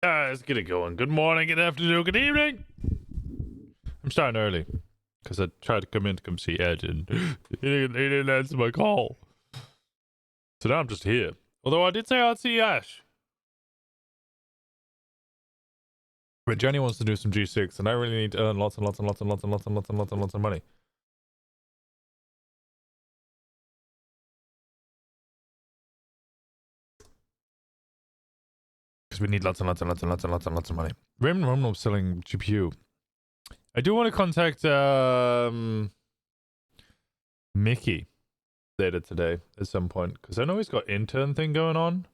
Let's get it going. Good morning, good afternoon, good evening. I'm starting early because I tried to come in to come see Ed and he didn't answer my call. So now I'm just here. Although I did say I'd see Ash. But Jenny wants to do some G6 and I really need to earn lots and lots and lots and lots and lots and lots and lots and lots of money. Because we need lots and lots and lots and lots and lots and lots of money. Raymond Romney selling GPU. I do want to contact Mickey later today at some point because I know he's got intern thing going on.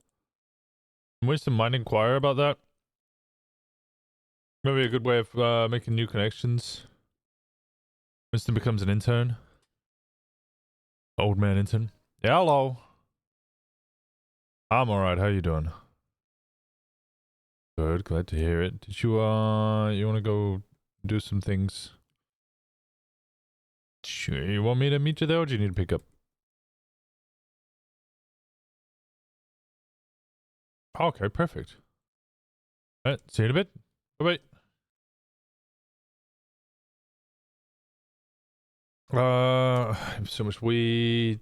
Winston might inquire about that. Maybe a good way of making new connections. Winston becomes an intern. Old man intern. Yeah, hello. I'm alright. How you doing? Good. Glad to hear it. Did you you want to go do some things? Sure. You want me to meet you there, or do you need to pick up? Okay, perfect. Alright, see you in a bit. Bye-bye. I have so much weed.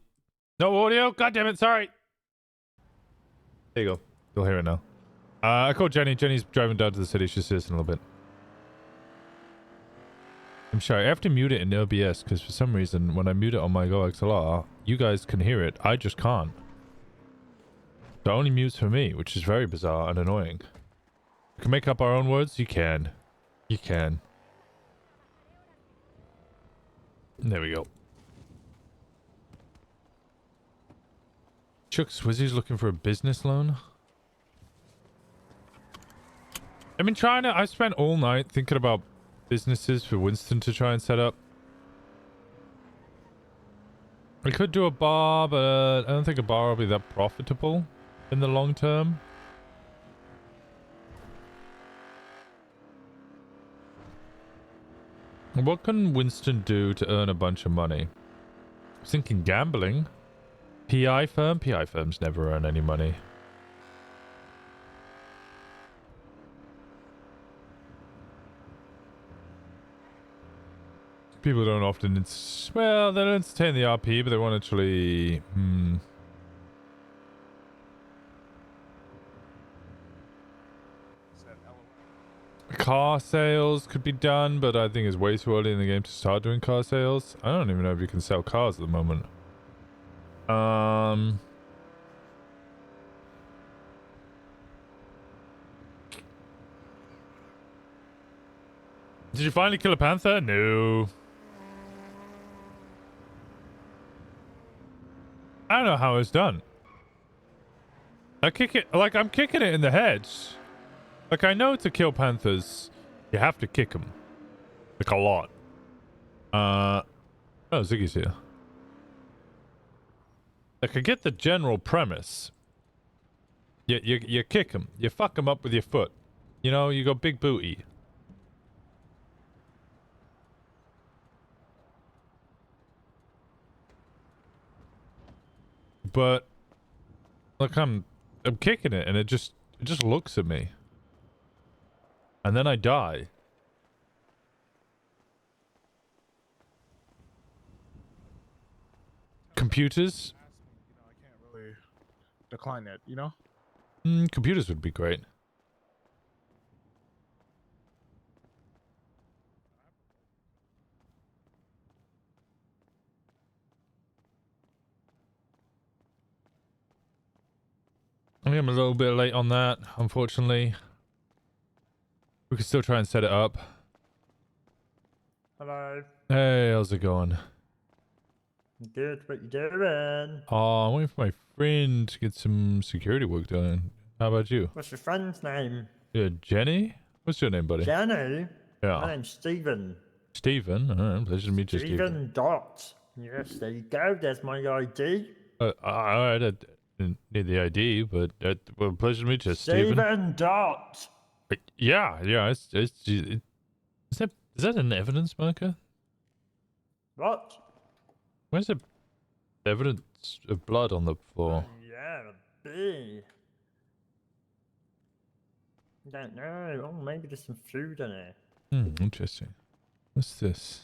No audio. God damn it! Sorry. There you go. You'll hear it now. I called Jenny. Jenny's driving down to the city. She'll see us in a little bit. I'm sorry. I have to mute it in OBS because for some reason, when I mute it on my Go XLR, you guys can hear it. I just can't. So it only mutes for me, which is very bizarre and annoying. We can make up our own words. You can. You can. There we go. Chuck Swizzy's looking for a business loan. I've been trying to... I spent all night thinking about businesses for Winston to try and set up. We could do a bar, but I don't think a bar will be that profitable in the long term. What can Winston do to earn a bunch of money? I was thinking gambling. PI firm? PI firms never earn any money. People don't often... well, they don't entertain the RP, but they won't actually... Car sales could be done, but I think it's way too early in the game to start doing car sales. I don't even know if you can sell cars at the moment. Did you finally kill a panther? No. I don't know how it's done. I kick it, like I'm kicking it in the head. Like I know to kill panthers, you have to kick them. Like a lot. Oh, Ziggy's here. Like I get the general premise. You kick them. You fuck them up with your foot. You know, you go big booty. But look, I'm kicking it and it just looks at me. And then I die. Computers? I can't really decline it, you know? Computers would be great. I think I'm a little bit late on that, unfortunately. We could still try and set it up. Hello. Hey, how's it going? Good, what you doing? Oh, I'm waiting for my friend to get some security work done. How about you? What's your friend's name? Yeah, Jenny? What's your name, buddy? Jenny? Yeah. My name's Stephen. Stephen? Alright, pleasure to meet you, Stephen. Stephen Dot. Yes, there you go. There's my ID. Alright, I didn't need the ID, but well, pleasure to meet you, Stephen. Stephen Dot. Yeah, is that an evidence marker? What? Where's the evidence of blood on the floor? Yeah, a B. Don't know. Oh, maybe there's some food in it. Interesting. What's this?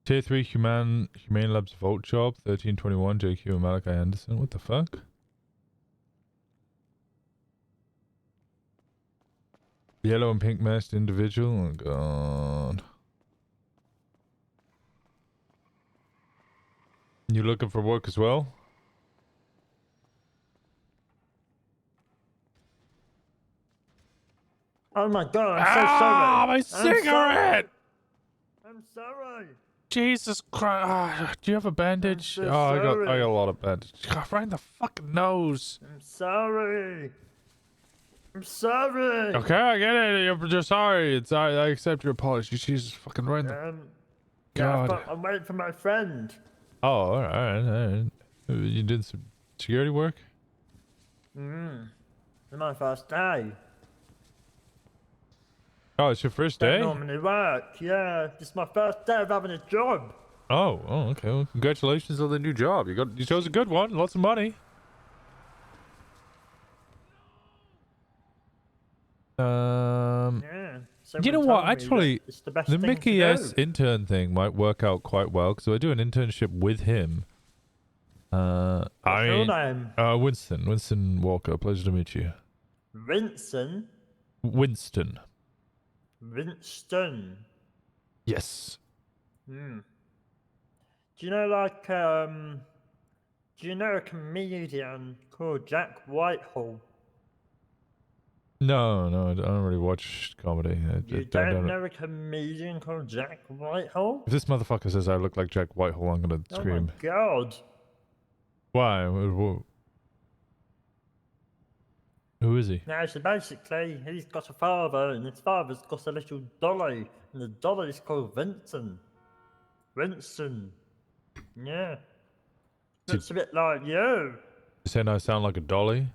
Tier 3 Humane Labs Vault Job, 1321, JQ and Malachi Anderson. What the fuck? Yellow and pink masked individual. Oh god. You looking for work as well? Oh my god, I'm so sorry. My cigarette! I'm sorry. Jesus Christ. Do you have a bandage? I'm so I got sorry. a lot of bandage. God, right in the fucking nose. I'm sorry. I'm sorry. Okay, I get it. You're just sorry. I accept your apology. Jesus fucking right in the... Yeah, God. I'm waiting for my friend. Oh, alright. You did some security work? It's my first day. Oh, it's your first Don't day? normally work. Yeah, this is my first day of having a job. Oh, okay. Well, congratulations on the new job. You chose a good one. Lots of money. Yeah. You know someone what? told me Actually, that it's the best the thing to Mickey S do. intern thing might work out quite well because I do an internship with him. What's your name? Winston Walker. Pleasure to meet you. Winston. Winston. Winston. Yes. Do you know do you know a comedian called Jack Whitehall? No, I don't really watch comedy. You don't know a comedian called Jack Whitehall? If this motherfucker says I look like Jack Whitehall, I'm gonna scream. Oh my god. Why? Who is he? Now, so basically, he's got a father, and his father's got a little dolly, and the dolly's called Vincent. Winston. Yeah. Looks a bit like you. You saying I sound like a dolly?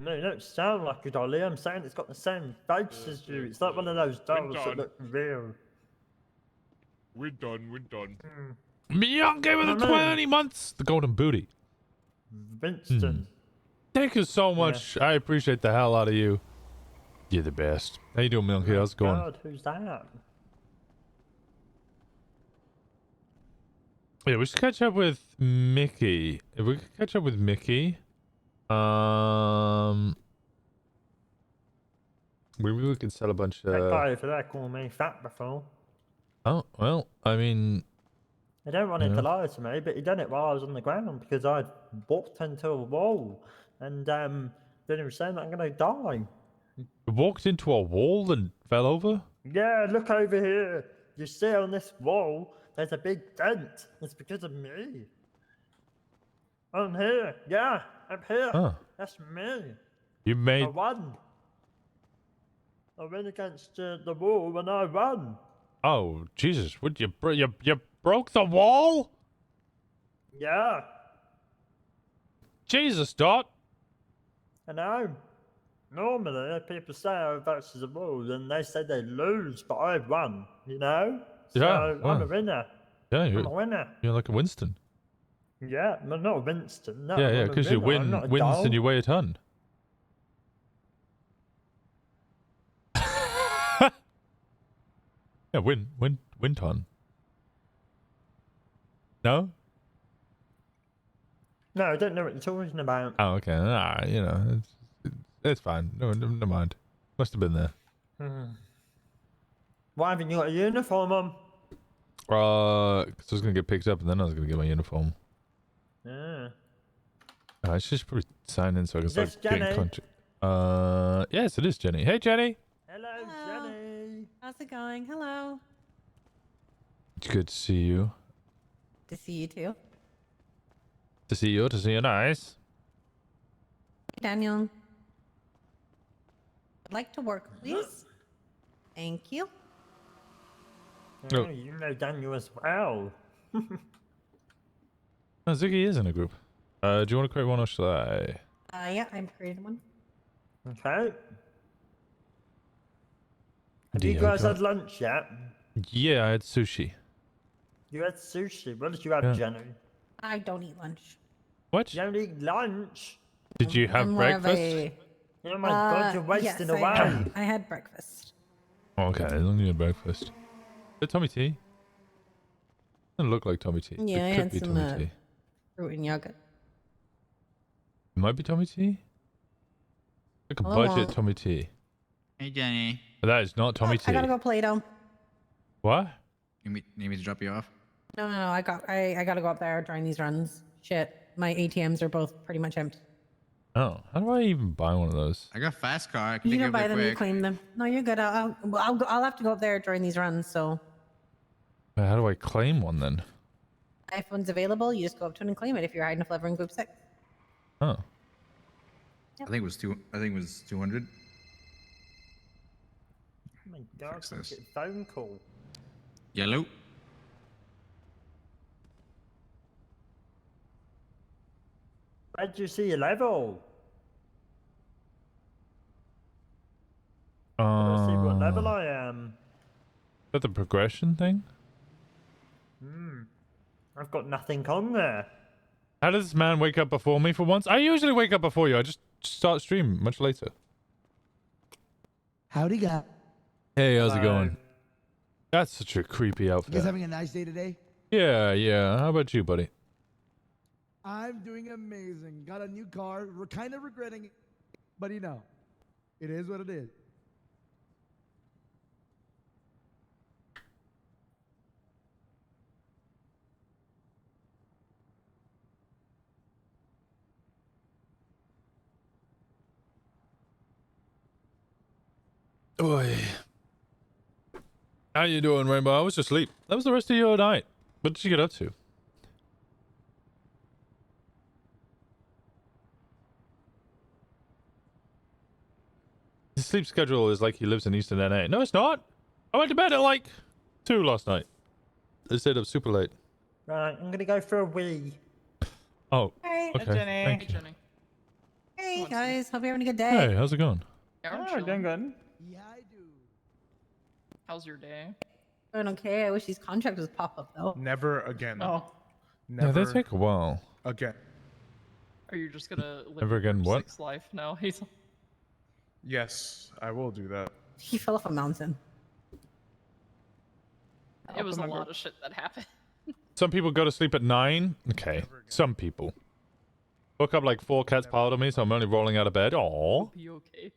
No, you don't sound like a dolly. I'm saying it's got the same face as you. It's like one of those dolls that look real. We're done. Young game of the 20 months. The golden booty. Winston. Thank you so much. I appreciate the hell out of you. You're the best. How you doing, Milky? How's it going? God, who's that? Yeah, we should catch up with Mickey. If we could catch up with Mickey, maybe we could sell a bunch of. That guy over there called me fat before. Oh well, I mean, I don't want him to lie to me, but he done it while I was on the ground because I'd walked into a wall, and then he was saying that I'm gonna die. you walked into a wall and fell over. Yeah, look over here. You see on this wall, there's a big dent. It's because of me. On here, yeah, up here. Huh. That's me. You I made. won. I went against the wall and I won. Oh Jesus! What you broke the wall? Yeah, Jesus, Dot. I know. Normally, people say I versus a wall and they say they lose, but I won, you know? So Yeah, wow. I'm a winner. Yeah, I'm a winner. you're like a Winston. Yeah, but not Winston. No, Yeah, I'm a because you winner. I'm win not a wins doll. and you weigh a ton. Yeah, win ton. No? No, I don't know what you're talking about. Oh, okay. Nah, you know, it's fine. No, never mind. Must have been there. Why haven't you got a uniform on? Because I was gonna get picked up and then I was gonna get my uniform. Yeah. I should just probably sign in so I can Is this start getting Jenny? contact. Yes, it is Jenny. Hey, Jenny. Hello, Hello. Jenny. How's it going? Hello. It's good to see you. To see you too. To see you. Nice. Hey, Daniel. I'd like to work, please. Thank you. Oh. Oh, you know Daniel as well. Oh, Ziggy is in a group. Do you want to create one or shall I? Yeah, I've created one. Okay. Have you guys had lunch yet? Yeah, I had sushi. You had sushi. What did you have, Yeah. Jenny? I don't eat lunch. What? You don't eat lunch? Did you have I'm more of breakfast? a- Oh my god, you're yes, wasting I, away. I had breakfast. Okay, as long as you had breakfast. Is it Tommy T? Doesn't look like Tommy T. Yeah, I It could had be some Tommy T. It fruit and yogurt. might be Tommy T. Like a Hello, budget Walt. Tommy T. Hey, Jenny. But that is not Tommy Oh, T. I gotta go Play-Doh. What? Need me to drop you off? No, I gotta go up there during these runs. Shit, my ATMs are both pretty much empty. Oh, how do I even buy one of those? I got fast car. I can You take don't you buy up them, there you quick. claim them. No, you're good. I'll have to go up there during these runs. So, How do I claim one then? if one's available, you just go up to it and claim it. If you're hiding a flavor in group 6. Oh. I think it was 200. Oh my god, Fix I'm this. getting a phone call. Yellow. Where'd you see your level? Let's see what level I am. Is that the progression thing? I've got nothing on there. How does this man wake up before me for once? I usually wake up before you. I just start stream much later. Howdy, guys. Hey, how's it Hello. going? That's such a creepy You outfit. guys having a nice day today? Yeah. How about you, buddy? I'm doing amazing. Got a new car. We're kind of regretting it, but you know, it is what it is. Oi. How you doing, Rainbow? I was just asleep. That was the rest of your night. What did you get up to? His sleep schedule is like he lives in Eastern NA. No, it's not. I went to bed at like 2 last night. I stayed up super late. Right, I'm gonna go for a wee. Oh, Hey, okay. Thank you. Jenny. hey guys, hope you're having a good day. Hey, how's it going? Yeah, I'm Oh, chilling. doing good. Yeah, I do. How's your day? Doing okay. I wish these contracts would pop up though. Never again. Oh, Never Yeah, they take a while. again. are you just gonna live Never your again, Group what? 6 life now, Hazel? Yes, I will do that. He fell off a mountain. It was a remember. lot of shit that happened. Some people go to sleep at 9. Okay, some people. Woke up like 4 cats piled on me, so I'm only rolling out of bed. Aww. Be okay.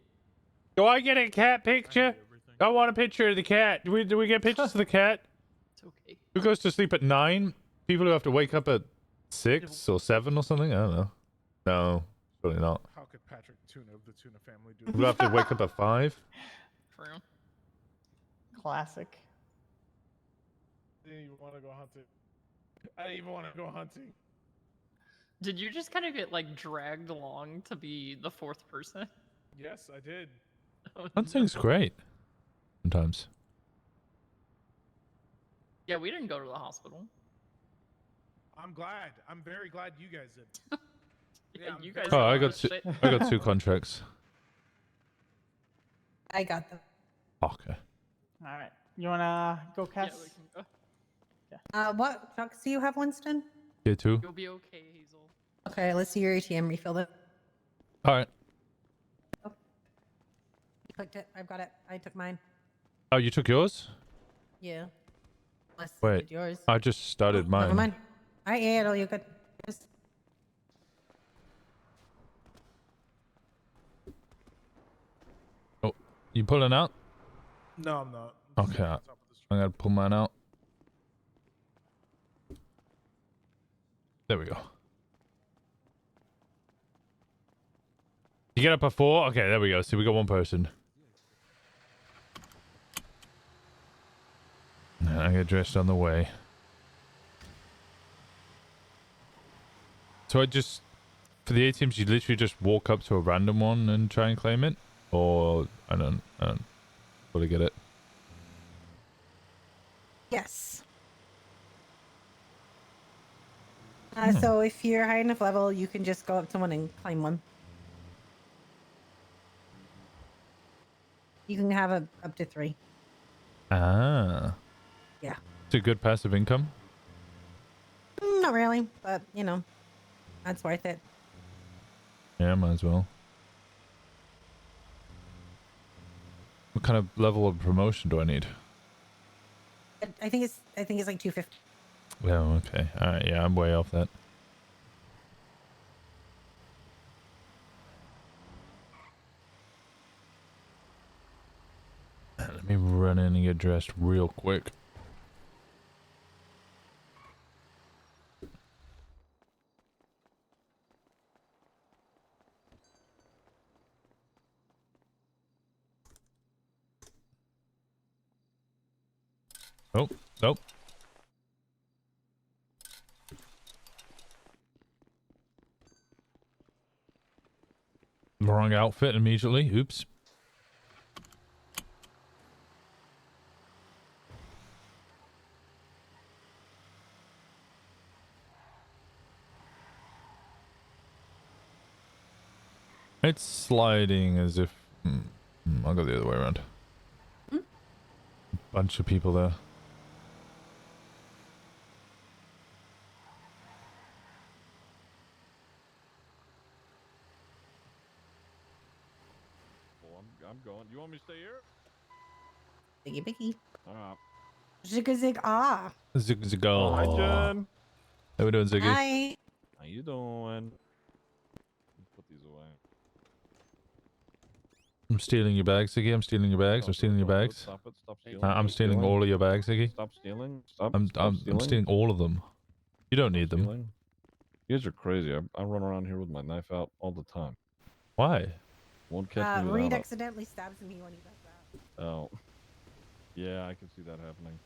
Do I get a cat picture? I want a picture of the cat. Do we get pictures of the cat? It's okay. Who goes to sleep at 9? People who have to wake up at 6 or 7 or something? I don't know. No, really not. How could Patrick Tuna of the Tuna family do People have to wake up at 5. For real. Classic. I didn't even want to go hunting. I didn't even want to go hunting. Did you just kind of get like dragged along to be the 4th person? Yes, I did. Oh, Hunting's great. Sometimes. Yeah, we didn't go to the hospital. I'm glad. I'm very glad you guys did. Yeah, I'm you very guys. Oh, did a I lot got of two, shit. I got 2 contracts. I got them. Okay. All right. You wanna go, Yeah, Cass? we can go. What trucks do you have, Winston? Tier 2. You'll be okay, Hazel. Okay, let's see your ATM refill it. Alright. You clicked it. I've got it. I took mine. Oh, you took yours? Yeah. Unless Wait, you did yours. I just started mine. Never mind. All right, yeah, no, you're good. Just- Oh, you pulling out? No, I'm not. Okay, On top of this I gotta pull mine out. There we go. You get up at 4? Okay, there we go. See, we got 1 person. I get dressed on the way. So I just... For the ATMs, you literally just walk up to a random one and try and claim it? Or... I don't fully get it. Yes. So if you're high enough level, you can just go up to one and claim one. You can have up to 3. Ah. Yeah. It's a good passive income. Not really, but you know, that's worth it. Yeah, might as well. What kind of level of promotion do I need? I think it's like 250. Oh, okay. All right. Yeah, I'm way off that. Let me run in and get dressed real quick. Oh, nope. Wrong outfit immediately. Oops. It's sliding as if... I'll go the other way around. Bunch of people there. Well, I'm going. You want me to stay here? Biggie biggie. All right. Zig zig ah. Zig zig oh. Hi, Jen. How we doing, Ziggy? Hi. How you doing? Put these away. I'm stealing your bags, Ziggy. I'm stealing your bags. I'm stealing your bags. Stop it. Stop stealing. I'm stealing all of your bags, Ziggy. Stop stealing. Stop. I'm stealing all of them. You don't need them. Stealing. You guys are crazy. I run around here with my knife out all the time. Why? Won't catch me Reed without it. accidentally stabs me when he does that. Oh. Yeah, I can see that happening.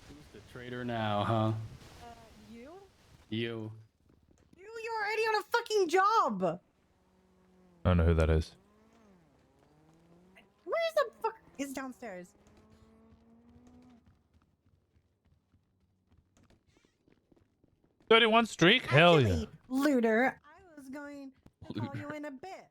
Who's the traitor now, huh? You? You. You're already on a fucking job. I don't know who that is. Where's the fuck is downstairs? '31 streak? Hell yeah. Actually, Looter, I was going to call you in a bit.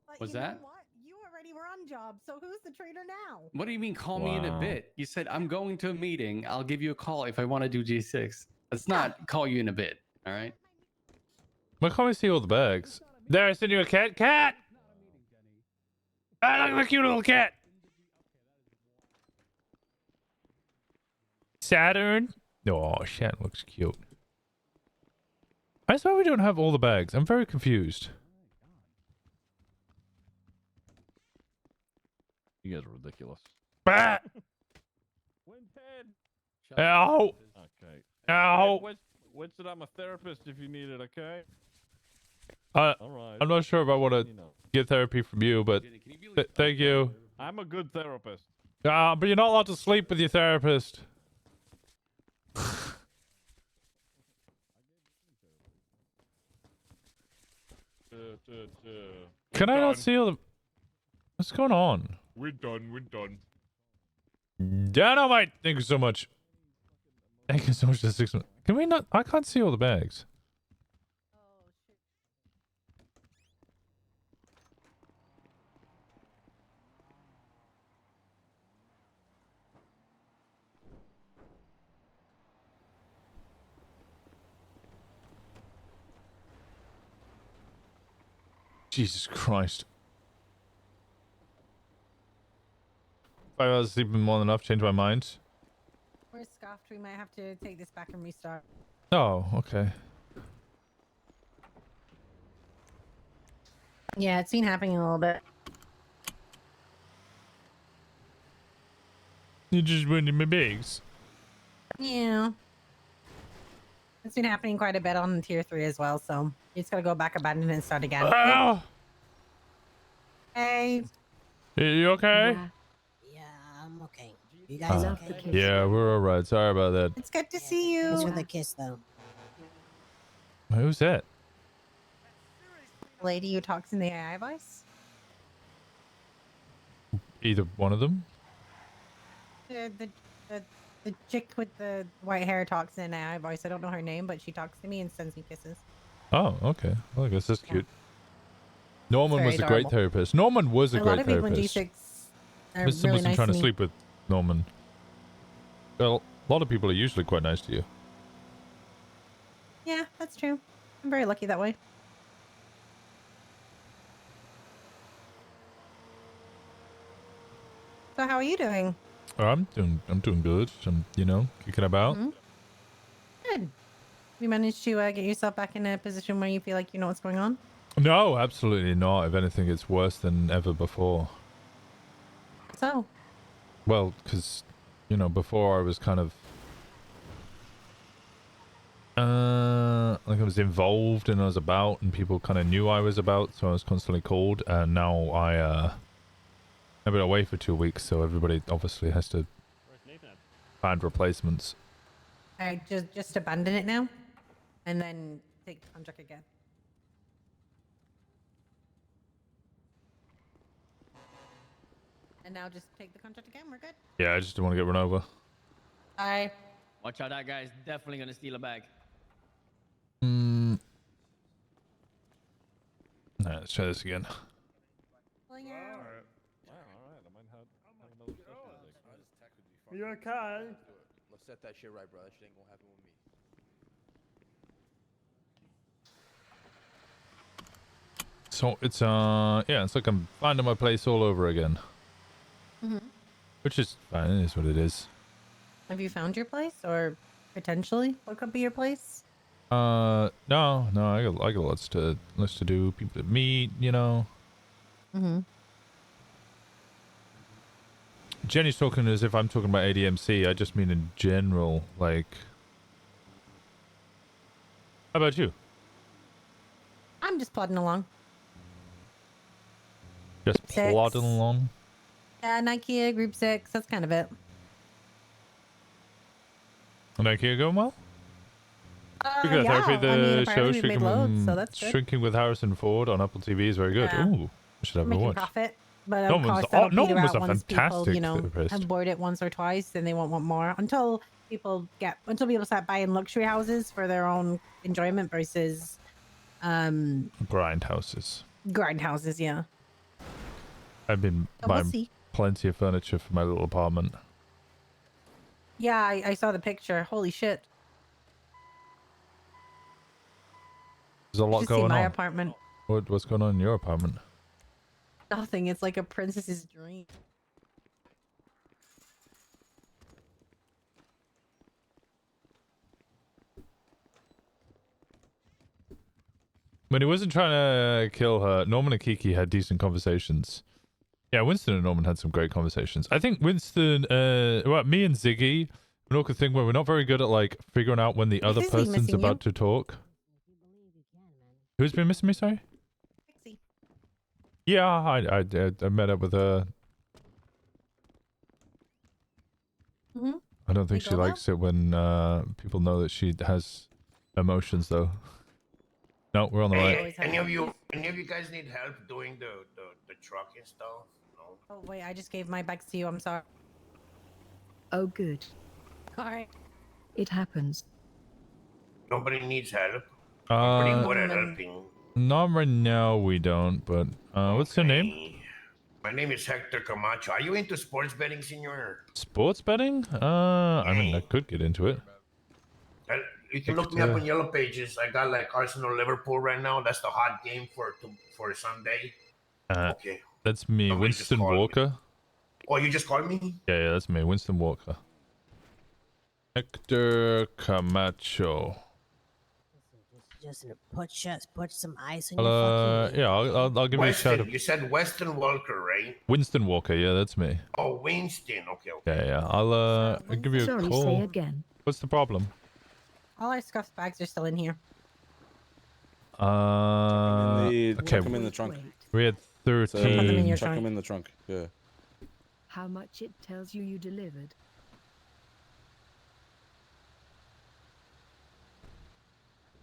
But Was you know that? what? You already were on job, so who's the traitor now? What do you mean call me in a Wow. bit? You said I'm going to a meeting. I'll give you a call if I want to do G6. That's not call you in a bit, all right? Why can't we see all the bags? There, I sent you a cat. Cat! Ah, look at the cute little cat. Saturn? Oh, Shat looks cute. I swear we don't have all the bags. I'm very confused. You guys are ridiculous. Bah! Winston. Ow! Okay. Ow! Hey, Winston, I'm a therapist if you need it, okay? All right. I'm not sure if I want to You know, get therapy from you, but thank you. I'm a good therapist. But you're not allowed to sleep with your therapist. Can I not see all the... What's going on? We're done. We're done. Dynamite! Thank you so much. Thank you so much for the 6 months. Can we not... I can't see all the bags. Jesus Christ. 5 hours of sleep is more than enough. Change my mind. We're scuffed. We might have to take this back and restart. Oh, okay. Yeah, it's been happening a little bit. You just went in my bags. Yeah. It's been happening quite a bit on tier 3 as well, so you just gotta go back, abandon, and start again. Oh! Hey. You okay? Yeah, I'm okay. You guys okay? Yeah, we're alright. Sorry about that. It's good to see you. Thanks for the kiss, though. Who's that? Lady who talks in the AI voice? Either one of them? The chick with the white hair talks in AI voice. I don't know her name, but she talks to me and sends me kisses. Oh, okay. Well, I guess that's cute. Norman very was a great adorable. therapist. Norman was a A lot great of people in therapist. G6 are Winston really wasn't nice trying to to me. sleep with Norman. Well, a lot of people are usually quite nice to you. Yeah, that's true. I'm very lucky that way. So how are you doing? Oh, I'm doing good. I'm, you know, kicking about. Mhm. Good. You managed to get yourself back in a position where you feel like you know what's going on? No, absolutely not. If anything, it's worse than ever before. So, Well, because, you know, before I was kind of, like I was involved and I was about and people kind of knew I was about, so I was constantly called, and now I've been away for 2 weeks, so everybody obviously has to find replacements. I just abandon it now, and then take the contract again. And now just take the contract again. We're good. Yeah, I just don't want to get run over. Bye. Watch out, that guy's definitely gonna steal a bag. Alright, let's try this again. Are you okay? Let's set that shit right, bro. That shit ain't gonna happen with me. So it's yeah, it's like I'm finding my place all over again. Which is fine, it is what it is. Have you found your place, or potentially what could be your place? No, I got lots to do, people to meet, you know. Jenny's talking as if I'm talking about ADMC. I just mean in general, like. How about you? I'm just plodding along. Just Six. plodding along. Ikea Group 6. That's kind of it. And IKEA going well? Speaking of Yeah. therapy, the apparently show we've made loads, so that's good. Shrinking with Harrison Ford on Apple TV is very good. Yeah. Ooh, I should have a Making watch. profit, but No of one's- course that'll no peter one was out a once people, fantastic you know, therapist. have bought it once or twice, and they won't want more until people start buying luxury houses for their own enjoyment versus Grindhouses. grind houses. Yeah. I've been So we'll buying see. plenty of furniture for my little apartment. Yeah, I saw the picture. Holy shit! There's a You lot should see going my on. apartment. What's going on in your apartment? Nothing. It's like a princess's dream. When he wasn't trying to kill her, Norman and Kiki had decent conversations. Yeah, Winston and Norman had some great conversations. I think Winston, well, me and Ziggy, an awkward thing where we're not very good at like figuring out when the other Ziggy person's missing about to talk. Who's been missing me? Sorry. Pixie. Yeah, I met up with her. I don't think They she go well? likes it when people know that she has emotions, though. No, we're on the right. Any of you guys need help doing the truck and stuff? No. Oh wait, I just gave my bags to you. I'm sorry. Oh, good. All right. It happens. Nobody needs help. I'm pretty good at Um, helping. Not right now, we don't. But what's her name? My name is Hector Camacho. Are you into sports betting, senor? Sports betting? I mean, I could get into it. You can look me up on Yellow Pages. I got like Arsenal Liverpool right now. That's the hot game for Sunday. Okay. That's me, Somebody just Winston called me. Walker. Oh, you just called me? Yeah, that's me, Winston Walker. Hector Camacho. Just put some ice on your fucking. Yeah, I'll give you a shout out. You said Weston Walker, right? Winston Walker, yeah, that's me. Oh, Winston. Okay. Yeah. I'll give you a Sorry, call. say again. What's the problem? All our scuffed bags are still in here. Okay. Chuck them in the trunk. We had 13. Chuck them in the trunk. Yeah. How much it tells you delivered?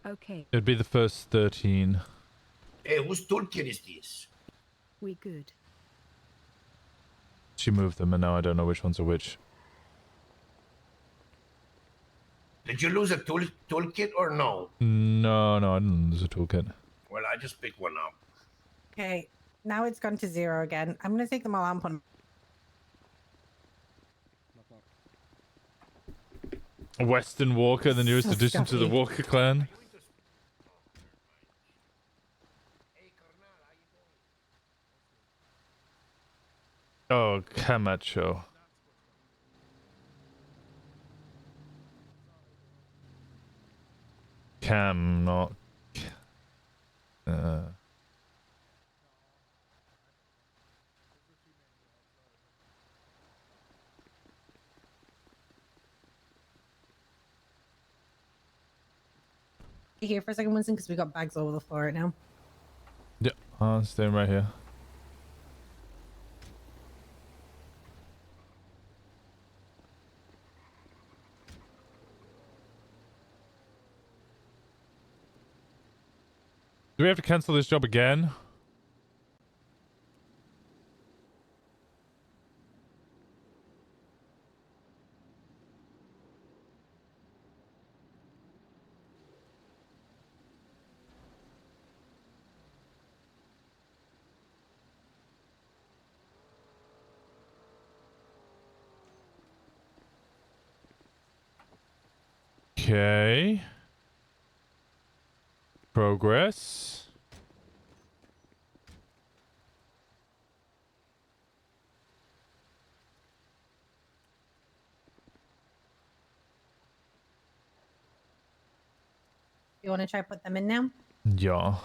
Okay, It'd be the first 13. Hey, whose toolkit is this? we good. She moved them, and now I don't know which ones are which. Did you lose a toolkit or no? No, I didn't lose a toolkit. Well, I just picked one up. Okay, now it's gone to 0 again. I'm gonna take them all out and put them. Weston Walker, the newest So addition to the stuffy. Walker clan. Oh, Camacho. Cam, not. You here for a second, Winston? Because we got bags all over the floor right now. Yeah, I'm staying right here. Do we have to cancel this job again? Okay. Progress. You want to try put them in now? Yeah.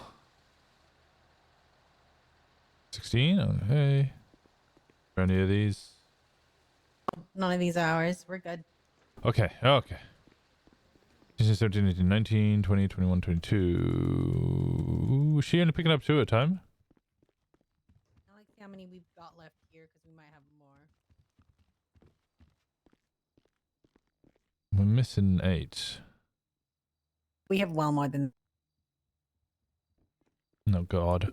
16? Okay. Are any of these? None of these are ours. We're good. Okay, okay. 16, 17, 18, 19, 20, 21, 22. Is she only picking up 2 at a time? I like to see how many we've got left here because we might have more. We're missing 8. We have well more than. Oh, God.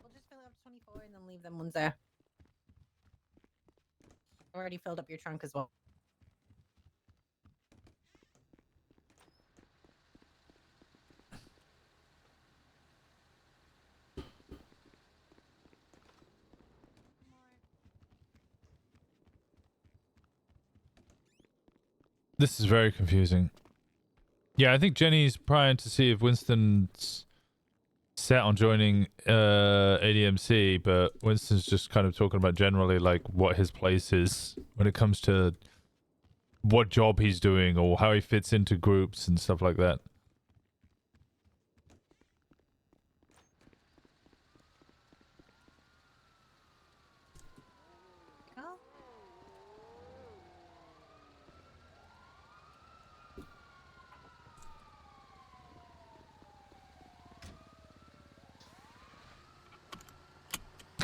We'll just fill up 24 and then leave them ones there. I already filled up your trunk as well. This is very confusing. Yeah, I think Jenny's trying to see if Winston's set on joining ADMC, but Winston's just kind of talking about generally like what his place is when it comes to what job he's doing or how he fits into groups and stuff like that.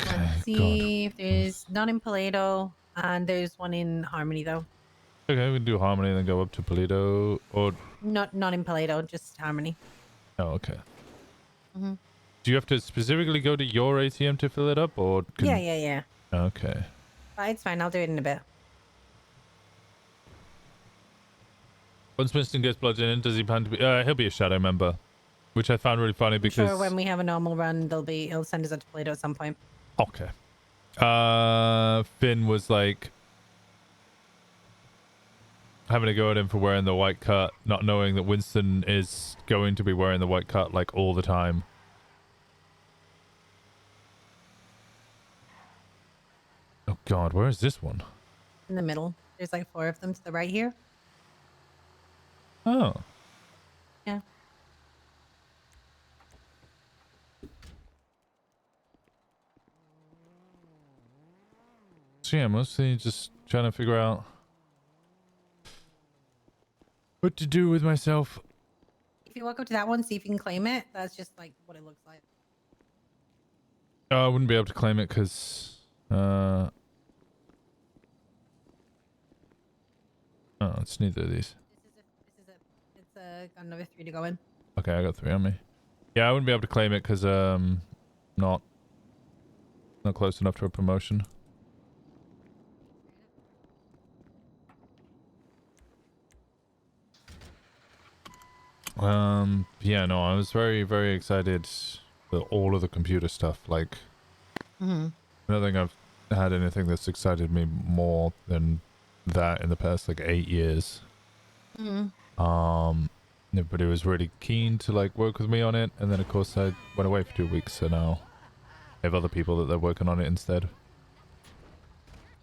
Let's see if there's none in Paleto and there's one in Harmony though. Okay, we can do Harmony and then go up to Polito or... Not in Paleto, just Harmony. Oh, okay. Mm-hmm. Do you have to specifically go to your ATM to fill it up or... Yeah. Okay. It's fine, I'll do it in a bit. Once Winston gets plugged in, does he plan to be... he'll be a shadow member, which I found really funny because... Sure, when we have a normal run, it'll send us out to Paleto at some point. Okay. Finn was like having to go at him for wearing the white cut, not knowing that Winston is going to be wearing the white cut like all the time. Oh God, where is this one? In the middle. There's like 4 of them to the right here. Oh. Yeah. So yeah, mostly just trying to figure out what to do with myself. If you walk up to that one, see if you can claim it. That's just like what it looks like. I wouldn't be able to claim it because oh, it's neither of these. It's got another 3 to go in. Okay, I got 3 on me. Yeah, I wouldn't be able to claim it because not close enough to a promotion. Yeah, no, I was very, very excited for all of the computer stuff. Like, I don't think I've had anything that's excited me more than that in the past, like, 8 years. Everybody was really keen to, like, work with me on it, and then, of course, I went away for 2 weeks, so now I have other people that they're working on it instead.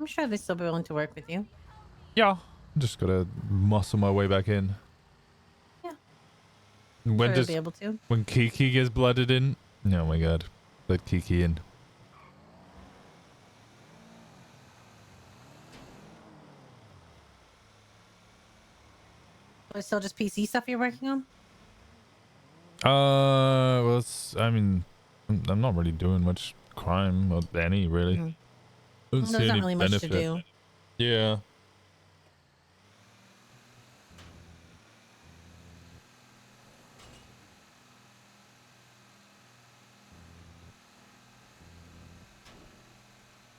I'm sure they'd still be willing to work with you. Yeah. I'm just gotta muscle my way back in. Yeah. When Sure they'll does be able to. when Kiki gets blooded in? Oh my god. Let Kiki in. It's still just PC stuff you're working on? Well, I mean, I'm not really doing much crime or any really. Mhm. Don't There's see not any really much to benefit. do. Yeah.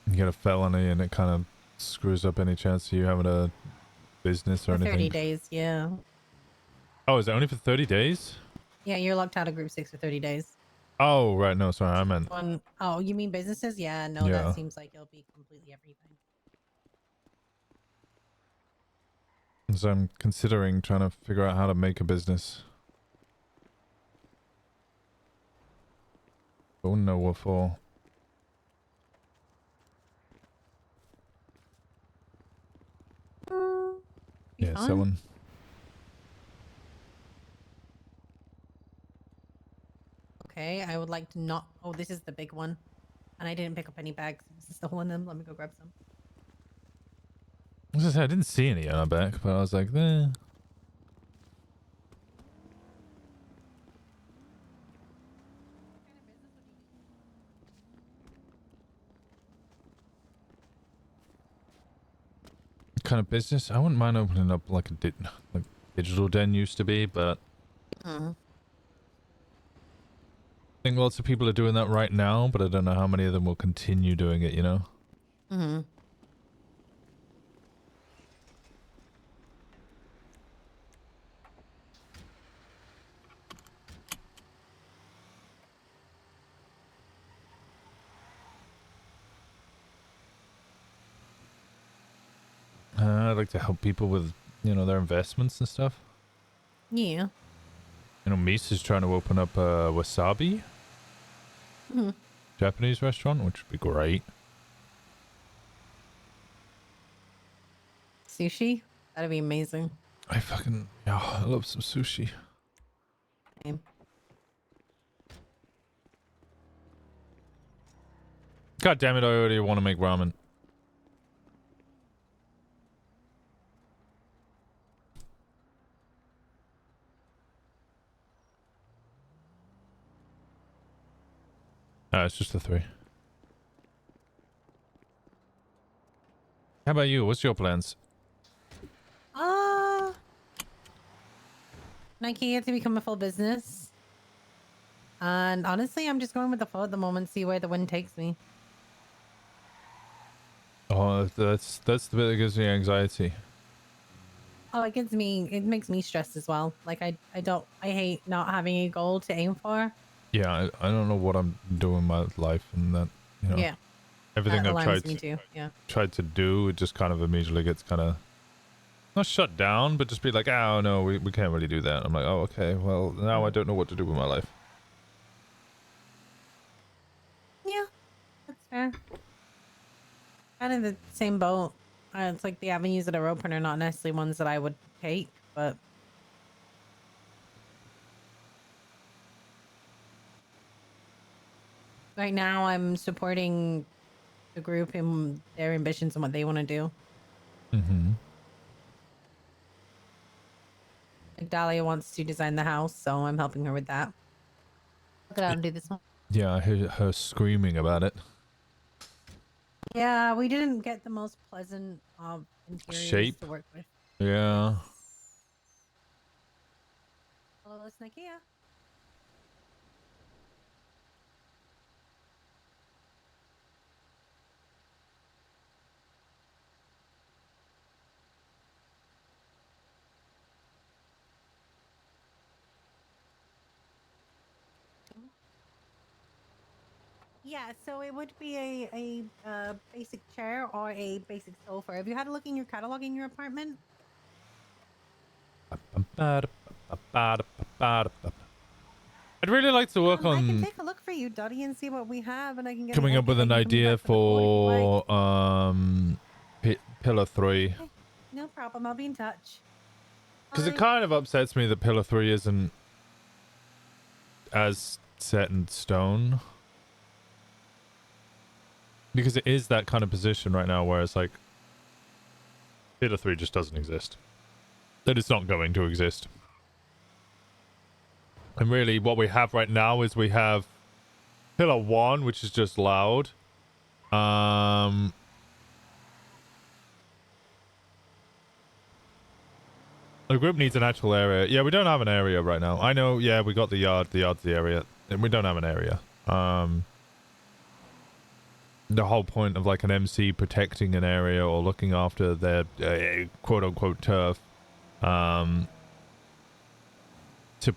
You get a felony and it kind of screws up any chance of you having a business or For 30 anything. days, yeah. Oh, is it only for 30 days? Yeah, you're locked out of Group 6 for 30 days. Oh, right. No, sorry. I meant. Oh, you mean businesses? Yeah, no, Yeah. that seems like it'll be completely everything. So I'm considering trying to figure out how to make a business. Don't know what for. Be Yeah, fun. someone. Okay, I would like to not. Oh, this is the big one. And I didn't pick up any bags. This is still one of them. Let me go grab some. I was gonna say, I didn't see any on our back, but I was like, eh. Kind of business? I wouldn't mind opening up like like digital den used to be, but I think lots of people are doing that right now, but I don't know how many of them will continue doing it, you know? Mm-hmm. I'd like to help people with, you know, their investments and stuff. Yeah. You know, Misa's trying to open up a Wasabi Mhm. Japanese restaurant, which would be great. Sushi? That'd be amazing. Yeah, I love some sushi. Same. God damn it, I already want to make ramen. It's just the 3. How about you? What's your plans? Nike to become a full business. And honestly, I'm just going with the flow at the moment, see where the wind takes me. Oh, that's the bit that gives me anxiety. Oh, it makes me stressed as well. Like I hate not having a goal to aim for. Yeah, I don't know what I'm doing in my life, and that, you know, Yeah. everything That I've alarms me too. Yeah. tried to do, it just kind of immediately gets kind of not shut down, but just be like, oh no, we can't really do that. I'm like, oh okay, well now I don't know what to do with my life. Yeah, that's fair. Kind of the same boat. It's like the avenues that are open are not necessarily ones that I would take, but right now I'm supporting the group in their ambitions and what they want to do. Mm-hmm. Like Dahlia wants to design the house, so I'm helping her with that. Look at how to do this one. Yeah, I hear her screaming about it. Yeah, we didn't get the most pleasant interiors Shape. to work with. Yeah. Hello, it's Nikia. Yeah, so it would be a basic chair or a basic sofa. Have you had a look in your catalog in your apartment? I'd really like to work I can on take a look for you, Dottie, and see what we have, and I can get coming up with an idea for Pillar 3. No problem. I'll be in touch. Because it Bye. kind of upsets me that Pillar 3 isn't as set in stone. Because it is that kind of position right now where it's like Pillar 3 just doesn't exist. That it's not going to exist. And really what we have right now is we have Pillar 1, which is just loud. The group needs an actual area. Yeah, we don't have an area right now. I know, yeah, we got the yard. The yard's the area. And we don't have an area. The whole point of like an MC protecting an area or looking after their quote-unquote turf to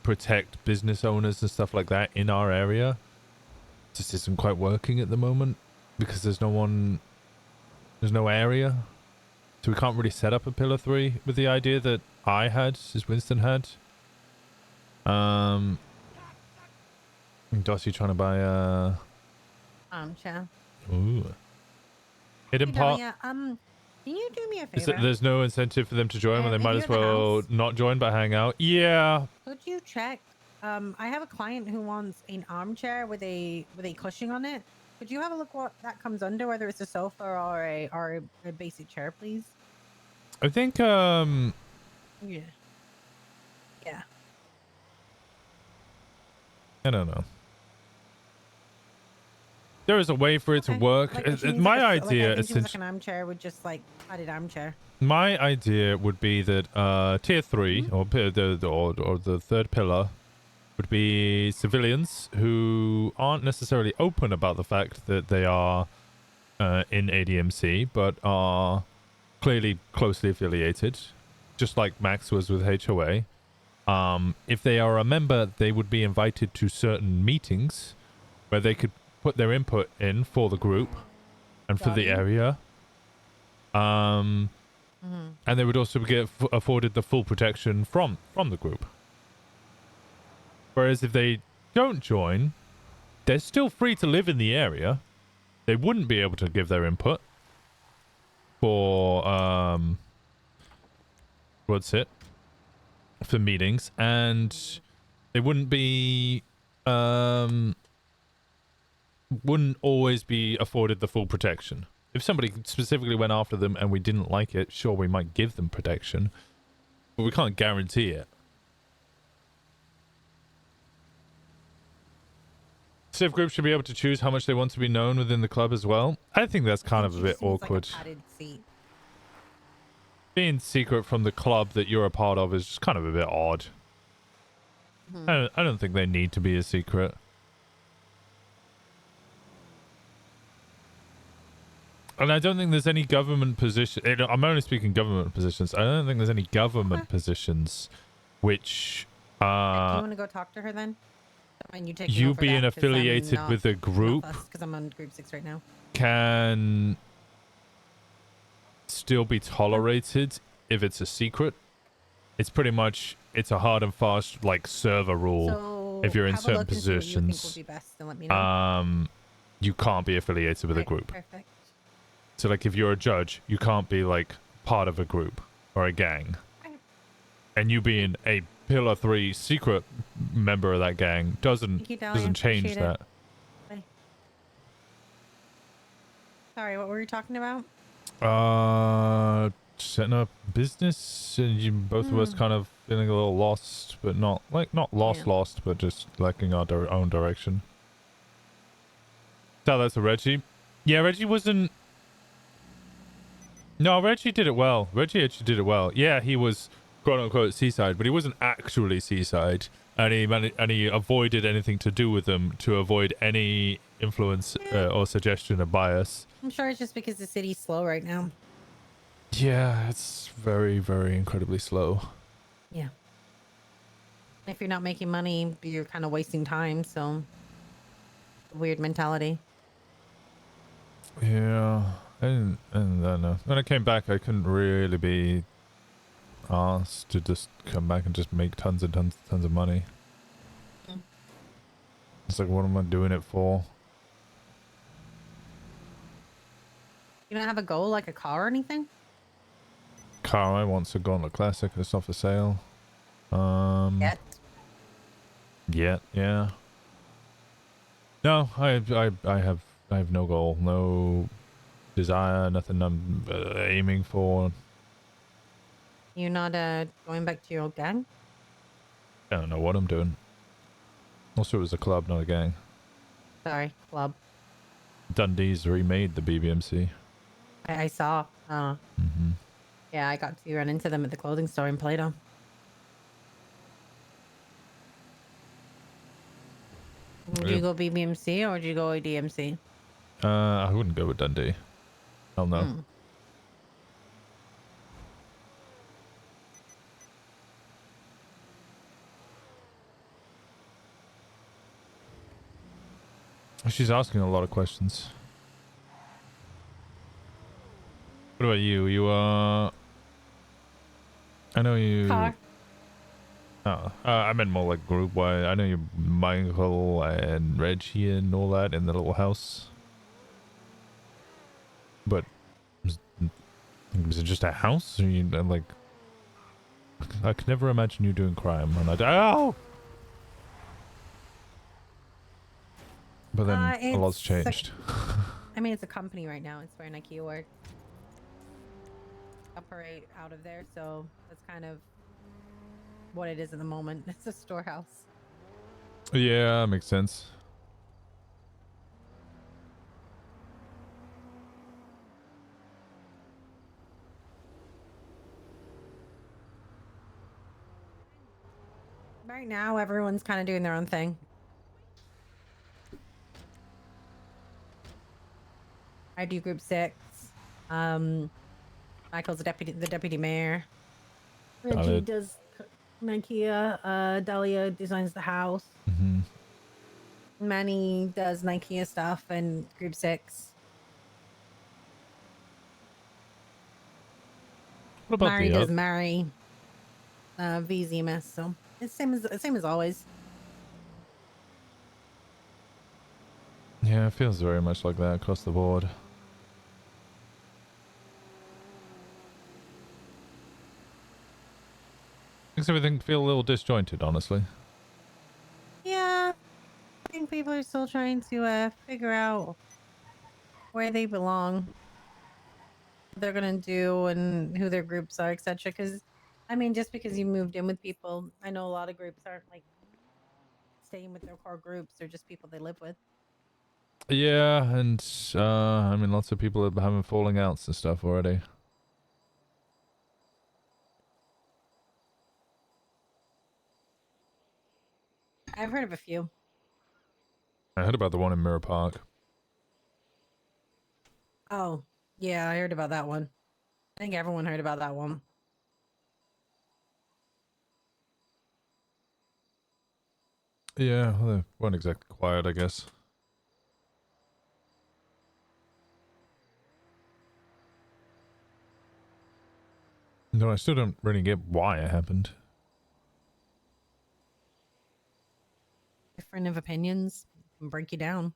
protect business owners and stuff like that in our area just isn't quite working at the moment because there's no area. So we can't really set up a Pillar 3 with the idea that I had, as Winston had. Dossie trying to buy a Armchair. ooh. Hidden Hey, part. Dahlia, can you do me a Is favor? that there's no incentive for them to join when they if might you're as at the well house- not join but hang out? Yeah. Could you check? I have a client who wants an armchair with a cushion on it. Could you have a look what that comes under, whether it's a sofa or a basic chair, please? I think Yeah. Yeah. I don't know. There is a way for it to work. Like, if she needs, My like, I idea think she was like is an armchair with just like padded armchair. my idea would be that tier 3 or the third pillar would be civilians who aren't necessarily open about the fact that they are in ADMC but are clearly closely affiliated, just like Max was with HOA. If they are a member, they would be invited to certain meetings where they could put their input in for the group and for the area. And they would also get afforded the full protection from the group. Whereas if they don't join, they're still free to live in the area. They wouldn't be able to give their input for for meetings, and they wouldn't be wouldn't always be afforded the full protection. If somebody specifically went after them and we didn't like it, sure, we might give them protection, but we can't guarantee it. Civ groups should be able to choose how much they want to be known within the club as well. I think that's kind of a bit awkward. Like a padded seat. Being secret from the club that you're a part of is just kind of a bit odd. I don't think they need to be a secret. And I don't think there's any government position. I'm only speaking government positions. I don't think there's any government positions which Do you want to go talk to her then? And you take me you over being that, 'cause I'm affiliated not- with a group because I'm on group 6 right now. can still be tolerated if it's a secret. It's pretty much, it's a hard and fast like server rule. So if you're in have a certain look and see what you think positions, would be best and let me know. you can't be affiliated with a group. Perfect. So like if you're a judge, you can't be like part of a group or a gang. And you being a Pillar 3 secret member of that gang doesn't change Appreciate that. it. Bye. Sorry, what were you talking about? Setting up business, and you both of us kind of feeling a little lost, but not lost, but just lacking our own direction. Tell that to Reggie. Yeah, Reggie wasn't. No, Reggie did it well. Reggie actually did it well. Yeah, he was quote unquote seaside, but he wasn't actually seaside, and he avoided anything to do with them to avoid any influence or suggestion of bias. I'm sure it's just because the city's slow right now. Yeah, it's very, very incredibly slow. Yeah. If you're not making money, you're kind of wasting time, so weird mentality. Yeah, I don't know. When I came back, I couldn't really be asked to just come back and just make tons and tons of money. It's like, what am I doing it for? You don't have a goal like a car or anything? car I want's a Gauntlet Classic. It's not for sale. Yet. Yeah. No, I have no goal, no desire, nothing I'm aiming for. You're not going back to your old gang? I don't know what I'm doing. Also, it was a club, not a gang. Sorry, club. Dundee's remade the BBMC. I saw. Yeah, I got to run into them at the clothing store in Plato. Would you go BBMC or would you go DMC? I wouldn't go with Dundee. Hell no. She's asking a lot of questions. What about you? You I know you. Car. Oh, I meant more like group wise. I know you, Michael and Reggie and all that in the little house. But is it just a house? Or you like? I could never imagine you doing crime. And oh! But then a lot's changed. I mean, it's a company right now. It's where Nike works. Operate out of there, so that's kind of what it is at the moment. It's a storehouse. Yeah, makes sense. Right now, everyone's kind of doing their own thing. I do group 6. Michael's the deputy mayor. Reggie does Nikea. Dahlia designs the house. Manny does Nikea stuff and group 6. What about Mari the does Mari. VZMS. So it's same as always. Yeah, it feels very much like that across the board. Makes everything feel a little disjointed, honestly. Yeah, I think people are still trying to figure out where they belong, what they're gonna do, and who their groups are, etc. Because, I mean, just because you moved in with people, I know a lot of groups aren't like staying with their core groups; they're just people they live with. Yeah, and I mean, lots of people are having falling outs and stuff already. I've heard of a few. I heard about the one in Mirror Park. Oh, yeah, I heard about that one. I think everyone heard about that one. Yeah, well, they weren't exactly quiet, I guess. No, I still don't really get why it happened. Different of opinions can break you down.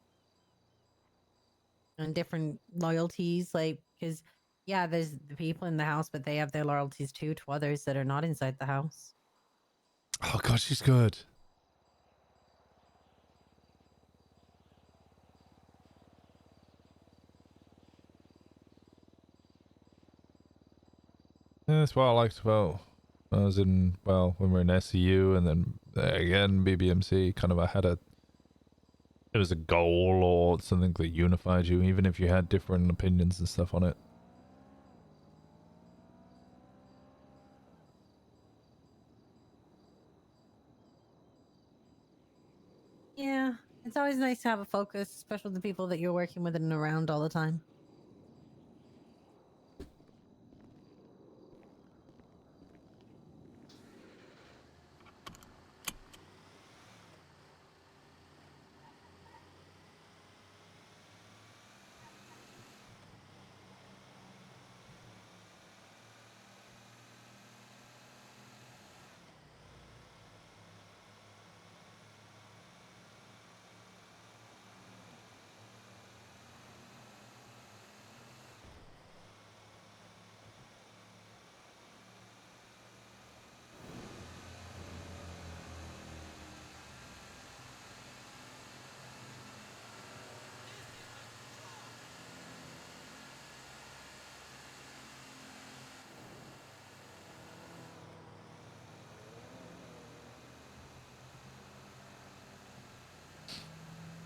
And different loyalties, like, because, yeah, there's the people in the house, but they have their loyalties too to others that are not inside the house. Oh god, she's good. Yeah, that's what I liked about when I was in, well, when we were in SEU and then again BBMC, kind of it was a goal or something that unified you, even if you had different opinions and stuff on it. Yeah, it's always nice to have a focus, especially the people that you're working with and around all the time.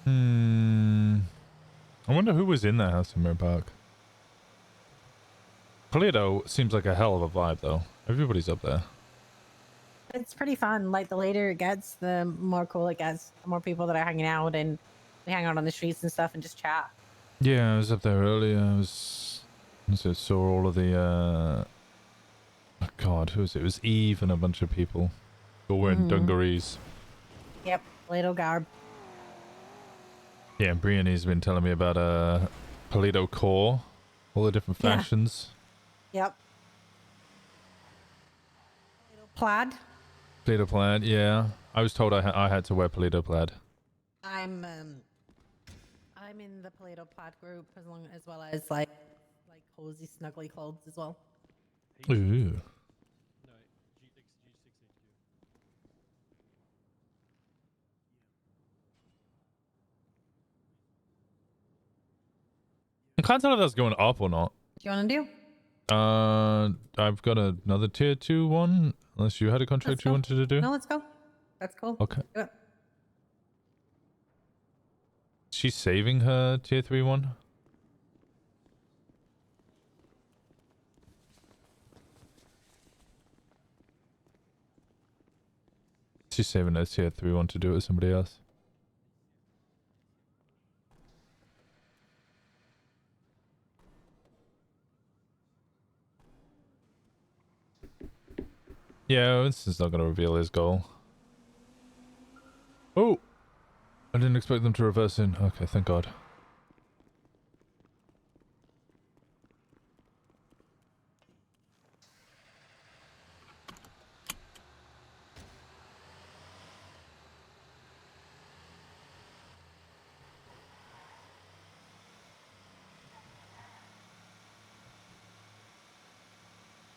I wonder who was in that house in Mirror Park. Toledo seems like a hell of a vibe, though. Everybody's up there. It's pretty fun. Like, the later it gets, the more cool it gets. The more people that are hanging out, and we hang out on the streets and stuff and just chat. Yeah, I was up there earlier. I saw all of the, oh God, who was it? It was Eve and a bunch of people. All wearing dungarees. Yep, Toledo garb. Yeah, Brianne's been telling me about Toledo Core, all the different factions. Yep. Plaid. Toledo plaid, yeah. I was told I had to wear Toledo plaid. I'm in the Toledo plaid group as well as like cozy, snuggly clothes as well. Ooh. I can't tell if that's going up or not. Do you want to do? I've got another tier 2 one. Unless you had a contract you wanted to do. No, let's go. That's cool. Okay. Do it. She's saving her tier 3 one. She's saving her tier 3 one to do it with somebody else. Yeah, Winston's not going to reveal his goal. Oh! I didn't expect them to reverse in. Okay, thank God.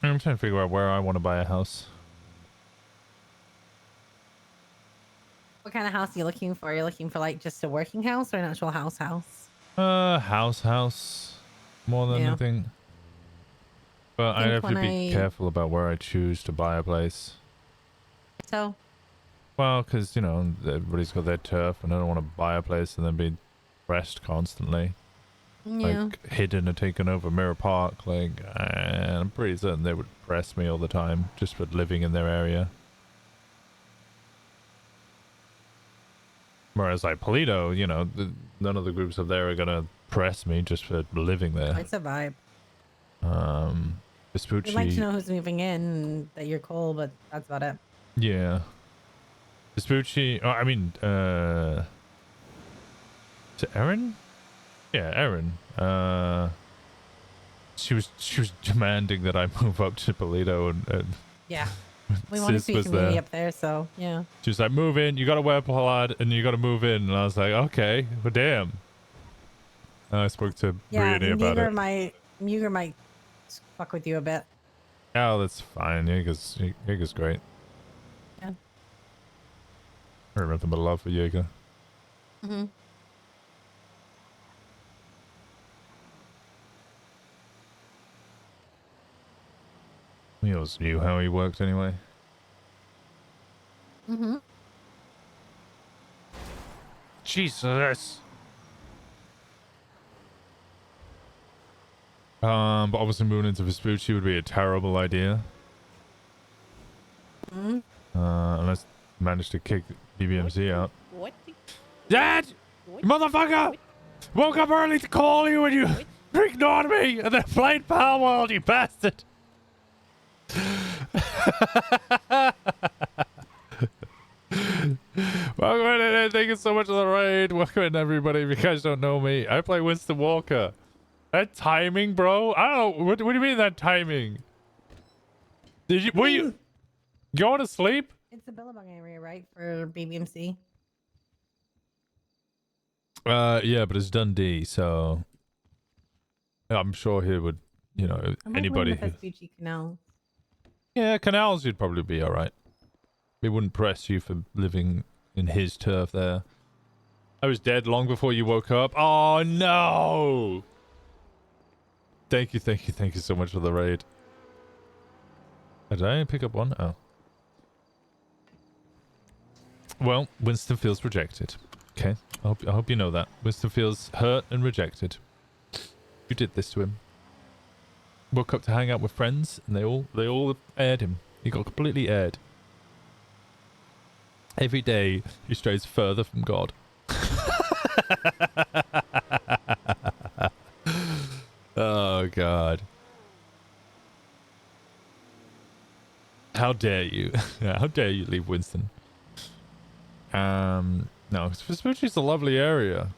I'm trying to figure out where I want to buy a house. What kind of house are you looking for? You're looking for like just a working house or an actual house? House. More than anything. But I have to be careful about where I choose to buy a place. So? Well, because, you know, everybody's got their turf and I don't want to buy a place and then be pressed constantly. Yeah. Like, hidden or taken over Mirror Park. Like, and I'm pretty certain they would press me all the time just for living in their area. Whereas like Toledo, you know, none of the groups up there are gonna press me just for living there. It's a vibe. Vespucci. We'd like to know who's moving in and that you're cool, but that's about it. Yeah. Vespucci. Oh, I mean, is it Erin? Yeah, Erin. She was demanding that I move up to Toledo and yeah. We want to see a community up there, so yeah. She was like, move in, you gotta wear plaid and you gotta move in. And I was like, okay, well, damn. And I spoke to Brianne about it. Muger might fuck with you a bit. Oh, that's fine. Jaeger's great. Yeah. I have nothing but love for Jaeger. Mm-hmm. We always knew how he worked anyway. Mm-hmm. Jesus. But obviously moving into Vespucci would be a terrible idea. Mm-hmm. Unless I managed to kick BBMC out. What? Dad! You motherfucker! Woke up early to call you and you ignored me and then played Pal World, you bastard! Welcome in, thank you so much for the raid. Welcome in, everybody. If you guys don't know me, I play Winston Walker. That timing, bro. I don't know. What do you mean that timing? Were you going to sleep? It's the Billabong area, right, for BBMC? Yeah, but it's Dundee, so I'm sure he would, you know, anybody who... Canal. Yeah, canals you'd probably be alright. He wouldn't press you for living in his turf there. I was dead long before you woke up. Oh no! Thank you so much for the raid. Did I pick up one? Oh. Well, Winston feels rejected. Okay, I hope you know that. Winston feels hurt and rejected. You did this to him. Woke up to hang out with friends, and they all aired him. He got completely aired. Every day, he strays further from God. Oh, God. How dare you? How dare you leave Winston? No, Vespucci's a lovely area.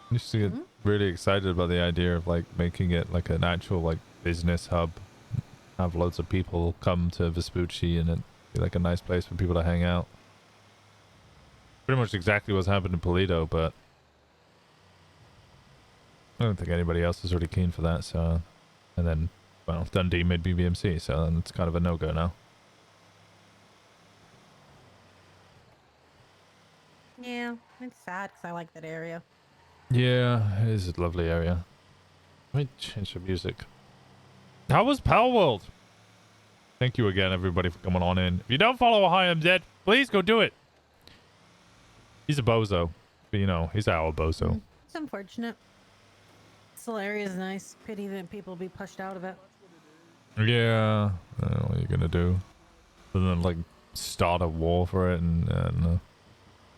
I used to get really excited about the idea of like making it like an actual like business hub. Have loads of people come to Vespucci and it be like a nice place for people to hang out. Pretty much exactly what's happened in Polito, but I don't think anybody else is really keen for that. So, and then, well, Dundee made BBMC, so then it's kind of a no-go now. Yeah, it's sad because I like that area. Yeah, it is a lovely area. Let me change the music. How was Power World? Thank you again, everybody, for coming on in. If you don't follow Hi I'm Dead, please go do it. He's a bozo. But, you know, he's our bozo. It's unfortunate. This whole area is nice. Pity that people be pushed out of it. Yeah. I don't know what you're going to do. Other than, like, start a war for it. And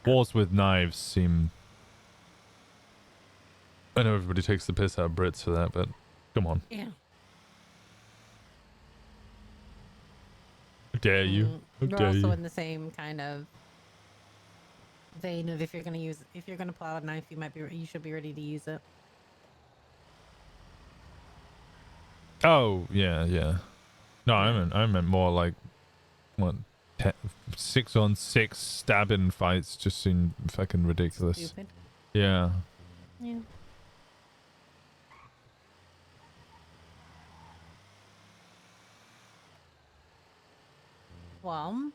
wars with knives seem... I know everybody takes the piss out of Brits for that, but come on. Yeah. How dare you? How We're dare also you? in the same kind of vein of if you're gonna pull out a knife, you should be ready to use it. Oh, yeah. No, I meant more like, what, 6-on-6 stabbing fights just seem fucking ridiculous. Stupid. Yeah. Yeah. Well,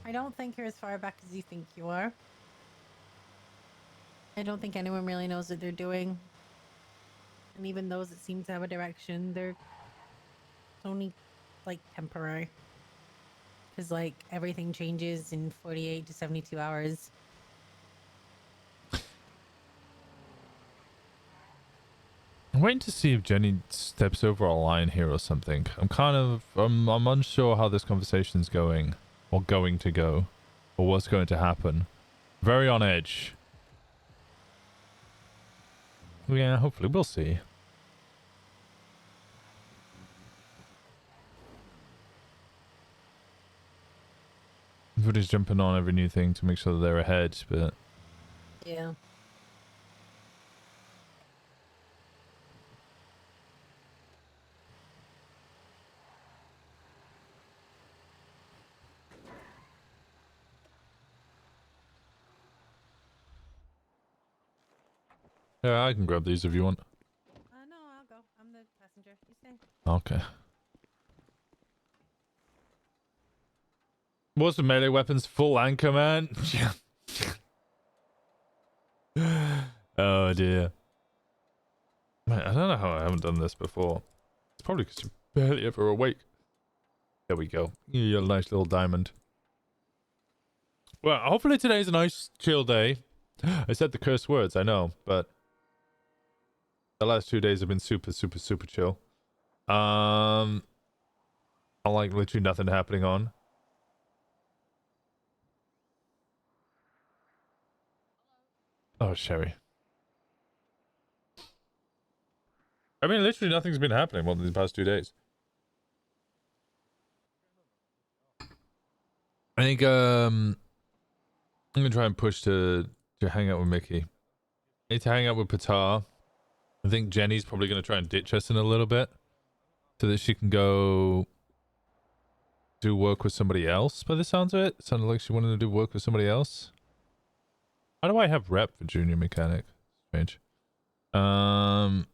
I don't think you're as far back as you think you are. I don't think anyone really knows what they're doing. And even those that seem to have a direction, they're only, like, temporary. Because, like, everything changes in 48 to 72 hours. I'm waiting to see if Jenny steps over a line here or something. I'm unsure how this conversation's going, or going to go, or what's going to happen. Very on edge. Yeah, hopefully we'll see. Everybody's jumping on every new thing to make sure that they're ahead, but Yeah. yeah, I can grab these if you want. No, I'll go. I'm the passenger. You stay. Okay. What's the melee weapons full anchor, man? Oh dear. Man, I don't know how I haven't done this before. It's probably because you're barely ever awake. There we go. You're a nice little diamond. Well, hopefully today's a nice chill day. I said the curse words, I know, but the last 2 days have been super chill. I like literally nothing happening on. Oh, Sherry. I mean, literally nothing's been happening more than the past 2 days. I think I'm gonna try and push to hang out with Mickey. I need to hang out with Patar. I think Jenny's probably gonna try and ditch us in a little bit, so that she can go do work with somebody else. By the sounds of it, sounded like she wanted to do work with somebody else. How do I have rep for junior mechanic? Strange. And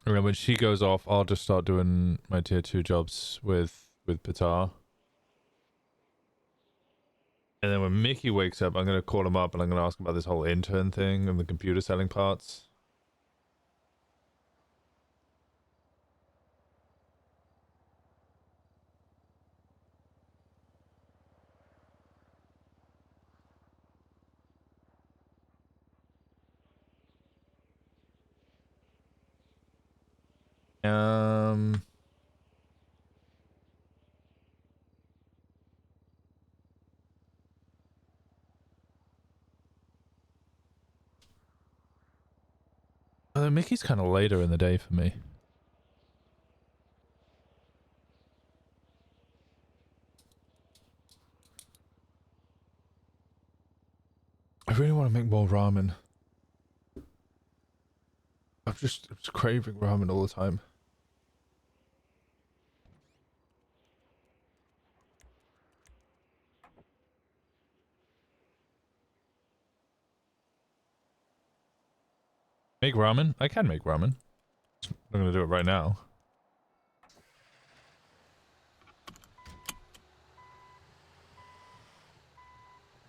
when she goes off, I'll just start doing my tier 2 jobs with Patar. And then when Mickey wakes up, I'm going to call him up and I'm going to ask him about this whole intern thing and the computer selling parts. Um. Mickey's kind of later in the day for me. I really want to make more ramen. I'm just craving ramen all the time. Make ramen? I can make ramen. I'm gonna do it right now.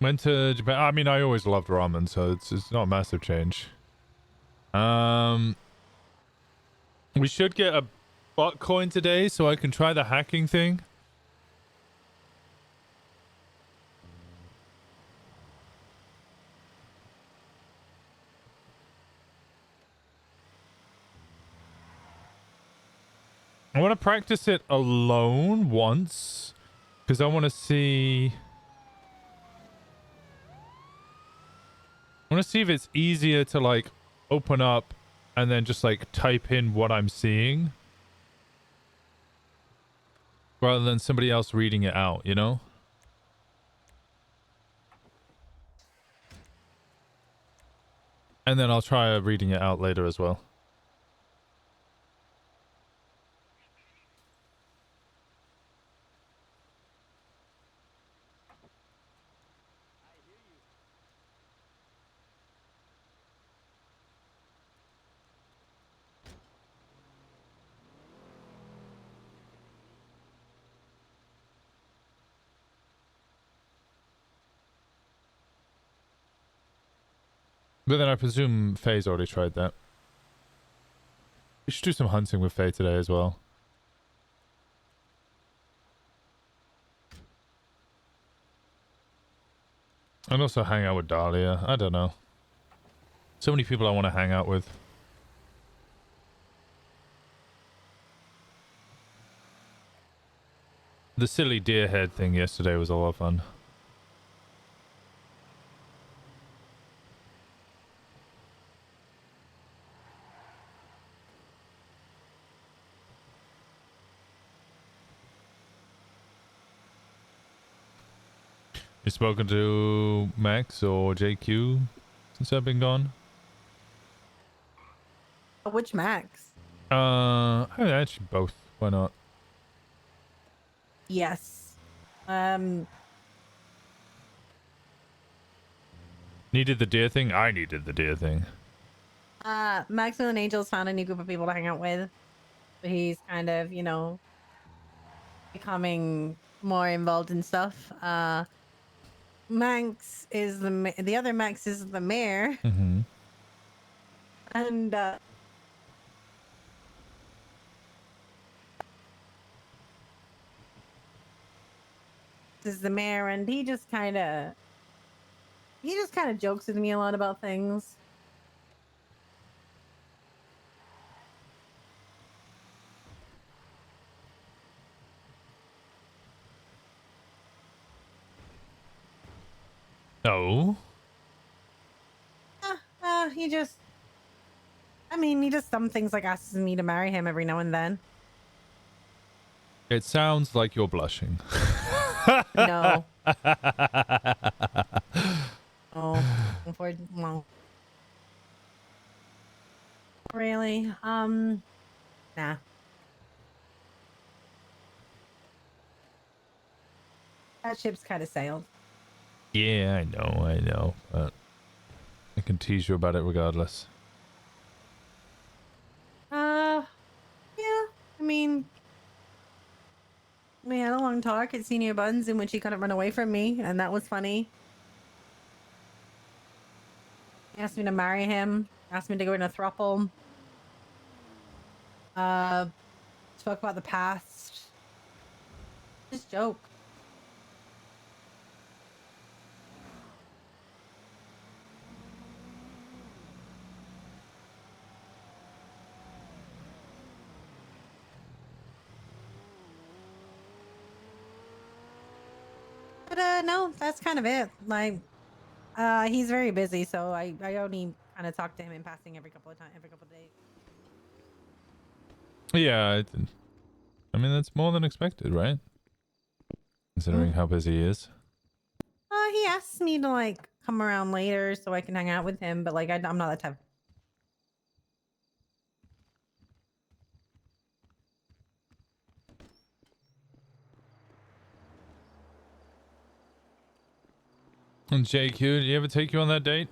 Went to Japan. I mean, I always loved ramen, so it's not a massive change. We should get a bot coin today so I can try the hacking thing. I want to practice it alone once because I want to see. I want to see if it's easier to like open up and then just like type in what I'm seeing rather than somebody else reading it out, you know? And then I'll try reading it out later as well. But then I presume Faye's already tried that. We should do some hunting with Faye today as well. And also hang out with Dahlia. I don't know. So many people I want to hang out with. The silly deer head thing yesterday was a lot of fun. You spoken to Max or JQ since I've been gone? Which Max? I mean, actually both. Why not? Yes. Needed the deer thing? I needed the deer thing. Max and Angel's found a new group of people to hang out with. So he's kind of, you know, becoming more involved in stuff. Max is the other Max is the mayor. Mm-hmm. And is the mayor, and he just kind of jokes with me a lot about things. No. He just some things like asks me to marry him every now and then. It sounds like you're blushing. No. Oh, no. Really? Nah. That ship's kind of sailed. Yeah, I know, but I can tease you about it regardless. Yeah. I mean, we had a long talk at Senior Buns in which he couldn't run away from me, and that was funny. He asked me to marry him, asked me to go in a throuple. Spoke about the past. Just joke. But no, that's kind of it. Like, he's very busy, so I only kind of talk to him in passing every couple of days. Yeah, I mean that's more than expected, right? Considering how busy he is. He asks me to like come around later so I can hang out with him, but like I'm not that type. And JQ, did he ever take you on that date?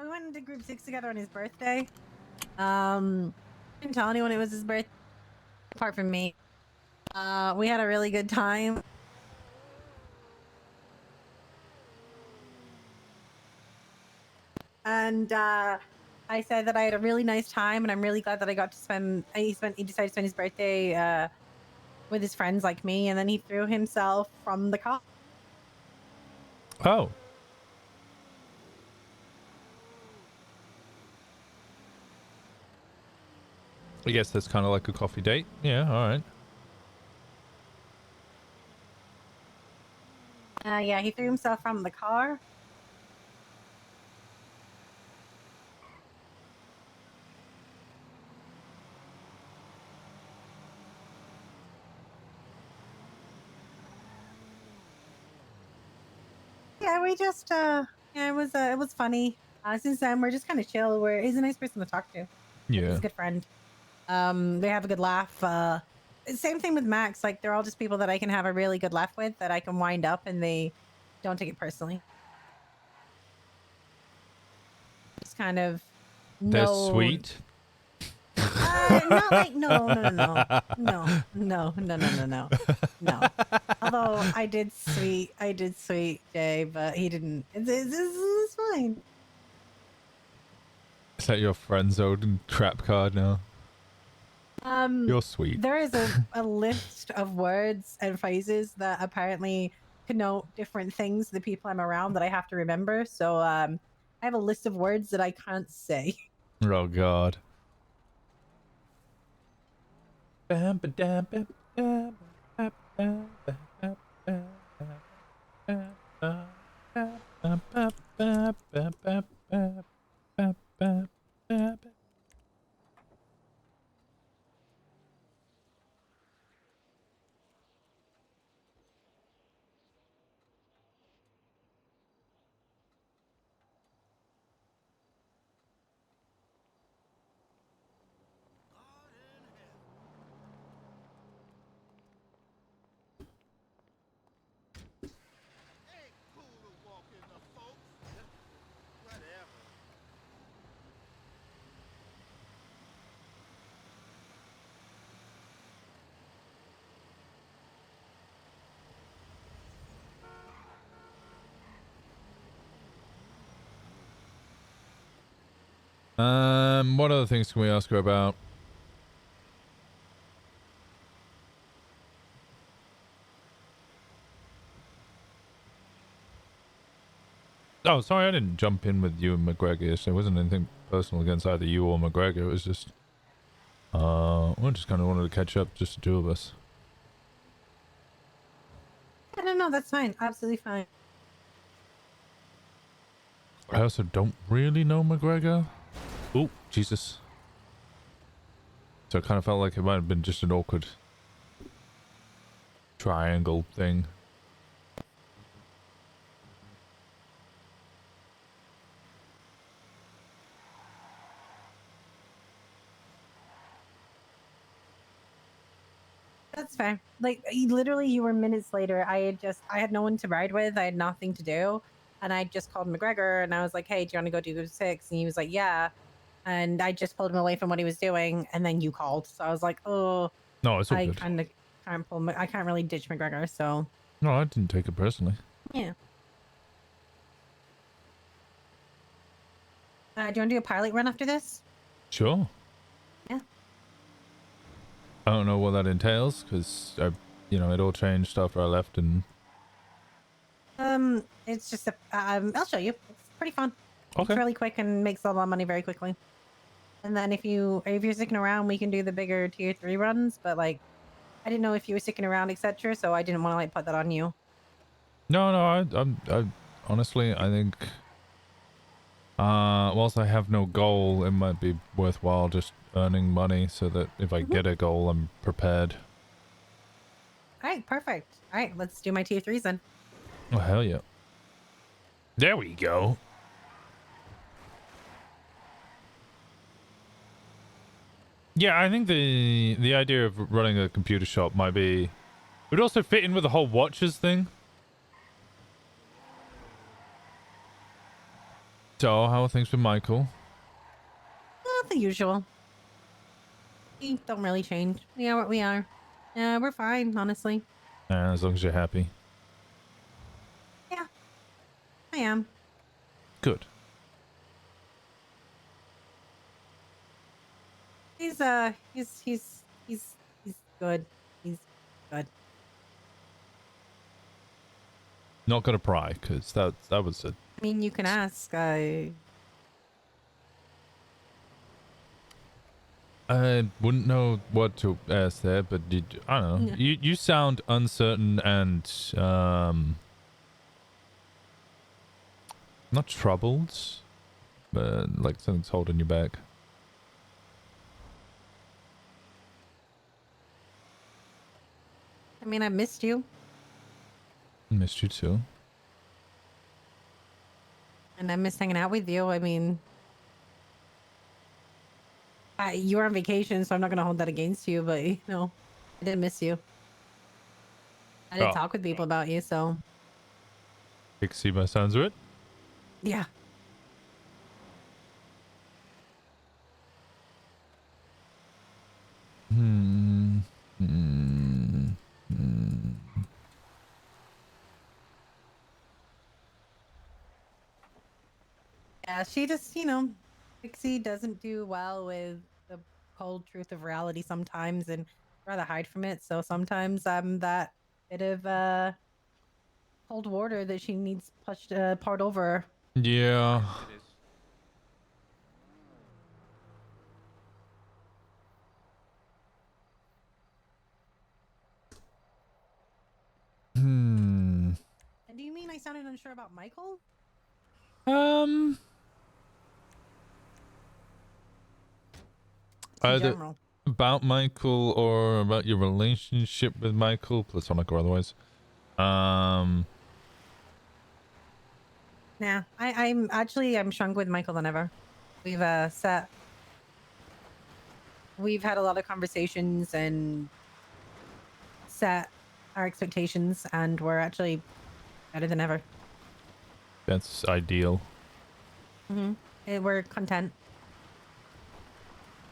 We went into group 6 together on his birthday. Didn't tell anyone it was his birthday, apart from me. We had a really good time. And I said that I had a really nice time, and I'm really glad that I got to spend. He decided to spend his birthday with his friends like me, and then he threw himself from the car. Oh. I guess that's kind of like a coffee date. Yeah, all right. Yeah, he threw himself from the car. Yeah, we just yeah, it was funny. Since then we're just kind of chill. He's a nice person to talk to. Yeah. He's a good friend. They have a good laugh. Same thing with Max. Like they're all just people that I can have a really good laugh with, that I can wind up, and they don't take it personally. Just kind of They're sweet. Not like no. Although I did sweet Jay, but he didn't. It's fine. Is that your friend zone trap card now? You're sweet. There is a list of words and phrases that apparently connote different things to the people I'm around that I have to remember. So I have a list of words that I can't say. Oh God. What other things can we ask her about? Oh, sorry, I didn't jump in with you and McGregor. So it wasn't anything personal against either you or McGregor. It was just, we just kind of wanted to catch up, just the two of us. I don't know. That's fine. Absolutely fine. I also don't really know McGregor. Oh, Jesus. So it kind of felt like it might have been just an awkward triangle thing. That's fair. Like literally, you were minutes later. I had no one to ride with. I had nothing to do, and I just called McGregor and I was like, "Hey, do you want to go do Group 6?" And he was like, "Yeah." And I just pulled him away from what he was doing, and then you called. So I was like, "Oh, No, it's all I good. kind of can't pull. I can't really ditch McGregor." So No, I didn't take it personally. yeah. Do you want to do a pilot run after this? Sure. Yeah. I don't know what that entails because you know, it all changed after I left, and It's just I'll show you. It's pretty fun. Okay. It's really quick and makes a lot of money very quickly. And then if you're sticking around, we can do the bigger tier 3 runs. But like, I didn't know if you were sticking around, etc. So I didn't want to like put that on you. No, I honestly, I think, whilst I have no goal, it might be worthwhile just earning money so that if I get a goal, I'm prepared. All right, perfect. All right, let's do my tier 3s then. Oh, hell yeah. There we go. Yeah, I think the idea of running a computer shop might be... would also fit in with the whole watches thing. So, how are things with Michael? Well, the usual. We don't really change. We are what we are. We're fine, honestly. As long as you're happy. Yeah, I am. Good. He's good. He's good. Not gonna pry, because that was a... I mean, you can ask. I wouldn't know what to ask there, but I don't know. Yeah. You sound uncertain and not troubled, but like something's holding you back. I mean, I missed you. Missed you too. And I miss hanging out with you. I mean, you were on vacation, so I'm not going to hold that against you, but, you know, I did miss you. I did talk with people about you, so. Pixie by sounds of it. Yeah. Yeah, she just, you know, Pixie doesn't do well with the cold truth of reality sometimes and rather hide from it. So sometimes I'm that bit of cold water that she needs poured over her. Yeah. And do you mean I sounded unsure about Michael? Either general. about Michael or about your relationship with Michael, platonic or otherwise. Nah, I'm shrunk with Michael than ever. We've had a lot of conversations and set our expectations, and we're actually better than ever. That's ideal. We're content.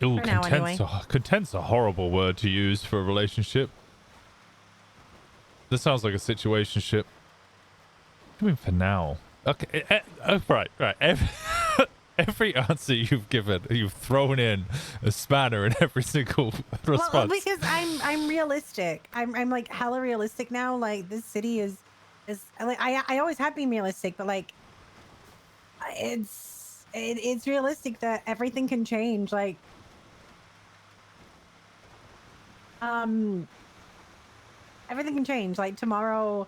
Ooh, For now, anyway. Content's a horrible word to use for a relationship. This sounds like a situationship. What do you mean for now? Okay, right. Every answer you've given, you've thrown in a spanner in every single response. Well, because I'm realistic. I'm like hella realistic now. Like this city is like I always have been realistic, but like it's realistic that everything can change. Like everything can change. Like tomorrow,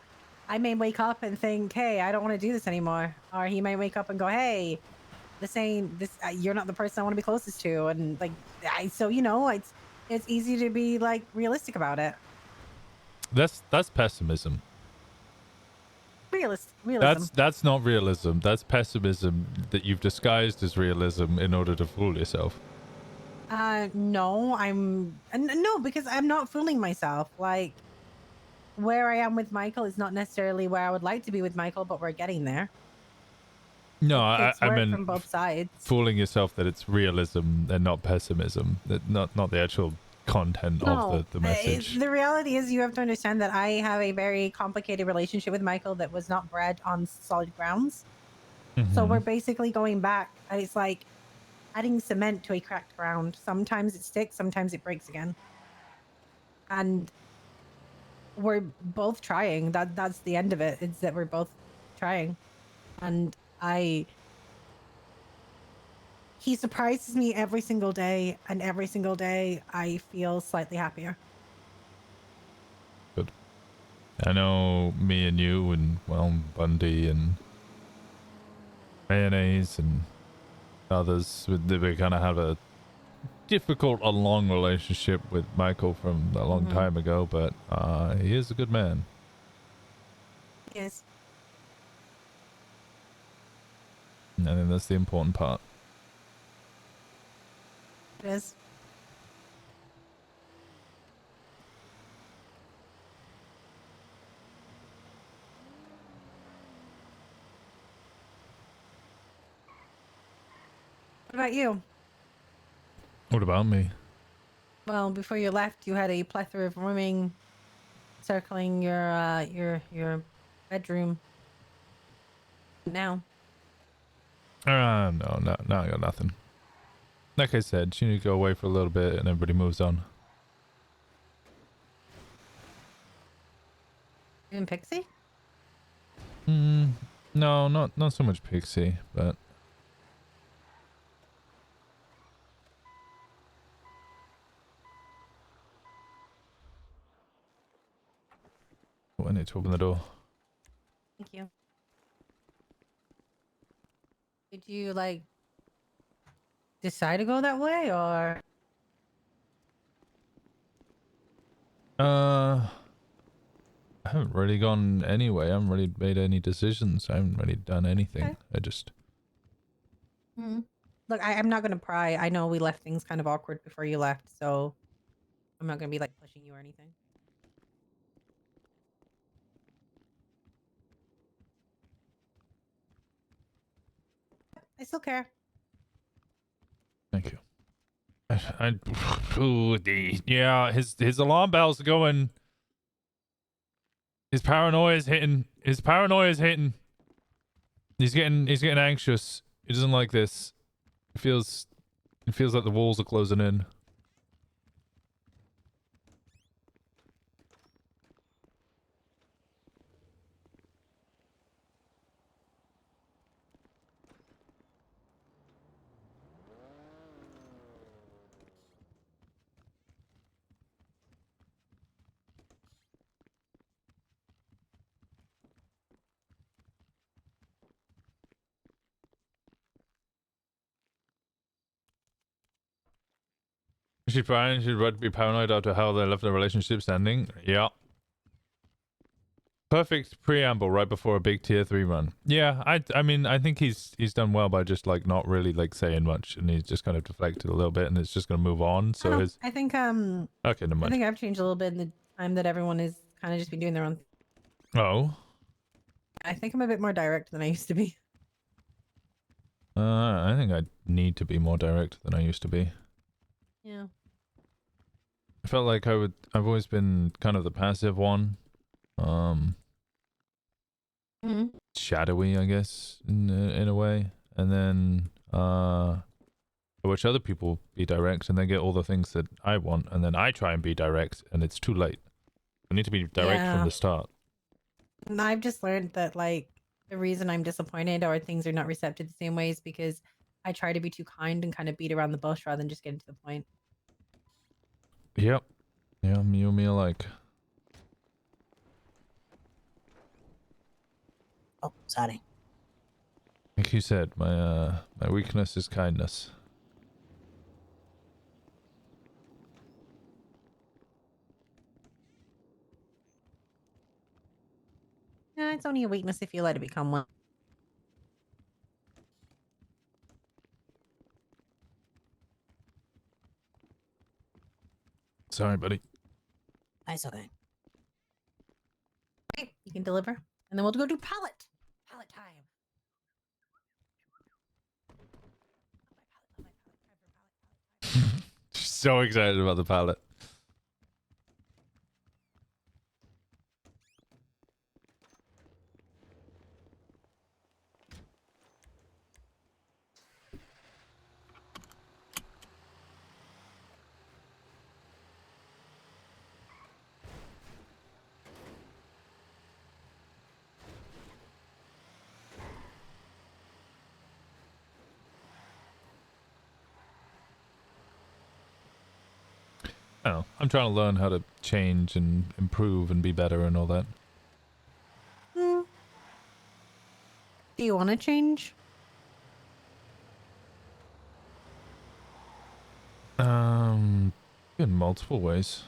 I may wake up and think, "Hey, I don't want to do this anymore," or he may wake up and go, "Hey, you're not the person I want to be closest to," and like so you know, it's easy to be like realistic about it. That's pessimism. Realism. That's not realism. That's pessimism that you've disguised as realism in order to fool yourself. No, because I'm not fooling myself. Like where I am with Michael is not necessarily where I would like to be with Michael, but we're getting there. No, I meant from both sides. Fooling yourself that it's realism and not pessimism. That not the actual content of the message. The reality is you have to understand that I have a very complicated relationship with Michael that was not bred on solid grounds. So we're basically going back, and it's like adding cement to a cracked ground. Sometimes it sticks, sometimes it breaks again. And we're both trying. That's the end of it. It's that we're both trying. And he surprises me every single day, and every single day I feel slightly happier. I know me and you and, well, Bundy and Mayonnaise and others, we kind of have a difficult and long relationship with Michael from a long time ago, but he is a good man. Yes. And I think that's the important part. It is. What about you? What about me? Well, before you left, you had a plethora of rooming circling your bedroom. Now. No, I got nothing. Like I said, she need to go away for a little bit and everybody moves on. You and Pixie? No, not so much Pixie, but I need to open the door. Thank you. Did you like decide to go that way or? I haven't really gone anyway. I haven't really made any decisions. I haven't really done anything. Okay. I just... Look, I'm not gonna pry. I know we left things kind of awkward before you left, so I'm not gonna be like pushing you or anything. I still care. Thank you. Yeah, his alarm bells are going. His paranoia is hitting. His paranoia is hitting. He's getting anxious. He doesn't like this. It feels like the walls are closing in. She'd be paranoid after how they left their relationship standing. Yeah. Perfect preamble right before a big tier 3 run. Yeah, I mean I think he's done well by just like not really like saying much, and he's just kind of deflected a little bit, and it's just gonna move on. So his I think okay, never mind. I think I've changed a little bit in the time that everyone is kind of just been doing their own. Oh. I think I'm a bit more direct than I used to be. I think I need to be more direct than I used to be. Yeah. I felt like I've always been kind of the passive one. Shadowy, I guess, in a way. And then I watch other people be direct and they get all the things that I want, and then I try and be direct and it's too late. I need to be direct from the start. And I've just learned that like the reason I'm disappointed or things are not receptive the same way is because I try to be too kind and kind of beat around the bush rather than just getting to the point. Yep. Yeah, me alike. Oh, sorry. Like you said, my weakness is kindness. Yeah, it's only a weakness if you let it become one. Sorry, buddy. That's okay. Okay, you can deliver, and then we'll go do pallet. Pallet time. So excited about the palette. I don't know. I'm trying to learn how to change and improve and be better and all that. Do you want to change? In multiple ways.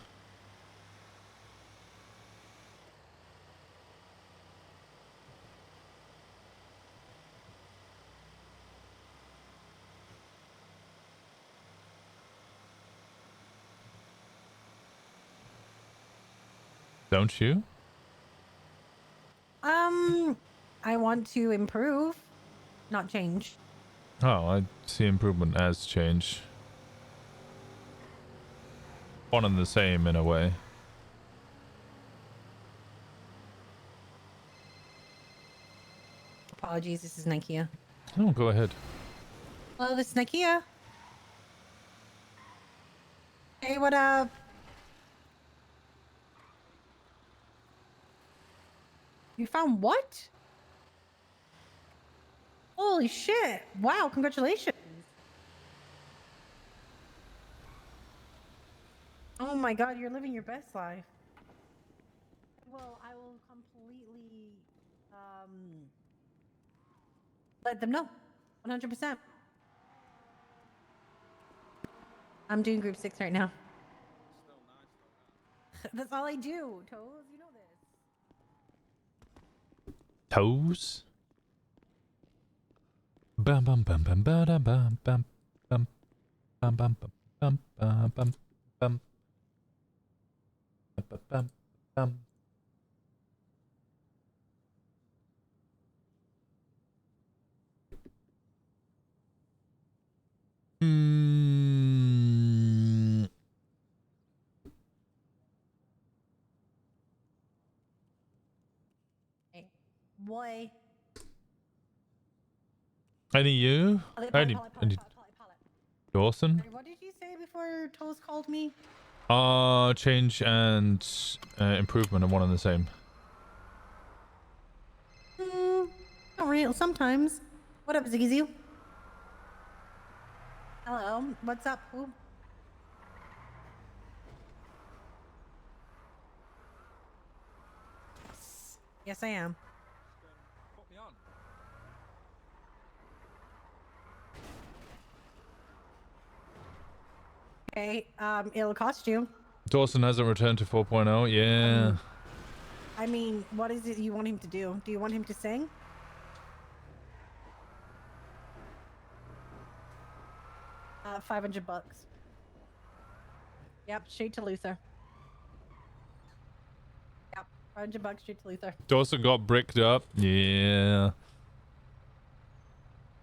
Don't you? I want to improve, not change. Oh, I see improvement as change. One and the same in a way. Apologies, this is Nikia. Oh, go ahead. Hello, this is Nikia. Hey, what up? You found what? Holy shit. Wow, congratulations. Oh my god, you're living your best life. Well, I will completely let them know. 100%. I'm doing group 6 right now. That's all I do, Toes. You know this. Toes? Bum bum bum bum ba da bum bum bum bum bum bum bum bum bum bum bum bum. Hey, boy. Any you? Any Dawson? Sorry, what did you say before Toes called me? Change and improvement are one and the same. Not real. Sometimes. What up, Ziggy? Hello. What's up? Who? Yes, I am. Okay. It'll cost you. Dawson hasn't returned to 4.0. Yeah. I mean, what is it you want him to do? Do you want him to sing? $500. Yep, straight to Luther. Yep, $500 straight to Luther. Dawson got bricked up. Yeah.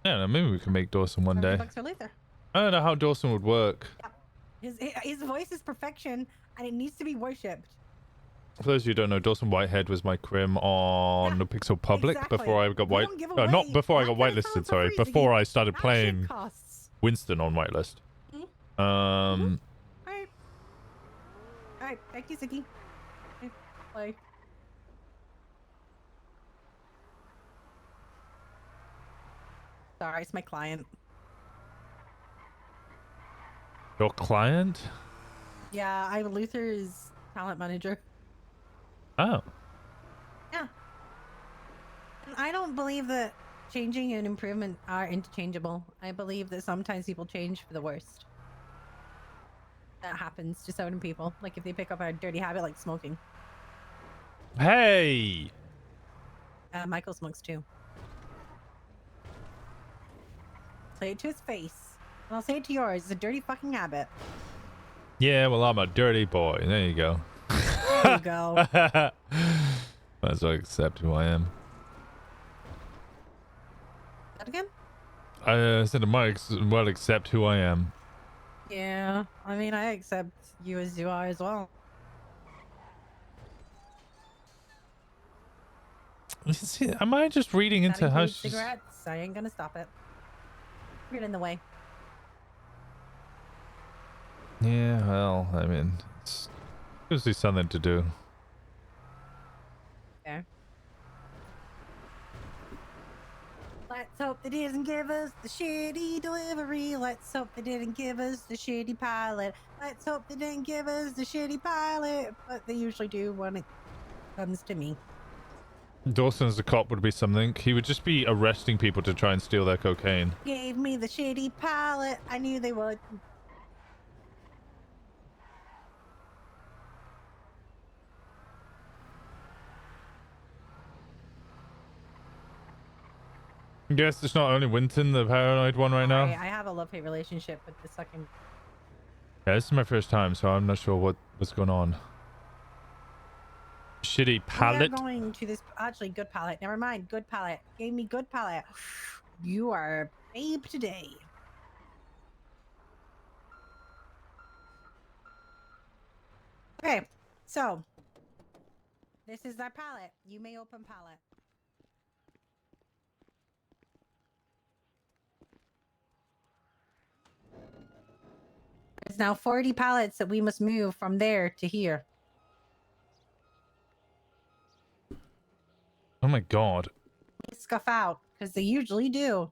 Yeah, maybe we can make Dawson one day. $500 for Luther. I don't know how Dawson would work. His voice is perfection, and it needs to be worshipped. For those of you who don't know, Dawson Whitehead was my crim on NoPixel Public exactly. before I got We don't give away. not before I got Black Diamond whitelisted, phones are sorry. free, Before Ziggy. I started That shit playing costs. Winston on whitelist. Alright. Alright, thank you, Ziggy. Okay, play. Sorry, it's my client. Your client? Yeah, I'm Luther's talent manager. Oh. Yeah. And I don't believe that changing and improvement are interchangeable. I believe that sometimes people change for the worst. That happens to certain people. Like if they pick up a dirty habit like smoking. Hey! Michael smokes too. Say it to his face. And I'll say it to yours. It's a dirty fucking habit. Yeah, well, I'm a dirty boy. There you go. There you go. Might as well accept who I am. That again? I said I might well accept who I am. Yeah. I mean, I accept you as you are as well. See, am I just reading That into how includes she's... cigarettes. I ain't gonna stop it. Get in the way. Yeah, well, I mean, it's usually something to do. There. Let's hope they didn't give us the shitty delivery. Let's hope they didn't give us the shitty pilot. Let's hope they didn't give us the shitty pilot. But they usually do when it comes to me. Dawson as a cop would be something. He would just be arresting people to try and steal their cocaine. Gave me the shitty pallet. I knew they would. I guess it's not only Winston, the paranoid one right now. I have a love-hate relationship with this fucking... Yeah, this is my first time, so I'm not sure what's going on. Shitty pallet. We are going to this... Actually, good pallet. Never mind. Good pallet. Gave me good pallet. You are babe today. Okay, so... This is our pallet. You may open pallet. There's now 40 pallets that we must move from there to here. Oh my god. Scuff out, because they usually do.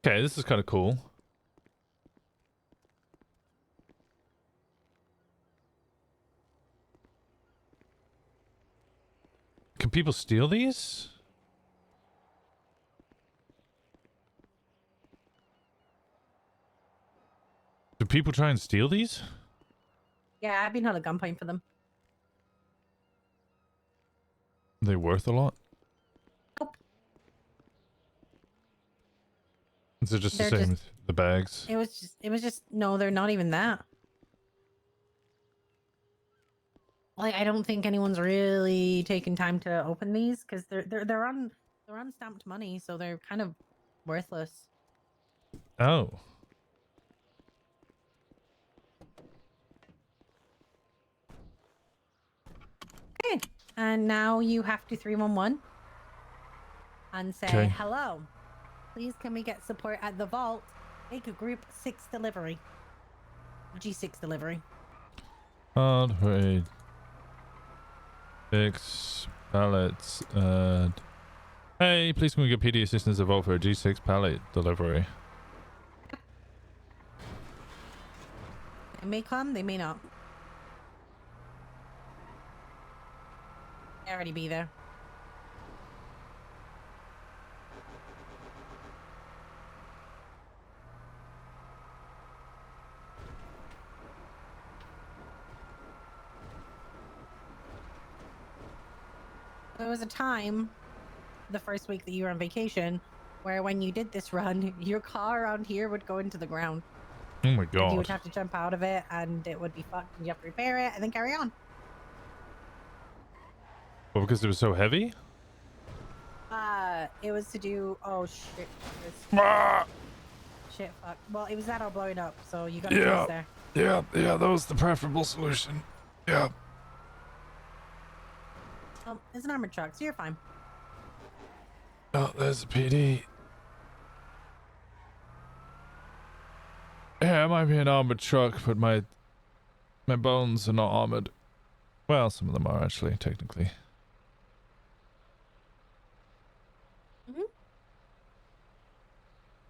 Okay, this is kind of cool. Can people steal these? Do people try and steal these? Yeah, I've been held at gunpoint for them. Are they worth a lot? Nope. Is it just They're the same just- as the bags? It was just no, they're not even that. Like, I don't think anyone's really taken time to open these because they're on stamped money, so they're kind of worthless. Oh. Okay, and now you have to 311 and say Okay. hello. Please, can we get support at the vault? Make a group 6 delivery. G6 delivery. Hard raid. 6 pallets. Hey, please can we get PD assistance at vault for a G6 pallet delivery? They may come, they may not. They already be there. There was a time, the first week that you were on vacation, where when you did this run, your car around here would go into the ground. Oh my And you would god. have to jump out of it, and it would be fucked, and you have to repair it, and then carry on. Well, because it was so heavy? It was to do... Oh, shit. Shit, fuck. Well, it was that all blowing up, so you got a choice there. Yeah, that was the preferable solution. Yeah. Well, it's an armored truck, so you're fine. Oh, there's a PD. Yeah, it might be an armored truck, but my bones are not armored. Well, some of them are actually, technically.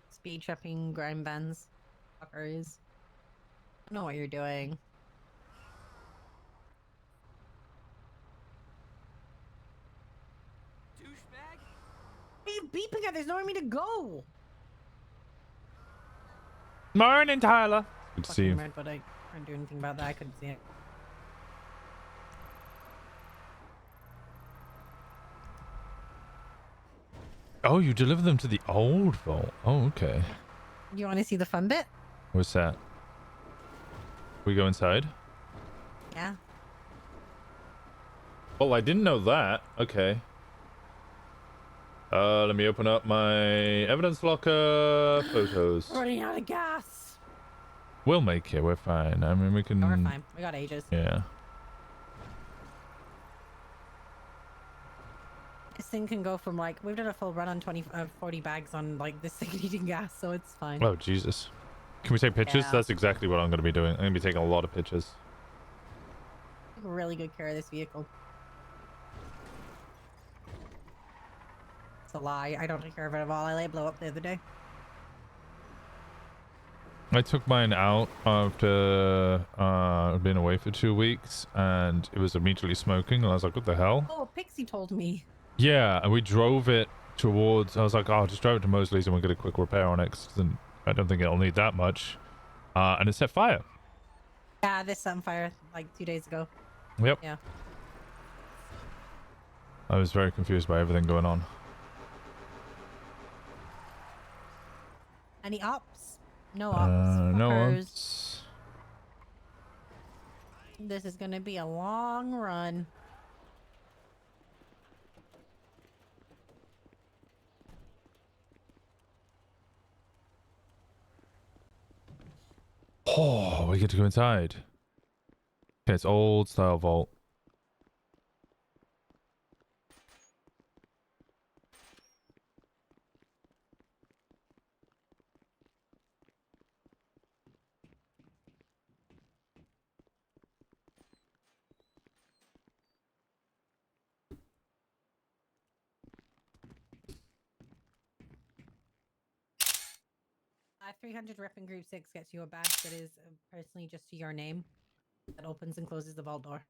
Speed trapping, grind bands, fuckers. I know what you're doing. Douchebag? What are you beeping at? There's nowhere for me to go. Morning, Tyler. Good to see you. Fucking red, but I couldn't do anything about that. I couldn't see it. Oh, you deliver them to the old vault. Oh, okay. You want to see the fun bit? What's that? We go inside? Yeah. Well, I didn't know that. Okay. Let me open up my evidence locker photos. Running out of gas. We'll make it. We're fine. I mean, we can... No, we're fine. We got ages. Yeah. This thing can go from like, we've done a full run on 40 bags on like this thing needing gas, so it's fine. Oh, Jesus. Can we take pictures? Yeah. That's exactly what I'm going to be doing. I'm going to be taking a lot of pictures. Took really good care of this vehicle. It's a lie. I don't take care of it at all. I let it blow up the other day. I took mine out after being away for 2 weeks, and it was immediately smoking, and I was like, what the hell? Oh, Pixie told me. Yeah, and we drove it towards, I was like, oh, I'll just drive it to Mosley's and we'll get a quick repair on it, 'cause then I don't think it'll need that much. And it set fire. Yeah, this set on fire like 2 days ago. Yep. Yeah. I was very confused by everything going on. Any ops? No ops. No fuckers. ops. This is gonna be a long run. Oh, we get to go inside. Okay, it's old style vault. A 300 rep in group 6 gets you a badge that is personally just to your name. That opens and closes the vault door.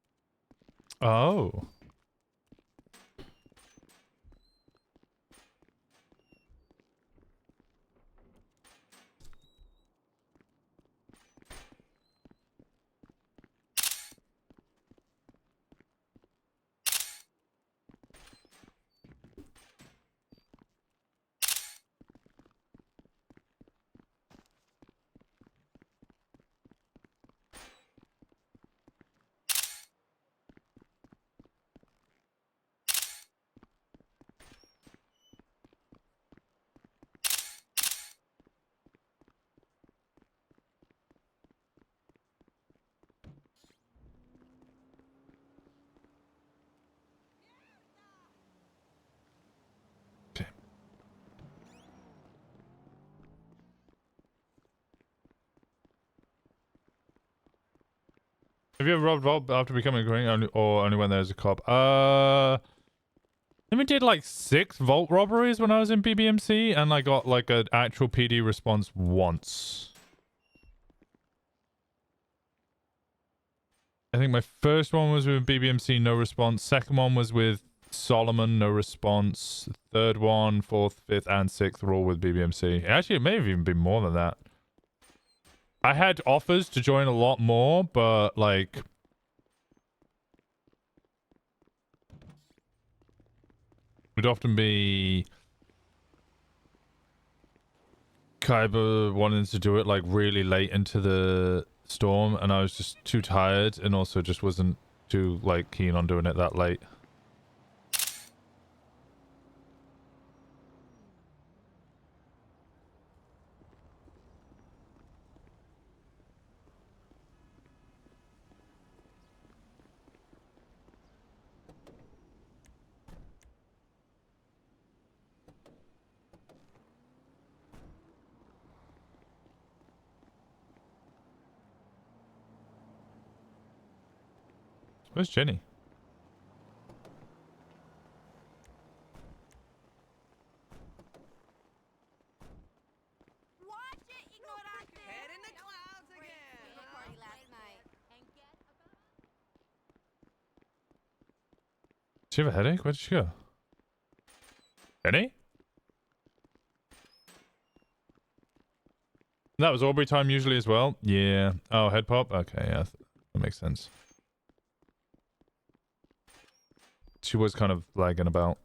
Oh. Have you ever robbed vault after becoming a green, or only when there's a cop? I think we did like 6 vault robberies when I was in BBMC, and I got like an actual PD response once. I think my first one was with BBMC, no response. Second one was with Solomon, no response. Third one, fourth, fifth, and sixth were all with BBMC. Actually, it may have even been more than that. I had offers to join a lot more, but like... would often be... Kaiba wanting to do it like really late into the storm, and I was just too tired, and also just wasn't too like keen on doing it that late. Where's Jenny? Does she have a headache? Where did she go? Jenny? That was Aubrey time usually as well? Yeah. Oh, head pop? Okay, yeah. That makes sense. She was kind of lagging about.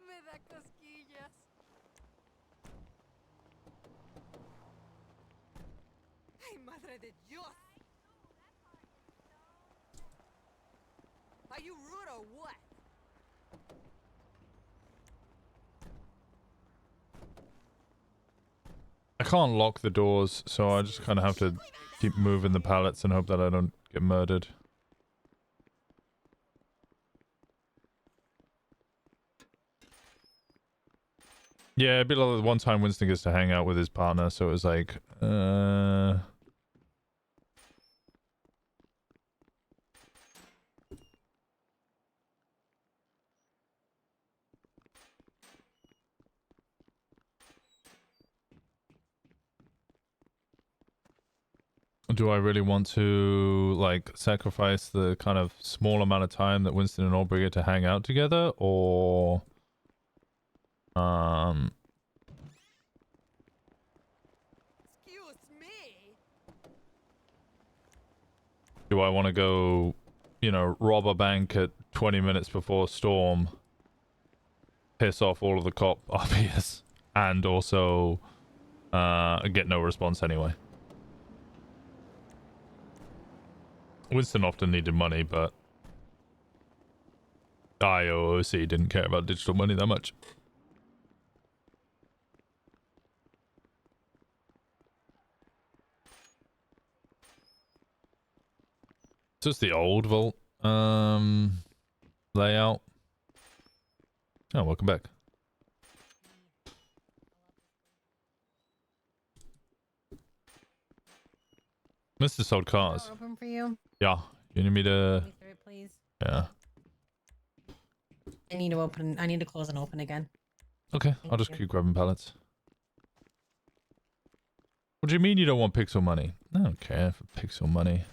Me da cosquillas. ¡Ay, madre de Dios! Are you rude or what? I can't lock the doors, so I just kind of have to keep moving the pallets and hope that I don't get murdered. Yeah, a bit like the one time Winston gets to hang out with his partner, so it was like, do I really want to, like, sacrifice the kind of small amount of time that Winston and Aubrey get to hang out together, or... Excuse me. do I want to go, you know, rob a bank at 20 minutes before storm, piss off all of the cop RPS, and also get no response anyway? Winston often needed money, but IOOC didn't care about digital money that much. So it's the old vault layout. Oh, welcome back. Mr. sold cars. Open for you. Yeah, you need me to... Through it, please. Yeah. I need to open. I need to close and open again. Okay, I'll just keep grabbing pallets. What do you mean you don't want pixel money? I don't care for pixel money.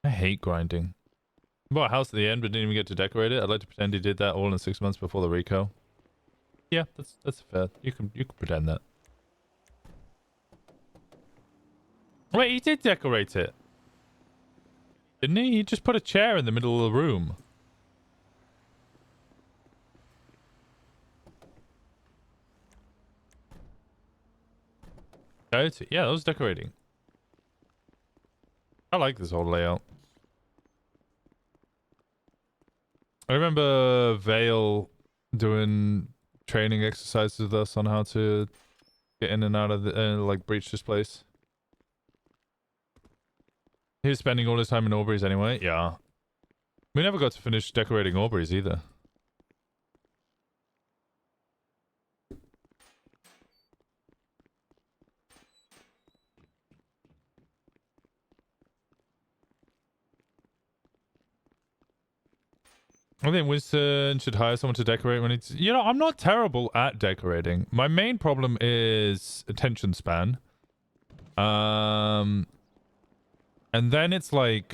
I hate grinding. Bought a house at the end but didn't even get to decorate it. I'd like to pretend he did that all in 6 months before the Rico. Yeah, that's fair. You can pretend that. Wait, he did decorate it. Didn't he? He just put a chair in the middle of the room. Yeah, that was decorating. I like this whole layout. I remember Vale doing training exercises with us on how to get in and out of the, like, breach this place. He was spending all his time in Aubrey's anyway. Yeah. We never got to finish decorating Aubrey's either. I think Winston should hire someone to decorate when it's... You know, I'm not terrible at decorating. My main problem is attention span. And then it's like...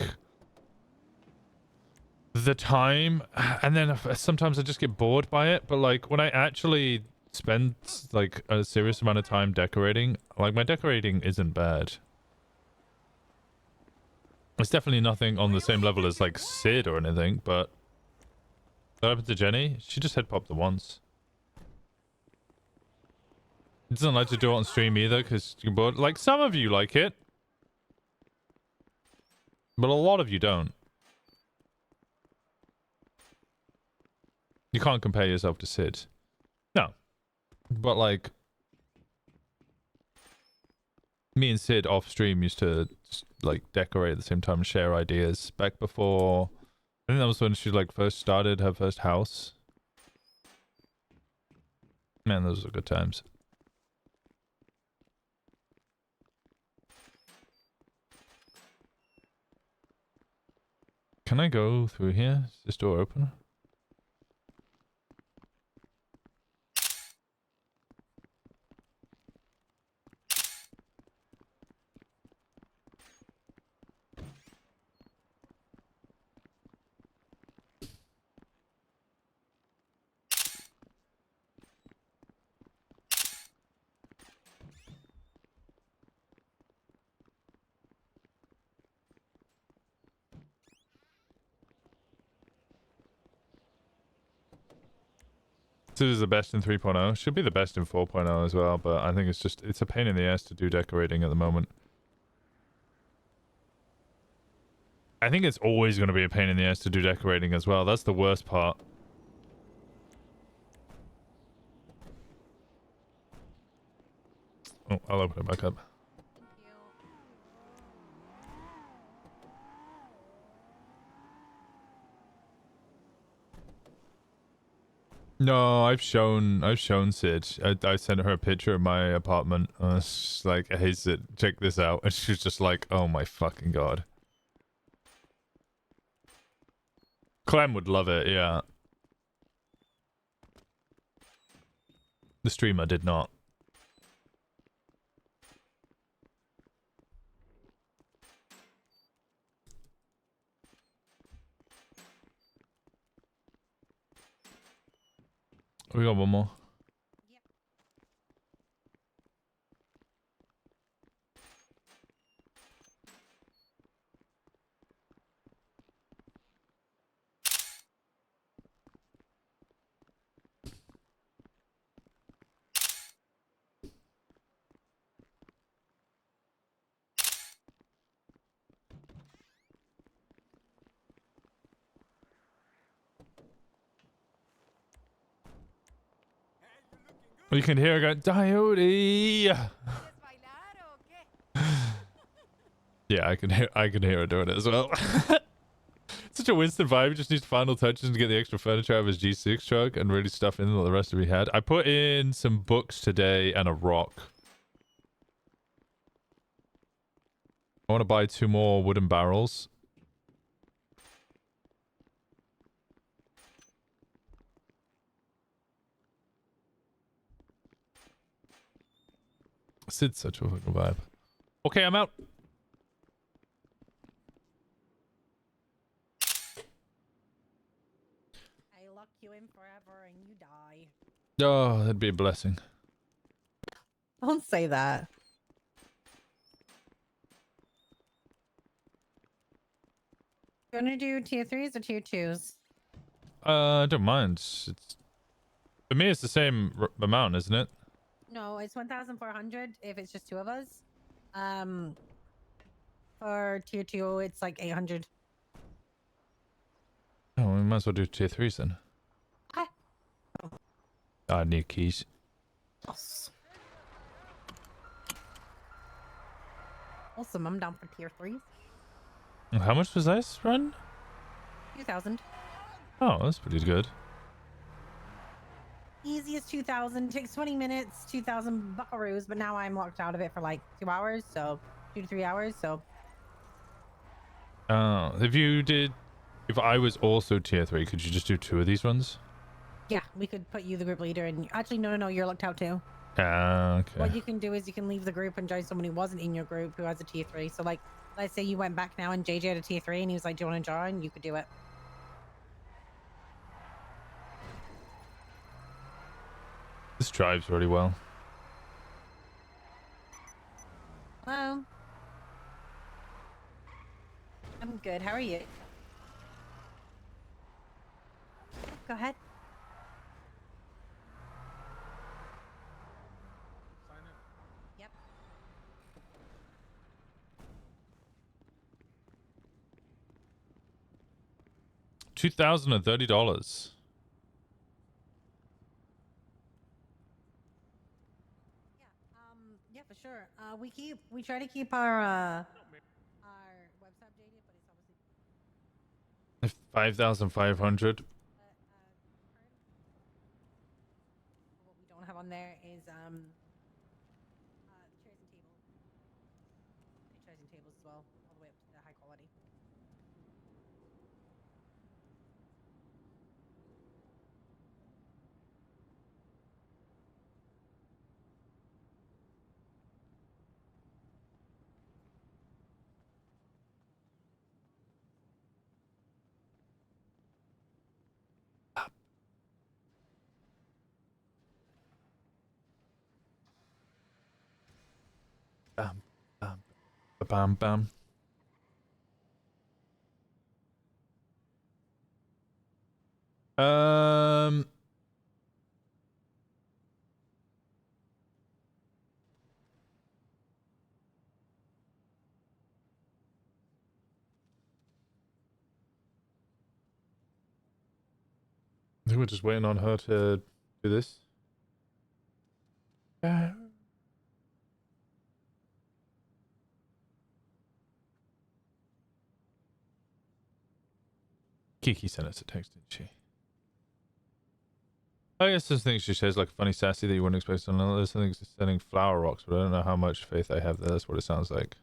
the time. And then sometimes I just get bored by it. But like, when I actually spend like a serious amount of time decorating, like, my decorating isn't bad. It's definitely nothing on the same level as like Sid or anything, but... What happened to Jenny? She just head popped the once. She doesn't like to do it on stream either because you're bored. Like, some of you like it, but a lot of you don't. You can't compare yourself to Sid. No. But like, me and Sid off stream used to like decorate at the same time and share ideas back before... I think that was when she like first started her first house. Man, those were good times. Can I go through here? Is this door open? Sid is the best in 3.0. Should be the best in 4.0 as well, but I think it's a pain in the ass to do decorating at the moment. I think it's always going to be a pain in the ass to do decorating as well. That's the worst part. Oh, I'll open it back up. No, I've shown Sid. I sent her a picture of my apartment. She's like, hey Sid, check this out. And she's just like, oh my fucking god. Clem would love it, yeah. The streamer did not. We got one more. You can hear her go, Diode. Yeah, I can hear her doing it as well. Such a Winston vibe. He just needs final touches to get the extra furniture out of his G6 truck and really stuff in the rest of he had. I put in some books today and a rock. I want to buy 2 more wooden barrels. Sid's such a fucking vibe. Okay, I'm out. I lock you in forever and you die. Oh, that'd be a blessing. Don't say that. You want to do tier 3s or tier 2s? I don't mind. It's for me, it's the same amount, isn't it? No, it's 1,400 if it's just 2 of us. For tier 2, it's like 800. Oh, we might as well do tier 3s then. Ah. I need keys. Yes. Awesome, I'm down for tier 3s. How much was this run? 2,000. Oh, that's pretty good. Easiest 2,000. Takes 20 minutes, 2,000 buckaroos, but now I'm locked out of it for like 2 hours, so 2 to 3 hours, so. If I was also tier 3, could you just do 2 of these ones? Yeah, we could put you the group leader and actually no, you're locked out too. Okay. What you can do is you can leave the group and join someone who wasn't in your group who has a tier 3. So like, let's say you went back now and JJ had a tier 3 and he was like, do you want to join? You could do it. This drives really well. Hello. I'm good. How are you? Go ahead. Yep. $2,030. Yeah, for sure. We try to keep our website updated, but it's obviously 5,500. what we don't have on there is chairs and tables. Chairs and tables as well, all the way up to the high quality. Bam, bam, bam, bam. Um. think we're just waiting on her to do this. Kiki sent us a text, didn't she? I guess there's things she says like funny sassy that you wouldn't expect on another. There's things sending flower rocks, but I don't know how much faith I have there. That's what it sounds like.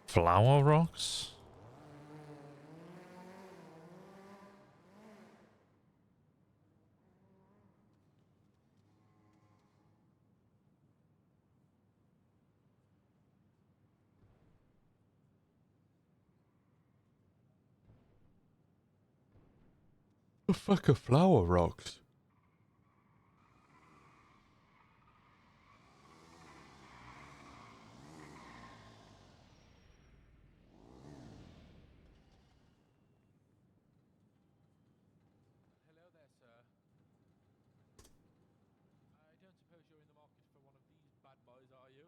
Flower rocks? The fuck are flower rocks? Hello there, sir. I don't suppose you're in the market for one of these bad boys, are you?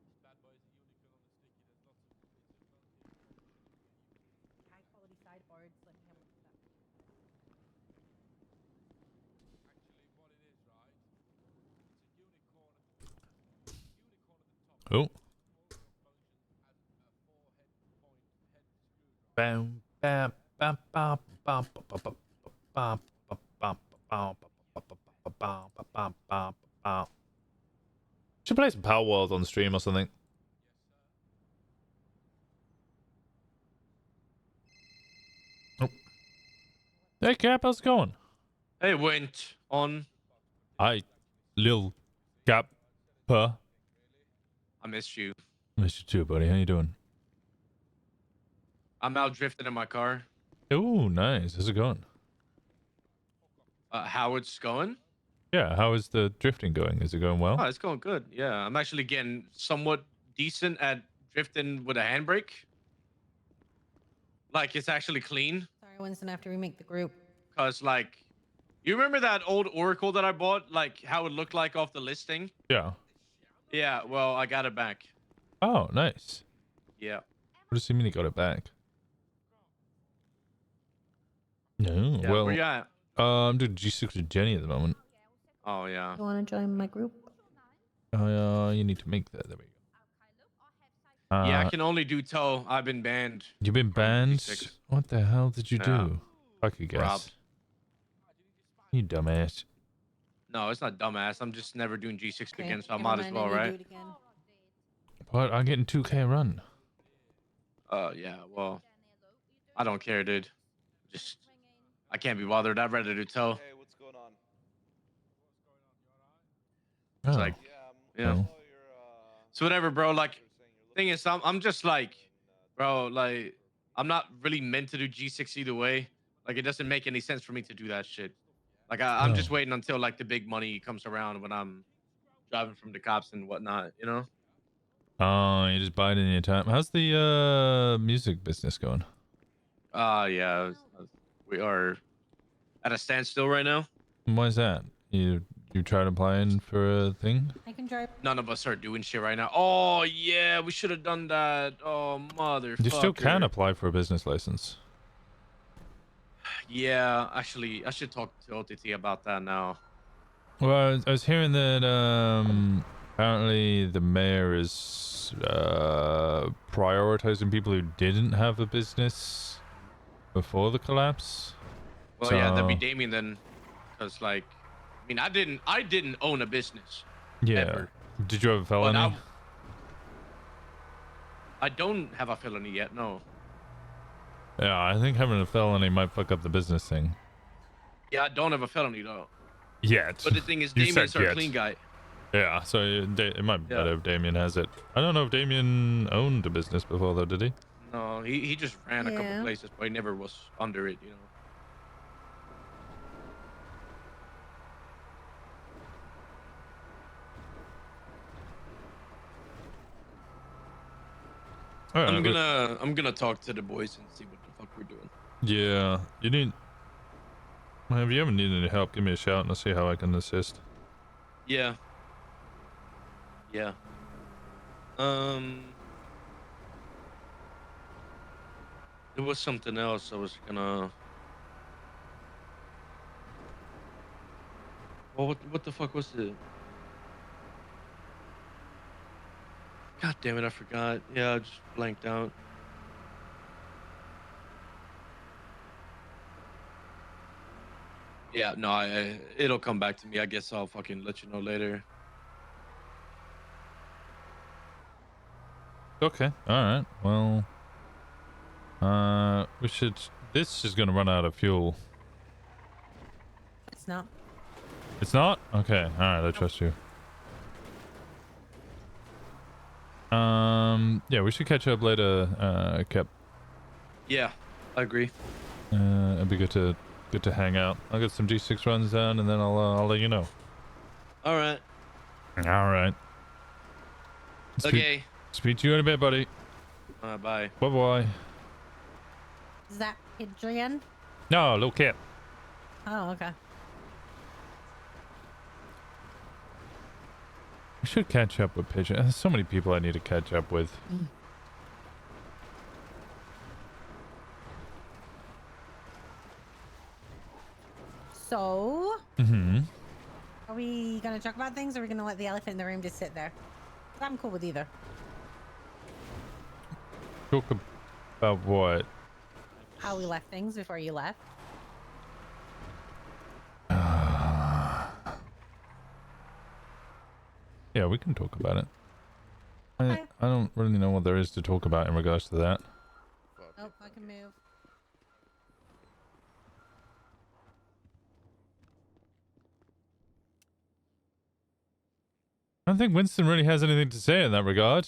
This bad boy is a unicorn on the sticky. There's lots of. High quality sideboards. Let me have a look at that. Actually, what it is, right? It's a unicorn. Unicorn at the top. Oh. Bam, Bam, bam, bam, bam, bam, bam, bam, bam, bam. Should play some Power World on the stream or something. Oh. Hey Cap, how's it going? Hey, went on. Hi, Lil Cap. I missed you. Miss you too, buddy. How you doing? I'm out drifting in my car. Oh, nice. How's it going? How it's going? Yeah, how is the drifting going? Is it going well? Oh, it's going good. Yeah, I'm actually getting somewhat decent at drifting with a handbrake. Like, it's actually clean. Sorry, Winston, after we make the group. Cause like, you remember that old Oracle that I bought? Like how it looked like off the listing? Yeah. Yeah, well, I got it back. Oh, nice. Yeah. What does he mean he got it back? No, Yeah, well, where you at? I'm doing G6 with Jenny at the moment. Oh, yeah. You want to join my group? You need to make that. There we go. Yeah, I can only do tow. I've been banned. You've been banned? G6. What the hell did you Yeah. do? I could guess. Robbed. You dumbass. No, it's not dumbass. I'm just never doing G6 Okay, again, so I never might as mind, well, I need to right? do it again. What? I'm getting 2K a run. Yeah, well, I don't care, dude. Just, I can't be bothered. I'd rather do tow. Hey, what's going on? It's Oh. like, yeah. No. So whatever, bro. Like, thing is, I'm just like, bro, like, I'm not really meant to do G6 either way. Like, it doesn't make any sense for me to do that shit. Like, I'm Oh. just waiting until like the big money comes around when I'm driving from the cops and whatnot, you know? Oh, you just biding your time. How's the music business going? Yeah, we are at a standstill right now. Why is that? You tried applying for a thing? I can drive. None of us are doing shit right now. Oh yeah, we should have done that. Oh mother. You still can apply for a business license. Yeah, actually, I should talk to OTT about that now. Well, I was hearing that apparently the mayor is prioritizing people who didn't have a business before the collapse. Well, yeah, that'd be Damien then, because like, I mean, I didn't own a business. Yeah. Ever. Did you have a felony? I don't have a felony yet. No. Yeah, I think having a felony might fuck up the business thing. Yeah, I don't have a felony though. Yet. But the thing is, You Damien's said our yet. clean guy. Yeah, so it might be Yeah. better if Damien has it. I don't know if Damien owned a business before though, did he? No, he just ran a Yeah. couple places, but he never was under it, you know. Alright, I'm gonna talk to the boys and see what the fuck we're doing. Yeah, you need. Well, if you ever need any help, give me a shout and I'll see how I can assist. Yeah. Yeah. There was something else I was gonna. Well, what the fuck was it? God damn it, I forgot. Yeah, I just blanked out. Yeah, no, it'll come back to me. I guess I'll fucking let you know later. Okay. All right. Well, we should. This is gonna run out of fuel. It's not. It's not? Okay. All right. I trust you. Yeah, we should catch up later, Kep. Yeah, I agree. It'd be good to hang out. I'll get some G6 runs done, and then I'll let you know. All right. All right. Okay. Speak to you in a bit, buddy. Bye. Bye bye. Is that Adrian? No, little Kep. Oh, okay. We should catch up with Pigeon. There's so many people I need to catch up with. So, Mm-hmm. are we gonna talk about things, or are we gonna let the elephant in the room just sit there? I'm cool with either. Talk about what? How we left things before you left. Yeah, we can talk about it. Okay. I don't really know what there is to talk about in regards to that. Nope, I can move. I don't think Winston really has anything to say in that regard.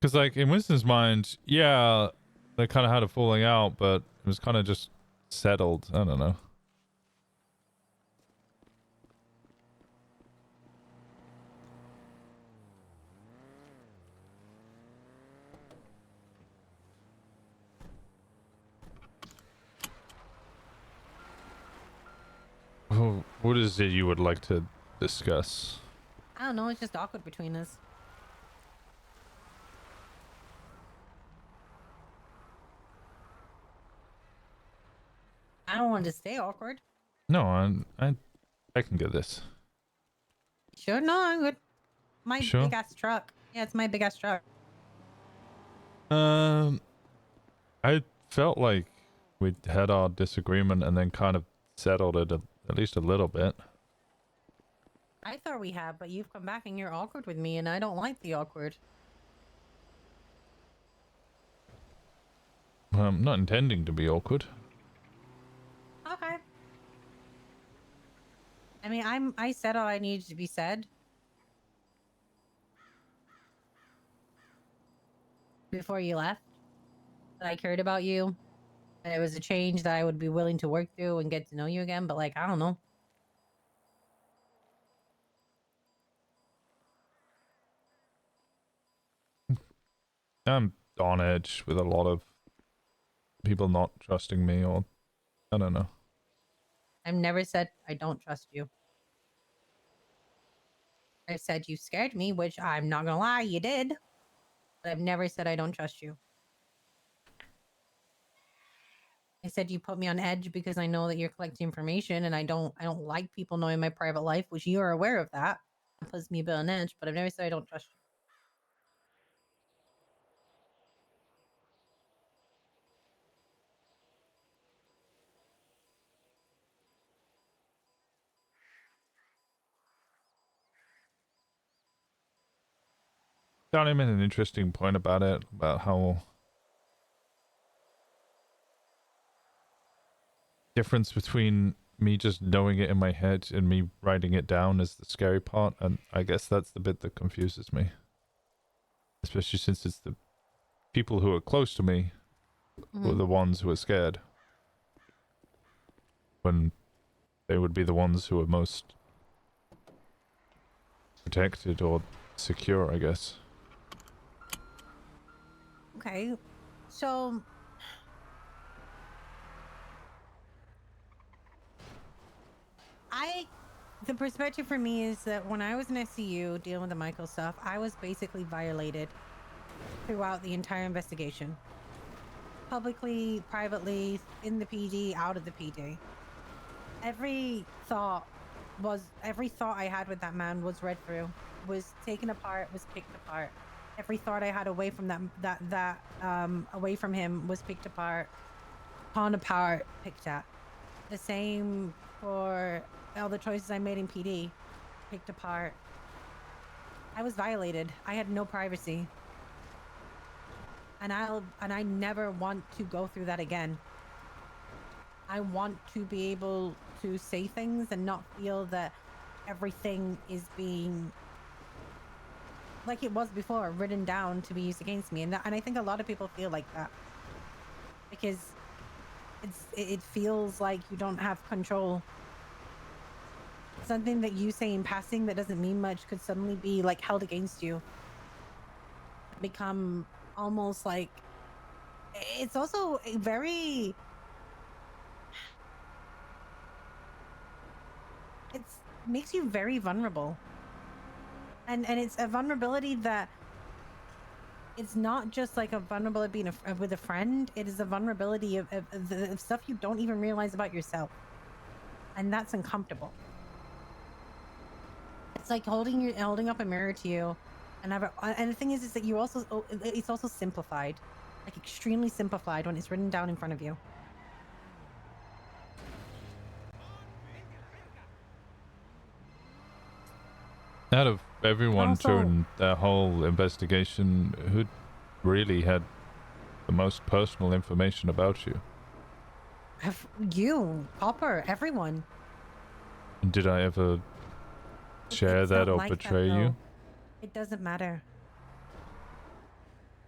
Because, like, in Winston's mind, yeah, they kind of had a falling out, but it was kind of just settled. I don't know. What is it you would like to discuss? I don't know, it's just awkward between us. I don't want it to stay awkward. No, I can get this. Sure? No, I'm good. My Sure? big ass truck. Yeah, it's my big ass truck. I felt like we had our disagreement and then kind of settled it at least a little bit. I thought we had, but you've come back and you're awkward with me, and I don't like the awkward. I'm not intending to be awkward. Okay. I mean, I said all I needed to be said. Before you left. That I cared about you. That it was a change that I would be willing to work through and get to know you again, but like, I don't know. I'm on edge with a lot of people not trusting me, or I don't know. I've never said I don't trust you. I said you scared me, which I'm not gonna lie, you did. But I've never said I don't trust you. I said you put me on edge because I know that you're collecting information, and I don't like people knowing my private life, which you are aware of that. It puts me a bit on edge, but I've never said I don't trust you. Donnie made an interesting point about it, about how difference between me just knowing it in my head and me writing it down is the scary part, and I guess that's the bit that confuses me. Especially since it's the people who are close to me who are the ones who are scared. When they would be the ones who are most protected or secure, I guess. Okay, so the perspective for me is that when I was in SCU dealing with the Michael stuff, I was basically violated throughout the entire investigation. Publicly, privately, in the PD, out of the PD. Every thought I had with that man was read through, was taken apart, was picked apart. Every thought I had away from away from him was picked apart, torn apart, picked at. The same for all the choices I made in PD, picked apart. I was violated. I had no privacy. And I never want to go through that again. I want to be able to say things and not feel that everything is being like it was before, written down to be used against me. And I think a lot of people feel like that because it feels like you don't have control. Something that you say in passing that doesn't mean much could suddenly be like held against you. Become almost like, it's also a very, makes you very vulnerable. And it's a vulnerability that it's not just like a vulnerability being with a friend. It is a vulnerability of stuff you don't even realize about yourself. And that's uncomfortable. It's like holding up a mirror to you and the thing is that it's also simplified, like extremely simplified when it's written down in front of you. Out of everyone Also- during that whole investigation, who really had the most personal information about you? You, Popper, everyone. Did I ever share It's that not or like that, betray you? though. It doesn't matter.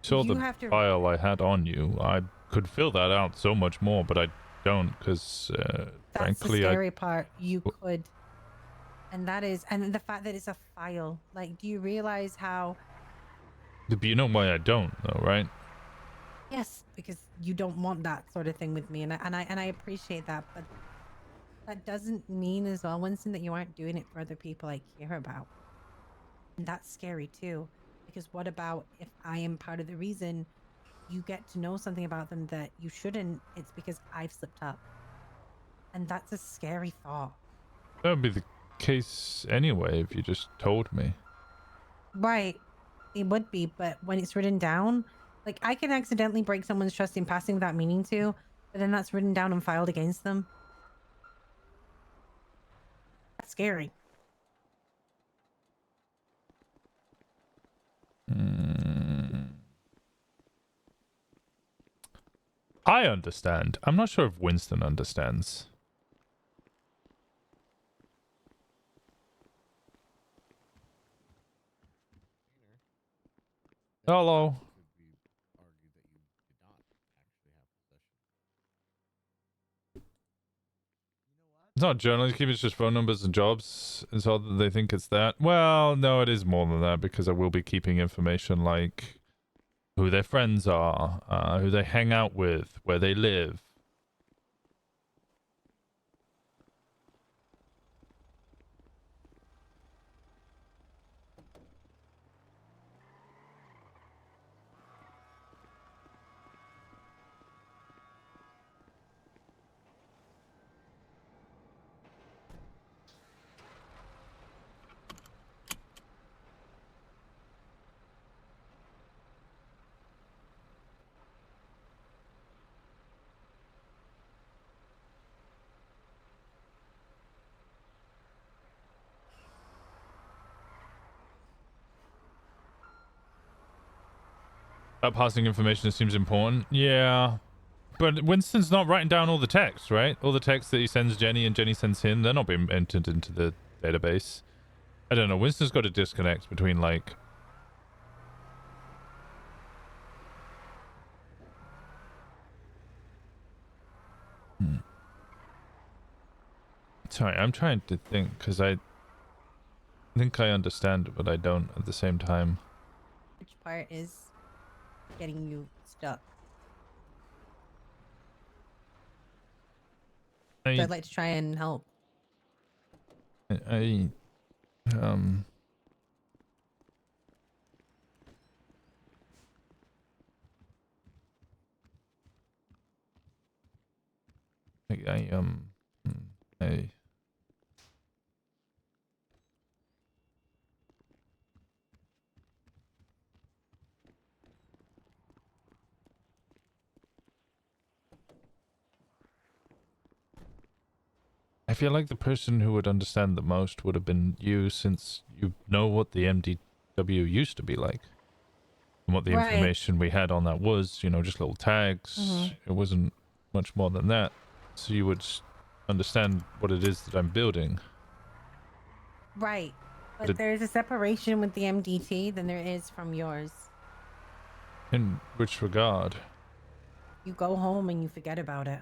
Saw You the have to- file I had on you. I could fill that out so much more, but I don't because, That's frankly, the scary part. You could. And the fact that it's a file. Like, do you realize how... But you know why I don't, though, right? Yes, because you don't want that sort of thing with me, and I appreciate that, but that doesn't mean as well, Winston, that you aren't doing it for other people I care about. And that's scary too, because what about if I am part of the reason you get to know something about them that you shouldn't? It's because I've slipped up, and that's a scary thought. That would be the case anyway if you just told me. Right, it would be, but when it's written down, like I can accidentally break someone's trust in passing without meaning to, but then that's written down and filed against them. That's scary. I understand. I'm not sure if Winston understands. Hello. It's not journalism, it's just phone numbers and jobs. It's all that they think it's that. Well, no, it is more than that because I will be keeping information like who their friends are, who they hang out with, where they live. Passing information seems important. Yeah. But Winston's not writing down all the text, right? All the text that he sends Jenny and Jenny sends him, they're not being entered into the database. I don't know. Winston's got a disconnect between, like... Sorry, I'm trying to think, because I think I understand, but I don't at the same time. Which part is getting you stuck? So I'd like to try and help. I I feel like the person who would understand the most would have been you, since you know what the MDW used to be like. And what the Right. information we had on that was, you know, just little tags. Mhm. It wasn't much more than that. So you would understand what it is that I'm building. Right. But But there's a separation with the MDT than there is from yours. in which regard? You go home and you forget about it.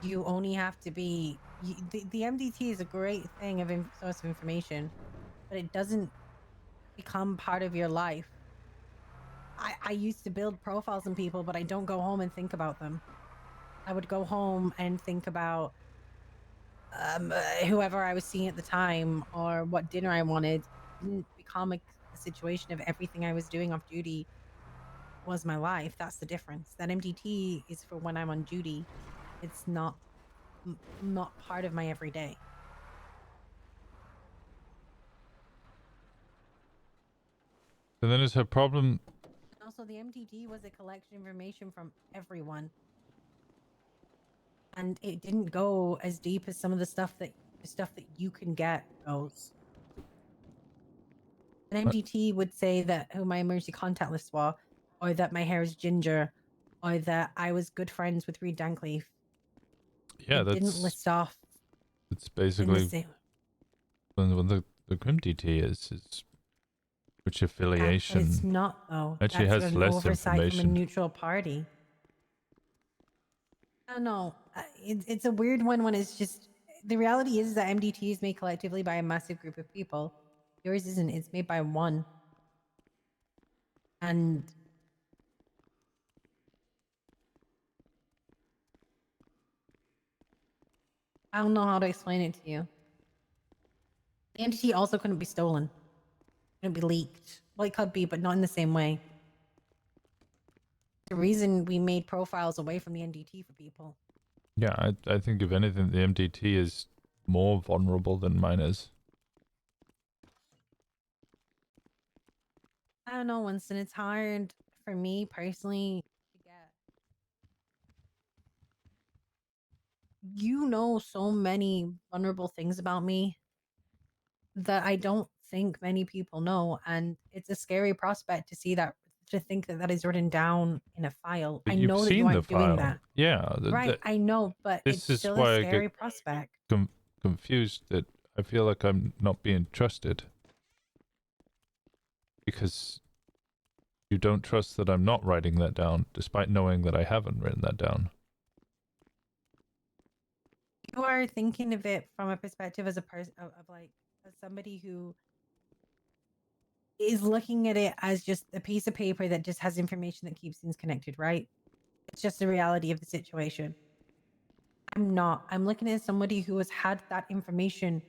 You only have to be... the MDT is a great thing of source of information, but it doesn't become part of your life. I used to build profiles on people, but I don't go home and think about them. I would go home and think about whoever I was seeing at the time or what dinner I wanted. It didn't become a situation of everything I was doing off duty was my life. That's the difference. That MDT is for when I'm on duty. It's not part of my everyday. And then is her problem... Also, the MDT was a collection of information from everyone. And it didn't go as deep as some of the stuff that you can get goes. An MDT would say that who my emergency contact list were, or that my hair is ginger, or that I was good friends with Reed Dankleaf. Yeah, it that's... didn't list off. It's basically... same. What the MDT is which affiliation... But it's not, though. Actually That's has an less oversight from a information. neutral party. I don't know. It's a weird one when it's just... The reality is that MDT is made collectively by a massive group of people. Yours isn't. It's made by one. And... I don't know how to explain it to you. The MDT also couldn't be stolen. Couldn't be leaked. Well, it could be, but not in the same way. The reason we made profiles away from the NDT for people. Yeah, I think if anything, the MDT is more vulnerable than mine is. I don't know, Winston. It's hard for me personally to get. You know so many vulnerable things about me that I don't think many people know, and it's a scary prospect to see that, to think that that is written down in a file. But I you've know that you seen the aren't doing file. that. Yeah. Right, I know, but it's This is still why a I scary get prospect. confused that I feel like I'm not being trusted. Because you don't trust that I'm not writing that down, despite knowing that I haven't written that down. You are thinking of it from a perspective as a person of like as somebody who is looking at it as just a piece of paper that just has information that keeps things connected, right? It's just the reality of the situation. I'm not. I'm looking at somebody who has had that information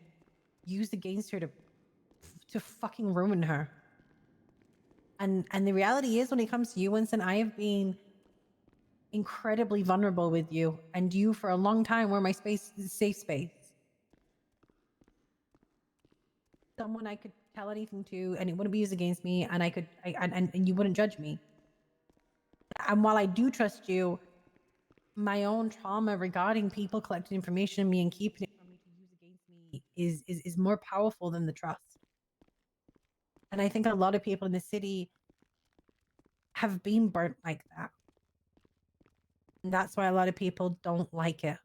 used against her to fucking ruin her. And the reality is, when it comes to you, Winston, I have been incredibly vulnerable with you, and you for a long time were my safe space. Someone I could tell anything to, and it wouldn't be used against me, and and you wouldn't judge me. And while I do trust you, my own trauma regarding people collecting information on me and keeping it from me to use against me is more powerful than the trust. And I think a lot of people in the city have been burnt like that. And that's why a lot of people don't like it.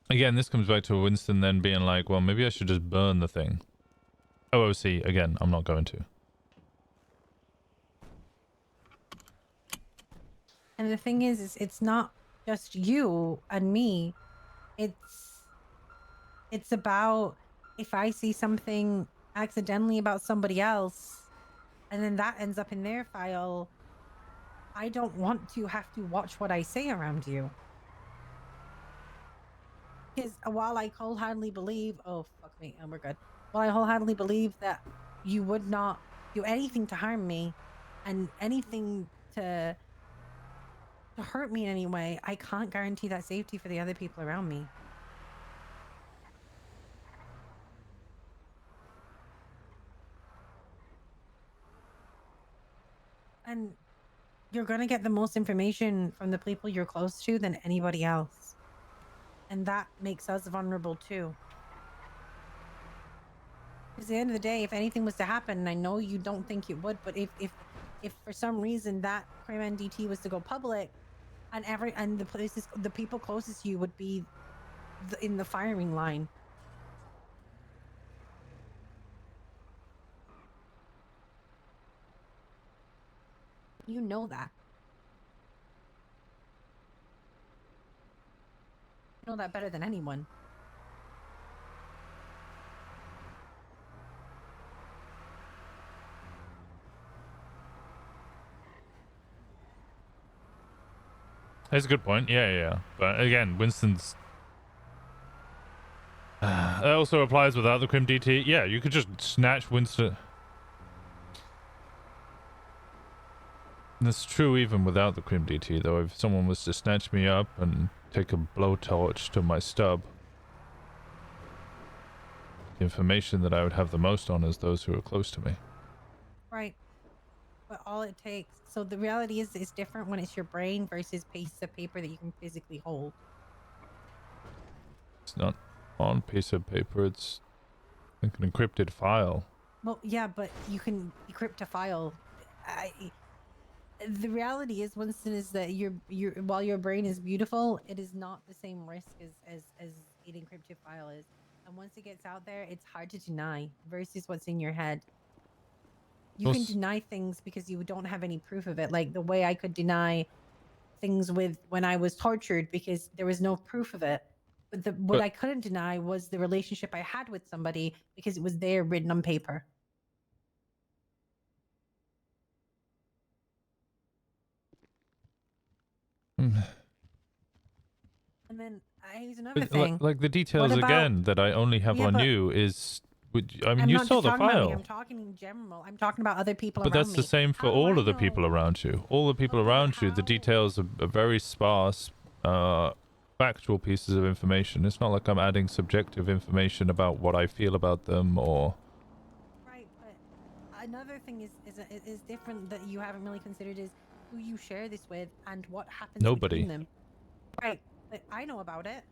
Again, this comes back to Winston then being like, well, maybe I should just burn the thing. OOC, again, I'm not going to. And the thing is it's not just you and me. It's about if I see something accidentally about somebody else, and then that ends up in their file, I don't want to have to watch what I say around you. Because while I wholeheartedly believe, oh fuck me, we're good. While I wholeheartedly believe that you would not do anything to harm me, and anything to hurt me in any way, I can't guarantee that safety for the other people around me. And you're gonna get the most information from the people you're close to than anybody else. And that makes us vulnerable too. Because at the end of the day, if anything was to happen, and I know you don't think it would, but if for some reason that crime NDT was to go public, and the people closest to you would be in the firing line. You know that. You know that better than anyone. That's a good point. Yeah. But again, Winston's... that also applies without the Crim DT. Yeah, you could just snatch Winston. That's true even without the Crim DT, though. If someone was to snatch me up and take a blowtorch to my stub, the information that I would have the most on is those who are close to me. Right. But all it takes. So the reality is it's different when it's your brain versus pieces of paper that you can physically hold. It's not on piece of paper, it's like an encrypted file. Well, yeah, but you can decrypt a file. The reality is, Winston, is that while your brain is beautiful, it is not the same risk as an encrypted file is. And once it gets out there, it's hard to deny versus what's in your head. You can deny things because you don't have any proof of it. Like the way I could deny things when I was tortured because there was no proof of it. But what I couldn't deny was the relationship I had with somebody because it was there written on paper. And then here's another thing. Like the details again that I only have on you is... I mean, you saw the file. I'm talking in general. I'm talking about other people But around me. that's the same for all of the people around you. All the people around you, the details are very sparse, factual pieces of information. It's not like I'm adding subjective information about what I feel about them or... Right, but another thing is different that you haven't really considered is who you share this with and what happens between them. Right, but I know about it.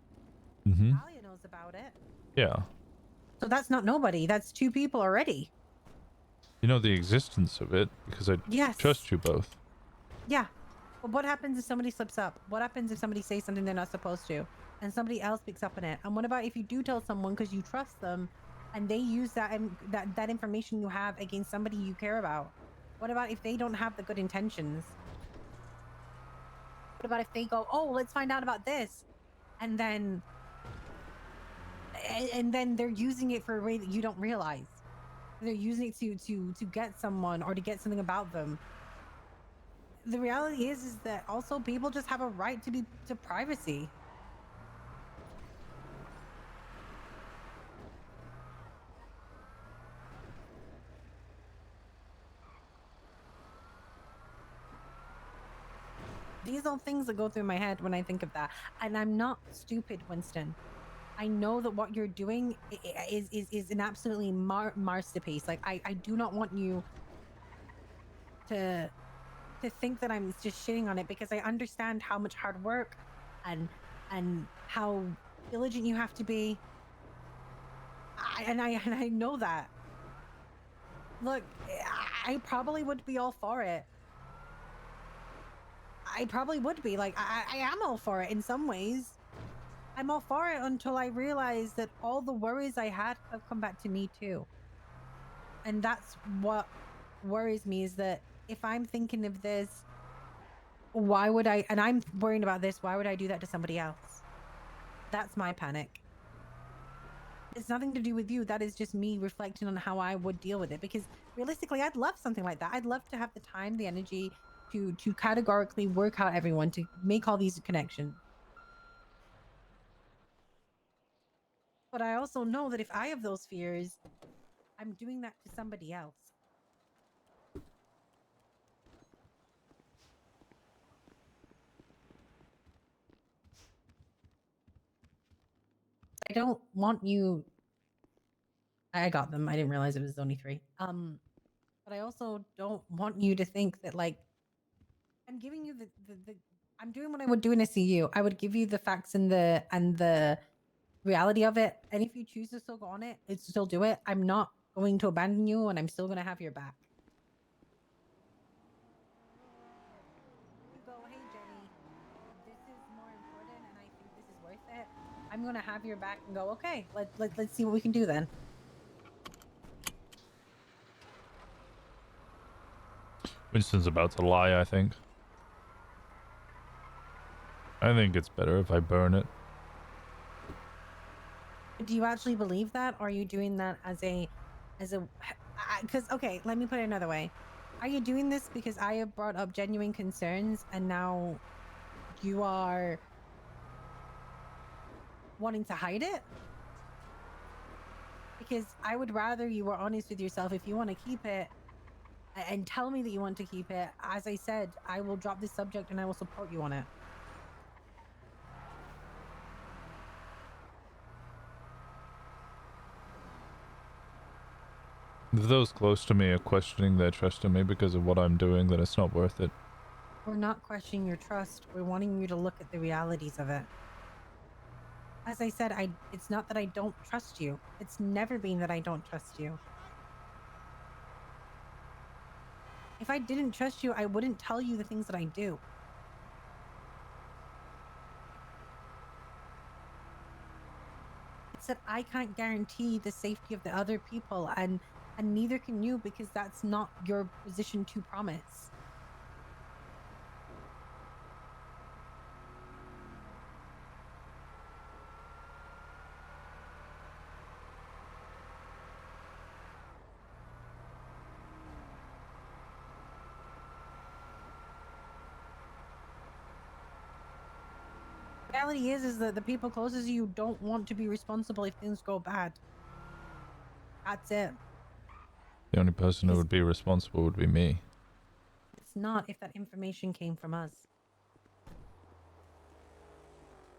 Talia knows about it. Yeah. So that's not nobody. That's two people already. You know the existence of it because I trust you both. Yeah. But what happens if somebody slips up? What happens if somebody says something they're not supposed to? And somebody else picks up on it? And what about if you do tell someone because you trust them and they use that information you have against somebody you care about? What about if they don't have the good intentions? What about if they go, oh, let's find out about this? And then they're using it for a way that you don't realize. They're using it to get someone or to get something about them. The reality is that also people just have a right to privacy. These are things that go through my head when I think of that. And I'm not stupid, Winston. I know that what you're doing is an absolutely masterpiece. Like I do not want you to think that I'm just shitting on it because I understand how much hard work and how diligent you have to be. I know that. Look, I probably would be all for it. I probably would be. Like I am all for it in some ways. I'm all for it until I realize that all the worries I had have come back to me too. And that's what worries me, is that if I'm thinking of this, why would I, and I'm worrying about this, why would I do that to somebody else? That's my panic. It's nothing to do with you. That is just me reflecting on how I would deal with it. Because realistically, I'd love something like that. I'd love to have the time, the energy to categorically work out everyone, to make all these connections. But I also know that if I have those fears, I'm doing that to somebody else. I don't want you. I got them. I didn't realize it was only 3. But I also don't want you to think that, like, I'm giving you the I'm doing what I would do in a CU. I would give you the facts and the reality of it. And if you choose to still go on it, it's still do it. I'm not going to abandon you, and I'm still going to have your back. You go, hey Jenny, this is more important, and I think this is worth it. I'm going to have your back and go, okay, let's see what we can do then. Winston's about to lie, I think. I think it's better if I burn it. Do you actually believe that? Or are you doing that as a because okay, let me put it another way. Are you doing this because I have brought up genuine concerns and now you are wanting to hide it? Because I would rather you were honest with yourself. If you want to keep it and tell me that you want to keep it, as I said, I will drop this subject and I will support you on it. If those close to me are questioning their trust in me because of what I'm doing, then it's not worth it. We're not questioning your trust. We're wanting you to look at the realities of it. As I said, it's not that I don't trust you. It's never been that I don't trust you. If I didn't trust you, I wouldn't tell you the things that I do. It's that I can't guarantee the safety of the other people, and neither can you, because that's not your position to promise. The reality is that the people closest to you don't want to be responsible if things go bad. That's it. The only person who would be responsible would be me. It's not if that information came from us.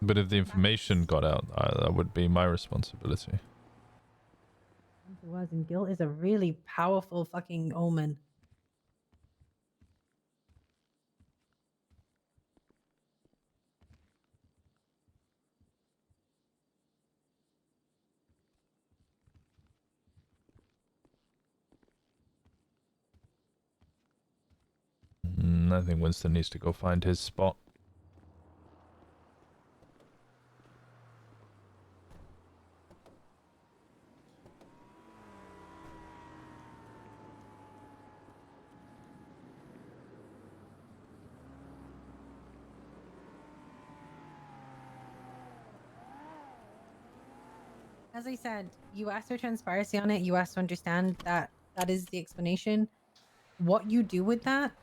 But if the information got out, that would be my responsibility. It was, and guilt is a really powerful fucking omen. I think Winston needs to go find his spot. As I said, you asked for transparency on it. You asked to understand that that is the explanation. What you do with that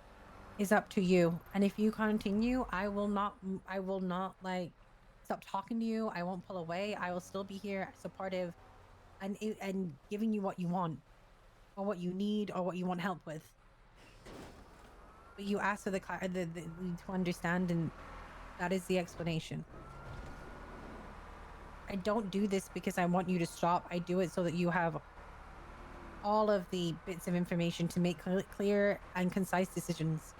is up to you. And if you continue, I will not like stop talking to you. I won't pull away. I will still be here supportive and giving you what you want or what you need or what you want help with. But you asked for the to understand, and that is the explanation. I don't do this because I want you to stop. I do it so that you have all of the bits of information to make clear and concise decisions.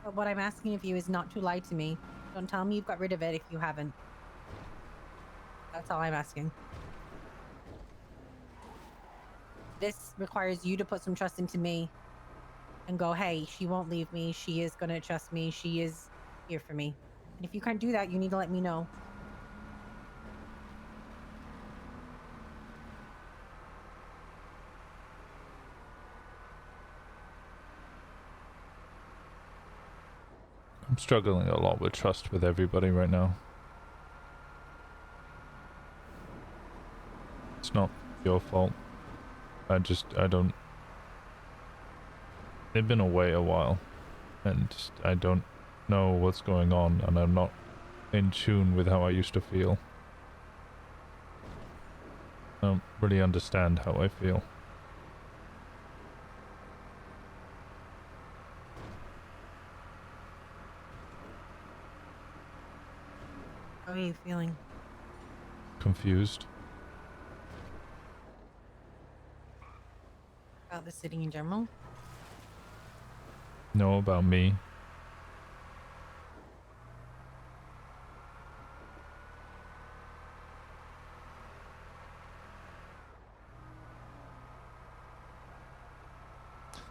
But what I'm asking of you is not to lie to me. Don't tell me you've got rid of it if you haven't. That's all I'm asking. This requires you to put some trust into me and go, hey, she won't leave me. She is going to trust me. She is here for me. And if you can't do that, you need to let me know. I'm struggling a lot with trust with everybody right now. It's not your fault. I don't... They've been away a while, and I don't know what's going on, and I'm not in tune with how I used to feel. I don't really understand how I feel. How are you feeling? Confused. About the city in general? Know about me.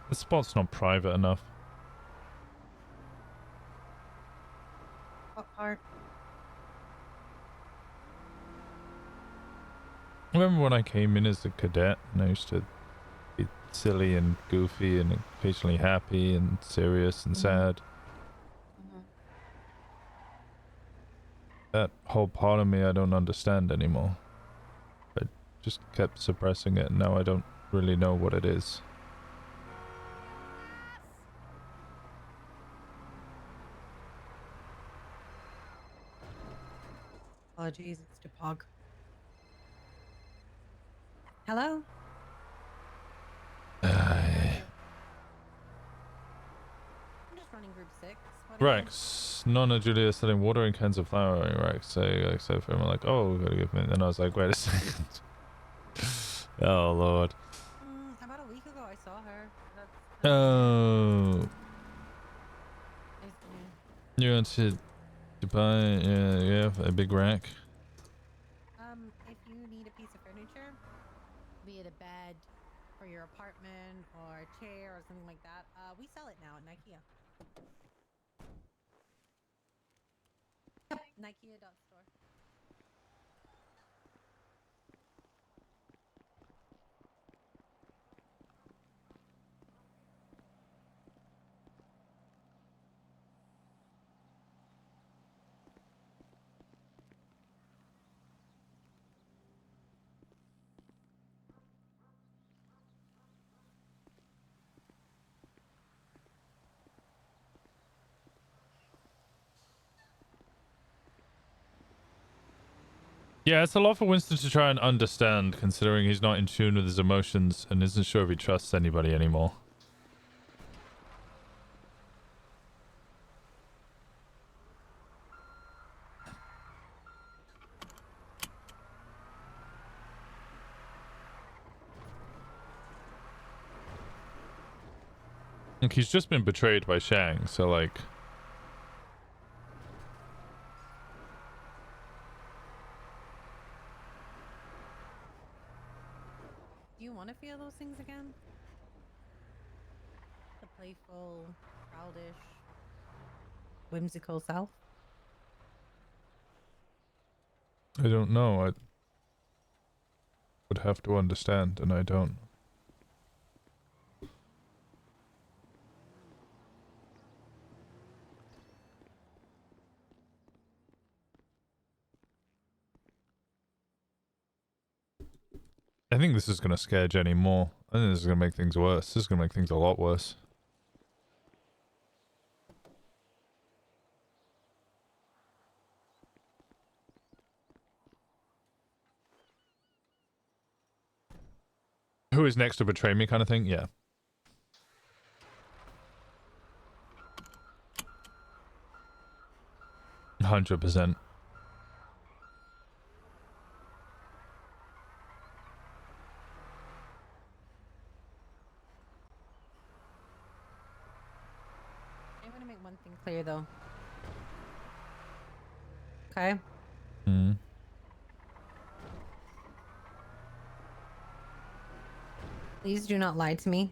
The spot's not private enough. What part? I remember when I came in as a cadet and I used to be silly and goofy and occasionally happy and serious and sad. That whole part of me I don't understand anymore. I just kept suppressing it and now I don't really know what it is. Apologies, it's Depog. Hello? I'm just running group 6. What is it? Rex, Nonna Julia selling water in cans of flour. Rex, I said for him, like, oh, we gotta give me. And I was like, wait a second. Oh, Lord. About a week ago, I saw her. Oh. You want to buy, yeah, a big rack? If you need a piece of furniture, be it a bed for your apartment or a chair or something like that, we sell it now at IKEA. Yep, Ikea.store. Yeah, it's a lot for Winston to try and understand, considering he's not in tune with his emotions and isn't sure if he trusts anybody anymore. Like, he's just been betrayed by Shang, so like... Do you want to feel those things again? The playful, childish, whimsical self? I don't know. I would have to understand, and I don't. I think this is going to scare Jenny more. I think this is going to make things worse. This is going to make things a lot worse. Who is next to betray me kind of thing? Yeah. %. I want to make one thing clear though. Okay? Please do not lie to me.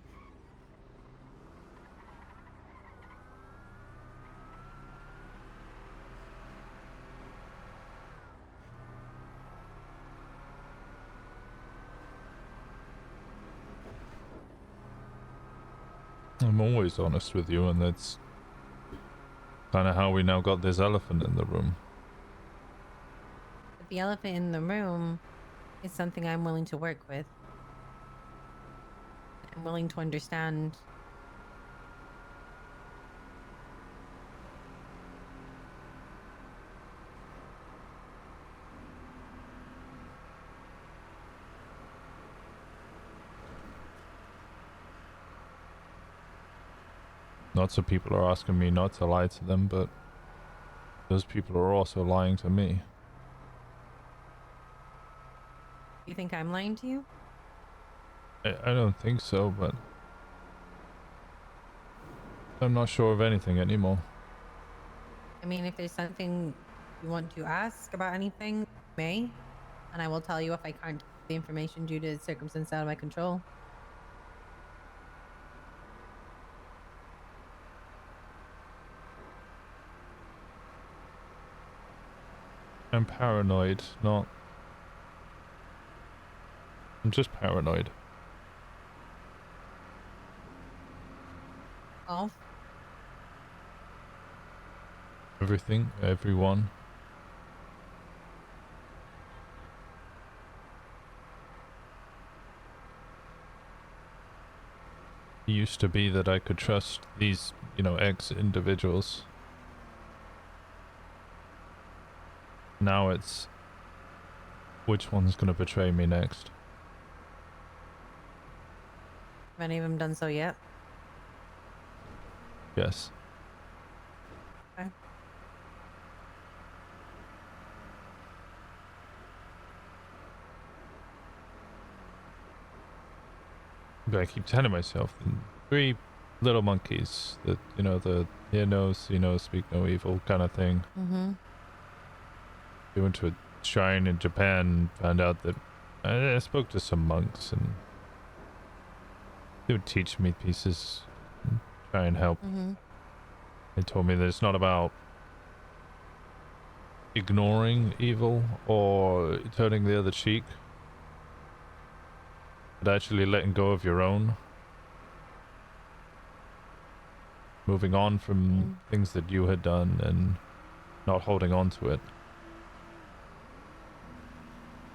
I'm always honest with you, and that's kind of how we now got this elephant in the room. But the elephant in the room is something I'm willing to work with. I'm willing to understand. Lots of people are asking me not to lie to them, but those people are also lying to me. You think I'm lying to you? I don't think so, but I'm not sure of anything anymore. I mean, if there's something you want to ask about anything, you may, and I will tell you if I can't give the information due to circumstances out of my control. I'm paranoid, not... I'm just paranoid. Oh. Everything, everyone. It used to be that I could trust these, you know, ex-individuals. Now it's... which one's gonna betray me next? Have any of them done so yet? Yes. Okay. But I keep telling myself, the 3 little monkeys, that, you know, the hear no, see no, speak no evil kind of thing. Mm-hmm. We went to a shrine in Japan, found out that I spoke to some monks and they would teach me pieces and try and help. Mm-hmm. They told me that it's not about ignoring evil or turning the other cheek, but actually letting go of your own. Moving on from things that you had done and not holding on to it.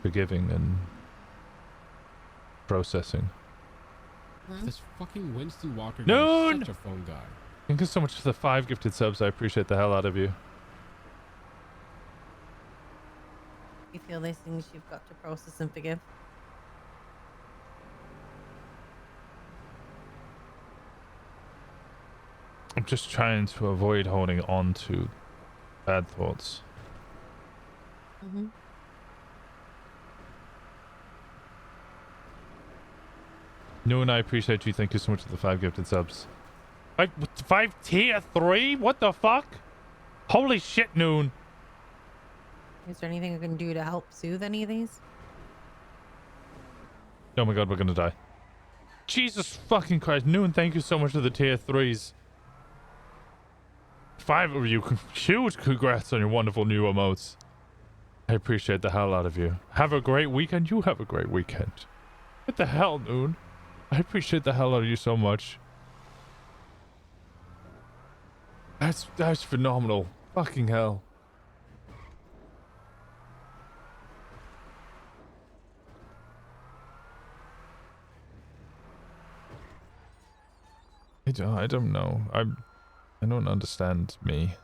Forgiving and processing. This fucking Winston Walker guy Noon! is such a phone guy. Thank you so much for the 5 gifted subs. I appreciate the hell out of you. You feel these things you've got to process and forgive? I'm just trying to avoid holding on to bad thoughts. Mm-hmm. Noon, I appreciate you. Thank you so much for the 5 gifted subs. 5 tier 3? What the fuck? Holy shit, Noon. Is there anything I can do to help soothe any of these? Oh my god, we're gonna die. Jesus fucking Christ. Noon, thank you so much for the tier 3s. 5 of you. Huge congrats on your wonderful new emotes. I appreciate the hell out of you. Have a great weekend. You have a great weekend. What the hell, Noon? I appreciate the hell out of you so much. That's phenomenal. Fucking hell. I don't know. I don't understand me.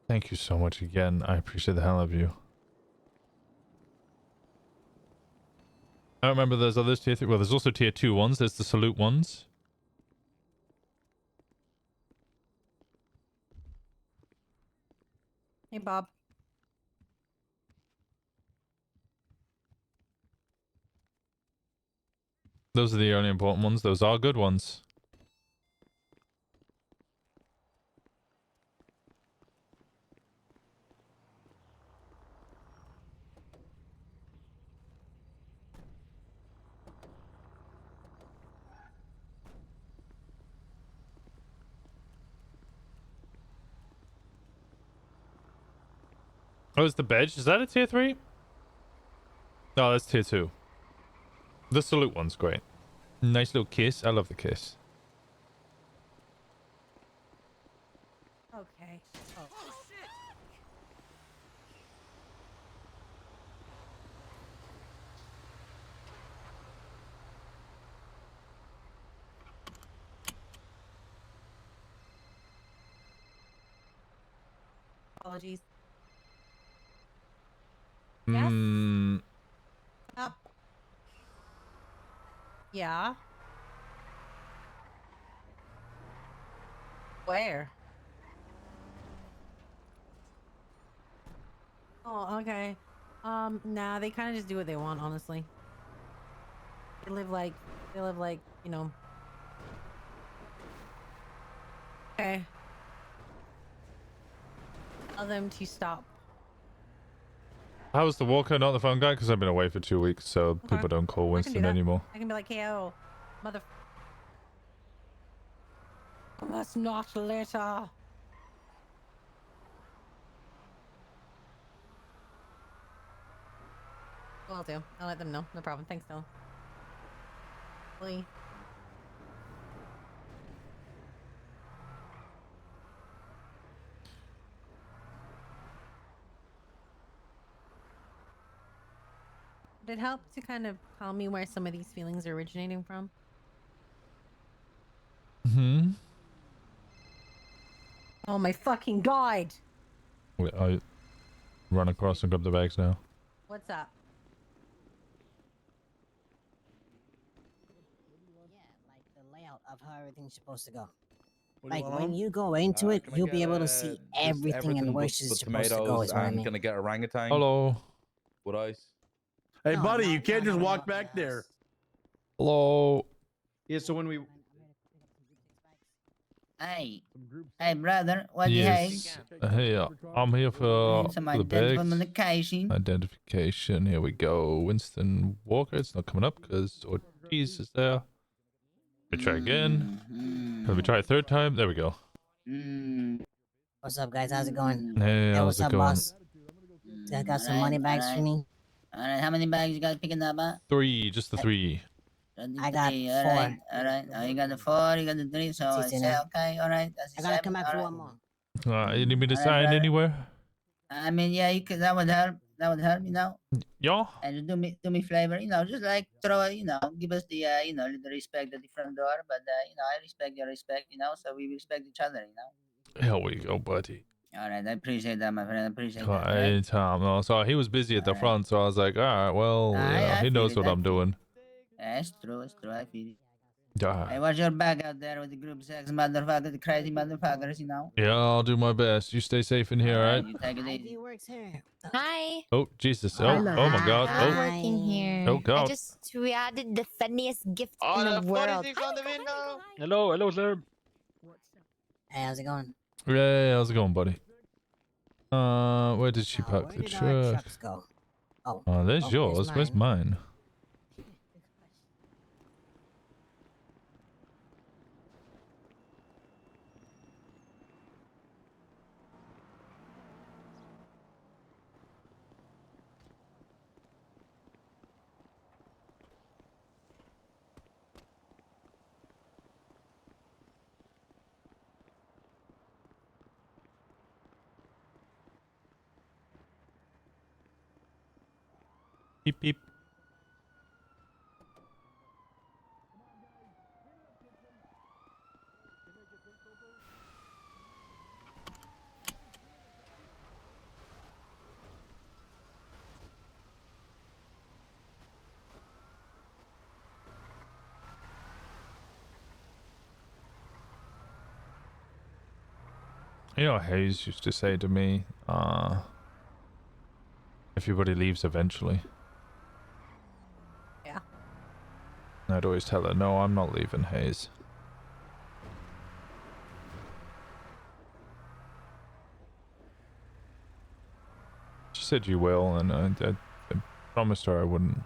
Thank you so much again. I appreciate the hell out of you. I don't remember there's others tier 3. Well, there's also tier 2 ones. There's the salute ones. Hey, Bob. Those are the only important ones. Those are good ones. Oh, is the badge? Is that a tier 3? No, that's tier 2. The salute one's great. Nice little kiss. I love the kiss. Okay. Oh. Apologies. Yes. Up. Yeah. Where? Oh, okay. Nah, they kind of just do what they want, honestly. They live like, you know. Okay. Tell them to stop. How was the walker, not the phone guy? Because I've been away for 2 weeks, so people don't call I can do Winston that. anymore. I can be like, KO, mother. That's not litter. Will do. I'll let them know. No problem. Thanks, Dylan. Lee. Would it help to kind of tell me where some of these feelings are originating from? Hmm. Oh my fucking god! Wait, I run across and grab the bags now. What's up? Like the layout of how everything's supposed to go. What do you Like want when on 'em? you go into it, Can I you'll get, be able to see just everything and where but it's supposed to go. tomatoes Is what I and mean. can I get orangutan? Hello. With ice. Hey, No, buddy, no, you can't no, just no, walk no, back no, there. Hello. Yeah, so when we... Hey, hey, brother, what you Yes. Hey, I'm here for Some the bags. identification. Identification. Here we go. Winston Walker. It's not coming up because Ortiz is there. We try again. Can we try a third time? There we go. What's up, guys? How's it going? Hey, how's what's it up, going? boss? You guys got some money bags for me? Alright, how many bags you guys picking up, huh? 3, just the 3. I got 4. Alright. Oh, you got the 4, you got the 3, so I See, say, now. okay, alright. That's the I gotta 7, come back for alright. one more. You need me to Alright, sign brother. anywhere? I mean, yeah, you could, that would help. That would help, you know. Yeah. And just do me flavor, you know, just like throw it, you know, give us the, you know, the respect at the front door. But, you know, I respect your respect, you know, so we respect each other, you know. Here we go, buddy. All right, I appreciate that, my friend. I appreciate that. Right. Right? Anytime. No, so he was busy at the front, so I was like, all right, well, Nah, you know, I he feel knows it, what I I'm feel doing. Yeah, it's true, I feel it. Yeah. Hey, watch your back out there with the group sex motherfucker, the crazy motherfuckers, you know. Yeah, I'll do my best. You stay safe in here, all right? You take it easy. ID works here. Hi. Oh, Jesus. Oh, oh my God. I'm Oh, working here. oh God. We added the funniest gift Oh, in the the world. 46 on the window. Hello, sir. Hey, how's it going? Hey, how's it going, buddy? Where did she park Where the did our truck? trucks go? Oh, There's oh, yours. there's Where's mine? Beep, beep. You know, Hayes used to say to me, everybody leaves eventually. Yeah. And I'd always tell her, no, I'm not leaving, Hayes. She said you will, and I promised her I wouldn't.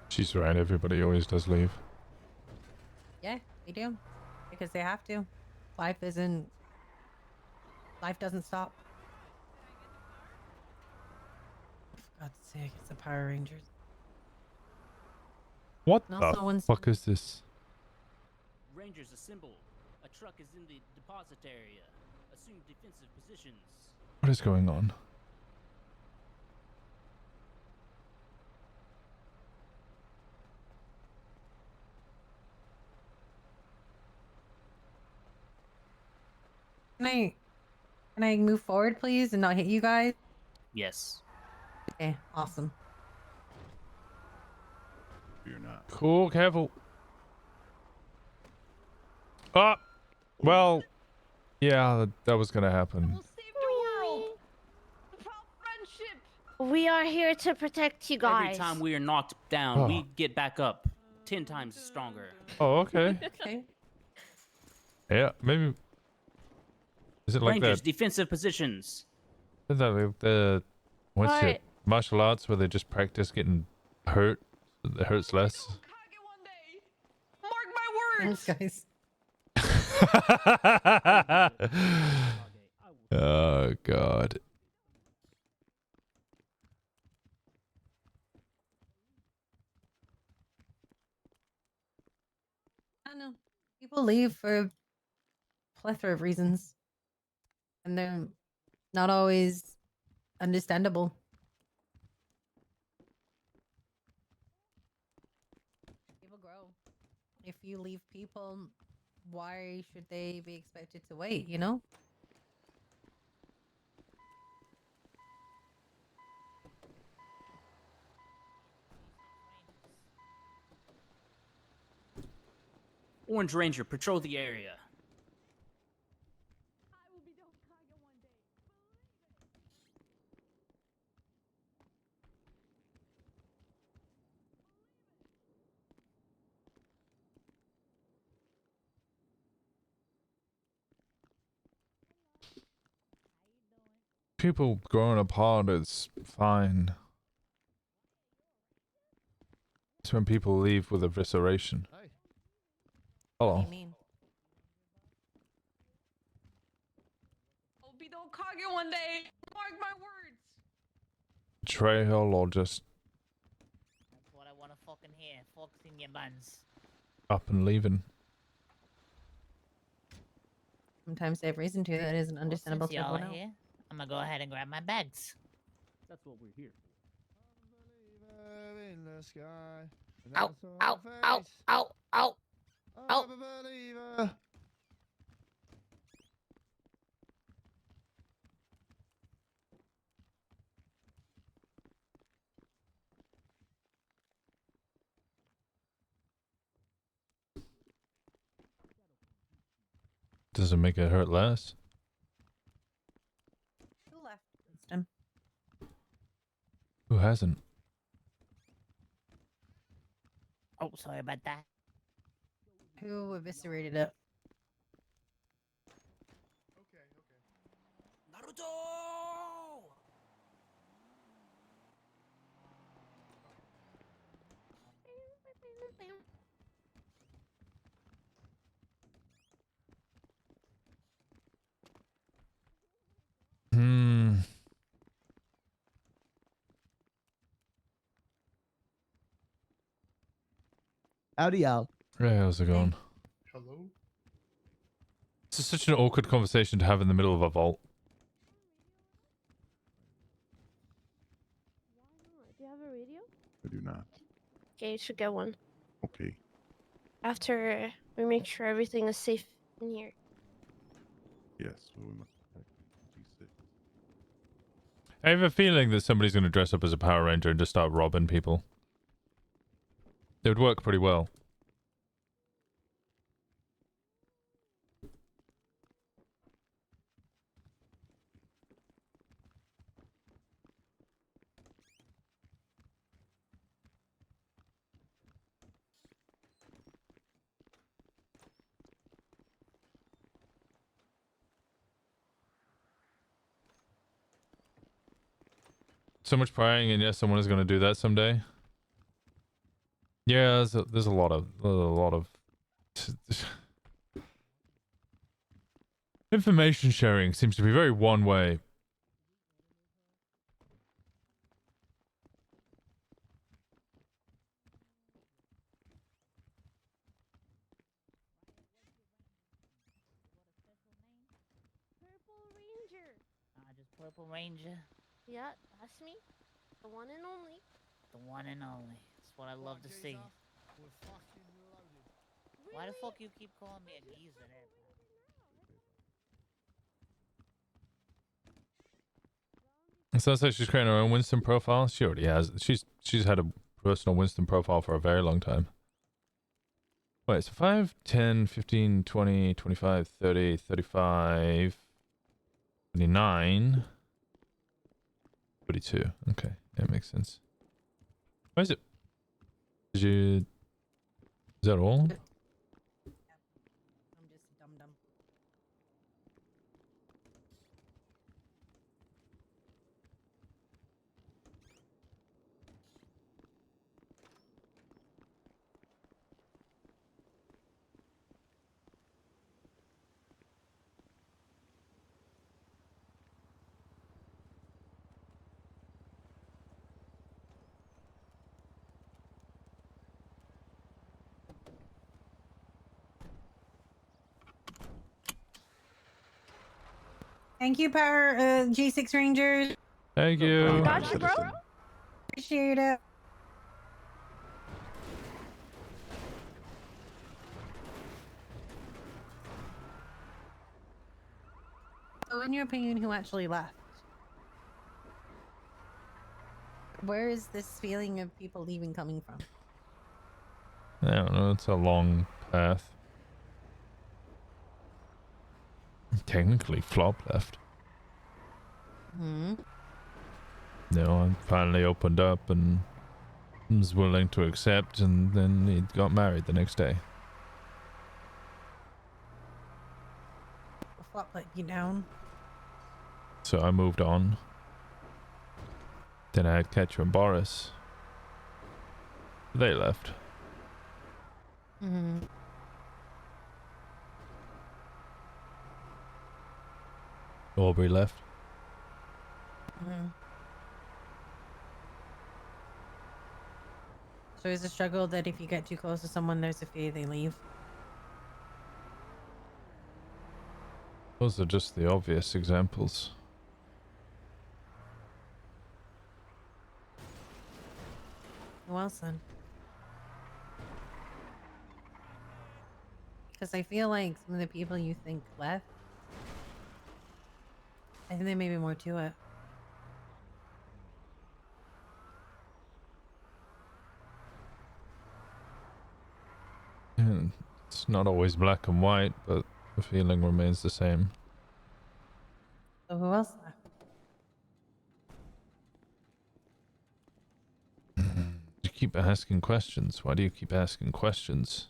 She's right, everybody always does leave. Yeah, they do. Because they have to. Life isn't Life doesn't stop. For God's sake, it's the Power Rangers. What And the also when fuck is this? Rangers assemble. A truck is in the deposit area. Assume defensive positions. What is going on? Can I move forward, please, and not hit you guys? Yes. Okay, awesome. You're not. Cool, careful. Ah! Well, yeah, that was gonna happen. We are here to protect you guys. Every time we are knocked down, Oh. we get back up 10 times stronger. Oh, okay. Okay. Yeah, maybe. Is it like Rangers, that? defensive positions. Is that like the what's Alright. it? Martial arts where they just practice getting hurt. So it hurts less. Mark my words. Thanks, guys. Oh God. I don't know. People leave for a plethora of reasons, and they're not always understandable. People grow. If you leave people, why should they be expected to wait, you know? Orange Ranger, patrol the area. People growing apart is fine. It's when people leave with evisceration. Hello. What do you mean? I'll be the Okage one day. Mark my words. Betrayal or just That's what I want to fucking hear. Forks in your buns. up and leaving. Sometimes they have reason to. That isn't understandable Since to y'all everyone are else. here, I'm gonna go ahead and grab my bags. That's what we're here In the sky. Ow, ow, ow, ow, ow, ow. Does it make it hurt less? Who left, Winston? Who hasn't? Oh, sorry about that. Who eviscerated it? Naruto! Hmm. Howdy, y'all. Hey, how's it going? Hello. This is such an awkward conversation to have in the middle of a vault. Do you have a radio? I do not. Okay, you should get one. Okay. After we make sure everything is safe in here. Yes. So we must protect G6. I have a feeling that somebody's going to dress up as a Power Ranger and just start robbing people. It would work pretty well. So much praying, and yes, someone is going to do that someday. Yeah, there's a lot of Information sharing seems to be very one way. Purple Ranger. Just Purple Ranger. Yeah, that's me. The one and only. The one and only. That's what I love to see. Why the fuck you keep calling me a geezer there? It sounds like she's creating her own Winston profile. She already has. She's had a personal Winston profile for a very long time. Wait, so 5, 10, 15, 20, 25, 30, 35, 29, 42. Okay, that makes sense. Why is it? Did you... Is that all? I'm just a dum-dum. Thank you, Power G6 Rangers. Thank you. Got you, bro. Appreciate it. So, in your opinion, who actually left? Where is this feeling of people leaving coming from? I don't know. It's a long path. Technically, Flop left. Hmm. No, I finally opened up and was willing to accept, and then he got married the next day. Flop let you down. So I moved on. Then I had Ketcher and Boris. They left. Hmm. Aubrey left. Hmm. So is the struggle that if you get too close to someone, there's a fear they leave? Those are just the obvious examples. Who else then? Because I feel like some of the people you think left, I think there may be more to it. And it's not always black and white, but the feeling remains the same. So who else left? You keep asking questions. Why do you keep asking questions?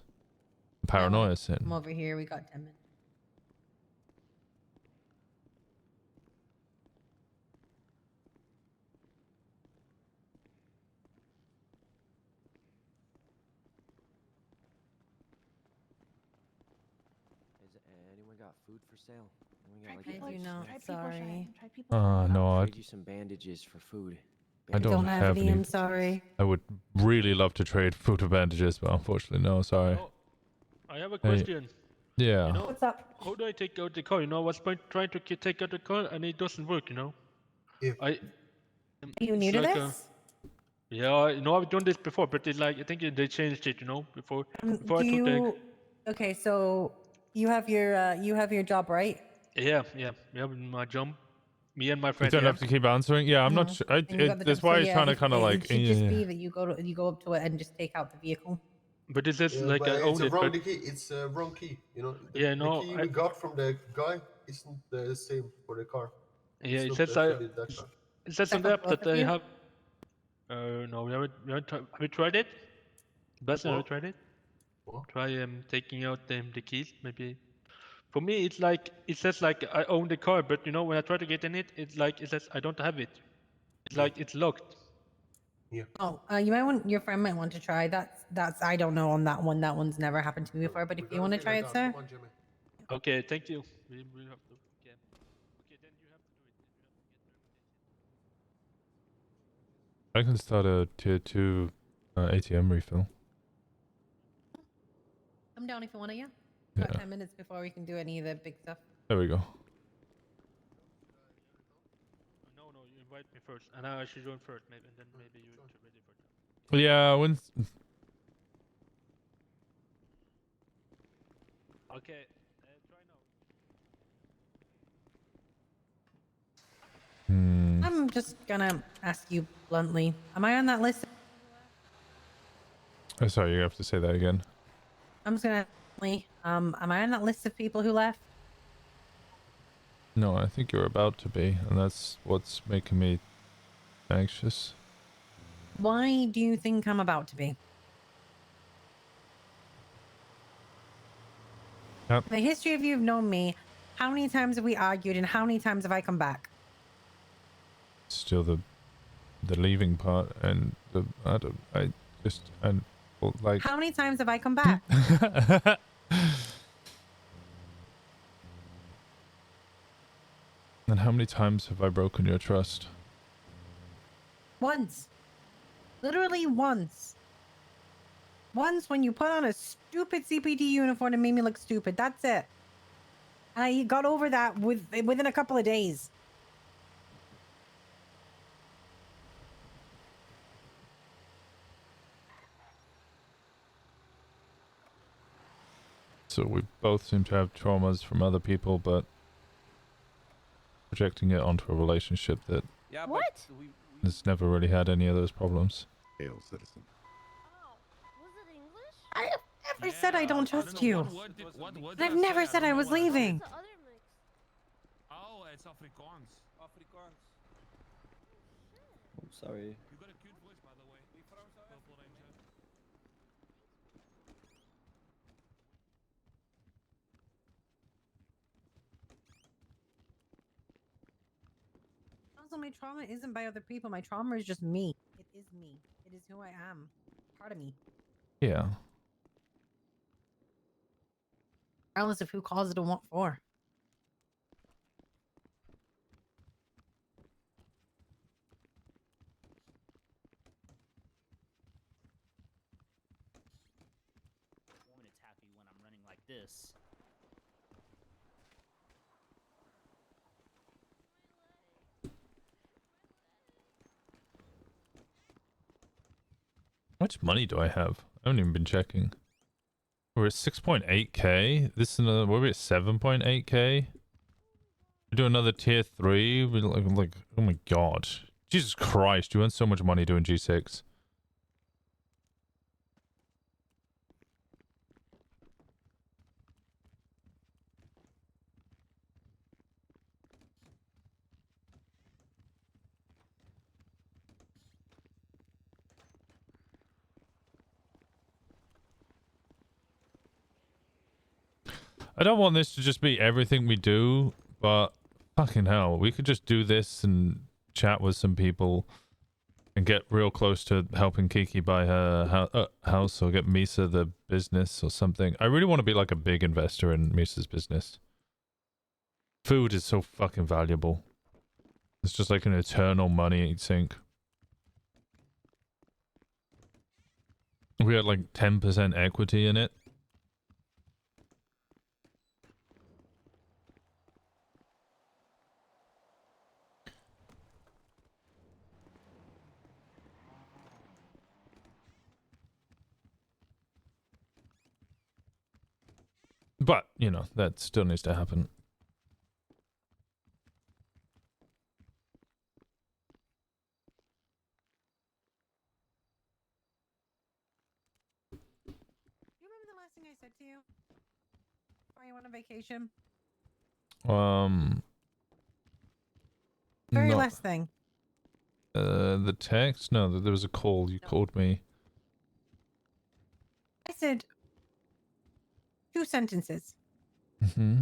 Paranoia sin. I'm over here. We got 10 minutes. Anyone got food for sale? I do not. Sorry. No, Trade you some bandages for food. I don't have any. any. I'm sorry. I would really love to trade food advantages, but unfortunately, no. Sorry. I have a question. Yeah. You know, what's up? How do I take out the car? You know, I was trying to take out the car and it doesn't work. You know. Yeah. Are you new to this? Yeah, you know, I've done this before, but it's like I think they changed it. You know, before I took the. Okay, so you have your job, right? Yeah, my job. Me and my You friend. don't Yeah. have to keep answering. Yeah, I'm not sure. And you got the That's job, why so he's yeah, trying to kind of like. It should just be that you go up to it and just take out the vehicle. But it's just like but I it's owned a it. wrong But key. It's a wrong key. You know. Yeah, no, The key we got from the guy isn't the same for the car. yeah, It's it not says valid, that car. it says on the app that I have. No, we haven't tried. Have you tried it? Bastian, have you tried it? Try taking out the keys, maybe. For me, it's like it says like I own the car, but you know when I try to get in it, it's like it says I don't have it. It's like it's locked. Yeah. Oh, you might want your friend might want to try. That's I don't know on that one. That one's never happened to me before. But if you want to try it, sir. Okay, thank you. We have to. Okay. Okay, then you have to do it. I can start a tier 2 ATM refill. Come down if you want to, yeah? Yeah. About 10 minutes before we can do any of the big stuff. There we go. No, you invite me first, and I should join first, maybe, and then maybe you're ready for that. Yeah, Okay, try now. I'm just gonna ask you bluntly. Am I on that list? Oh, sorry, you have to say that again. I'm just gonna am I on that list of people who left? No, I think you're about to be, and that's what's making me anxious. Why do you think I'm about to be? Yep. The history of you've known me, how many times have we argued and how many times have I come back? Still the leaving part and like How many times have I come back? And how many times have I broken your trust? Once. Literally once. Once when you put on a stupid CPD uniform and made me look stupid. That's it. And I got over that within a couple of days. So we both seem to have traumas from other people, but projecting it onto a relationship that What? has never really had any of those problems. Hail, citizen. I have never said I don't trust you. I've never said I was leaving. Oh, it's Afrikaans. Afrikaans. I'm sorry. You got a cute voice, by the way. We from Purple Ranger. Also, my trauma isn't by other people. My trauma is just me. It is me. It is who I am. Part of me. Yeah. Regardless of who calls it a want for. Won't attack me when I'm running like this. How much money do I have? I haven't even been checking. We're at 6.8k. This is another. We're at 7.8k. We do another tier 3. We like. Oh my god. Jesus Christ! You earn so much money doing G6. I don't want this to just be everything we do, but fucking hell, we could just do this and chat with some people and get real close to helping Kiki buy her house or get Misa the business or something. I really want to be like a big investor in Misa's business. Food is so fucking valuable. It's just like an eternal money sink. We had like 10% equity in it. But, you know, that still needs to happen. Do you remember the last thing I said to you? Before you went on vacation? Very no. last thing. The text? No, there was a call. You called me. I said 2 sentences. Mm-hmm.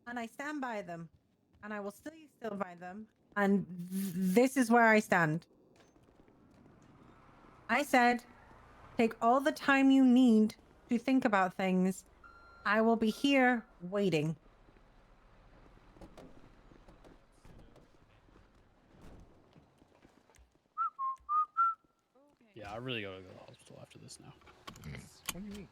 And I stand by them. And I will still by them. And this is where I stand. I said, take all the time you need to think about things I will be here waiting. Yeah, I really gotta go to the hospital after this now. What do you mean?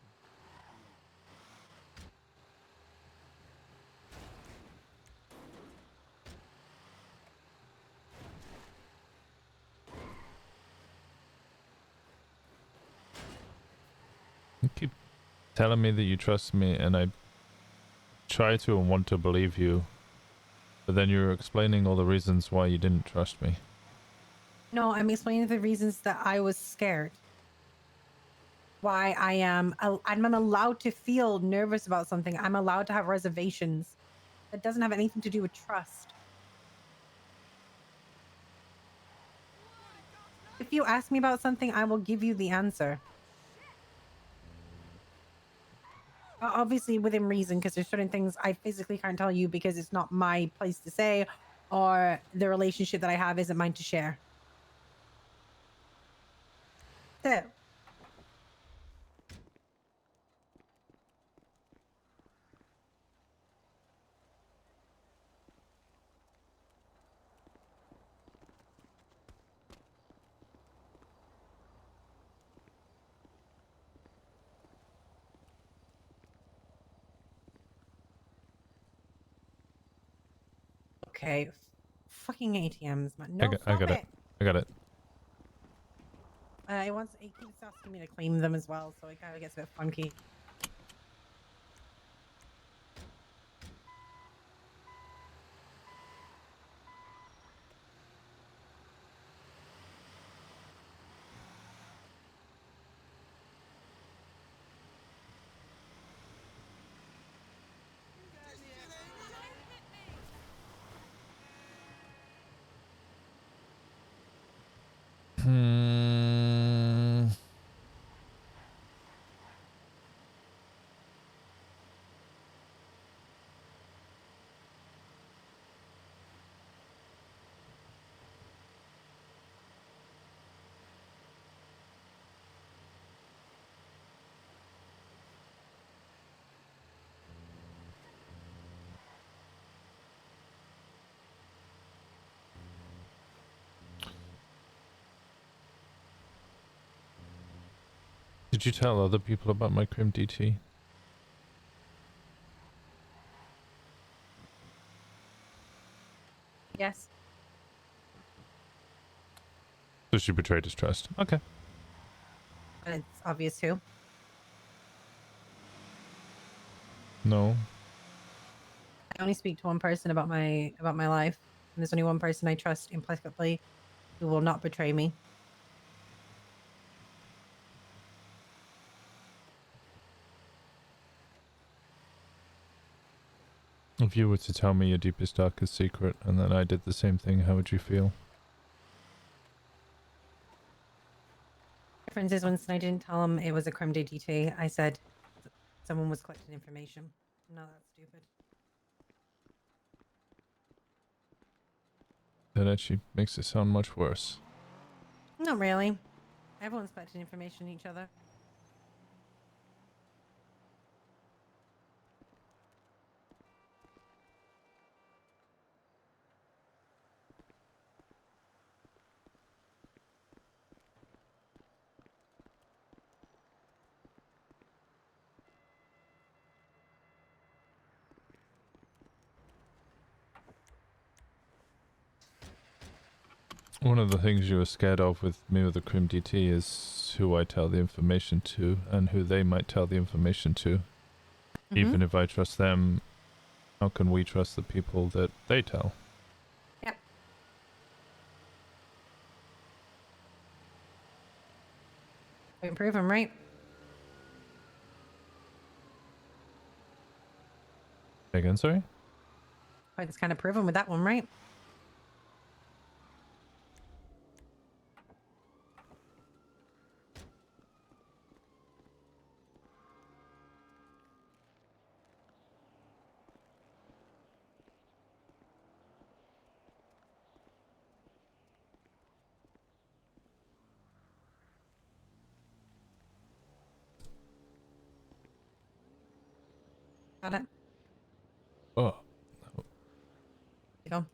You keep telling me that you trust me, and I try to and want to believe you, but then you're explaining all the reasons why you didn't trust me. No, I'm explaining the reasons that I was scared. Why I'm allowed to feel nervous about something. I'm allowed to have reservations. That doesn't have anything to do with trust. If you ask me about something, I will give you the answer. Obviously within reason, because there's certain things I physically can't tell you because it's not my place to say, or the relationship that I have isn't mine to share. That's it. Okay. Fucking ATMs, man. No, I got it. I got it. It keeps asking me to claim them as well, so it kind of gets a bit funky. Did you tell other people about my Crim DT? Yes. So she betrayed his trust. Okay. And it's obvious too. No. I only speak to one person about my life, and there's only one person I trust implicitly who will not betray me. If you were to tell me your deepest, darkest secret, and then I did the same thing, how would you feel? The difference is, Winston, I didn't tell him it was a creme de DT. I said someone was collecting information. No, that's stupid. That actually makes it sound much worse. Not really. Everyone's collecting information on each other. One of the things you were scared of with me with the Crim DT is who I tell the information to and who they might tell the information to. Even if I trust them, how can we trust the people that they tell? Yep. We can prove them, right? Again, sorry? I just kind of prove them with that one, right? Got it. Oh. Go.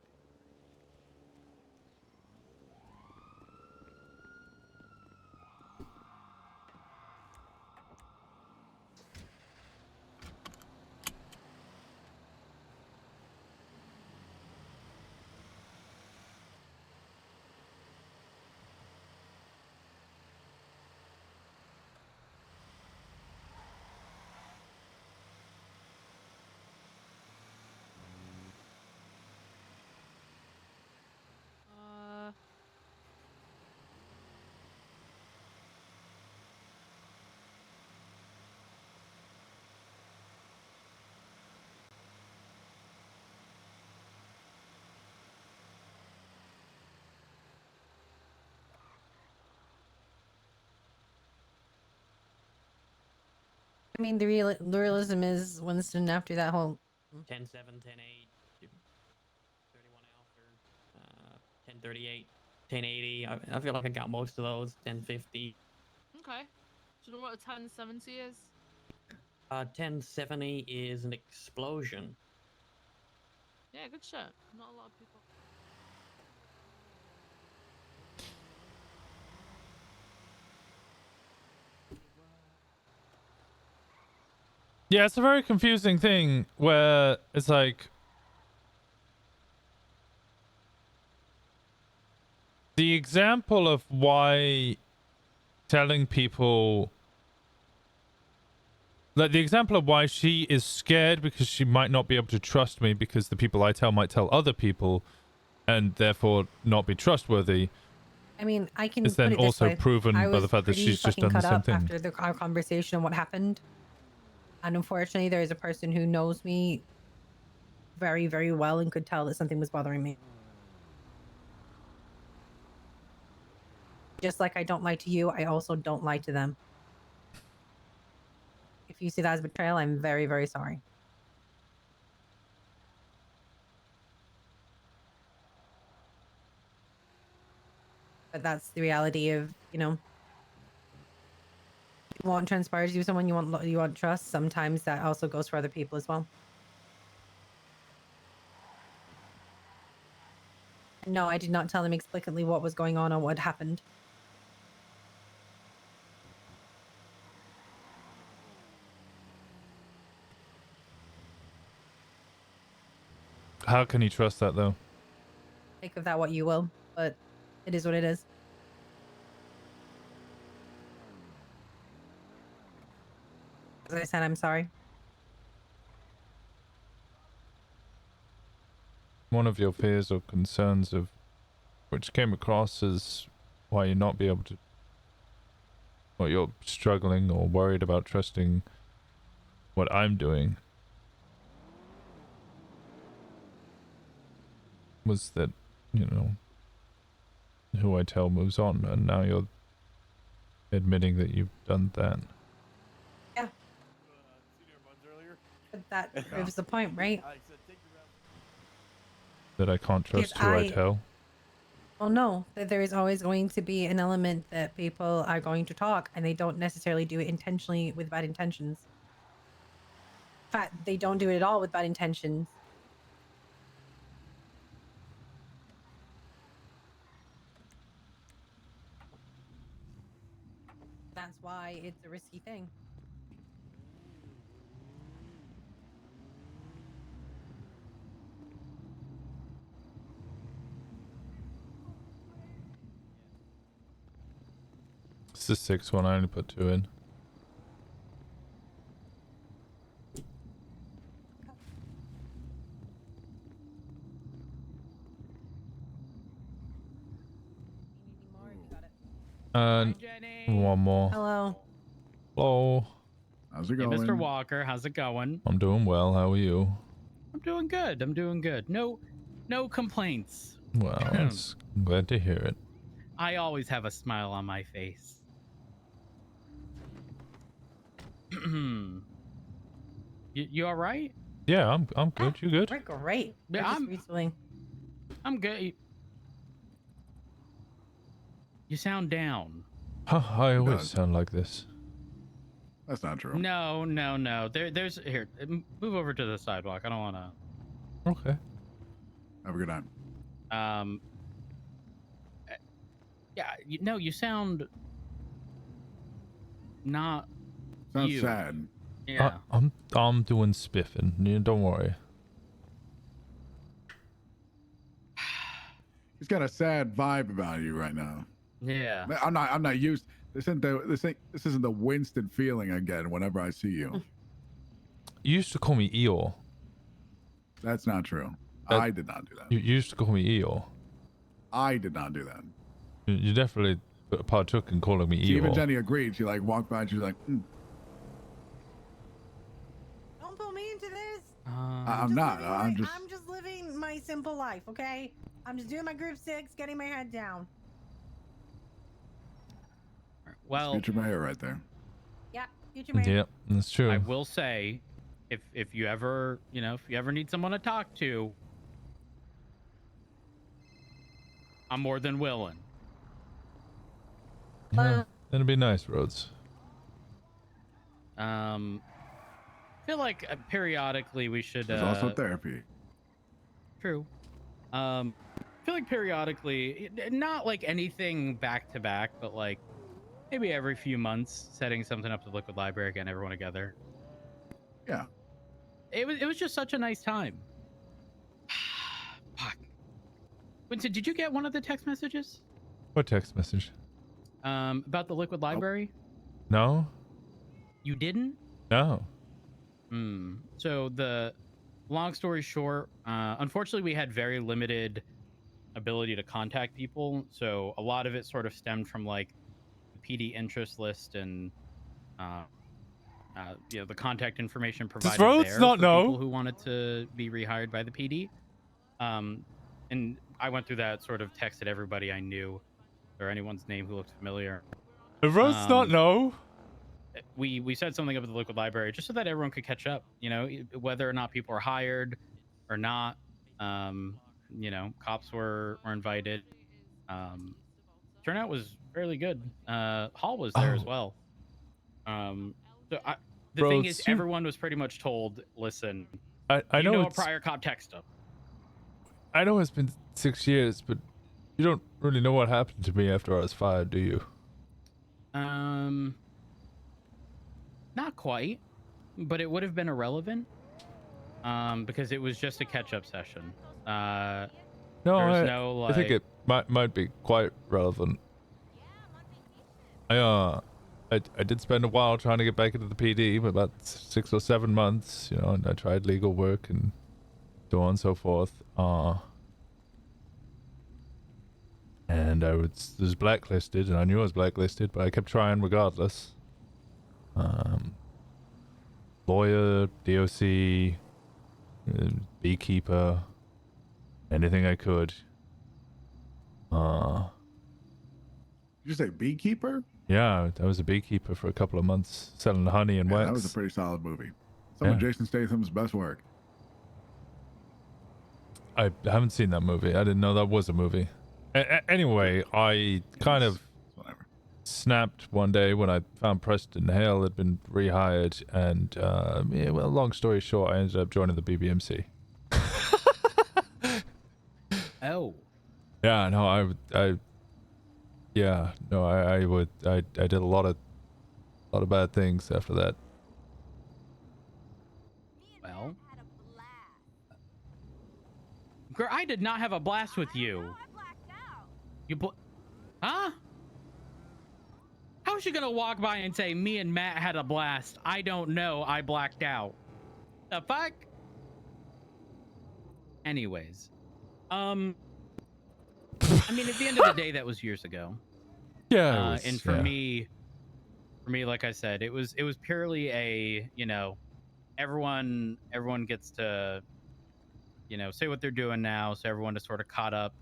I mean, the realism is Winston after that whole 10-7, 10-8, 31 Alfred, 10-38, 10-80. I feel like I got most of those. 10-50. Okay. Do you know what a 1070 is? 10-70 is an explosion. Yeah, good shit. Not a lot of people. Yeah, it's a very confusing thing where it's like the example of why telling people, like the example of why she is scared because she might not be able to trust me because the people I tell might tell other people and therefore not be trustworthy. I mean, I can It's put then it this also way. proven I by the was fact that pretty she's just fucking done the cut same up thing. after our conversation and what happened. And unfortunately, there is a person who knows me very, very well and could tell that something was bothering me. Just like I don't lie to you, I also don't lie to them. If you see that as betrayal, I'm very, very sorry. But that's the reality of, you know, you want transparency with someone, you want trust. Sometimes that also goes for other people as well. No, I did not tell them explicitly what was going on or what happened. How can you trust that though? Take of that what you will, but it is what it is. As I said, I'm sorry. One of your fears or concerns of which came across as why you not be able to, or you're struggling or worried about trusting what I'm doing, was that, you know, who I tell moves on, and now you're admitting that you've done that. Yeah. But that proves the point, right? That I can't trust who I tell. Well, no, that there is always going to be an element that people are going to talk and they don't necessarily do it intentionally with bad intentions. In fact, they don't do it at all with bad intentions. That's why it's a risky thing. It's the 6th one, I only put 2 in. One more. Hello. Hello. How's it Hey, going? Mr. Walker, how's it going? I'm doing well. How are you? I'm doing good. I'm doing good. No complaints. Well, I'm glad to hear it. I always have a smile on my face. you all right? Yeah, I'm good. You good? We're great. Yeah, We're just refueling. I'm good. You sound down. Huh, I always sound like this. That's not true. No. There's here. Move over to the sidewalk. I don't want to. Okay. Have a good night. Yeah. You sound not. Sounds you. sad. Yeah. I'm doing spiffing. Yeah, don't worry. He's got a sad vibe about you right now. Yeah. I'm not used. This isn't the Winston feeling I get whenever I see you. You used to call me Eeyore. That's not true. I did not do that. You used to call me Eeyore. I did not do that. You definitely partook in calling me See, Eeyore. even Jenny agreed. She like walked by and she was like, Don't pull me into this. I'm not. I'm just living my simple life, okay? I'm just doing my group 6, getting my head down. Well, future mayor right there. Yeah, future mayor. Yep, that's true. I will say, if you ever need someone to talk to, I'm more than willing. Yeah, that'd be nice, Rhodes. I feel like periodically we should. There's also therapy. True. I feel like periodically, not like anything back to back, but like maybe every few months, setting something up to Liquid Library, getting everyone together. Yeah. It was just such a nice time. Fuck. Winston, did you get one of the text messages? What text message? About the Liquid Library? No. You didn't? No. So the long story short, unfortunately we had very limited ability to contact people. So a lot of it sort of stemmed from like the PD interest list and the contact information provided Rhodes there not for know? people who wanted to be rehired by the PD. And I went through that, sort of texted everybody I knew or anyone's name who looked familiar. Rhodes not know? We set something up at the Liquid Library just so that everyone could catch up, whether or not people are hired or not. Cops were invited. Turnout was fairly good. Hall was there as well. The thing is, everyone was pretty much told, listen, I know a it's prior cop text them. I know it's been 6 years, but you don't really know what happened to me after I was fired, do you? Not quite, but it would have been irrelevant because it was just a catch-up session. I think it might be quite relevant. I did spend a while trying to get back into the PD, but about 6 or 7 months, and I tried legal work and so on and so forth. And I was blacklisted, and I knew I was blacklisted, but I kept trying regardless. Lawyer, DOC, beekeeper, anything I could. Did you say beekeeper? Yeah, I was a beekeeper for a couple of months, selling honey and wax. That was a pretty solid movie. Some of Jason Statham's best work. I haven't seen that movie. I didn't know that was a movie. Anyway, I kind of snapped one day when I found Preston Hale had been rehired, and long story short, I ended up joining the BBMC. Oh. Yeah, no, I did a lot of bad things after that. Well, girl, I did not have a blast with you. Huh? How is she gonna walk by and say me and Matt had a blast? I don't know. I blacked out. The fuck? Anyways, I mean, at the end of the day, that was years ago. Yeah. And for me, like I said, it was purely a, everyone gets to, say what they're doing now, so everyone is sort of caught up,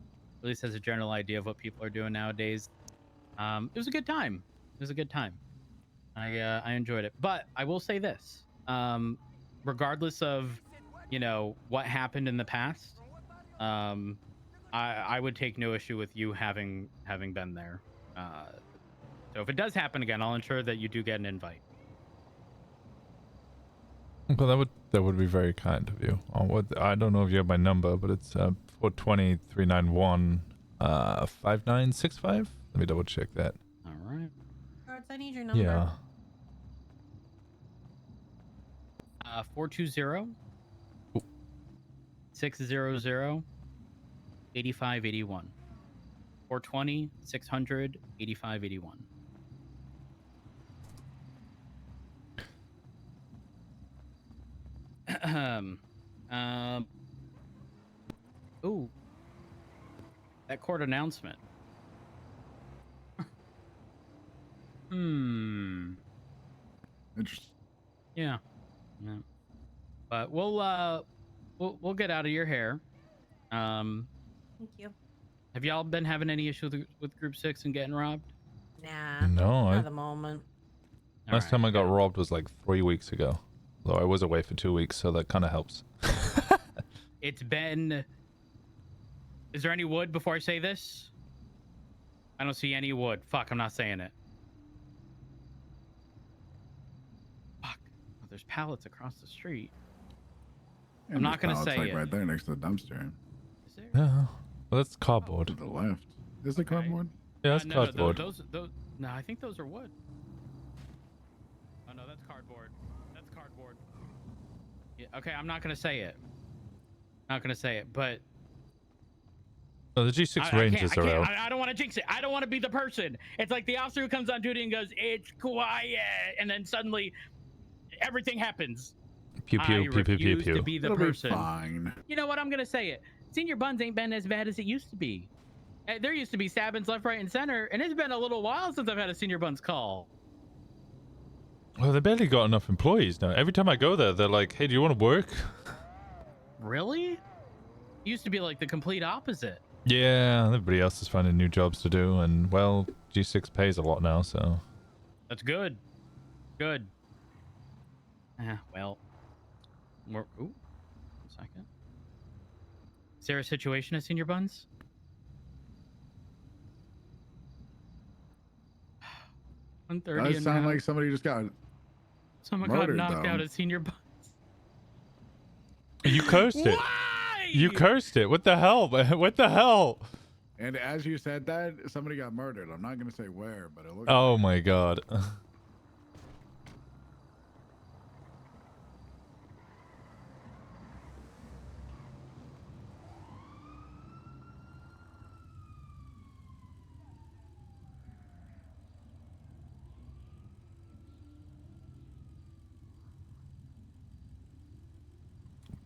at least has a general idea of what people are doing nowadays. It was a good time. I enjoyed it, but I will say this: regardless of, what happened in the past, I would take no issue with you having been there. So if it does happen again, I'll ensure that you do get an invite. Well, that would be very kind of you. I don't know if you have my number, but it's 420-391 5965. Let me double check that. All right. Cards, I need your number. Yeah. 420 600 8581. 420 600 8581. Ooh. That court announcement. Interesting. Yeah. Yeah. But we'll get out of your hair. Thank you. Have y'all been having any issues with Group 6 and getting robbed? Nah. No, Not at the moment. Last time I got robbed was like 3 weeks ago. Though I was away for 2 weeks, so that kind of helps. It's been... Is there any wood before I say this? I don't see any wood. Fuck, I'm not saying it. Fuck. Oh, there's pallets across the street. I'm not going to say like it. right there next to the dumpster. Yeah. Well, that's cardboard. To the left. Is it cardboard? Yeah, that's no, cardboard. those, no, I think those are wood. Oh, no, that's cardboard. That's cardboard. Yeah, okay, I'm not going to say it. Not going to say it, but... Oh, the G6 Rangers are out. I don't want to jinx it. I don't want to be the person. It's like the officer who comes on duty and goes, "It's quiet," and then suddenly everything happens. Pew pew I pew pew pew refuse to pew. be the It'll be person. fine. You know what? I'm gonna say it. Senior Buns ain't been as bad as it used to be. There used to be stabbings left, right, and center, and it's been a little while since I've had a Senior Buns call. Well, they barely got enough employees now. Every time I go there, they're like, "Hey, do you want to work?" Really? It used to be like the complete opposite. Yeah, everybody else is finding new jobs to do, and well, G6 pays a lot now, so. That's good. Good. Well. Ooh. 1 second. Is there a situation at Senior Buns? $130 Does sound like somebody just got someone got murdered, knocked though. out at Senior Buns. You cursed it. You cursed it. What the hell? What the hell? And as you said that, somebody got murdered. I'm not going to say where, but it looks Oh my god.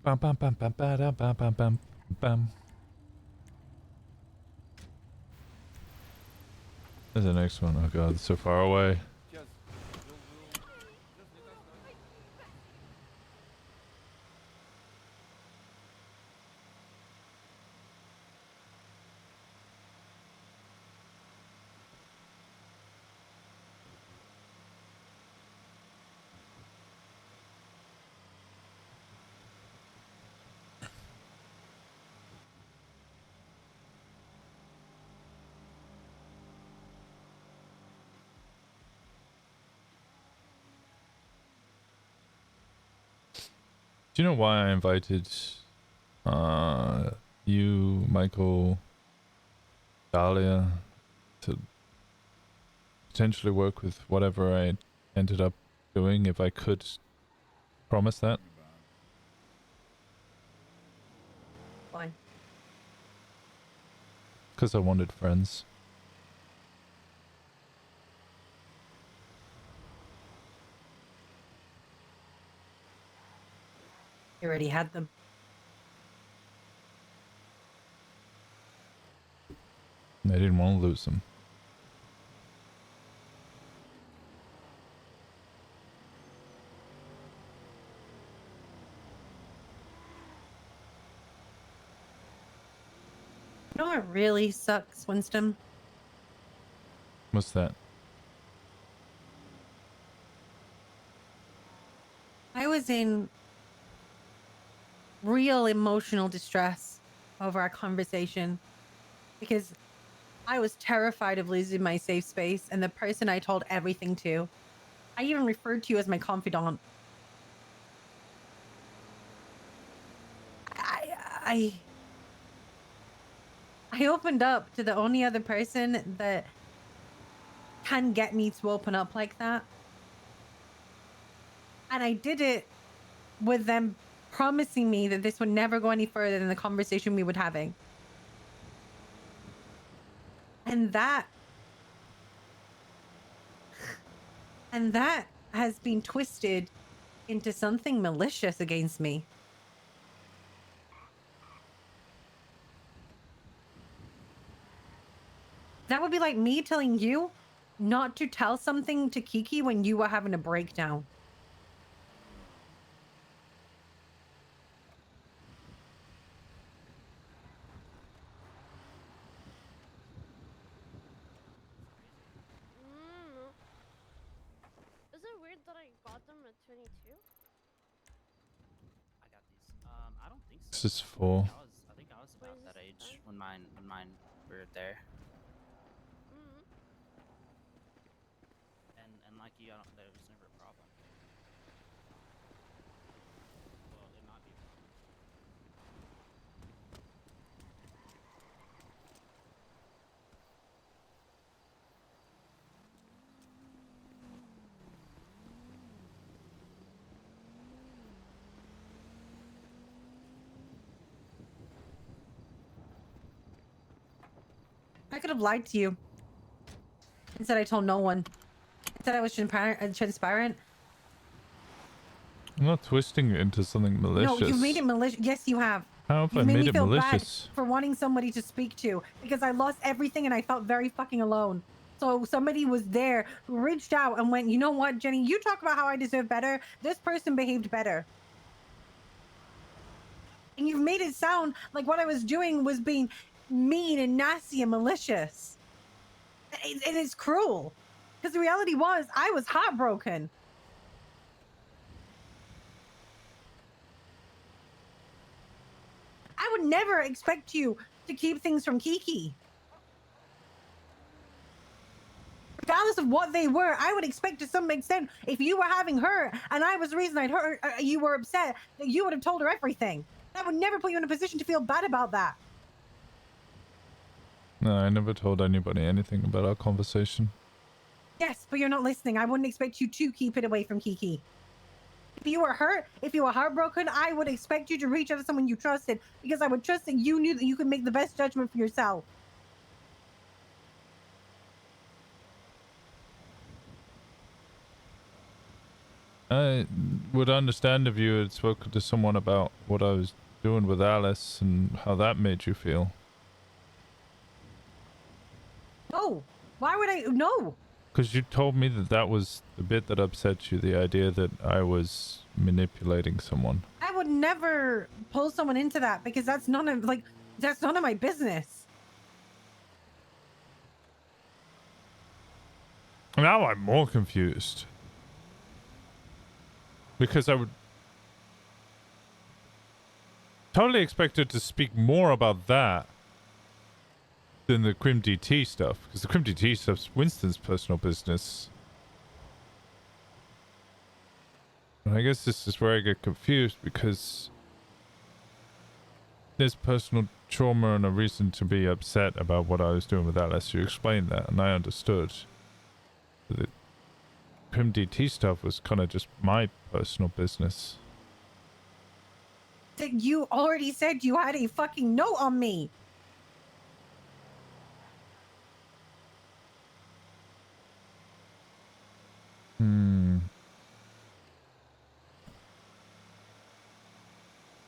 Bam bam bam bam bam bam bam bam bam. There's the next one. Oh god, it's so far away. Do you know why I invited you, Michael, Dahlia, to potentially work with whatever I ended up doing, if I could promise that? Why? Because I wanted friends. You already had them. I didn't want to lose them. You know what really sucks, Winston? What's that? I was in real emotional distress over our conversation because I was terrified of losing my safe space and the person I told everything to. I even referred to you as my confidant. I opened up to the only other person that can get me to open up like that. And I did it with them promising me that this would never go any further than the conversation we were having. And that has been twisted into something malicious against me. That would be like me telling you not to tell something to Kiki when you were having a breakdown. Is it weird that I got them at 22? I got these. I don't think so. This is 4. I think I was about that age when mine were there. And like you, there was never a problem. Well, it might be. I could have lied to you and said I told no one. I said I was transparent. I'm not twisting it into something malicious. No, you made it malicious. Yes, you have. How have I You've made made me it feel malicious? bad for wanting somebody to speak to because I lost everything and I felt very fucking alone. So somebody was there who reached out and went, you know what, Jenny, you talk about how I deserve better. This person behaved better. And you've made it sound like what I was doing was being mean and nasty and malicious. And it's cruel. Because the reality was, I was heartbroken. I would never expect you to keep things from Kiki. Regardless of what they were, I would expect to some extent, if you were having her and I was the reason I'd hurt, you were upset, that you would have told her everything. That would never put you in a position to feel bad about that. No, I never told anybody anything about our conversation. Yes, but you're not listening. I wouldn't expect you to keep it away from Kiki. If you were hurt, if you were heartbroken, I would expect you to reach out to someone you trusted because I would trust that you knew that you could make the best judgment for yourself. I would understand if you had spoken to someone about what I was doing with Alice and how that made you feel. No. Why would I? No. Because you told me that that was the bit that upset you, the idea that I was manipulating someone. I would never pull someone into that because that's none of my business. Now I'm more confused. Because I would totally expected to speak more about that than the Crim DT stuff. Because the Crim DT stuff's Winston's personal business. And I guess this is where I get confused because there's personal trauma and a reason to be upset about what I was doing with Alice. You explained that and I understood. The Crim DT stuff was kind of just my personal business. That you already said you had a fucking note on me.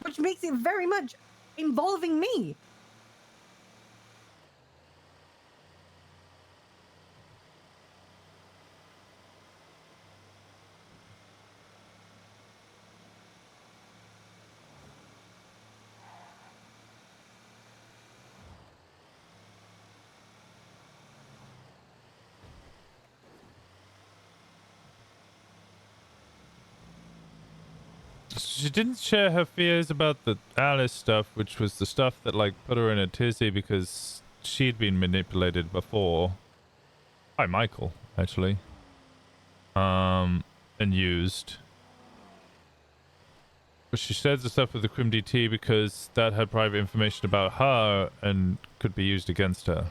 Which makes it very much involving me. She didn't share her fears about the Alice stuff, which was the stuff that like put her in a tizzy because she'd been manipulated before by Michael, actually, and used. But she shared the stuff with the Crim DT because that had private information about her and could be used against her.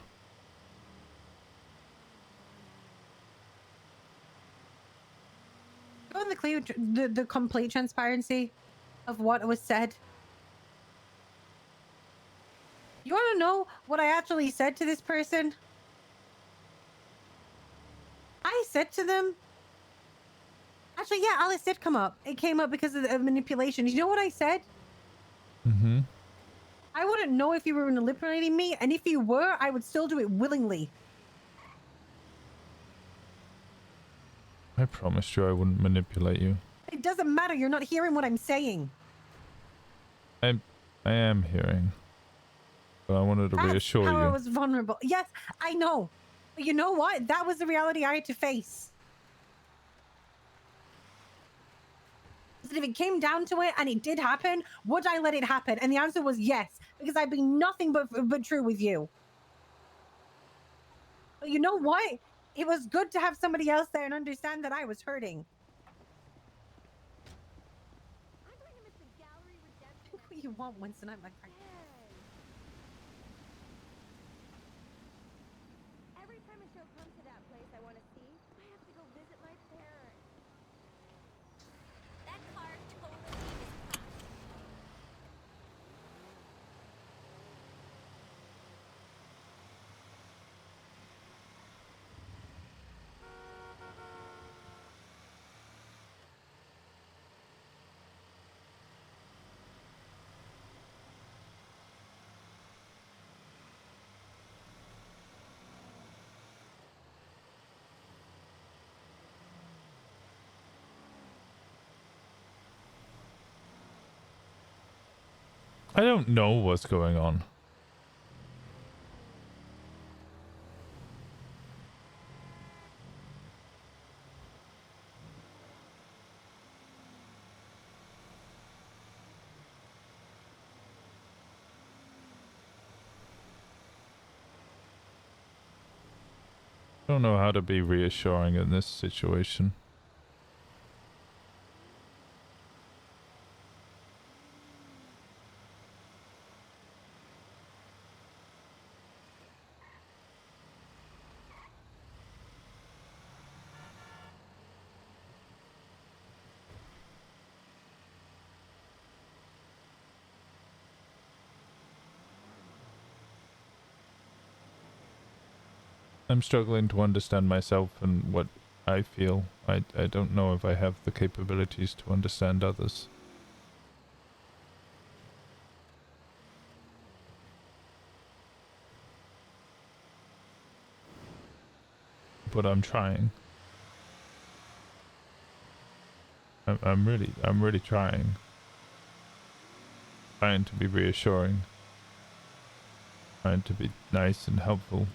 Go in the complete transparency of what was said. You want to know what I actually said to this person? I said to them, actually, yeah, Alice did come up. It came up because of the manipulation. You know what I said? Mm-hmm. I wouldn't know if you were manipulating me, and if you were, I would still do it willingly. I promised you I wouldn't manipulate you. It doesn't matter. You're not hearing what I'm saying. I am hearing. But I wanted to That's reassure how I you. was vulnerable. Yes, I know. But you know what? That was the reality I had to face. If it came down to it and it did happen, would I let it happen? And the answer was yes, because I'd be nothing but true with you. But you know what? It was good to have somebody else there and understand that I was hurting. What you want, Winston? I'm like, Every time a show comes to that place I want to see, I have to go visit my parents. That car totally is popped. I don't know what's going on. I don't know how to be reassuring in this situation. I'm struggling to understand myself and what I feel. I don't know if I have the capabilities to understand others. But I'm trying. I'm really trying. Trying to be reassuring. Trying to be nice and helpful.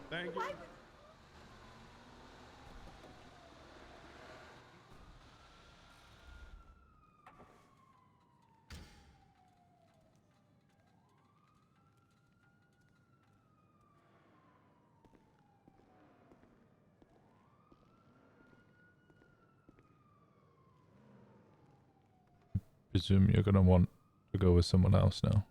Thank you. presume you're gonna want to go with someone else now.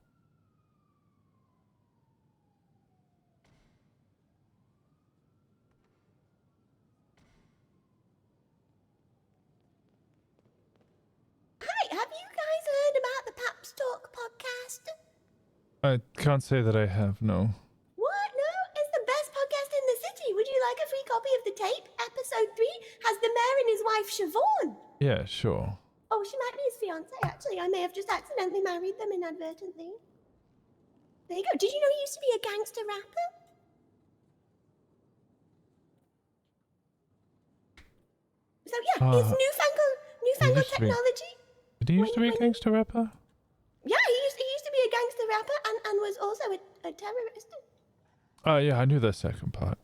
Hi, have you guys heard about the Paps Talk podcast? I can't say that I have, no. What? No? It's the best podcast in the city. Would you like a free copy of the tape? Episode 3 has the mayor and his wife Siobhan. Yeah, sure. Oh, she might be his fiance, actually. I may have just accidentally married them inadvertently. There you go. Did you know he used to be a gangster rapper? So yeah, his newfangled technology. Did he used to be a gangster rapper? Yeah, he used to be a gangster rapper and was also a terrorist. Oh, yeah, I knew the second part.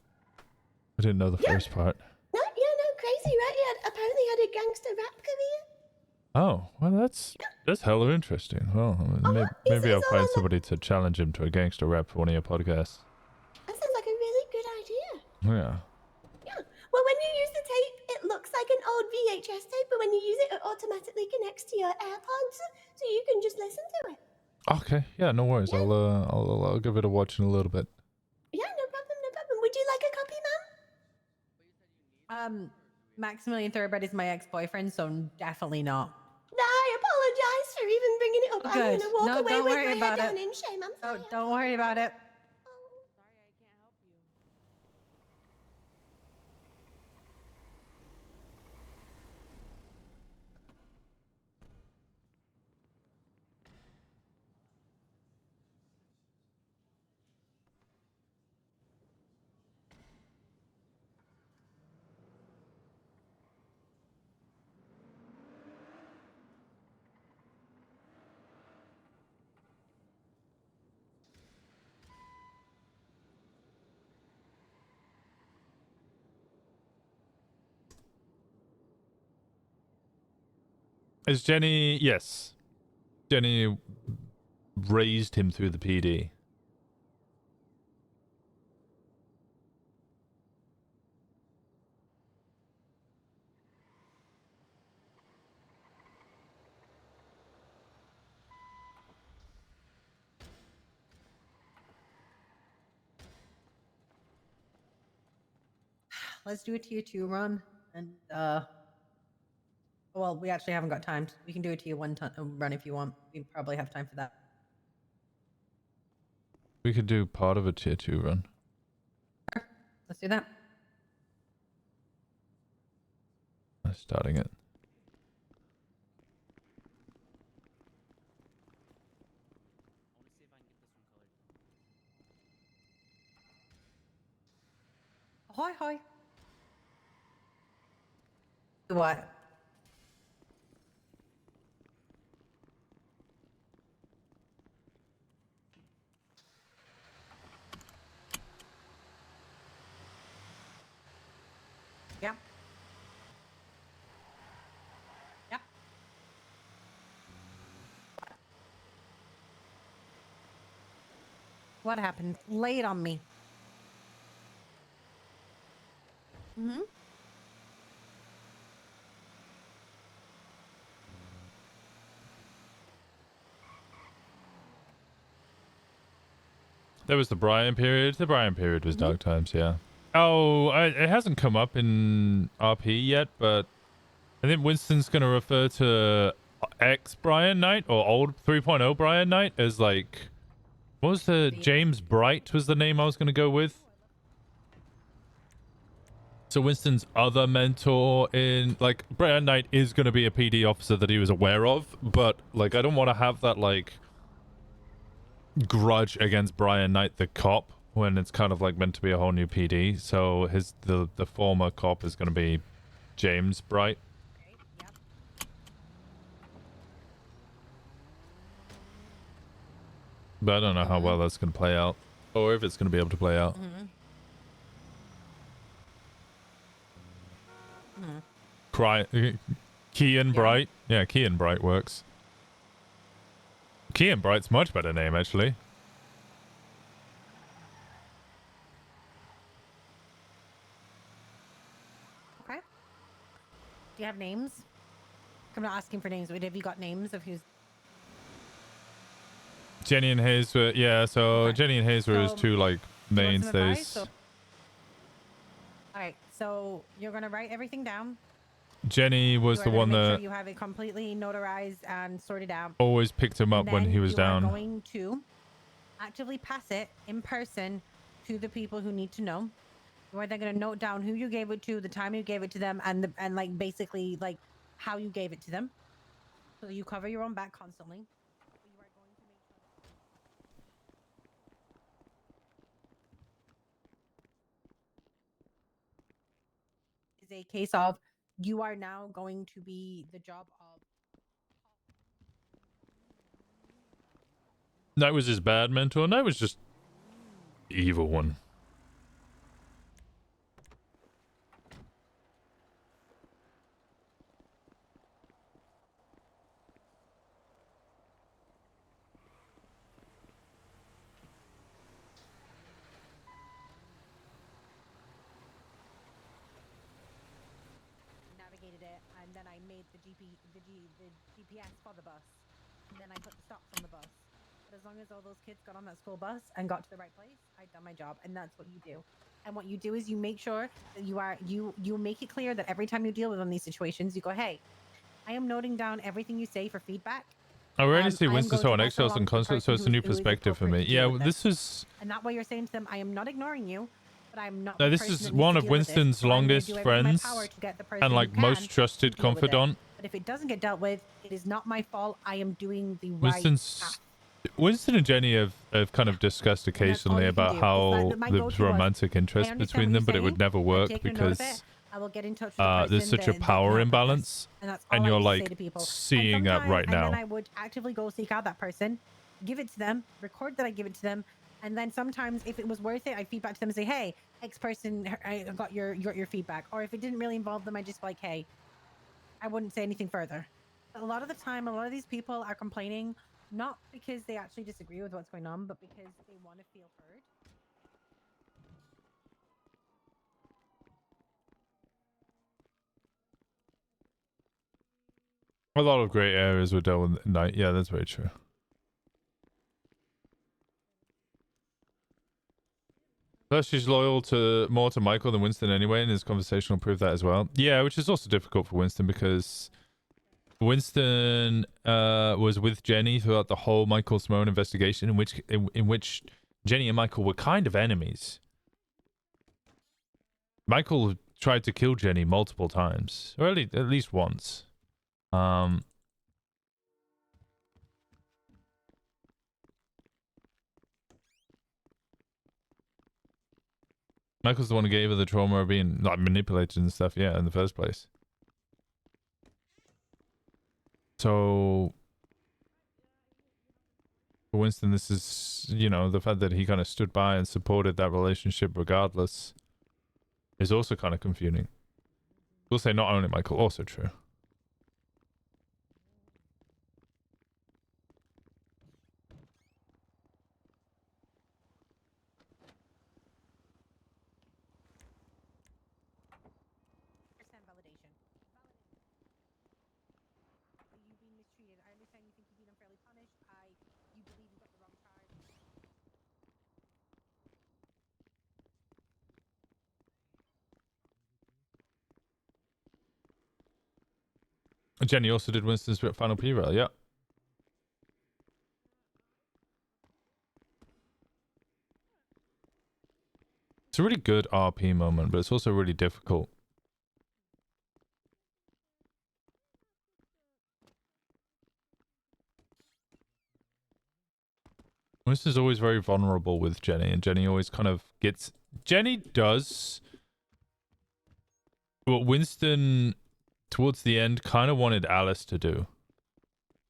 I didn't know the first part. No, crazy, right? He apparently had a gangster rap career. Oh, well, that's hella interesting. Well, maybe I'll find somebody to challenge him to a gangster rap for one of your podcasts. That sounds like a really good idea. Yeah. Yeah. Well, when you use the tape, it looks like an old VHS tape, but when you use it, it automatically connects to your AirPods, so you can just listen to it. Okay, yeah, no worries. I'll give it a watch in a little bit. Yeah, no problem, no problem. Would you like a copy, ma'am? Maximilian Thoroughbred is my ex-boyfriend, so definitely not. I apologize for even bringing it up. Good. I'm gonna walk No, away don't with worry my about head down it. in shame. I'm sorry. Don't worry about it. Is Jenny... Yes. Jenny raised him through the PD. Let's do a tier 2 run, and well, we actually haven't got time. We can do a tier 1 run if you want. We probably have time for that. We could do part of a tier 2 run. Let's do that. Starting it. Hi, hi. What? Yep. Yep. What happened? Lay it on me. Mm-hmm. There was the Brian period. The Brian period was dark times, yeah. Oh, it hasn't come up in RP yet, but I think Winston's going to refer to ex Brian Knight or old 3.0 Brian Knight as like... What was the... James Bright was the name I was going to go with. So Winston's other mentor in... Like, Brian Knight is going to be a PD officer that he was aware of, but like I don't want to have that like... grudge against Brian Knight the cop when it's kind of like meant to be a whole new PD. So the former cop is going to be James Bright. But I don't know how well that's going to play out, or if it's going to be able to play out. Kean Bright. Yeah, Kean Bright works. Kean Bright's much better name, actually. Okay. Do you have names? I'm not asking for names, but have you got names of who's Jenny and Hayes were, yeah, so Jenny and Hayes were his So, two, like, you want some advice? mainstays. So- all right, so you're gonna write everything down. Jenny was You are the gonna one make sure that you have it completely notarized and sorted out. always picked him up And when then he was you down. are going to actively pass it in person to the people who need to know. You are then going to note down who you gave it to, the time you gave it to them, and like basically like how you gave it to them. So you cover your own back constantly. You are going to make sure that is a case of you are now going to be the job of That was his bad mentor, and that was just the evil one. navigated it, and then I made the GPS for the bus, and then I put the stops on the bus. But as long as all those kids got on that school bus and got to the right place, I'd done my job, and that's what you do. And what you do is you make sure that you make it clear that every time you deal with one of these situations, you go, hey, I am noting down everying you say for feedback. I rarely see I am Winston going so to on pass it eggshells along in to the concert, so person it's a who new is perspective for me. appropriate to deal Yeah, with this it. is And that way you're saying to them, I am not ignoring you, but I'm not. now the this person is that needs one to of deal with this, Winston's so I'm gonna longest do everything in my friends power to get the person and who like can most trusted to deal with it. confidant. But if it doesn't get dealt with, it is not my fault. I am doing the right path. Winston and Jenny have kind of discussed occasionally you can about do. It's how like that my there's go-to was, romantic I interest understand between what them, you're but it would saying. never I've work taken a note of because it. I will get in touch with the person there's such a that can power help with this. imbalance, And that's all and I you're used to like say to people. seeing that right And then now. I would actively go seek out that person, give it to them, record that I give it to them, and then sometimes if it was worth it, I feedback to them and say, hey, X person, I got your feedback. Or if it didn't really involve them, I just like, hey, I wouldn't say anything further. A lot of the time, a lot of these people are complaining not because they actually disagree with what's going on, but because they want to feel heard. A lot of great areas were dealt with at night. Yeah, that's very true. Plus, she's loyal more to Michael than Winston anyway, and his conversation will prove that as well. Yeah, which is also difficult for Winston because Winston was with Jenny throughout the whole Michael Simone investigation, in which Jenny and Michael were kind of enemies. Michael tried to kill Jenny multiple times, or at least once. Michael's the one who gave her the trauma of being like manipulated and stuff, yeah, in the first place. So for Winston, this is, you know, the fact that he kind of stood by and supported that relationship regardless is also kind of confusing. We'll say not only Michael, also true. Validation. You being mistreated. I understand you think you've been unfairly punished. You believe you got the wrong charge. Jenny also did Winston's final P-Rail, yeah. It's a really good RP moment, but it's also really difficult. Winston's always very vulnerable with Jenny, and Jenny always kind of gets... Jenny does what Winston, towards the end, kind of wanted Alice to do,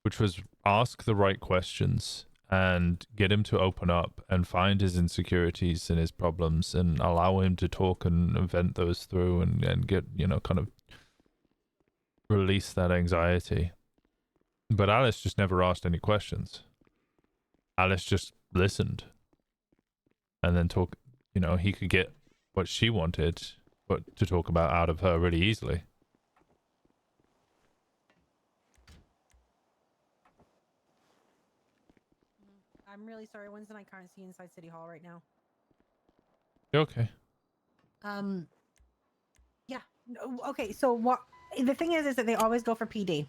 which was ask the right questions and get him to open up and find his insecurities and his problems and allow him to talk and vent those through and get, you know, kind of release that anxiety. But Alice just never asked any questions. Alice just listened and then talk, you know, he could get what she wanted but to talk about out of her really easily. really sorry, Winston. I can't see inside City Hall right now. You're okay. Yeah. Okay. So what? The thing is that they always go for PD.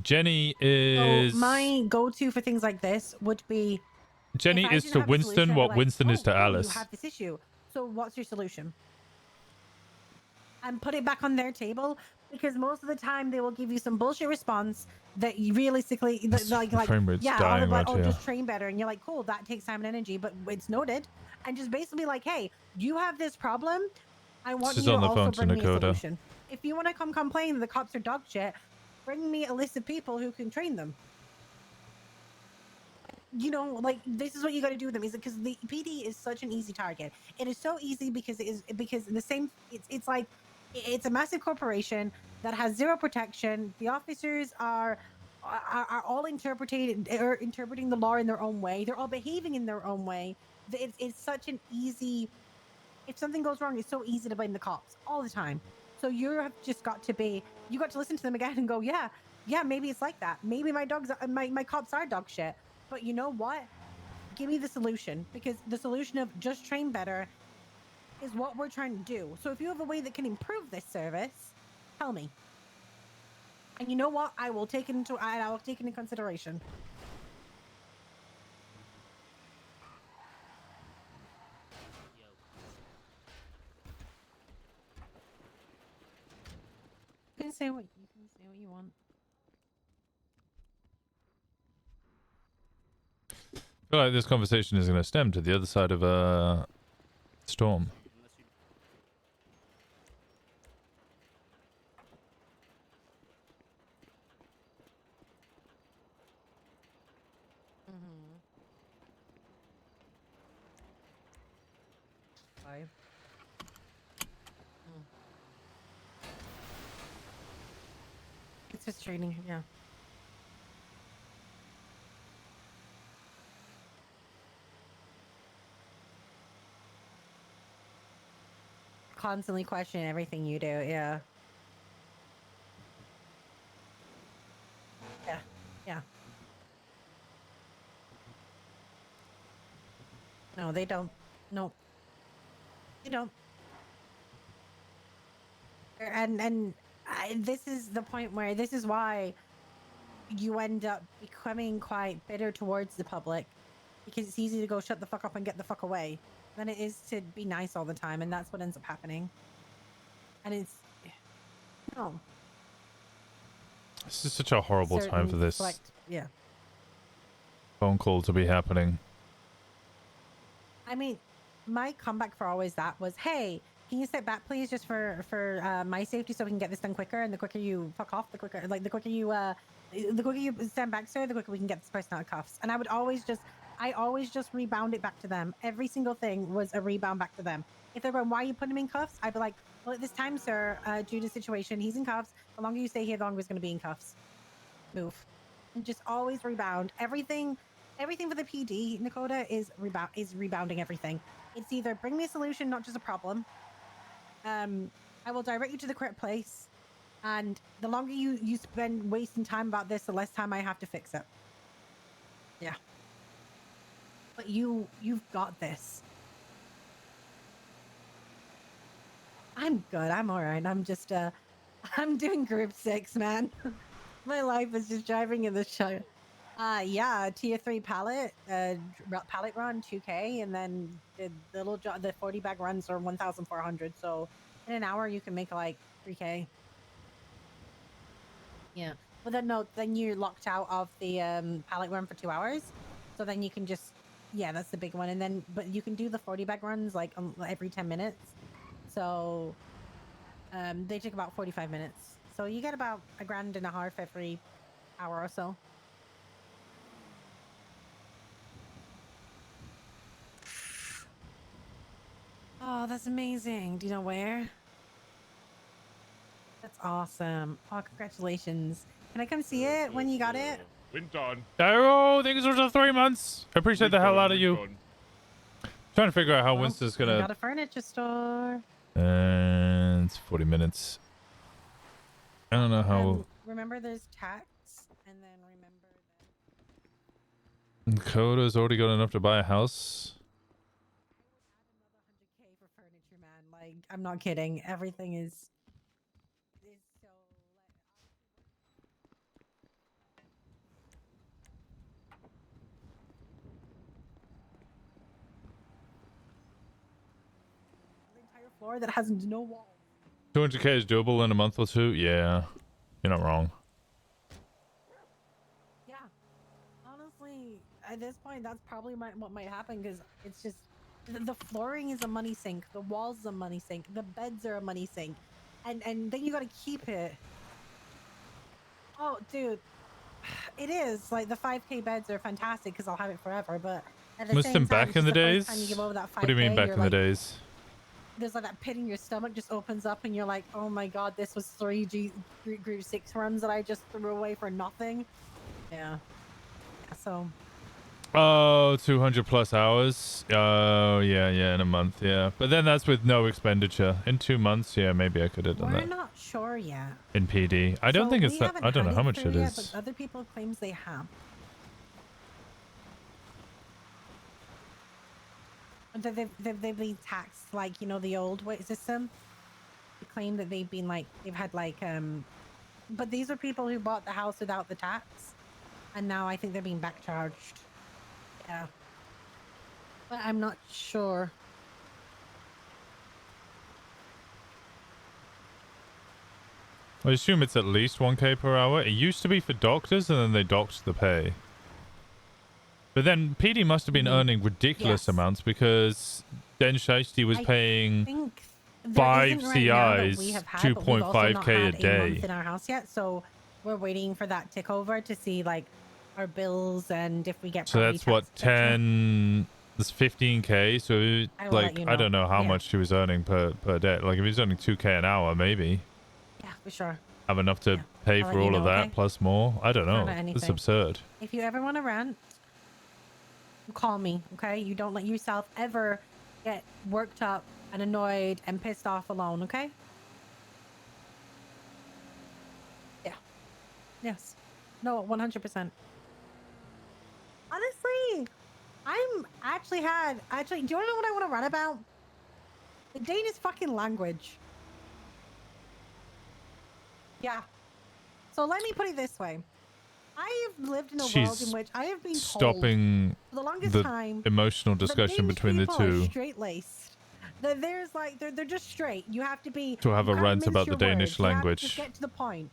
Jenny So is my go-to for things like this would be Jenny if I is didn't to have a solution, Winston I'd be what like, Winston is "Oh, to cool, Alice. You have this issue. So what's your solution? And put it back on their table, because most of the time they will give you some bullshit response that you realistically like frame rate's yeah, dying or like, right oh, here. just train better, and you're like, cool, that takes time and energy, but it's noted, and just basically like, hey, you have this problem. I want She's you to on the also phone to bring me a Nakota. solution. If you want to come complain the cops are dog shit, bring me a list of people who can train them. You know, like this is what you got to do with them, is because the PD is such an easy target. It is so easy because the same. It's like it's a massive corporation that has zero protection. The officers are all interpreting the law in their own way. They're all behaving in their own way. It's such an easy. If something goes wrong, it's so easy to blame the cops all the time. So you have just got to listen to them again and go, yeah, maybe it's like that. Maybe my cops are dog shit. But you know what? Give me the solution, because the solution of just train better is what we're trying to do. So if you have a way that can improve this service, tell me. And you know what? I will take it into consideration. You can say what you want. I feel like this conversation is going to stem to the other side of a storm. Five. It's just training, yeah. Constantly question everything you do, yeah. Yeah. No, they don't. No. They don't. This is the point where this is why you end up becoming quite bitter towards the public, because it's easy to go shut the fuck up and get the fuck away than it is to be nice all the time, and that's what ends up happening. And it's no. This is such a horrible time for this yeah. phone call to be happening. I mean, my comeback for always that was, hey, can you step back, please, just for my safety, so we can get this done quicker. And the quicker you fuck off, the quicker you stand back, sir, the quicker we can get this person out of cuffs. And I always just rebound it back to them. Every single thing was a rebound back to them. If they're going, why are you putting him in cuffs? I'd be like, well, at this time, sir, due to the situation, he's in cuffs. The longer you stay here, the longer he's going to be in cuffs. Move. And just always rebound everything. Everything for the PD, Nakota, is rebounding everything. It's either bring me a solution, not just a problem. I will direct you to the correct place, and the longer you spend wasting time about this, the less time I have to fix it. Yeah. But you've got this. I'm good. I'm all right. I'm just I'm doing group 6, man. My life is just driving in the show. Yeah, tier 3 pallet run 2K, and then the 40 bag runs are 1,400. So in an hour you can make like 3K. Yeah, but then you're locked out of the pallet run for 2 hours. So then you can just that's the big one, and then but you can do the 40 bag runs like every 10 minutes. So they take about 45 minutes. So you get about $1.50 every hour or so. Oh, that's amazing. Do you know where? That's awesome. Oh, congratulations. Can I come see it when you got it? Winston. Oh, thanks for the 3 months. I appreciate the hell out of you. Trying to figure out how Winston's We gonna. got a furniture store. And it's 40 minutes. I don't know how. Remember, there's tax, and then remember Coda's already got enough to buy a house. For furniture, man. Like, I'm not kidding. Everything is so. The entire floor that has no walls. 200k is doable in a month or two. Yeah, you're not wrong. Yeah. Honestly, at this point, that's probably what might happen because it's just the flooring is a money sink, the walls is a money sink, the beds are a money sink, and then you got to keep it. Oh, dude, it is like the 5K beds are fantastic because I'll have it forever. But at the Winston, same time, back it's in just the the days? first time you give over that 5K. What do you mean back you're in the like, days? there's like that pit in your stomach just opens up, and you're like, oh my god, this was 3 group 6 runs that I just threw away for nothing. Yeah. So. Oh, 200 plus hours. Oh, yeah, in a month, yeah. But then that's with no expenditure. In 2 months, yeah, maybe I could have done We're that. not sure yet. In PD. I don't think it's we that. haven't I don't know had how much through it yet, is. But other people claims they have. They've been taxed like, you know, the old way system. They claim that they've had like but these are people who bought the house without the tax, and now I think they're being back charged. Yeah, but I'm not sure. I assume it's at least 1k per hour. It used to be for doctors, and then they docked the pay. But then PD must have been earning ridiculous amounts because Den Shiesty was paying 5 CIs, 2.5k a day. In our house yet, so we're waiting for that tick over to see like our bills and if we get. So that's what 10. That's 15k. So like I don't know how much she was earning per day. Like if he was earning 2k an hour, maybe. Yeah, for sure. Have enough to pay I'll for let you all of know, that okay? plus more. I don't know. Not It's anything. absurd. If you ever want to rant, call me, okay? You don't let yourself ever get worked up and annoyed and pissed off alone, okay? Yeah. Yes. No, 100%. Honestly, do you want to know what I want to rant about? The Danish fucking language. Yeah. So let me put it this way. I have lived in a world in which I have been told stopping for the longest the time emotional discussion between the two. Straight laced. There's like they're just straight. You have to be To have you a can't rant mince about the your Danish words. You have to language. just get to the point.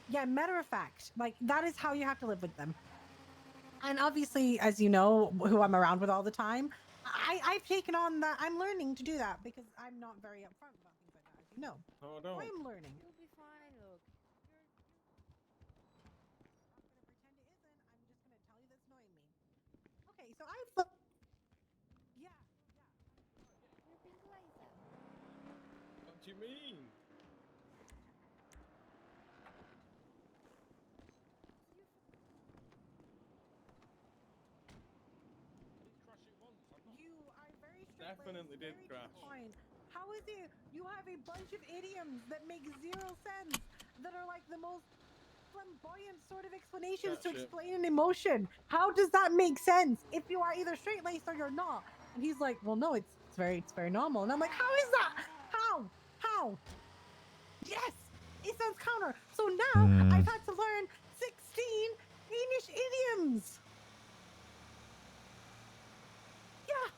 Yeah, matter of fact, like that is how you have to live with them. And obviously, as you know, who I'm around with all the time, I've taken on that. I'm learning to do that because I'm not very upfront about things like that, as you know. Oh, So no. I'm learning. You'll be fine, look. Okay, so I've yeah. You're a pink laser. What do you mean? You are very Definitely did crash. point. How is it you have a bunch of idioms that make zero sense that are like the most flamboyant sort of explanations to Gotcha. explain an emotion? How does that make sense if you are either straight laced or you're not? And he's like, well, no, it's very normal. And I'm like, how is that? How? Yes, it sounds counter. So now I've had to learn 16 Danish idioms. Yeah.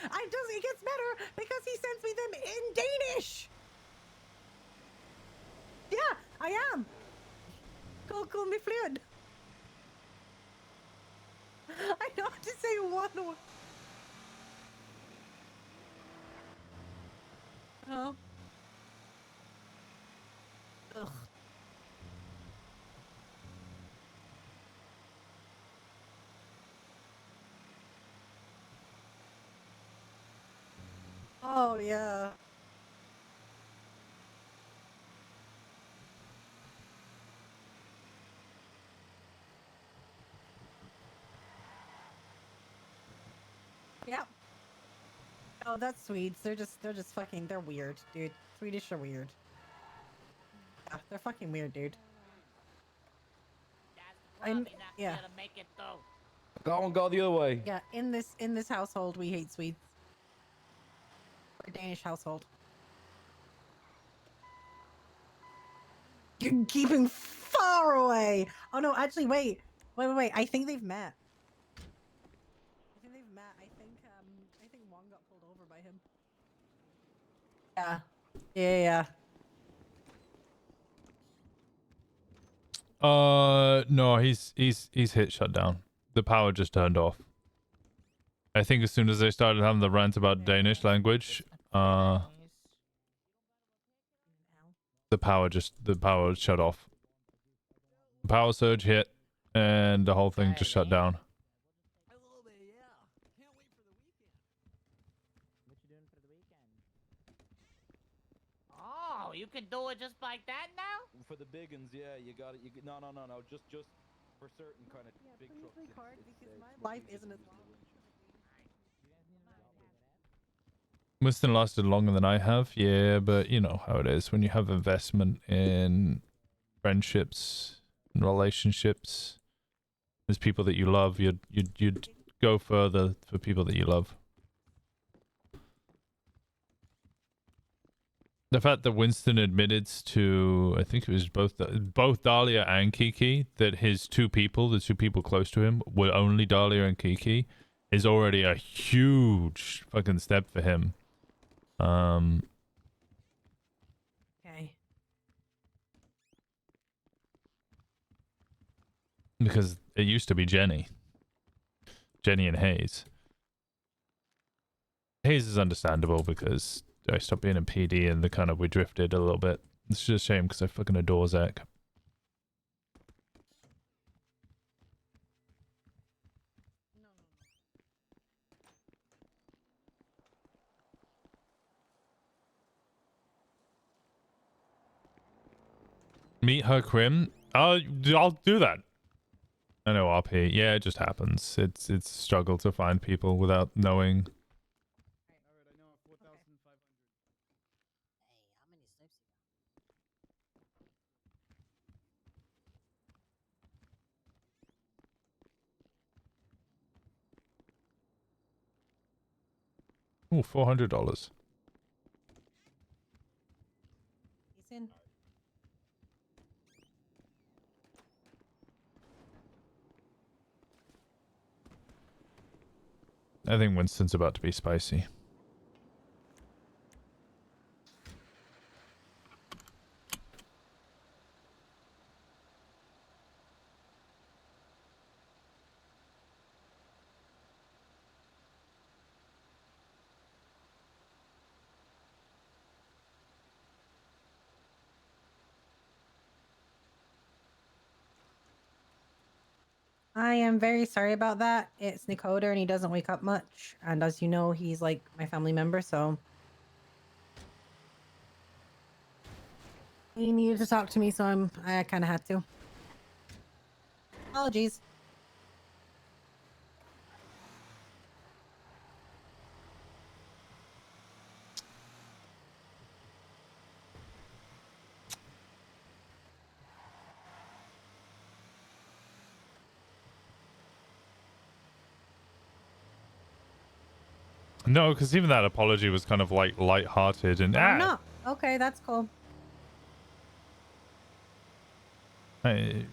It gets better because he sends me them in Danish. Yeah, I am. Cool me fluid. I know how to say one word. Oh. Ugh. Oh, yeah. Yep. Oh, that's Swedes. They're just fucking, they're weird, dude. Swedish are weird. Yeah, they're fucking weird, dude. That's the problem. Yeah. You're not gonna make it though. Go on, go the other way. Yeah, in this household, we hate Swedes. Or Danish household. You're keeping far away. Oh no, actually, wait. I think they've met. I think Wong got pulled over by him. Yeah. No, he's hit shut down. The power just turned off. I think as soon as they started having the rant about Danish language, the power shut off. The power surge hit, and the whole thing just shut down. Oh, you can do it just like that now? For the big ones, yeah, you got it. No. Just for certain kind of big trucks. My life isn't as long. Winston lasted longer than I have, yeah, but you know how it is when you have investment in friendships and relationships. There's people that you love. You'd go further for people that you love. The fact that Winston admitted to, I think it was both Dahlia and Kiki, that his the two people close to him, were only Dahlia and Kiki, is already a huge fucking step for him. Okay. Because it used to be Jenny and Hayes. Hayes is understandable because I stopped being a PD and we drifted a little bit. It's just a shame because I fucking adore Zach. Meet her Crim? I'll do that. I know RP. Yeah, it just happens. It's a struggle to find people without knowing. Ooh, $400. He's in. I think Winston's about to be spicy. I am very sorry about that. It's Nakoda and he doesn't wake up much. And as you know, he's like my family member, so he needed to talk to me, so I kind of had to. Apologies. No, because even that apology was kind of like light-hearted and No. Okay, that's cool. I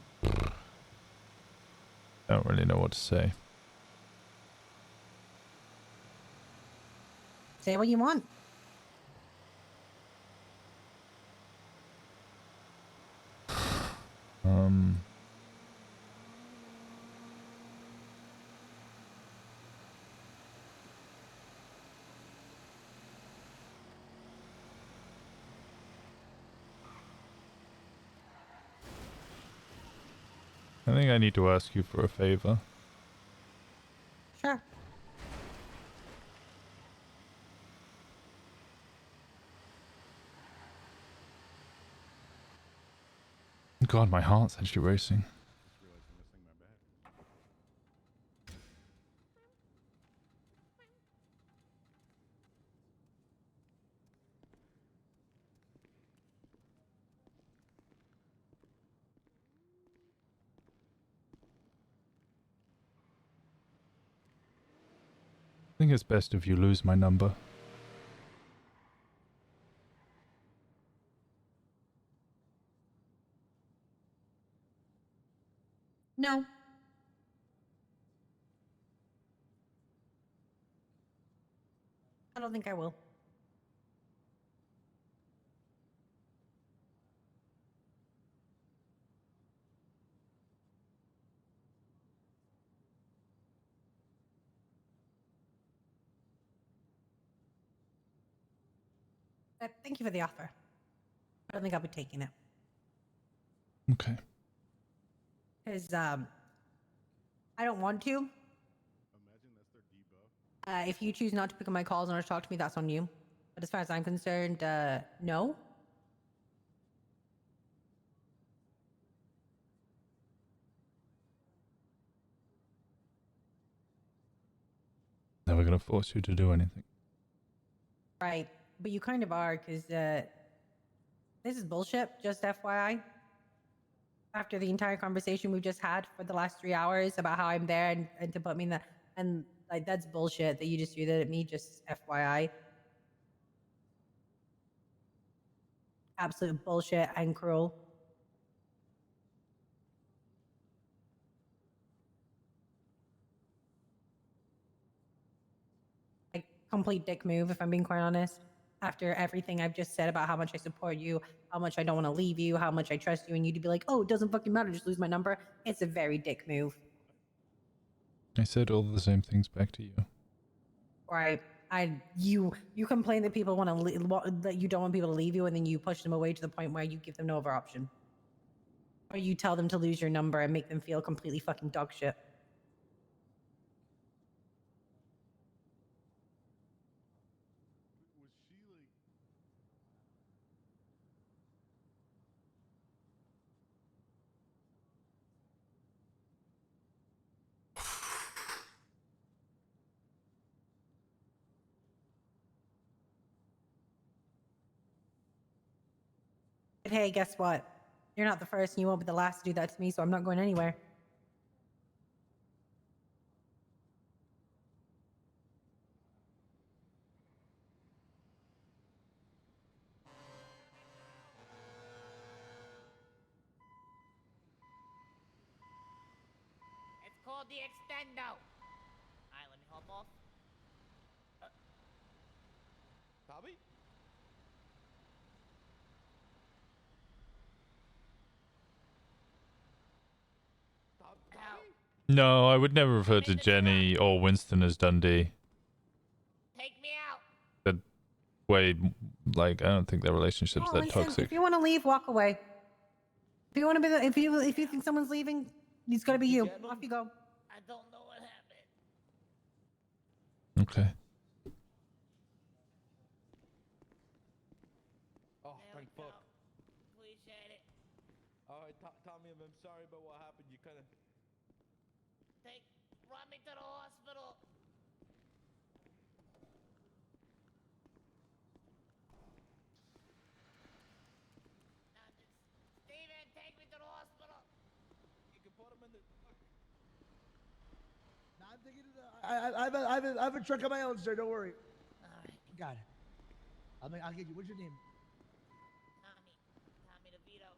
don't really know what to say. Say what you want. I think I need to ask you for a favor. Sure. God, my heart's actually racing. think it's best if you lose my number. No. I don't think I will. Thank you for the offer. I don't think I'll be taking it. Okay. Because I don't want to. If you choose not to pick up my calls or to talk to me, that's on you. But as far as I'm concerned, no. Never gonna force you to do anything. Right. But you kind of are, because this is bullshit, just FYI. After the entire conversation we've just had for the last 3 hours about how I'm there and to put me in that, and like that's bullshit that you just threw that at me, just FYI. Absolute bullshit and cruel. Like, complete dick move, if I'm being quite honest. After everything I've just said about how much I support you, how much I don't want to leave you, how much I trust you, and you to be like, oh, it doesn't fucking matter, just lose my number. It's a very dick move. I said all the same things back to you. Right. You complain that people want to that you don't want people to leave you, and then you push them away to the point where you give them no other option, or you tell them to lose your number and make them feel completely fucking dog shit. But hey, guess what? You're not the first, and you won't be the last to do that to me, so I'm not going anywhere. It's called the extendo. Alright, let me hop off. Bobby? No, I would never refer to Jenny or Winston as Dundee. Take me out. That way, like, I don't think their relationship's Oh, that listen, toxic. if you want to leave, walk away. If you want to be, if you think someone's leaving, it's got to be you. Off you go. I don't know what happened. Okay. Oh, thank fuck. Appreciate it. Alright, Tommy, I'm sorry about what happened. You kind of... Run me to the hospital. Steven, take me to the hospital. You can put him in the... Nah, I'm taking it. I have a truck of my own, sir. Don't worry. All right. God. I'll get you. What's your name? Tommy DeVito.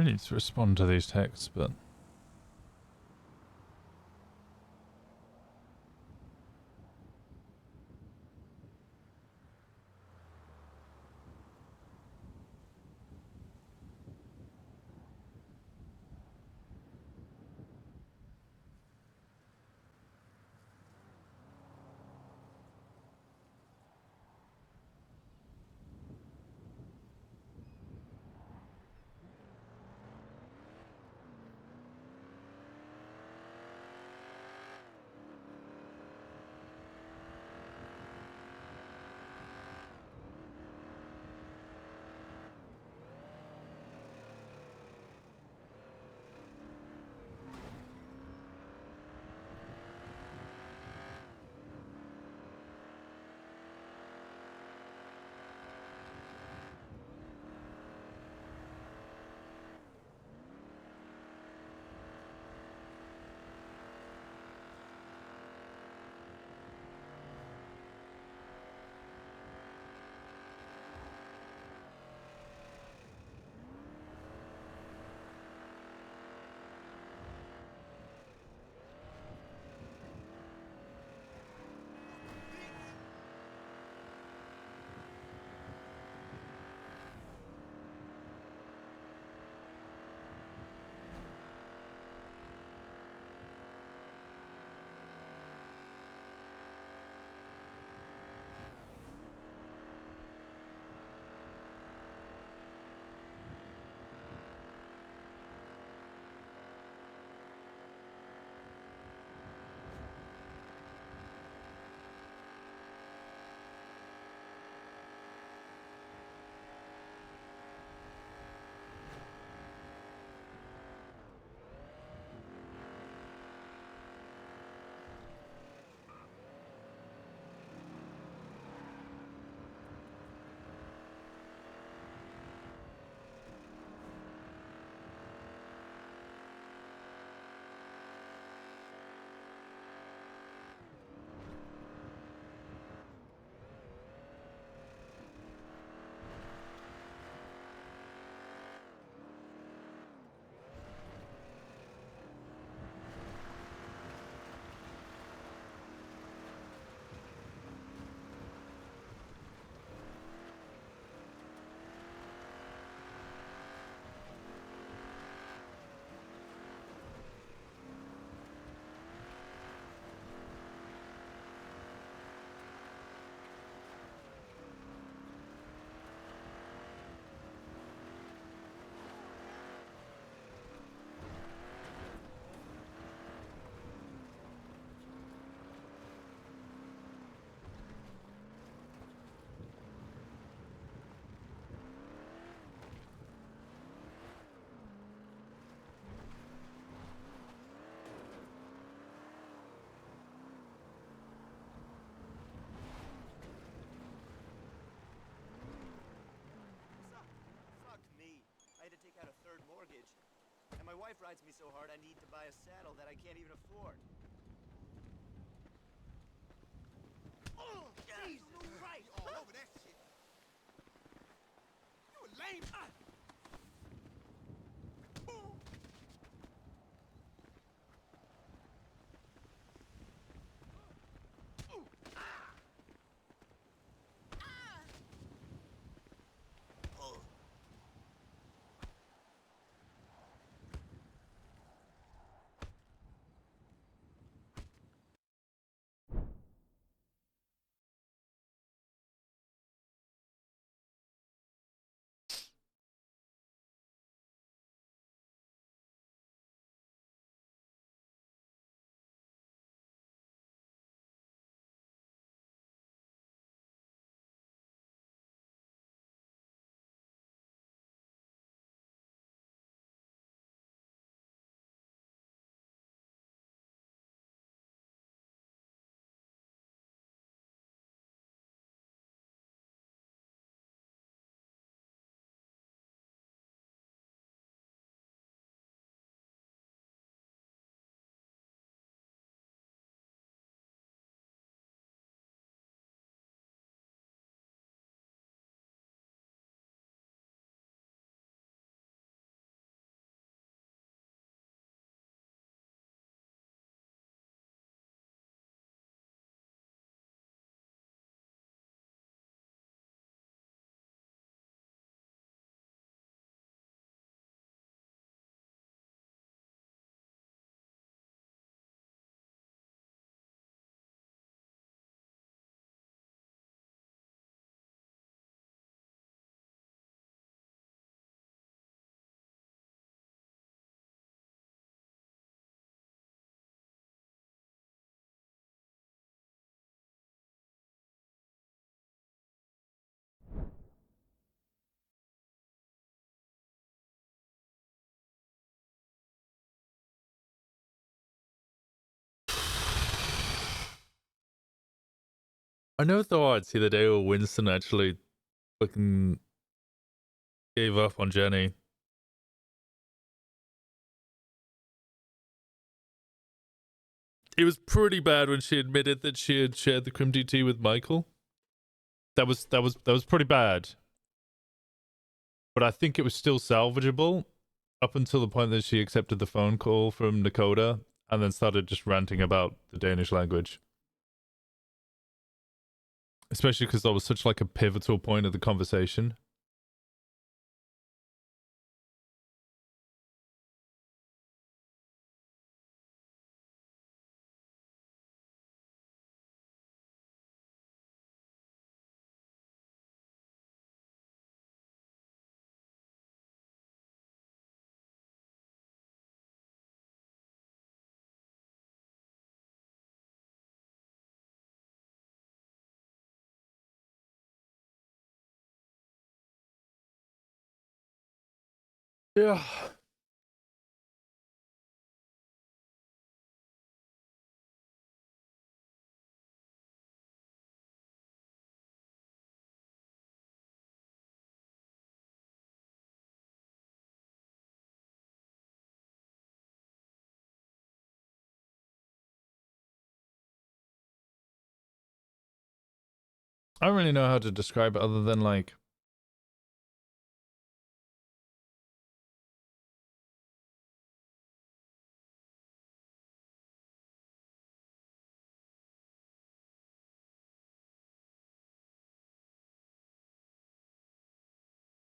We need to respond to these texts, but... Fuck me. I had to take out a third mortgage. And my wife rides me so hard I need to buy a saddle that I can't even afford. Oh, Jesus Christ! All over that shit. You a lame... I never thought I'd see the day where Winston actually fucking gave up on Jenny. It was pretty bad when she admitted that she had shared the Crim DT with Michael. That was pretty bad. But I think it was still salvageable up until the point that she accepted the phone call from Nakota and then started just ranting about the Danish language. Especially because that was such like a pivotal point of the conversation. Yeah. I don't really know how to describe it other than like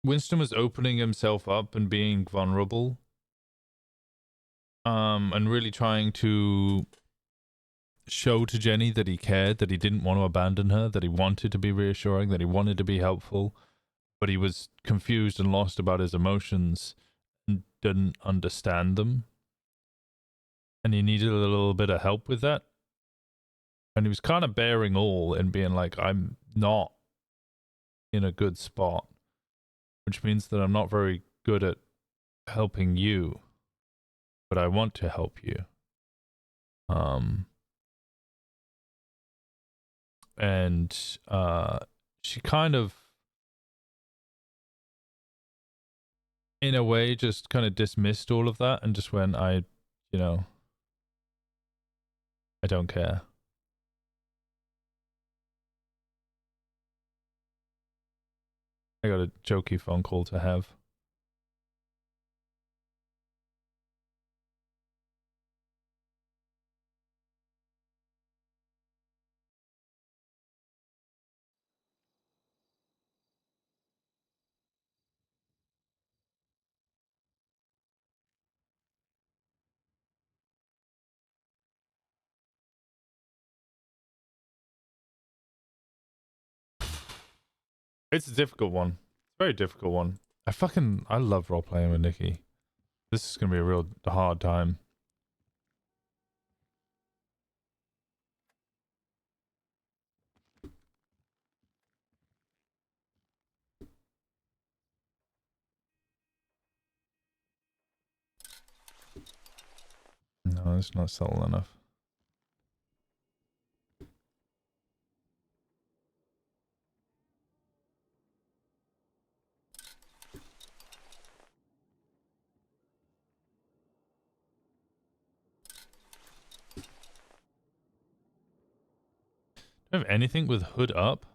Winston was opening himself up and being vulnerable. And really trying to show to Jenny that he cared, that he didn't want to abandon her, that he wanted to be reassuring, that he wanted to be helpful, but he was confused and lost about his emotions and didn't understand them. And he needed a little bit of help with that. And he was kind of bearing all and being like, I'm not in a good spot, which means that I'm not very good at helping you, but I want to help you. And she kind of, in a way, just kind of dismissed all of that and just went, I don't care. I got a jokey phone call to have. It's a difficult one. It's a very difficult one. I love role playing with Nikki. This is gonna be a real hard time. No, it's not subtle enough. Do you have anything with hood up?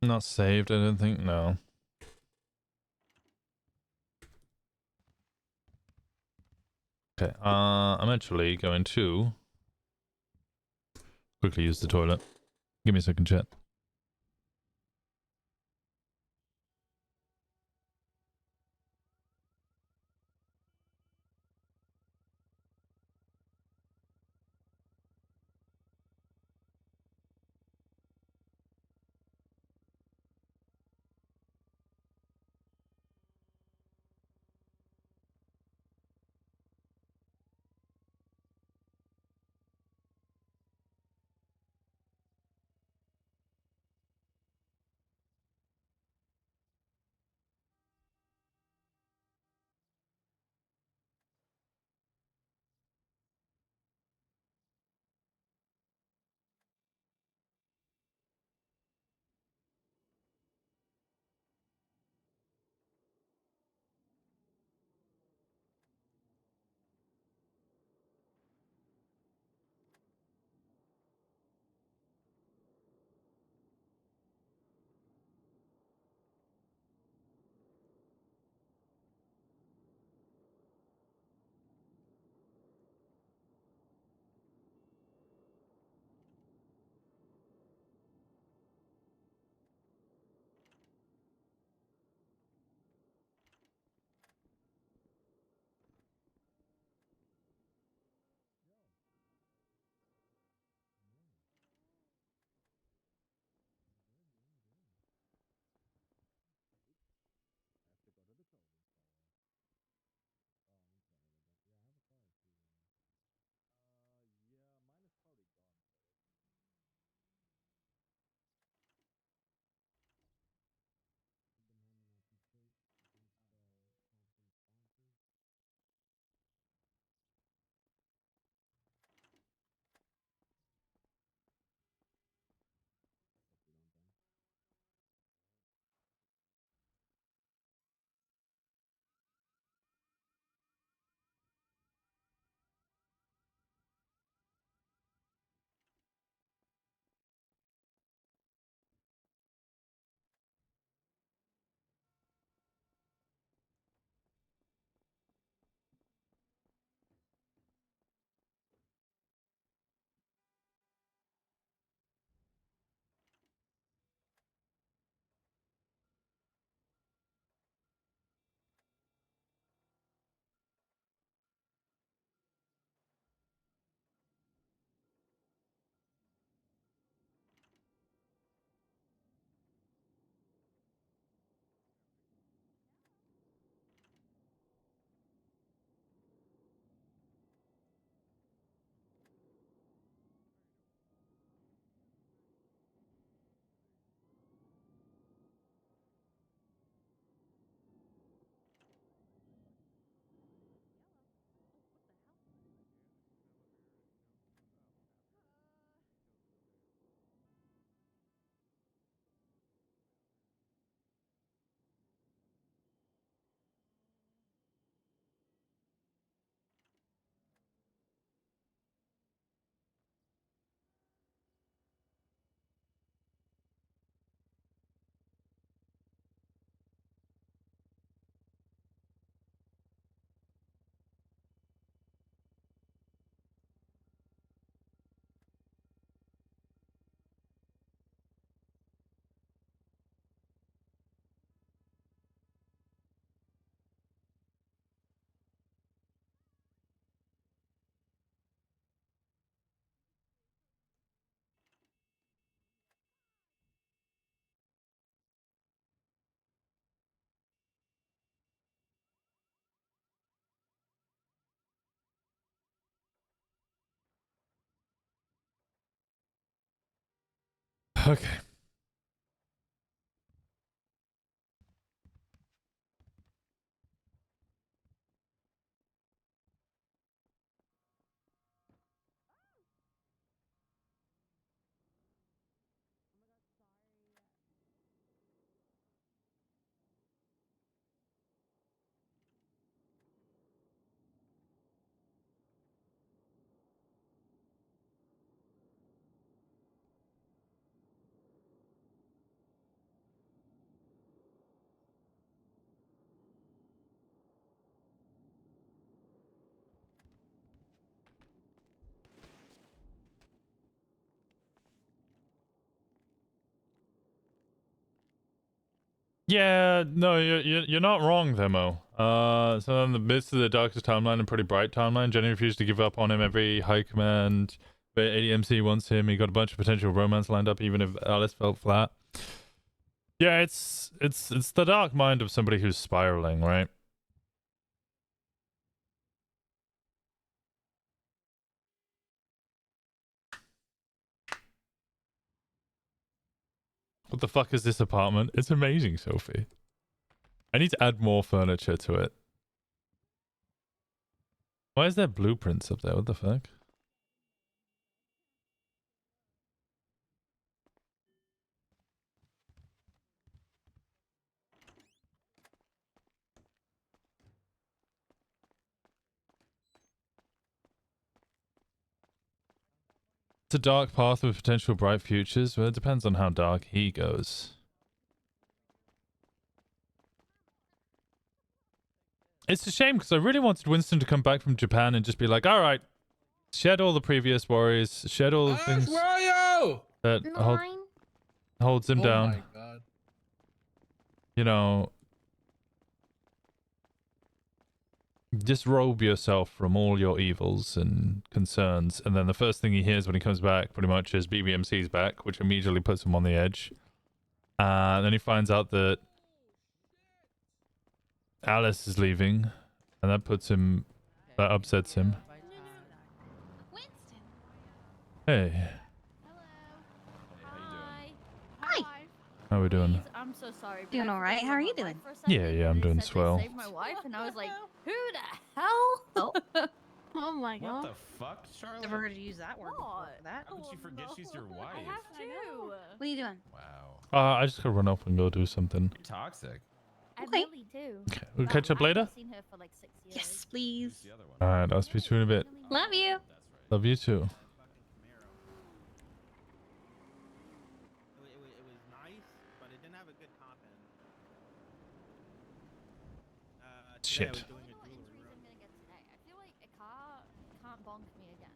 Not saved, I don't think. No. Okay. I'm actually going to quickly use the toilet. Give me a second, chat. Okay. Yeah, no, you're not wrong, Themo. So in the midst of the darkest timeline and pretty bright timeline, Jenny refused to give up on him every high command. But ADMC wants him. He got a bunch of potential romance lined up, even if Alice felt flat. Yeah, it's the dark mind of somebody who's spiraling, right? What the fuck is this apartment? It's amazing, Sophie. I need to add more furniture to it. Why is there blueprints up there? What the fuck? It's a dark path with potential bright futures. Well, it depends on how dark he goes. It's a shame because I really wanted Winston to come back from Japan and just be like, all right, shed all the previous worries, shed all the things that holds him down. My God. You know, disrobe yourself from all your evils and concerns. And then the first thing he hears when he comes back pretty much is BBMC's back, which immediately puts him on the edge. Then he finds out that Alice is leaving, and that puts him, that upsets him. Hey, Hi. how we doing? I'm so sorry. but Doing I all right. forgot How are about you my doing? life for a second. Yeah, I'm They doing said they swell. saved my wife, and I was like, who the hell? Oh my god. What the fuck, Charlotte? Never heard you use that word before for that. How could she forget she's your wife? I have to. What are you doing? Wow. I just gotta run off and go do something. You're toxic. I Okay. really do. Okay, we'll catch up later. I've seen her for like 6 years. Yes, please. Alright, I'll speak to you in a bit. Love you. Love you too. It was nice, but it didn't have a good top end. Today I was Shit. doing a jewelry run. I'm gonna get today. I feel like a car can't bonk me again.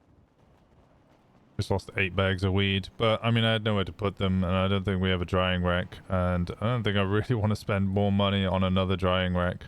Just lost 8 bags of weed, but I mean, I had nowhere to put them, and I don't think we have a drying rack, and I don't think I really want to spend more money on another drying rack.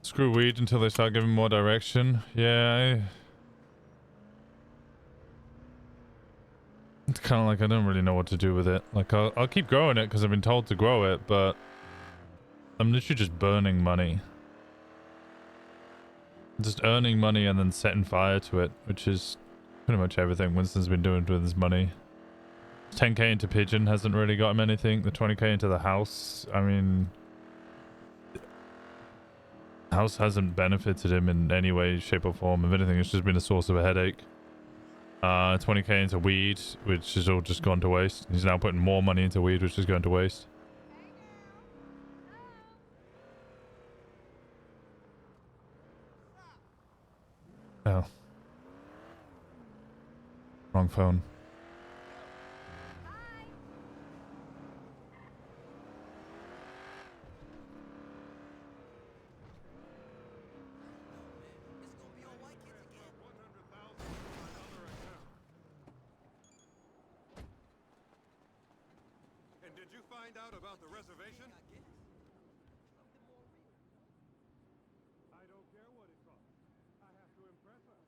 Screw weed until they start giving more direction. Yeah, it's kind of like I don't really know what to do with it. Like, I'll keep growing it because I've been told to grow it, but I'm literally just burning money. Just earning money and then setting fire to it, which is pretty much everything Winston's been doing with his money. 10k into Pigeon hasn't really got him anything. The 20k into the house, I mean... house hasn't benefited him in any way, shape or form. If anything, it's just been a source of a headache. 20k into weed, which has all just gone to waste. He's now putting more money into weed, which is going to waste. Oh. Wrong phone. And did you find out about the reservation? I don't care what it costs. I have to impress her.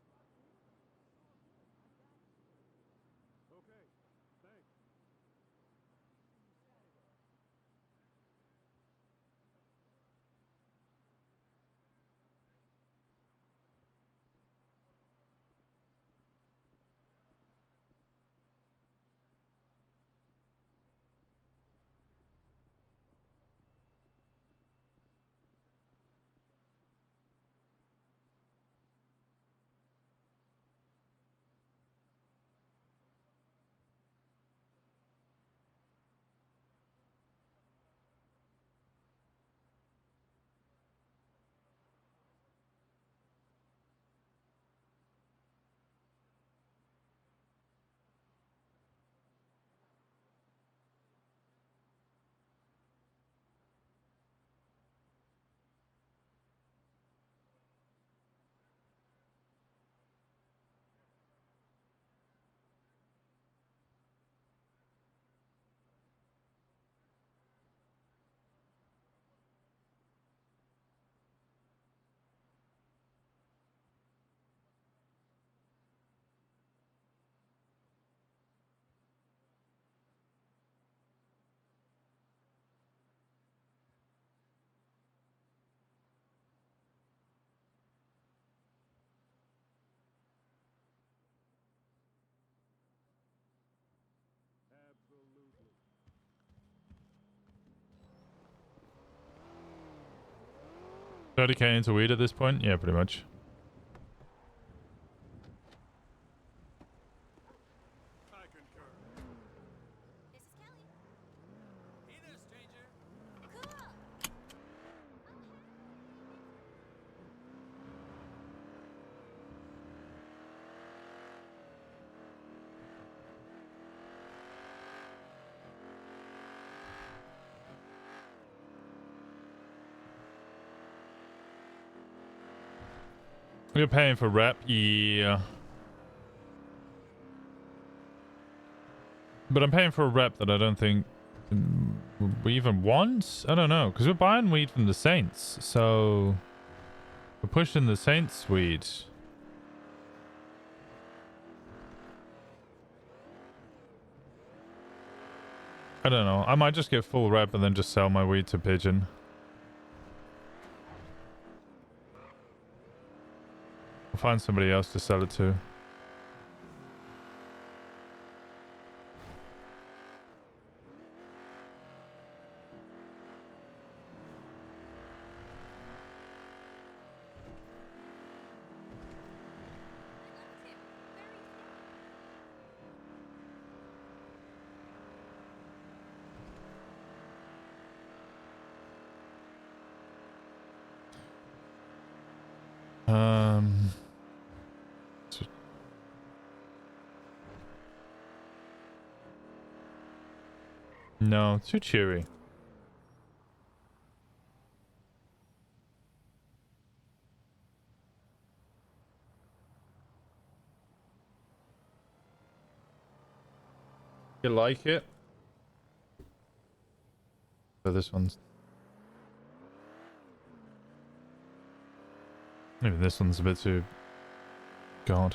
$30K into weed at this point? Yeah, pretty much. You're paying for rep? Yeah. But I'm paying for a rep that I don't think we even want? I don't know. Because we're buying weed from the Saints. So we're pushing the Saints weed. I don't know. I might just get full rep and then just sell my weed to Pigeon. I'll find somebody else to sell it to. No, too cheery. You like it? So this one's... Maybe this one's a bit too... God.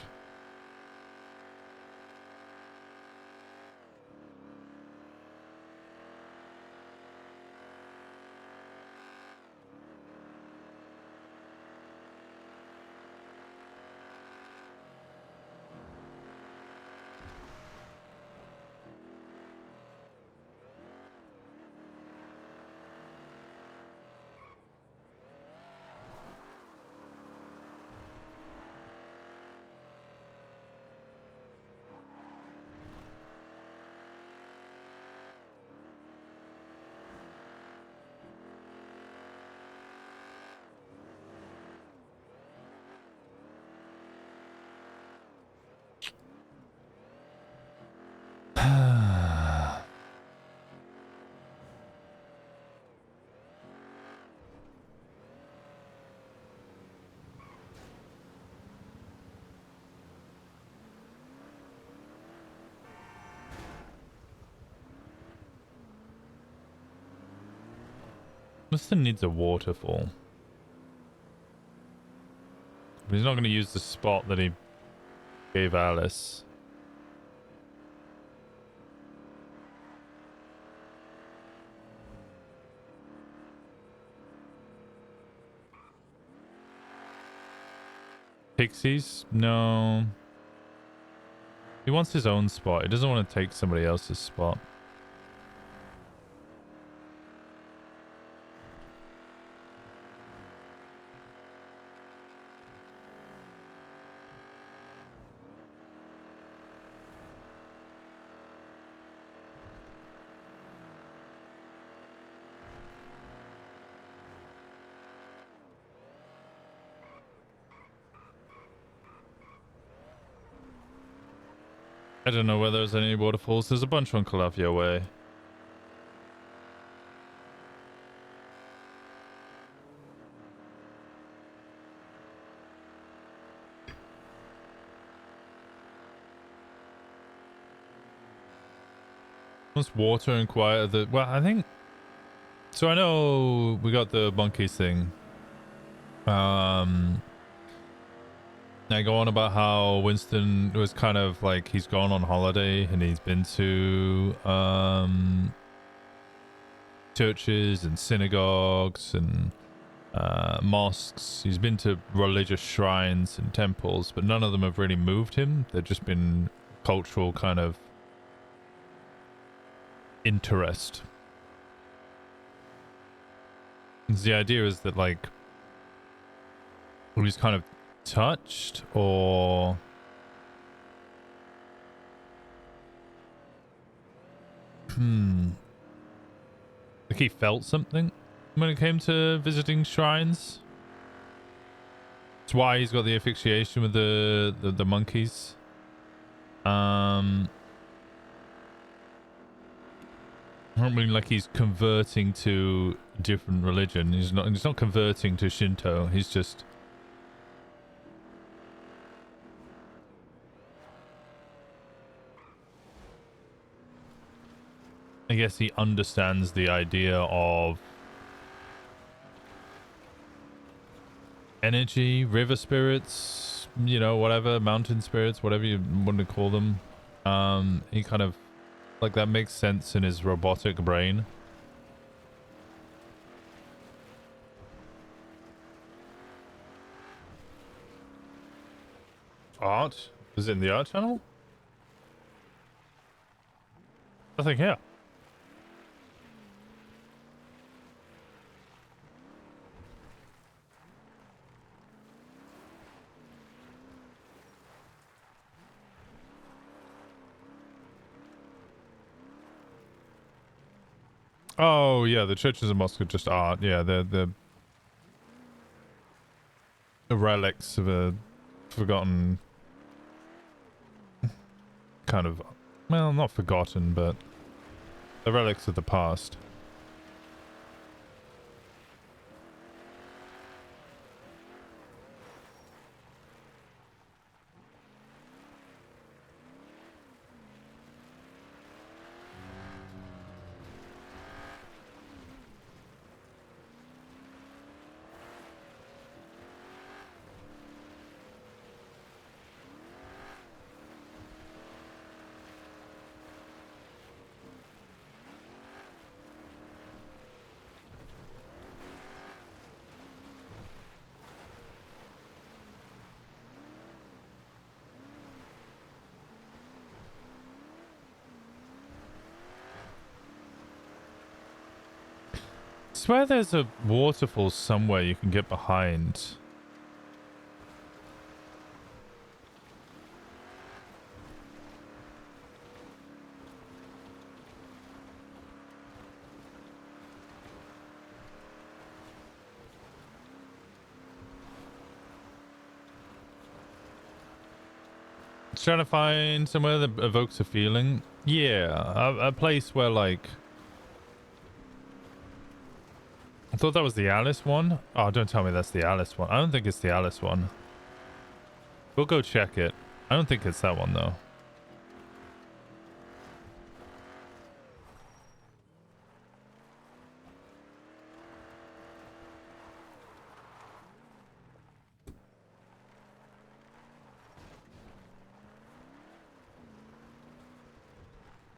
Winston needs a waterfall. But he's not going to use the spot that he gave Alice. Pixies? No. He wants his own spot. He doesn't want to take somebody else's spot. I don't know whether there's any waterfalls. There's a bunch on Calafia Way. What's water and quiet? Well, I think... So I know we got the monkeys thing. I go on about how Winston was kind of like he's gone on holiday and he's been to churches and synagogues and mosques. He's been to religious shrines and temples, but none of them have really moved him. They've just been cultural kind of interest. The idea is that like he's kind of touched or like he felt something when it came to visiting shrines. That's why he's got the asphyxiation with the monkeys. I don't mean like he's converting to a different religion. He's not converting to Shinto. He's just I guess he understands the idea of energy, river spirits, you know, whatever, mountain spirits, whatever you want to call them. He kind of like that makes sense in his robotic brain. Art? Is it in the art channel? Nothing here. Oh yeah, the churches and mosques are just art. Yeah, they're the relics of a forgotten kind of, well, not forgotten, but the relics of the past. I swear there's a waterfall somewhere you can get behind. Trying to find somewhere that evokes a feeling. Yeah, a place where like... I thought that was the Alice one. Oh, don't tell me that's the Alice one. I don't think it's the Alice one. We'll go check it. I don't think it's that one though.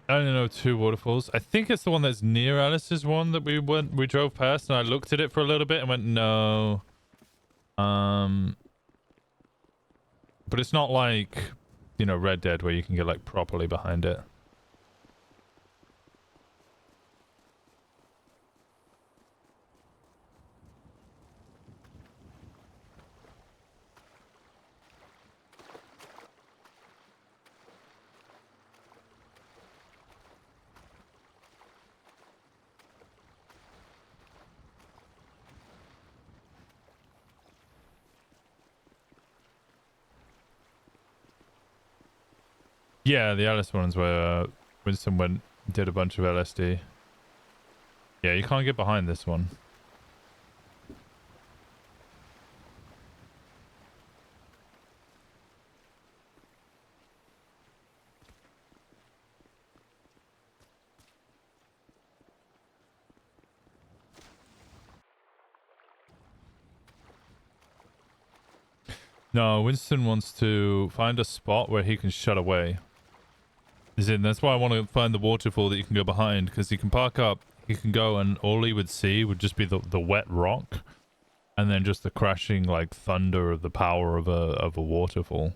I only know 2 waterfalls. I think it's the one that's near Alice's one that we drove past, and I looked at it for a little bit and went, no. But it's not like, you know, Red Dead where you can get like properly behind it. Yeah, the Alice ones where Winston went did a bunch of LSD. Yeah, you can't get behind this one. No, Winston wants to find a spot where he can shut away. That's why I want to find the waterfall that you can go behind, because he can park up, he can go, and all he would see would just be the wet rock, and then just the crashing like thunder of the power of a waterfall.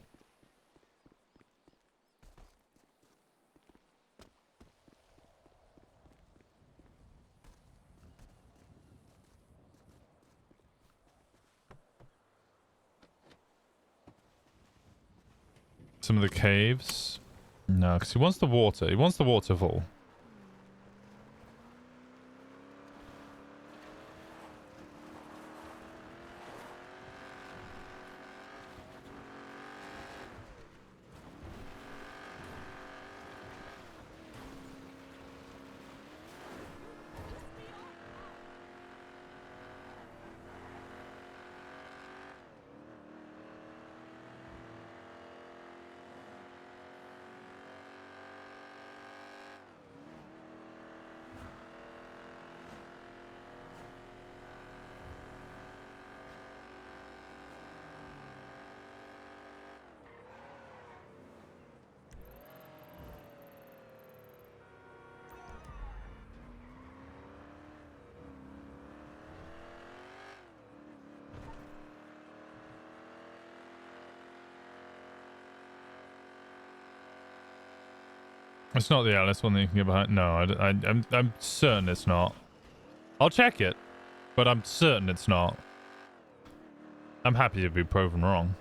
Some of the caves. No, because he wants the water. He wants the waterfall. It's not the Alice one that you can get behind. No, I'm certain it's not. I'll check it, but I'm certain it's not. I'm happy to be proven wrong.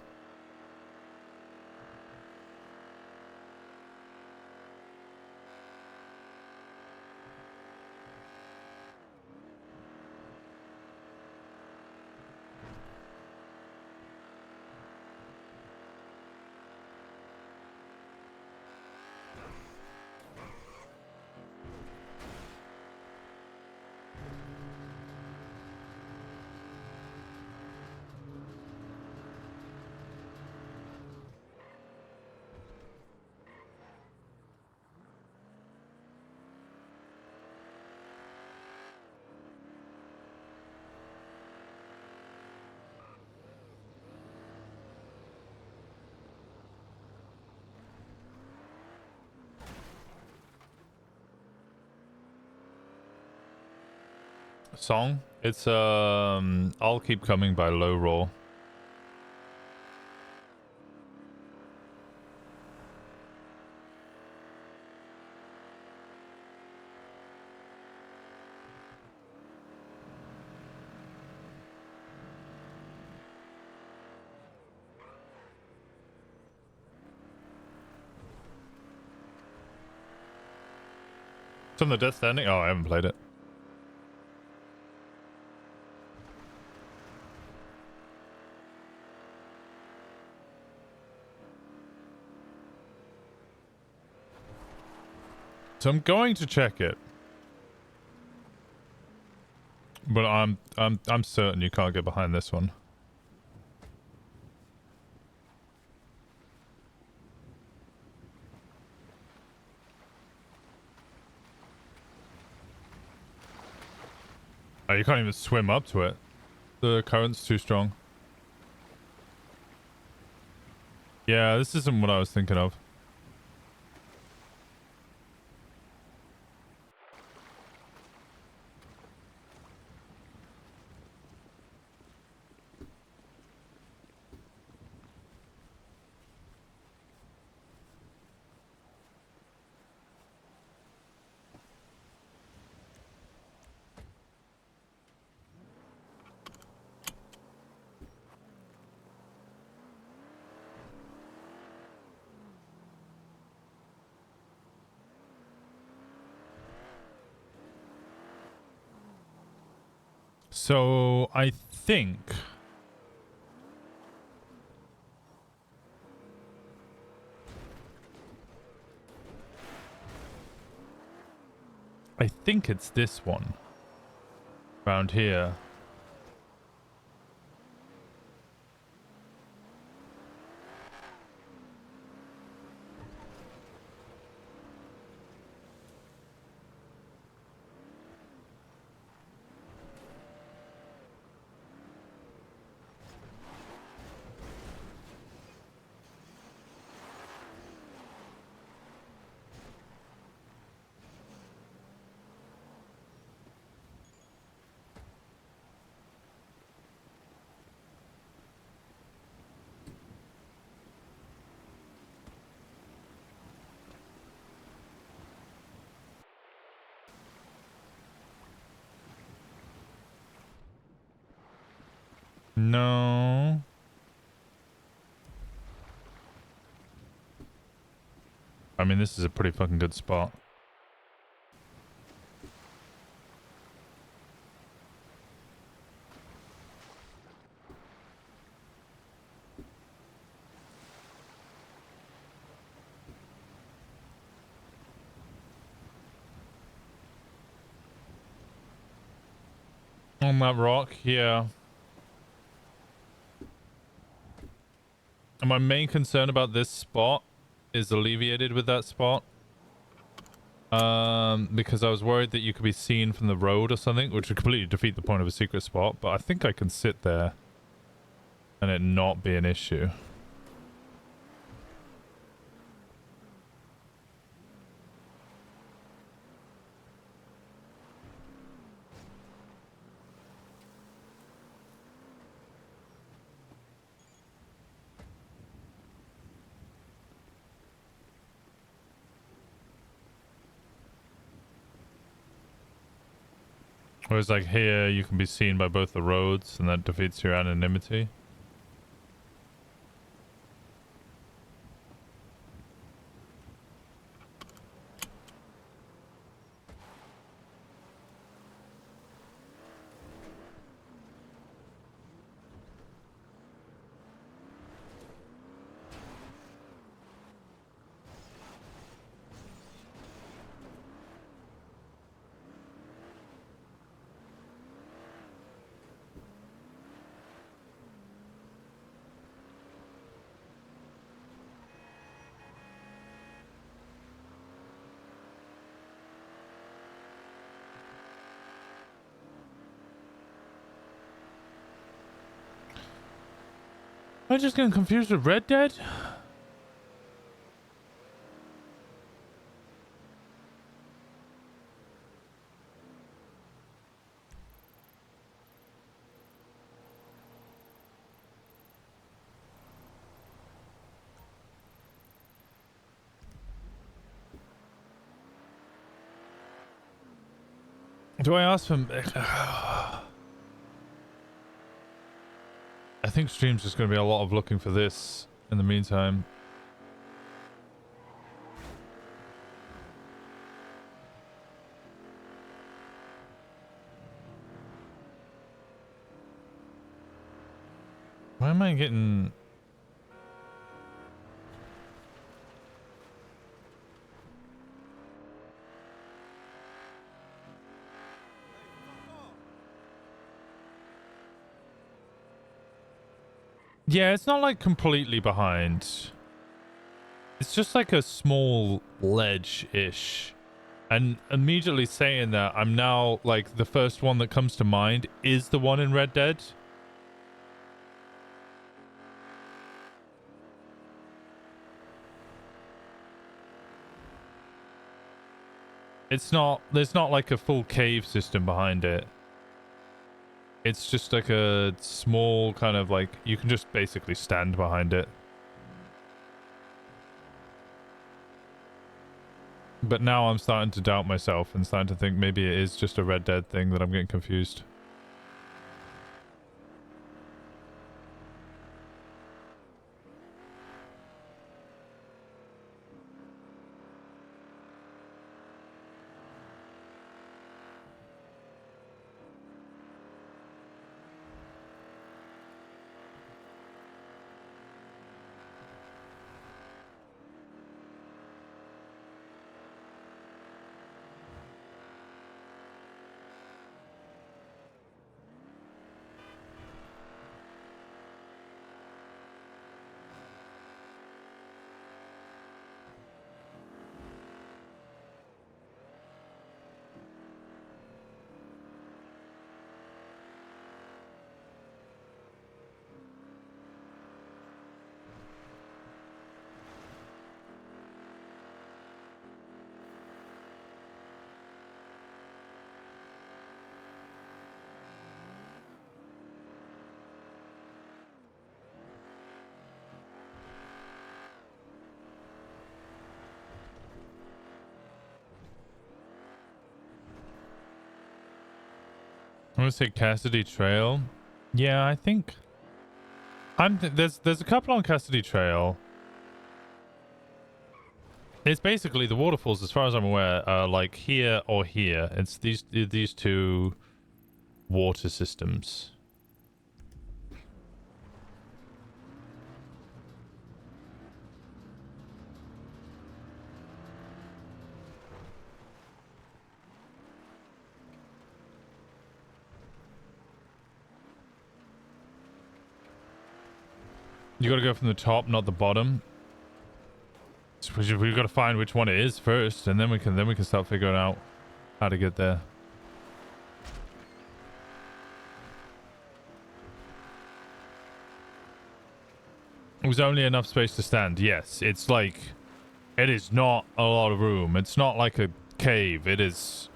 Song? It's I'll Keep Coming by Low Roar. It's on the Death Stranding? Oh, I haven't played it. So I'm going to check it. But I'm certain you can't get behind this one. Oh, you can't even swim up to it. The current's too strong. Yeah, this isn't what I was thinking of. So I think it's this one around here. No. I mean, this is a pretty fucking good spot. On that rock, yeah. And my main concern about this spot is alleviated with that spot. Because I was worried that you could be seen from the road or something, which would completely defeat the point of a secret spot, but I think I can sit there and it not be an issue. Whereas like here, you can be seen by both the roads, and that defeats your anonymity. Am I just getting confused with Red Dead? Do I ask him? I think stream's just going to be a lot of looking for this in the meantime. Why am I getting... Yeah, it's not like completely behind. It's just like a small ledge-ish. And immediately saying that, I'm now like the first one that comes to mind is the one in Red Dead. It's not, there's not like a full cave system behind it. It's just like a small kind of like, you can just basically stand behind it. But now I'm starting to doubt myself and starting to think maybe it is just a Red Dead thing that I'm getting confused. gonna say Cassidy Trail. Yeah, I think there's a couple on Cassidy Trail. It's basically the waterfalls, as far as I'm aware, are like here or here. It's these two water systems. You gotta go from the top, not the bottom. So we've got to find which one it is first, and then we can start figuring out how to get there. It was only enough space to stand. Yes, it's like it is not a lot of room. It's not like a cave. It is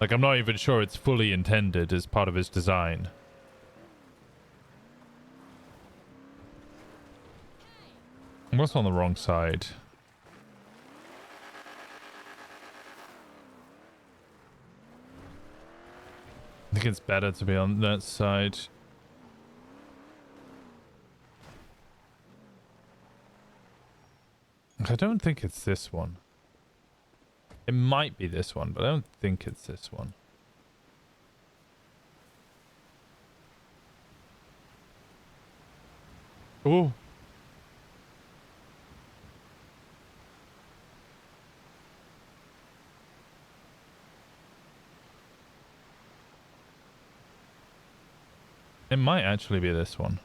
like I'm not even sure it's fully intended as part of its design. What's on the wrong side? I think it's better to be on that side. I don't think it's this one. It might be this one, but I don't think it's this one. Oh. It might actually be this one.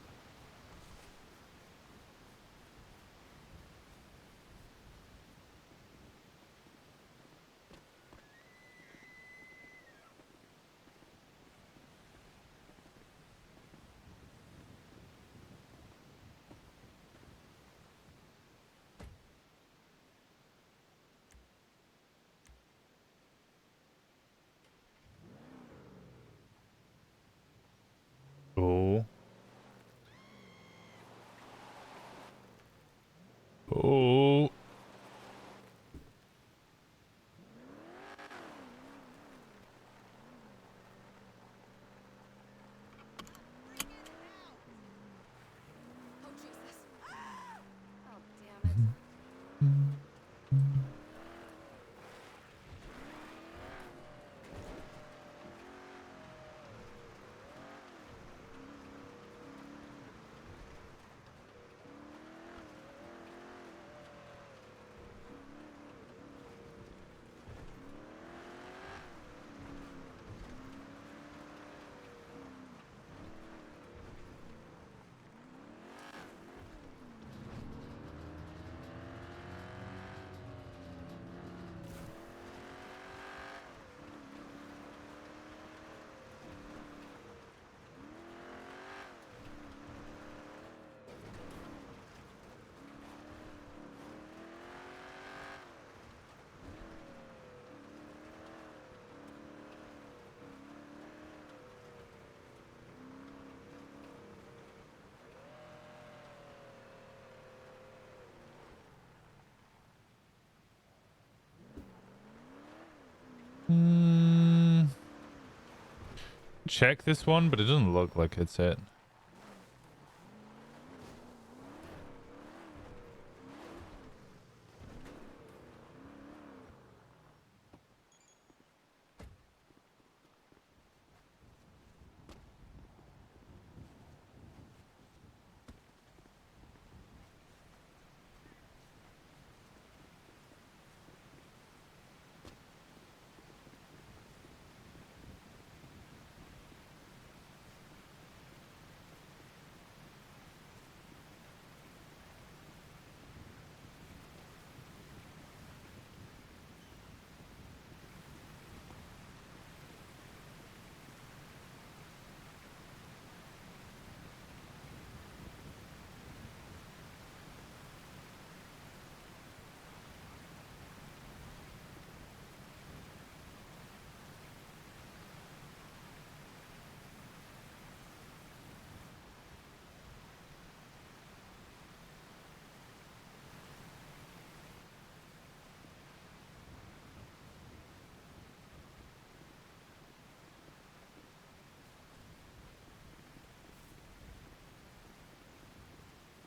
Oh. Oh. Check this one, but it doesn't look like it's it.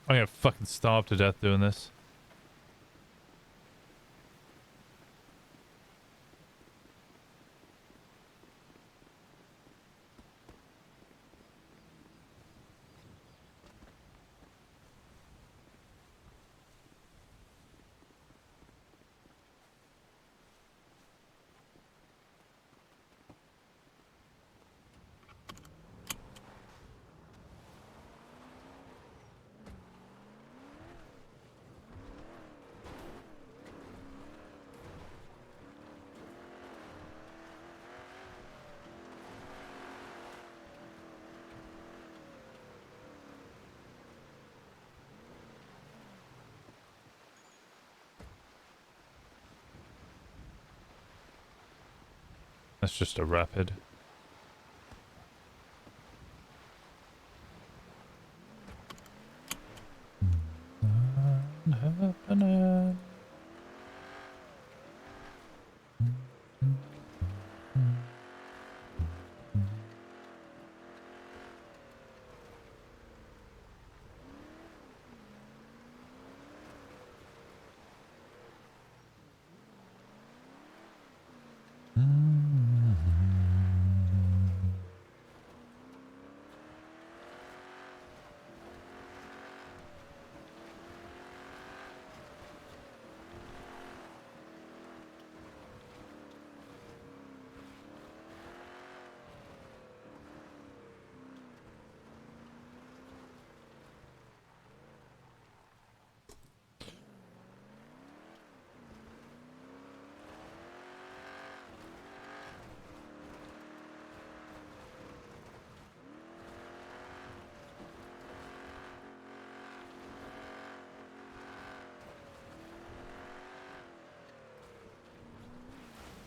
I'm gonna fucking starve to death doing this. That's just a rapid.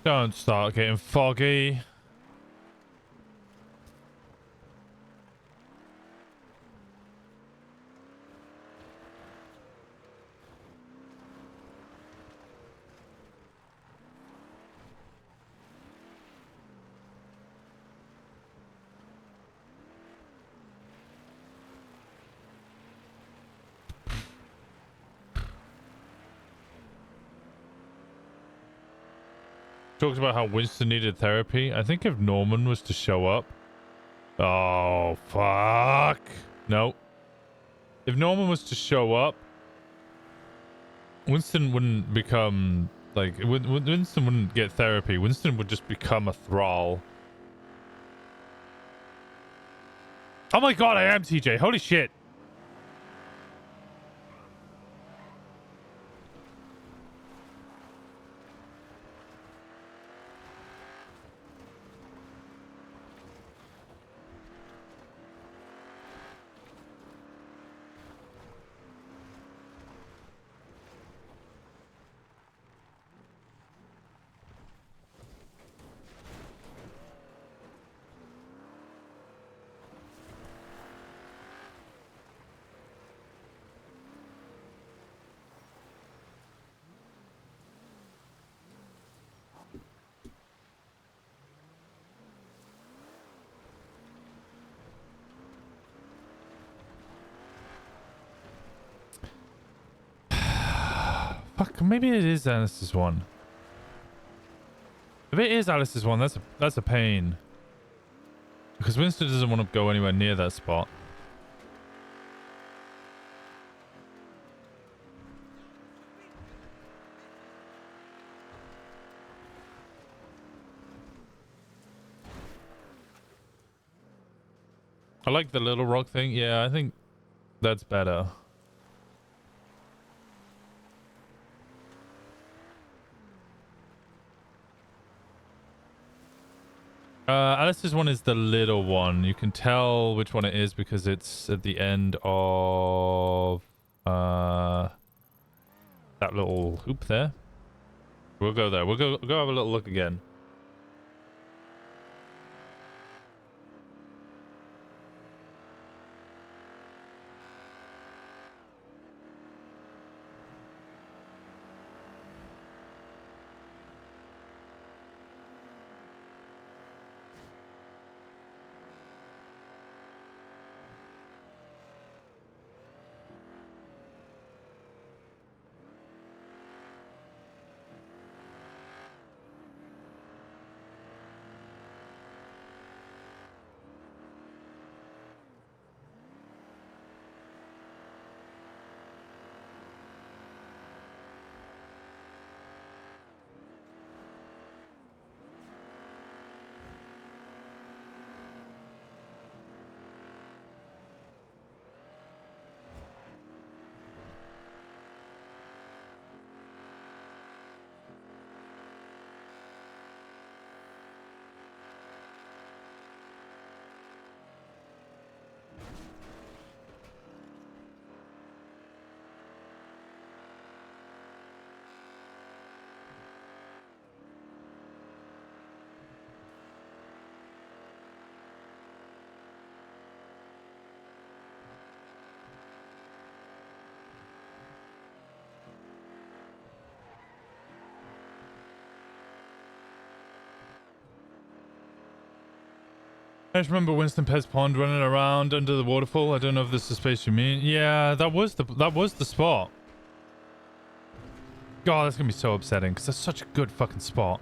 Don't start getting foggy. Talks about how Winston needed therapy. I think if Norman was to show up... Oh, fuck. No. If Norman was to show up, Winston wouldn't become... Like, Winston wouldn't get therapy. Winston would just become a thrall. Oh my god, I am TJ. Holy shit. Fuck, maybe it is Alice's one. If it is Alice's one, that's a pain. Because Winston doesn't want to go anywhere near that spot. I like the little rock thing. Yeah, I think that's better. Alice's one is the little one. You can tell which one it is because it's at the end of that little hoop there. We'll go there. We'll go have a little look again. I just remember Winston Pez Pond running around under the waterfall. I don't know if this is the space you mean. Yeah, that was the spot. God, that's gonna be so upsetting because that's such a good fucking spot.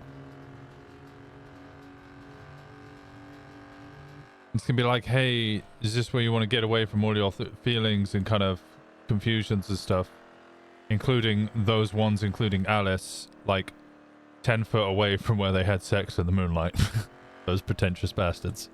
It's gonna be like, hey, is this where you want to get away from all your feelings and kind of confusions and stuff, including those ones, including Alice, like 10 foot away from where they had sex in the moonlight. Those pretentious bastards.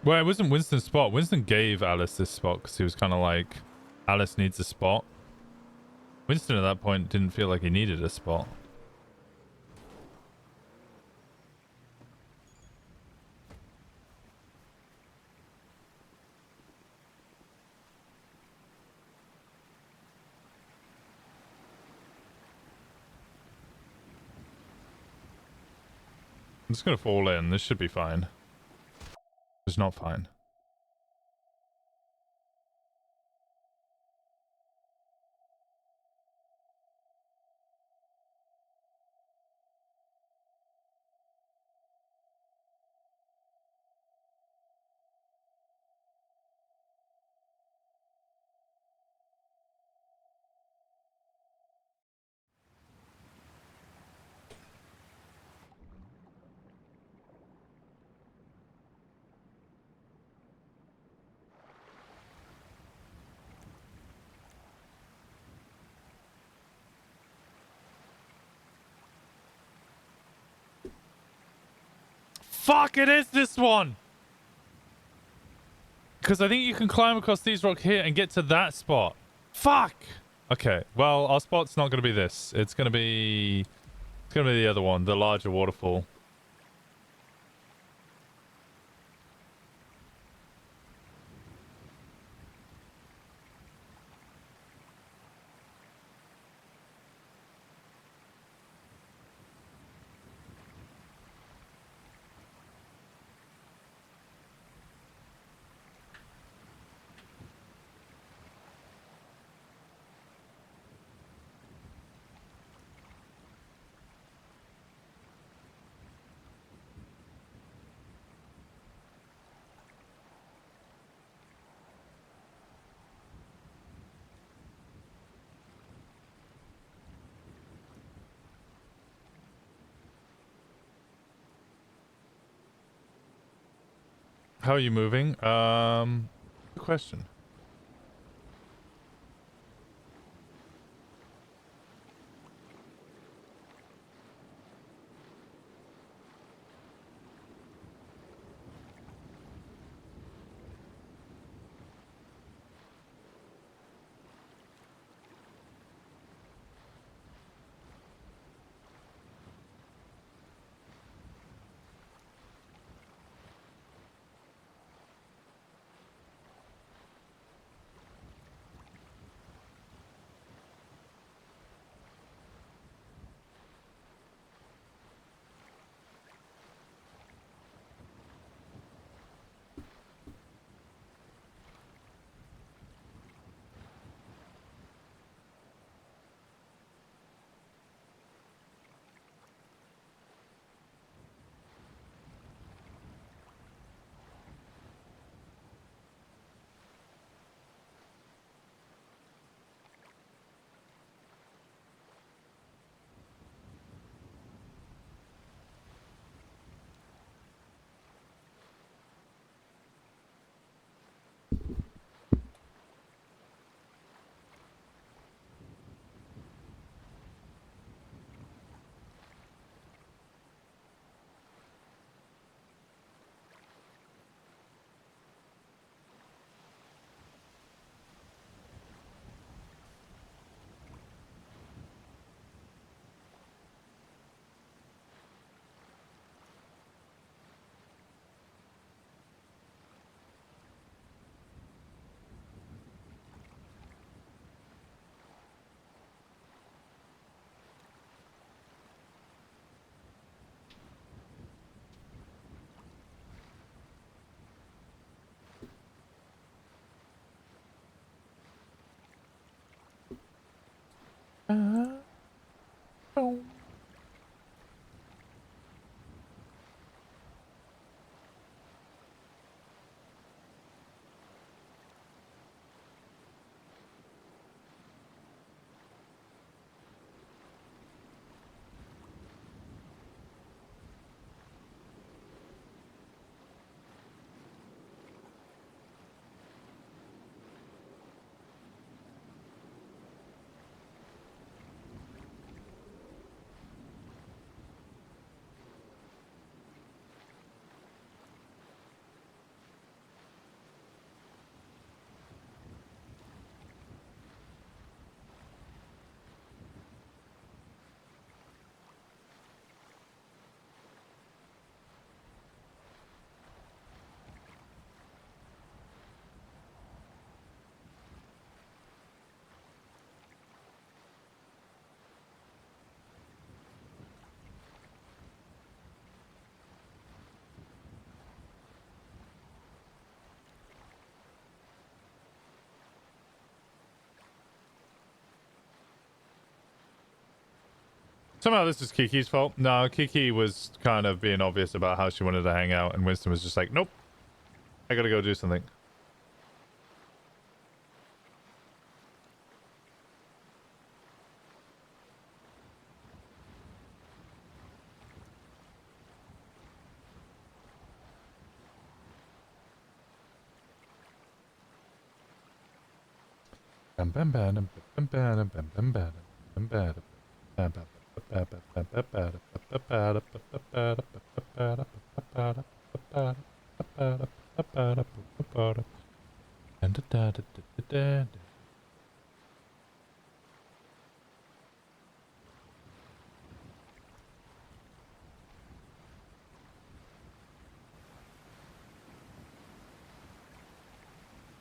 Well, it wasn't Winston's spot. Winston gave Alice this spot because he was kind of like, Alice needs a spot. Winston at that point didn't feel like he needed a spot. I'm just gonna fall in. This should be fine. It's not fine. Fuck, it is this one! Because I think you can climb across these rocks here and get to that spot. Fuck! Okay, well, our spot's not going to be this. It's going to be the other one, the larger waterfall. How are you moving? Good question. Somehow this is Kiki's fault. No, Kiki was kind of being obvious about how she wanted to hang out, and Winston was just like, nope, I gotta go do something.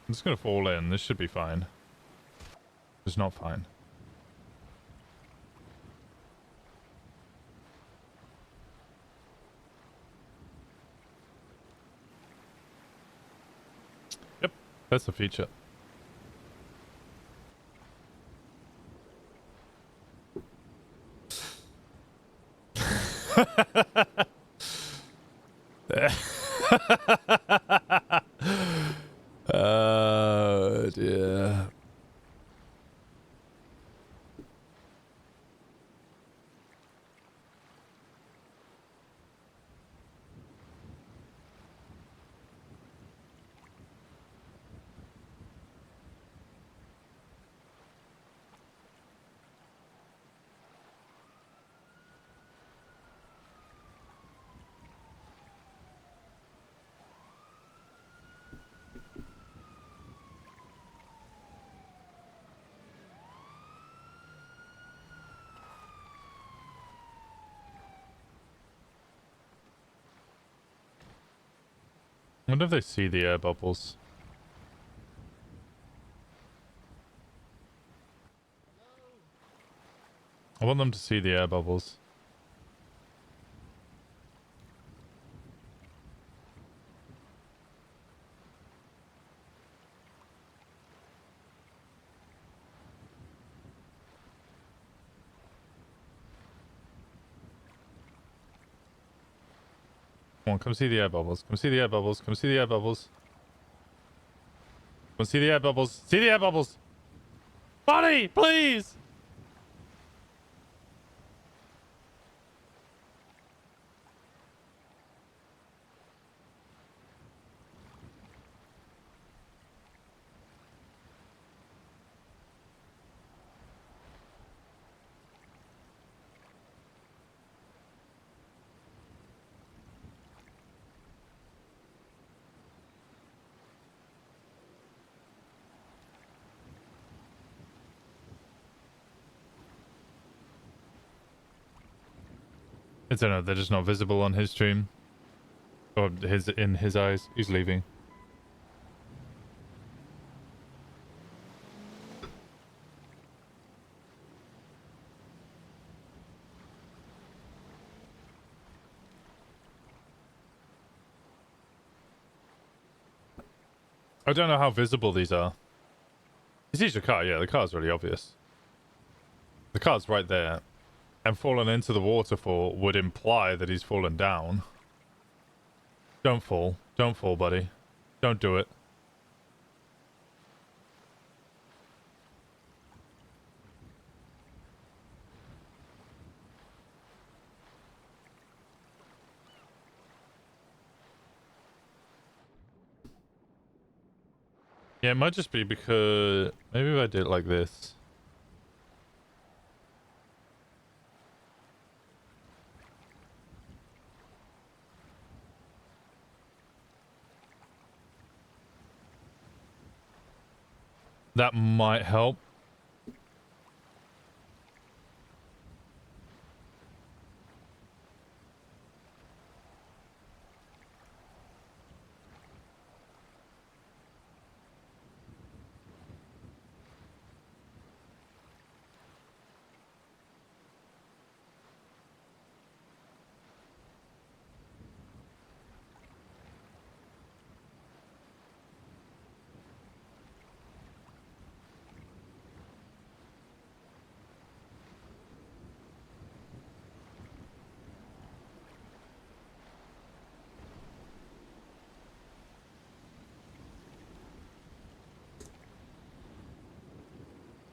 I'm just gonna fall in. This should be fine. It's not fine. Yep, that's the feature. Oh dear. I wonder if they see the air bubbles. I want them to see the air bubbles. Come on, come see the air bubbles. Come see the air bubbles. Come see the air bubbles. Come see the air bubbles. See the air bubbles! Buddy, please! I don't know, they're just not visible on his stream. Or in his eyes. He's leaving. I don't know how visible these are. He sees your car, yeah, the car's really obvious. The car's right there. And falling into the waterfall would imply that he's fallen down. Don't fall. Don't fall, buddy. Don't do it. Yeah, it might just be because... Maybe if I did it like this. That might help.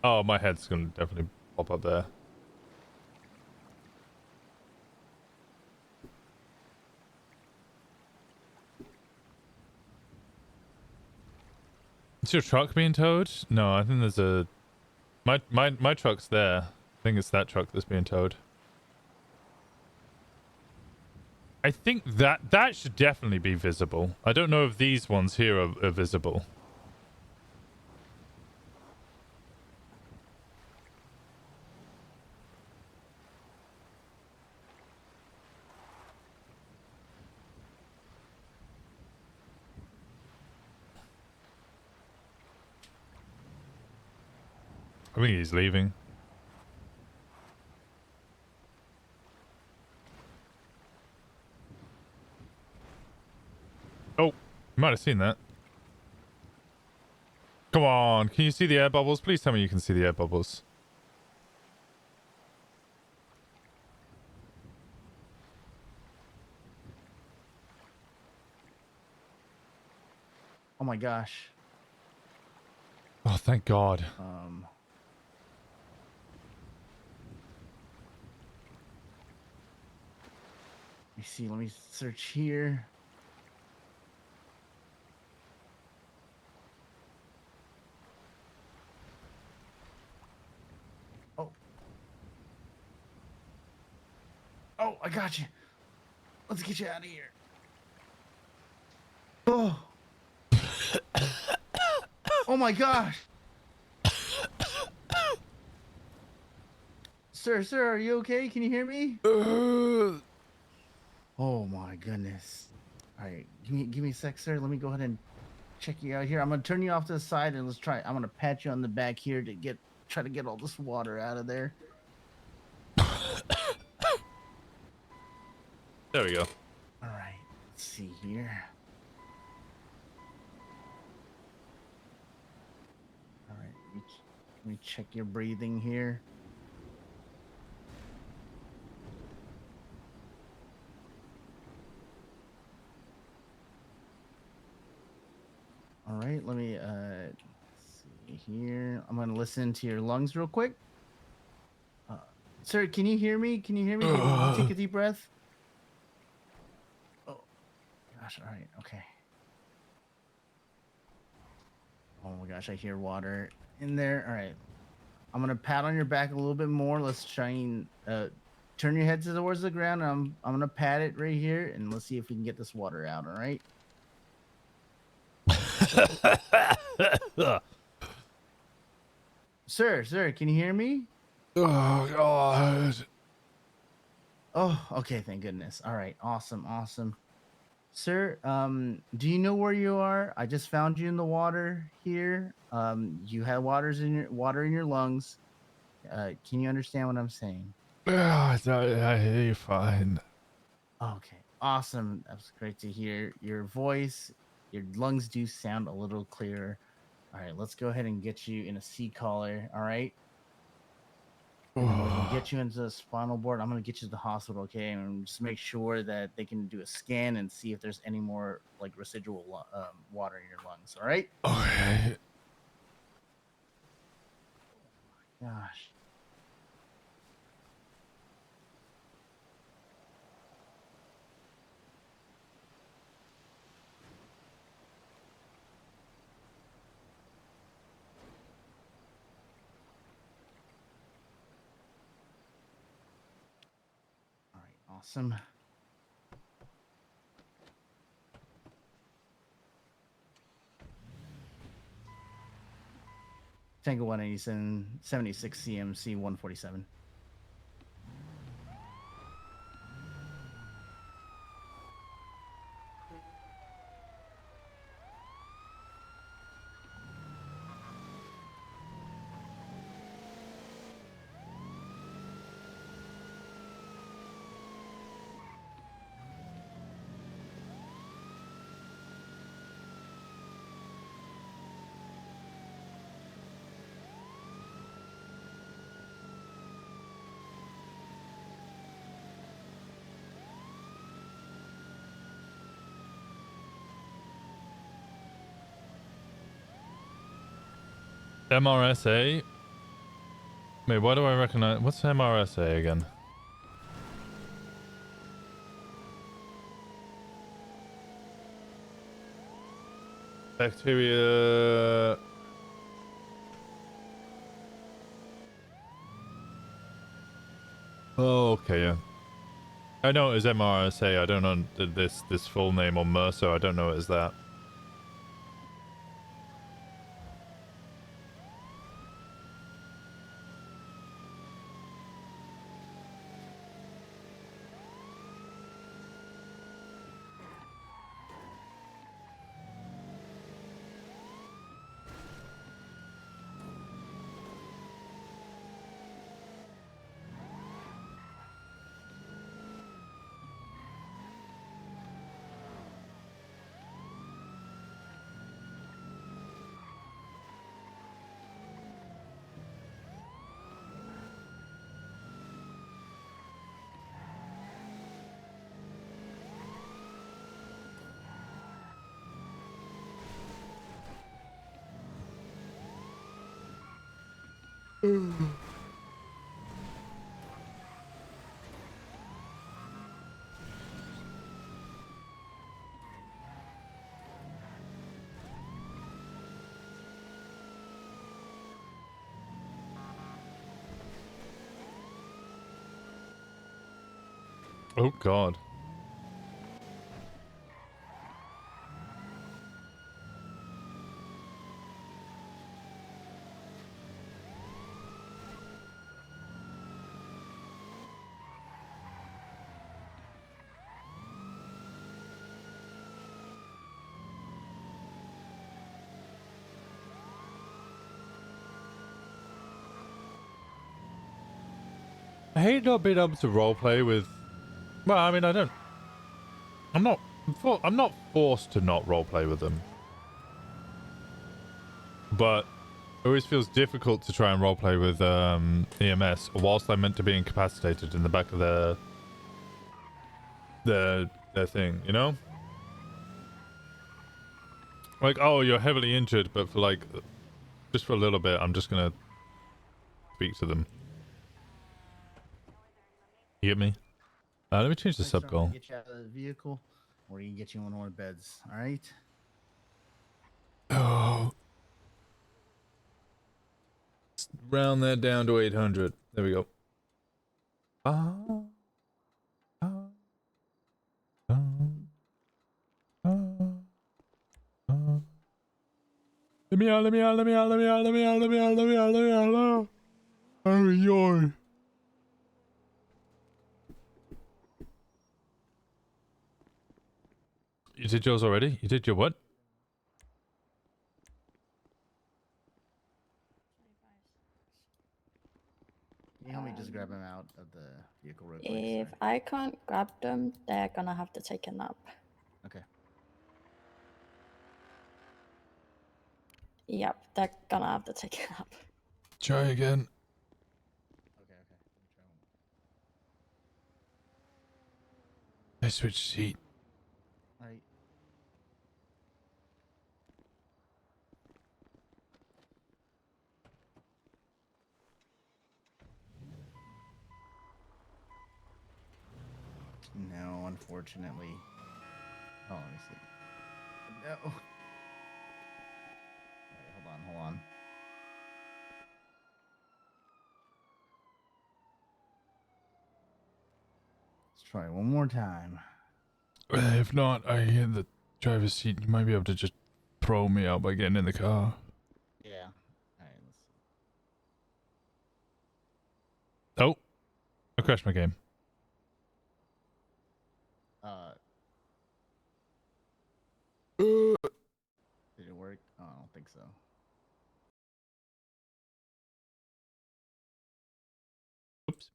Oh, my head's gonna definitely pop up there. Is your truck being towed? No, I think there's a... My truck's there. I think it's that truck that's being towed. I think that should definitely be visible. I don't know if these ones here are visible. I think he's leaving. Oh, you might have seen that. Come on, can you see the air bubbles? Please tell me you can see the air bubbles. Oh my gosh. Oh, thank God. Let me see. Let me search here. Oh. Oh, I got you. Let's get you out of here. Oh. Oh my gosh. Sir, are you okay? Can you hear me? Oh my goodness. All right, give me a sec, sir. Let me go ahead and check you out here. I'm gonna turn you off to the side and let's try. I'm gonna pat you on the back here to try to get all this water out of there. There we go. All right, let's see here. All right, let me check your breathing here. All right, let me see here. I'm gonna listen to your lungs real quick. Sir, can you hear me? Can you take a deep breath? Oh, gosh. All right. Okay. Oh my gosh, I hear water in there. All right. I'm gonna pat on your back a little bit more. Let's try and turn your head towards the ground. I'm gonna pat it right here, and let's see if we can get this water out. All right. Sir, can you hear me? Oh God. Oh, okay, thank goodness. All right, awesome. Sir, do you know where you are? I just found you in the water here. You had water in your lungs. Can you understand what I'm saying? I hear you fine. Okay, awesome. That's great to hear. Your voice, your lungs do sound a little clearer. All right, let's go ahead and get you in a sea collar. All right. We're gonna get you into the spinal board. I'm gonna get you to the hospital, okay? And just make sure that they can do a scan and see if there's any more like residual water in your lungs. All right? Okay. Gosh. All right, awesome. Tango 187, 76 CMC 147. MRSA? Wait, why do I recognize... What's MRSA again? Bacteria... Oh, okay, yeah. I know it is MRSA. I don't know this full name or MRSA. I don't know it as that. Oh, God. I hate not being able to roleplay with... Well, I mean, I don't... I'm not forced to not roleplay with them. But it always feels difficult to try and roleplay with EMS whilst I'm meant to be incapacitated in the back of their thing, you know? Like, oh, you're heavily injured, but for like... Just for a little bit, I'm just gonna speak to them. You get me? Let me change the sub goal. Get you out of the vehicle, or you can get you on one of the beds. All right. Oh. Round that down to 800. There we go. Let me out, let me out, let me out, let me out, let me out, let me out, let me out, let me out, let me out. Oh, yoy. You did yours already? You did your what? Can you help me just grab him out of the vehicle real quick? If I can't grab them, they're gonna have to take a nap. Okay. Yep, they're gonna have to take a nap. Try again. Okay, okay. I switched seat. Right. No, unfortunately. Oh, let me see. No. Wait, hold on. Let's try one more time. If not, I in the driver's seat. You might be able to just throw me out by getting in the car. Yeah. All right, let's see. Oh, I crashed my game. Did it work? Oh, I don't think so. Oops.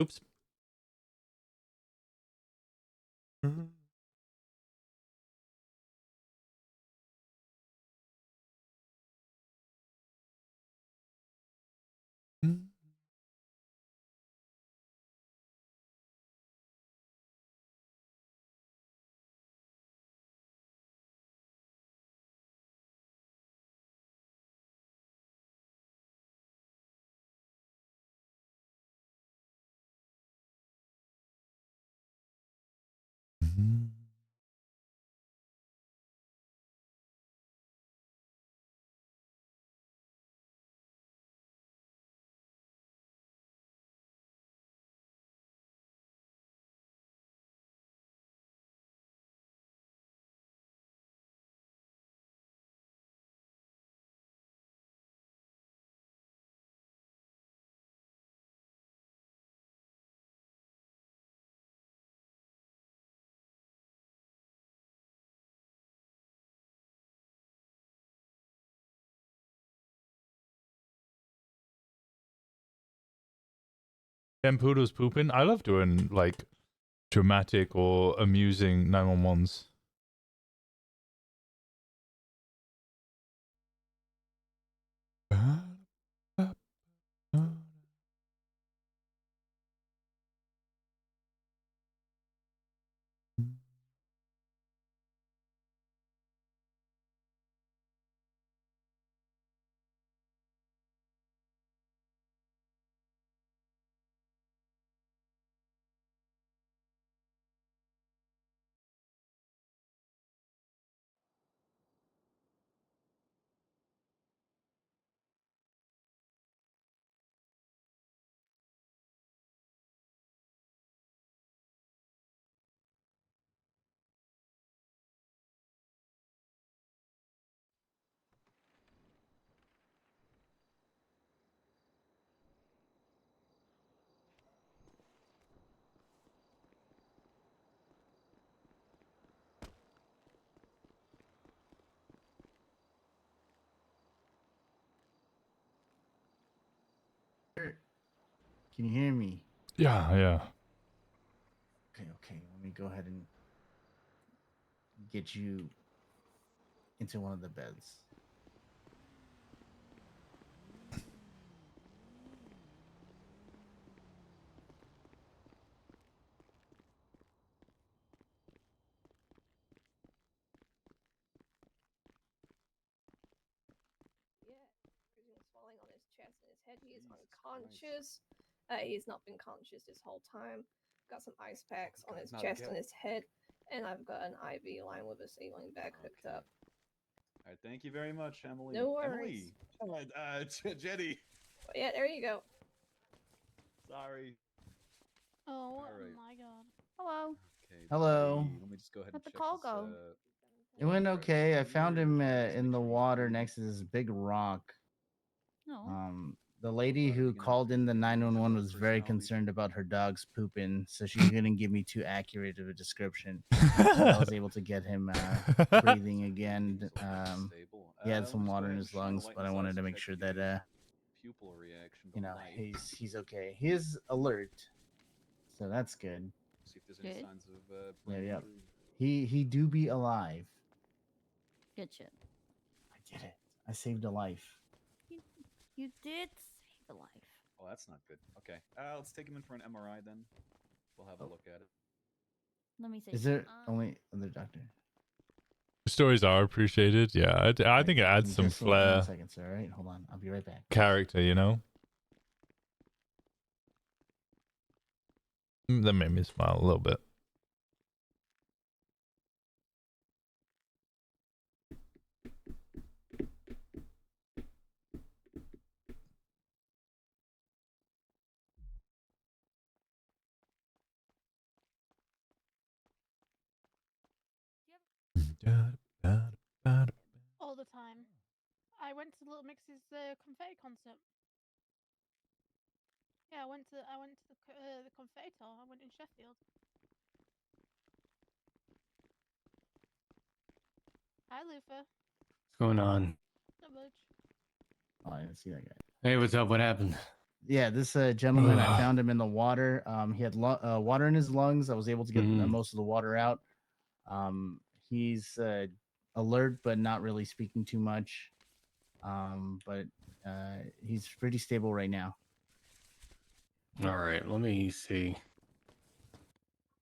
Oops. Them poodles pooping. I love doing like dramatic or amusing 911s. Can you hear me? Yeah. Okay. Let me go ahead and get you into one of the beds. Yeah, bruising and swelling on his chest and his head. He is unconscious. He's not been conscious this whole time. Got some ice packs on his chest and his head, and I've got an IV line with a saline bag hooked up. All right, thank you very much, Emily. No worries. Emily, Jenny. Yeah, there you go. Sorry. Oh right. my god. Hello. Okay. Hello. Let me just go ahead How'd and the check call this, go? It went okay. I found him Just in make the sure he's water breathing. next to this big rock. No. The lady who called in the 911 was very concerned about her dog's pooping, so she couldn't give me too accurate of a description. But I was able to get him breathing again. He had some water in his lungs, but I wanted to make sure that Pupil reaction. you know, he's okay. He is alert, so that's good. See if there's any Good. signs of Yeah, brain yeah. injury. He do be alive. Good shit. I did it. I saved a life. You did the life. Oh, that's not good. Okay. Let's take him in for an MRI then. We'll have a look at it. Let me see. Is there only other doctor? Stories are appreciated. Yeah, I think it adds some Just hold on flair, 1 second, sir. All right, hold on. I'll be right back. character, you know? That made me smile a little bit. All the time. I went to Little Mix's confetti concert. Yeah, I went to the confetti tour. I went in Sheffield. Hi, Lufa. What's going on? Not much. Oh, I didn't see that guy. Hey, what's up? What happened? Yeah, this gentleman, I found him in the water. He had water in his lungs. I was able to get most of the water out. He's alert, but not really speaking too much. But he's pretty stable right now. All right, let me see.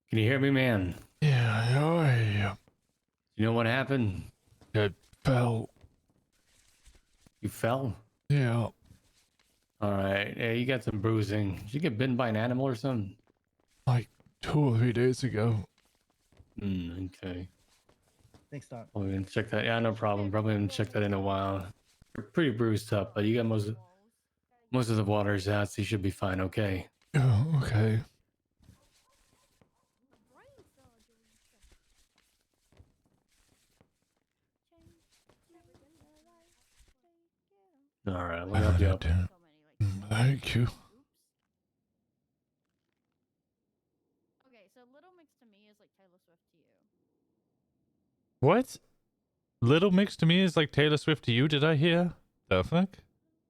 Can you hear me, man? Yeah. You know what happened? I fell. You fell? Yeah. All right. Yeah, you got some bruising. Did you get bitten by an animal or something? Like 2 or 3 days ago. Okay. Thanks, Doc. Well, we didn't check that. Yeah, no problem. Probably haven't checked that in a while. You're pretty bruised up, but you got most of the water's out, so you should be fine. Okay. Yeah, okay. All right. Let me help you up. Thank you. Okay, so Little Mix to me is like Taylor Swift to you. What? Little Mix to me is like Taylor Swift to you, did I hear? The fuck?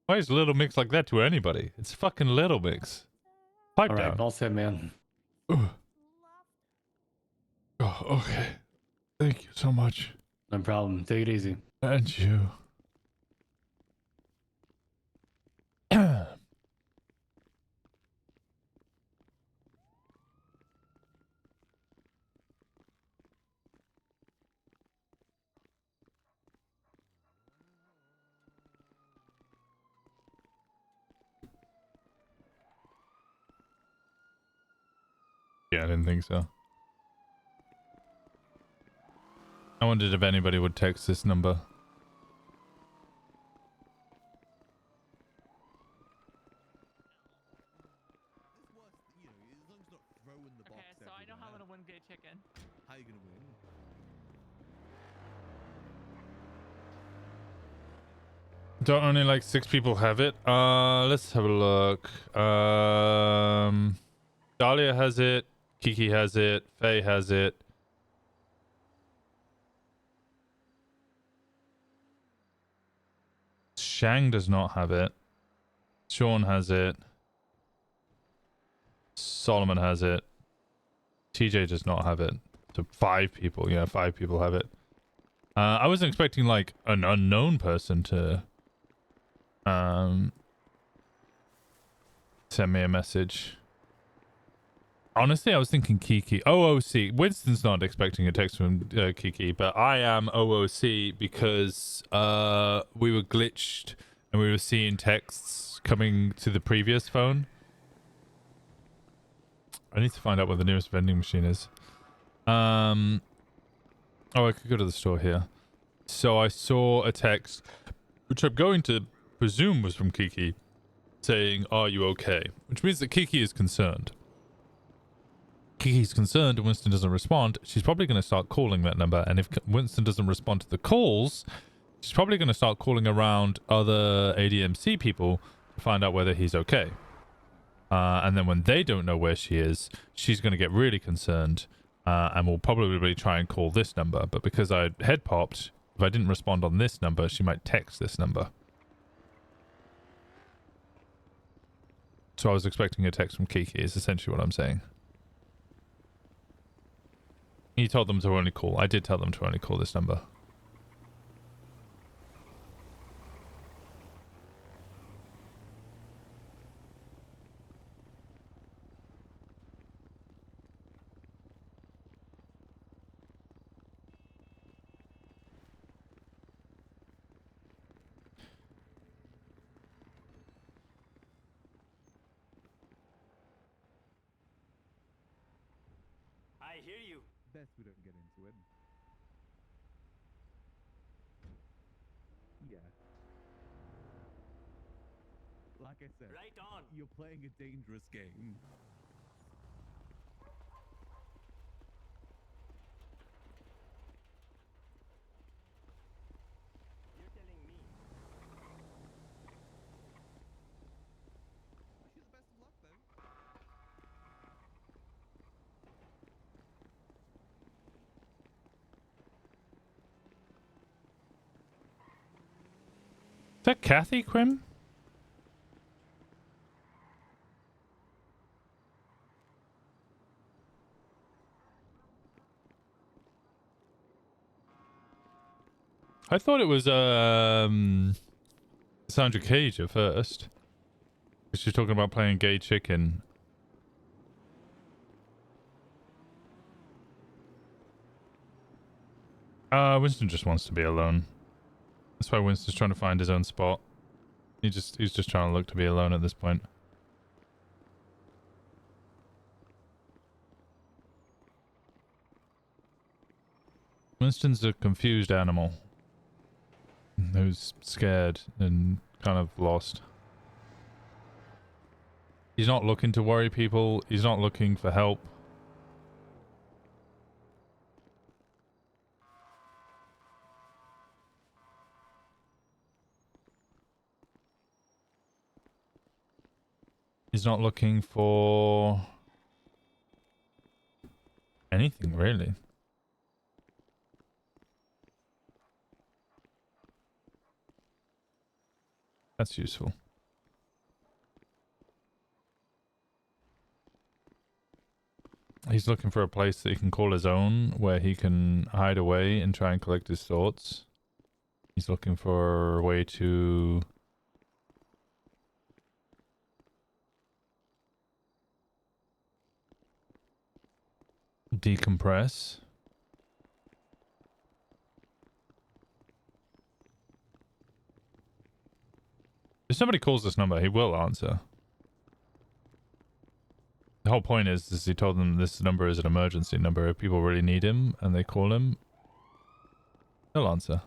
Why is Little Mix like that to anybody? It's fucking Little Mix. Pipe All right, down. all set, man. Oh, okay. Thank you so much. No problem. Take it easy. And you. Yeah, I didn't think so. I wondered if anybody would text this number. Okay, so I know how I'm gonna win gay chicken. How you gonna win? Don't only like 6 people have it? Let's have a look. Dahlia has it. Kiki has it. Faye has it. Shang does not have it. Sean has it. Solomon has it. TJ does not have it. So 5 people. Yeah, 5 people have it. I wasn't expecting like an unknown person to send me a message. Honestly, I was thinking Kiki. OOC. Winston's not expecting a text from Kiki, but I am OOC because we were glitched and we were seeing texts coming to the previous phone. I need to find out where the nearest vending machine is. Oh, I could go to the store here. So I saw a text, which I'm going to presume was from Kiki, saying, "Are you okay?" Which means that Kiki is concerned. Kiki's concerned and Winston doesn't respond. She's probably going to start calling that number. And if Winston doesn't respond to the calls, she's probably going to start calling around other ADMC people to find out whether he's okay. And then when they don't know where she is, she's going to get really concerned and will probably try and call this number. But because I head popped, if I didn't respond on this number, she might text this number. So I was expecting a text from Kiki is essentially what I'm saying. You told them to only call. I did tell them to only call this number. I hear you. Best we don't get into it. Yeah. Like I said, Right on. you're playing a dangerous game. You're telling me. Wish you the best of luck, though. Is that Kathy Quim? I thought it was Sandra Cage at first. She's talking about playing gay chicken. Winston just wants to be alone. That's why Winston's trying to find his own spot. He's just trying to look to be alone at this point. Winston's a confused animal who's scared and kind of lost. He's not looking to worry people. He's not looking for help. He's not looking for anything, really. That's useful. He's looking for a place that he can call his own, where he can hide away and try and collect his thoughts. He's looking for a way to decompress. If somebody calls this number, he will answer. The whole point is he told them this number is an emergency number. If people really need him and they call him, he'll answer.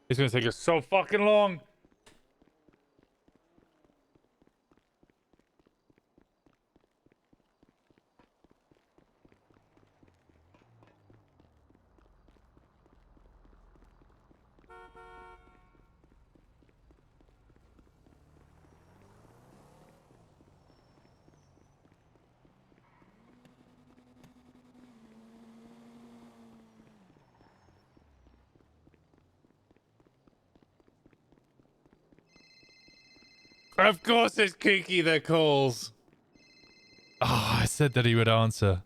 It's gonna take us so fucking long. Of course it's Kiki that calls. Oh, I said that he would answer.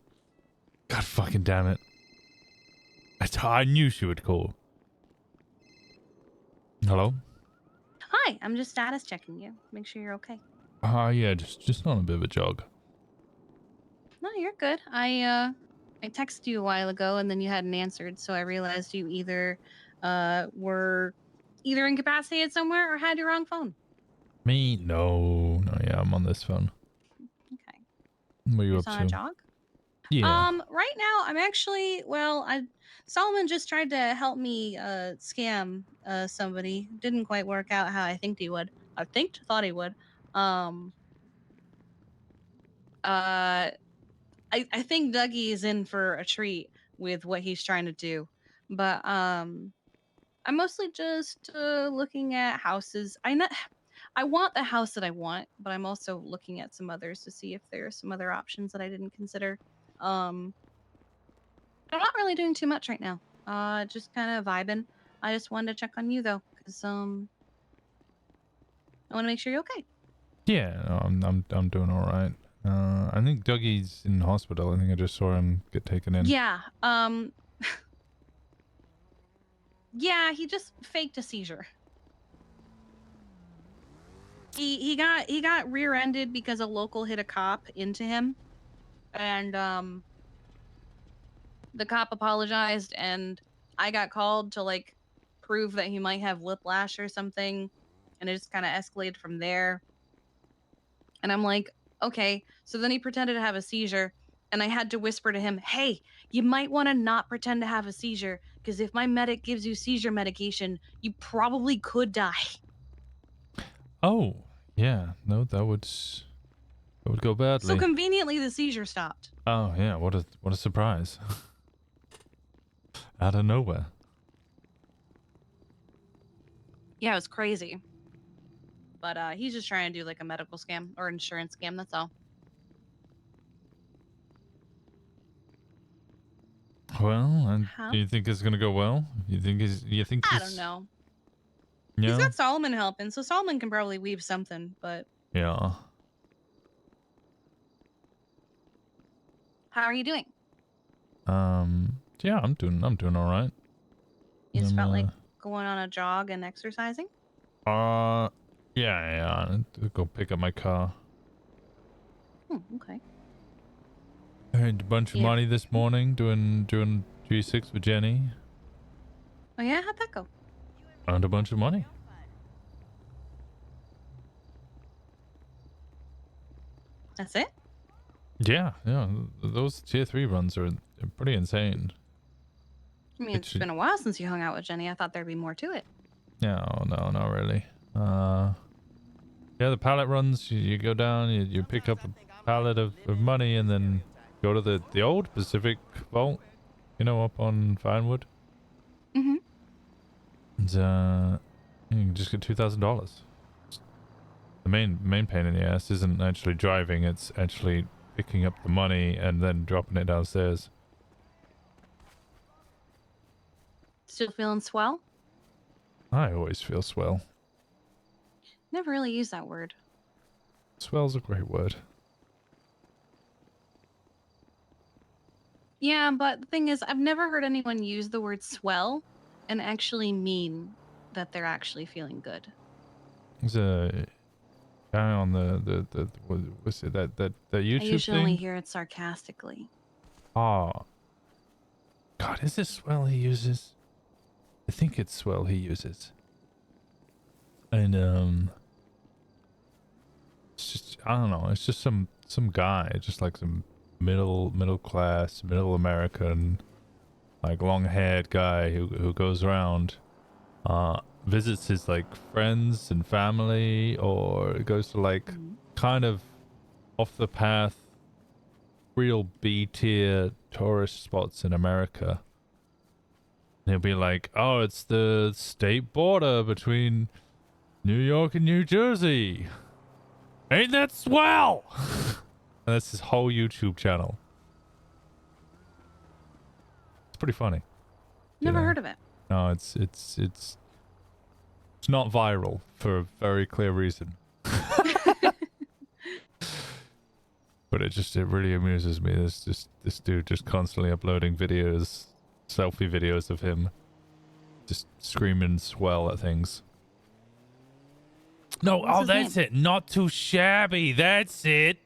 God fucking damn it. I knew she would call. Hello? Hi, I'm just status checking you. Make sure you're okay. Yeah, just on a bit of a jog. No, you're good. I texted you a while ago and then you hadn't answered, so I realized you either were either incapacitated somewhere or had your wrong phone. Me? No. No, yeah, I'm on this phone. Okay. What are you You're up just on to? a jog? Yeah. Right now I'm actually Solomon just tried to help me scam somebody. Didn't quite work out how I think he would. Thought he would. I think Dougie is in for a treat with what he's trying to do. But I'm mostly just looking at houses. I want the house that I want, but I'm also looking at some others to see if there are some other options that I didn't consider. I'm not really doing too much right now. Just kind of vibing. I just wanted to check on you though, cuz I want to make sure you're okay. Yeah, no, I'm doing all right. I think Dougie's in hospital. I think I just saw him get taken in. Yeah. Yeah, he just faked a seizure. He got rear-ended because a local hit a cop into him, and the cop apologized, and I got called to like prove that he might have whiplash or something, and it just kind of escalated from there. And I'm like, okay. So then he pretended to have a seizure, and I had to whisper to him, "Hey, you might want to not pretend to have a seizure, because if my medic gives you seizure medication, you probably could die." Oh, yeah. No, that would go badly. So conveniently, the seizure stopped. Oh yeah, what a surprise. Out of nowhere. Yeah, it was crazy. But he's just trying to do like a medical scam or insurance scam, that's all. Well, and do you think it's gonna go well? You think I don't know. Yeah. He's got Solomon helping, so Solomon can probably weave something, but Yeah. how are you doing? Yeah, I'm doing all right. You just felt like going on a jog and exercising? Yeah. I'll go pick up my car. Okay. I earned a bunch of money this morning doing G6 with Jenny. Oh yeah, how'd that go? Earned a bunch of money. That's it? Yeah. Those tier 3 runs are pretty insane. I mean, it's been a while since you hung out with Jenny. I thought there'd be more to it. No, not really. Yeah, the pallet runs, you go down, you pick up a pallet of money and then go to the old Pacific vault, up on Vinewood. Mm-hmm. And you can just get $2,000. The main pain in the ass isn't actually driving, it's actually picking up the money and then dropping it downstairs. Still feeling swell? I always feel swell. Never really used that word. Swell's a great word. Yeah, but the thing is, I've never heard anyone use the word swell and actually mean that they're actually feeling good. There's a guy on the what's it, that YouTube I usually only thing? hear it sarcastically. Oh. God, is this swell he uses? I think it's swell he uses. And it's just, I don't know, it's just some guy, just like some middle class, middle American, like long-haired guy who goes around, visits his like friends and family, or goes to like kind of off the path, real B-tier tourist spots in America. And he'll be like, oh, it's the state border between New York and New Jersey. Ain't that swell? And that's his whole YouTube channel. It's pretty funny. Never heard of it. No, it's not viral for a very clear reason. But it really amuses me. This dude just constantly uploading videos, selfie videos of him just screaming swell at things. No, What's his that's name? it. Not too shabby. That's it.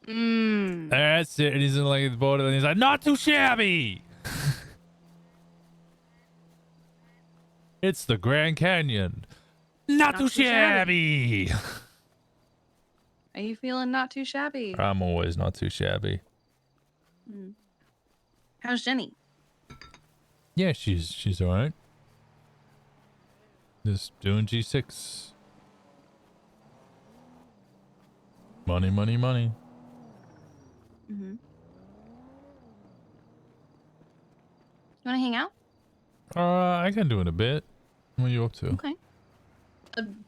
That's it. And he's in like the border, and he's like, not too shabby. It's the Grand Canyon. Not too shabby. Are you feeling not too shabby? I'm always not too shabby. Mm. How's Jenny? Yeah, she's all right. Just doing G6. Money, money, money. Mm-hmm. You want to hang out? I can do it a bit. What are you up to? Okay.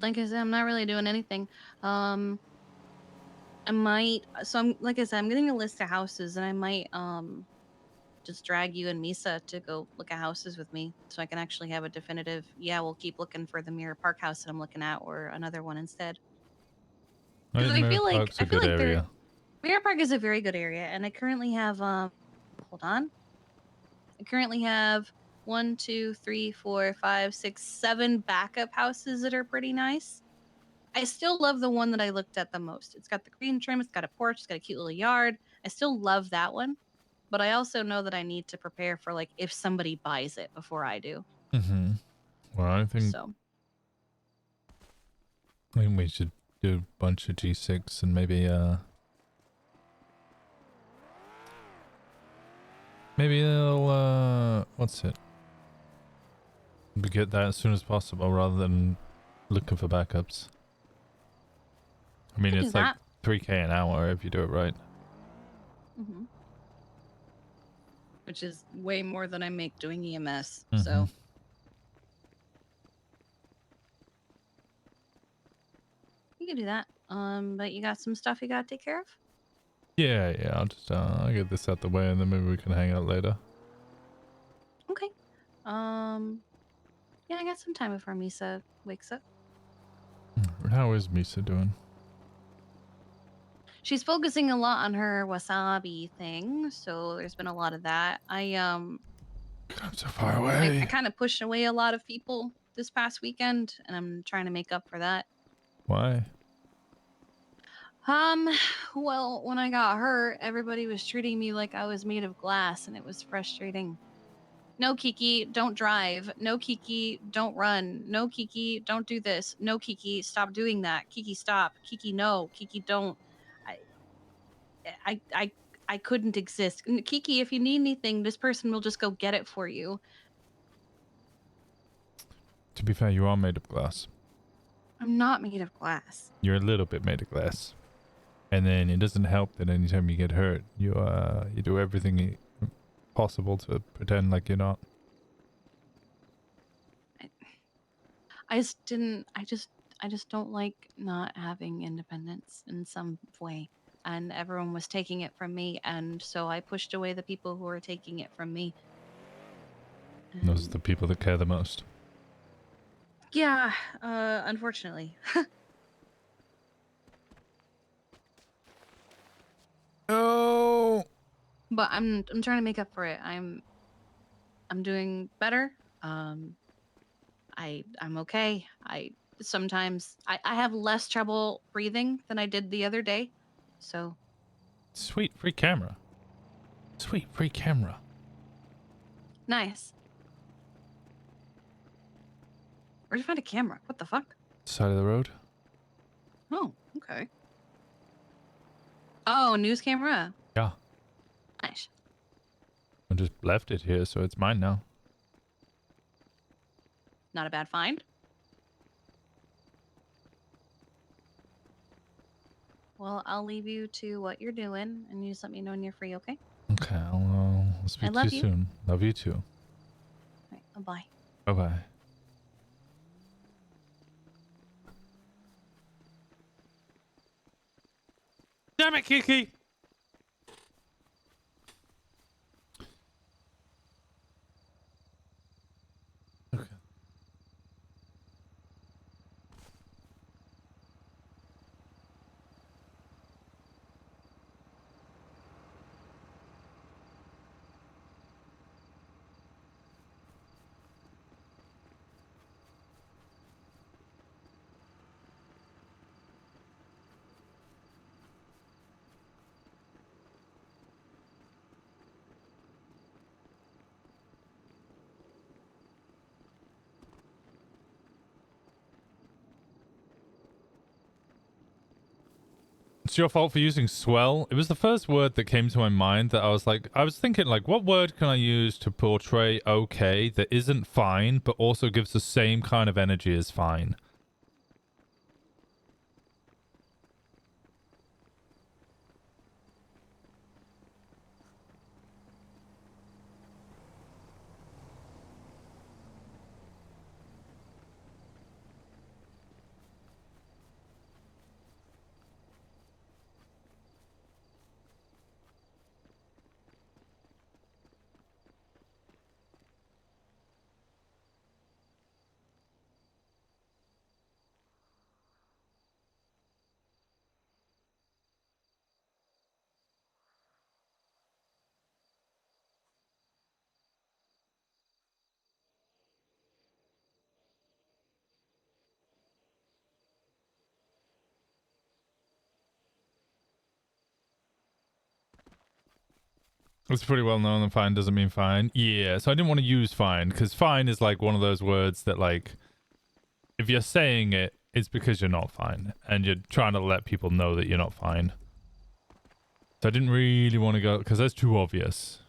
Like I said, I'm not really doing anything. I might. So I'm like I said, I'm getting a list of houses, and I might just drag you and Misa to go look at houses with me, so I can actually have a definitive. Yeah, we'll keep looking for the Mirror Park house that I'm looking at, or another one instead. I Because think Mirror feel like Park's a good area. Mirror Park is a very good area, and I currently have hold on. I currently have 1, 2, 3, 4, 5, 6, 7 backup houses that are pretty nice. I still love the one that I looked at the most. It's got the green trim, it's got a porch, it's got a cute little yard. I still love that one, but I also know that I need to prepare for like if somebody buys it before I do. Mm-hmm. Well, I think we should do a bunch of G6 and maybe they'll what's it? We get that as soon as possible rather than looking for backups. I mean, it's like 3K an hour if you do it right. Mm-hmm. Which is way more than I make doing EMS. Mm-hmm. So you can do that. But you got some stuff you gotta take care of? Yeah, I'll just I'll get this out the way and then maybe we can hang out later. Okay. Yeah, I got some time before Misa wakes up. How is Misa doing? She's focusing a lot on her wasabi thing, so there's been a lot of that. I'm so far away. I kind of pushed away a lot of people this past weekend, and I'm trying to make up for that. Why? Well, when I got hurt, everybody was treating me like I was made of glass, and it was frustrating. No, Kiki, don't drive. No, Kiki, don't run. No, Kiki, don't do this. No, Kiki, stop doing that. Kiki, stop. Kiki, no. Kiki, don't. I couldn't exist. Kiki, if you need anything, this person will just go get it for you. To be fair, you are made of glass. I'm not made of glass. You're a little bit made of glass. And then it doesn't help that anytime you get hurt, you do everything possible to pretend like you're not. I just don't like not having independence in some way. And everyone was taking it from me, and so I pushed away the people who were taking it from me. Those are the people that care the most. Yeah, unfortunately. Oh. But I'm trying to make up for it. I'm doing better. I'm okay. I have less trouble breathing than I did the other day. So Sweet free camera. Sweet free camera. nice. Where'd you find a camera? What the fuck? Side of the road. Oh, okay. Oh, news camera. Yeah. Nice. I just left it here, so it's mine now. Not a bad find. Well, I'll leave you to what you're doing, and you just let me know when you're free, okay? Okay, I'll speak to you soon. Love you too. All right, bye-bye. Bye-bye. Damn it, Kiki! Okay. It's your fault for using swell. It was the first word that came to my mind that I was thinking like, what word can I use to portray okay that isn't fine, but also gives the same kind of energy as fine? It's pretty well known that fine doesn't mean fine. Yeah, so I didn't want to use fine, because fine is like one of those words that, like, if you're saying it, it's because you're not fine. And you're trying to let people know that you're not fine. So I didn't really want to go, because that's too obvious.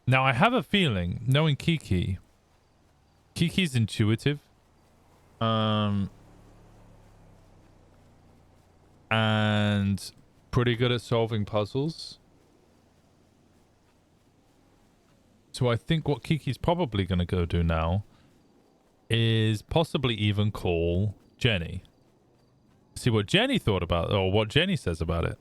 Now, I have a feeling, knowing Kiki's intuitive. And pretty good at solving puzzles. So I think what Kiki's probably going to go do now is possibly even call Jenny. See what Jenny thought about it, or what Jenny says about it.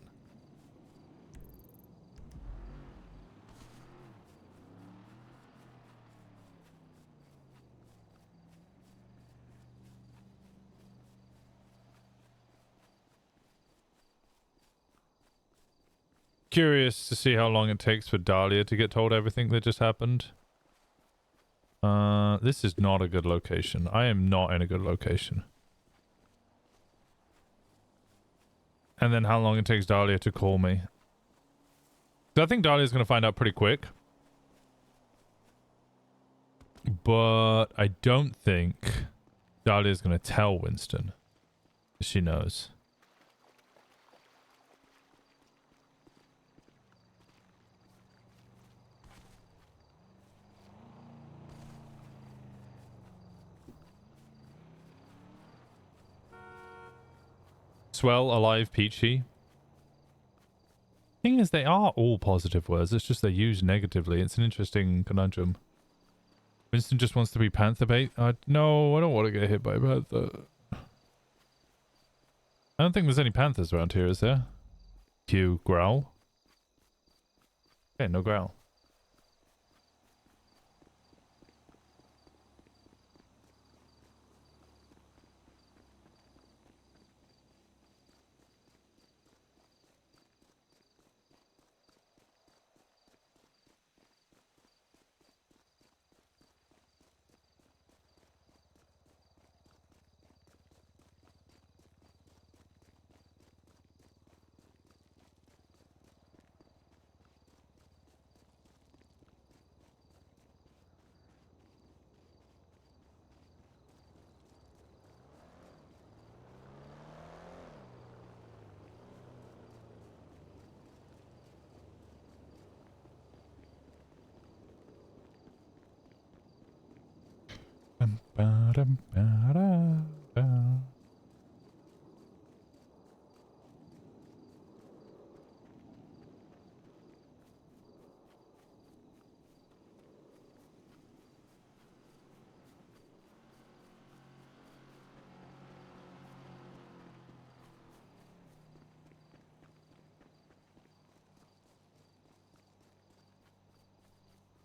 Curious to see how long it takes for Dahlia to get told everything that just happened. This is not a good location. I am not in a good location. And then how long it takes Dahlia to call me. So I think Dahlia's going to find out pretty quick. But I don't think Dahlia's going to tell Winston. She knows. Swell, alive, peachy. Thing is, they are all positive words. It's just they're used negatively. It's an interesting conundrum. Winston just wants to be panther bait. No, I don't want to get hit by a panther. I don't think there's any panthers around here, is there? Q, growl. Okay, no growl.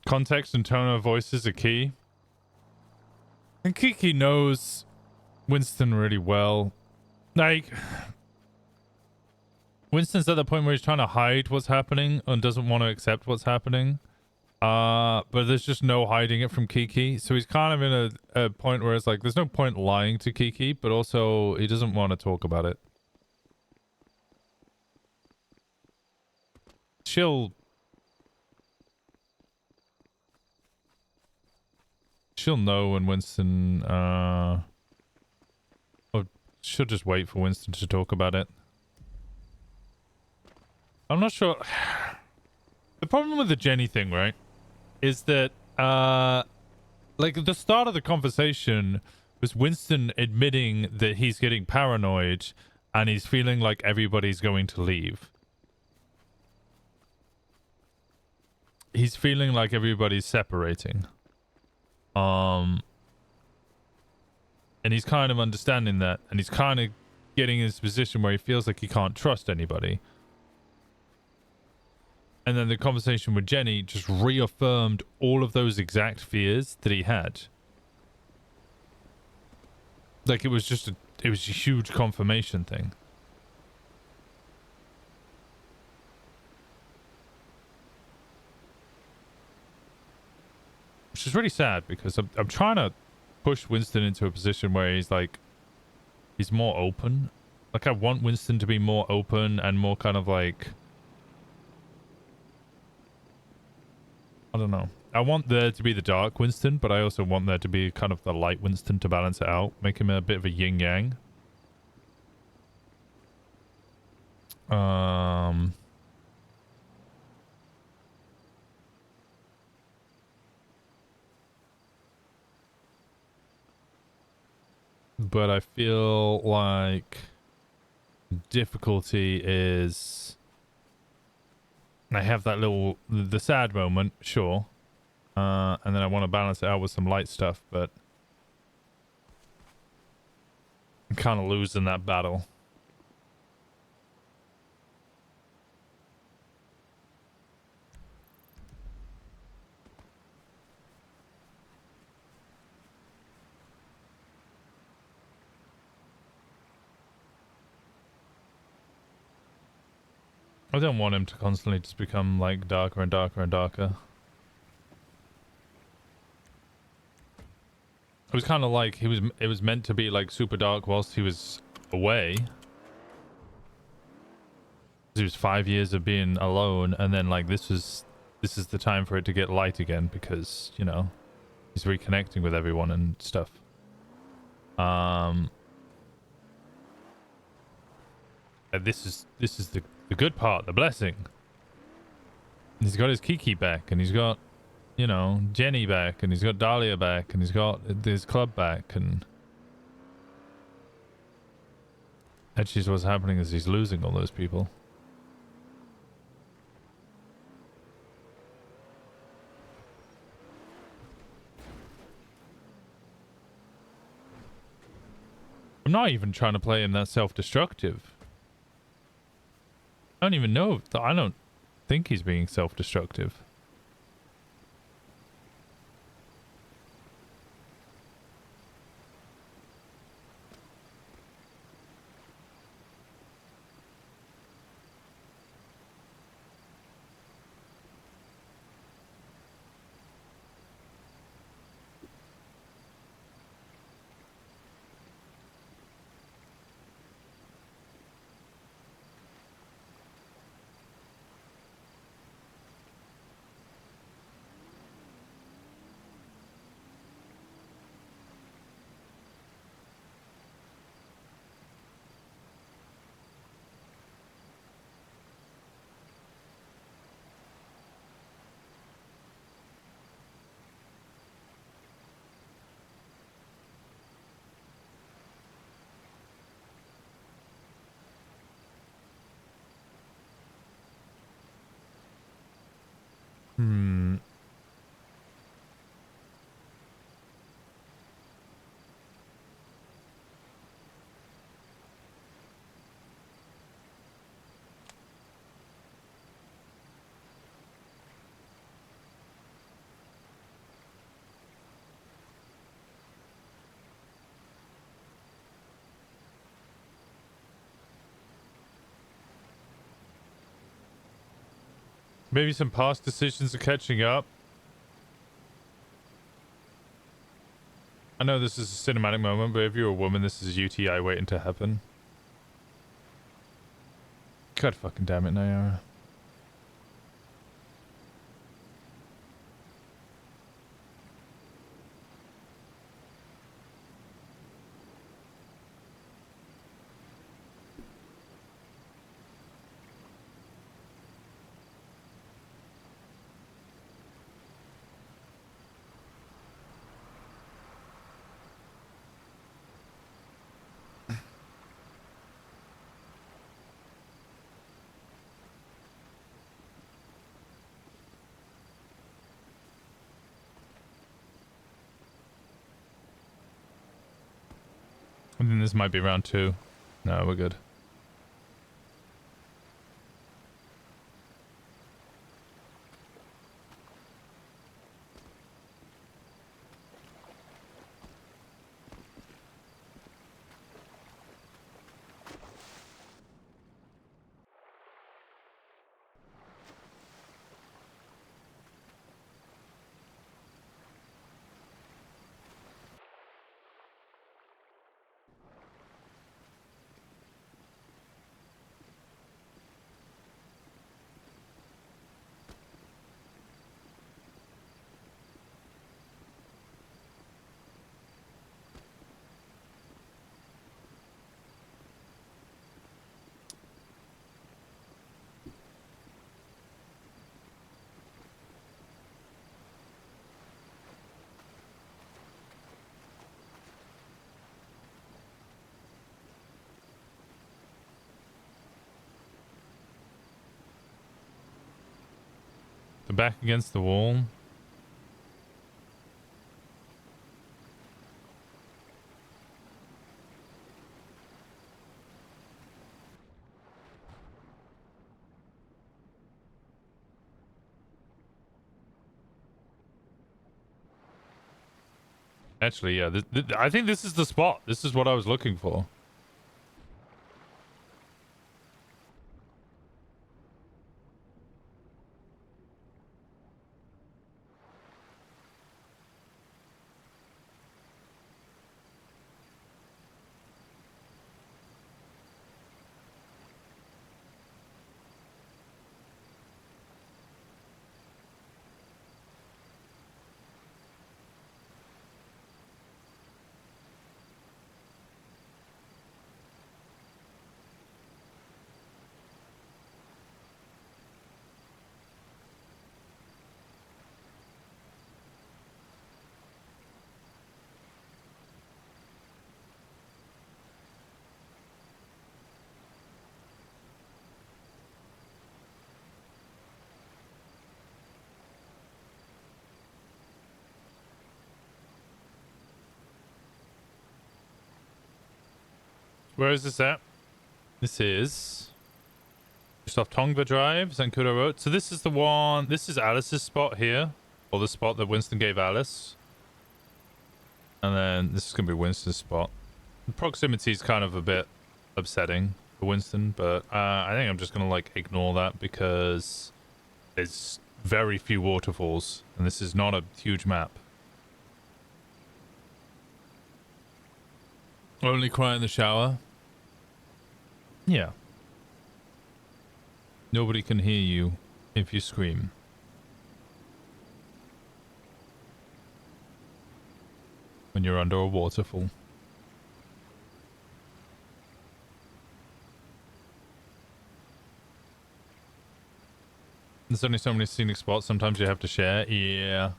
Context and tone of voice is a key. And Kiki knows Winston really well. Like, Winston's at the point where he's trying to hide what's happening and doesn't want to accept what's happening. But there's just no hiding it from Kiki. So he's kind of in a point where it's like, there's no point lying to Kiki, but also he doesn't want to talk about it. She'll know when Winston, or Should just wait for Winston to talk about it. I'm not sure. The problem with the Jenny thing, right, is that, like, at the start of the conversation was Winston admitting that he's getting paranoid and he's feeling like everybody's going to leave. He's feeling like everybody's separating. And he's kind of understanding that, and he's kind of getting in this position where he feels like he can't trust anybody. And then the conversation with Jenny just reaffirmed all of those exact fears that he had. Like, it was a huge confirmation thing. Which is really sad, because I'm trying to push Winston into a position where he's like, he's more open. Like, I want Winston to be more open and more kind of like, I don't know. I want there to be the dark Winston, but I also want there to be kind of the light Winston to balance it out. Make him a bit of a yin-yang. But I feel like difficulty is... I have that little... the sad moment, sure. And then I want to balance it out with some light stuff, but... I'm kind of losing that battle. I don't want him to constantly just become like darker and darker and darker. It was kind of like it was meant to be like super dark whilst he was away. He was 5 years of being alone, and then like this is the time for it to get light again, because, you know, he's reconnecting with everyone and stuff. And this is the good part, the blessing. He's got his Kiki back, and he's got, you know, Jenny back, and he's got Dahlia back, and he's got his club back, and actually what's happening is he's losing all those people. I'm not even trying to play him that self-destructive. I don't even know. I don't think he's being self-destructive. Maybe some past decisions are catching up. I know this is a cinematic moment, but if you're a woman, this is a UTI waiting to happen. God fucking damn it, Nayara. this might be round 2. No, we're good. The back against the wall. Actually, yeah, I think this is the spot. This is what I was looking for. Where is this at? This is just off Tongva Drive, Zancudo Road. So this is the one. This is Alice's spot here, or the spot that Winston gave Alice. And then this is gonna be Winston's spot. The proximity is kind of a bit upsetting for Winston, but I think I'm just gonna like ignore that because there's very few waterfalls, and this is not a huge map. Only cry in the shower. Yeah. Nobody can hear you if you scream. When you're under a waterfall. There's only so many scenic spots. Sometimes you have to share. Yeah.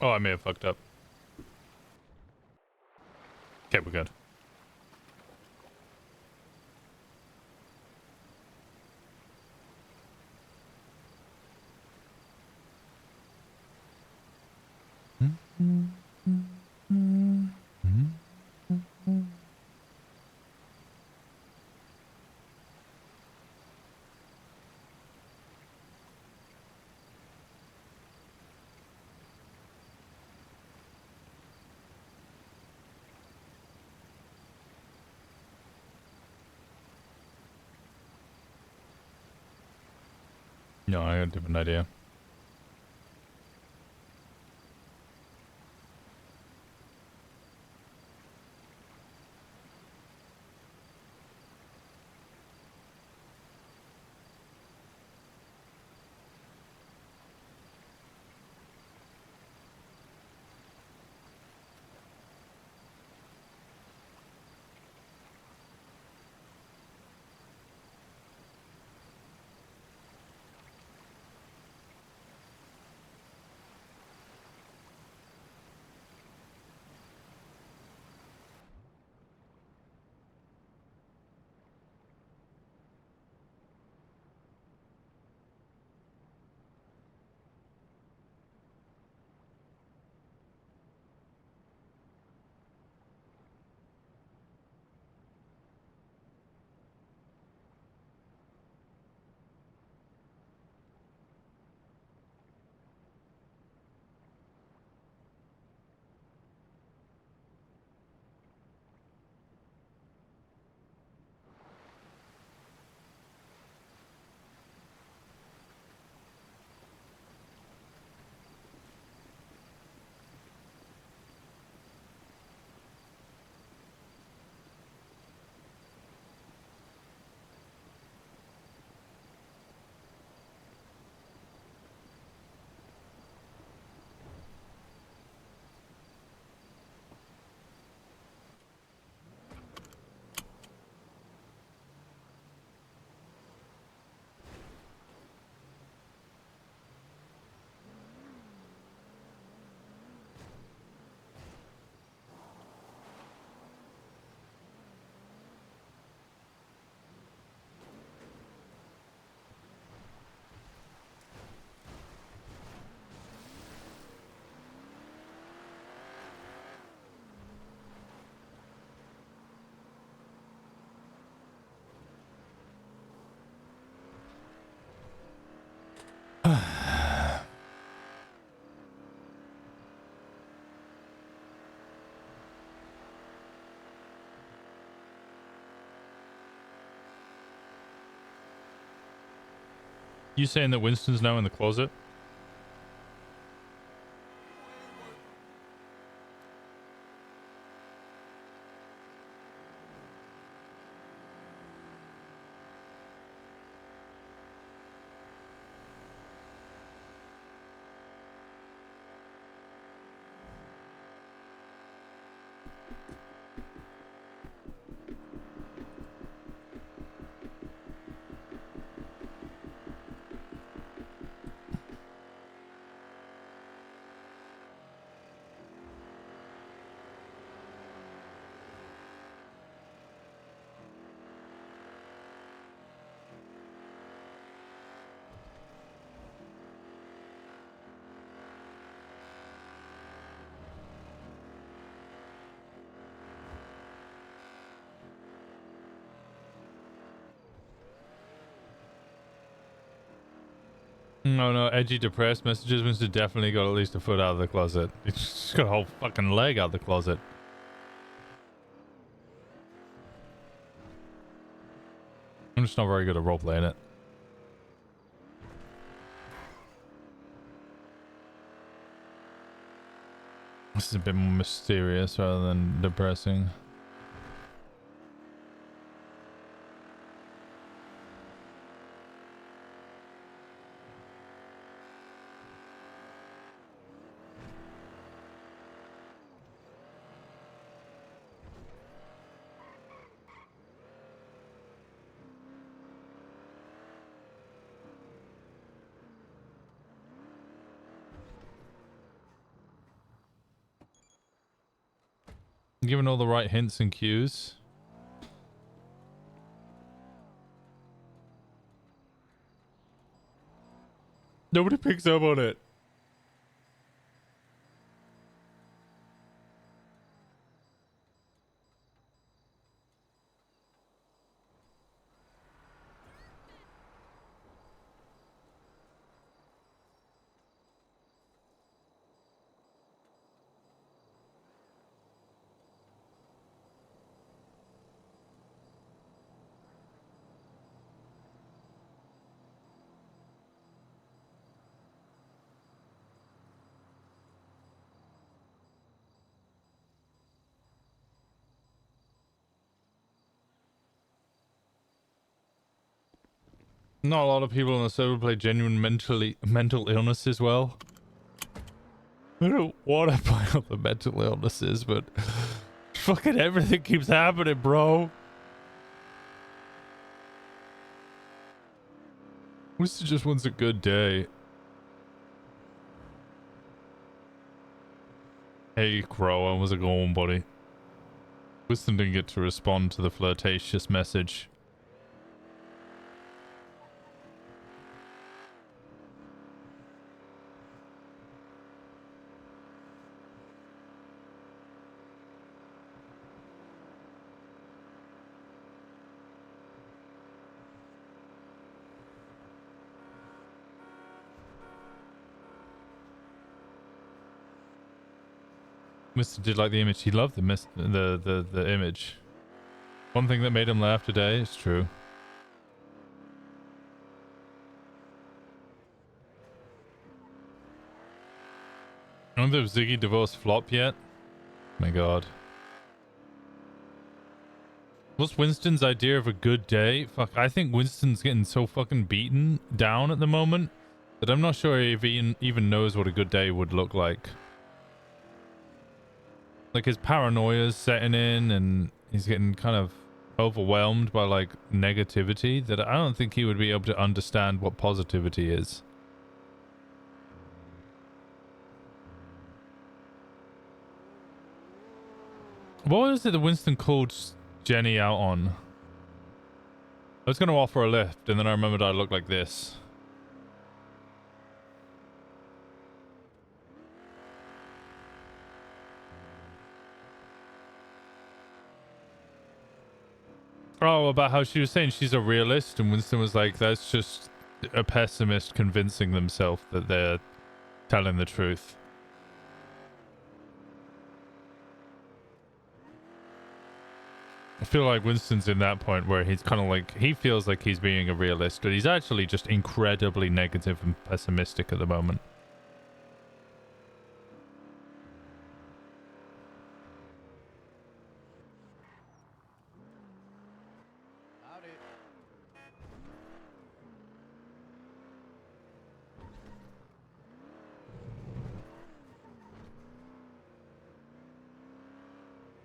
Oh, I may have fucked up. Okay, we're good. No, I got a different idea. You saying that Winston's now in the closet? No, no, edgy, depressed messages means to definitely got at least a foot out of the closet. It's just got a whole fucking leg out of the closet. I'm just not very good at roleplaying it. This is a bit more mysterious rather than depressing. Given all the right hints and cues. Nobody picks up on it. Not a lot of people on the server play genuine mental illness as well. I don't want to play up the mental illnesses, but fucking everything keeps happening, bro. Winston just wants a good day. Hey, Crow, how's it going, buddy? Winston didn't get to respond to the flirtatious message. Mr. did like the image. He loved the image. One thing that made him laugh today is true. I don't know if Ziggy divorce flop yet. My god. What's Winston's idea of a good day? Fuck, I think Winston's getting so fucking beaten down at the moment that I'm not sure if he even knows what a good day would look like. Like his paranoia's setting in and he's getting kind of overwhelmed by like negativity that I don't think he would be able to understand what positivity is. What was it that Winston called Jenny out on? I was going to offer a lift and then I remembered I looked like this. Oh, about how she was saying she's a realist, and Winston was like, that's just a pessimist convincing themselves that they're telling the truth. I feel like Winston's in that point where he's kind of like, he feels like he's being a realist, but he's actually just incredibly negative and pessimistic at the moment.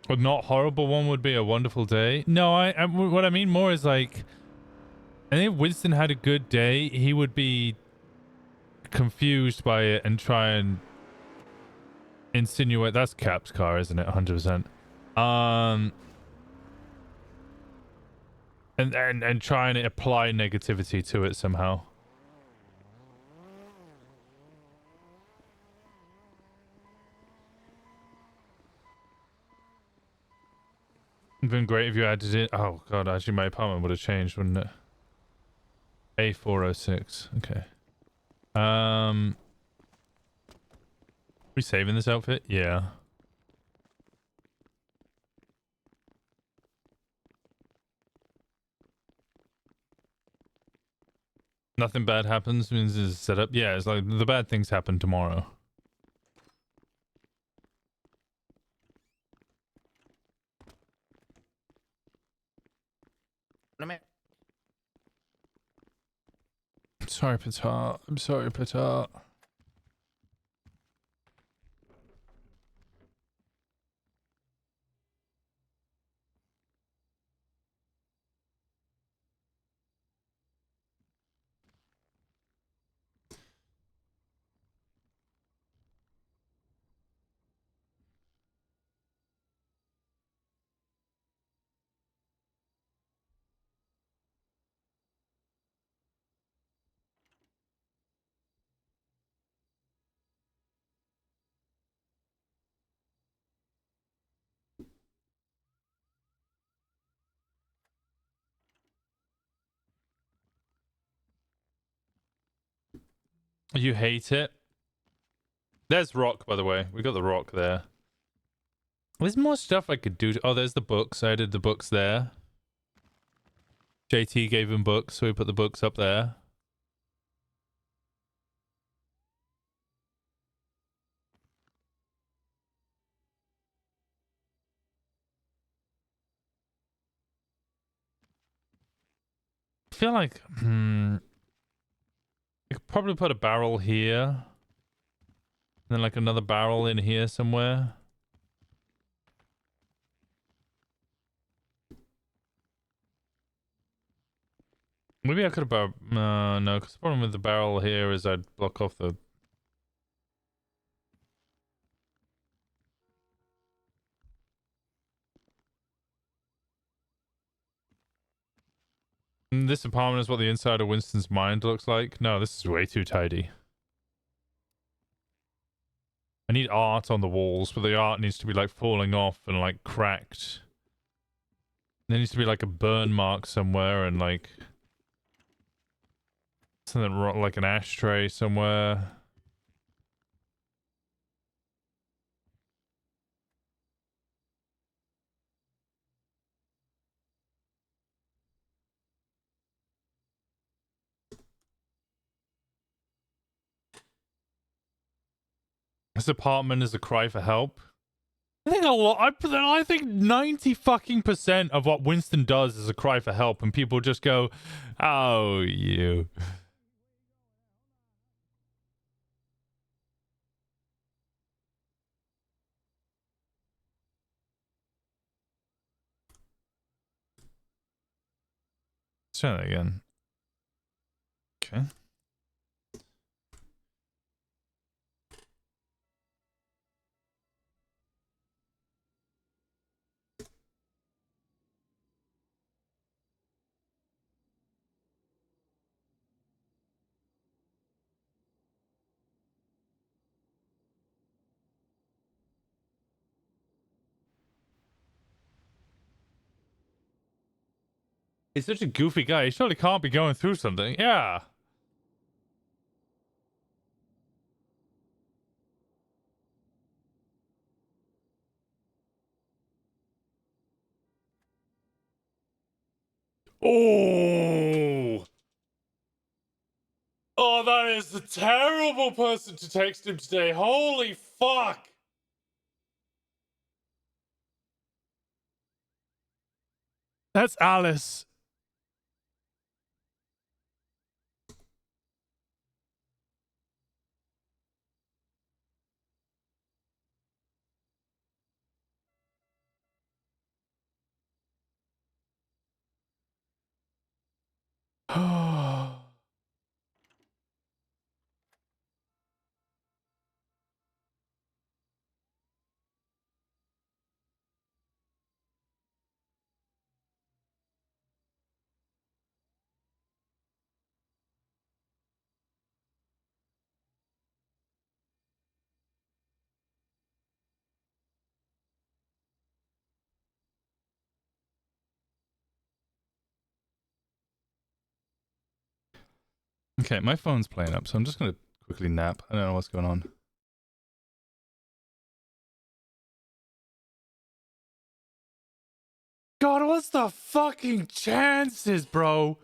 A not horrible one would be a wonderful day. No, what I mean more is like, I think if Winston had a good day, he would be confused by it and try and insinuate. That's Cap's car, isn't it? 100%. And try and apply negativity to it somehow. It'd been great if you added it. Oh god, actually my apartment would have changed, wouldn't it? A406. Okay. We saving this outfit? Yeah. Nothing bad happens means it's set up. Yeah, it's like the bad things happen tomorrow. I'm sorry, Petard. I'm sorry, Petard. You hate it? There's rock, by the way. We got the rock there. There's more stuff I could do. Oh, there's the books. I did the books there. JT gave him books, so we put the books up there. I feel like, I could probably put a barrel here. And then like another barrel in here somewhere. Maybe I could have... no, because the problem with the barrel here is I'd block off the... This apartment is what the inside of Winston's mind looks like. No, this is way too tidy. I need art on the walls, but the art needs to be like falling off and like cracked. There needs to be like a burn mark somewhere and like something like an ashtray somewhere. This apartment is a cry for help. I think a lot. I think 90% of what Winston does is a cry for help, and people just go, "Oh, you." Let's try that again. Okay. He's such a goofy guy. He surely can't be going through something. Yeah. Oh. Oh, that is a terrible person to text him today. Holy fuck. That's Alice. Okay, my phone's playing up, so I'm just gonna quickly nap. I don't know what's going on. God, what's the fucking chances, bro?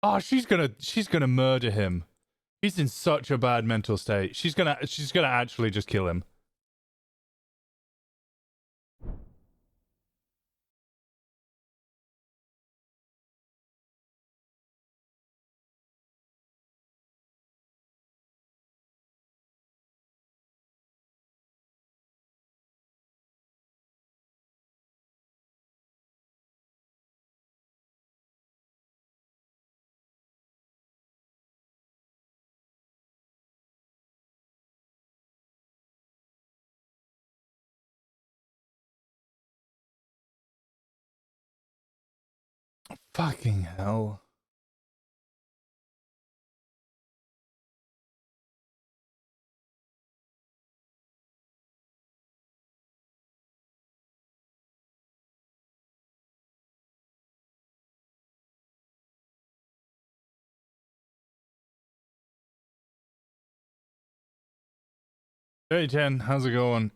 Oh, she's gonna murder him. He's in such a bad mental state. She's gonna actually just kill him. Fucking hell. Hey Jen, how's it going?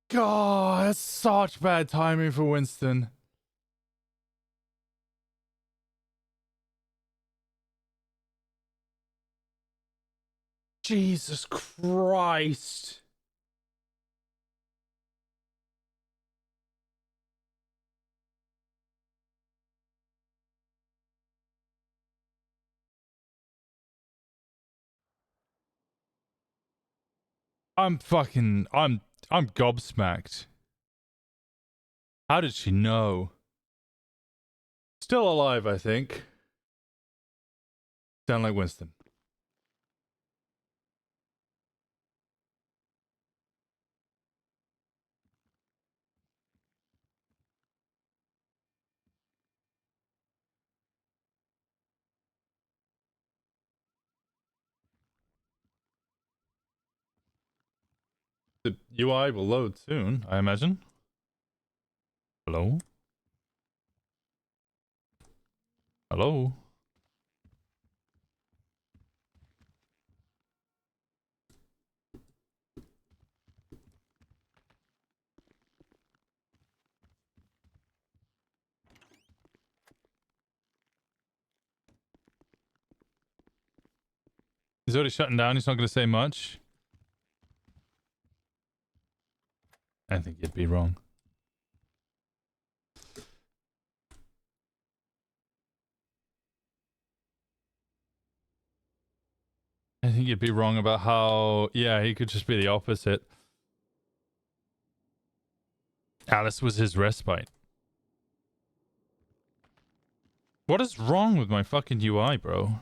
God, that's such bad timing for Winston. Jesus Christ. I'm gobsmacked. How did she know? Still alive, I think. Sound like Winston. The UI will load soon, I imagine. Hello? Hello? He's already shutting down. He's not going to say much. I think you'd be wrong. I think you'd be wrong about how... Yeah, he could just be the opposite. Alice was his respite. What is wrong with my fucking UI, bro?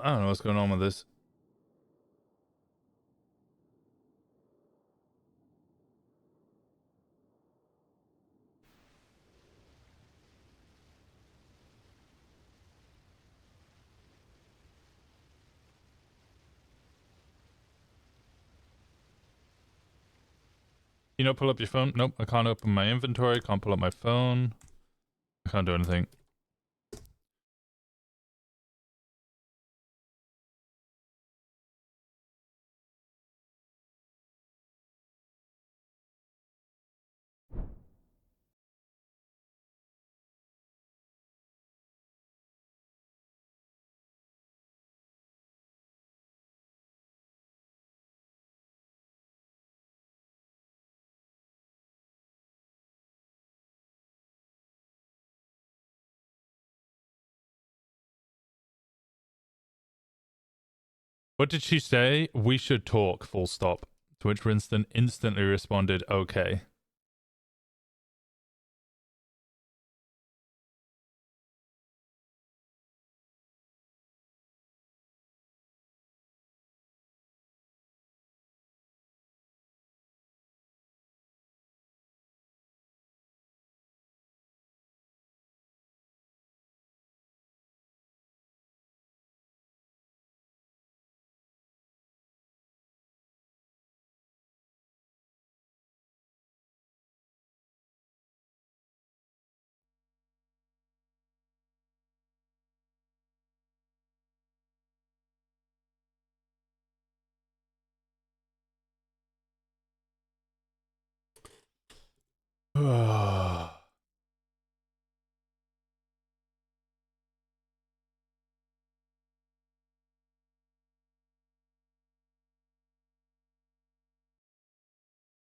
I don't know what's going on with this. You know, pull up your phone? Nope, I can't open my inventory, can't pull up my phone. I can't do anything. What did she say? We should talk, full stop. To which Winston instantly responded, okay.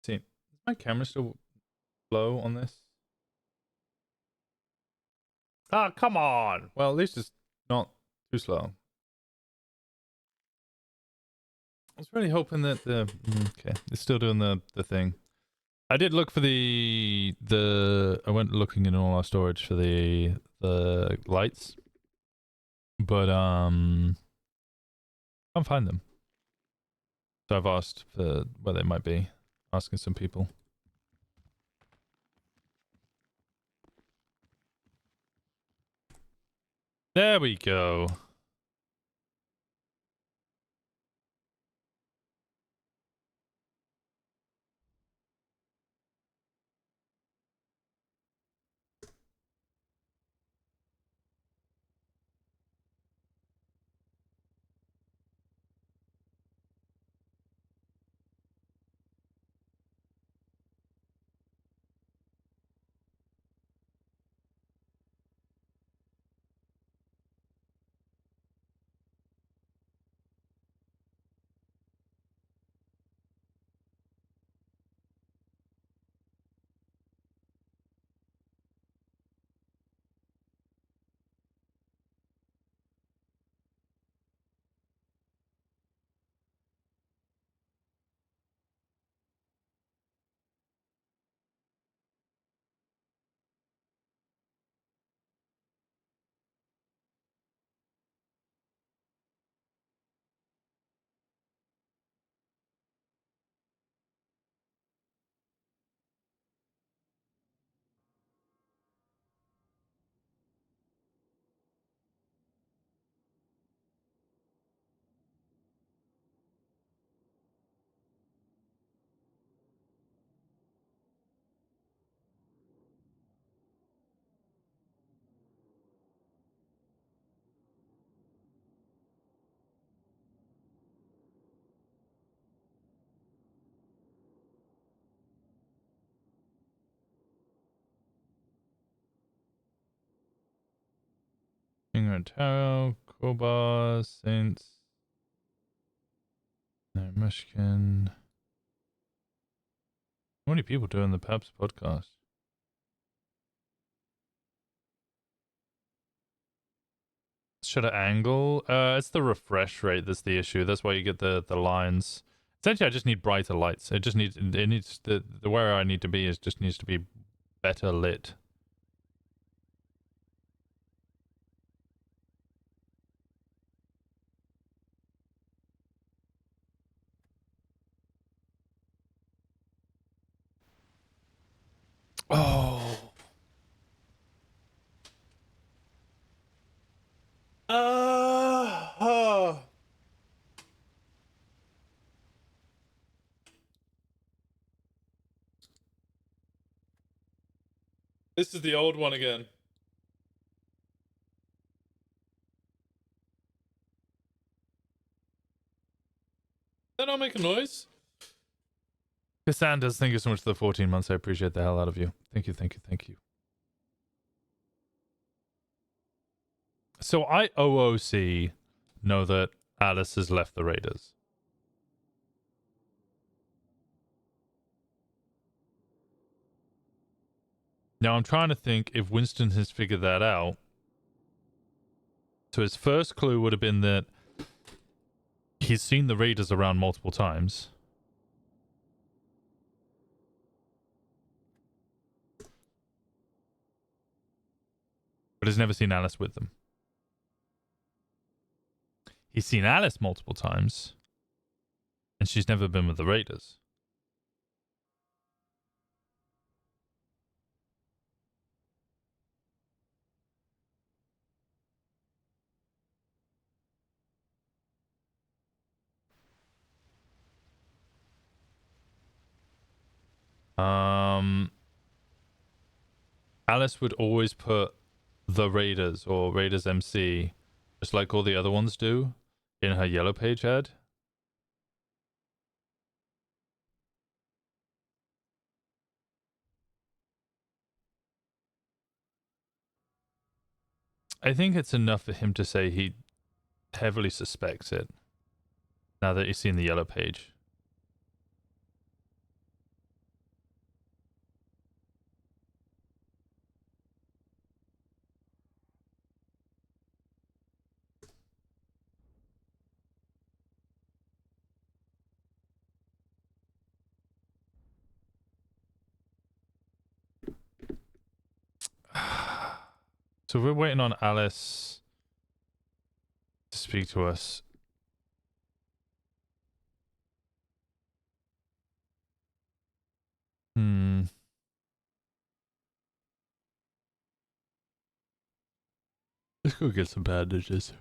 See, is my camera still low on this? Ah, come on. Well, at least it's not too slow. I was really hoping that the okay, it's still doing the thing. I did look for the I went looking in all our storage for the lights, but can't find them. So I've asked for where they might be, asking some people. There we go. Finger and Tarot, Crowbar, Saints, no, Michigan. How many people doing the Paps podcast? Shutter angle? It's the refresh rate that's the issue. That's why you get the lines. Essentially, I just need brighter lights. It needs the where I need to be is just needs to be better lit. Oh. Oh. This is the old one again. That not make a noise? Cassanders, thank you so much for the 14 months. I appreciate the hell out of you. Thank you, thank you, thank you. So I OOC know that Alice has left the Raiders. Now I'm trying to think if Winston has figured that out. So his first clue would have been that he's seen the Raiders around multiple times. But has never seen Alice with them. He's seen Alice multiple times. And she's never been with the Raiders. Alice would always put the Raiders or Raiders MC, just like all the other ones do, in her yellow page ad. I think it's enough for him to say he heavily suspects it. Now that he's seen the yellow page. So we're waiting on Alice to speak to us. Let's go get some bandages.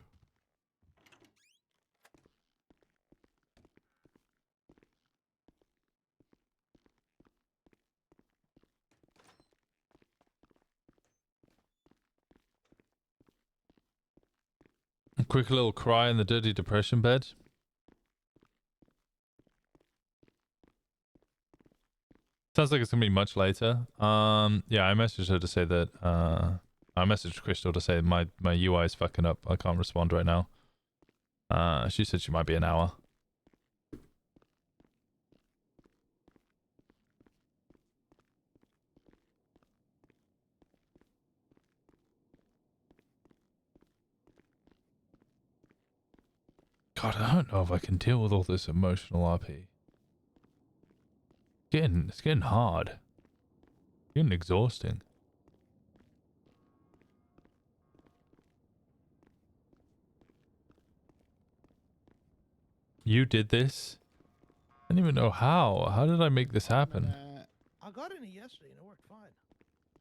A quick little cry in the dirty depression bed. Sounds like it's gonna be much later. Yeah, I messaged her to say that. I messaged Crystal to say my UI is fucking up. I can't respond right now. She said she might be an hour. God, I don't know if I can deal with all this emotional RP. It's getting hard. Getting exhausting. You did this? I don't even know how. How did I make this happen? I got in it yesterday and it worked fine.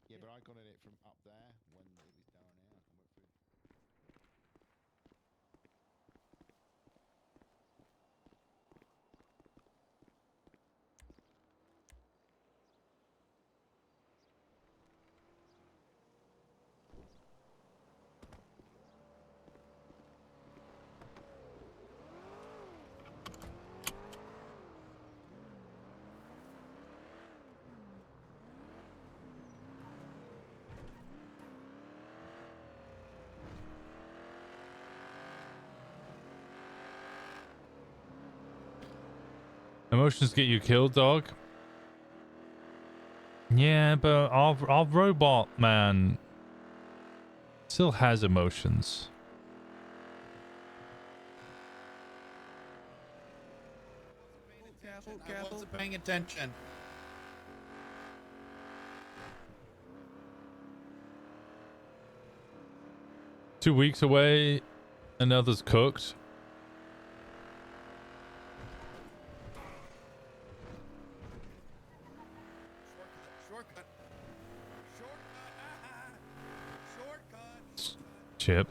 Yeah, but I got in it from up there when it was down here. I went through. Emotions get you killed, dog. Yeah, but our robot man still has emotions. Careful, careful. I wasn't paying attention. Two weeks away, another's cooked. Shortcut. Shortcut. Chip.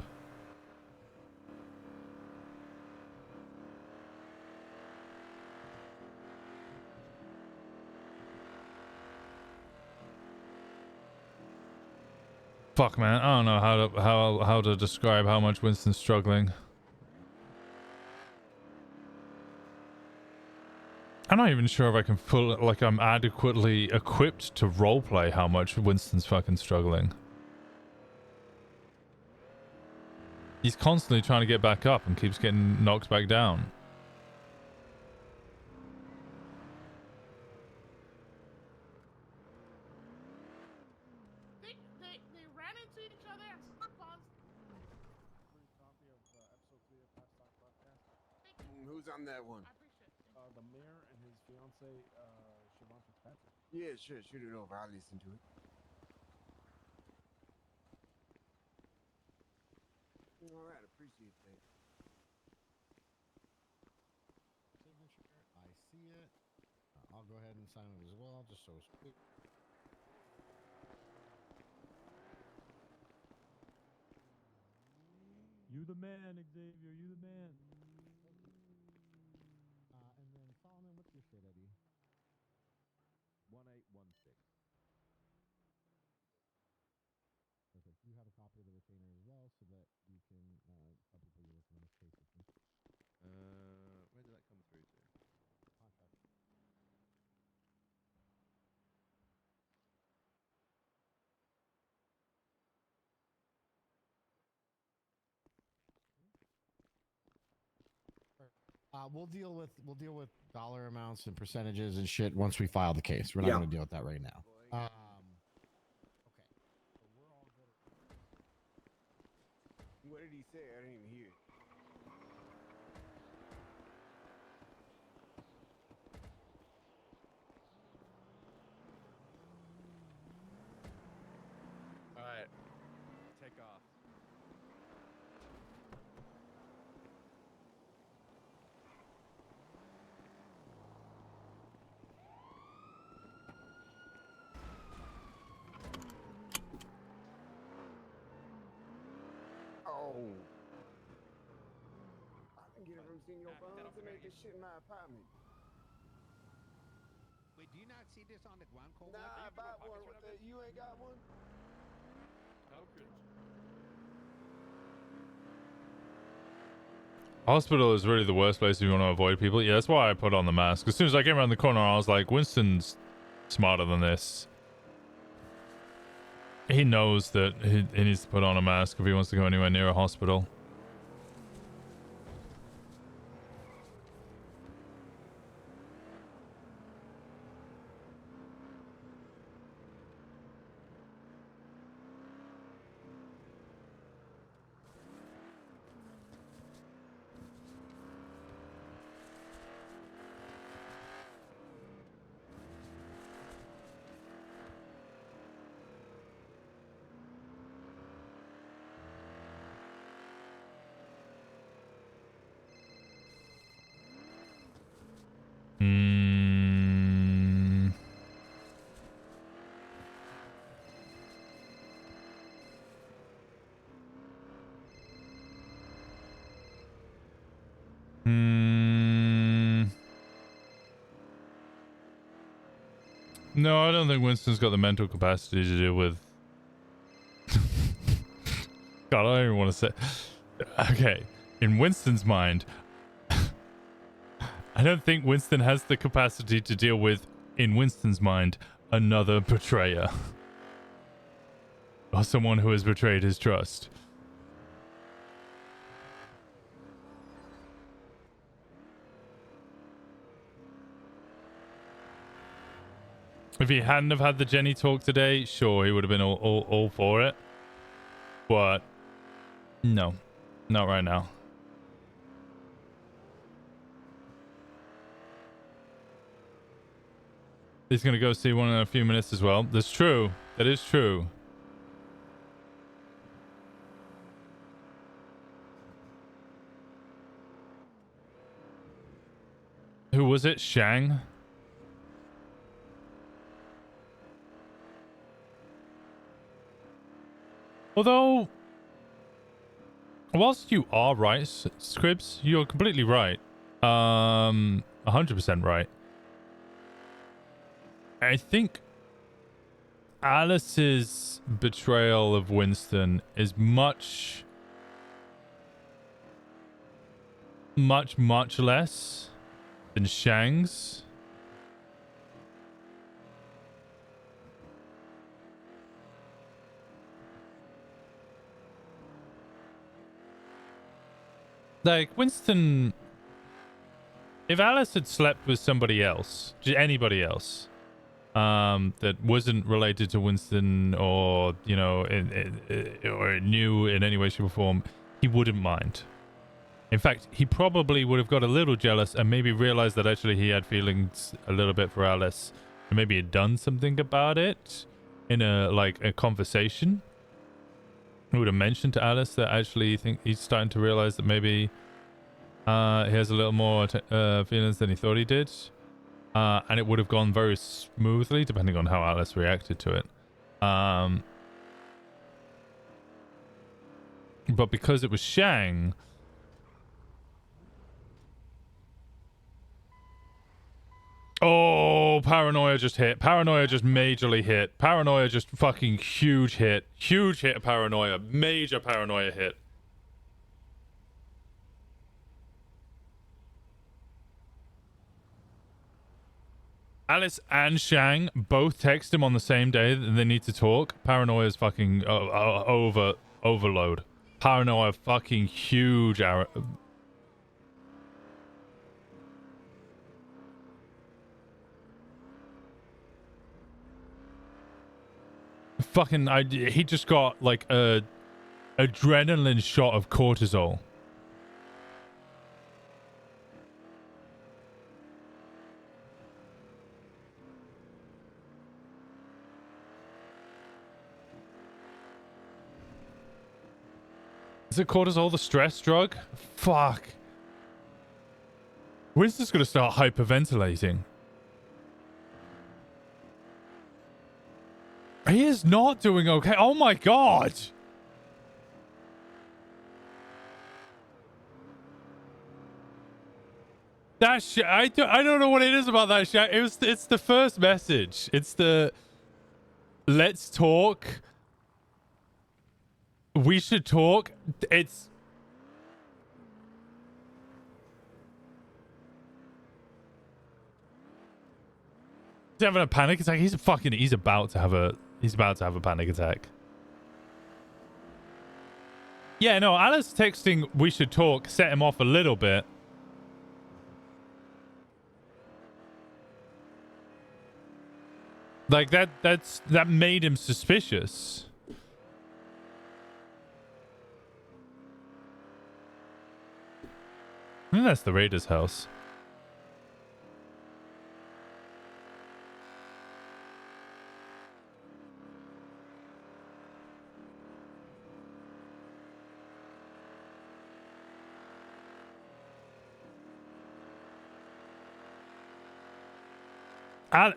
Fuck, man. I don't know how to describe how much Winston's struggling. I'm not even sure if I can I'm adequately equipped to roleplay how much Winston's fucking struggling. He's constantly trying to get back up and keeps getting knocked back down. They ran into each other and spot Who's on that one? I appreciate it. The mayor and his fiance, Siobhan Fitzpatrick. Yeah, sure. Shoot it over. I'll listen to it. All right, appreciate that. Signature. I see it. I'll go ahead and sign it as well, just so it's quick. You the man, Xavier. You the man. And then Solomon, what's your shit, Eddie? 1816. Perfect. You have a copy of the retainer as well, so that you can tell people you're working on this case with me. Where did that come through to? Contract. We'll deal with dollar amounts and percentages and shit once we file the case. We're not Yeah. going to deal with that right now. Okay. So we're all good. What did he say? I didn't even hear. All right. Take off. Oh. I can get it from Senor Bonds to make this shit in my apartment. Wait, do you not see this on the Guanco? Nah, I bought one. You ain't got one? Hospital is really the worst place if you want to avoid people. Yeah, that's why I put on the mask. As soon as I came around the corner, I was like, Winston's smarter than this. He knows that he needs to put on a mask if he wants to go anywhere near a hospital. Hmm. Hmm. No, I don't think Winston's got the mental capacity to deal with. God, I don't even want to say. Okay, in Winston's mind, I don't think Winston has the capacity to deal with, in Winston's mind, another betrayer. Or someone who has betrayed his trust. If he hadn't have had the Jenny talk today, sure, he would have been all for it. But, no. Not right now. He's going to go see one in a few minutes as well. That's true. That is true. Who was it? Shang? Although, whilst you are right, Scribs, you're completely right. 100% right. I think Alice's betrayal of Winston is much less than Shang's. Like, Winston... If Alice had slept with somebody else, anybody else, that wasn't related to Winston or, you know, or knew in any way, shape, or form, he wouldn't mind. In fact, he probably would have got a little jealous and maybe realized that actually he had feelings a little bit for Alice and maybe had done something about it in a conversation. He would have mentioned to Alice that actually he's starting to realize that maybe he has a little more feelings than he thought he did. And it would have gone very smoothly, depending on how Alice reacted to it. But because it was Shang... Oh, Paranoia just hit. Paranoia just majorly hit. Paranoia just fucking huge hit. Huge hit of Paranoia. Major Paranoia hit. Alice and Shang both text him on the same day that they need to talk. Paranoia's fucking overload. Paranoia fucking huge fucking, he just got like a adrenaline shot of cortisol. Is it cortisol the stress drug? Fuck. Winston's gonna start hyperventilating. He is not doing okay. Oh my god. That shit, I don't know what it is about that shit. It's the first message. It's the let's talk. We should talk. It's he's having a panic attack. He's about to have a panic attack. Yeah, no, Alice texting we should talk set him off a little bit. Like that made him suspicious. I think that's the Raiders' house.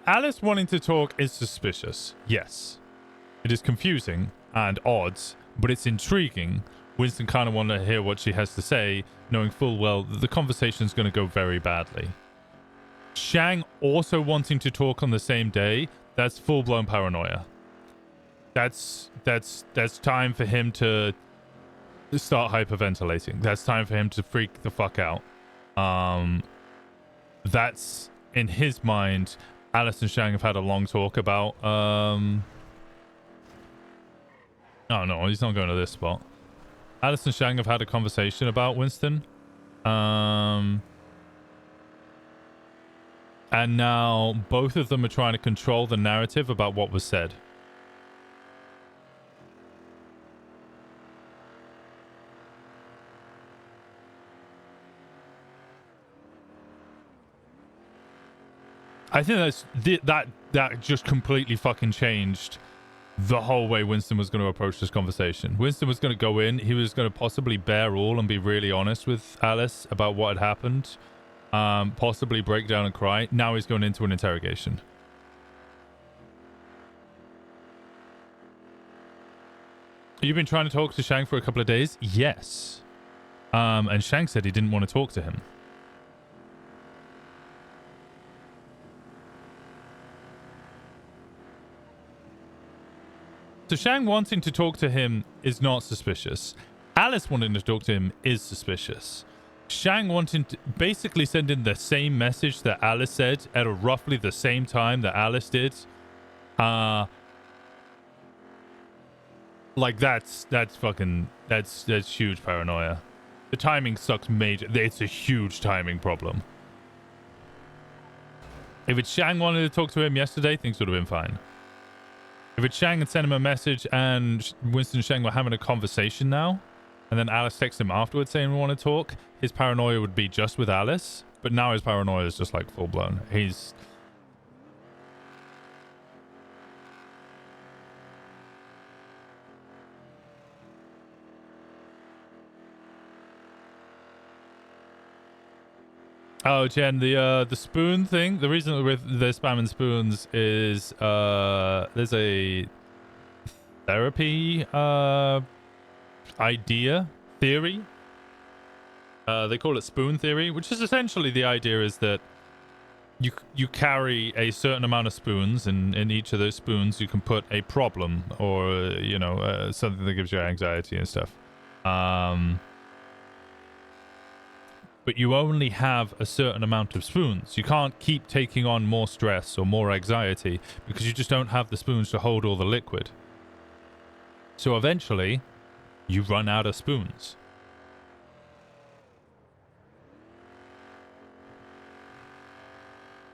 Alice wanting to talk is suspicious. Yes. It is confusing and odd, but it's intriguing. Winston kind of wanted to hear what she has to say, knowing full well that the conversation's going to go very badly. Shang also wanting to talk on the same day, that's full-blown paranoia. That's time for him to start hyperventilating. That's time for him to freak the fuck out. That's, in his mind, Alice and Shang have had a long talk about, oh no, he's not going to this spot. Alice and Shang have had a conversation about Winston. And now both of them are trying to control the narrative about what was said. I think that just completely fucking changed the whole way Winston was going to approach this conversation. Winston was going to go in. He was going to possibly bare all and be really honest with Alice about what had happened. Possibly break down and cry. Now he's going into an interrogation. You've been trying to talk to Shang for a couple of days? Yes. And Shang said he didn't want to talk to him. So Shang wanting to talk to him is not suspicious. Alice wanting to talk to him is suspicious. Shang wanting to basically send in the same message that Alice said at roughly the same time that Alice did. Like that's huge paranoia. The timing sucks major. It's a huge timing problem. If it's Shang wanted to talk to him yesterday, things would have been fine. If it's Shang and sent him a message and Winston and Shang were having a conversation now, and then Alice texted him afterwards saying we want to talk, his paranoia would be just with Alice, but now his paranoia is just like full blown. He's... Oh, Jen, the spoon thing. The reason with the spamming spoons is there's a therapy theory. They call it spoon theory, which is essentially the idea is that you carry a certain amount of spoons, and in each of those spoons you can put a problem or something that gives you anxiety and stuff. But you only have a certain amount of spoons. You can't keep taking on more stress or more anxiety because you just don't have the spoons to hold all the liquid. So eventually, you run out of spoons.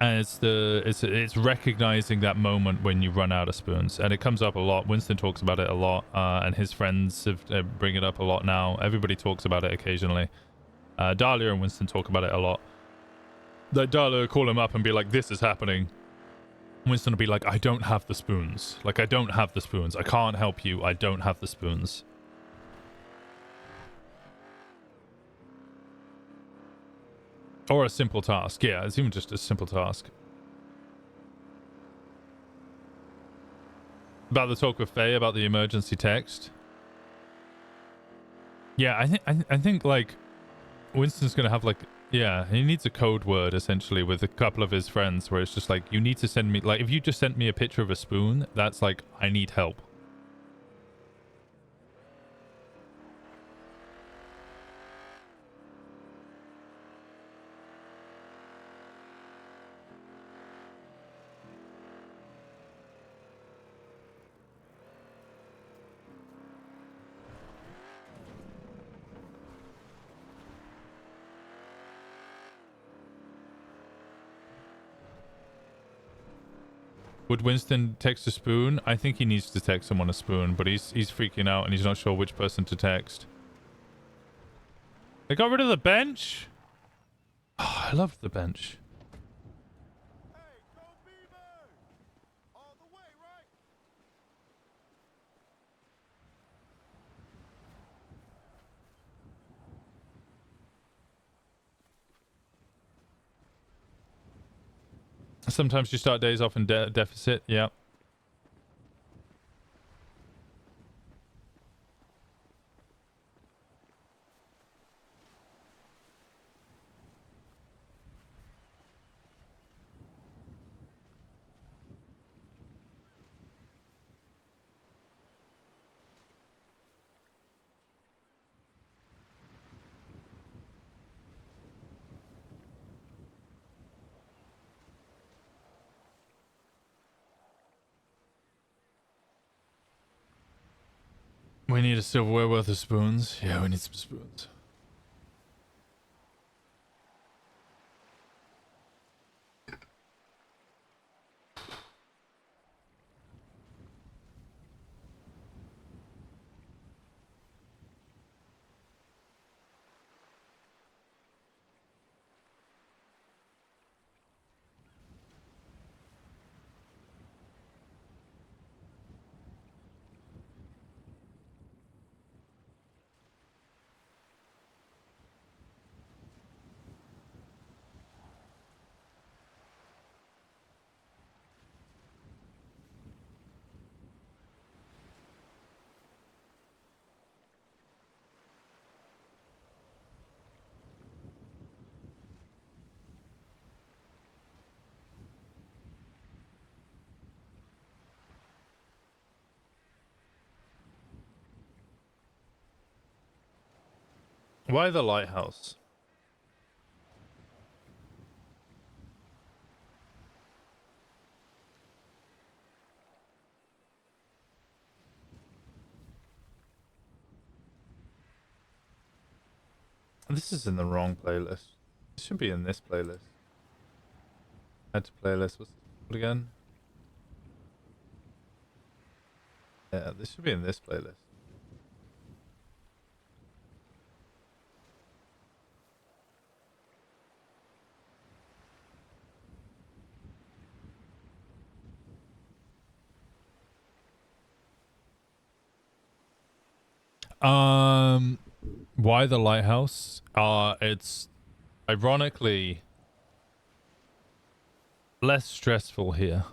And it's recognizing that moment when you run out of spoons, and it comes up a lot. Winston talks about it a lot, and his friends bring it up a lot now. Everybody talks about it occasionally. Dahlia and Winston talk about it a lot. Like Dahlia will call him up and be like, "This is happening." Winston will be like, "I don't have the spoons. Like, I don't have the spoons. I can't help you. I don't have the spoons." Or a simple task. Yeah, it's even just a simple task. About the talk with Faye about the emergency text. Yeah, I think like Winston's gonna have like, yeah, he needs a code word essentially with a couple of his friends where it's just like, you need to send me, like, if you just sent me a picture of a spoon, that's like, I need help. Would Winston text a spoon? I think he needs to text someone a spoon, but he's freaking out and he's not sure which person to text. They got rid of the bench? Oh, I loved the bench. Sometimes you start days off in deficit, yeah. We need a silverware worth of spoons. Yeah, we need some spoons. Why the lighthouse? This is in the wrong playlist. It should be in this playlist. Add to playlist. What's this called again? Yeah, this should be in this playlist. Why the lighthouse? It's ironically less stressful here.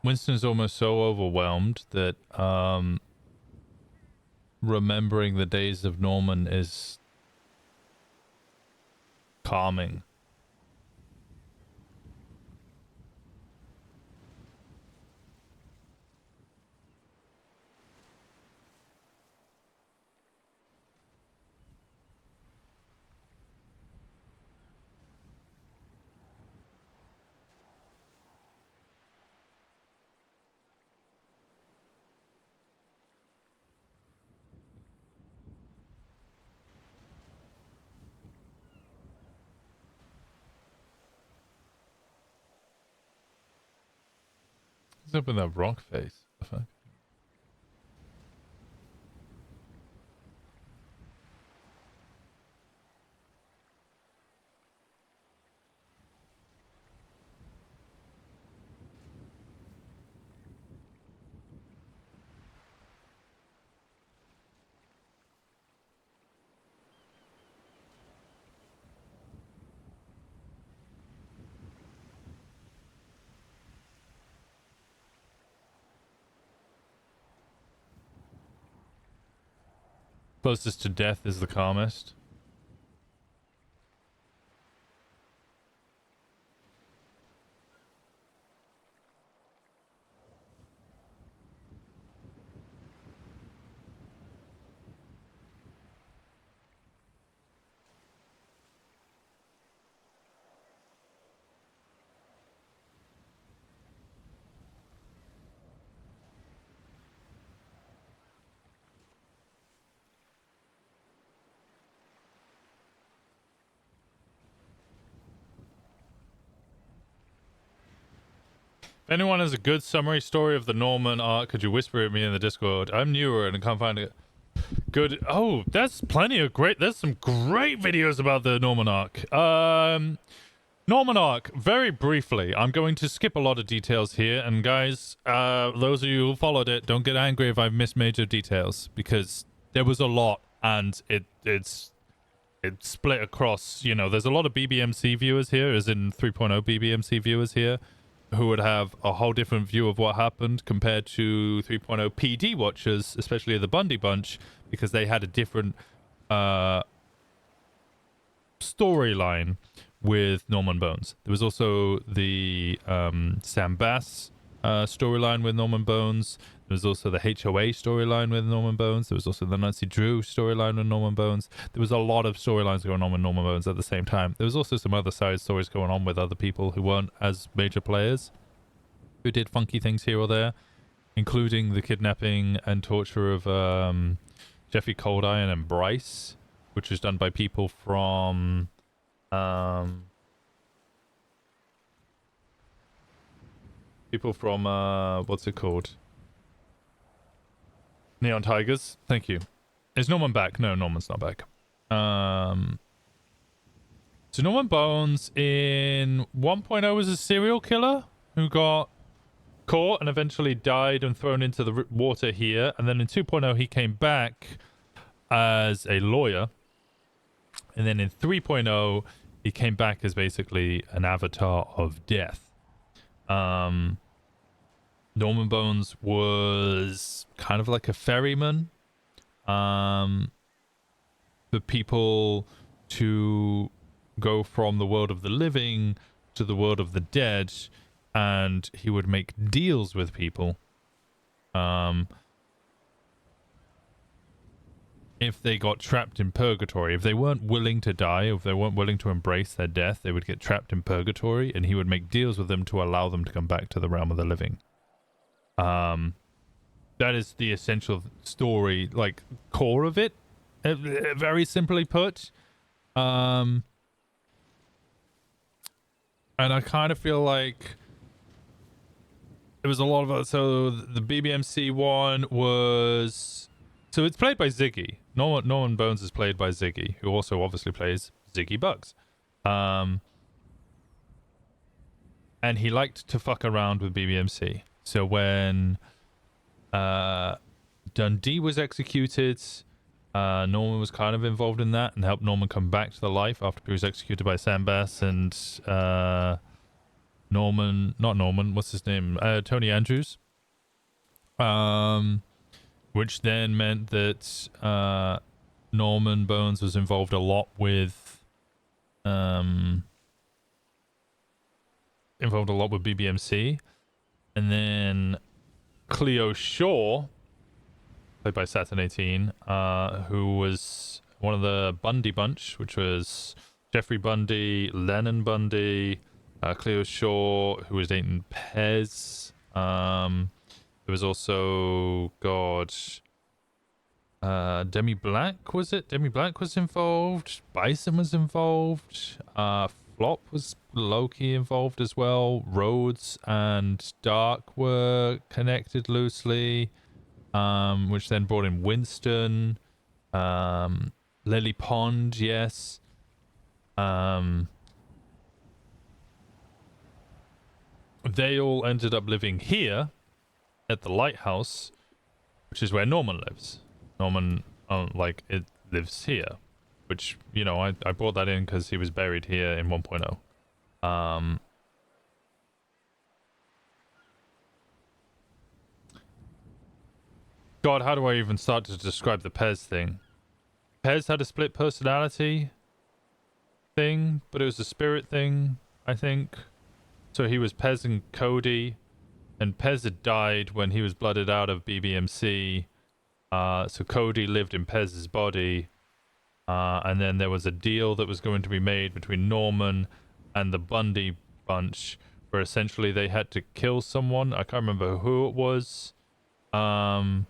Winston's almost so overwhelmed that remembering the days of Norman is calming. up with that rock face? The fuck? Closest to death is the calmest. If anyone has a good summary story of the Norman arc, could you whisper it me in the Discord? I'm newer and I can't find it. Good. Oh, there's plenty of great. There's some great videos about the Norman arc. Norman arc, very briefly. I'm going to skip a lot of details here. And guys, those of you who followed it, don't get angry if I've missed major details, because there was a lot and it's split across, you know, there's a lot of BBMC viewers here, as in 3.0 BBMC viewers here, who would have a whole different view of what happened compared to 3.0 PD watchers, especially the Bundy Bunch, because they had a different storyline with Norman Bones. There was also the Sam Bass storyline with Norman Bones. There was also the HOA storyline with Norman Bones. There was also the Nancy Drew storyline with Norman Bones. There was a lot of storylines going on with Norman Bones at the same time. There was also some other side stories going on with other people who weren't as major players, who did funky things here or there, including the kidnapping and torture of Jeffrey Coldiron and Bryce, which was done by people from what's it called? Neon Tigers. Thank you. Is Norman back? No, Norman's not back. So Norman Bones in 1.0 was a serial killer who got caught and eventually died and thrown into the water here. And then in 2.0 he came back as a lawyer. And then in 3.0 he came back as basically an avatar of death. Norman Bones was kind of like a ferryman for people to go from the world of the living to the world of the dead, and he would make deals with people. If they got trapped in purgatory, if they weren't willing to die, if they weren't willing to embrace their death, they would get trapped in purgatory, and he would make deals with them to allow them to come back to the realm of the living. That is the essential story, like, core of it, very simply put. And I kind of feel like there was a lot of... So the BBMC one was... So it's played by Ziggy. Norman Bones is played by Ziggy, who also obviously plays Ziggy Bugs. And he liked to fuck around with BBMC. So when Dundee was executed, Norman was kind of involved in that and helped Norman come back to the life after he was executed by Sam Bass and what's his name? Tony Andrews. Which then meant that Norman Bones was involved a lot with BBMC. And then Cleo Shaw, played by Saturn 18, who was one of the Bundy bunch, which was Jeffrey Bundy, Lennon Bundy, Cleo Shaw, who was dating Pez. There was also, Demi Black, was it? Demi Black was involved. Bison was involved. Flop was low-key involved as well. Rhodes and Dark were connected loosely, which then brought in Winston. Lily Pond, yes. They all ended up living here at the lighthouse, which is where Norman lives. Norman, like, it lives here, which, you know, I brought that in because he was buried here in 1.0. God, how do I even start to describe the Pez thing? Pez had a split personality thing, but it was a spirit thing, I think. So he was Pez and Cody, and Pez had died when he was blooded out of BBMC. So Cody lived in Pez's body, and then there was a deal that was going to be made between Norman and the Bundy bunch, where essentially they had to kill someone. I can't remember who it was. And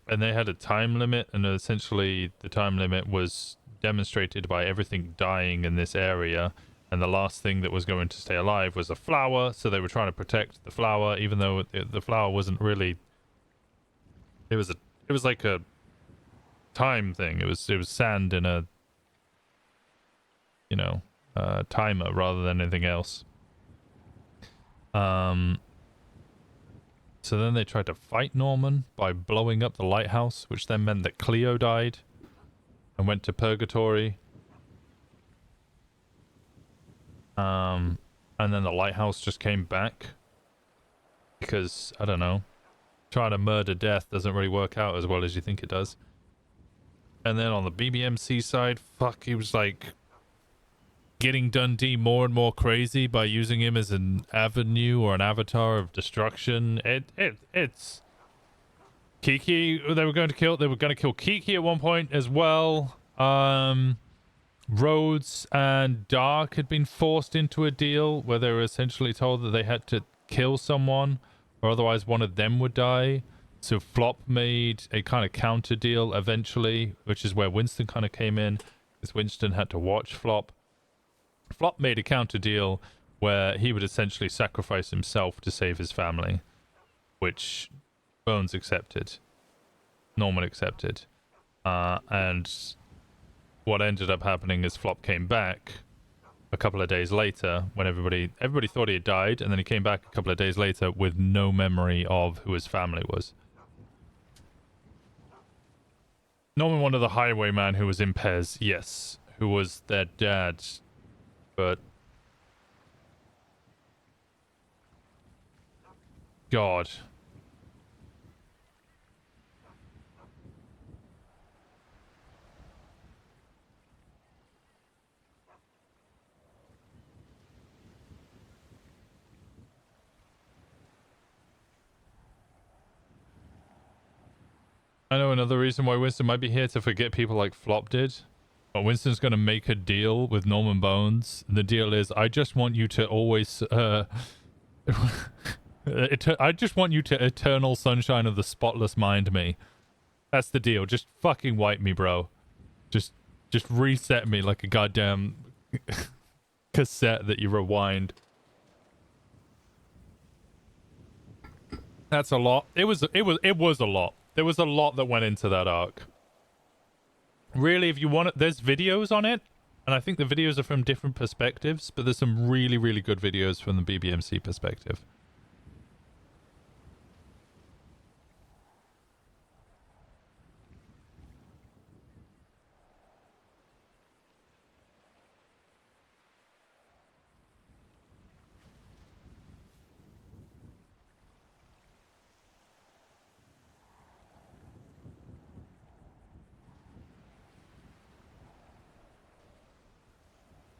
they had a time limit, and essentially the time limit was demonstrated by everything dying in this area, and the last thing that was going to stay alive was a flower, so they were trying to protect the flower, even though the flower wasn't really... It was like a time thing. It was sand in a, you know, timer rather than anything else. So then they tried to fight Norman by blowing up the lighthouse, which then meant that Cleo died and went to purgatory. And then the lighthouse just came back because, I don't know, trying to murder death doesn't really work out as well as you think it does. And then on the BBMC side, fuck, he was like getting Dundee more and more crazy by using him as an avenue or an avatar of destruction. It's Kiki. They were going to kill Kiki at one point as well. Rhodes and Dark had been forced into a deal where they were essentially told that they had to kill someone or otherwise one of them would die. So Flop made a kind of counter deal eventually, which is where Winston kind of came in, because Winston had to watch Flop. Flop made a counter deal where he would essentially sacrifice himself to save his family, which Bones accepted, Norman accepted, and what ended up happening is Flop came back a couple of days later when everybody thought he had died, and then he came back a couple of days later with no memory of who his family was. Norman wanted the highwayman who was in Pez, yes, who was their dad, but God. I know another reason why Winston might be here to forget people like Flop did. But Winston's going to make a deal with Norman Bones. The deal is, I just want you to always... I just want you to eternal sunshine of the spotless mind me. That's the deal. Just fucking wipe me, bro. Just reset me like a goddamn cassette that you rewind. That's a lot. It was a lot. There was a lot that went into that arc. Really, if you want it, there's videos on it, and I think the videos are from different perspectives, but there's some really, really good videos from the BBMC perspective.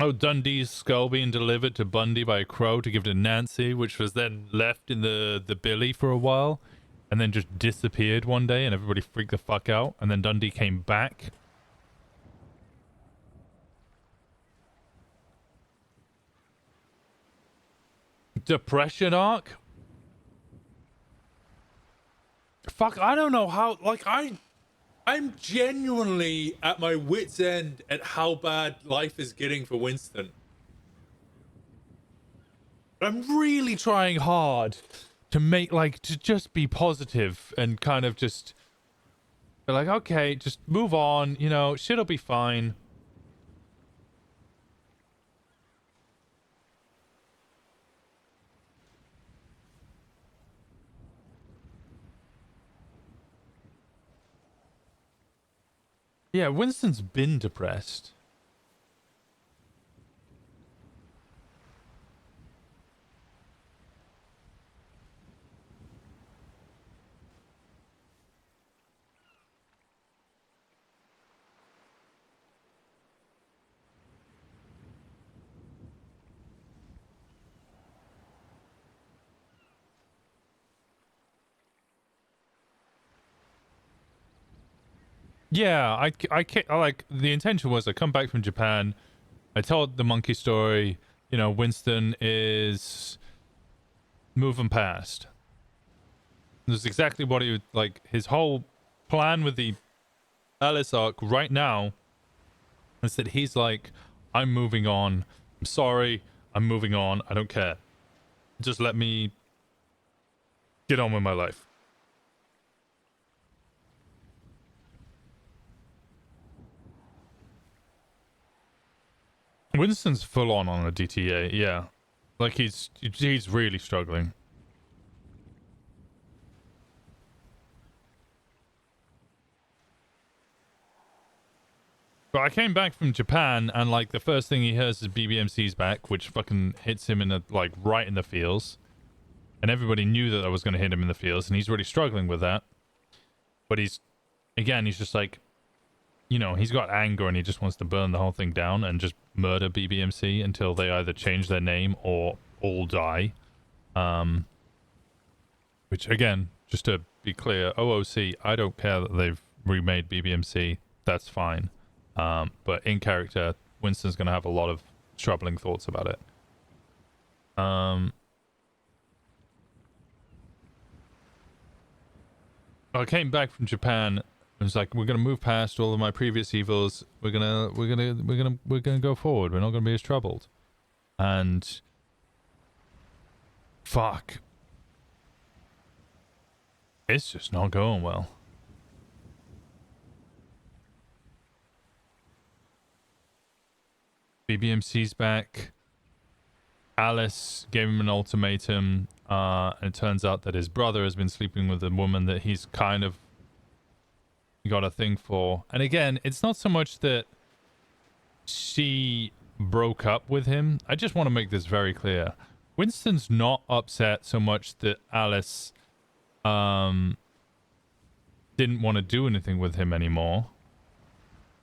Oh, Dundee's skull being delivered to Bundy by a crow to give to Nancy, which was then left in the billy for a while, and then just disappeared one day, and everybody freaked the fuck out, and then Dundee came back. Depression arc? Fuck, I don't know how, like, I'm genuinely at my wit's end at how bad life is getting for Winston. I'm really trying hard to make, like, to just be positive and kind of just be like, okay, just move on, you know, shit'll be fine. Yeah, Winston's been depressed. Yeah, I can't, like, the intention was I come back from Japan, I told the monkey story, you know, Winston is moving past. This is exactly what he would, like, his whole plan with the Alice arc right now is that he's like, I'm moving on, I'm sorry, I'm moving on, I don't care. Just let me get on with my life. Winston's full on a DTA, yeah. Like, he's really struggling. But I came back from Japan, and, like, the first thing he hears is BBMC's back, which fucking hits him in the, like, right in the feels. And everybody knew that I was going to hit him in the feels, and he's really struggling with that. But he's just like, you know, he's got anger and he just wants to burn the whole thing down and just murder BBMC until they either change their name or all die. Which, again, just to be clear, OOC, I don't care that they've remade BBMC. That's fine. But in character, Winston's going to have a lot of troubling thoughts about it. I came back from Japan. It was like, we're gonna move past all of my previous evils. We're gonna go forward. We're not gonna be as troubled. And fuck, it's just not going well. BBMC's back. Alice gave him an ultimatum, and it turns out that his brother has been sleeping with a woman that he's kind of got a thing for. And again, it's not so much that she broke up with him. I just want to make this very clear. Winston's not upset so much that Alice didn't want to do anything with him anymore.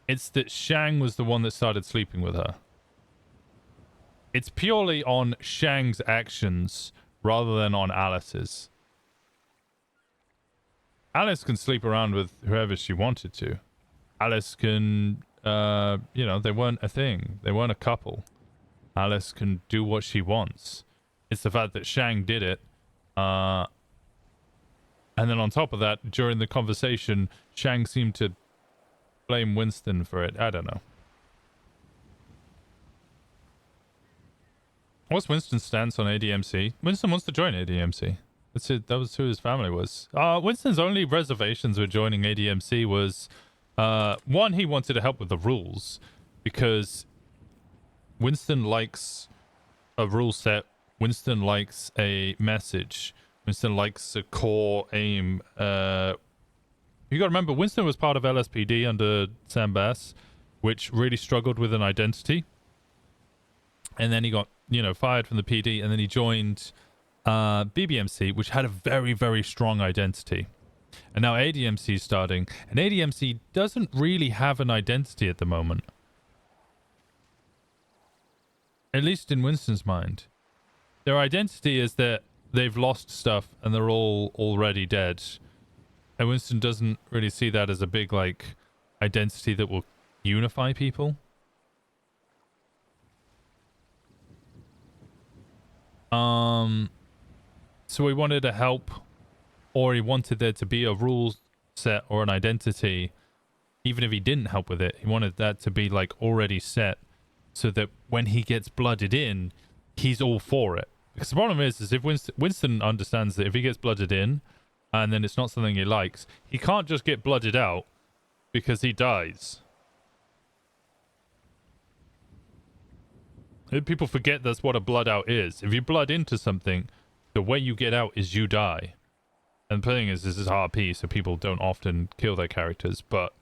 It's that Shang was the one that started sleeping with her. It's purely on Shang's actions rather than on Alice's. Alice can sleep around with whoever she wanted to. Alice can, you know, they weren't a thing. They weren't a couple. Alice can do what she wants. It's the fact that Shang did it. And then on top of that, during the conversation, Shang seemed to blame Winston for it. I don't know. What's Winston's stance on ADMC? Winston wants to join ADMC. That's it. That was who his family was. Winston's only reservations with joining ADMC was, one, he wanted to help with the rules because Winston likes a rule set. Winston likes a message. Winston likes a core aim. You got to remember, Winston was part of LSPD under Sam Bass, which really struggled with an identity. And then he got, you know, fired from the PD, and then he joined BBMC, which had a very, very strong identity. And now ADMC is starting, and ADMC doesn't really have an identity at the moment. At least in Winston's mind. Their identity is that they've lost stuff and they're all already dead. And Winston doesn't really see that as a big, like, identity that will unify people. So he wanted to help, or he wanted there to be a rule set or an identity even if he didn't help with it, he wanted that to be like already set so that when he gets blooded in, he's all for it. Because the problem is if Winston understands that if he gets blooded in and then it's not something he likes, he can't just get blooded out because he dies. People forget that's what a blood out is. If you blood into something, the way you get out is you die. And the thing is, this is RP, so people don't often kill their characters, but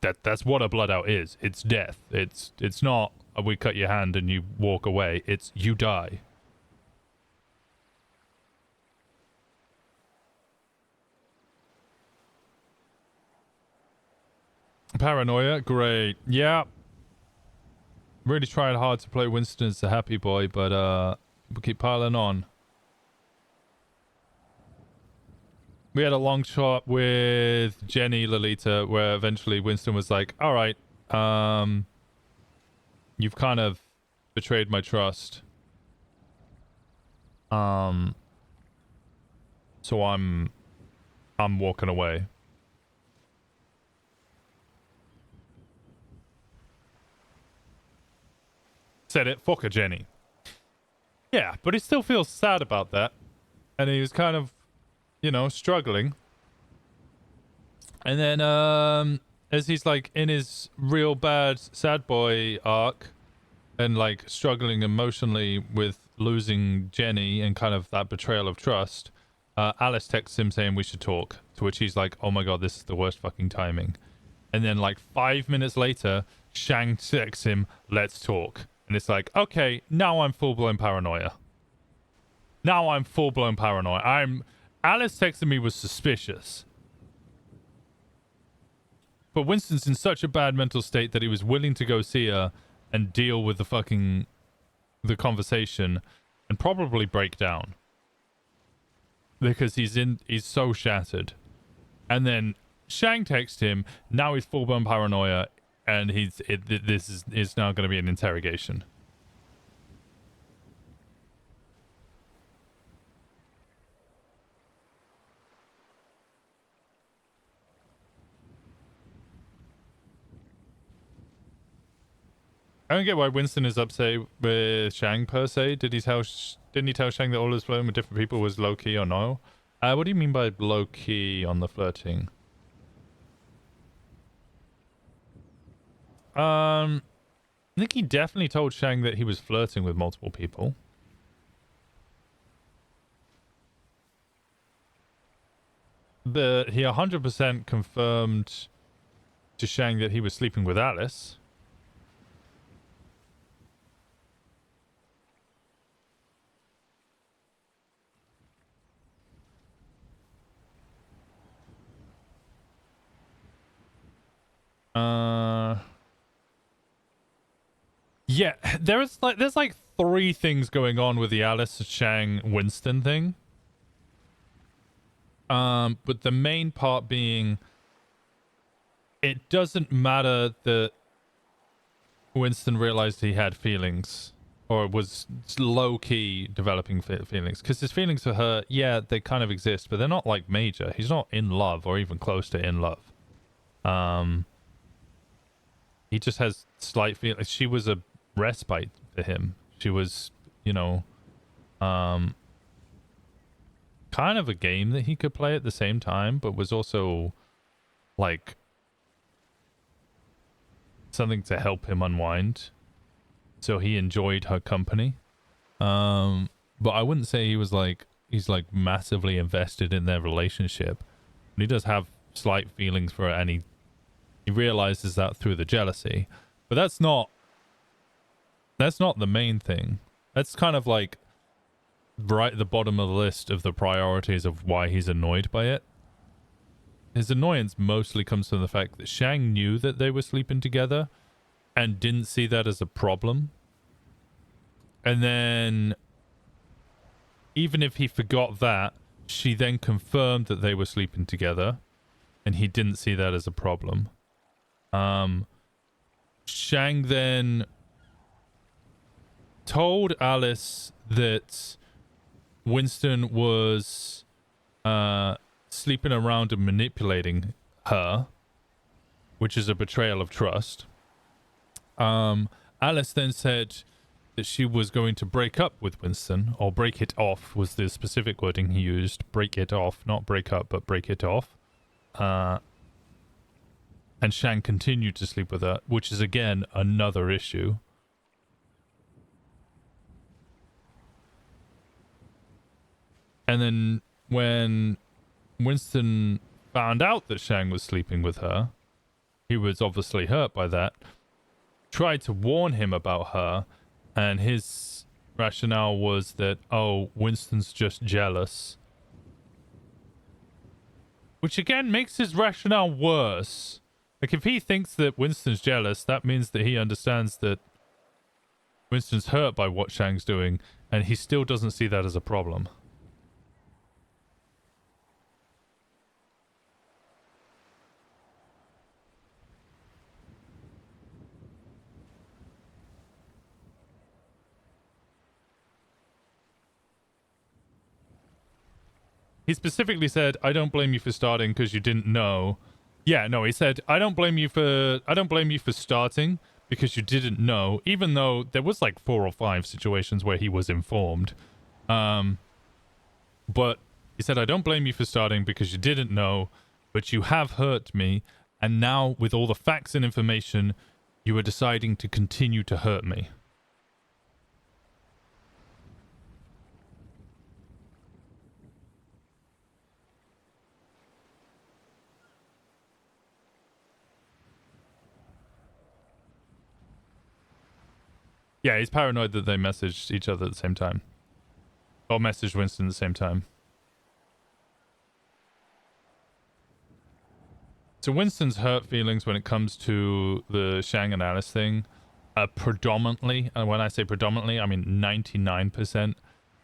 that's what a blood out is. It's death. It's not we cut your hand and you walk away. It's you die. Paranoia, great. Yeah. Really trying hard to play Winston as the happy boy, but we keep piling on. We had a long shot with Jenny Lolita where eventually Winston was like, all right, you've kind of betrayed my trust. So I'm walking away. Said it, fuck her, Jenny. Yeah, but he still feels sad about that. And he was kind of, you know, struggling. And then as he's like in his real bad sad boy arc and like struggling emotionally with losing Jenny and kind of that betrayal of trust, Alice texts him saying we should talk, to which he's like, oh my god, this is the worst fucking timing. And then like 5 minutes later, Shang texts him, let's talk. And it's like, okay, now I'm full-blown paranoia. Now I'm full-blown paranoia. Alice texting me was suspicious. But Winston's in such a bad mental state that he was willing to go see her and deal with the conversation and probably break down. Because he's so shattered. And then Shang texts him, now he's full-blown paranoia, and this is now going to be an interrogation. I don't get why Winston is upset with Shang per se. Didn't he tell Shang that all his flirting with different people was low key or no? What do you mean by low key on the flirting? I think he definitely told Shang that he was flirting with multiple people. But he 100% confirmed to Shang that he was sleeping with Alice. Yeah, there's like 3 things going on with the Alice, Shang, Winston thing. But the main part being, it doesn't matter that Winston realized he had feelings, or was low-key developing feelings, because his feelings for her, yeah, they kind of exist, but they're not like major. He's not in love or even close to in love. He just has slight feelings. She was a respite for him. She was, you know, kind of a game that he could play at the same time, but was also like something to help him unwind. So he enjoyed her company. But I wouldn't say he's like massively invested in their relationship. And he does have slight feelings for her, and he realizes that through the jealousy. But that's not the main thing. That's kind of like right at the bottom of the list of the priorities of why he's annoyed by it. His annoyance mostly comes from the fact that Shang knew that they were sleeping together and didn't see that as a problem. And then, even if he forgot that, she then confirmed that they were sleeping together, and he didn't see that as a problem. Shang then told Alice that Winston was sleeping around and manipulating her, which is a betrayal of trust. Alice then said that she was going to break up with Winston, or break it off was the specific wording he used. Break it off, not break up, but break it off. And Shang continued to sleep with her, which is again another issue. And then when Winston found out that Shang was sleeping with her, he was obviously hurt by that, tried to warn him about her, and his rationale was that, oh, Winston's just jealous. Which again makes his rationale worse. Like, if he thinks that Winston's jealous, that means that he understands that Winston's hurt by what Shang's doing, and he still doesn't see that as a problem. He specifically said, I don't blame you for starting because you didn't know. Yeah, no, he said, I don't blame you for starting because you didn't know, even though there was like 4 or 5 situations where he was informed. But he said, I don't blame you for starting because you didn't know, but you have hurt me, and now with all the facts and information, you are deciding to continue to hurt me. Yeah, he's paranoid that they messaged each other at the same time. Or messaged Winston at the same time. So Winston's hurt feelings when it comes to the Shang and Alice thing are predominantly, and when I say predominantly, I mean 99%,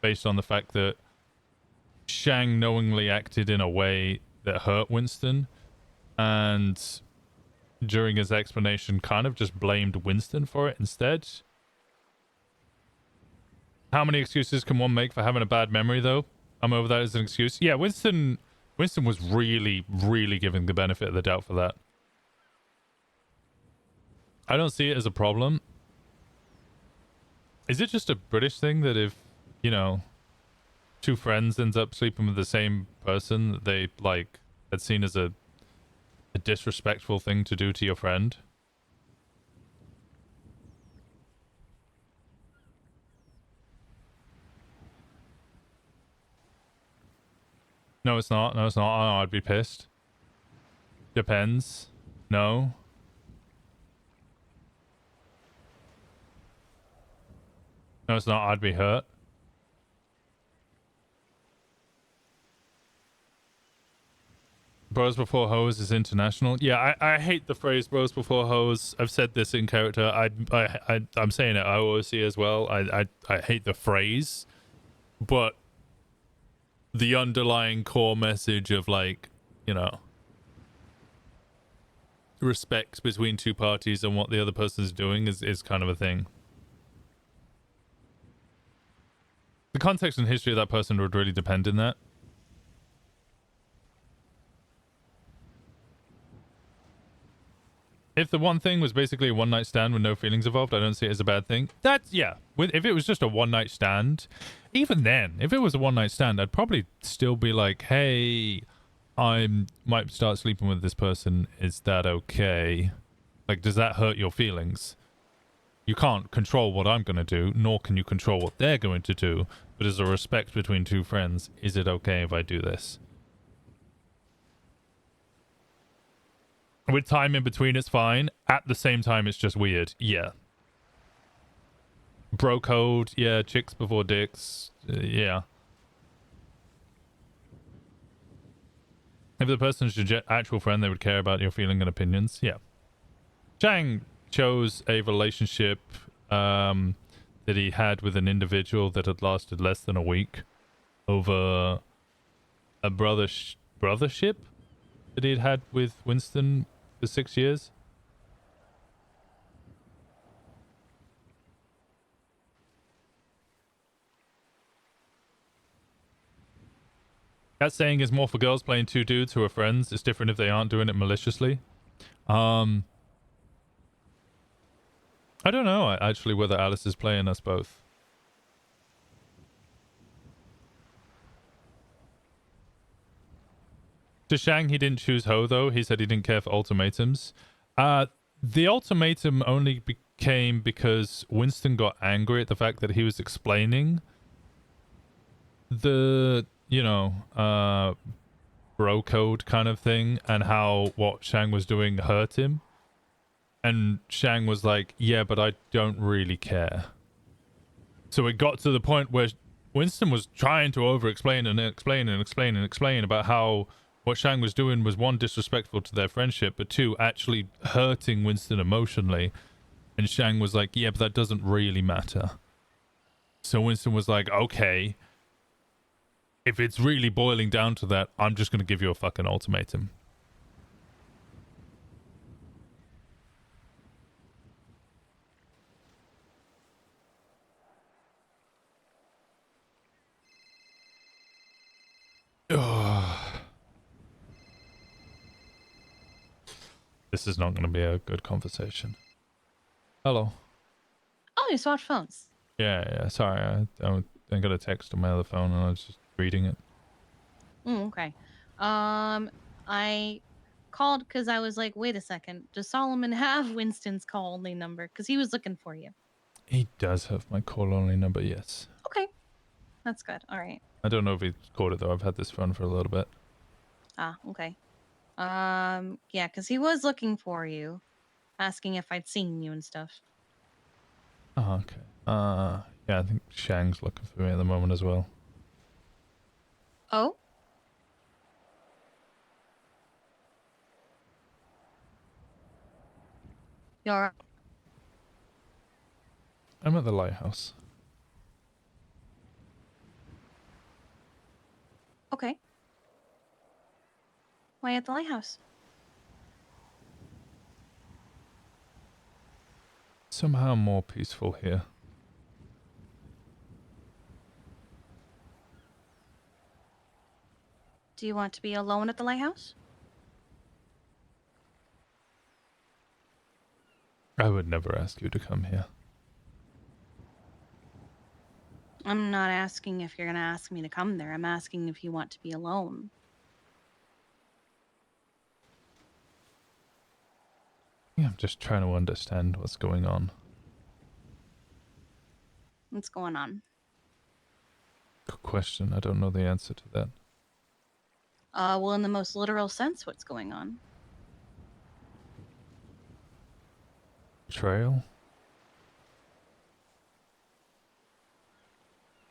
based on the fact that Shang knowingly acted in a way that hurt Winston, and during his explanation kind of just blamed Winston for it instead. How many excuses can one make for having a bad memory, though? I'm over that as an excuse. Yeah, Winston was really, really giving the benefit of the doubt for that. I don't see it as a problem. Is it just a British thing that if, you know, 2 friends ends up sleeping with the same person, they, like, it's seen as a disrespectful thing to do to your friend? No, it's not. No, it's not. Oh, I'd be pissed. Depends. No. No, it's not. I'd be hurt. Bros before hoes is international. Yeah, I hate the phrase bros before hoes. I've said this in character. I'm saying it IOC as well. I hate the phrase, but the underlying core message of, like, you know, respect between 2 parties and what the other person's doing is kind of a thing. The context and history of that person would really depend in that. If the one thing was basically a one-night stand with no feelings involved, I don't see it as a bad thing. That's, yeah. If it was just a one-night stand, even then, if it was a one-night stand, I'd probably still be like, hey, I might start sleeping with this person. Is that okay? Like, does that hurt your feelings? You can't control what I'm going to do, nor can you control what they're going to do. But as a respect between 2 friends, is it okay if I do this? With time in between, it's fine. At the same time, it's just weird. Yeah. Bro code. Yeah. Chicks before dicks. Yeah. If the person's your actual friend, they would care about your feeling and opinions. Yeah. Shang chose a relationship that he had with an individual that had lasted less than a week over a brothership that he'd had with Winston for 6 years. That saying is more for girls playing 2 dudes who are friends. It's different if they aren't doing it maliciously. I don't know actually whether Alice is playing us both. To Shang, he didn't choose Ho though. He said he didn't care for ultimatums. The ultimatum only became because Winston got angry at the fact that he was explaining the, you know, bro code kind of thing and how what Shang was doing hurt him. And Shang was like, yeah, but I don't really care. So it got to the point where Winston was trying to over-explain and explain and explain and explain about how what Shang was doing was, one, disrespectful to their friendship, but two, actually hurting Winston emotionally. And Shang was like, yeah, but that doesn't really matter. So Winston was like, okay, if it's really boiling down to that, I'm just going to give you a fucking ultimatum. This is not going to be a good conversation. Hello. Oh, you swapped phones. Yeah. Sorry, I got a text on my other phone and I was just reading it. Okay. I called because I was like, wait a second. Does Solomon have Winston's call only number? Because he was looking for you. He does have my call only number, yes. Okay. That's good. All right. I don't know if he's called it though. I've had this phone for a little bit. Ah, okay. Yeah, because he was looking for you, asking if I'd seen you and stuff. Oh, okay. Yeah, I think Shang's looking for me at the moment as well. Oh? You're... I'm at the lighthouse. Okay. Why at the lighthouse? Somehow more peaceful here. Do you want to be alone at the lighthouse? I would never ask you to come here. I'm not asking if you're going to ask me to come there. I'm asking if you want to be alone. Yeah, I'm just trying to understand what's going on. What's going on? Good question. I don't know the answer to that. Well, in the most literal sense, what's going on? Betrayal?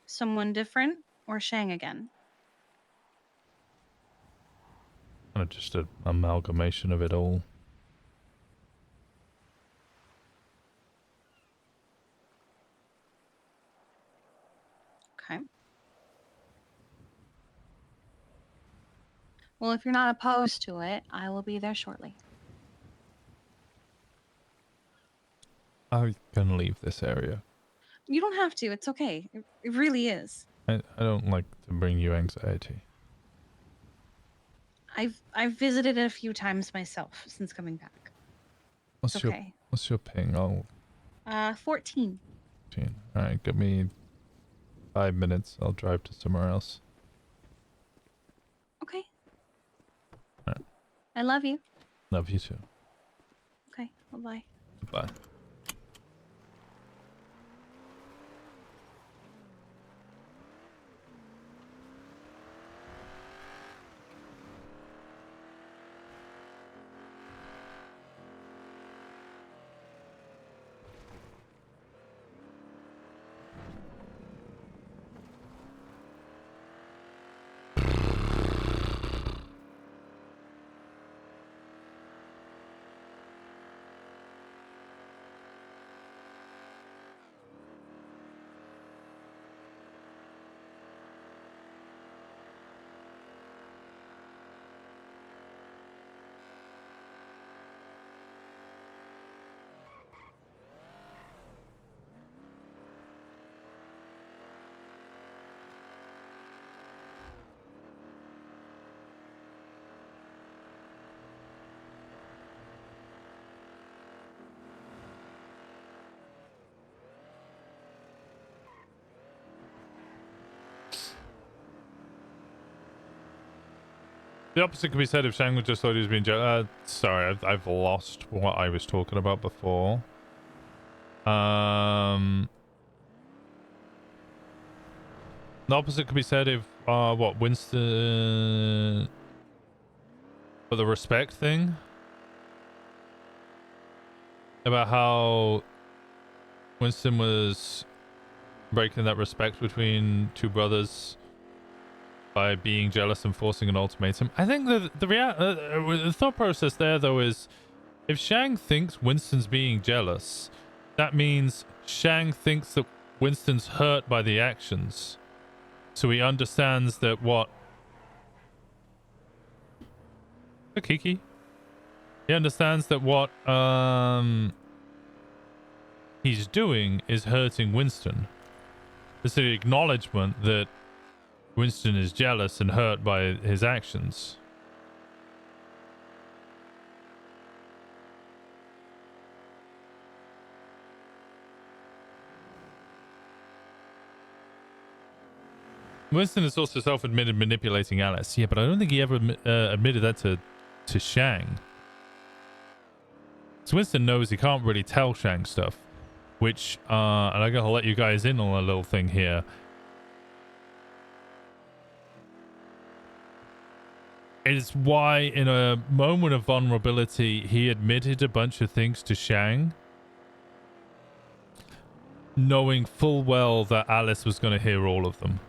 Someone different or Shang again? Kind of just an amalgamation of it all. Okay. Well, if you're not opposed to it, I will be there shortly. I'm gonna leave this area. You don't have to. It's okay. It really is. I don't like to bring you anxiety. I've visited it a few times myself since coming back. What's It's your okay. What's your ping? 14. Alright, give me 5 minutes. I'll drive to somewhere else. Okay. Alright. I love you. Love you too. Okay. Bye-bye. Bye. The opposite could be said if Shang just thought he was being jealous. Sorry, I've lost what I was talking about before. The opposite could be said if what Winston for the respect thing about how Winston was breaking that respect between two brothers by being jealous and forcing an ultimatum. I think the thought process there though is if Shang thinks Winston's being jealous, that means Shang thinks that Winston's hurt by the actions. So he understands that what Kiki. He understands that what he's doing is hurting Winston. It's the acknowledgement that Winston is jealous and hurt by his actions. Winston is also self-admitted manipulating Alice. Yeah, but I don't think he ever admitted that to Shang. So Winston knows he can't really tell Shang stuff, which, and I'm going to let you guys in on a little thing here. It's why in a moment of vulnerability, he admitted a bunch of things to Shang, knowing full well that Alice was going to hear all of them.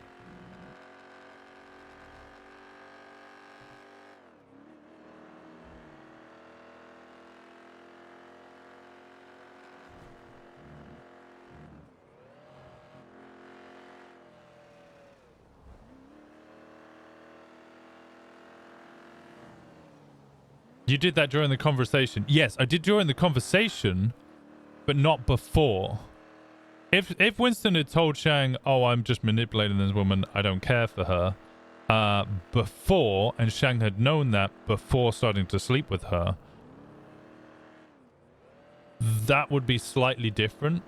You did that during the conversation. Yes, I did during the conversation, but not before. If Winston had told Shang, oh, I'm just manipulating this woman, I don't care for her, before, and Shang had known that before starting to sleep with her, that would be slightly different.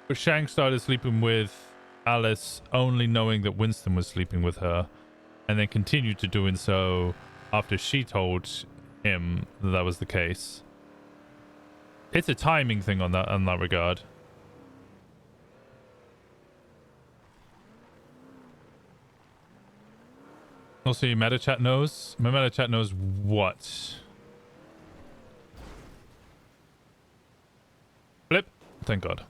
But Shang started sleeping with Alice only knowing that Winston was sleeping with her, and then continued to doing so after she told him that was the case. It's a timing thing on that regard. Also, your meta chat knows. My meta chat knows what? Flip. Thank God.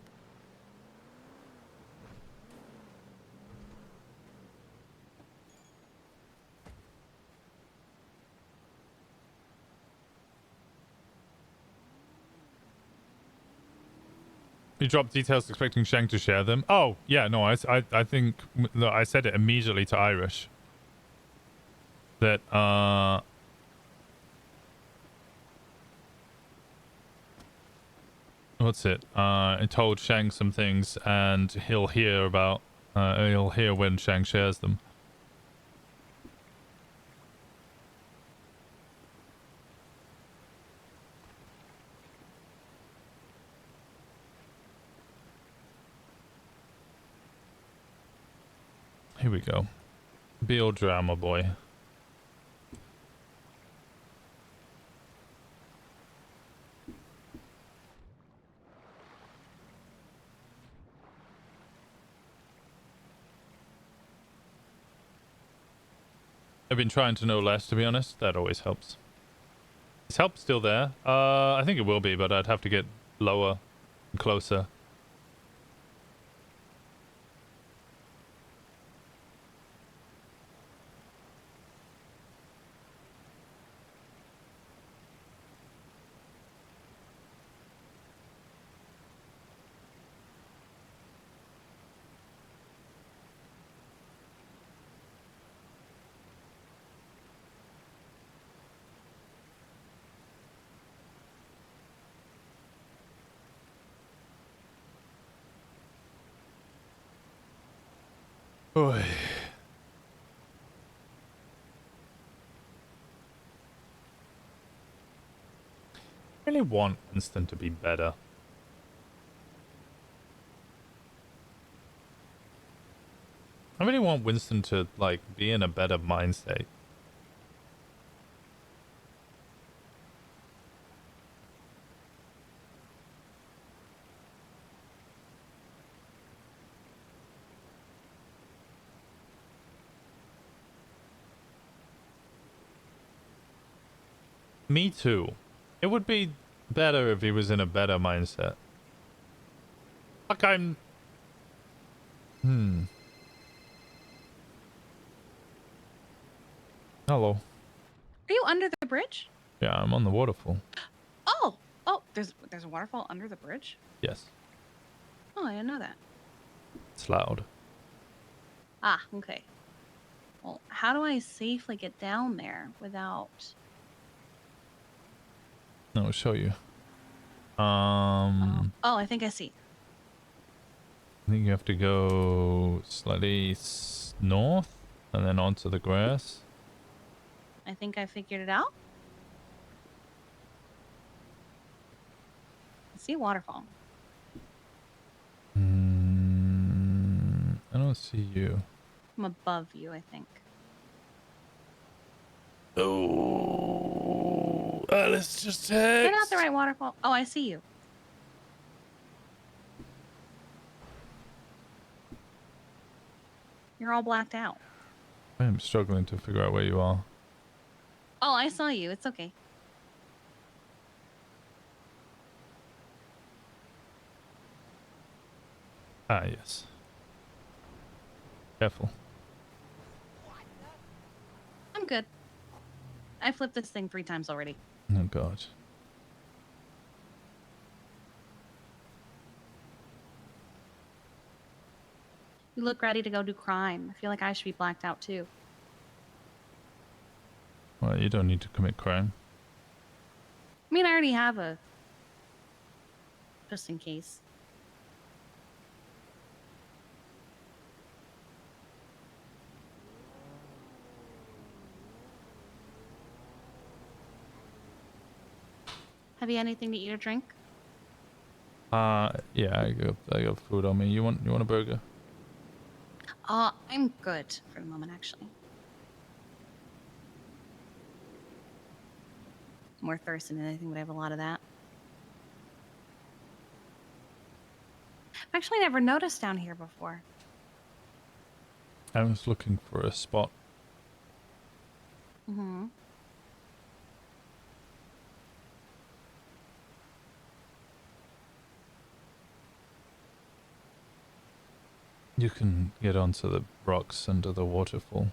You dropped details expecting Shang to share them. Oh, yeah, no, I think I said it immediately to Irish. That, what's it? I told Shang some things and he'll hear when Shang shares them. Here we go. Be all drama, boy. I've been trying to know less, to be honest. That always helps. Is help still there? I think it will be, but I'd have to get lower and closer. Oy. I really want Winston to be better. I really want Winston to like be in a better mindset. Me too. It would be better if he was in a better mindset. Like I'm... Hello. Are you under the bridge? Yeah, I'm on the waterfall. Oh, there's a waterfall under the bridge. Yes. Oh, I didn't know that. It's loud. Ah, okay. Well, how do I safely get down there without? No, I'll show you. Oh, I think I see. I think you have to go slightly north and then onto the grass. I think I figured it out. I see a waterfall. I don't see you. I'm above you, I think. Oh, Alice just You're text. not the right waterfall. Oh, I see you. You're all blacked out. I am struggling to figure out where you are. Oh, I saw you. It's okay. Ah, yes. Careful. I'm good. I flipped this thing 3 times already. Oh, God. You look ready to go do crime. I feel like I should be blacked out too. Well, you don't need to commit crime. I mean, I already have a... just in case. Have you anything to eat or drink? Yeah, I got food on me. You want a burger? I'm good for the moment, actually. More thirsty than anything, but I have a lot of that. I've actually never noticed down here before. I was looking for a spot. Mm-hmm. You can get onto the rocks under the waterfall.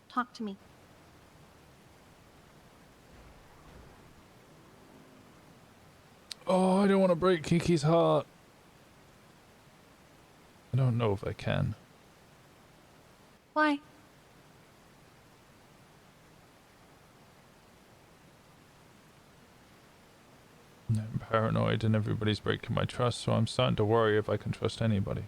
Talk to me. Oh, I don't want to break Kiki's heart. I don't know if I can. Why? I'm paranoid and everybody's breaking my trust, so I'm starting to worry if I can trust anybody.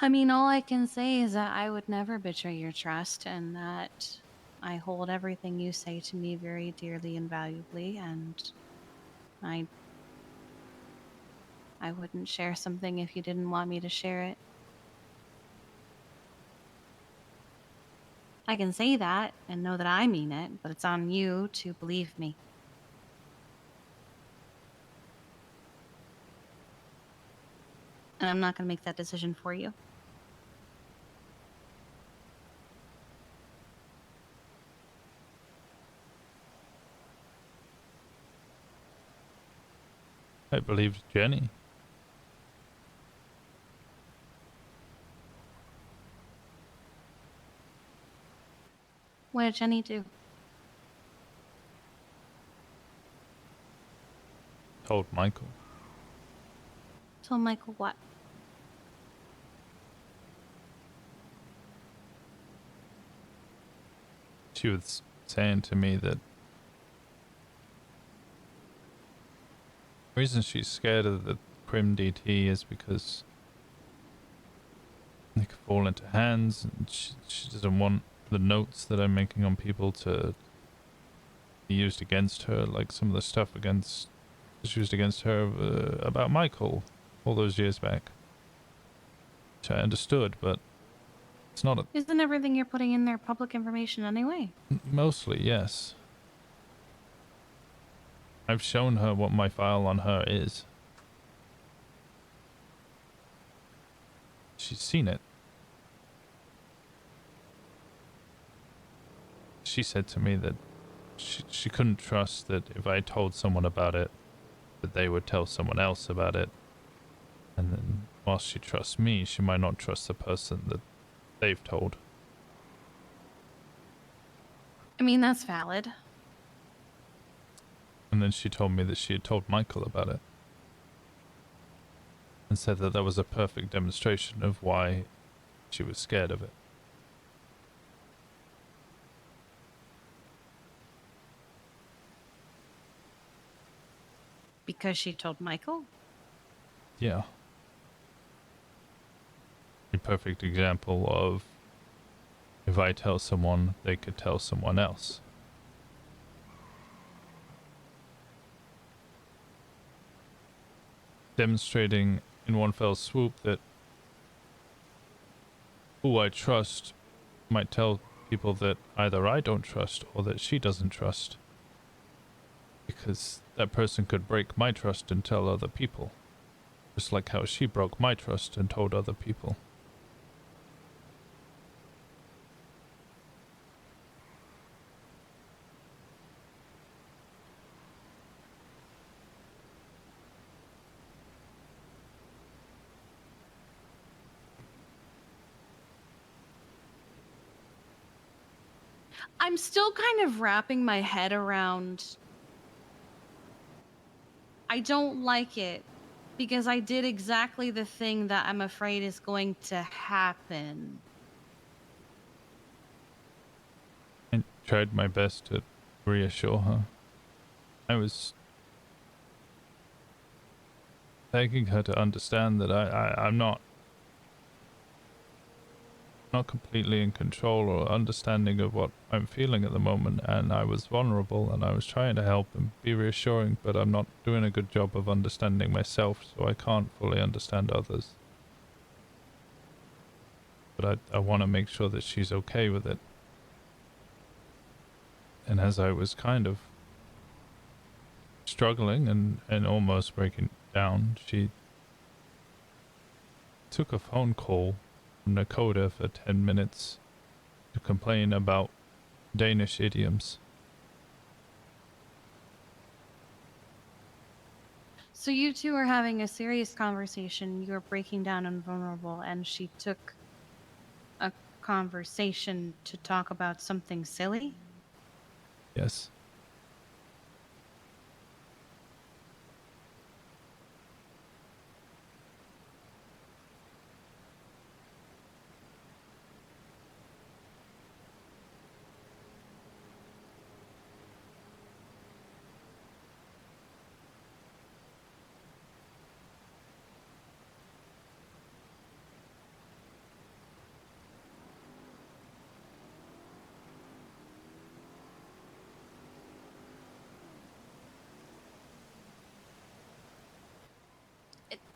I mean, all I can say is that I would never betray your trust and that I hold everything you say to me very dearly and valuably, and I wouldn't share something if you didn't want me to share it. I can say that and know that I mean it, but it's on you to believe me. And I'm not going to make that decision for you. I believed Jenny. What did Jenny do? Told Michael. Told Michael what? she was saying to me that the reason she's scared of the Crim DT is because they could fall into hands, and she doesn't want the notes that I'm making on people to be used against her, like some of the stuff used against her about Michael all those years back. Which I understood, but it's not a... Isn't everything you're putting in there public information anyway? Mostly, yes. I've shown her what my file on her is. She's seen it. She said to me that she couldn't trust that if I told someone about it, that they would tell someone else about it. And then whilst she trusts me, she might not trust the person that they've told. I mean, that's valid. And then she told me that she had told Michael about it. And said that that was a perfect demonstration of why she was scared of it. Because she told Michael? Yeah. A perfect example of if I tell someone, they could tell someone else. Demonstrating in one fell swoop that who I trust might tell people that either I don't trust or that she doesn't trust. Because that person could break my trust and tell other people. Just like how she broke my trust and told other people. I'm still kind of wrapping my head around. I don't like it because I did exactly the thing that I'm afraid is going to happen. I tried my best to reassure her. I was begging her to understand that I'm not completely in control or understanding of what I'm feeling at the moment, and I was vulnerable and I was trying to help and be reassuring, but I'm not doing a good job of understanding myself, so I can't fully understand others. But I want to make sure that she's okay with it. And as I was kind of struggling and almost breaking down, she took a phone call from Nakoda for 10 minutes to complain about Danish idioms. So you two are having a serious conversation. You're breaking down and vulnerable, and she took a conversation to talk about something silly? Yes.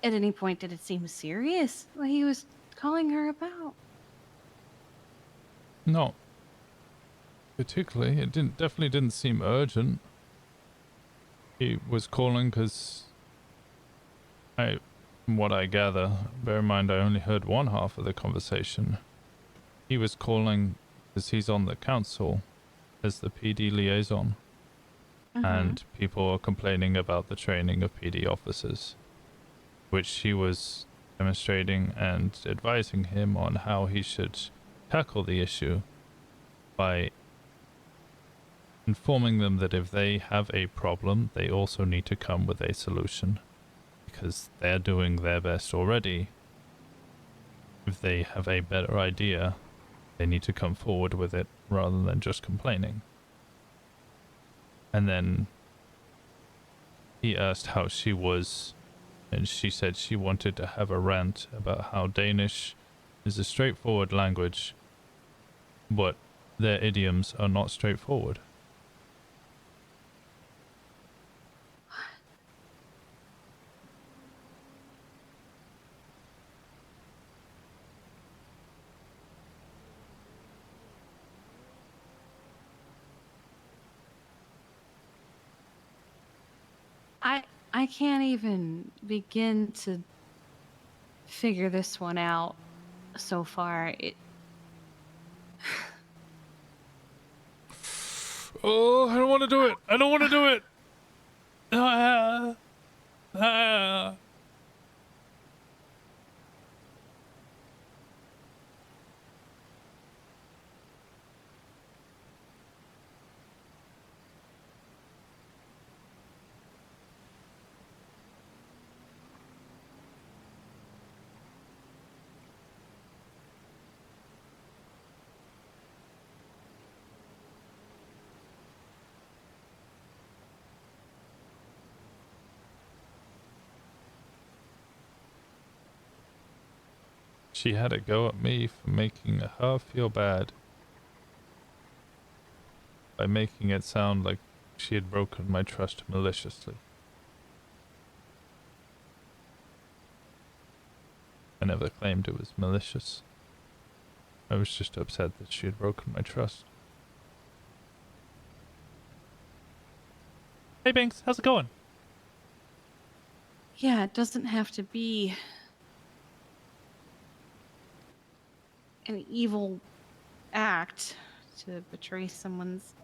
At any point, did it seem serious what he was calling her about? No. Particularly, it definitely didn't seem urgent. He was calling because from what I gather, bear in mind I only heard one half of the conversation. He was calling because he's on the council as the PD liaison. And people are complaining about the training of PD officers, which she was demonstrating and advising him on how he should tackle the issue by informing them that if they have a problem, they also need to come with a solution, because they're doing their best already. If they have a better idea, they need to come forward with it rather than just complaining. And then he asked how she was, and she said she wanted to have a rant about how Danish is a straightforward language, but their idioms are not straightforward. I can't even begin to figure this one out so far. Oh, I don't want to do it. I don't want to do it. She had a go at me for making her feel bad by making it sound like she had broken my trust maliciously. I never claimed it was malicious. I was just upset that she had broken my trust. Hey Binks, how's it going? Yeah, it doesn't have to be an evil act to betray someone's.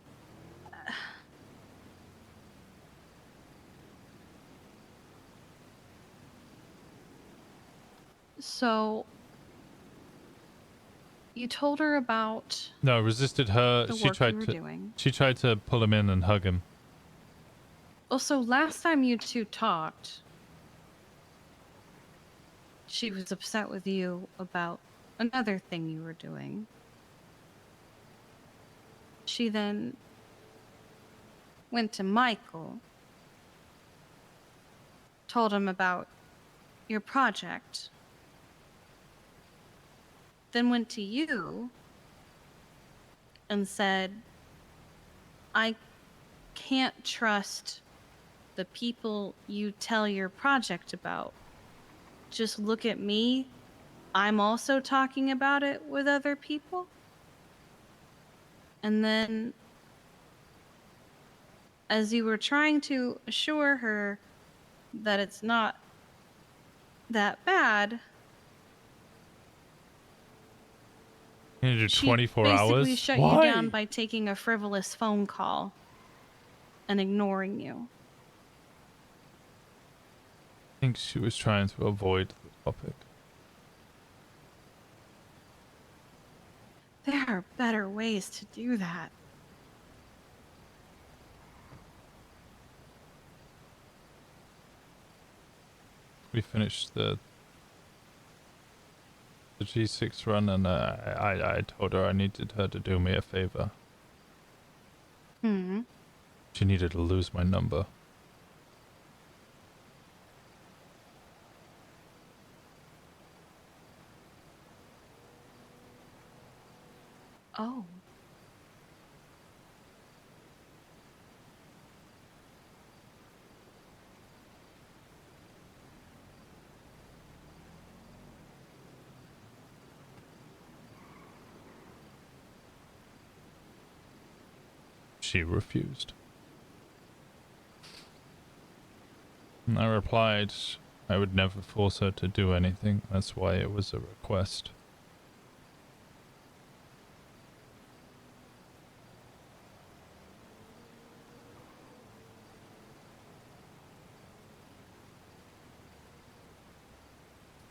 So, you told her about No, I resisted her. the She work tried you were to. doing. She tried to pull him in and hug him. Well, so last time you two talked, she was upset with you about another thing you were doing. She then went to Michael, told him about your project, then went to you and said, I can't trust the people you tell your project about. Just look at me. I'm also talking about it with other people. And then, as you were trying to assure her that it's not that bad, You needed she 24 basically hours? shut Why? you down by taking a frivolous phone call and ignoring you. I think she was trying to avoid the topic. There are better ways to do that. We finished the G6 run, and I told her I needed her to do me a favor. Hmm. She needed to lose my number. Oh. She refused. And I replied I would never force her to do anything. That's why it was a request.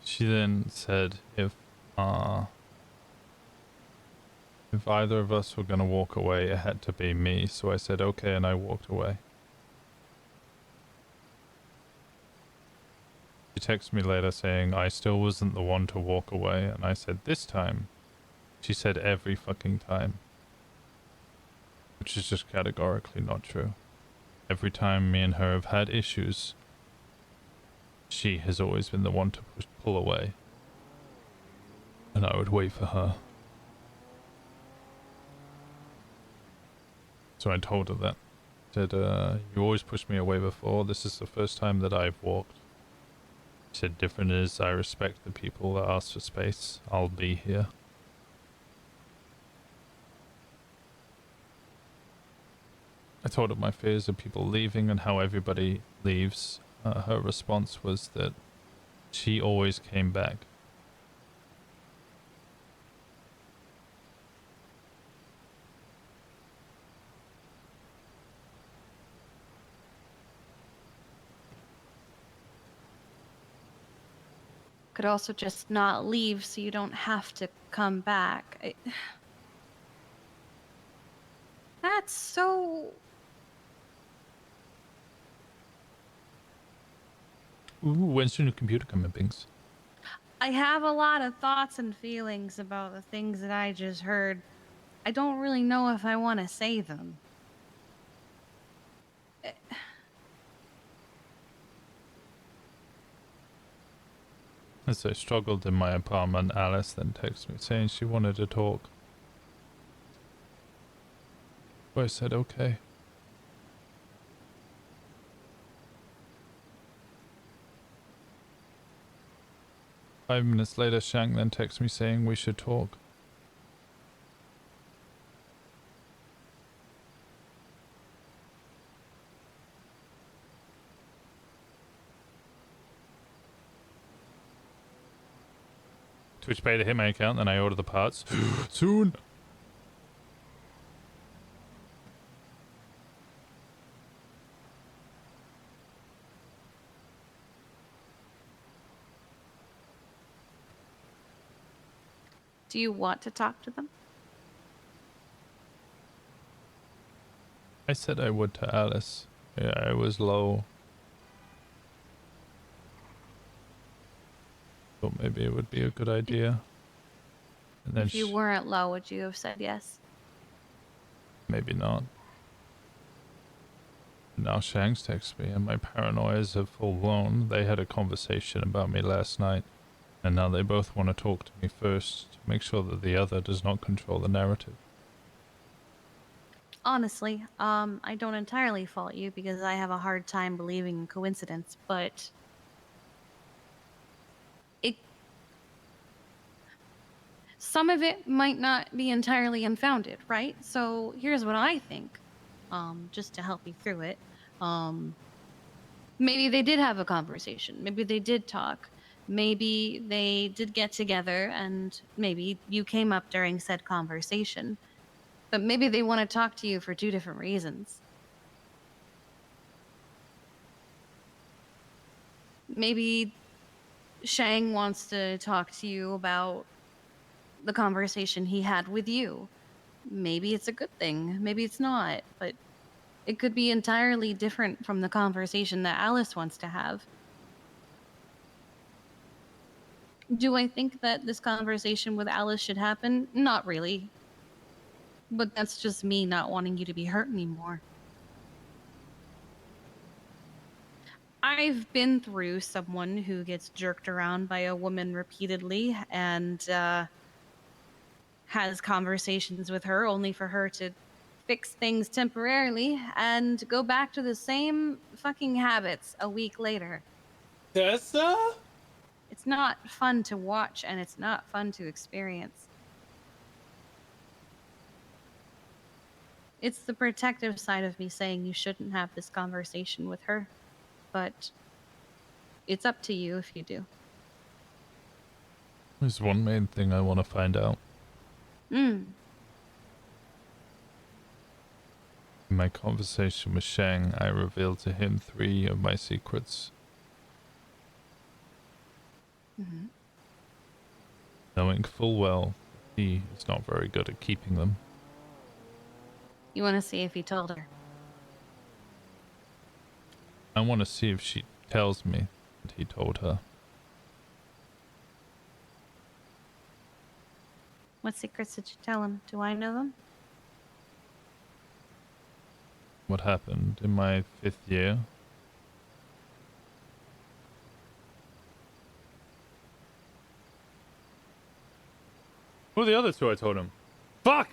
She then said if either of us were gonna walk away, it had to be me. So I said okay, and I walked away. She texted me later saying I still wasn't the one to walk away, and I said this time She said every fucking time. Which is just categorically not true. Every time me and her have had issues, she has always been the one to pull away. And I would wait for her. So I told her that. Said, you always pushed me away before. This is the first time that I've walked. She said, different is I respect the people that ask for space. I'll be here. I told her my fears of people leaving and how everybody leaves. Her response was that she always came back. Could also just not leave so you don't have to come back. That's so... Ooh, when's your new computer coming, Binks? I have a lot of thoughts and feelings about the things that I just heard. I don't really know if I want to say them. As I struggled in my apartment, Alice then texted me saying she wanted to talk. So I said okay. Five minutes later, Shank then texts me saying we should talk. Twitch paid to hit my account, then I order the parts. Soon! Do you want to talk to them? I said I would to Alice. Yeah, I was low. Thought maybe it would be a good idea. And then If you weren't low, would you have said yes? maybe not. Now Shanks texts me and my paranoias are full blown. They had a conversation about me last night. And now they both want to talk to me first to make sure that the other does not control the narrative. Honestly, I don't entirely fault you because I have a hard time believing in coincidence, but some of it might not be entirely unfounded, right? So here's what I think, just to help you through it. Maybe they did have a conversation. Maybe they did talk. Maybe they did get together and maybe you came up during said conversation. But maybe they want to talk to you for two different reasons. Maybe Shang wants to talk to you about the conversation he had with you. Maybe it's a good thing. Maybe it's not. But it could be entirely different from the conversation that Alice wants to have. Do I think that this conversation with Alice should happen? Not really. But that's just me not wanting you to be hurt anymore. I've been through someone who gets jerked around by a woman repeatedly and has conversations with her only for her to fix things temporarily and go back to the same fucking habits a week later. Tessa? It's not fun to watch and it's not fun to experience. It's the protective side of me saying you shouldn't have this conversation with her, but it's up to you if you do. There's one main thing I want to find out. In my conversation with Shang, I revealed to him 3 of my secrets. Knowing full well he is not very good at keeping them. You want to see if he told her? I want to see if she tells me that he told her. What secrets did you tell him? Do I know them? What happened in my 5th year? Who are the other two I told him? Fuck!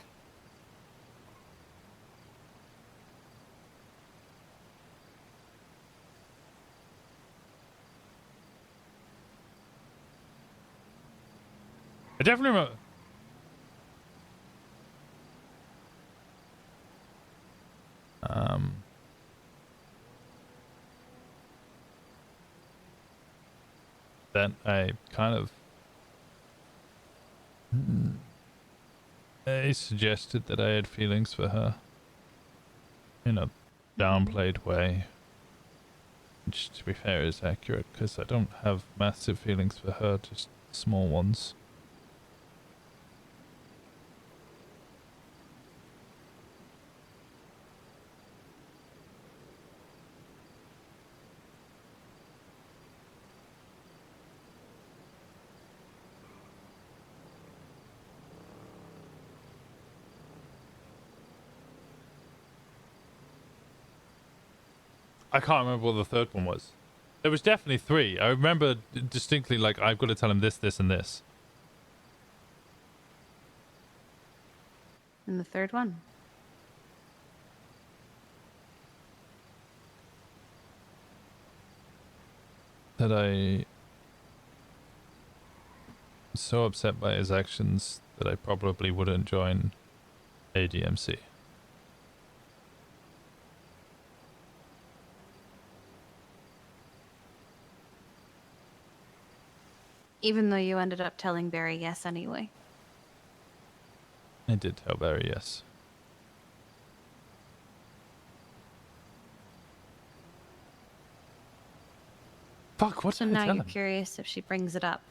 I definitely remember. That I kind of I suggested that I had feelings for her in a downplayed way, which to be fair is accurate because I don't have massive feelings for her, just small ones. I can't remember what the third one was. There was definitely 3. I remember distinctly, like, I've got to tell him this, this, and this. And the third one? That I was so upset by his actions that I probably wouldn't join ADMC. Even though you ended up telling Barry yes anyway. I did tell Barry yes. Fuck, what So did I now tell you're him? curious if she brings it up.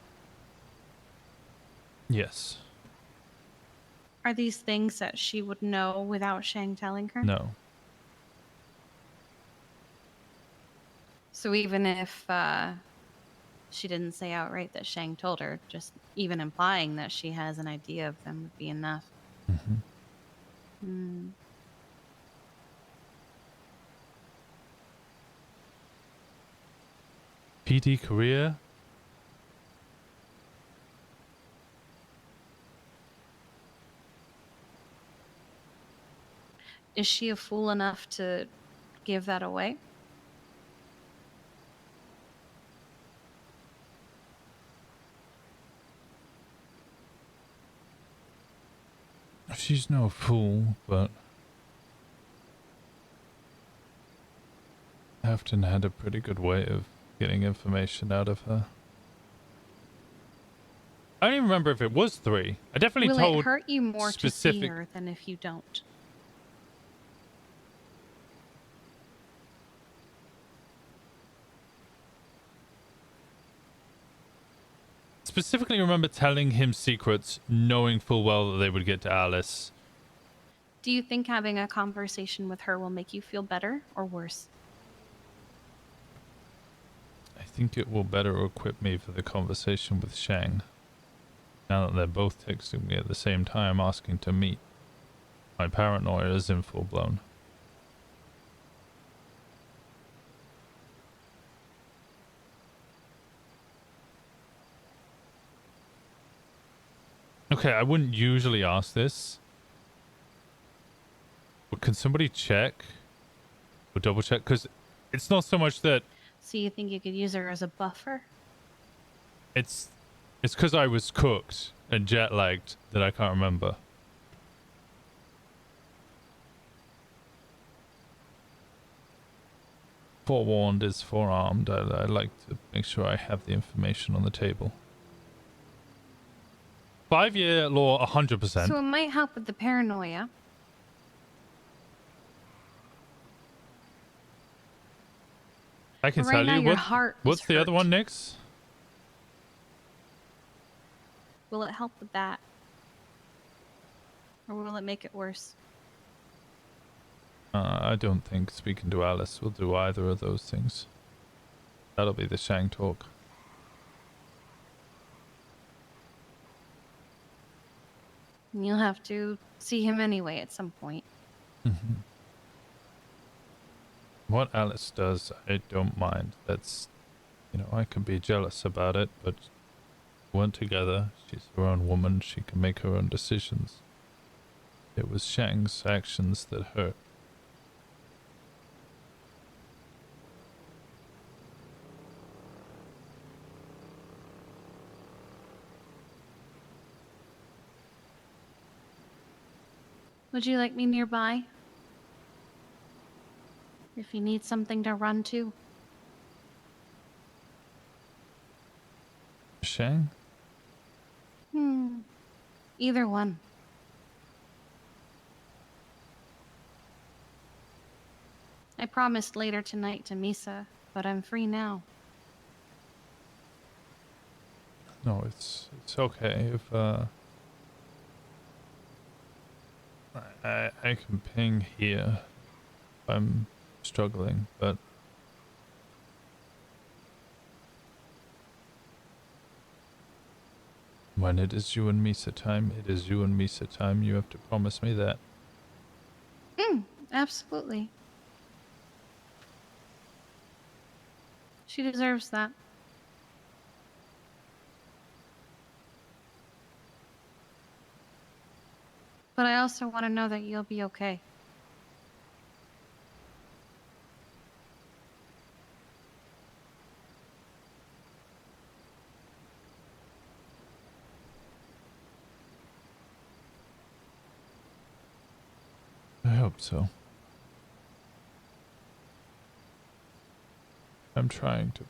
Yes. Are these things that she would know without Shang telling her? No. So even if she didn't say outright that Shang told her, just even implying that she has an idea of them would be enough. Hmm. PD Korea? Is she a fool enough to give that away? She's no fool, but Afton had a pretty good way of getting information out of her. I don't even remember if it was 3. I definitely Will told it hurt you more to see specific. her than if you don't? Specifically remember telling him secrets, knowing full well that they would get to Alice. Do you think having a conversation with her will make you feel better or worse? I think it will better equip me for the conversation with Shang. Now that they're both texting me at the same time asking to meet. My paranoia is in full blown. Okay, I wouldn't usually ask this. But can somebody check? Or double check? Because it's not so much that... So you think you could use her as a buffer? It's because I was cooked and jet lagged that I can't remember. Forewarned is forearmed. I like to make sure I have the information on the table. 5-year law, 100%. So it might help with the paranoia. I can But right tell now you your what. heart is What's the other hurt. one, Nix? Will it help with that? Or will it make it worse? I don't think speaking to Alice will do either of those things. That'll be the Shang talk. You'll have to see him anyway at some point. What Alice does, I don't mind. That's, you know, I can be jealous about it, but we weren't together. She's her own woman. She can make her own decisions. It was Shang's actions that hurt. Would you like me nearby? If you need something to run to? Shang? Either one. I promised later tonight to Misa, but I'm free now. No, it's okay if I can ping here if I'm struggling, but when it is you and Misa time, it is you and Misa time. You have to promise me that. Absolutely. She deserves that. But I also want to know that you'll be okay. I hope so. I'm trying to be.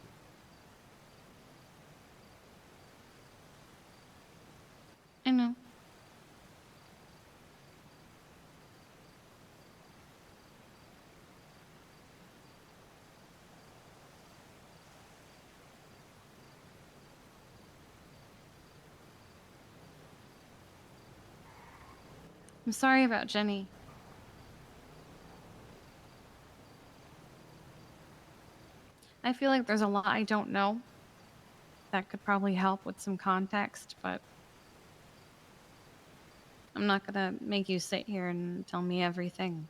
I know. I'm sorry about Jenny. I feel like there's a lot I don't know that could probably help with some context, but I'm not gonna make you sit here and tell me everything.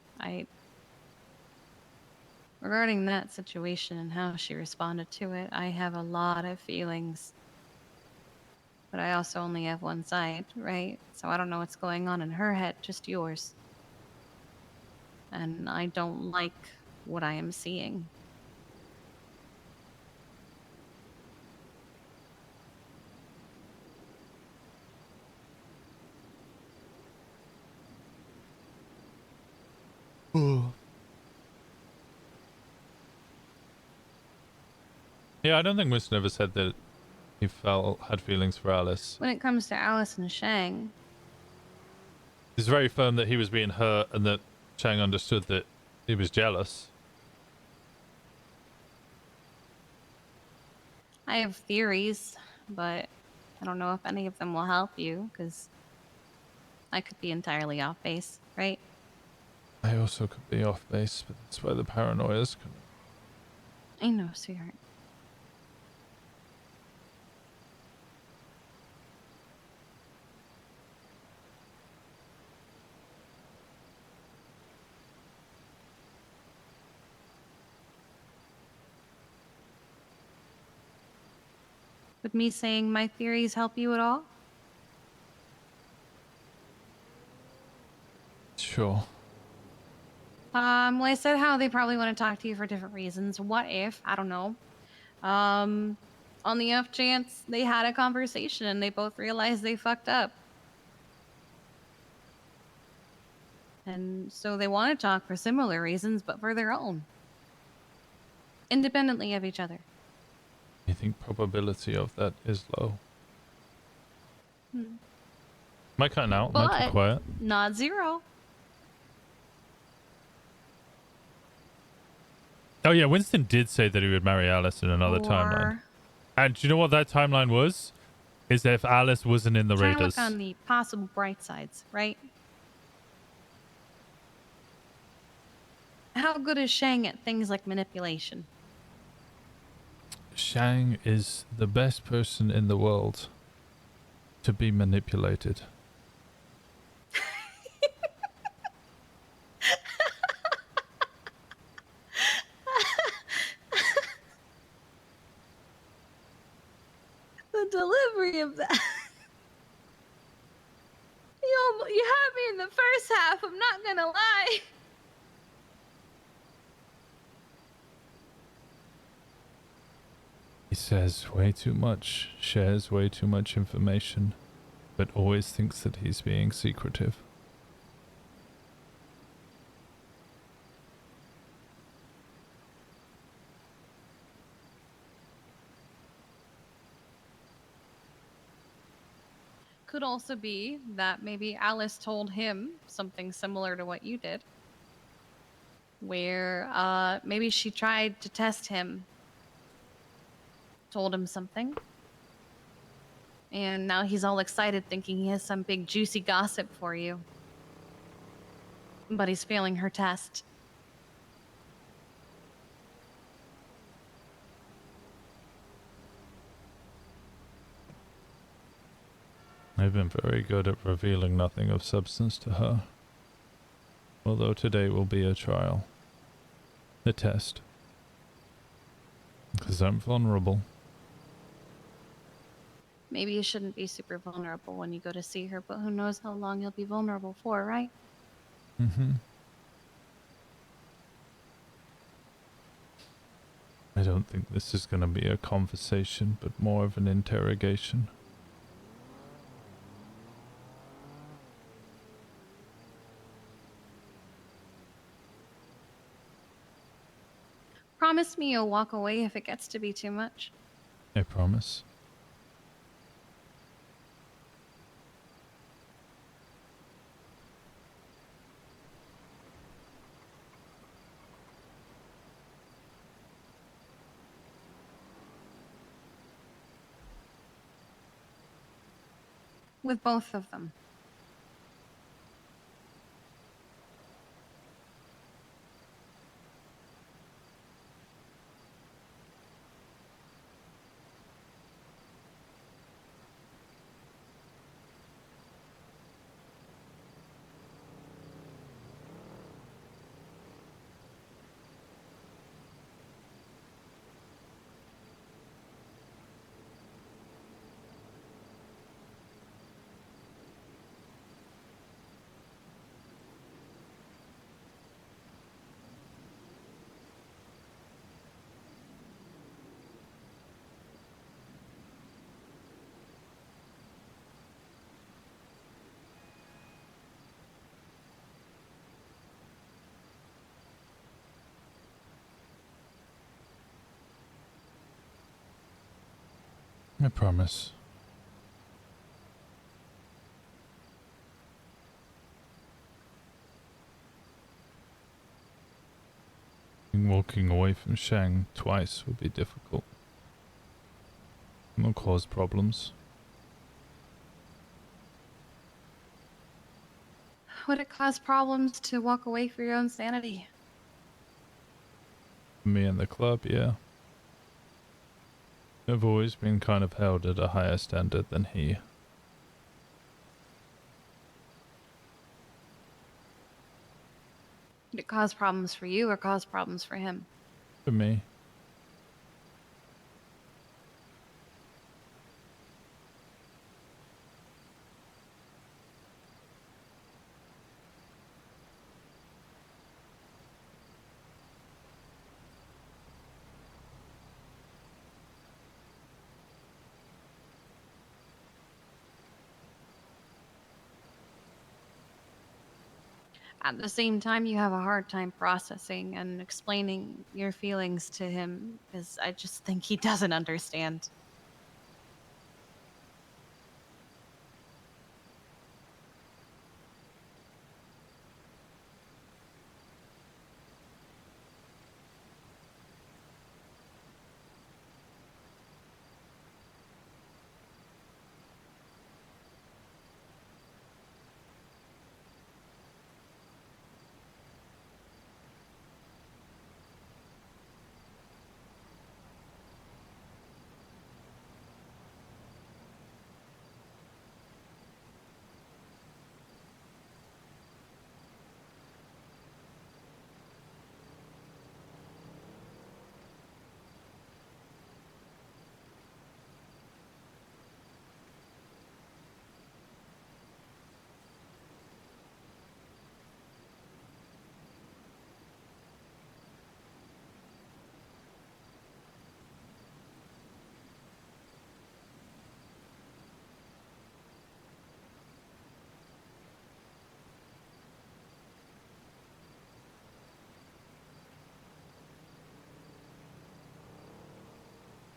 Regarding that situation and how she responded to it, I have a lot of feelings. But I also only have one side, right? So I don't know what's going on in her head, just yours. And I don't like what I am seeing. Yeah, I don't think Winston ever said that he had feelings for Alice. When it comes to Alice and Shang, He's very firm that he was being hurt and that Shang understood that he was jealous. I have theories, but I don't know if any of them will help you, because I could be entirely off base, right? I also could be off base, but that's why the paranoia's come. I know, sweetheart. Would me saying my theories help you at all? Sure. Well, I said how they probably want to talk to you for different reasons. What if, I don't know, on the off chance they had a conversation and they both realized they fucked up. And so they want to talk for similar reasons, but for their own. Independently of each other. I think probability of that is low. Am I cutting out? Am I too quiet? Not zero. Oh yeah, Winston did say that he would marry Alice in another timeline. And do you know what that timeline was? Is if Alice wasn't in the Try to Raiders. look on the possible bright sides, right? How good is Shang at things like manipulation? Shang is the best person in the world to be manipulated. laugh. I'm not gonna lie. He says way too much, shares way too much information, but always thinks that he's being secretive. Could also be that maybe Alice told him something similar to what you did. Where maybe she tried to test him, told him something, and now he's all excited thinking he has some big juicy gossip for you. But he's failing her test. I've been very good at revealing nothing of substance to her. Although today will be a trial. A test. Because I'm vulnerable. Maybe you shouldn't be super vulnerable when you go to see her, but who knows how long you'll be vulnerable for, right? Mm-hmm. I don't think this is going to be a conversation, but more of an interrogation. Promise me you'll walk away if it gets to be too much. I promise. With both of them. I promise. Walking away from Shang twice would be difficult. It will cause problems. Would it cause problems to walk away for your own sanity? Me and the club, yeah. I've always been kind of held at a higher standard than he. Would it cause problems for you or cause problems for him? For me. At the same time, you have a hard time processing and explaining your feelings to him because I just think he doesn't understand.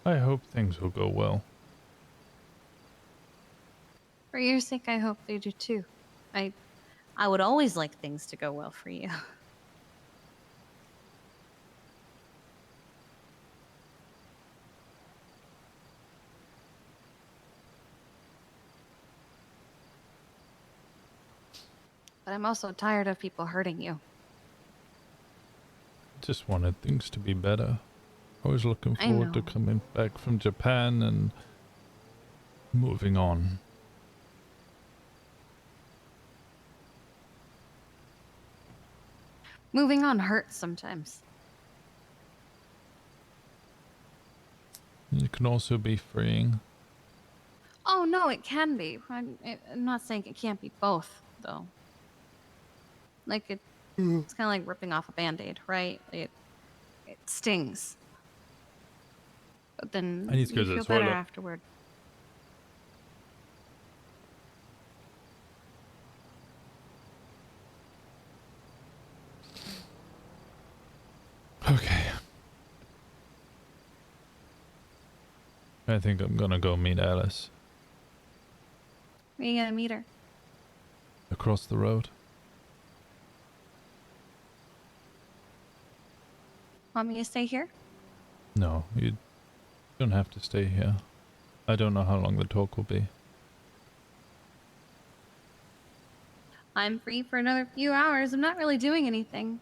I hope things will go well. For your sake, I hope they do too. I would always like things to go well for you. But I'm also tired of people hurting you. Just wanted things to be better. I was looking I forward to know. coming back from Japan and moving on. Moving on hurts sometimes. It can also be freeing. Oh no, it can be. I'm not saying it can't be both, though. Like it's kind of like ripping off a band-aid, right? It stings, but then I need to go you to the feel better toilet. afterward. Okay. I think I'm gonna go meet Alice Where you gonna meet her? across the road. Want me to stay here? No, you don't have to stay here. I don't know how long the talk will be. I'm free for another few hours. I'm not really doing anything.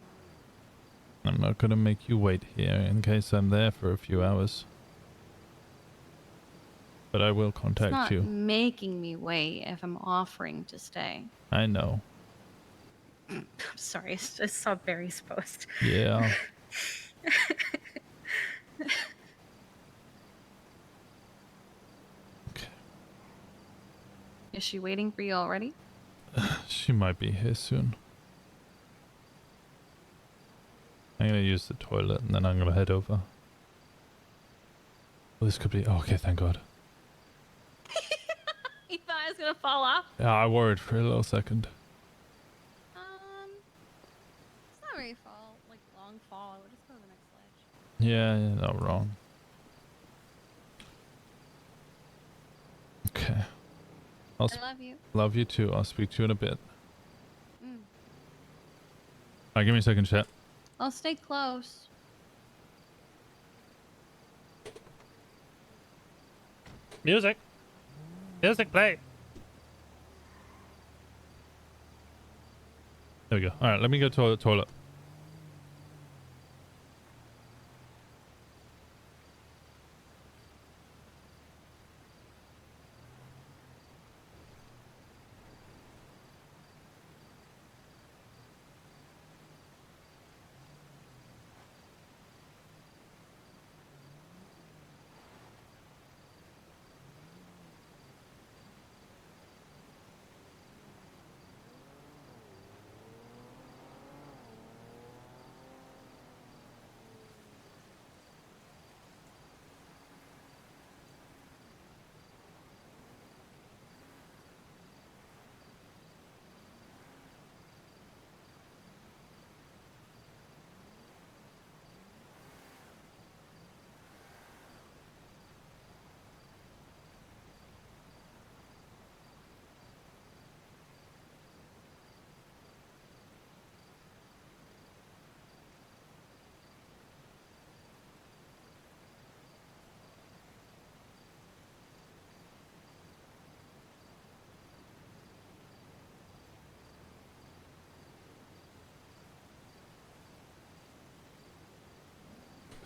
I'm not gonna make you wait here in case I'm there for a few hours. But I will It's contact not you. making me wait if I'm offering to stay. I know. I'm sorry, I saw Barry's post. Yeah. Is she waiting for you already? She might be here soon. I'm gonna use the toilet and then I'm gonna head over. Well, this could be... Oh, okay, thank God. You thought I was gonna fall off? Yeah, I worried for a little second. It's not very long fall. I would just go to the next ledge. Yeah, not wrong. Okay. I love you. Love you too. I'll speak to you in a bit. Mm. Alright, give me a second, chat. I'll stay close. Music. Music, play. There we go. Alright, let me go to the toilet.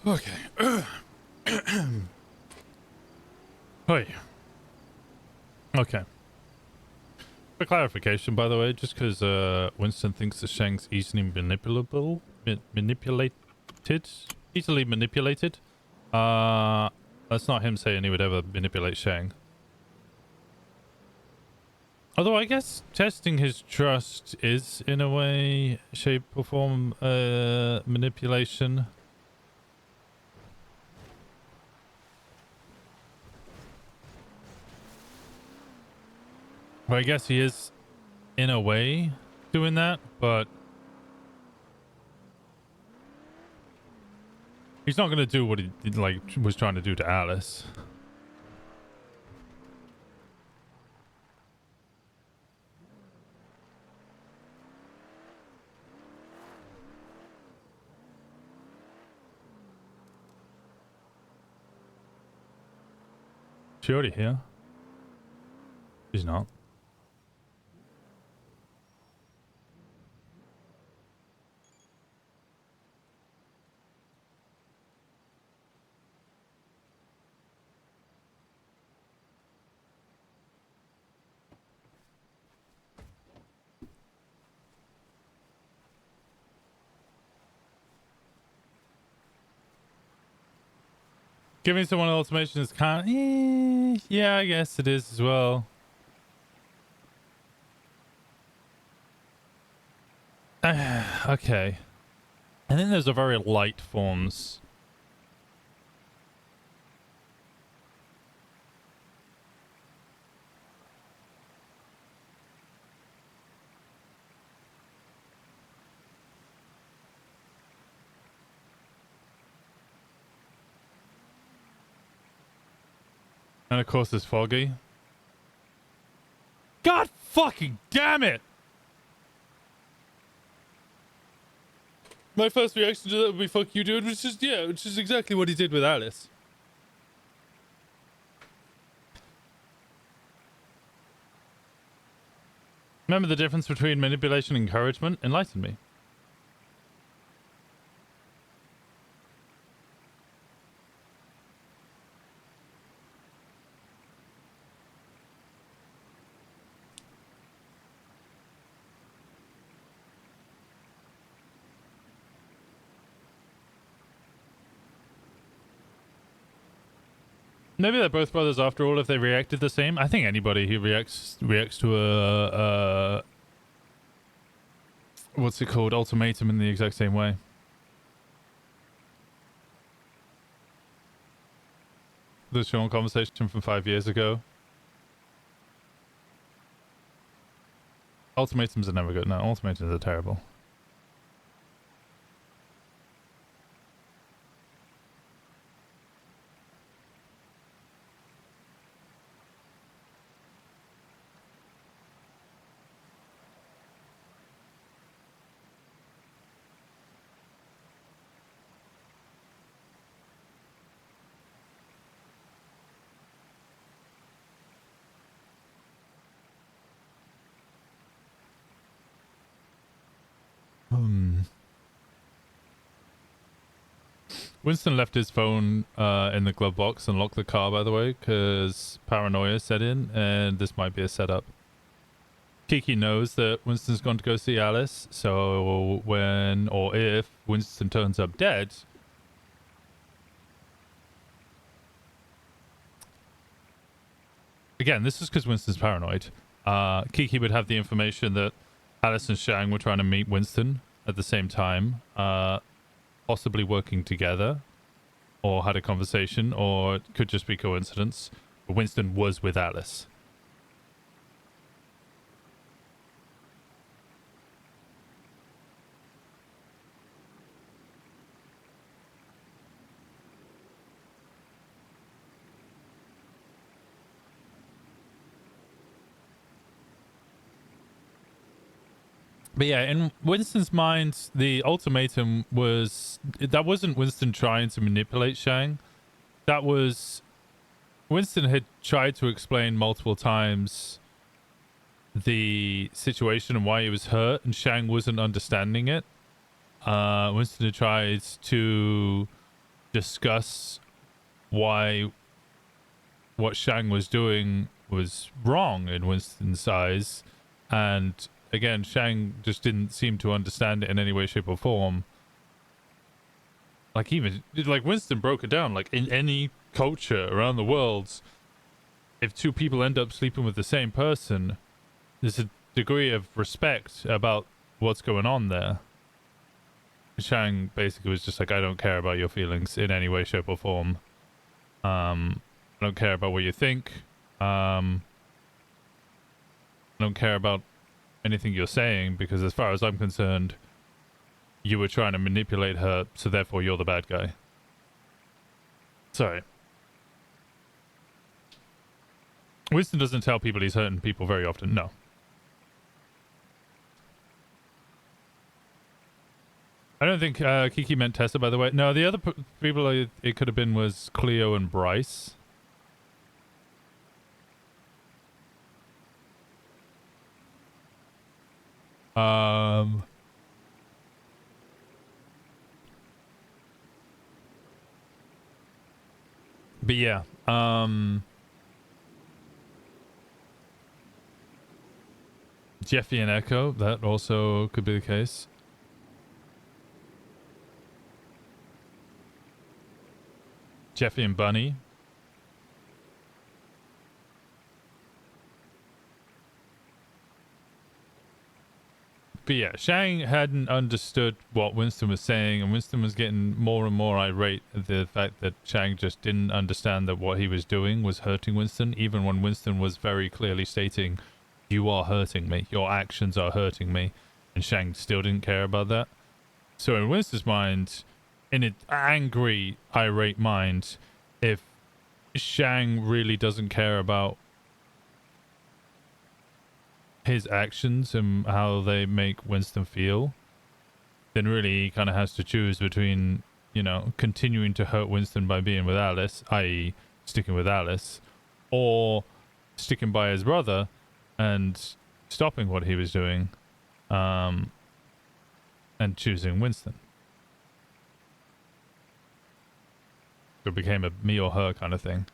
Okay. Hey. Okay. For clarification, by the way, just because Winston thinks the Shang's easily easily manipulated, that's not him saying he would ever manipulate Shang. Although I guess testing his trust is, in a way, shape or form, manipulation. Well, I guess he is, in a way, doing that, but He's not gonna do what he like was trying to do to Alice. She already here? She's not. Giving someone an ultimatum is kind of... yeah, I guess it is as well. Okay. I think those are very light forms. And of course it's foggy. God fucking damn it! My first reaction to that would be fuck you dude, which is exactly what he did with Alice. Remember the difference between manipulation and encouragement? Enlighten me. Maybe they're both brothers after all if they reacted the same. I think anybody who reacts to a what's it called? Ultimatum in the exact same way. The Sean conversation from 5 years ago. Ultimatums are never good. No, ultimatums are terrible. Winston left his phone in the glove box and locked the car, by the way, because paranoia set in, and this might be a setup. Kiki knows that Winston's gone to go see Alice, so when or if Winston turns up dead, again, this is because Winston's paranoid. Kiki would have the information that Alice and Shang were trying to meet Winston at the same time, possibly working together, or had a conversation, or it could just be coincidence. But Winston was with Alice. But yeah, in Winston's mind, the ultimatum was... that wasn't Winston trying to manipulate Shang. That was... Winston had tried to explain multiple times the situation and why he was hurt, and Shang wasn't understanding it. Winston had tried to discuss why what Shang was doing was wrong in Winston's eyes, and again, Shang just didn't seem to understand it in any way, shape, or form. Like Winston broke it down. Like in any culture around the world, if two people end up sleeping with the same person, there's a degree of respect about what's going on there. Shang basically was just like, I don't care about your feelings in any way, shape, or form. I don't care about what you think. I don't care about anything you're saying, because as far as I'm concerned, you were trying to manipulate her, so therefore you're the bad guy. Sorry. Winston doesn't tell people he's hurting people very often. No. I don't think Kiki meant Tessa, by the way. No, the other people it could have been was Cleo and Bryce. But yeah, Jeffy and Echo, that also could be the case. Jeffy and Bunny. But yeah, Shang hadn't understood what Winston was saying, and Winston was getting more and more irate at the fact that Shang just didn't understand that what he was doing was hurting Winston, even when Winston was very clearly stating, "You are hurting me. Your actions are hurting me." And Shang still didn't care about that. So in Winston's mind, in an angry, irate mind, if Shang really doesn't care about his actions and how they make Winston feel, then really he kind of has to choose between, you know, continuing to hurt Winston by being with Alice, i.e. sticking with Alice, or sticking by his brother and stopping what he was doing, and choosing Winston. It became a me or her kind of thing.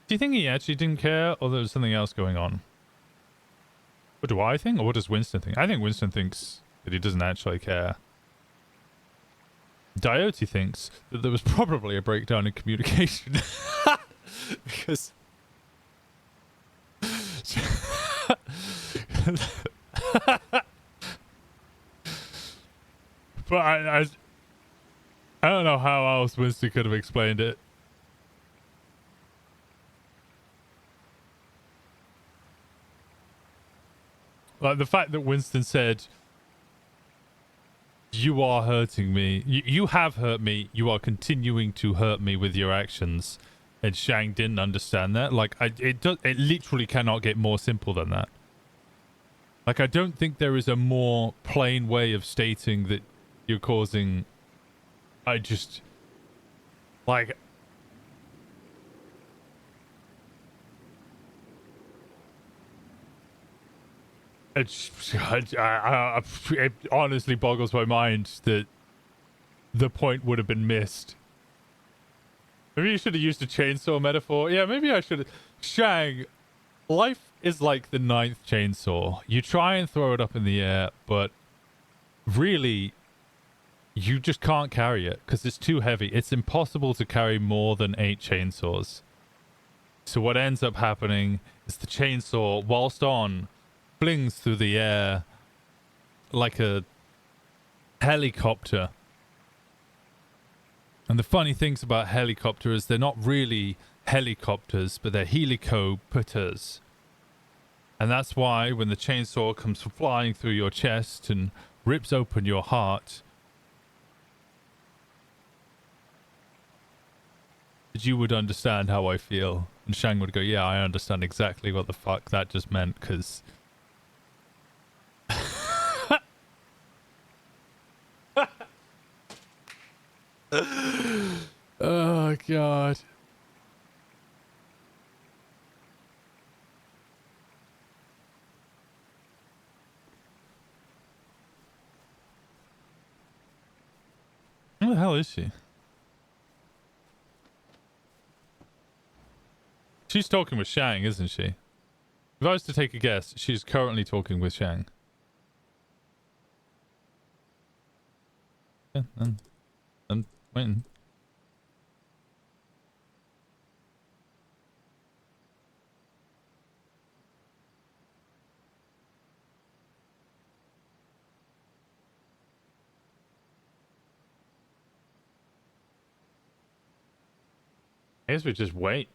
Do you think he actually didn't care, or there was something else going on? What do I think, or what does Winston think? I think Winston thinks that he doesn't actually care. Diote thinks that there was probably a breakdown in communication. Because... But I don't know how else Winston could have explained it. Like the fact that Winston said, "You are hurting me. You have hurt me. You are continuing to hurt me with your actions," and Shang didn't understand that. Like it literally cannot get more simple than that. Like I don't think there is a more plain way of stating that you're causing. I just like. It honestly boggles my mind that the point would have been missed. Maybe you should have used a chainsaw metaphor. Yeah, maybe I should have. Shang, life is like the 9th chainsaw. You try and throw it up in the air, but really, you just can't carry it because it's too heavy. It's impossible to carry more than 8 chainsaws. So what ends up happening is the chainsaw, whilst on, flings through the air like a helicopter. And the funny things about helicopters is they're not really helicopters, but they're helicopters. And that's why when the chainsaw comes flying through your chest and rips open your heart, you would understand how I feel. And Shang would go, "Yeah, I understand exactly what the fuck that just meant, because..." Oh, God. Where the hell is she? She's talking with Shang, isn't she? If I was to take a guess, she's currently talking with Shang. Yeah, I'm waiting. I guess we just wait.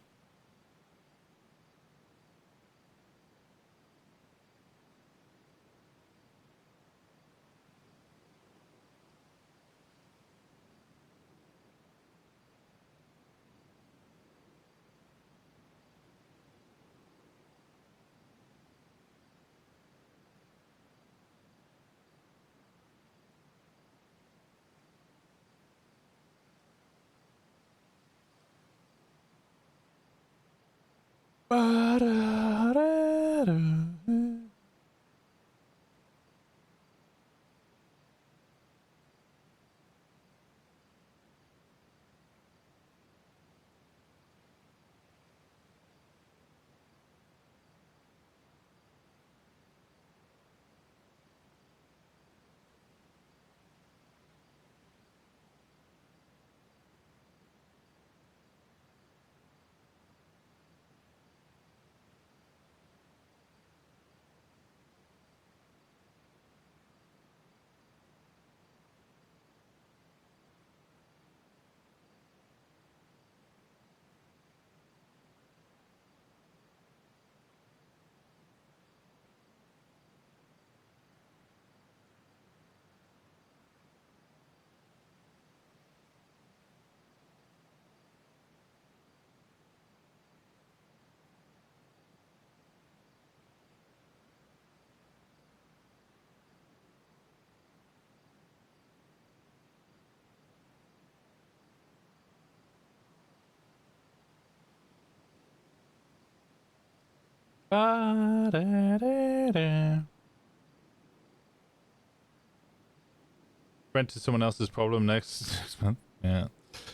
Rent to someone else's problem next month. Yeah.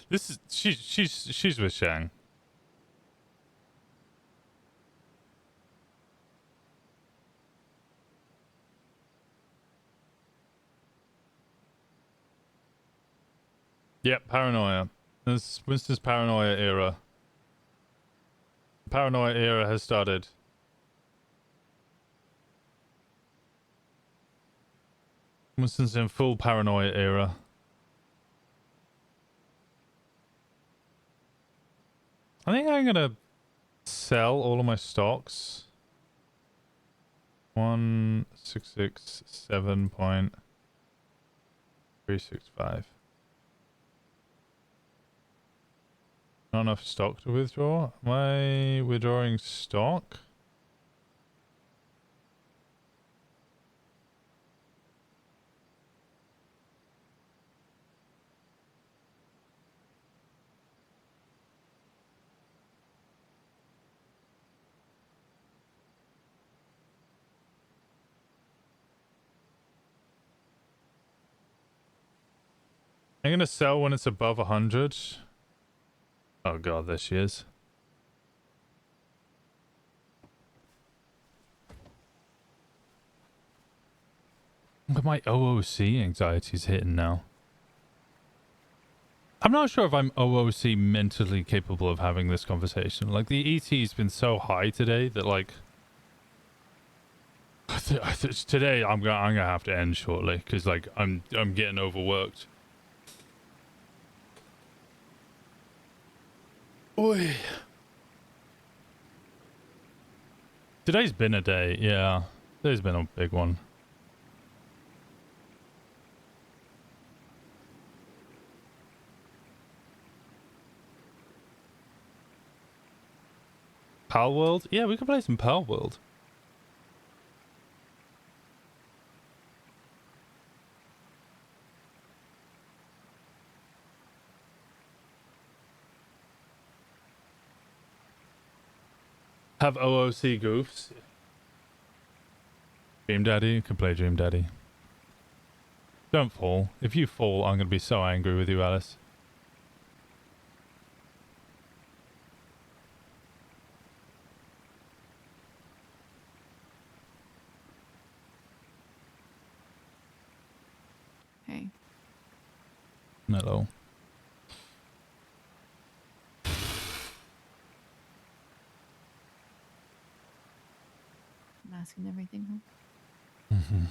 This is she's with Shang. Yep, paranoia. This Winston's paranoia era. Paranoia era has started. Winston's in full paranoia era. I think I'm gonna sell all of my stocks. 1667.365. Not enough stock to withdraw. Am I withdrawing stock? I'm gonna sell when it's above 100. Oh god, there she is. Look at my OOC anxiety's hitting now. I'm not sure if I'm OOC mentally capable of having this conversation. Like, the ET's been so high today that, like... today I'm gonna have to end shortly, because, like, I'm getting overworked. Oi. Today's been a day, yeah. Today's been a big one. Pal World? Yeah, we could play some Pal World. Have OOC goofs. Dream Daddy? You can play Dream Daddy. Don't fall. If you fall, I'm going to be so angry with you, Alice. Hey. Hello. Mask and everything, huh? Mm-hmm.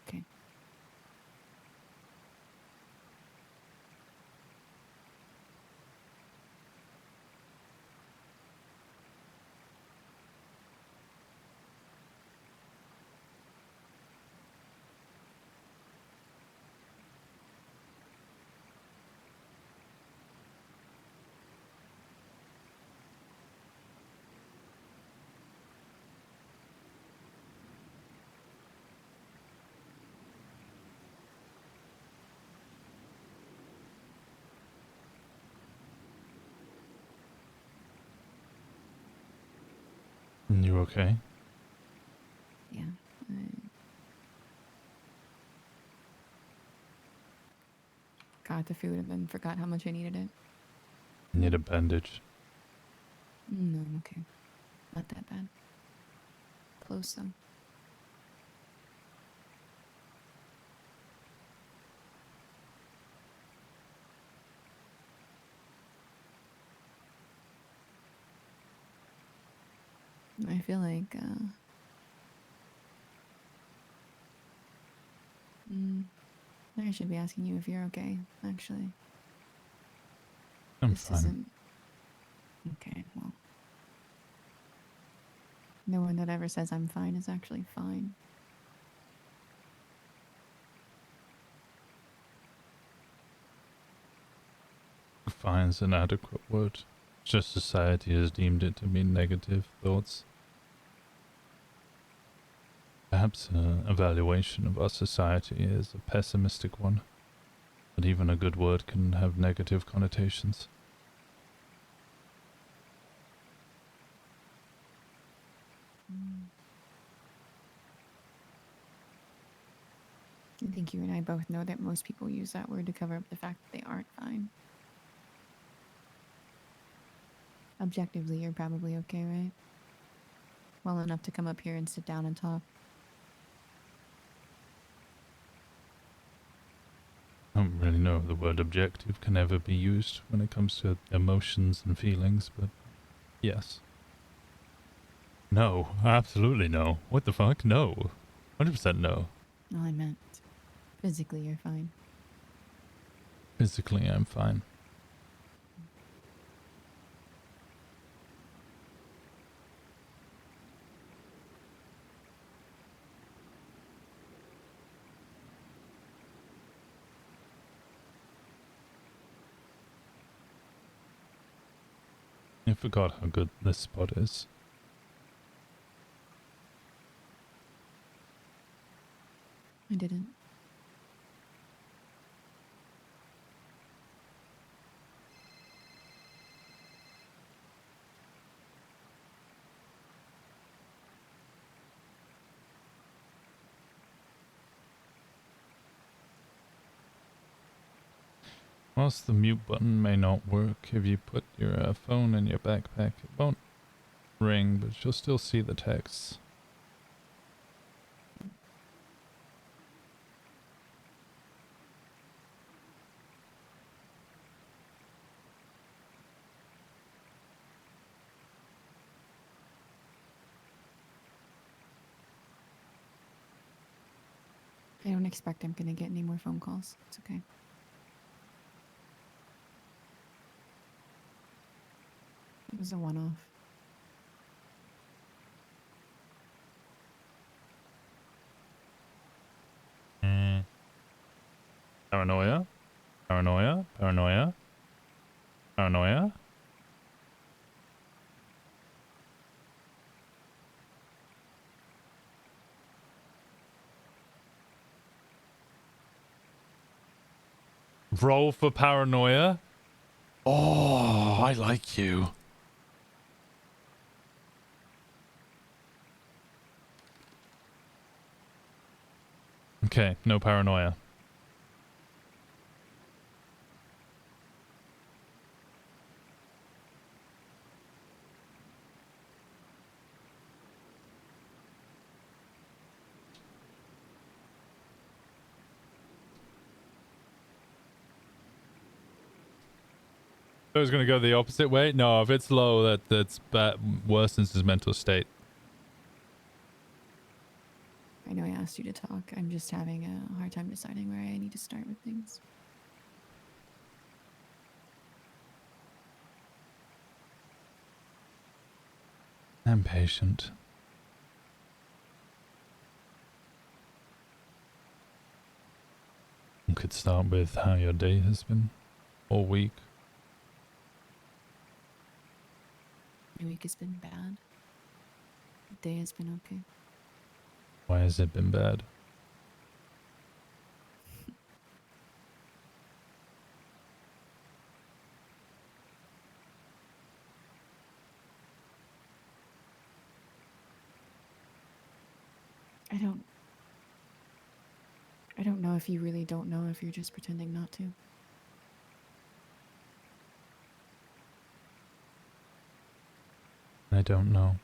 Okay. You okay? Yeah. Got the food and then forgot how much I needed it. Need a bandage. No, I'm okay. Not that bad. Close though. I feel like I should be asking you if you're okay, actually. I'm This fine. isn't okay, well. No one that ever says I'm fine is actually fine. Fine is an adequate word. Just society has deemed it to mean negative thoughts. Perhaps an evaluation of our society is a pessimistic one, but even a good word can have negative connotations. I think you and I both know that most people use that word to cover up the fact that they aren't fine. Objectively, you're probably okay, right? Well enough to come up here and sit down and talk. I don't really know if the word objective can ever be used when it comes to emotions and feelings, but yes. No, absolutely no. What the fuck? No. 100% no. All I meant, physically you're fine. Physically, I'm fine. I forgot how good this spot is. I didn't. Whilst the mute button may not work if you put your phone in your backpack, it won't ring, but you'll still see the texts. I don't expect I'm gonna get any more phone calls. It's okay. It was a one-off. Paranoia? Paranoia? Paranoia? Paranoia? Roll for paranoia? Oh, I like you. Okay, no paranoia. I was gonna go the opposite way. No, if it's low, that's bad, worsens his mental state. I know I asked you to talk. I'm just having a hard time deciding where I need to start with things. I'm patient. We could start with how your day has been, all week. My week has been bad. The day has been okay. Why has it been bad? I don't know if you really don't know, if you're just pretending not to. I don't know.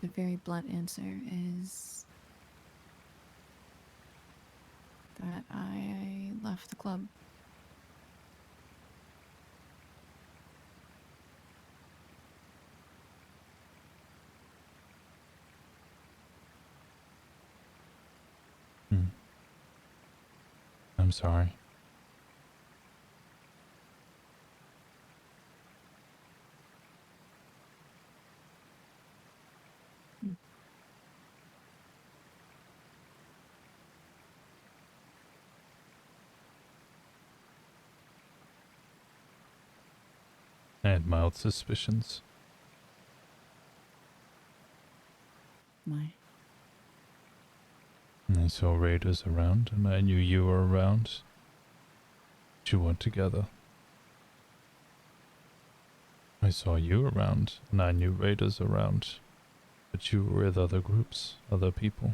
The very blunt answer is that I left the club. I'm sorry. I had mild suspicions. My. I saw raiders around, and I knew you were around. But you weren't together. I saw you around, and I knew raiders around. But you were with other groups, other people.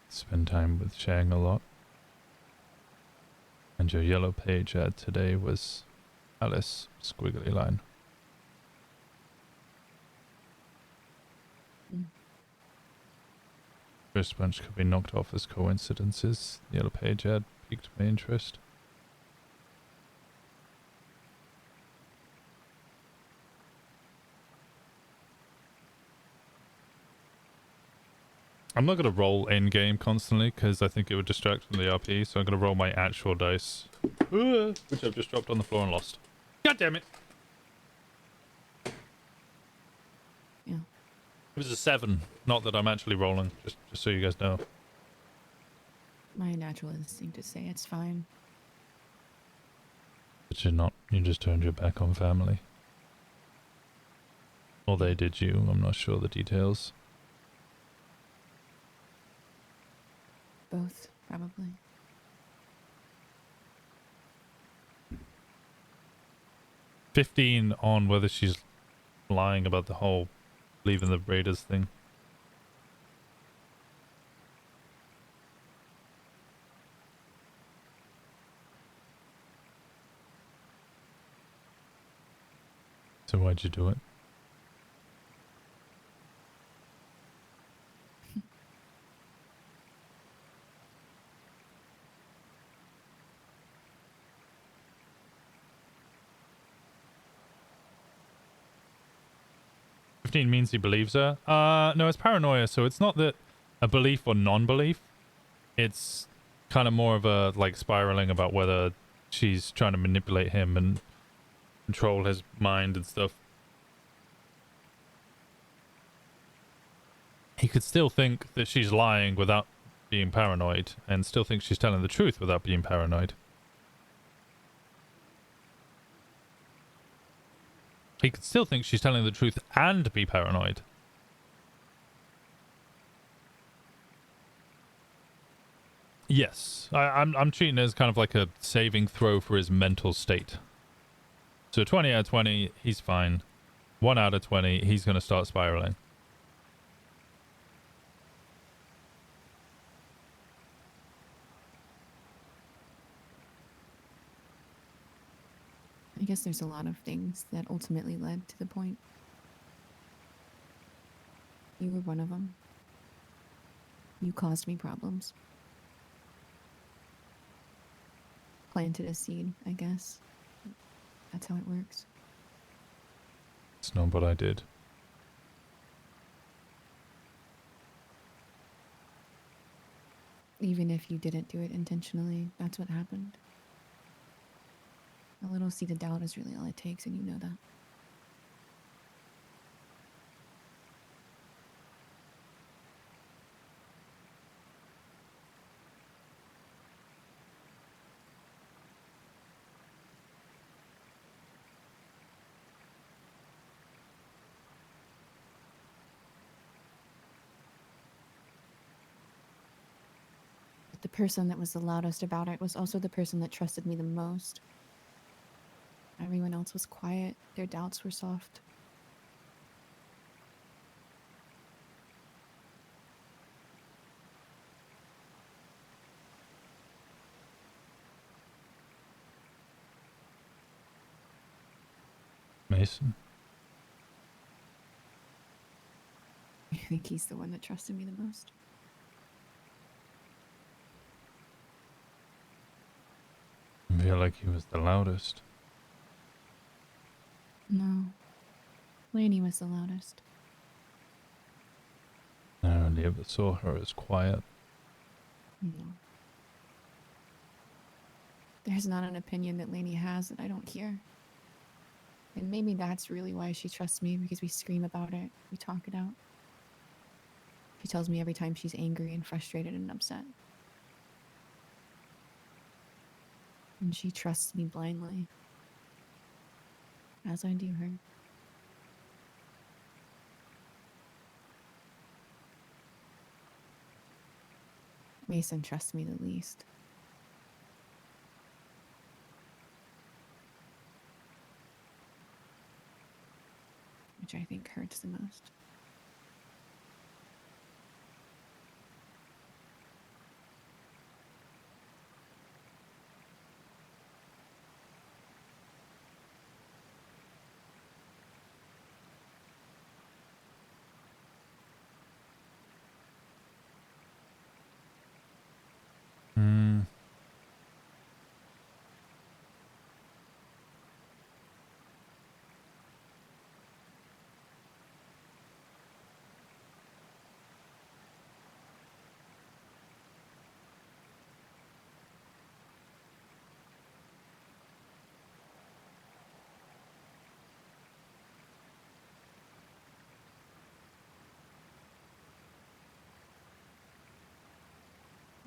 Spend time with Shang a lot. And your yellow page ad today was Alice, squiggly line. First bunch could be knocked off as coincidences. The yellow page ad piqued my interest. I'm not going to roll in-game constantly because I think it would distract from the RP, so I'm going to roll my actual dice. Which I've just dropped on the floor and lost. God damn it! Yeah. It was a 7. Not that I'm actually rolling, just so you guys know. My natural instinct to say it's fine. But you're not. You just turned your back on family. Or they did you. I'm not sure the details. Both, probably. $15 on whether she's lying about the whole leaving the Raiders thing. So why'd you do it? Means he believes her. No, it's paranoia, so it's not that a belief or non-belief. It's kind of more of a like spiraling about whether she's trying to manipulate him and control his mind and stuff. He could still think that she's lying without being paranoid, and still think she's telling the truth without being paranoid. He could still think she's telling the truth and be paranoid. Yes, I'm treating it as kind of like a saving throw for his mental state. So 20 out of 20, he's fine. 1 out of 20, he's going to start spiraling. I guess there's a lot of things that ultimately led to the point. You were one of them. You caused me problems. Planted a seed, I guess. That's how it works. It's not what I did. Even if you didn't do it intentionally, that's what happened. A little seed of doubt is really all it takes, and you know that. person that was the loudest about it was also the person that trusted me the most. Everyone else was quiet. Their doubts were soft. Mason? I think he's the one that trusted me the most. I feel like he was the loudest. No. Lainey was the loudest. I only ever saw her as quiet. No. There's not an opinion that Lainey has that I don't hear. And maybe that's really why she trusts me, because we scream about it. We talk it out. She tells me every time she's angry and frustrated and upset. And she trusts me blindly. As I do her. Mason trusts me the least. Which I think hurts the most.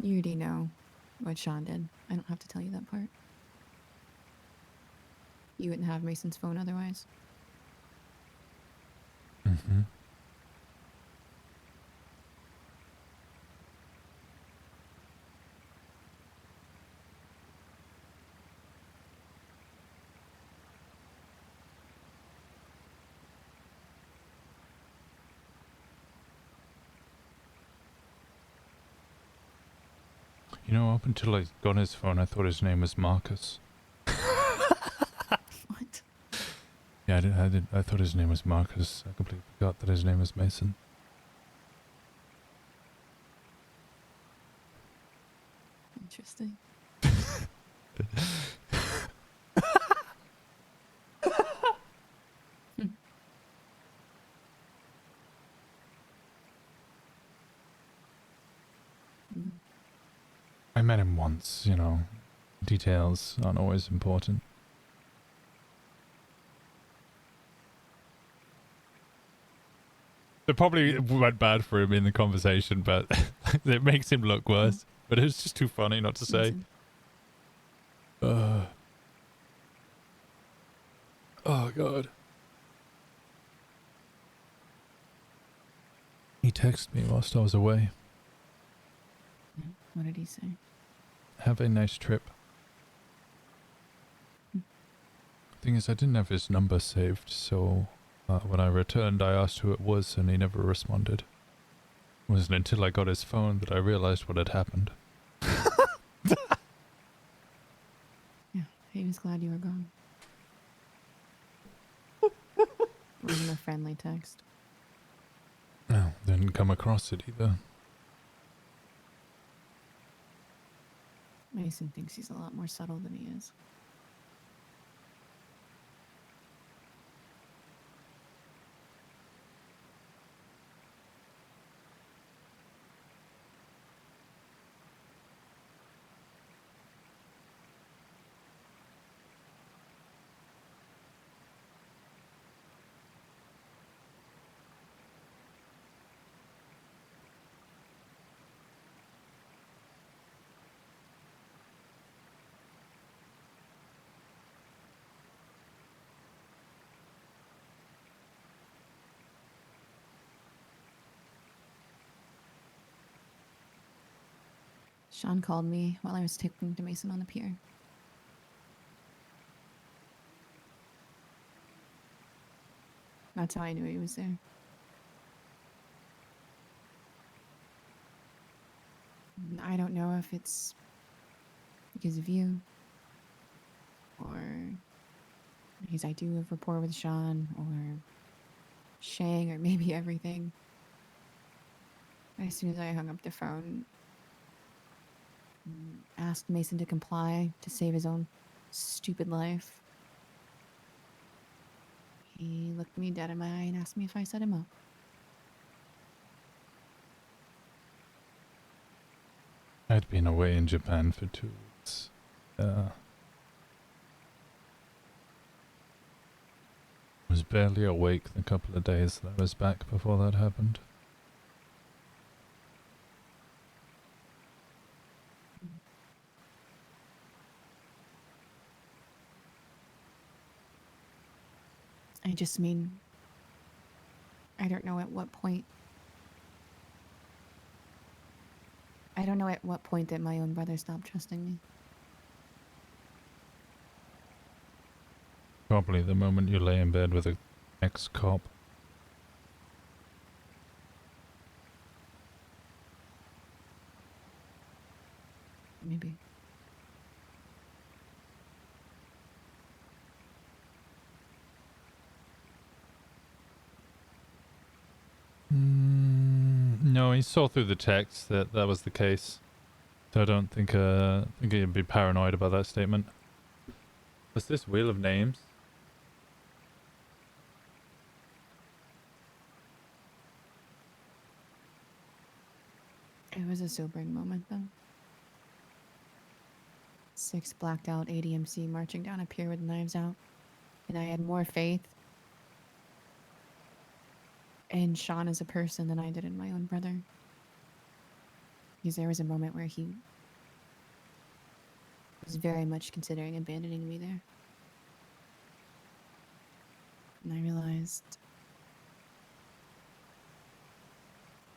You already know what Sean did. I don't have to tell you that part. You wouldn't have Mason's phone otherwise. Mm-hmm. You know, up until I got his phone, I thought his name was Marcus. What? Yeah, I thought his name was Marcus. I completely forgot that his name was Mason. Interesting. I met him once, you know. Details aren't always important. It probably went bad for him in the conversation, but it makes him look worse. But it was just too funny not to say. Oh, God. He texted me whilst I was away. What did he say? Have a nice trip. Thing is, I didn't have his number saved, so when I returned, I asked who it was, and he never responded. It wasn't until I got his phone that I realized what had happened. Yeah, he was glad you were gone. Wasn't a friendly text. No, didn't come across it either. Mason thinks he's a lot more subtle than he is. Sean called me while I was talking to Mason on the pier. That's how I knew he was there. I don't know if it's because of you or because I do have rapport with Sean or Shang or maybe everything. As soon as I hung up the phone, asked Mason to comply to save his own stupid life. He looked me dead in my eye and asked me if I set him up. I'd been away in Japan for 2 weeks. Was barely awake the couple of days that I was back before that happened. I just mean, I don't know at what point. I don't know at what point that my own brother stopped trusting me. Probably the moment you lay in bed with an ex-cop. Maybe. No, he saw through the text that that was the case. So I don't think he'd be paranoid about that statement. What's this wheel of names? It was a sobering moment, though. 6 blacked out ADMC marching down a pier with knives out. And I had more faith in Sean as a person than I did in my own brother. Because there was a moment where he was very much considering abandoning me there. And I realized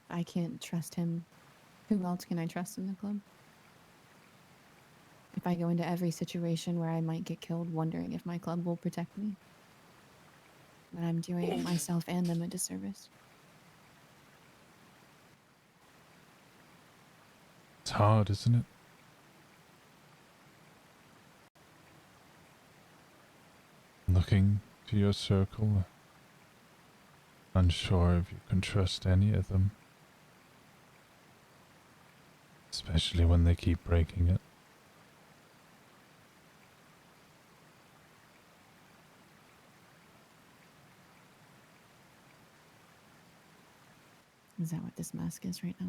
I can't trust him. Who else can I trust in the club? If I go into every situation where I might get killed wondering if my club will protect me, then I'm doing myself and them a disservice. It's hard, isn't it? Looking to your circle, unsure if you can trust any of them. Especially when they keep breaking it. Is that what this mask is right now?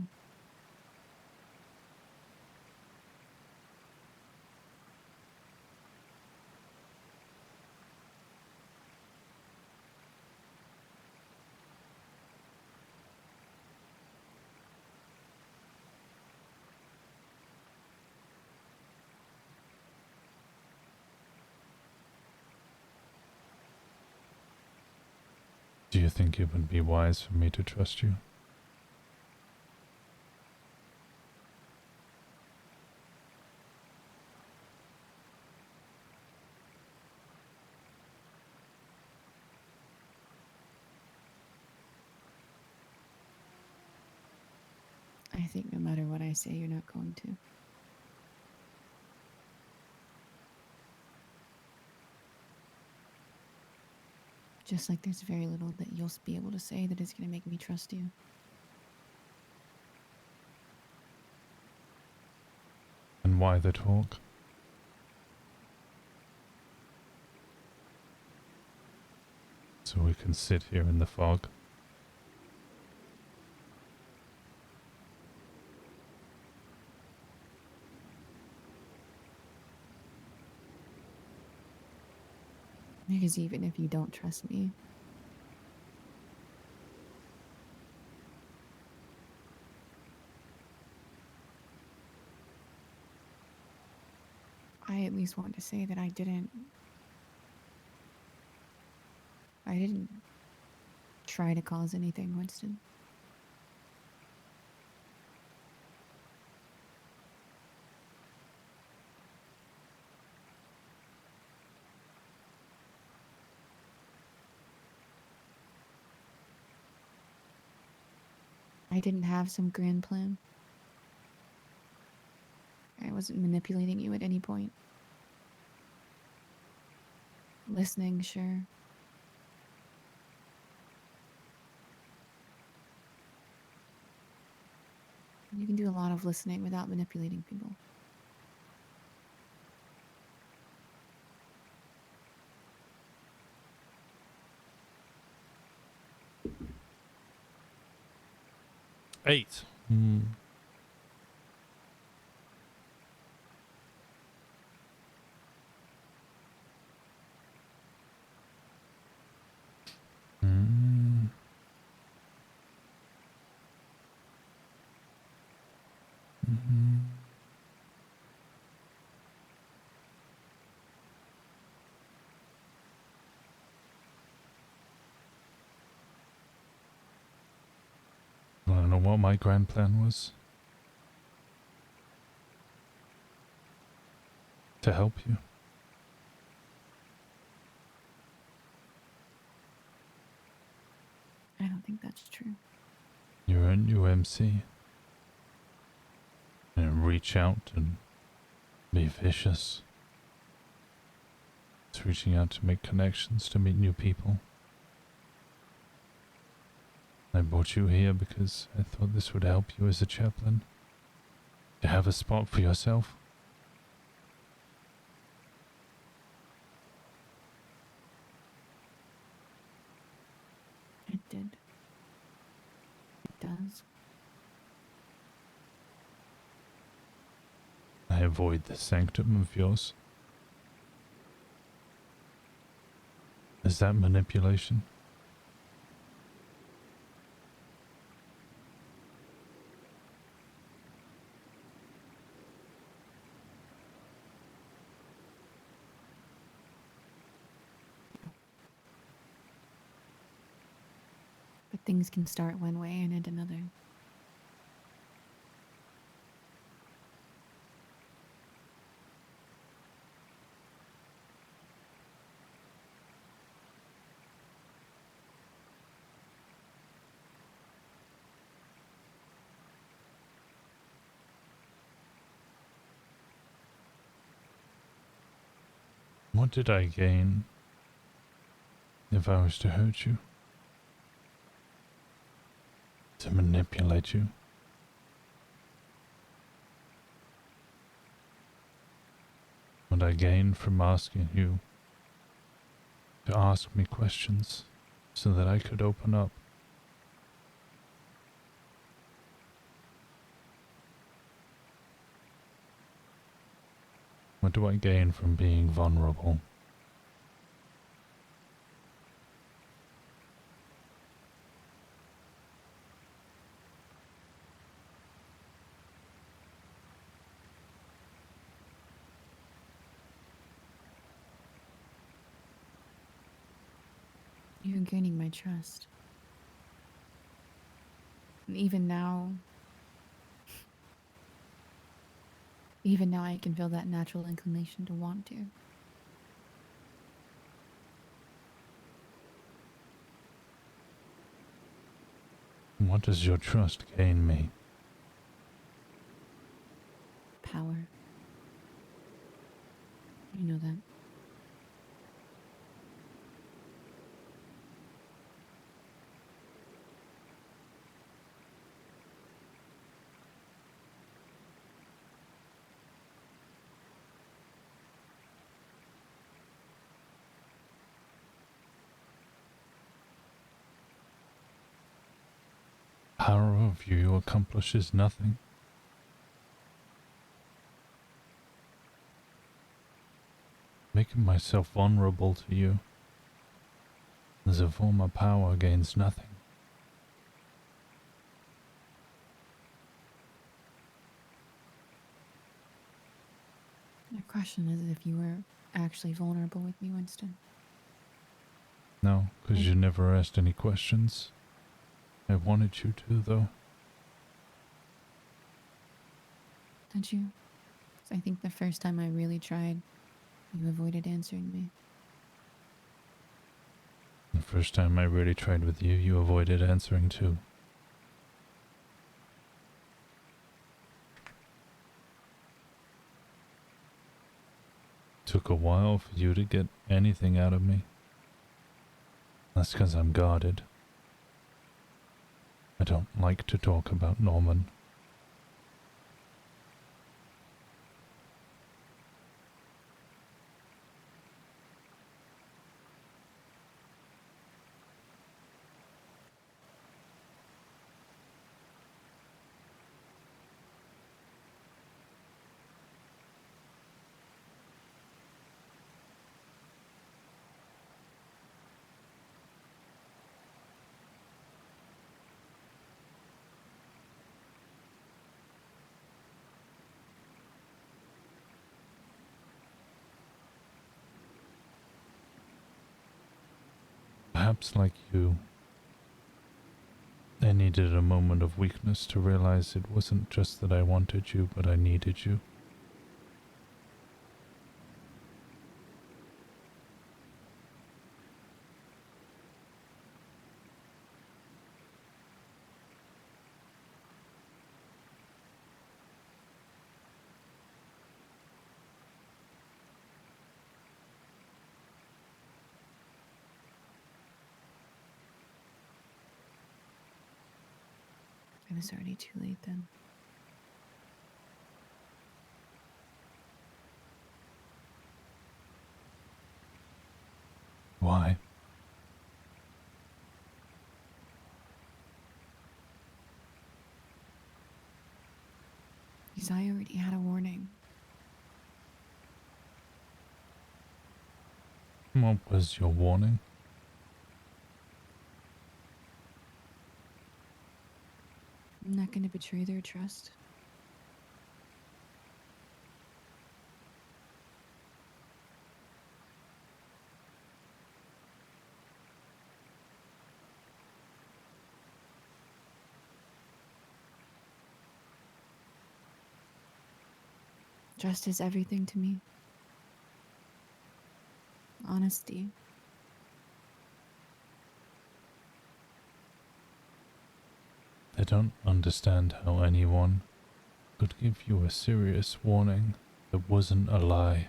Do you think it would be wise for me to trust you? I think no matter what I say, you're not going to. Just like there's very little that you'll be able to say that is going to make me trust you. And why the talk? So we can sit here in the fog. Because even if you don't trust me, I at least want to say that I didn't try to cause anything, Winston. I didn't have some grand plan. I wasn't manipulating you at any point. Listening, sure. You can do a lot of listening without manipulating people. Eight. Hmm. Mm. Mm-hmm. I don't know what my grand plan was. To help you. I don't think that's true. You're a new MC. And reach out and be vicious. It's reaching out to make connections, to meet new people. I brought you here because I thought this would help you as a chaplain. To have a spot for yourself. It did. It does. I avoid the sanctum of yours. Is that manipulation? But things can start one way and end another. What did I gain if I was to hurt you? To manipulate you? What I gain from asking you to ask me questions so that I could open up? What do I gain from being vulnerable? You're gaining my trust. And even now I can feel that natural inclination to want to. What does your trust gain me? Power. You know that. Power of you accomplishes nothing. Making myself vulnerable to you as a form of power gains nothing. The question is if you were actually vulnerable with me, Winston. No, because you never asked any questions. I wanted you to, though. Did you? 'Cause I think the first time I really tried, you avoided answering me. The first time I really tried with you, you avoided answering too. took a while for you to get anything out of me. That's because I'm guarded. I don't like to talk about Norman. Perhaps like you, I needed a moment of weakness to realize it wasn't just that I wanted you, but I needed you. It was already too late then. Why? Because I already had a warning. What was your warning? I'm not going to betray their trust. Trust is everything to me. Honesty. I don't understand how anyone could give you a serious warning that wasn't a lie.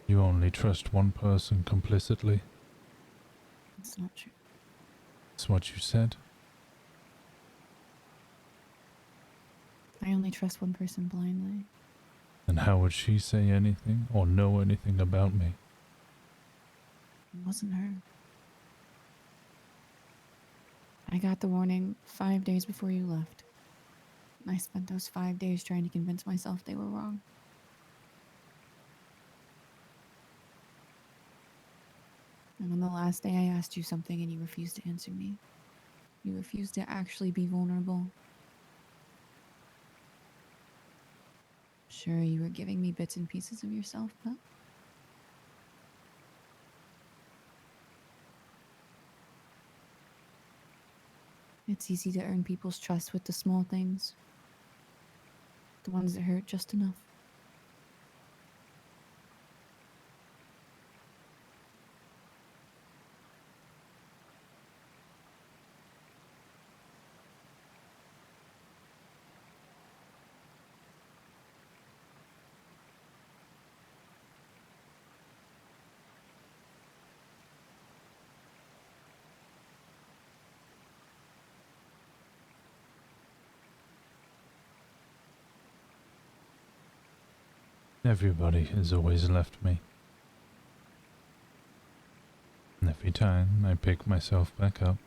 You only trust one person complicitly. It's not true. That's what you said. I only trust one person blindly. And how would she say anything or know anything about me? It wasn't her. I got the warning 5 days before you left. I spent those 5 days trying to convince myself they were wrong. And on the last day I asked you something and you refused to answer me. You refused to actually be vulnerable. Sure, you were giving me bits and pieces of yourself, but it's easy to earn people's trust with the small things. The ones that hurt just enough. Everybody has always left me. And every time I pick myself back up,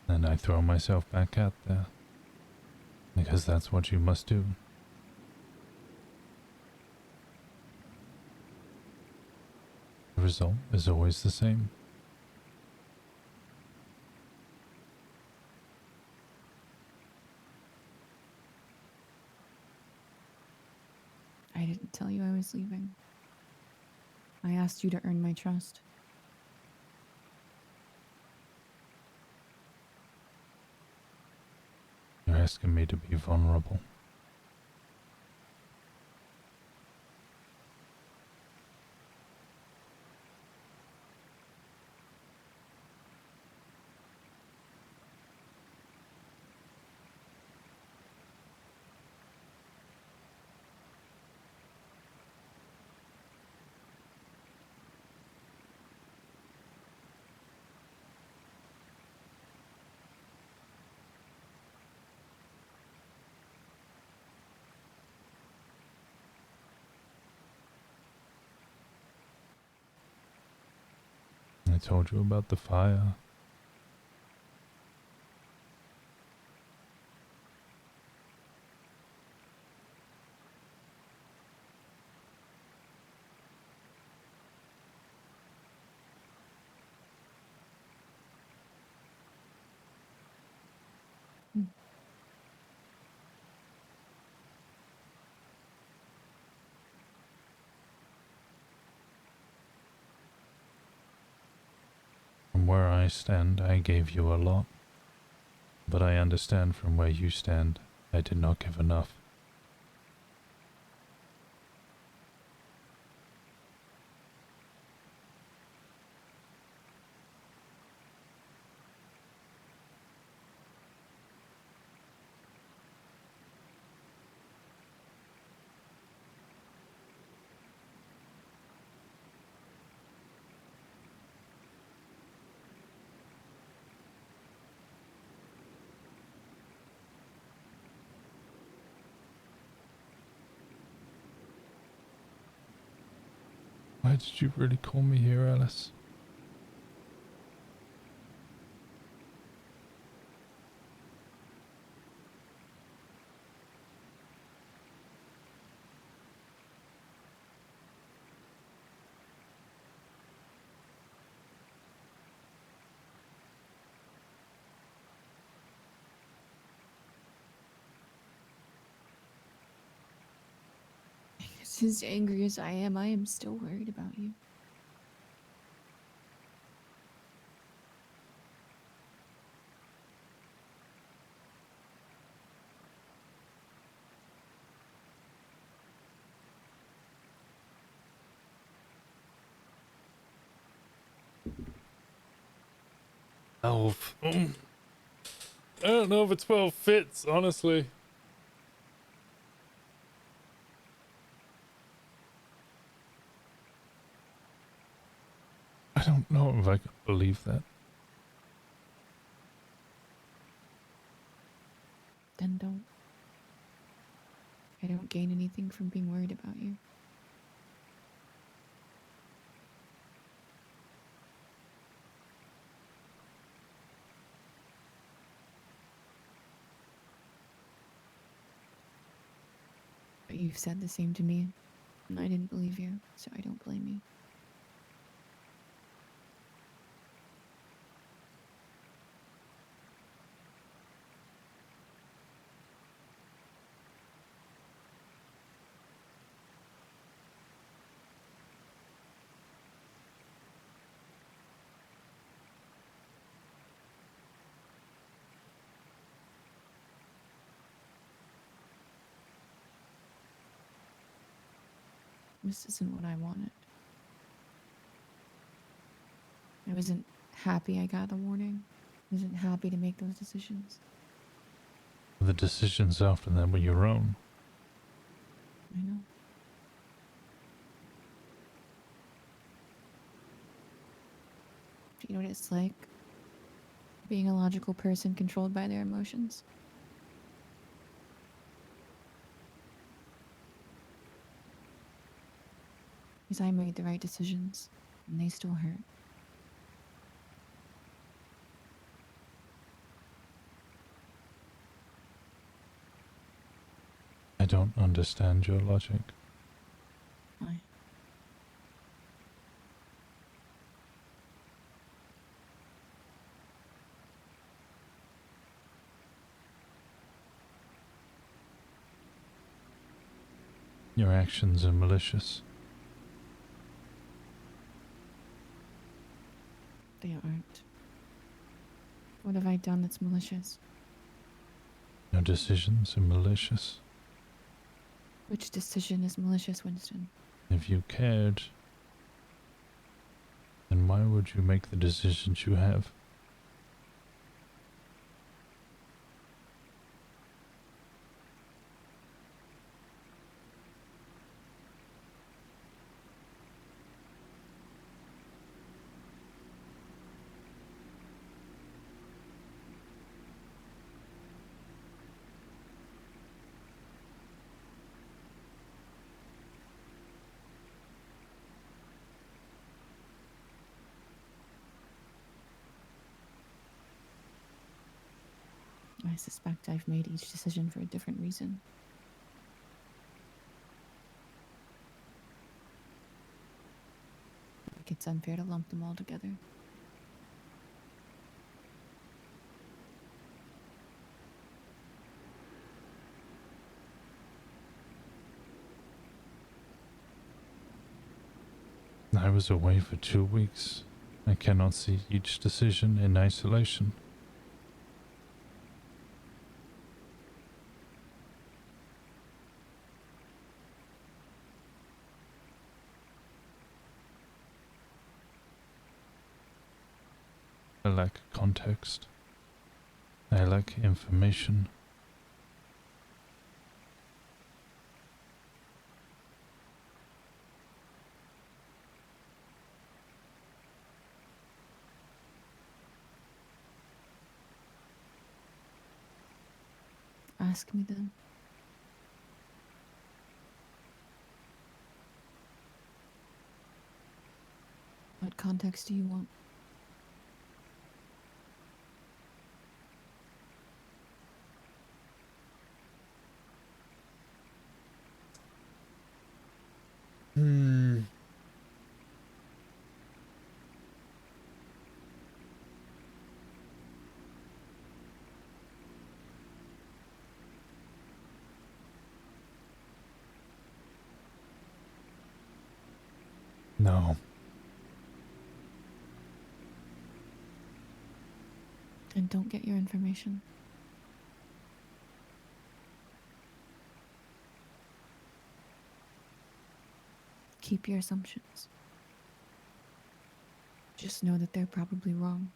then I throw myself back out there. Because that's what you must do. The result is always the same. I didn't tell you I was leaving. I asked you to earn my trust. You're asking me to be vulnerable. I told you about the fire. From where I stand, I gave you a lot. But I understand from where you stand, I did not give enough. Why did you really call me here, Alice? As angry as I am still worried about you. Elf. I don't know if a 12 fits, honestly. I don't know if I can believe that. Then don't. I don't gain anything from being worried about you. But you've said the same to me, and I didn't believe you, so I don't blame you. This isn't what I wanted. I wasn't happy I got the warning. I wasn't happy to make those decisions. The decisions after that were your own. I know. Do you know what it's like? Being a logical person controlled by their emotions? Because I made the right decisions, and they still hurt. I don't understand your logic. Why? Your actions are malicious. They aren't. What have I done that's malicious? Your decisions are malicious. Which decision is malicious, Winston? If you cared, then why would you make the decisions you have? I suspect I've made each decision for a different reason. I think it's unfair to lump them all together. I was away for 2 weeks. I cannot see each decision in isolation. I lack context. I lack information. Ask me then. What context do you want? No. And don't get your information. Keep your assumptions. Just know that they're probably wrong.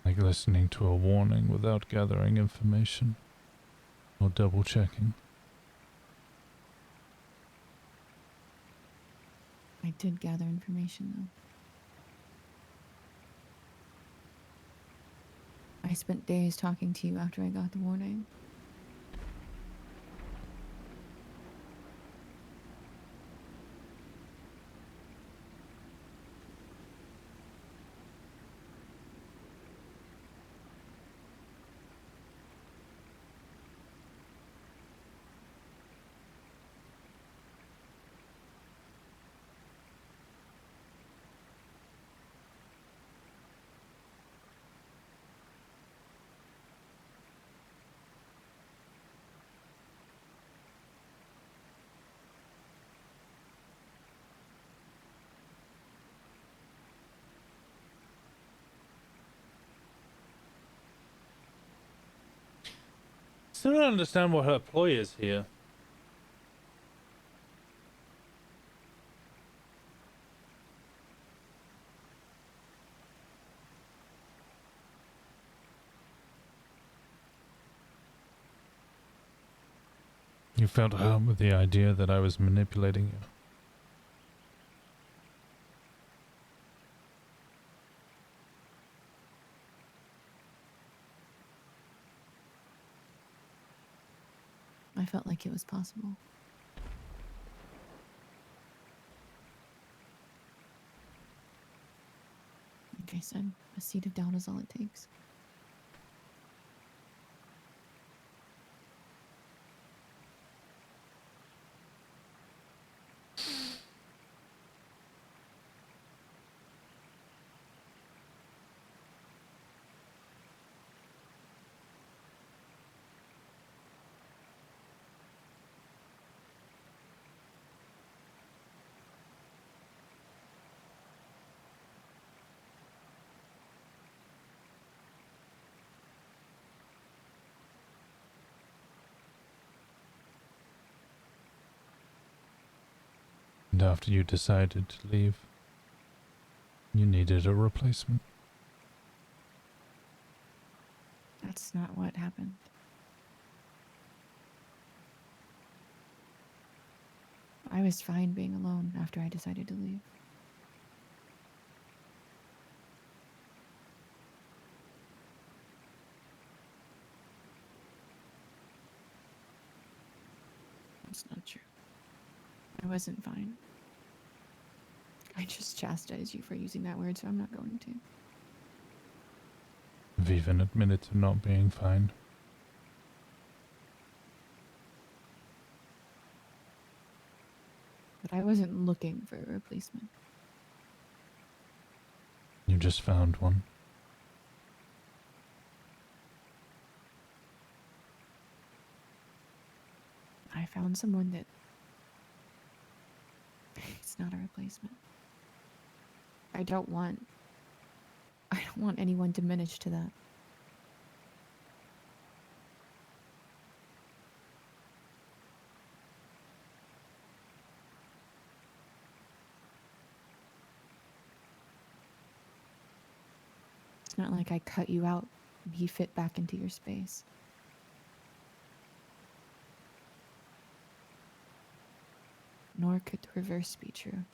Like listening to a warning without gathering information or double checking. I did gather information, though. I spent days talking to you after I got the warning. Still don't understand what her ploy is here. You felt hurt with the idea that I was manipulating you. I felt like it was possible. Like I said, a seed of doubt is all it takes. And after you decided to leave, you needed a replacement. That's not what happened. I was fine being alone after I decided to leave. That's not true. I wasn't fine. I just chastised you for using that word, so I'm not going to. I've even admitted to not being fine. But I wasn't looking for a replacement. You just found one. I found someone that it's not a replacement. I don't want anyone diminished to that. It's not like I cut you out and he fit back into your space. Nor could the reverse be true.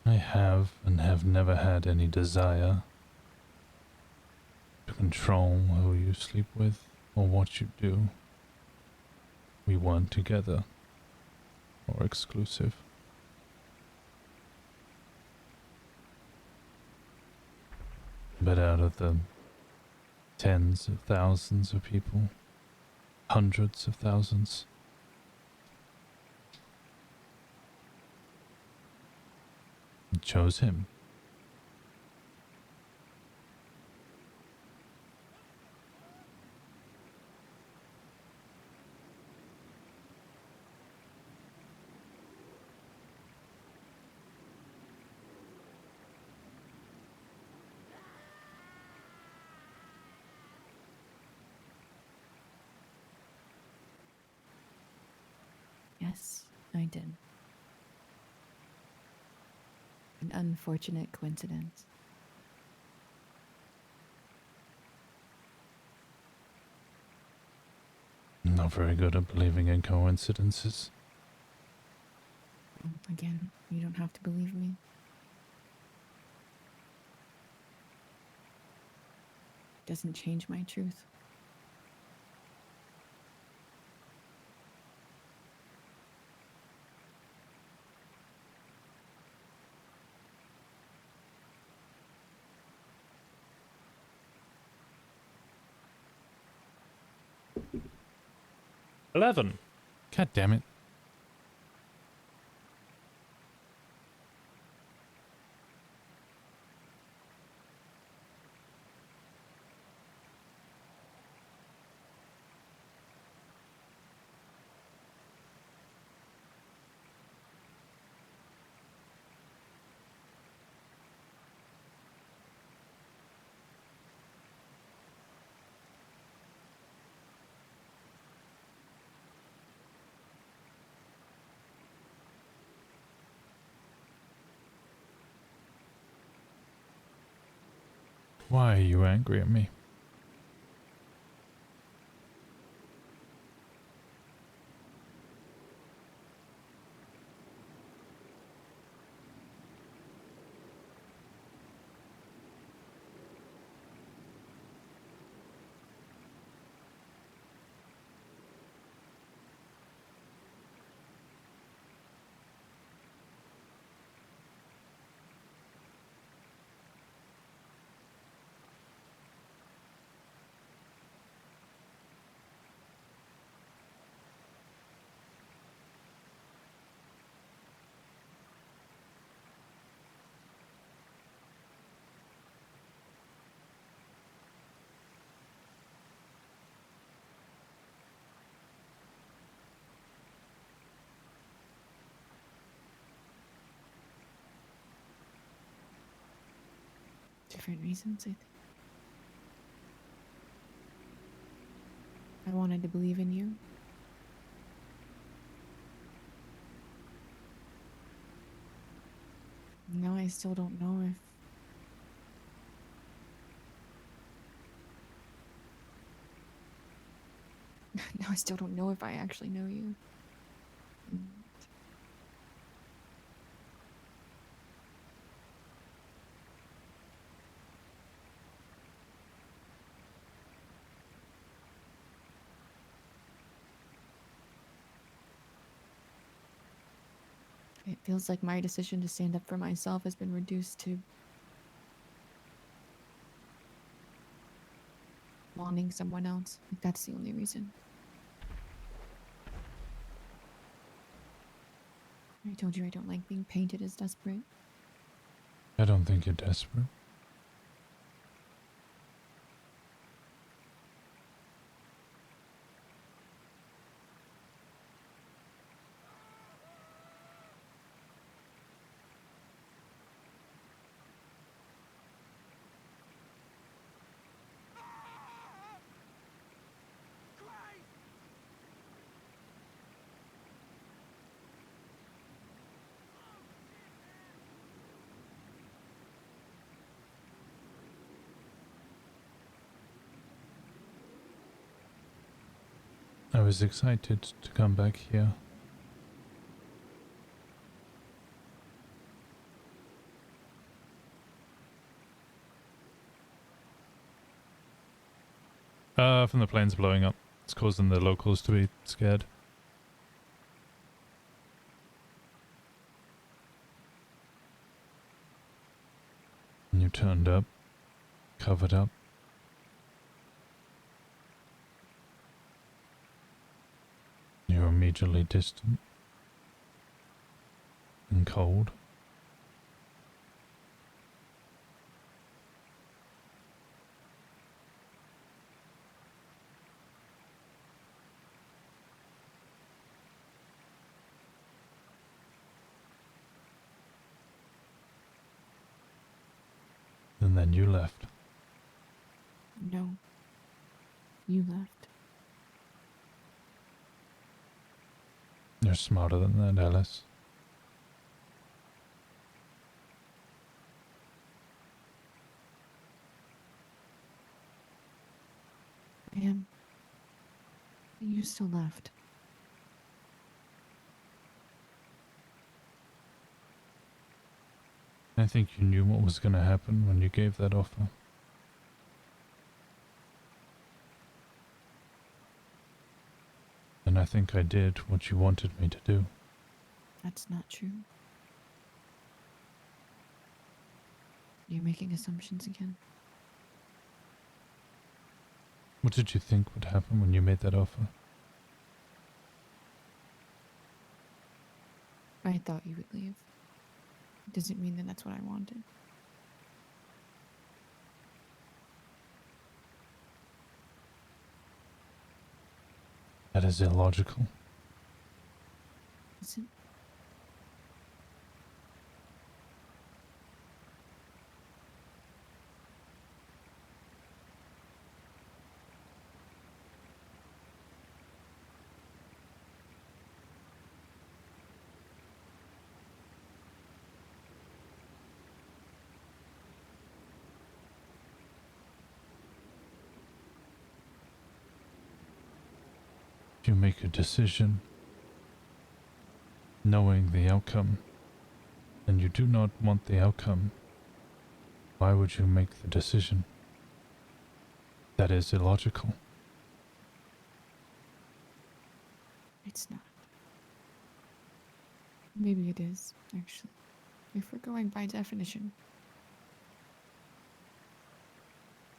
I have and have never had any desire to control who you sleep with or what you do. We weren't together or exclusive. But out of the tens of thousands of people, hundreds of thousands, I chose him. Yes, I did. An unfortunate coincidence. I'm not very good at believing in coincidences. Again, you don't have to believe me. Doesn't change my truth. $11. God damn it. Why are you angry at me? Different reasons, I think. I wanted to believe in you. No, I still don't know if... No, I still don't know if I actually know you. It feels like my decision to stand up for myself has been reduced to wanting someone else. Like, that's the only reason. I told you I don't like being painted as desperate. I don't think you're desperate. I was excited to come back here. From the planes blowing up. It's causing the locals to be scared. And you turned up, covered up. You're immediately distant and cold. And then you left. No. You left. You're smarter than that, Alice. I am. You still left. I think you knew what was going to happen when you gave that offer. And I think I did what you wanted me to do. That's not true. You're making assumptions again. What did you think would happen when you made that offer? I thought you would leave. It doesn't mean that that's what I wanted. That is illogical. Is it? If you make a decision knowing the outcome, and you do not want the outcome, why would you make the decision? That is illogical. It's not. Maybe it is, actually. If we're going by definition.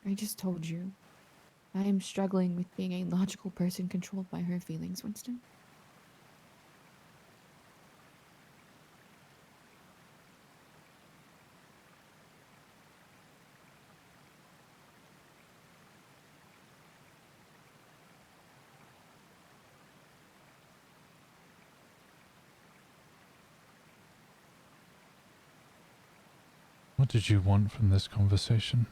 I just told you. I am struggling with being a logical person controlled by her feelings, Winston. What did you want from this conversation?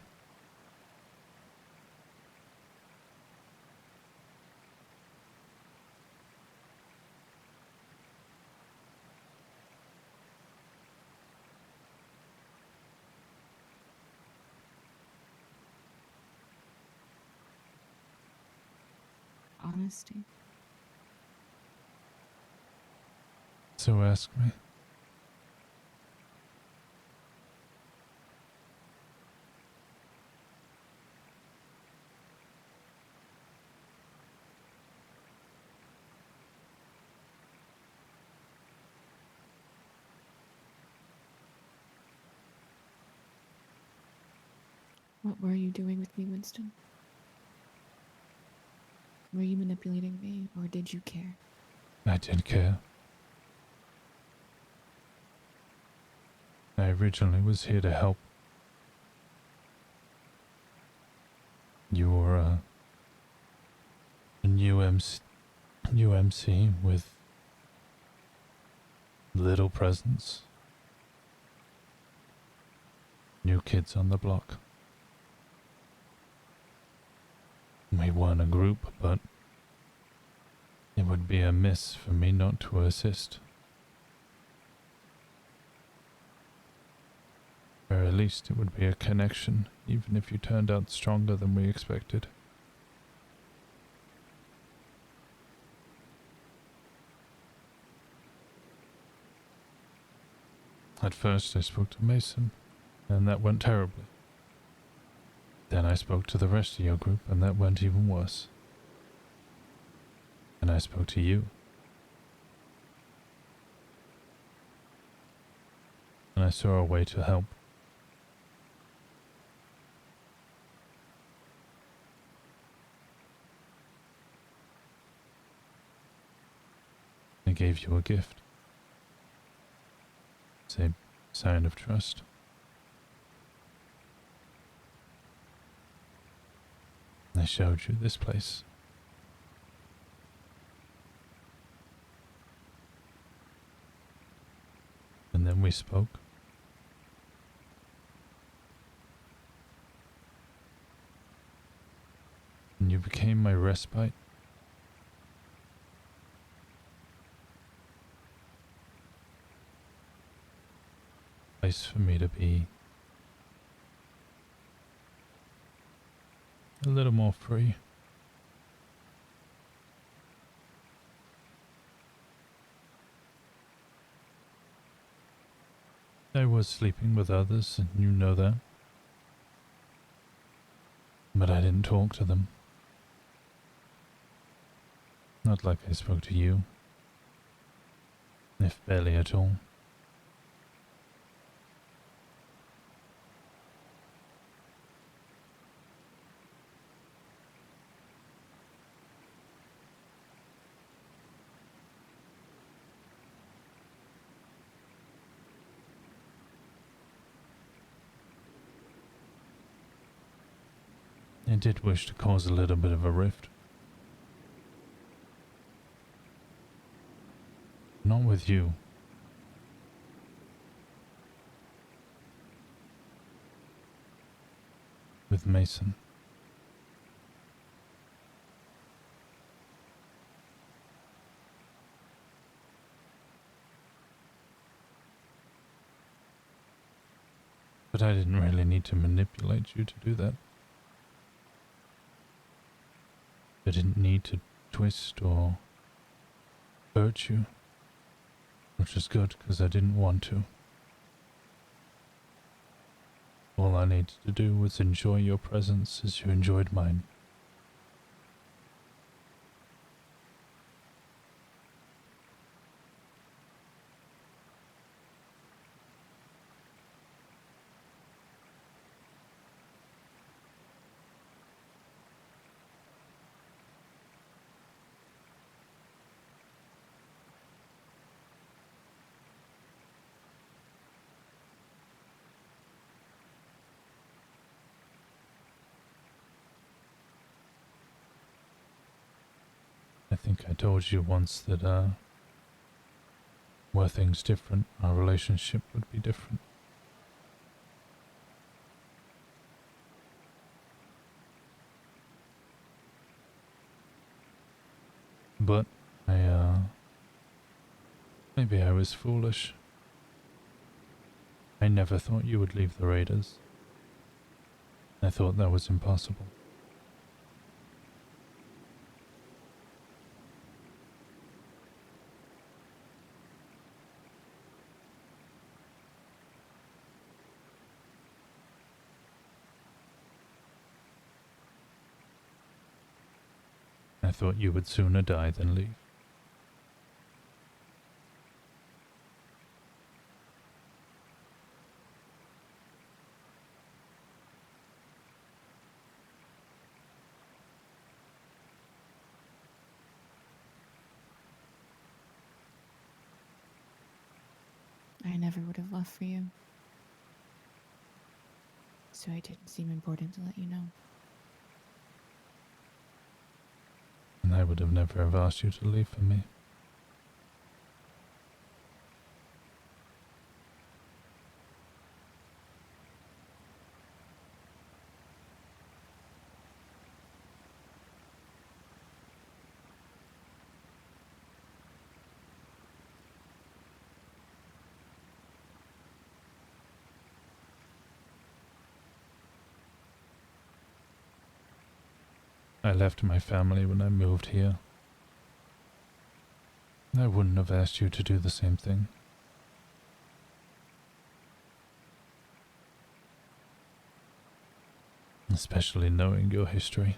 Honesty. So ask me. What were you doing with me, Winston? Were you manipulating me, or did you care? I did care. I originally was here to help. You were a new UMC with little presence. New kids on the block. We weren't a group, but it would be amiss for me not to assist. Or at least it would be a connection, even if you turned out stronger than we expected. At first I spoke to Mason, and that went terribly. Then I spoke to the rest of your group, and that went even worse. And I spoke to you. And I saw a way to help. I gave you a gift. It's a sign of trust. I showed you this place. And then we spoke. And you became my respite. Place for me to be a little more free. I was sleeping with others, and you know that. But I didn't talk to them. Not like I spoke to you. If barely at all. I did wish to cause a little bit of a rift. Not with you. With Mason. But I didn't really need to manipulate you to do that. I didn't need to twist or hurt you, which is good because I didn't want to. All I needed to do was enjoy your presence as you enjoyed mine. I think I told you once that, were things different, our relationship would be different. But maybe I was foolish. I never thought you would leave the Raiders. I thought that was impossible. I thought you would sooner die than leave. I never would have left for you. So it didn't seem important to let you know. And I would have never have asked you to leave for me. I left my family when I moved here. I wouldn't have asked you to do the same thing. Especially knowing your history.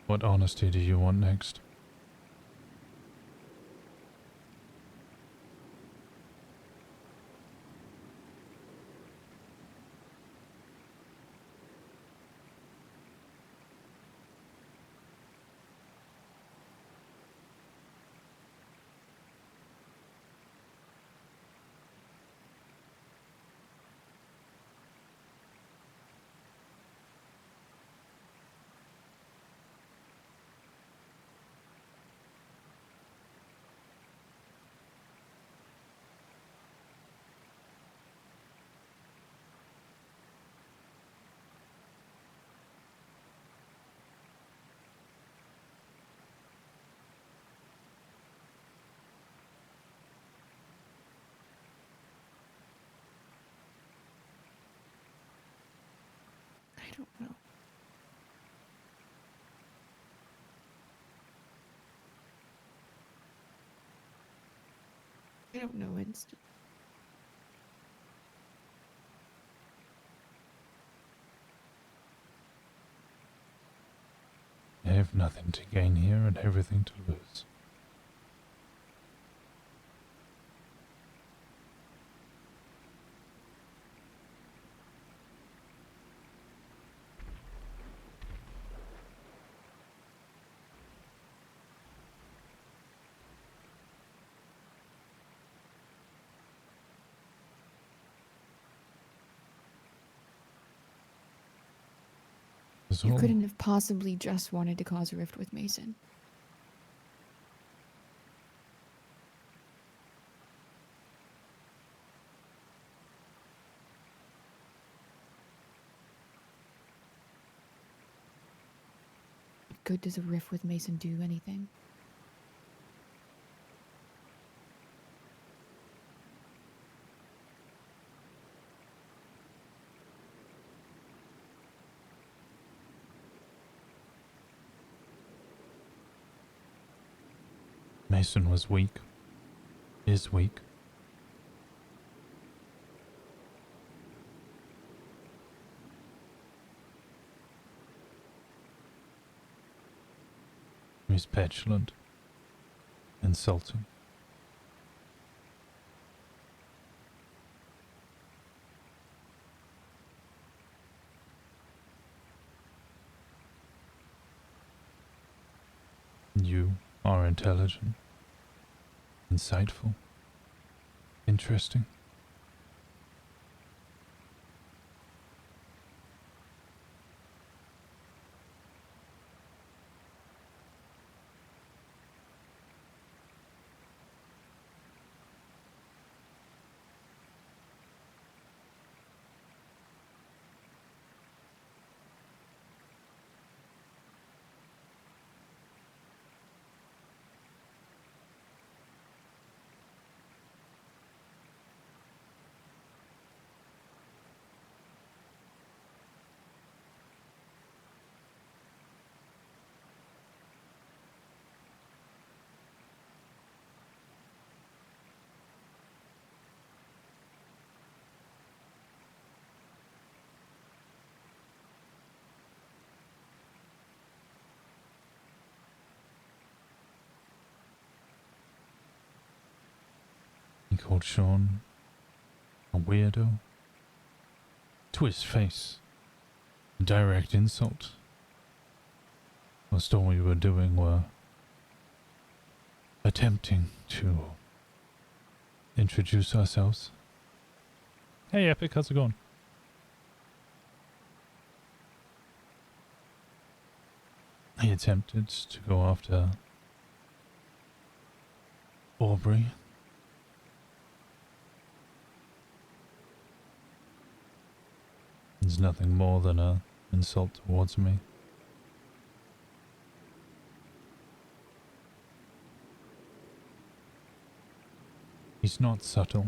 What honesty do you want next? I don't know. I don't know, Winston. I have nothing to gain here and everything to lose. You couldn't have possibly just wanted to cause a rift with Mason. What good does a rift with Mason do anything? Mason was weak. Is weak. He's petulant. Insulting. You are intelligent. Insightful. Interesting. called Sean a weirdo? To his face. A direct insult. Whilst all we were doing were attempting to introduce ourselves. Hey Epic, how's it going? He attempted to go after Aubrey. It's nothing more than an insult towards me. He's not subtle.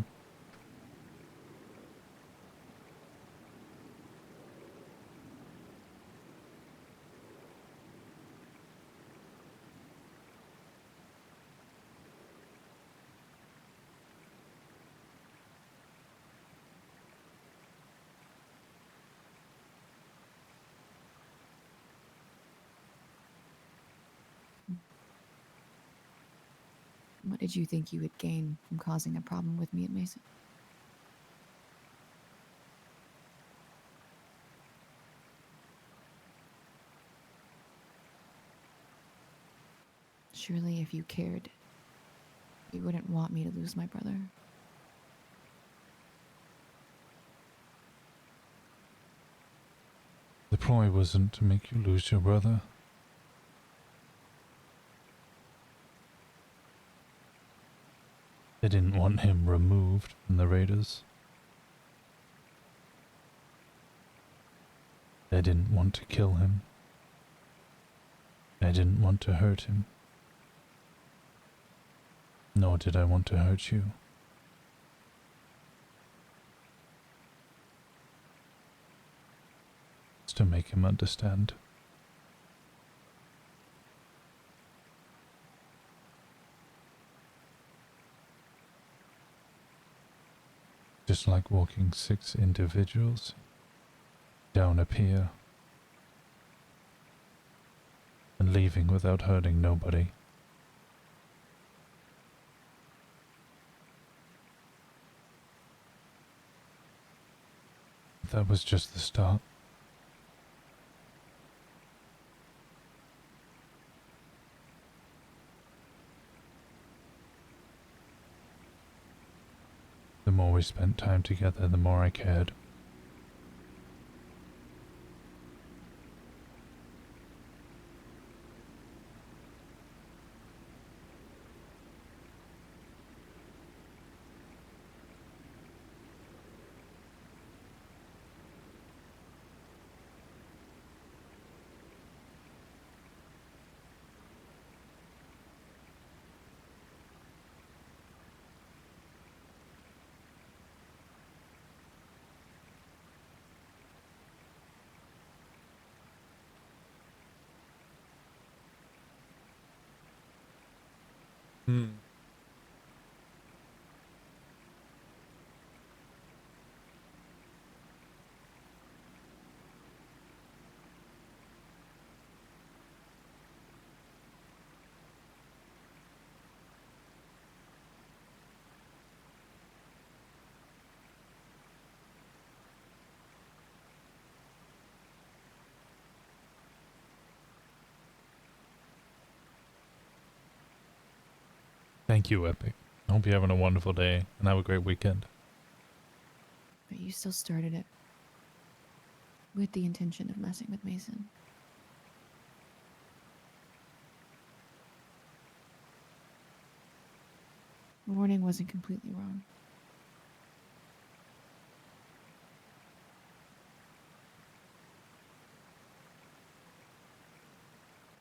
What did you think you would gain from causing a problem with me at Mason? Surely if you cared, you wouldn't want me to lose my brother. The ploy wasn't to make you lose your brother. They didn't want him removed from the Raiders. They didn't want to kill him. I didn't want to hurt him. Nor did I want to hurt you. It's to make him understand. Just like walking 6 individuals down a pier and leaving without hurting nobody. That was just the start. The more we spent time together, the more I cared. Thank you, Epic. I hope you're having a wonderful day and have a great weekend. But you still started it with the intention of messing with Mason. The warning wasn't completely wrong.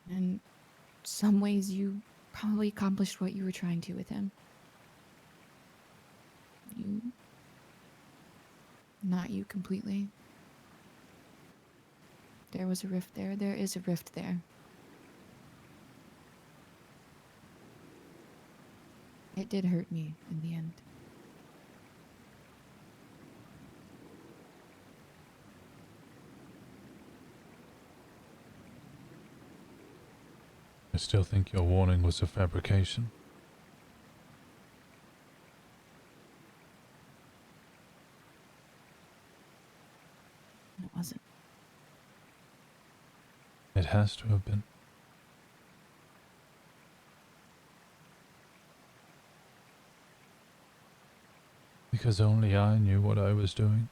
In some ways, you probably accomplished what you were trying to with him. You... Not you completely. There was a rift there. There is a rift there. It did hurt me in the end. I still think your warning was a fabrication. wasn't. It has to have been. Because only I knew what I was doing.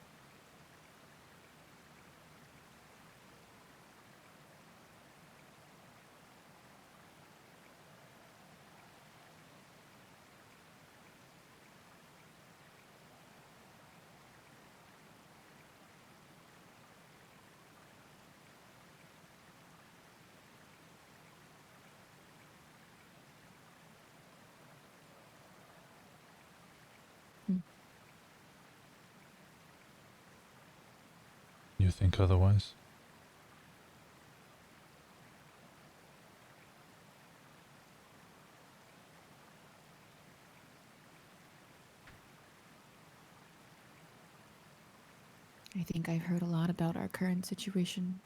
You think otherwise? I think I've heard a lot about our current situation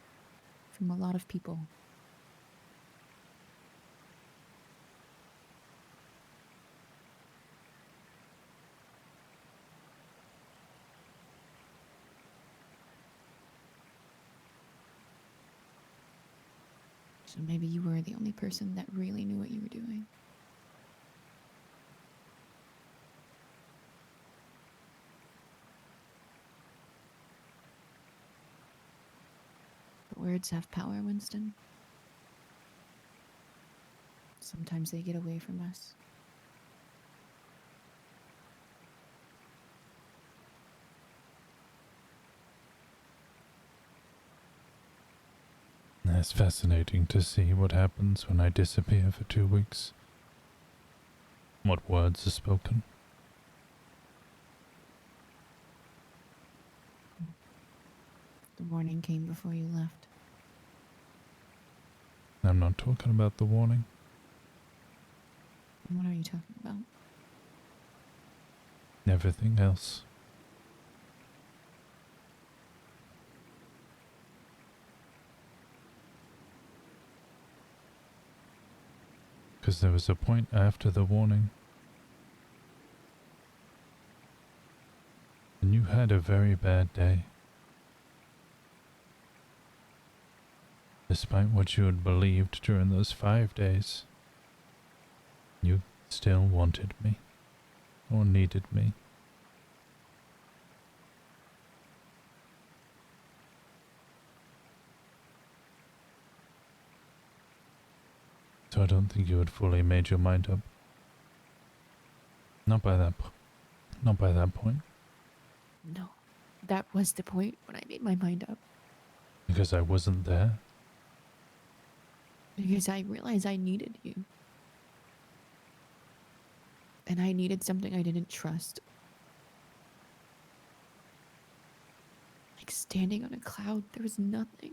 from a lot of people. So maybe you were the only person that really knew what you were doing. But words have power, Winston. Sometimes they get away from us. It's fascinating to see what happens when I disappear for 2 weeks. What words are spoken. The warning came before you left. I'm not talking about the warning. What are you talking about? Everything else. Because there was a point after the warning. And you had a very bad day. Despite what you had believed during those 5 days, you still wanted me, or needed me. So I don't think you had fully made your mind up. Not by that point. No, that was the point when I made my mind up. Because I wasn't there. Because I realized I needed you. And I needed something I didn't trust. Like standing on a cloud, there was nothing.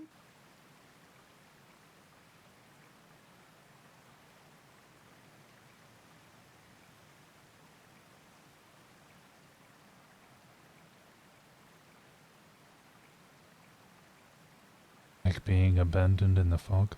Like being abandoned in the fog.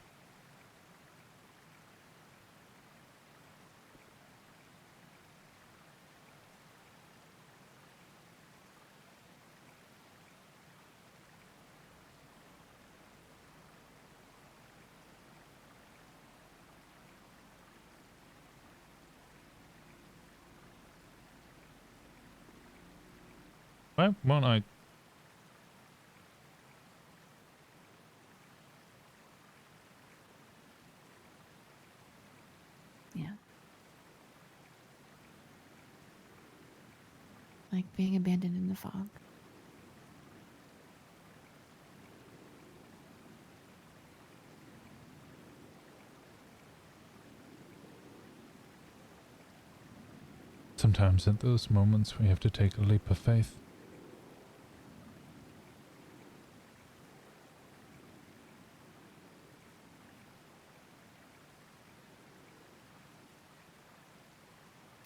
Why won't I? Yeah. Like being abandoned in the fog. Sometimes at those moments we have to take a leap of faith.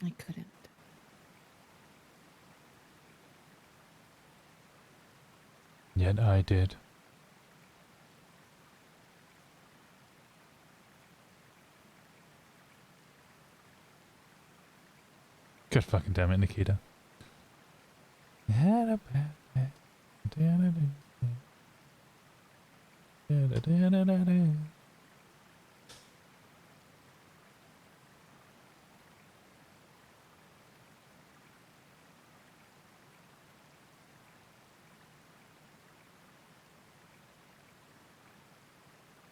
I couldn't. Yet I did. God fucking damn it, Nikita. Had a bad day.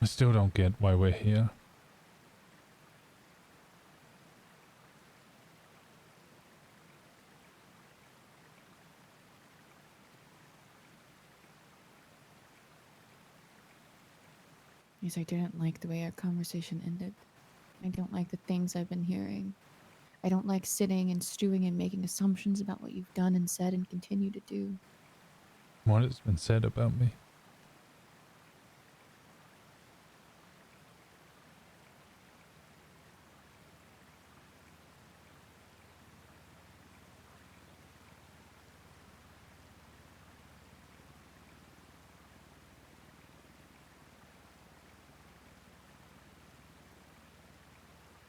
I still don't get why we're here. Because I didn't like the way our conversation ended. I don't like the things I've been hearing. I don't like sitting and stewing and making assumptions about what you've done and said and continue to do. What has been said about me?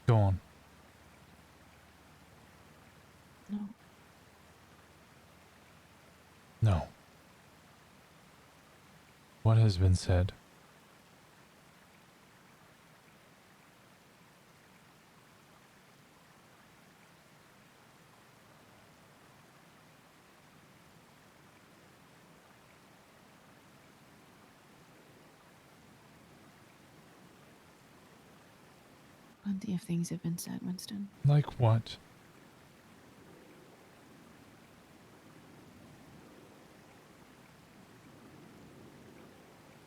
Go on. No. No. What has been said? Plenty of things have been said, Winston. Like what?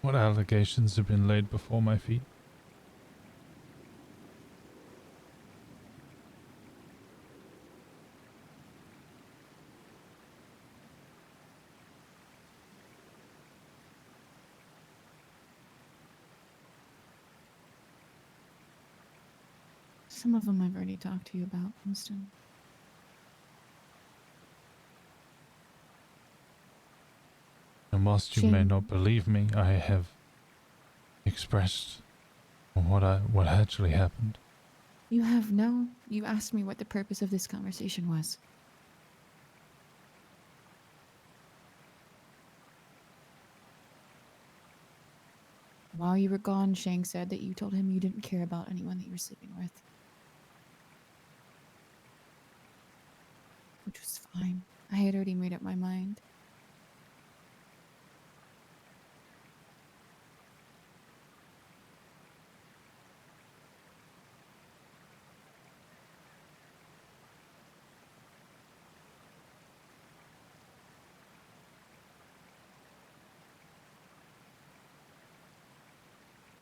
What allegations have been laid before my feet? Some of them I've already talked to you about, Winston. And whilst you may Shame. not believe me, I have expressed what actually happened. You have no. You asked me what the purpose of this conversation was. While you were gone, Shang said that you told him you didn't care about anyone that you were sleeping with. Which was fine. I had already made up my mind.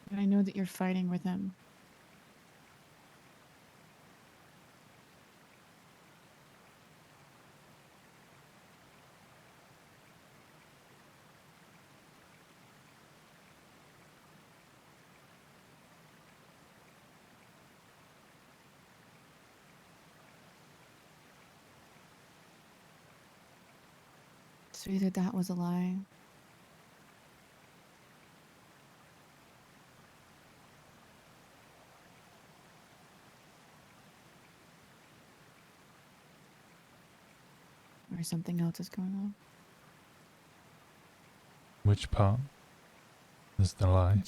But I know that you're fighting with him. So either that was a lie. Or something else is going on. Which part is the lie?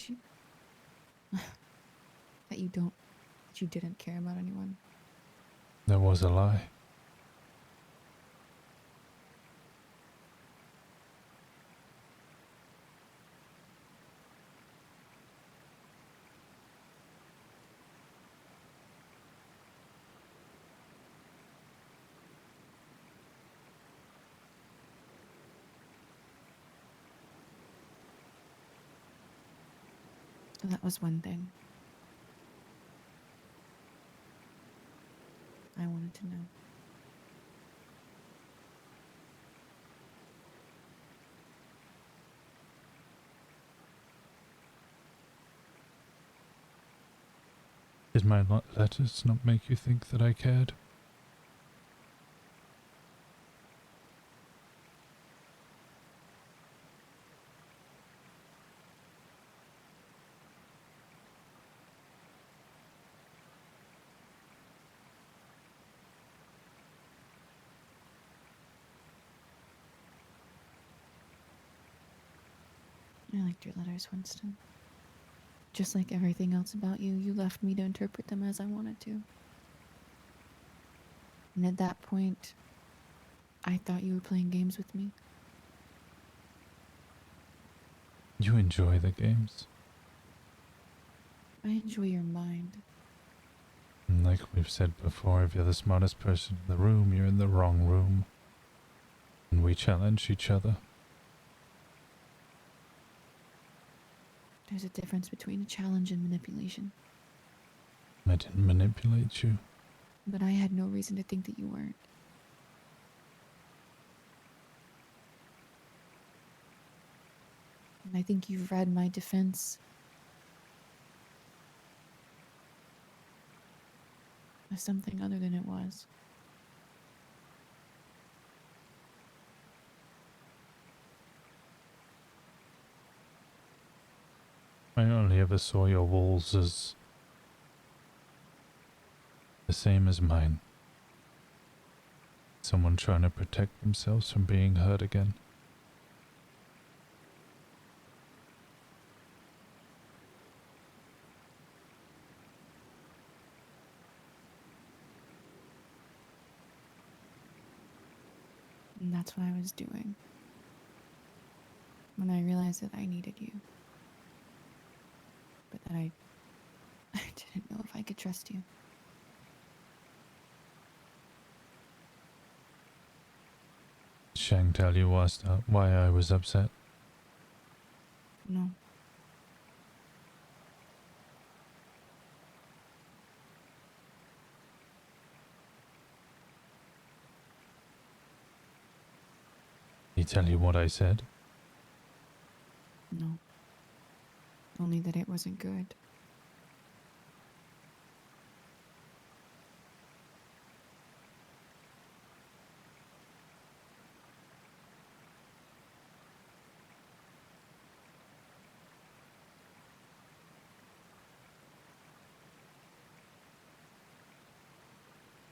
That you don't. That you didn't care about anyone. There was a lie. So that was one thing. I wanted to know. Did my letters not make you think that I cared? I liked your letters, Winston. Just like everything else about you, you left me to interpret them as I wanted to. And at that point, I thought you were playing games with me. You enjoy the games. I enjoy your mind. And like we've said before, if you're the smartest person in the room, you're in the wrong room. And we challenge each other. There's a difference between a challenge and manipulation. I didn't manipulate you. But I had no reason to think that you weren't. And I think you've read my defense as something other than it was. I only ever saw your walls as the same as mine. Someone trying to protect themselves from being hurt again. And that's what I was doing when I realized that I needed you. But that I didn't know if I could trust you. Shang tell you why I was upset? No. He tell you what I said? No. Only that it wasn't good.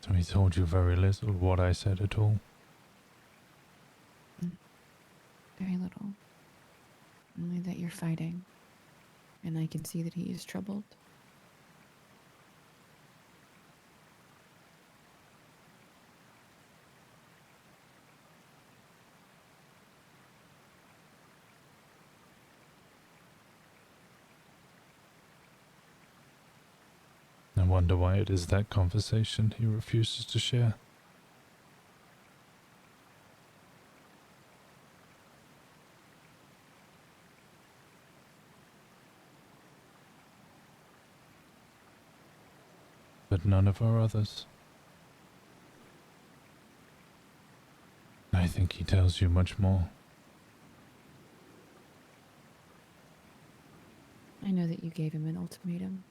So he told you very little what I said at all? Very little. Only that you're fighting. And I can see that he is troubled. I wonder why it is that conversation he refuses to share. But none of our others. I think he tells you much more. I know that you gave him an ultimatum.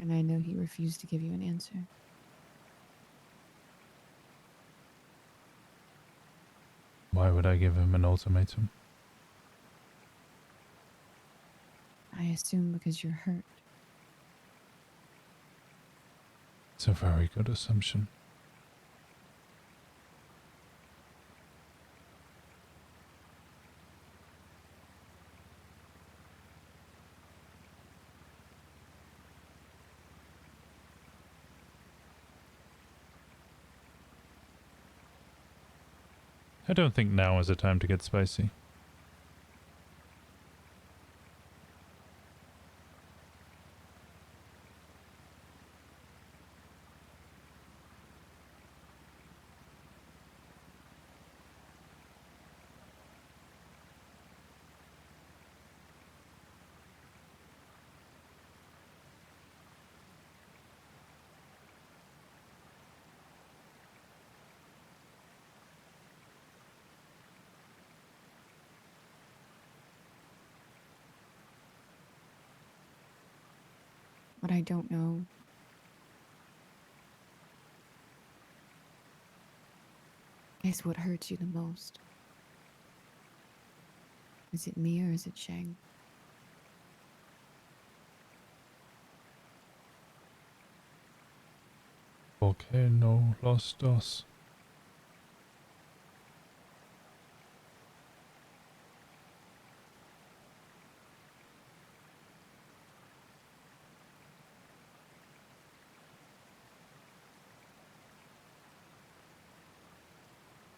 And I know he refused to give you an answer. Why would I give him an ultimatum? I assume because you're hurt. It's a very good assumption. I don't think now is the time to get spicy. What I don't know is what hurts you the most. Is it me or is it Shang? Okay, no los dos.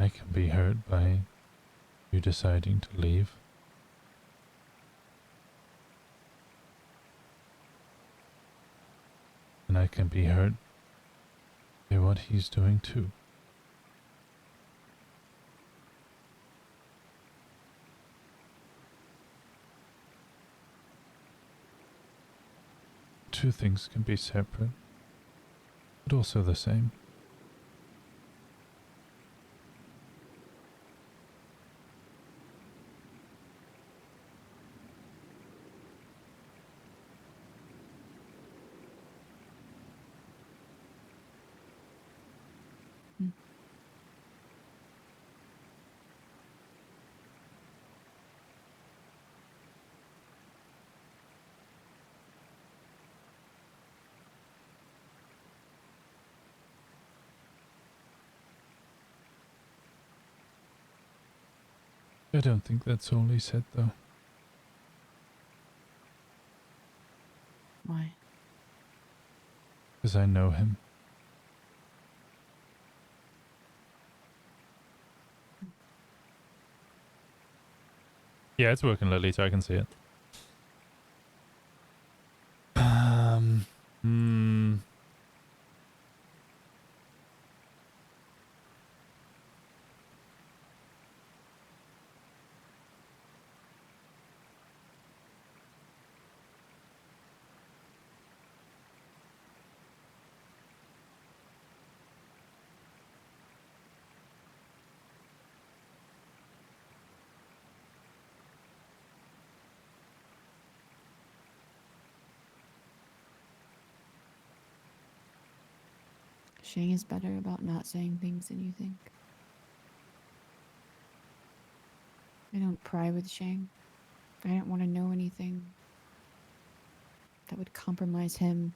I can be hurt by You deciding to leave? And I can be hurt by what he's doing too. Two things can be separate, but also the same. I don't think that's all he said, though. Why? Because I know him. Yeah, it's working, Lily, so I can see it. Hmm. Shang is better about not saying things than you think. I don't pry with Shang. I don't want to know anything that would compromise him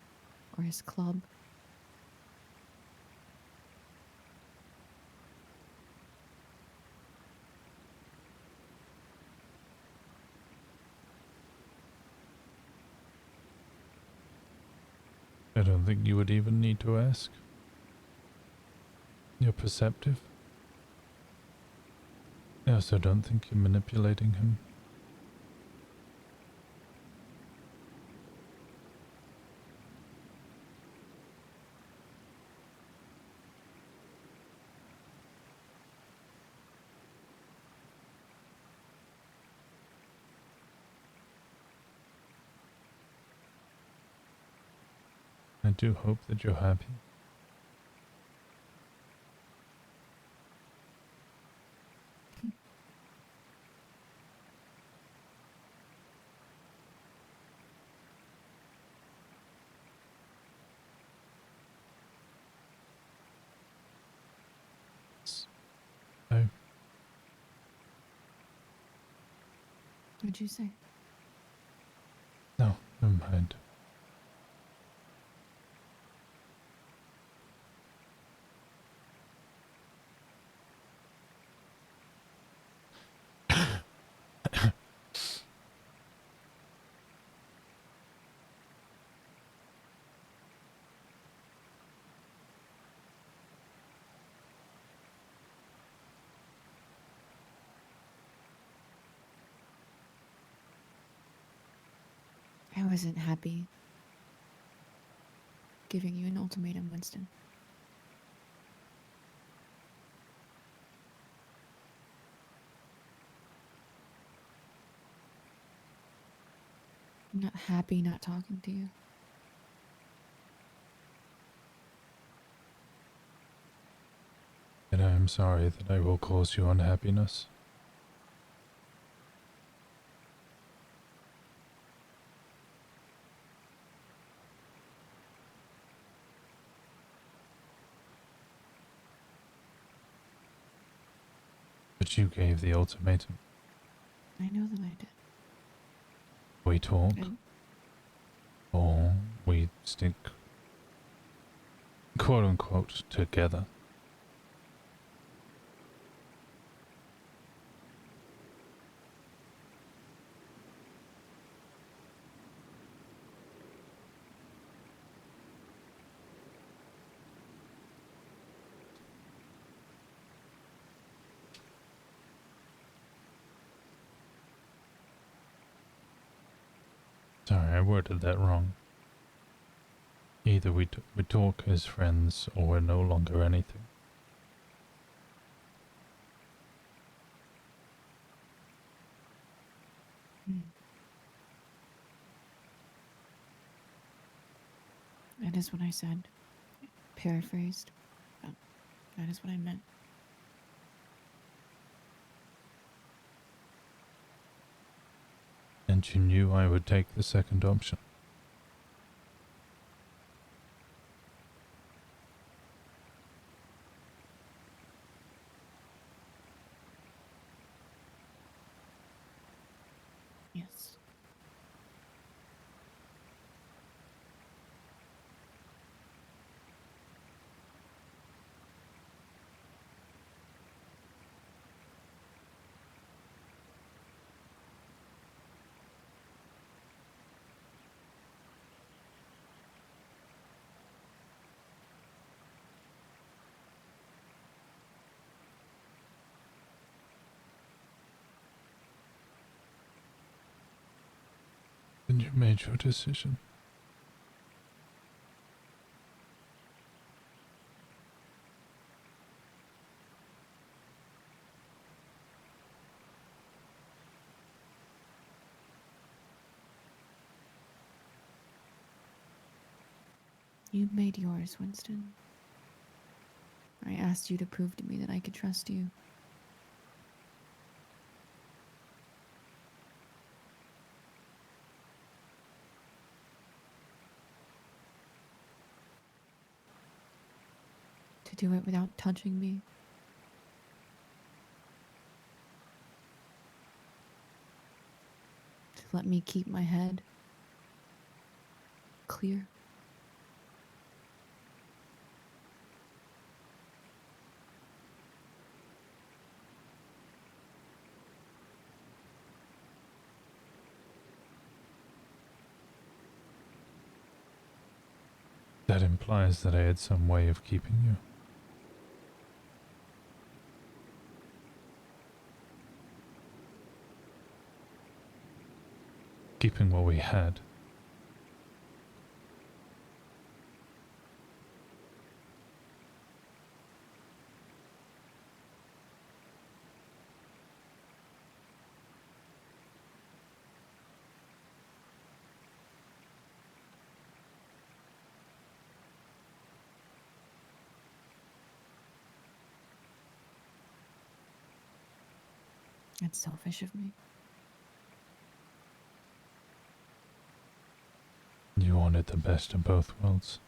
or his club. I don't think you would even need to ask. You're perceptive. I also don't think you're manipulating him. I do hope that you're happy. I What'd you say? No, never mind. I wasn't happy giving you an ultimatum, Winston. I'm not happy not talking to you. And I am sorry that I will cause you unhappiness. But you gave the ultimatum. I know that I did. We talk. Or we stick, quote unquote, together. Sorry, I worded that wrong. Either we talk as friends or we're no longer anything. That is what I said. Paraphrased. But that is what I meant. And you knew I would take the second option. Yes. And you made your decision. You made yours, Winston. I asked you to prove to me that I could trust you. To do it without touching me. To let me keep my head clear. That implies that I had some way of keeping you. Keeping what we had. That's selfish of me. You wanted the best of both worlds.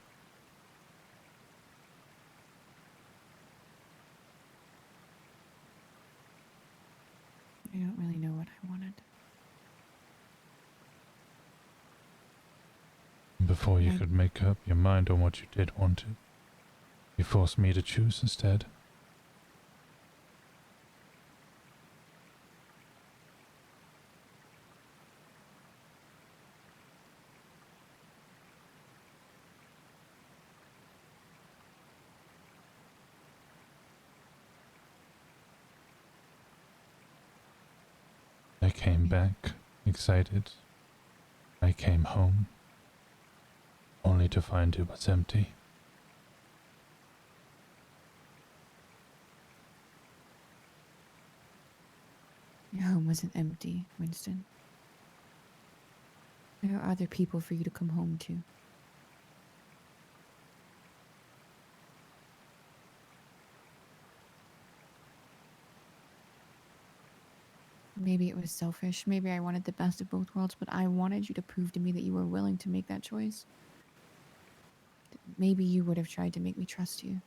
I don't really know what I wanted. Before you could make up your mind on what you did want to, you forced me to choose instead. I came back, excited. I came home, only to find it was empty. Your home wasn't empty, Winston. There are other people for you to come home to. Maybe it was selfish. Maybe I wanted the best of both worlds, but I wanted you to prove to me that you were willing to make that choice. Maybe you would have tried to make me trust you.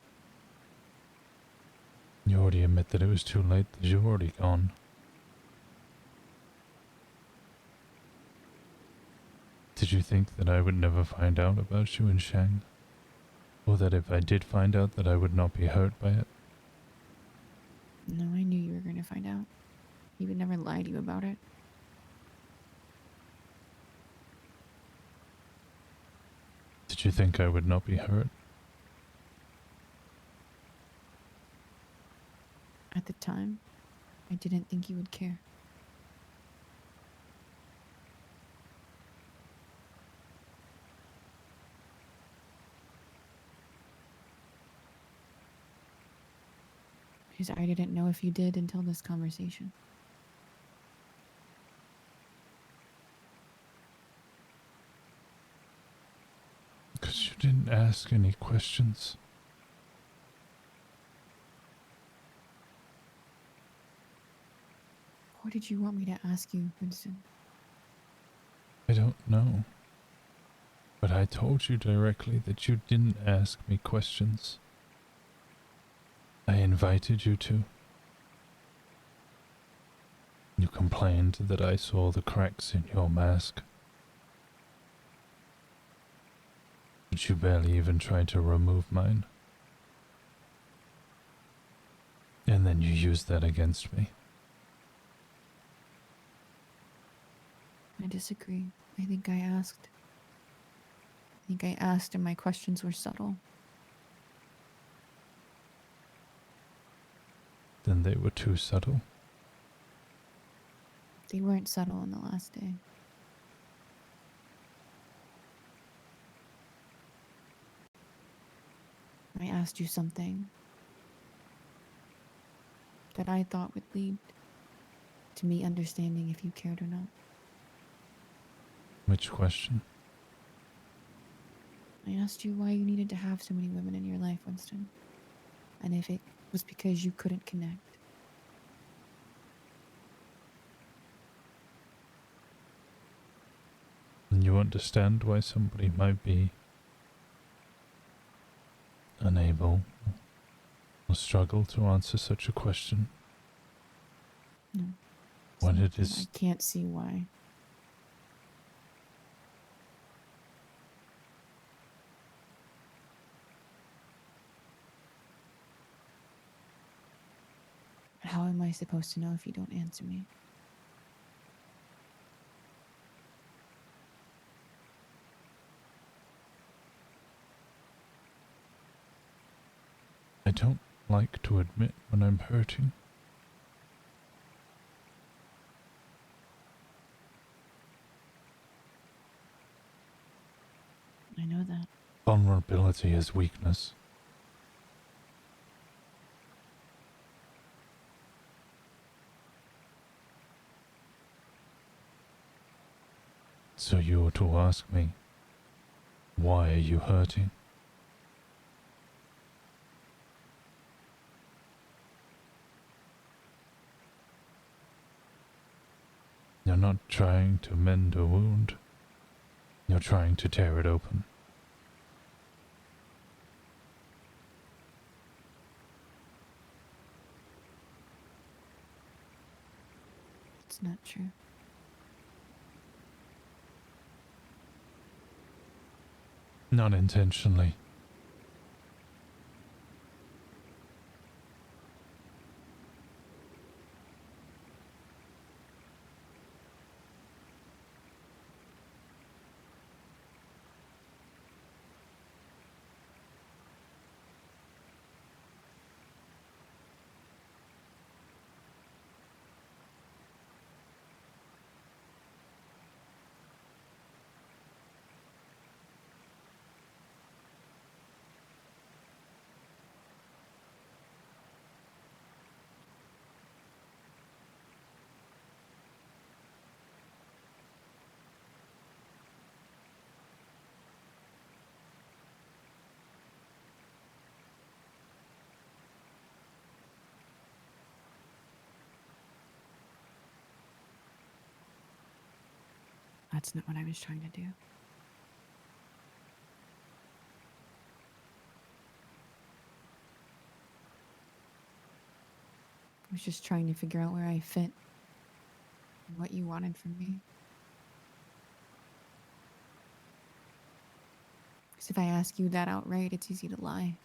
You already admit that it was too late, that you're already gone. Did you think that I would never find out about you and Shang? Or that if I did find out that I would not be hurt by it? No, I knew you were going to find out. He would never lie to you about it. Did you think I would not be hurt? At the time, I didn't think you would care. Because I didn't know if you did until this conversation. Because you didn't ask any questions. What did you want me to ask you, Winston? I don't know. But I told you directly that you didn't ask me questions. I invited you to. You complained that I saw the cracks in your mask. But you barely even tried to remove mine. And then you used that against me. I disagree. I think I asked. And my questions were subtle. Then they were too subtle. They weren't subtle on the last day. I asked you something that I thought would lead to me understanding if you cared or not. Which question? I asked you why you needed to have so many women in your life, Winston. And if it was because you couldn't connect. And you understand why somebody might be unable or struggle to answer such a question? No. When it I is can't see why. How am I supposed to know if you don't answer me? I don't like to admit when I'm hurting. I know that. Vulnerability is weakness. So you are to ask me, why are you hurting? You're not trying to mend a wound. You're trying to tear it open. It's not true. Not intentionally. That's not what I was trying to do. I was just trying to figure out where I fit and what you wanted from me. Because if I ask you that outright, it's easy to lie.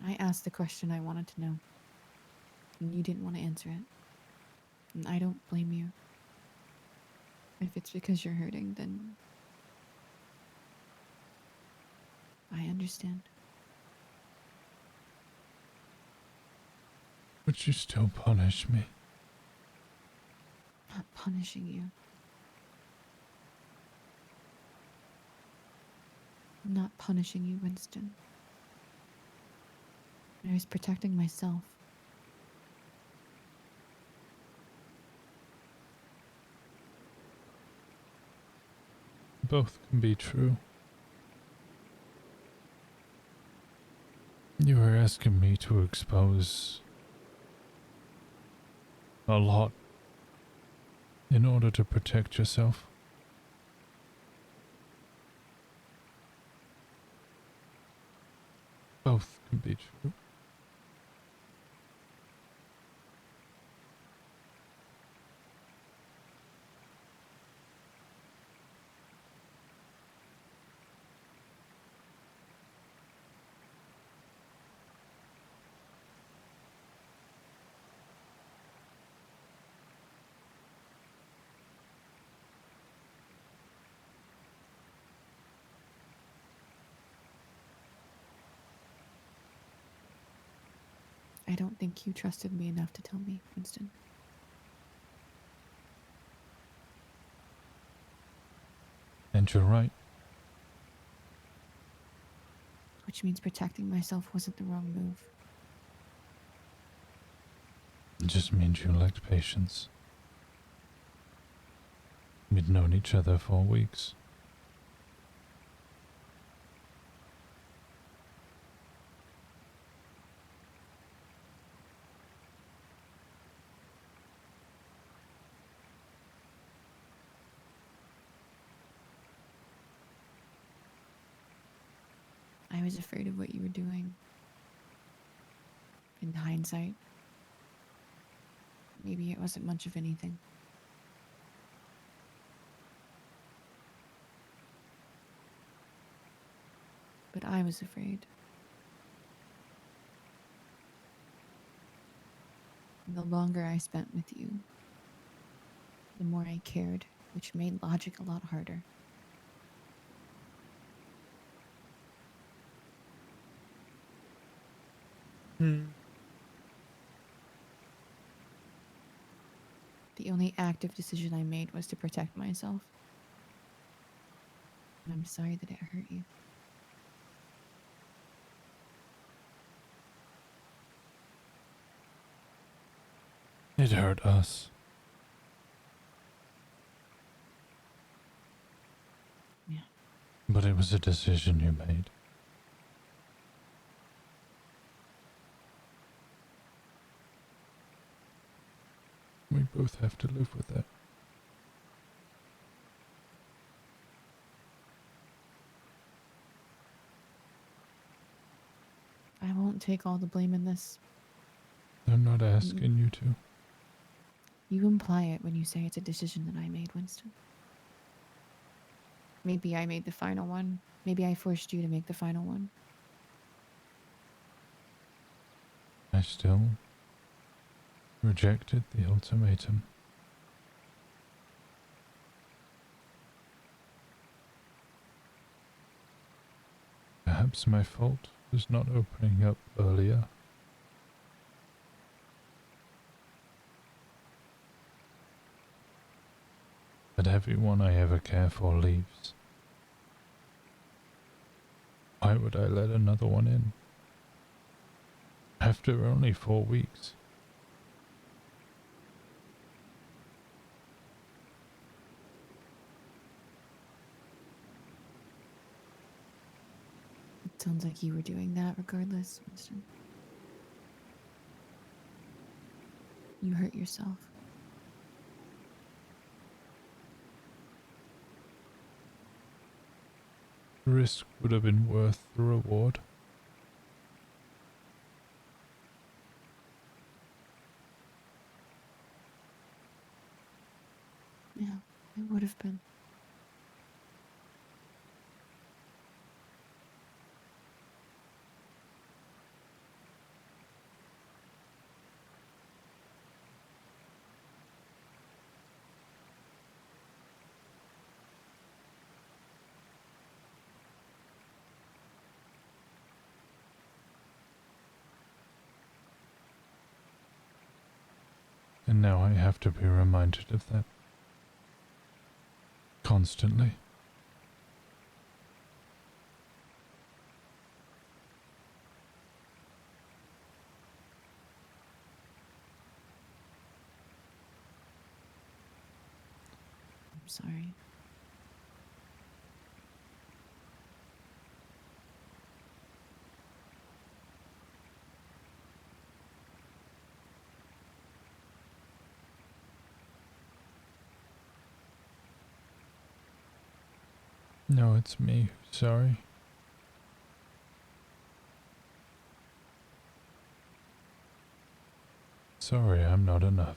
I asked the question I wanted to know, and you didn't want to answer it. And I don't blame you. If it's because you're hurting, then I understand. Would you still punish me? Not punishing you. I'm not punishing you, Winston. I was protecting myself. Both can be true. You were asking me to expose a lot in order to protect yourself. Both can be true. I don't think you trusted me enough to tell me, Winston. And you're right. Which means protecting myself wasn't the wrong move. It just means you lacked patience. We'd known each other for weeks. I was afraid of what you were doing. In hindsight, maybe it wasn't much of anything. But I was afraid. And the longer I spent with you, the more I cared, which made logic a lot harder. The only active decision I made was to protect myself. And I'm sorry that it hurt you. It hurt us. Yeah. But it was a decision you made. We both have to live with that. I won't take all the blame in this. I'm not asking you to. You imply it when you say it's a decision that I made, Winston. Maybe I made the final one. Maybe I forced you to make the final one. I still rejected the ultimatum. Perhaps my fault was not opening up earlier. But everyone I ever care for leaves. Why would I let another one in? After only 4 weeks. It sounds like you were doing that regardless, Winston. You hurt yourself. The risk would have been worth the reward. Yeah, it would have been. And now I have to be reminded of that. Constantly. I'm sorry. No, it's me. Sorry. Sorry, I'm not enough.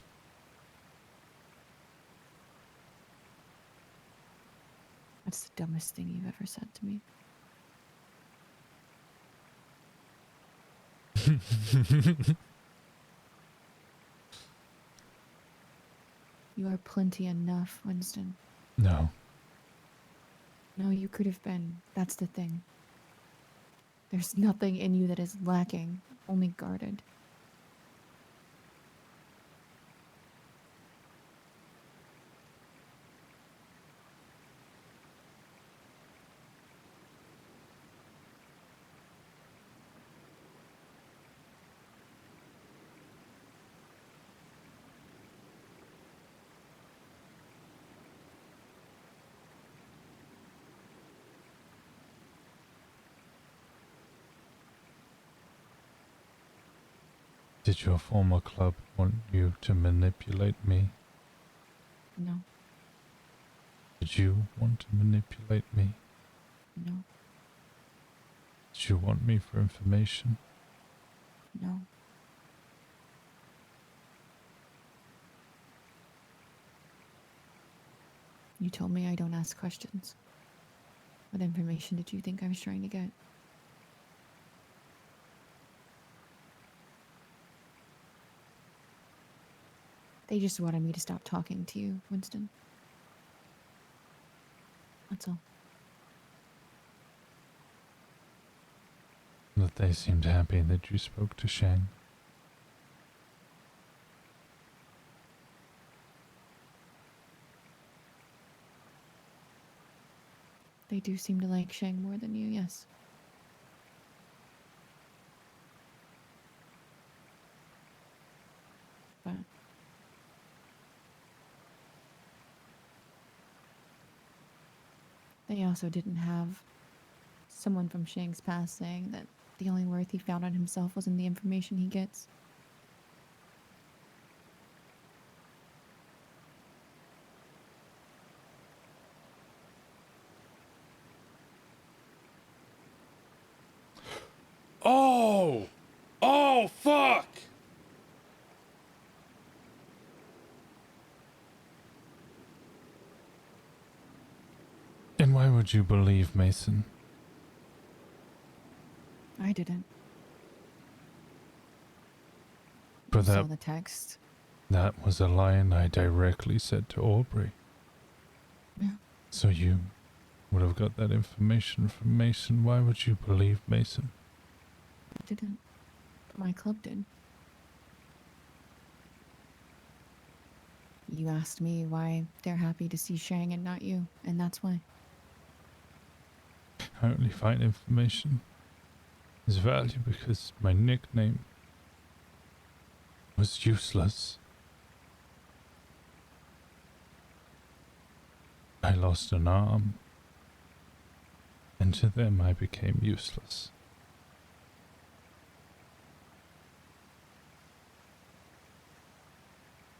That's the dumbest thing you've ever said to me. You are plenty enough, Winston. No. No, you could have been. That's the thing. There's nothing in you that is lacking, only guarded. Did your former club want you to manipulate me? No. Did you want to manipulate me? No. Did you want me for information? No. You told me I don't ask questions. What information did you think I was trying to get? They just wanted me to stop talking to you, Winston. That's all. That they seemed happy that you spoke to Shang. They do seem to like Shang more than you, yes. But they also didn't have someone from Shang's past saying that the only worth he found on himself was in the information he gets. Oh! Oh, fuck! And why would you believe Mason? I didn't. For You saw that, the text. that was a line I directly said to Aubrey. Yeah. So you would have got that information from Mason. Why would you believe Mason? I didn't. But my club did. You asked me why they're happy to see Shang and not you, and that's why. I only find information is valuable because my nickname was useless. I lost an arm, and to them I became useless.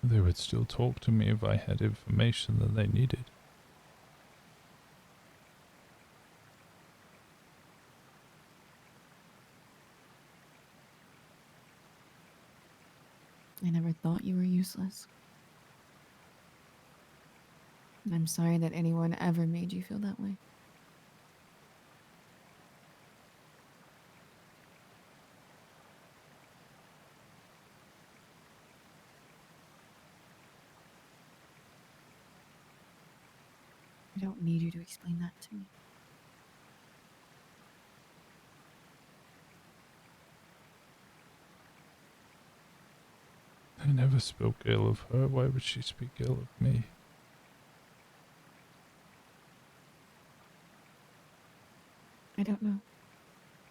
They would still talk to me if I had information that they needed. I never thought you were useless. I'm sorry that anyone ever made you feel that way. I don't need you to explain that to me. I never spoke ill of her. Why would she speak ill of me? I don't know.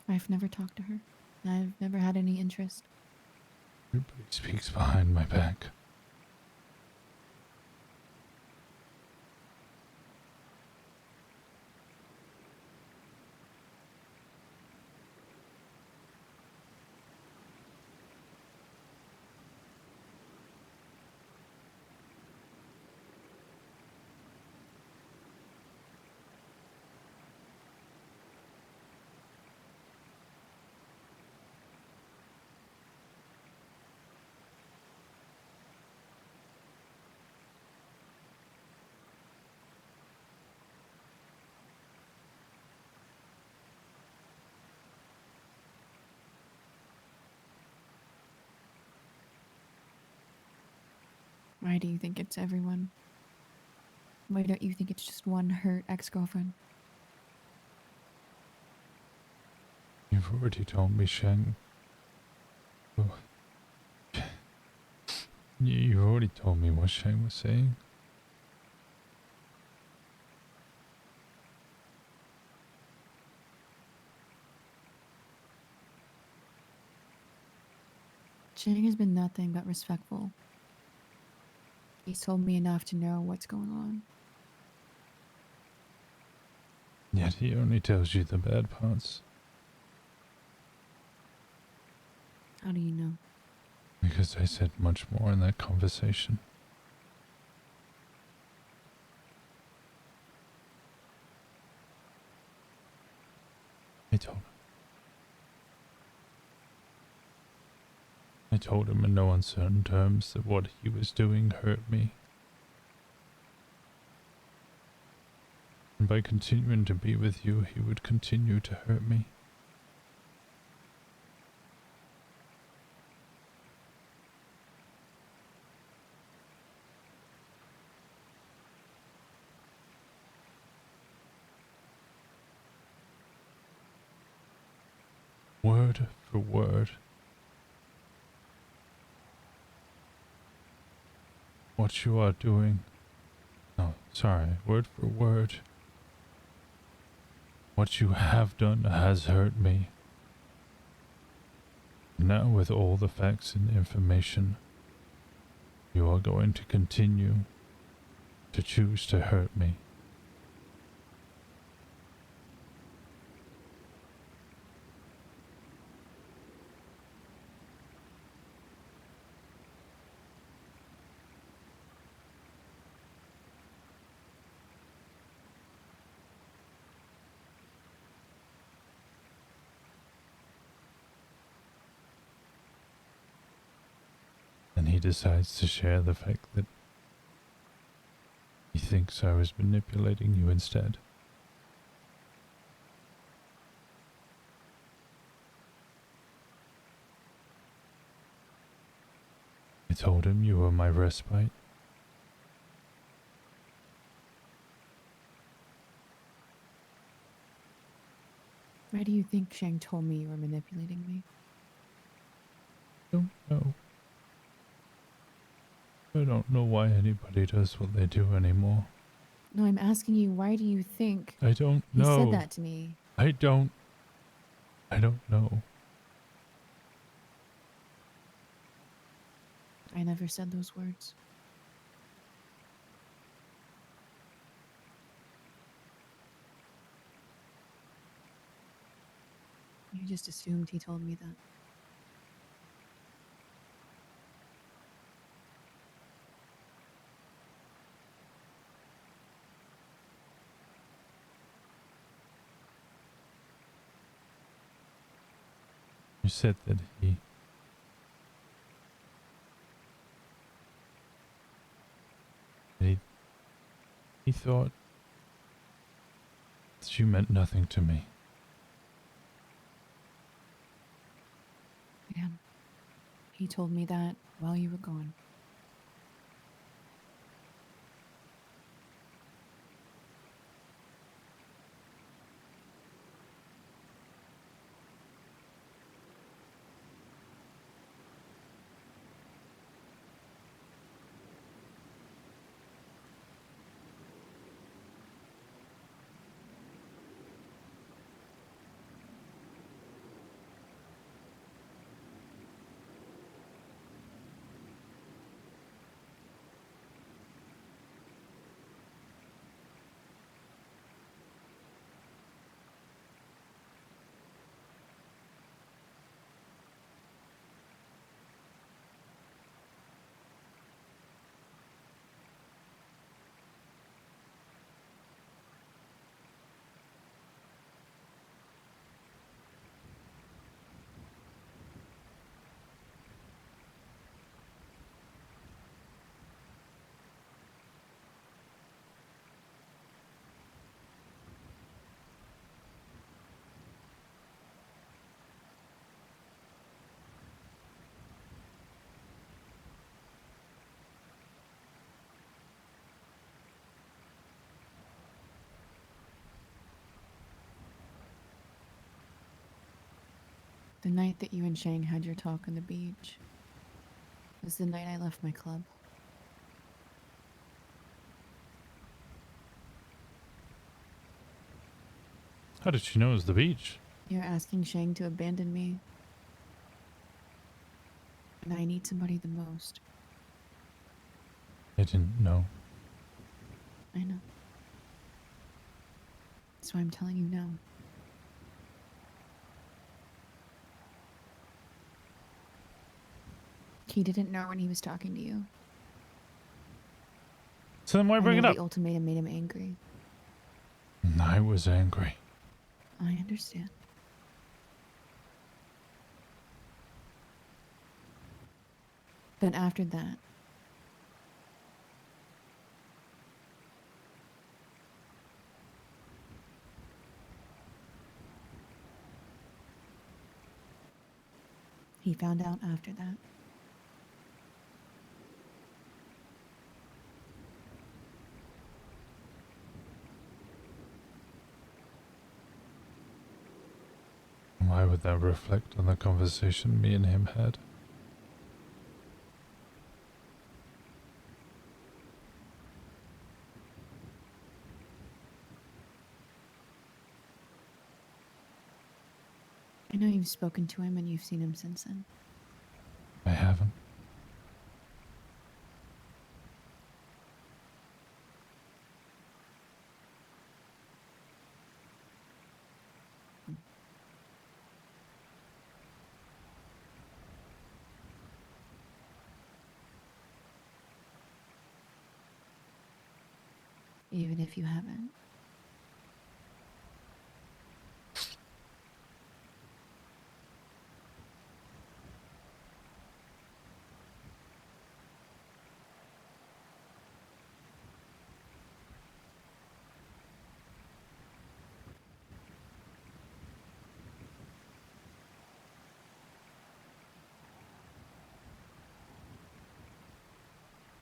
I've never talked to her. I've never had any interest. Everybody speaks behind my back. Why do you think it's everyone? Why don't you think it's just one hurt ex-girlfriend? You've already told me, Shang. Oh. You've already told me what Shang was saying. Chang has been nothing but respectful. He's told me enough to know what's going on. Yet he only tells you the bad parts. How do you know? Because I said much more in that conversation. I told him in no uncertain terms that what he was doing hurt me. And by continuing to be with you, he would continue to hurt me. Word for word. What you are doing. No, sorry, word for word. What you have done has hurt me. Now with all the facts and information, you are going to continue to choose to hurt me. And he decides to share the fact that he thinks I was manipulating you instead. I told him you were my respite. Why do you think Shang told me you were manipulating me? Don't know. I don't know why anybody does what they do anymore. No, I'm asking you, why do you think I don't he know. said that to me? I don't know. I never said those words. You just assumed he told me that. You said that he thought that you meant nothing to me. Man, he told me that while you were gone. The night that you and Shang had your talk on the beach was the night I left my club. How did she know it was the beach? You're asking Shang to abandon me. And I need somebody the most. I didn't know. I know. That's why I'm telling you now. He didn't know when he was talking to you. So then why I bring it know up? the ultimatum made him angry. I was angry. I understand. But after that, he found out after that. Why would that reflect on the conversation me and him had? I know you've spoken to him and you've seen him since then. I haven't. Even if you haven't.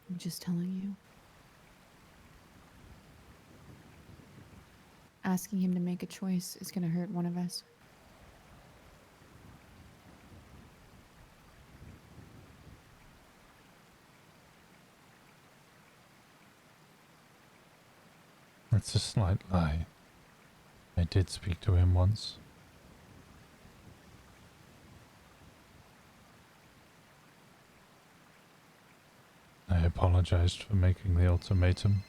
I'm just telling you. Asking him to make a choice is gonna hurt one of us. It's a slight lie. I did speak to him once. I apologized for making the ultimatum.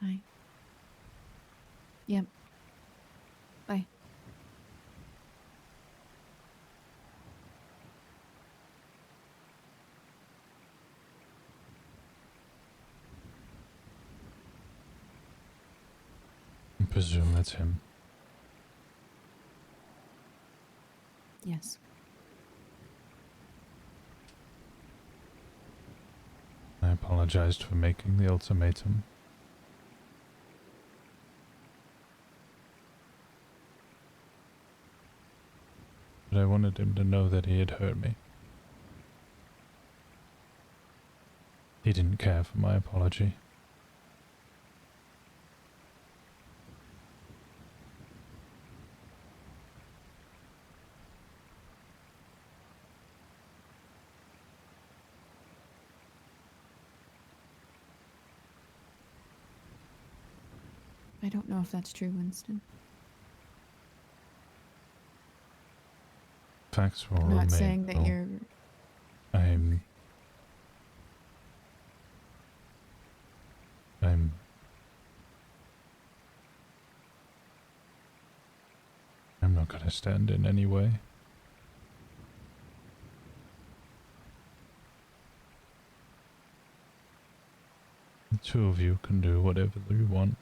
Hi. Yep. Bye. I presume that's him. Yes. I apologized for making the ultimatum. But I wanted him to know that he had hurt me. He didn't care for my apology. I don't know if that's true, Winston. Facts were all I'm not made. saying that you're... I'm not gonna stand in any way. The two of you can do whatever you want.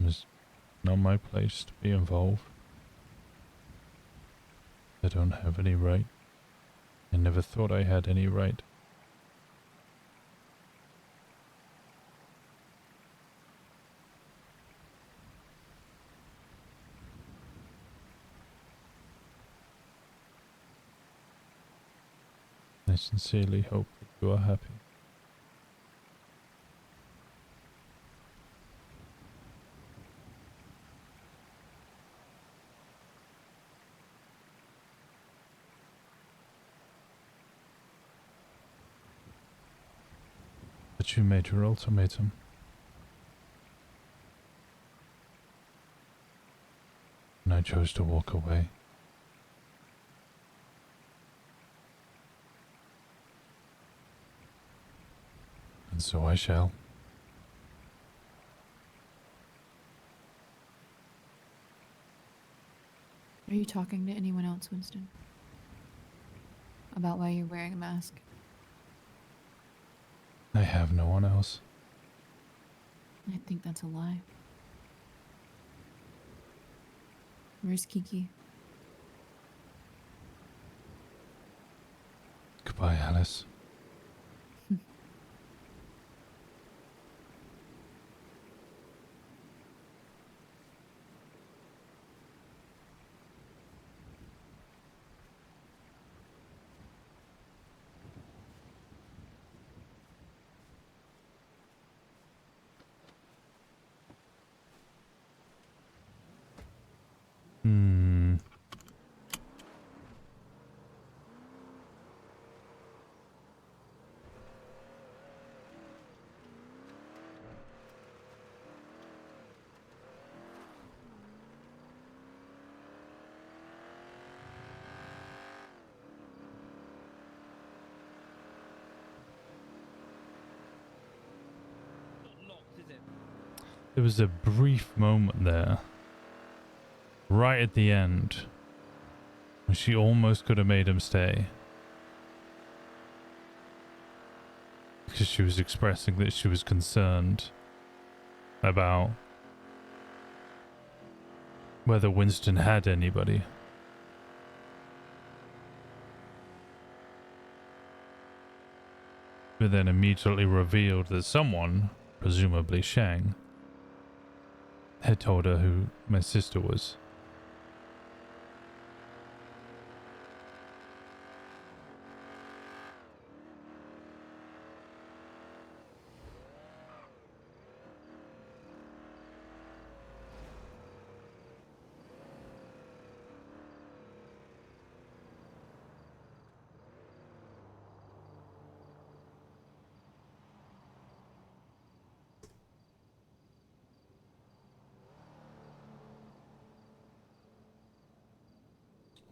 It's not my place to be involved. I don't have any right. I never thought I had any right. I sincerely hope that you are happy. But you made your ultimatum. And I chose to walk away. And so I shall. Are you talking to anyone else, Winston? About why you're wearing a mask? I have no one else. I think that's a lie. Where's Kiki? Goodbye, Alice. There was a brief moment there, right at the end, when she almost could have made him stay. Because she was expressing that she was concerned about whether Winston had anybody. But then immediately revealed that someone, presumably Shang, had told her who my sister was.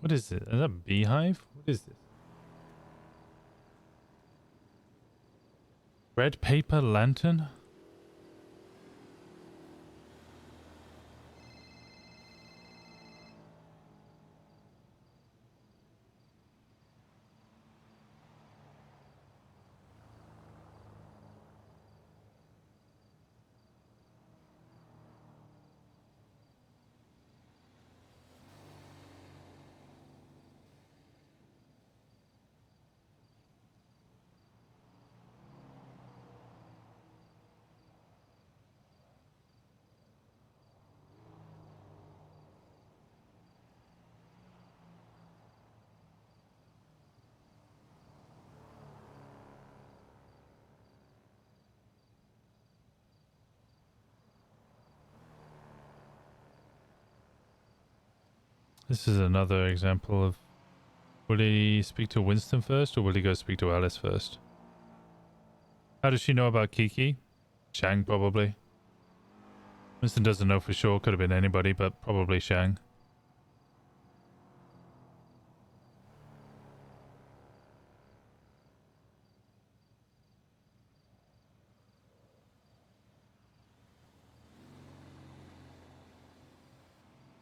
What is it? Is that a beehive? What is this? Red paper lantern? This is another example of, will he speak to Winston first or will he go speak to Alice first? How does she know about Kiki? Shang, probably. Winston doesn't know for sure, could have been anybody, but probably Shang.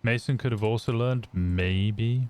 Mason could have also learned, maybe.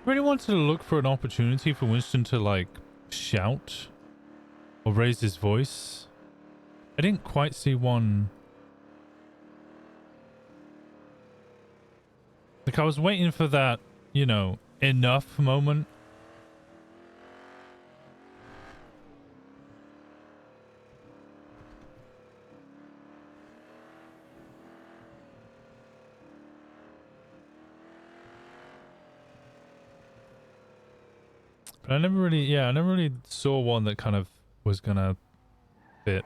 really wanted to look for an opportunity for Winston to like shout or raise his voice. I didn't quite see one. Like I was waiting for that, you know, enough moment. But I never really saw one that kind of was gonna fit.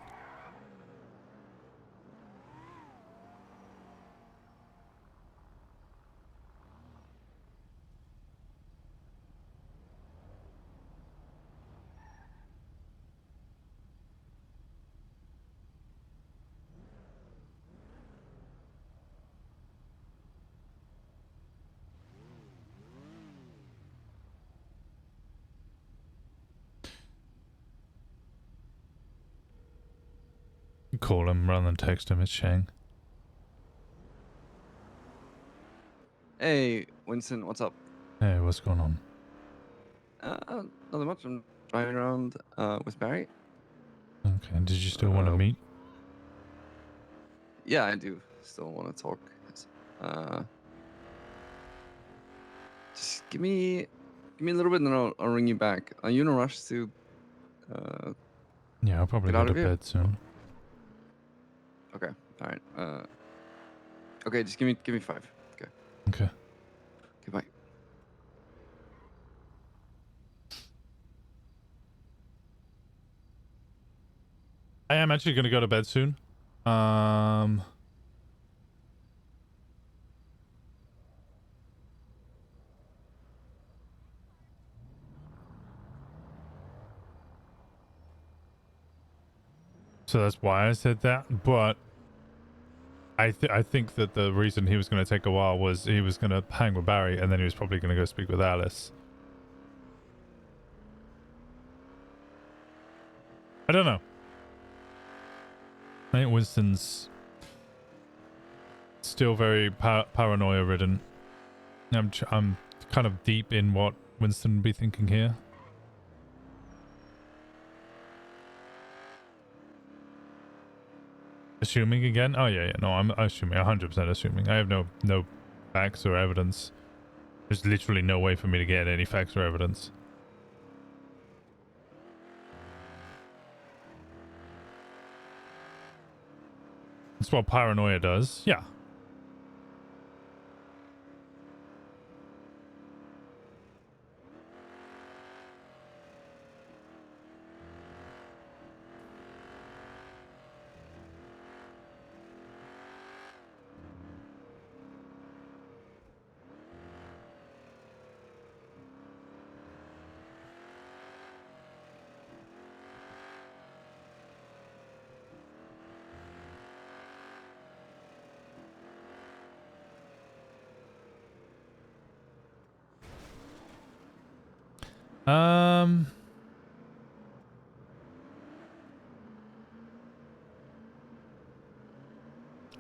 Call him rather than text him, it's Shang. Hey, Winston, what's up? Hey, what's going on? Nothing much. I'm driving around with Barry. Okay, did you still want to meet? Yeah, I do. Still want to talk. Just give me a little bit, and then I'll ring you back. Are you in a rush to? Yeah, I'll probably get go out to of here? bed soon. Okay. All right. Okay. Just give me 5. Okay. Okay. Goodbye. I am actually gonna go to bed soon. So that's why I said that, but I think that the reason he was going to take a while was he was going to hang with Barry and then he was probably going to go speak with Alice. I don't know. I think Winston's still very paranoia ridden. I'm kind of deep in what Winston would be thinking here. Assuming again? Oh yeah, no, I'm assuming, 100% assuming. I have no facts or evidence. There's literally no way for me to get any facts or evidence. That's what paranoia does. Yeah.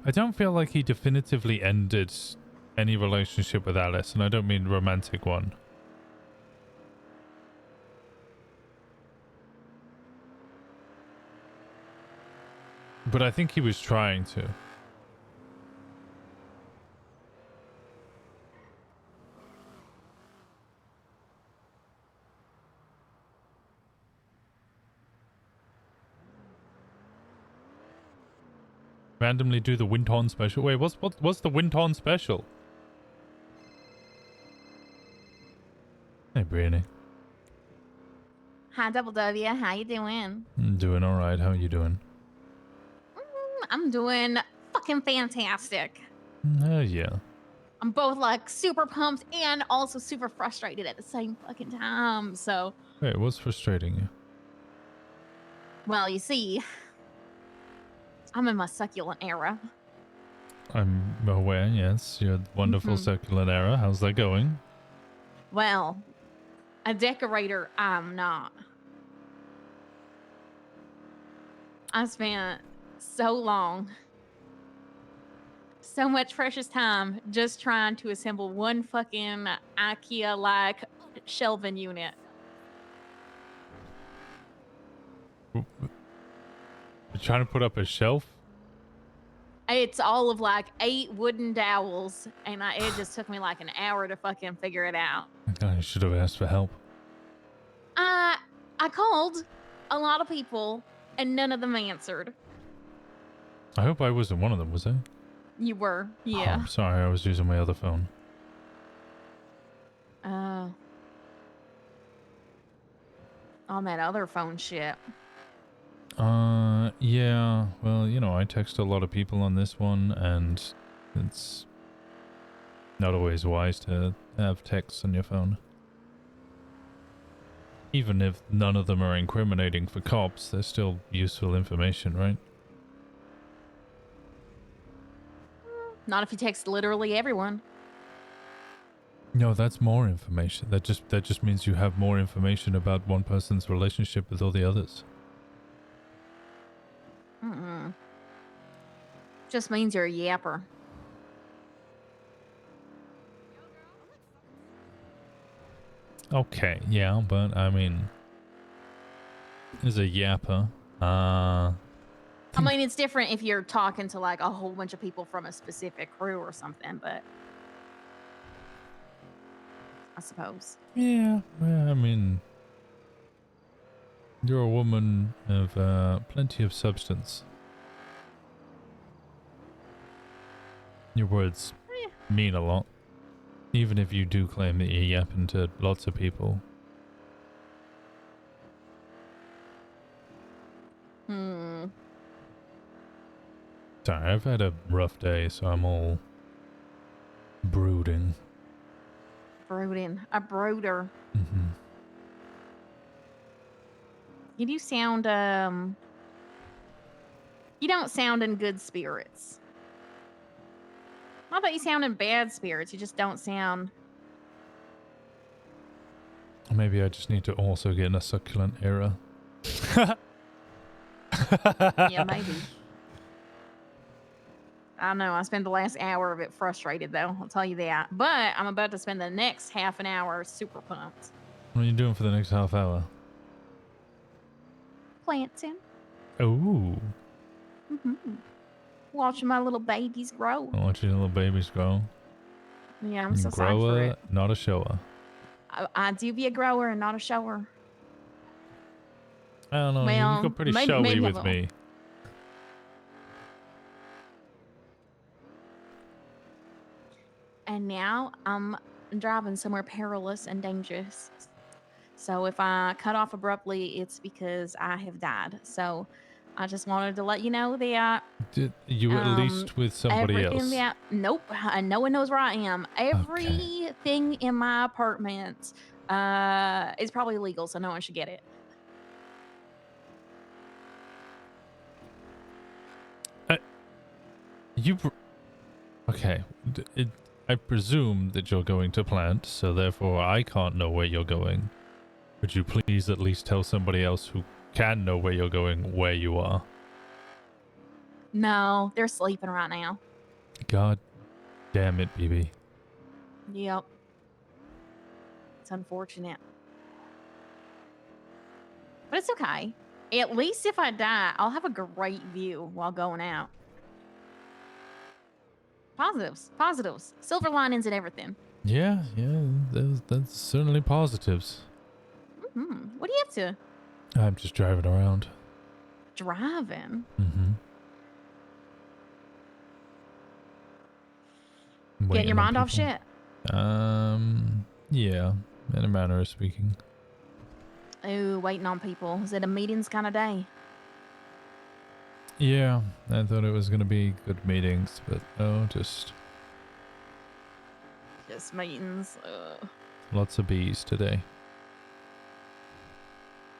I don't feel like he definitively ended any relationship with Alice, and I don't mean romantic one. But I think he was trying to. Randomly do the Winton special. Wait, what's the Winton special? Hey, Brianny. Hi, Double W. How you doing? I'm doing all right. How are you doing? I'm doing fucking fantastic. Oh, yeah. I'm both like super pumped and also super frustrated at the same fucking time. So, Wait, what's frustrating you? well, you see, I'm in my succulent era. I'm aware, yes. Your wonderful succulent era. How's that going? Well, a decorator, I'm not. I spent so so much precious time just trying to assemble one fucking IKEA-like shelving unit. You're trying to put up a shelf? It's all of like 8 wooden dowels, and it just took me like an hour to fucking figure it out. I should have asked for help. I called a lot of people, and none of them answered. I hope I wasn't one of them, was I? You were, Oh, yeah. I'm sorry, I was using my other phone. On that other phone shit. Yeah, well, you know, I text a lot of people on this one, and it's not always wise to have texts on your phone. Even if none of them are incriminating for cops, they're still useful information, right? Not if you text literally everyone. No, that's more information. That just means you have more information about one person's relationship with all the others. Just means you're a yapper. Okay, yeah, but I mean, as a yapper, I mean, it's different if you're talking to like a whole bunch of people from a specific crew or something, but I suppose. yeah, well, I mean, you're a woman of plenty of substance. Your words mean a lot, even if you do claim that you're yapping to lots of people. Sorry, I've had a rough day, so I'm all brooding. Brooding. A brooder. Mm-hmm. You do sound, you don't sound in good spirits. Not that you sound in bad spirits, you just don't sound... Maybe I just need to also get in a succulent era. Yeah, maybe. I know, I spent the last hour of it frustrated, though. I'll tell you that. But I'm about to spend the next half an hour super pumped. What are you doing for the next half hour? Planting. Oh. Watching my little babies grow. Watching little babies grow. Yeah, I'm so sad for Grower, it. not a shower. I do be a grower and not a shower. I don't know, Well, you got pretty maybe showy a with little. me. And now I'm driving somewhere perilous and dangerous. So if I cut off abruptly, it's because I have died. So I just wanted to let you know that Did you at least with somebody else? Nope. No one knows where I am. Everything in my apartment is probably illegal, so no one should get it. Okay. I presume that you're going to plant, so therefore I can't know where you're going. Would you please at least tell somebody else who can know where you're going where you are? No, they're sleeping right now. God damn it, BB. Yep. It's unfortunate. But it's okay. At least if I die, I'll have a great view while going out. Positives. Positives. Silver linings and everything. Yeah, that's certainly positives. What are you up to? I'm just driving around. Driving? Getting your mind off shit? Yeah, in a manner of speaking. Ooh, waiting on people. Is it a meetings kind of day? Yeah, I thought it was going to be good meetings, but no, just meetings. lots of bees today.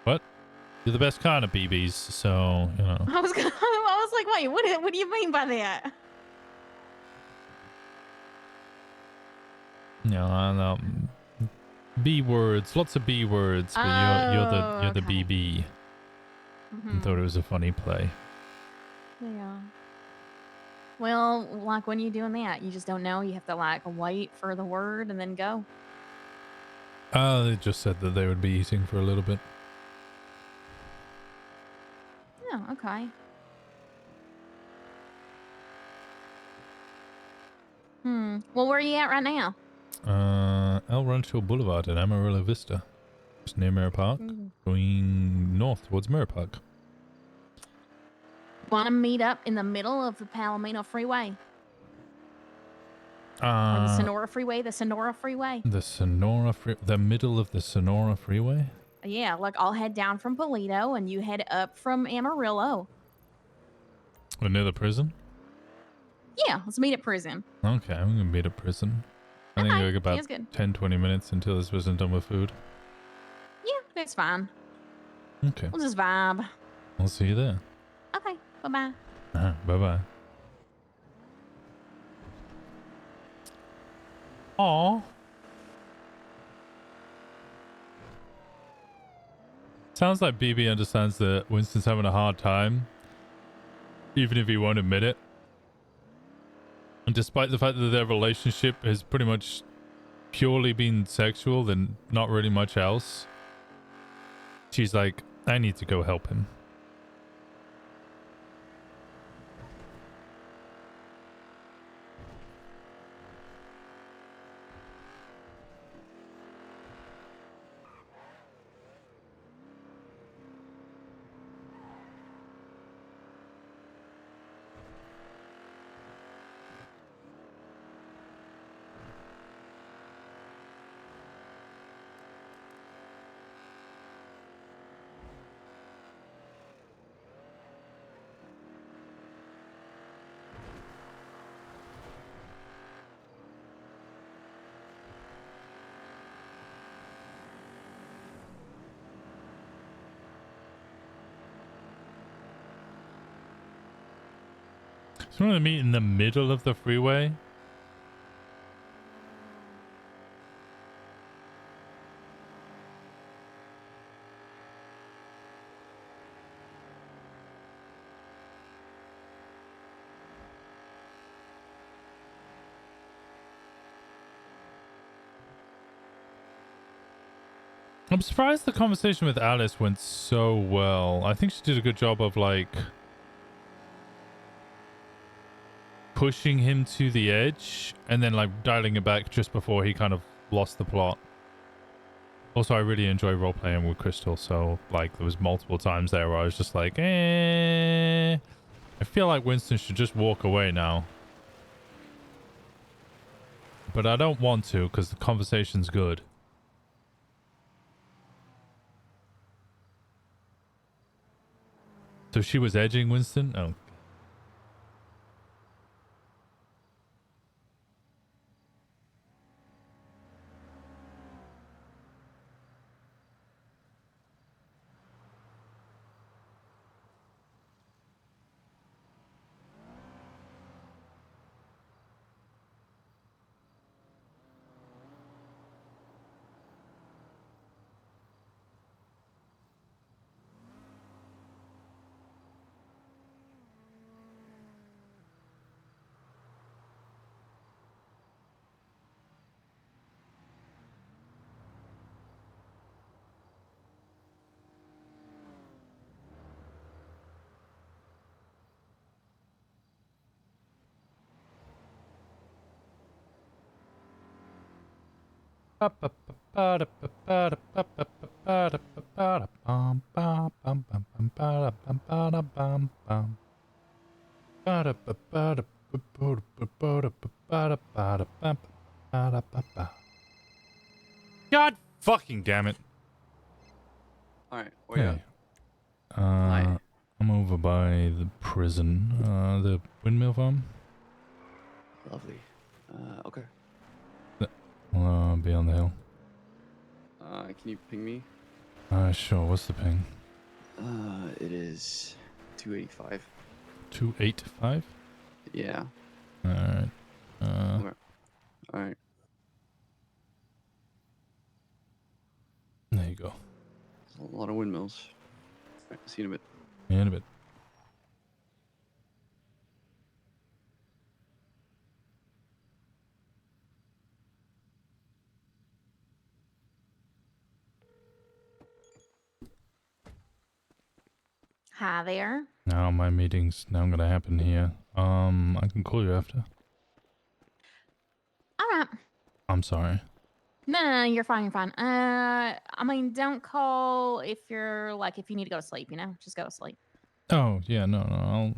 What? You're the best kind of BBs, so, you know. I was like, wait, what do you mean by that? No, I know. B words, lots of B words, but you're the BB. I thought it was a funny play. Yeah. Well, like when you're doing that, you just don't know. You have to like wait for the word and then go. They just said that they would be eating for a little bit. Oh, okay. Well, where are you at right now? El Rancho Boulevard in Amarillo Vista. Just near Mirror Park. Going north towards Mirror Park. Want to meet up in the middle of the Palomino Freeway? Or the Sonora Freeway? The Sonora Freeway? The middle of the Sonora Freeway? Yeah, like I'll head down from Polito and you head up from Amarillo. Or near the prison? Yeah, let's meet at prison. Okay, I'm gonna meet at prison. I think like about sounds good. 10-20 minutes until this person done with food. Yeah, that's fine. Okay. We'll just vibe. I'll see you there. Okay, bye-bye. Bye-bye. Aw. Sounds like BB understands that Winston's having a hard time, even if he won't admit it. And despite the fact that their relationship has pretty much purely been sexual and not really much else, she's like, I need to go help him. So you want to meet in the middle of the freeway? I'm surprised the conversation with Alice went so well. I think she did a good job of like pushing him to the edge and then like dialing it back just before he kind of lost the plot. Also, I really enjoy role-playing with Crystal, so like there was multiple times there where I was just like, I feel like Winston should just walk away now. But I don't want to because the conversation's good. So she was edging Winston? Oh. God fucking damn it. Alright, where you at? I'm over by the prison, the windmill farm. Lovely. Okay. I'll be on the hill. Can you ping me? Sure. What's the ping? It is 285. 285? Yeah. Alright. Okay. Alright. There you go. There's a lot of windmills. Alright, see you in a bit. In a bit. Hi there. Now my meeting's now gonna happen here. I can call you after. All right. I'm sorry. No, you're fine. You're fine. I mean, don't call if you're like if you need to go to sleep. You know, just go to sleep. Oh yeah, no.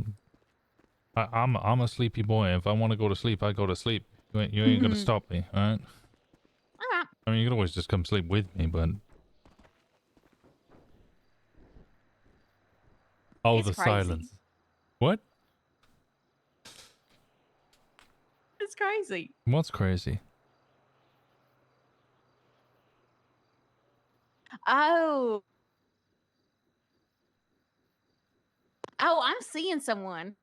I'm a sleepy boy. If I want to go to sleep, I go to sleep. You ain't gonna stop me, all right? All right. I mean, you can always just come sleep with me, but It's the crazy. silence. What? It's crazy. What's crazy? Oh. Oh, I'm seeing someone.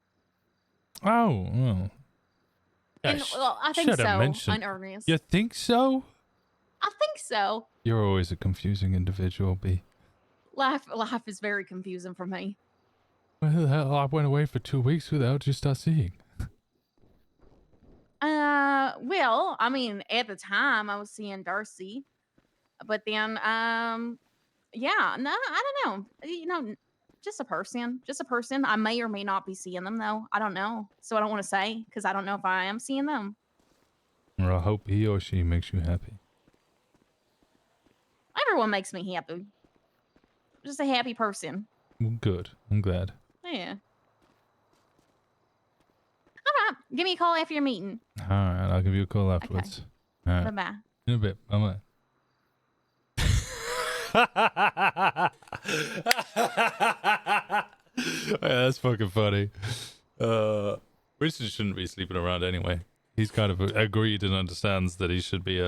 Oh, well. And well, I think Should have so. mentioned. On Ernest. You think so? I think so. You're always a confusing individual, B. Life is very confusing for me. Well, who the hell? I went away for 2 weeks. Who the hell did you start seeing? Well, I mean, at the time I was seeing Darcy, but then, yeah, no, I don't know. You know, just a person. I may or may not be seeing them though. I don't know. So I don't want to say because I don't know if I am seeing them. Well, I hope he or she makes you happy. Everyone makes me happy. Just a happy person. Well, good. I'm glad. Yeah. All right. Give me a call after your meeting. All right, I'll give you a call afterwards. All right. Bye-bye. In a bit. Bye-bye. Yeah, that's fucking funny. Winston shouldn't be sleeping around anyway. He's kind of agreed and understands that he should be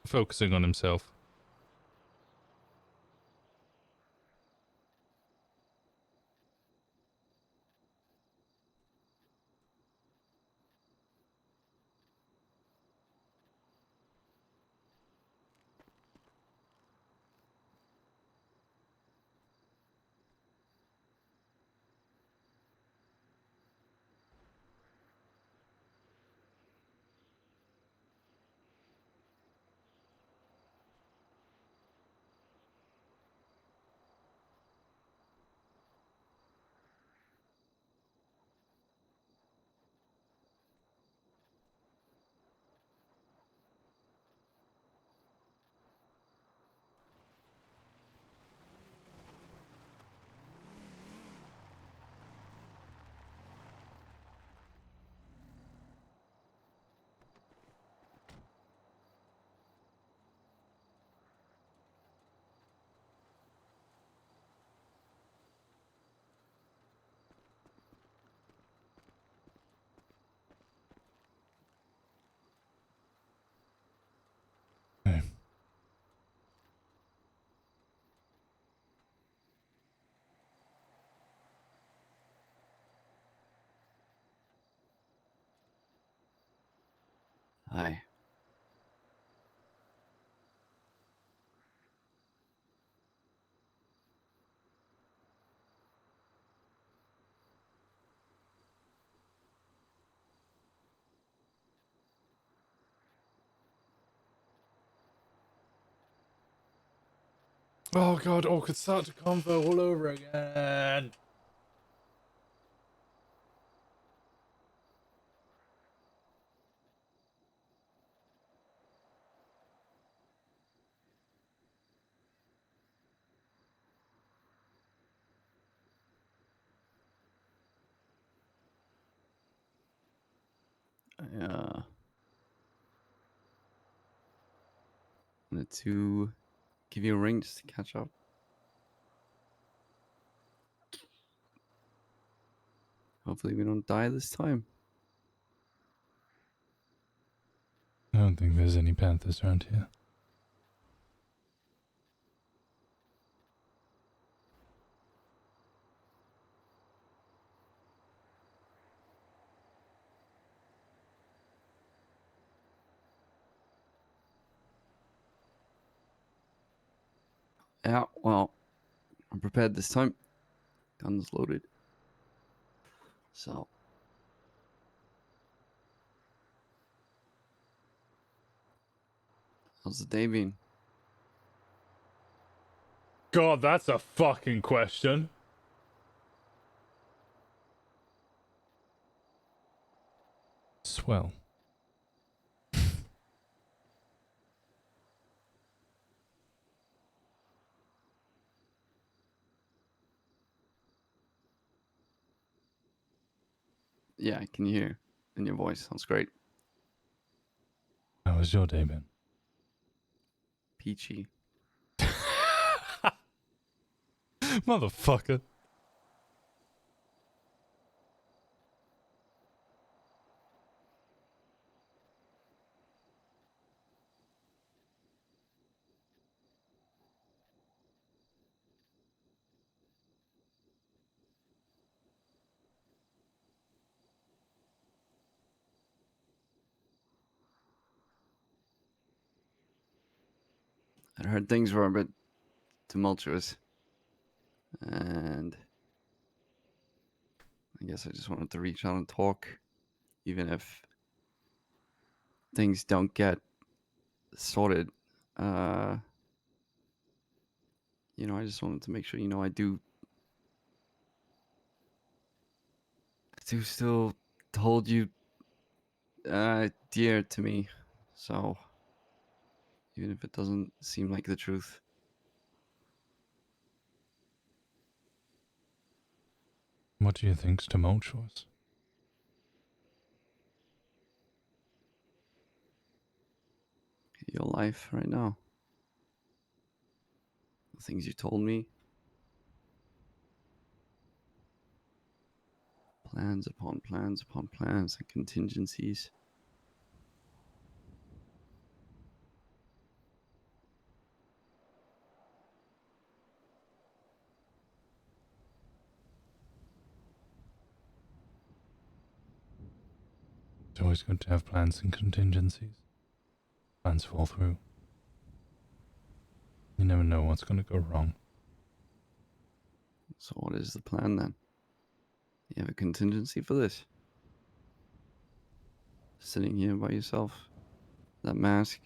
focusing on himself. Hi. Oh god, could start to convo all over again. I wanted to give you a ring just to catch up. Hopefully we don't die this time. I don't think there's any panthers around here. Yeah, well, I'm prepared this time. Guns loaded. So. How's the day been? God, that's a fucking question. Swell. Yeah, I can hear in your voice. Sounds great. How was your day, Ben? Peachy. Motherfucker. I heard things were a bit tumultuous. And I guess I just wanted to reach out and talk. Even if things don't get sorted. You know, I just wanted to make sure, you know, I do still hold you dear to me. So even if it doesn't seem like the truth. What do you think's tumultuous? Your life right now. The things you told me. Plans upon plans upon plans and contingencies. It's always good to have plans and contingencies. Plans fall through. You never know what's going to go wrong. So what is the plan then? You have a contingency for this? Sitting here by yourself? That mask?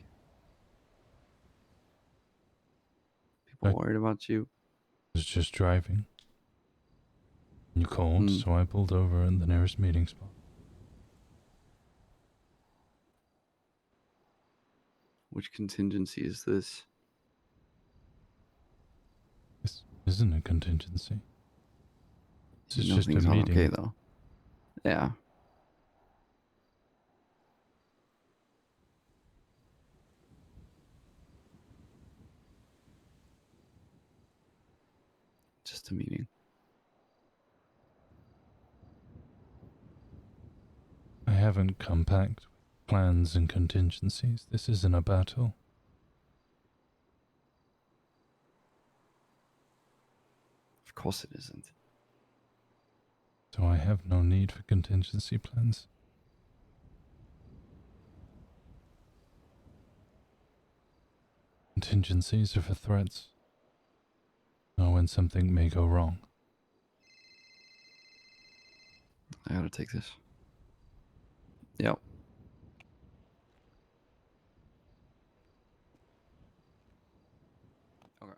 People worried about you? I was just driving. You called, so I pulled over at the nearest meeting spot. Which contingency is this? This isn't a contingency. This is You know just a things aren't meeting. okay though. Yeah. Just a meeting. I haven't come packed with plans and contingencies. This isn't a battle. Of course it isn't. So I have no need for contingency plans. Contingencies are for threats. Or when something may go wrong. I gotta take this. Yep. Okay.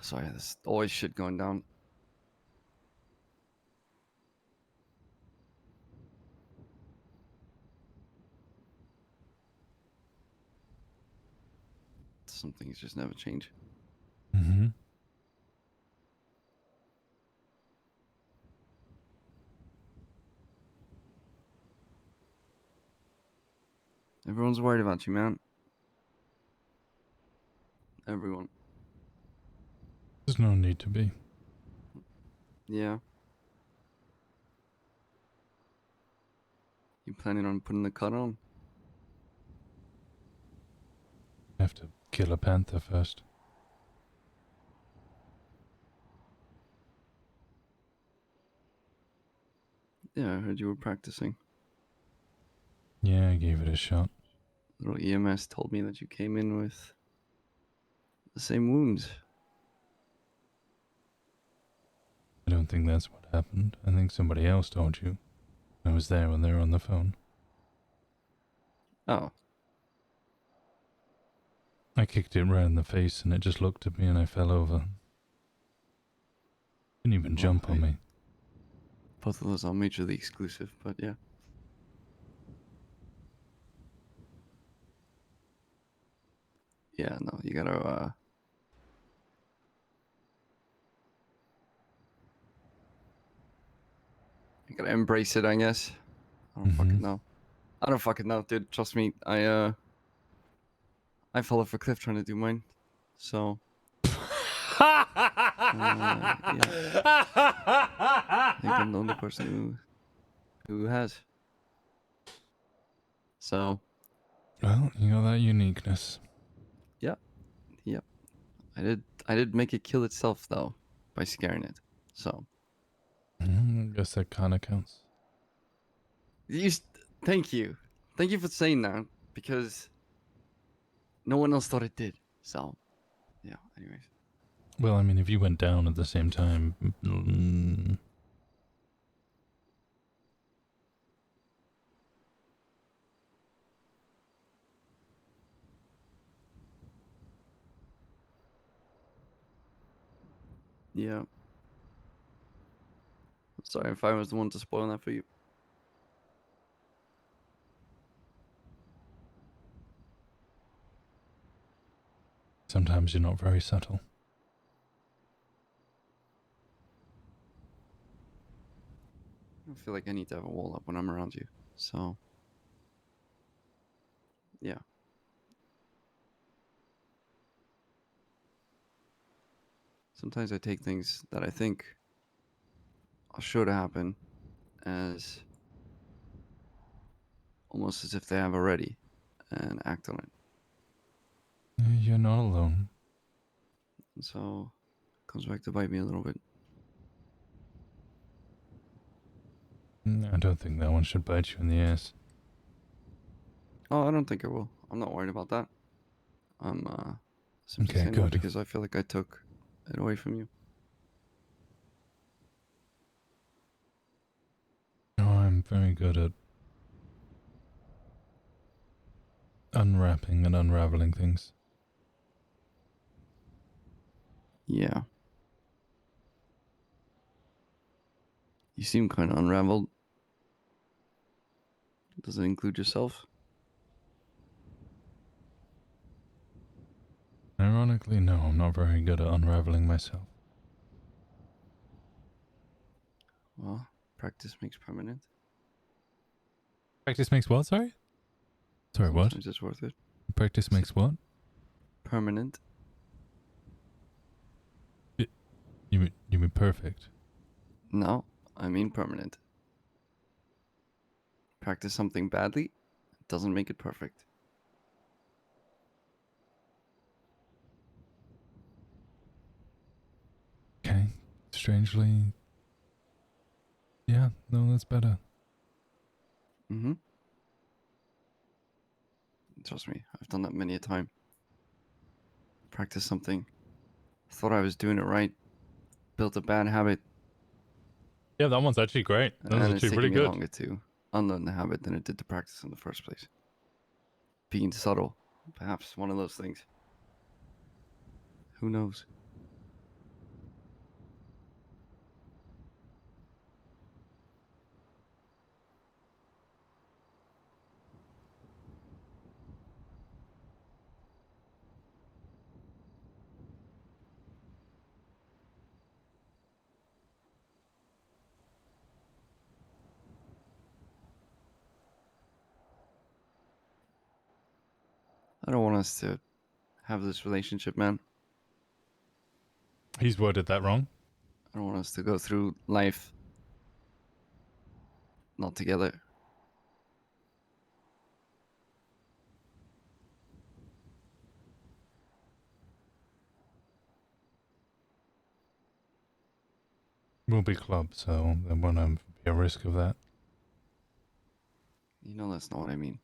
Sorry, there's always shit going down. Some things just never change. Mm-hmm. Everyone's worried about you, man. Everyone. There's no need to be. Yeah. You planning on putting the cut on? I have to kill a panther first. Yeah, I heard you were practicing. Yeah, I gave it a shot. Little EMS told me that you came in with the same wounds. I don't think that's what happened. I think somebody else told you. I was there when they were on the phone. Oh. I kicked it right in the face and it just looked at me and I fell over. Didn't even jump on me. Both of those are majorly exclusive, but yeah. Yeah, no, you gotta, you gotta embrace it, I guess. I don't fucking know. I don't fucking know, dude. Trust me, I fell off a cliff trying to do mine. So. Yeah. I think I'm the only person who has. So. Well, you got that uniqueness. Yep. Yep. I did make it kill itself though, by scaring it. So. I guess that kinda counts. Thank you. Thank you for saying that, because no one else thought it did. So, yeah, anyways. Well, I mean, if you went down at the same time... Yeah. Sorry if I was the one to spoil that for you. Sometimes you're not very subtle. I don't feel like I need to have a wall up when I'm around you. So. Yeah. Sometimes I take things that I think are sure to happen as almost as if they have already, and act on it. You're not alone. And so it comes back to bite me a little bit. I don't think that one should bite you in the ass. Oh, I don't think it will. I'm not worried about that. I'm simply Okay, saying that good. because I feel like I took it away from you. No, I'm very good at unwrapping and unraveling things. Yeah. You seem kind of unraveled. Does it include yourself? Ironically, no, I'm not very good at unraveling myself. Well, practice makes permanent. Practice makes what, sorry? Sorry, what? Sometimes it's worth it. Practice makes what? Permanent. You mean perfect? No, I mean permanent. Practice something badly, it doesn't make it perfect. Okay, strangely... Yeah, no, that's better. Mm-hmm. Trust me, I've done that many a time. Practice something. Thought I was doing it right. Built a bad habit. Yeah, that one's actually great. That was And it's actually taking really me good. longer to unlearn the habit than it did to practice in the first place. Being subtle. Perhaps one of those things. Who knows? I don't want us to have this relationship, man. He's worded that wrong. I don't want us to go through life not together. We'll be club, so there won't be a risk of that. You know that's not what I mean.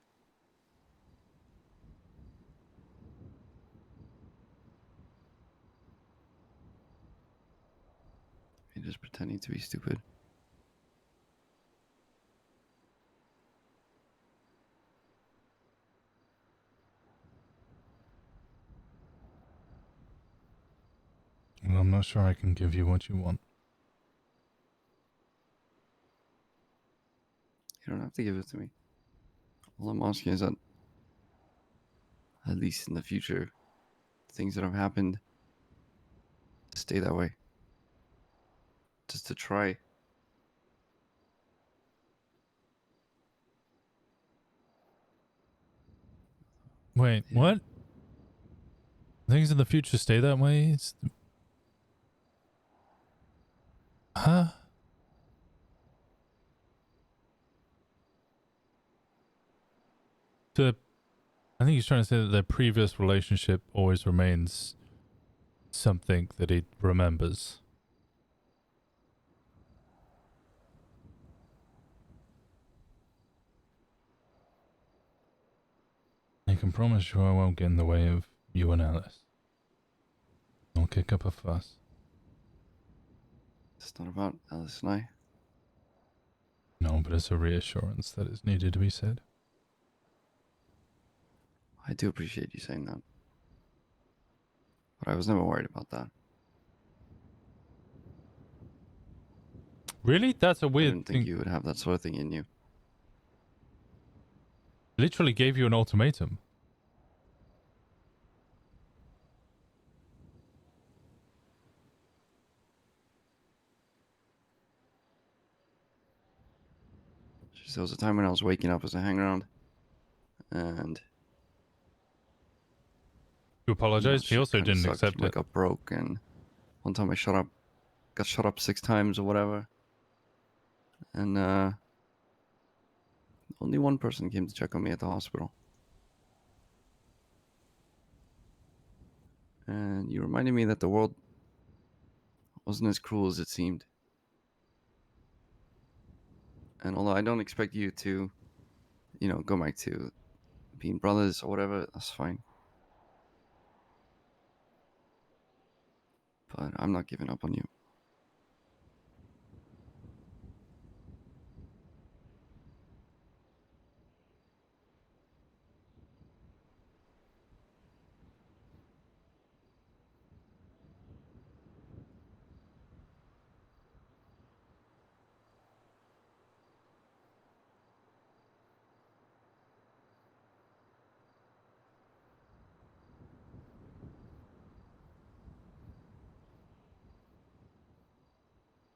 You're just pretending to be stupid. Well, I'm not sure I can give you what you want. You don't have to give it to me. All I'm asking is that, at least in the future, things that have happened stay that way. Just to try. Wait, what? Things in the future stay that way? Huh? I think he's trying to say that their previous relationship always remains something that he remembers. I can promise you I won't get in the way of you and Alice. I'll kick up a fuss. It's not about Alice and I. No, but it's a reassurance that is needed to be said. I do appreciate you saying that. But I was never worried about that. Really? That's a I weird didn't think thing. you would have that sort of thing in you. Literally gave you an ultimatum. Just, there was a time when I was waking up as a hangaround, and You apologized? He also didn't accept I it. got broke, and one time I got shot up 6 times or whatever, and only one person came to check on me at the hospital. And you reminded me that the world wasn't as cruel as it seemed. And although I don't expect you to, go back to being brothers or whatever, that's fine. But I'm not giving up on you.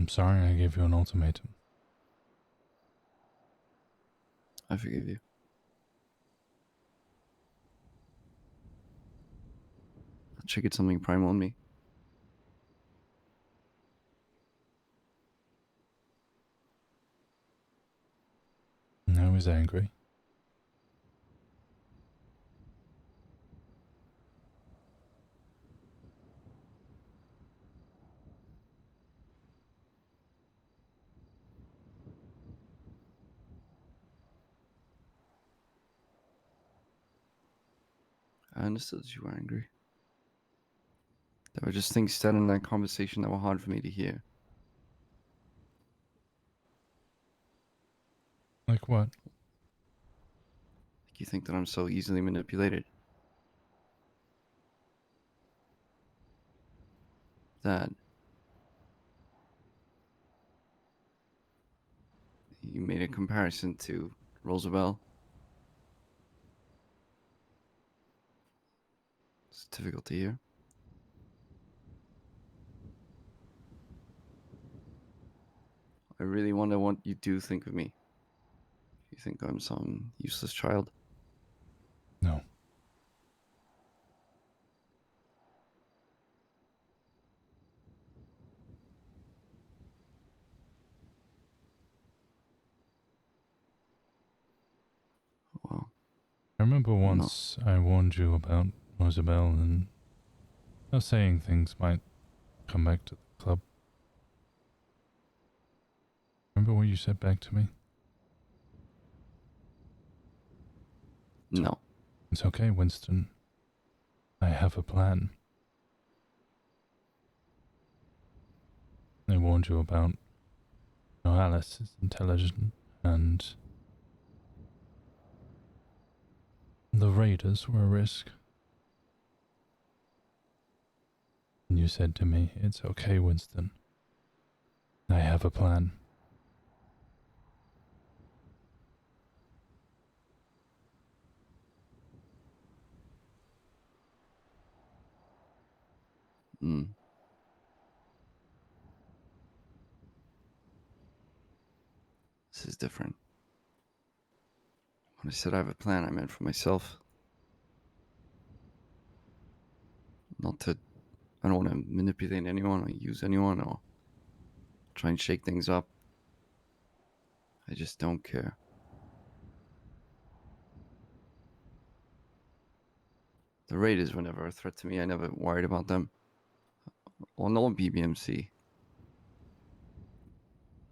I'm sorry I gave you an ultimatum. I forgive you. That triggered something primal in me. I was angry. I understood that you were angry. There were just things said in that conversation that were hard for me to hear. Like what? Like you think that I'm so easily manipulated. That you made a comparison to Roosevelt. It's difficult to hear. I really wonder what you do think of me. You think I'm some useless child? No. Well, I remember once I warned you about Rosabelle and how saying things might come back to the club. Remember what you said back to me? No. It's okay, Winston. I have a plan. I warned you about Alice is intelligent and the raiders were a risk. And you said to me, it's okay, Winston. I have a plan. Hmm. This is different. When I said I have a plan, I meant for myself. Not to... I don't want to manipulate anyone or use anyone or try and shake things up. I just don't care. The raiders were never a threat to me. I never worried about them. Or no BBMC.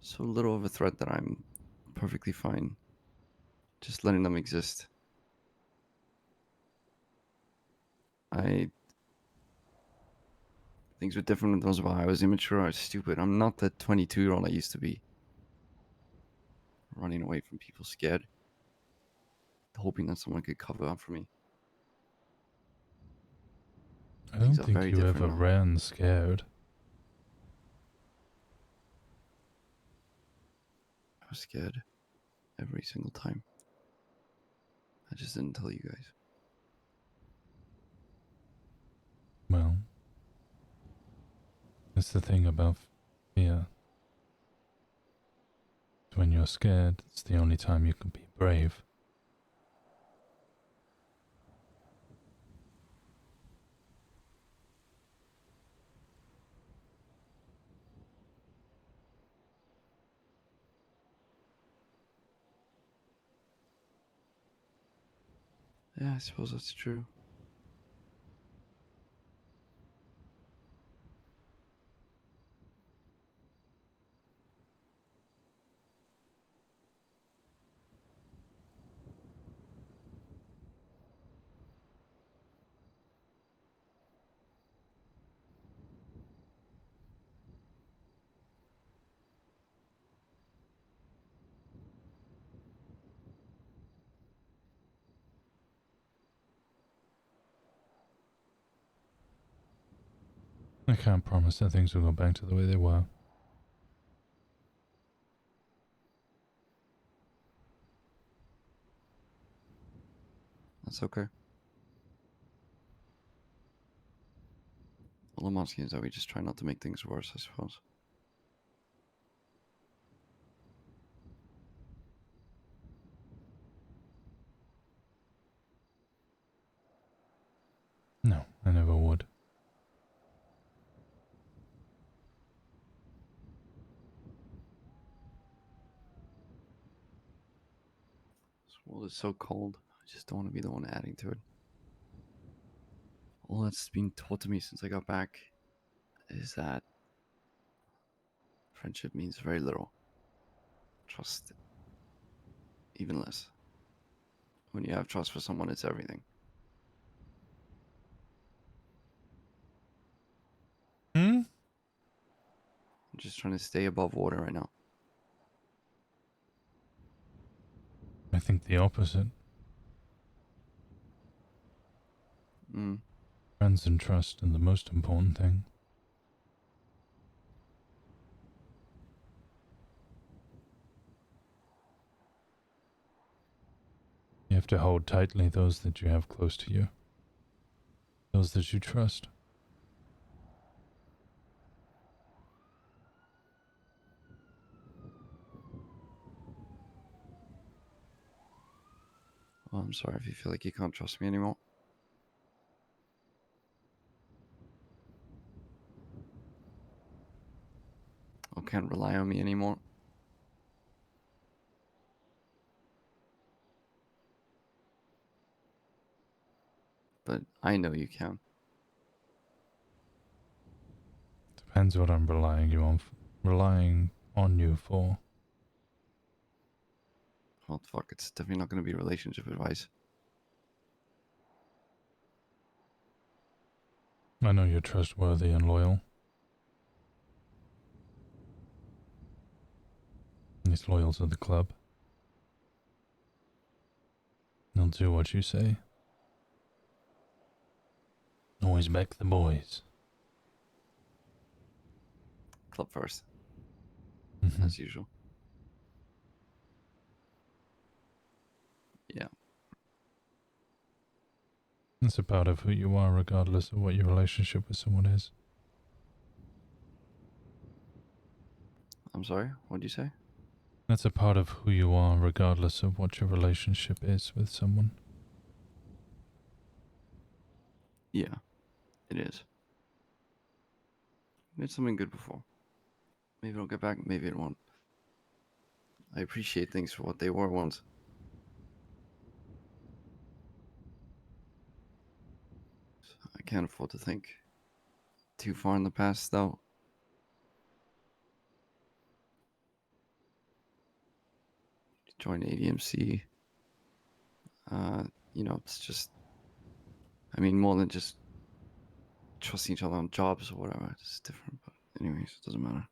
So little of a threat that I'm perfectly fine just letting them exist. Things were different when those were. I was immature, I was stupid. I'm not the 22-year-old I used to be. Running away from people scared. Hoping that someone could cover up for me. I don't think you ever ran scared. I was scared every single time. I just didn't tell you guys. Well, that's the thing about fear. When you're scared, it's the only time you can be brave. Yeah, I suppose that's true. I can't promise that things will go back to the way they were. That's okay. All I'm asking is that we just try not to make things worse, I suppose. No, I never would. This world is so cold. I just don't want to be the one adding to it. All that's been taught to me since I got back is that friendship means very little. Trust, even less. When you have trust for someone, it's everything. Hmm? I'm just trying to stay above water right now. I think the opposite. Friends and trust are the most important thing. You have to hold tightly those that you have close to you. Those that you trust. Well, I'm sorry if you feel like you can't trust me anymore. Or can't rely on me anymore. But I know you can. Depends what I'm relying on you for. Well, fuck, it's definitely not going to be relationship advice. I know you're trustworthy and loyal. He's loyal to the club. He'll do what you say. Always back the boys. Club first, Mhm. as usual. Yeah. It's a part of who you are, regardless of what your relationship with someone is. I'm sorry. What did you say? That's a part of who you are, regardless of what your relationship is with someone. Yeah, it is. Made something good before. Maybe it'll get back. Maybe it won't. I appreciate things for what they were once. I can't afford to think too far in the past, though. Join ADMC. You know, it's just. I mean, more than just trusting each other on jobs or whatever. It's different, but anyways, it doesn't matter.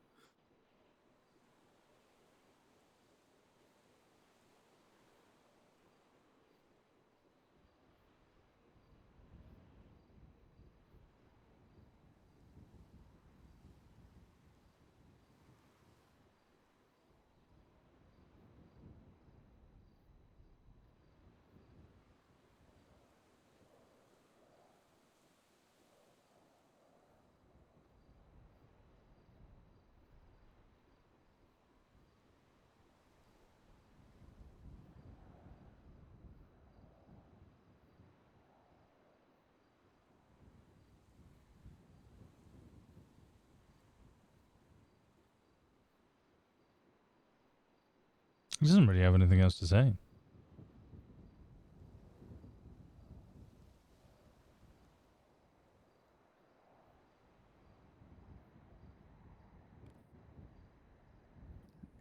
He doesn't really have anything else to say.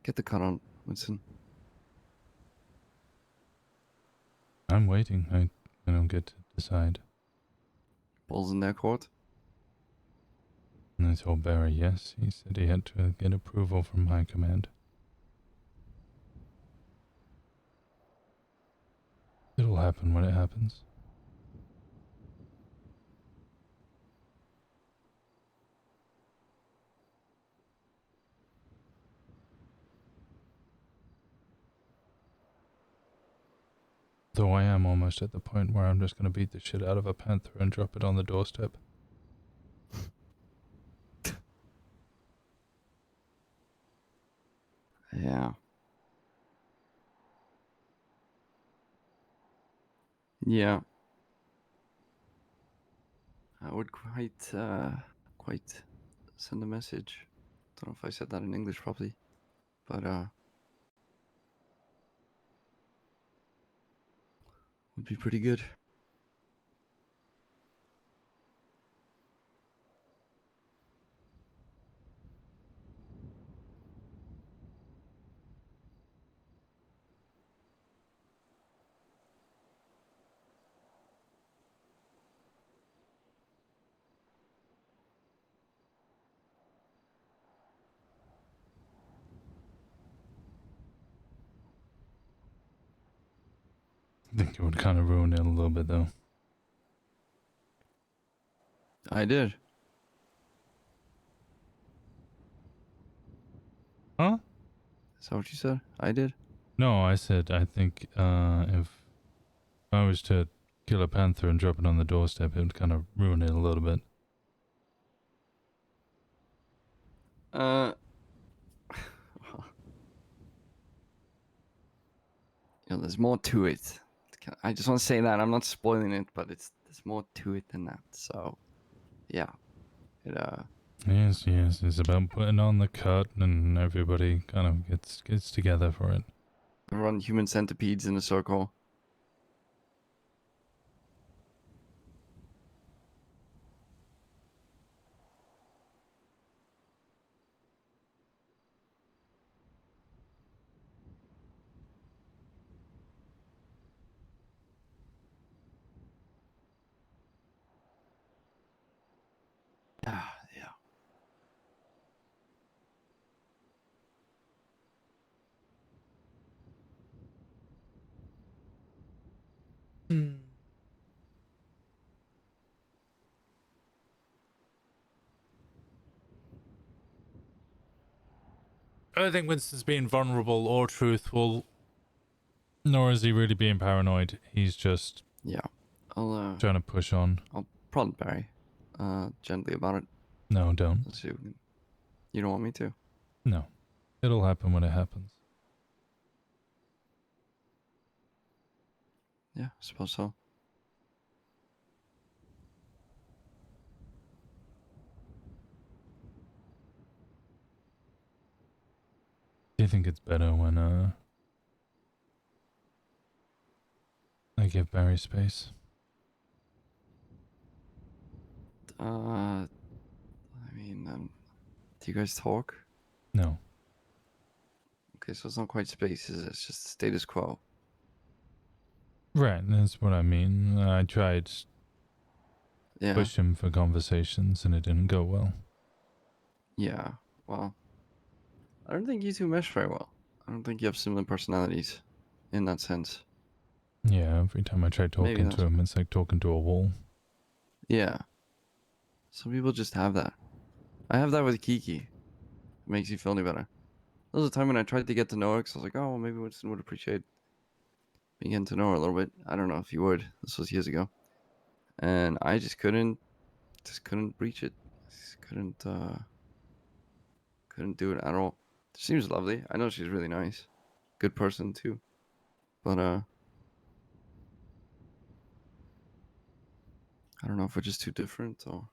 Get the cut on, Winston. I'm waiting. I don't get to decide. Balls in their court. And I told Barry yes. He said he had to get approval from high command. It'll happen when it happens. Though I am almost at the point where I'm just going to beat the shit out of a panther and drop it on the doorstep. Yeah. Yeah. I would quite send a message. Don't know if I said that in English properly, but would be pretty good. I think it would kind of ruin it a little bit, though. I did. Huh? Is that what you said? I did? No, I said I think if I was to kill a panther and drop it on the doorstep, it would kind of ruin it a little bit. You know, there's more to it. I just want to say that I'm not spoiling it, but there's more to it than that. So, yeah, it Yes, it's about putting on the cut and everybody kind of gets together for it. run human centipedes in a circle. I don't think Winston's being vulnerable or truthful, nor is he really being paranoid. He's just I'll trying to push on. I'll prod Barry, gently about it. No, don't. Let's see. You don't want me to? No, it'll happen when it happens. Yeah, I suppose so. Do you think it's better when I give Barry space? I mean, do you guys talk? No. Okay, so it's not quite spaces. It's just status quo. Right, that's what I mean. I tried Yeah. push him for conversations and it didn't go well. Yeah. Well, I don't think you two mesh very well. I don't think you have similar personalities, in that sense. Yeah, every time I try Maybe talking that's to him, it's like talking to a wall. Yeah. Some people just have that. I have that with Kiki. It makes you feel any better. There was a time when I tried to get to know her, 'cause I was like, oh, well, maybe Winston would appreciate me getting to know her a little bit. I don't know if you would. This was years ago. And I just couldn't reach it. Just couldn't do it at all. She seems lovely. I know she's really nice. Good person too. But I don't know if we're just too different or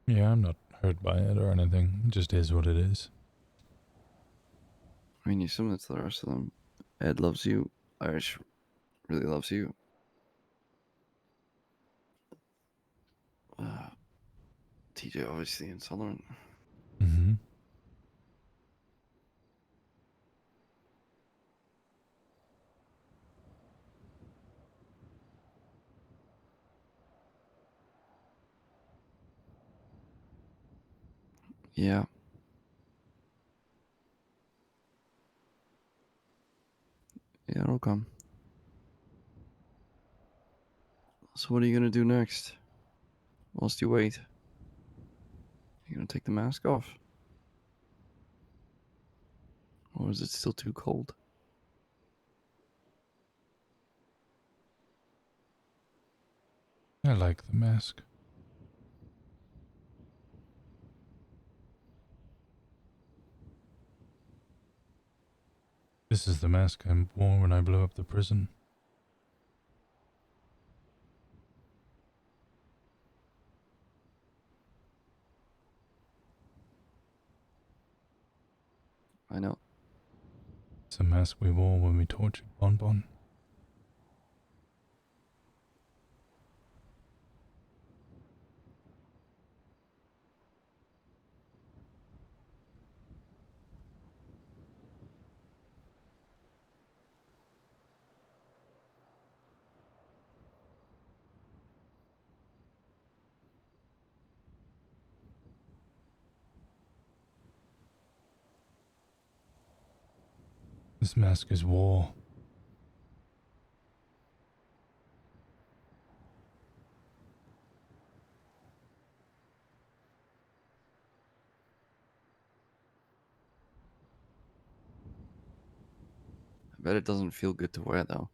Yeah, I'm not hurt by it or anything. It just is what it is. I mean, you're similar to the rest of them. Ed loves you. Irish really loves you. TJ obviously and Solomon. Mm-hmm. Yeah. Yeah, it'll come. So what are you gonna do next? Whilst you wait? You gonna take the mask off? Or is it still too cold? I like the mask. This is the mask I wore when I blew up the prison. I know. It's the mask we wore when we tortured Bonbon. This mask is war. I bet it doesn't feel good to wear though.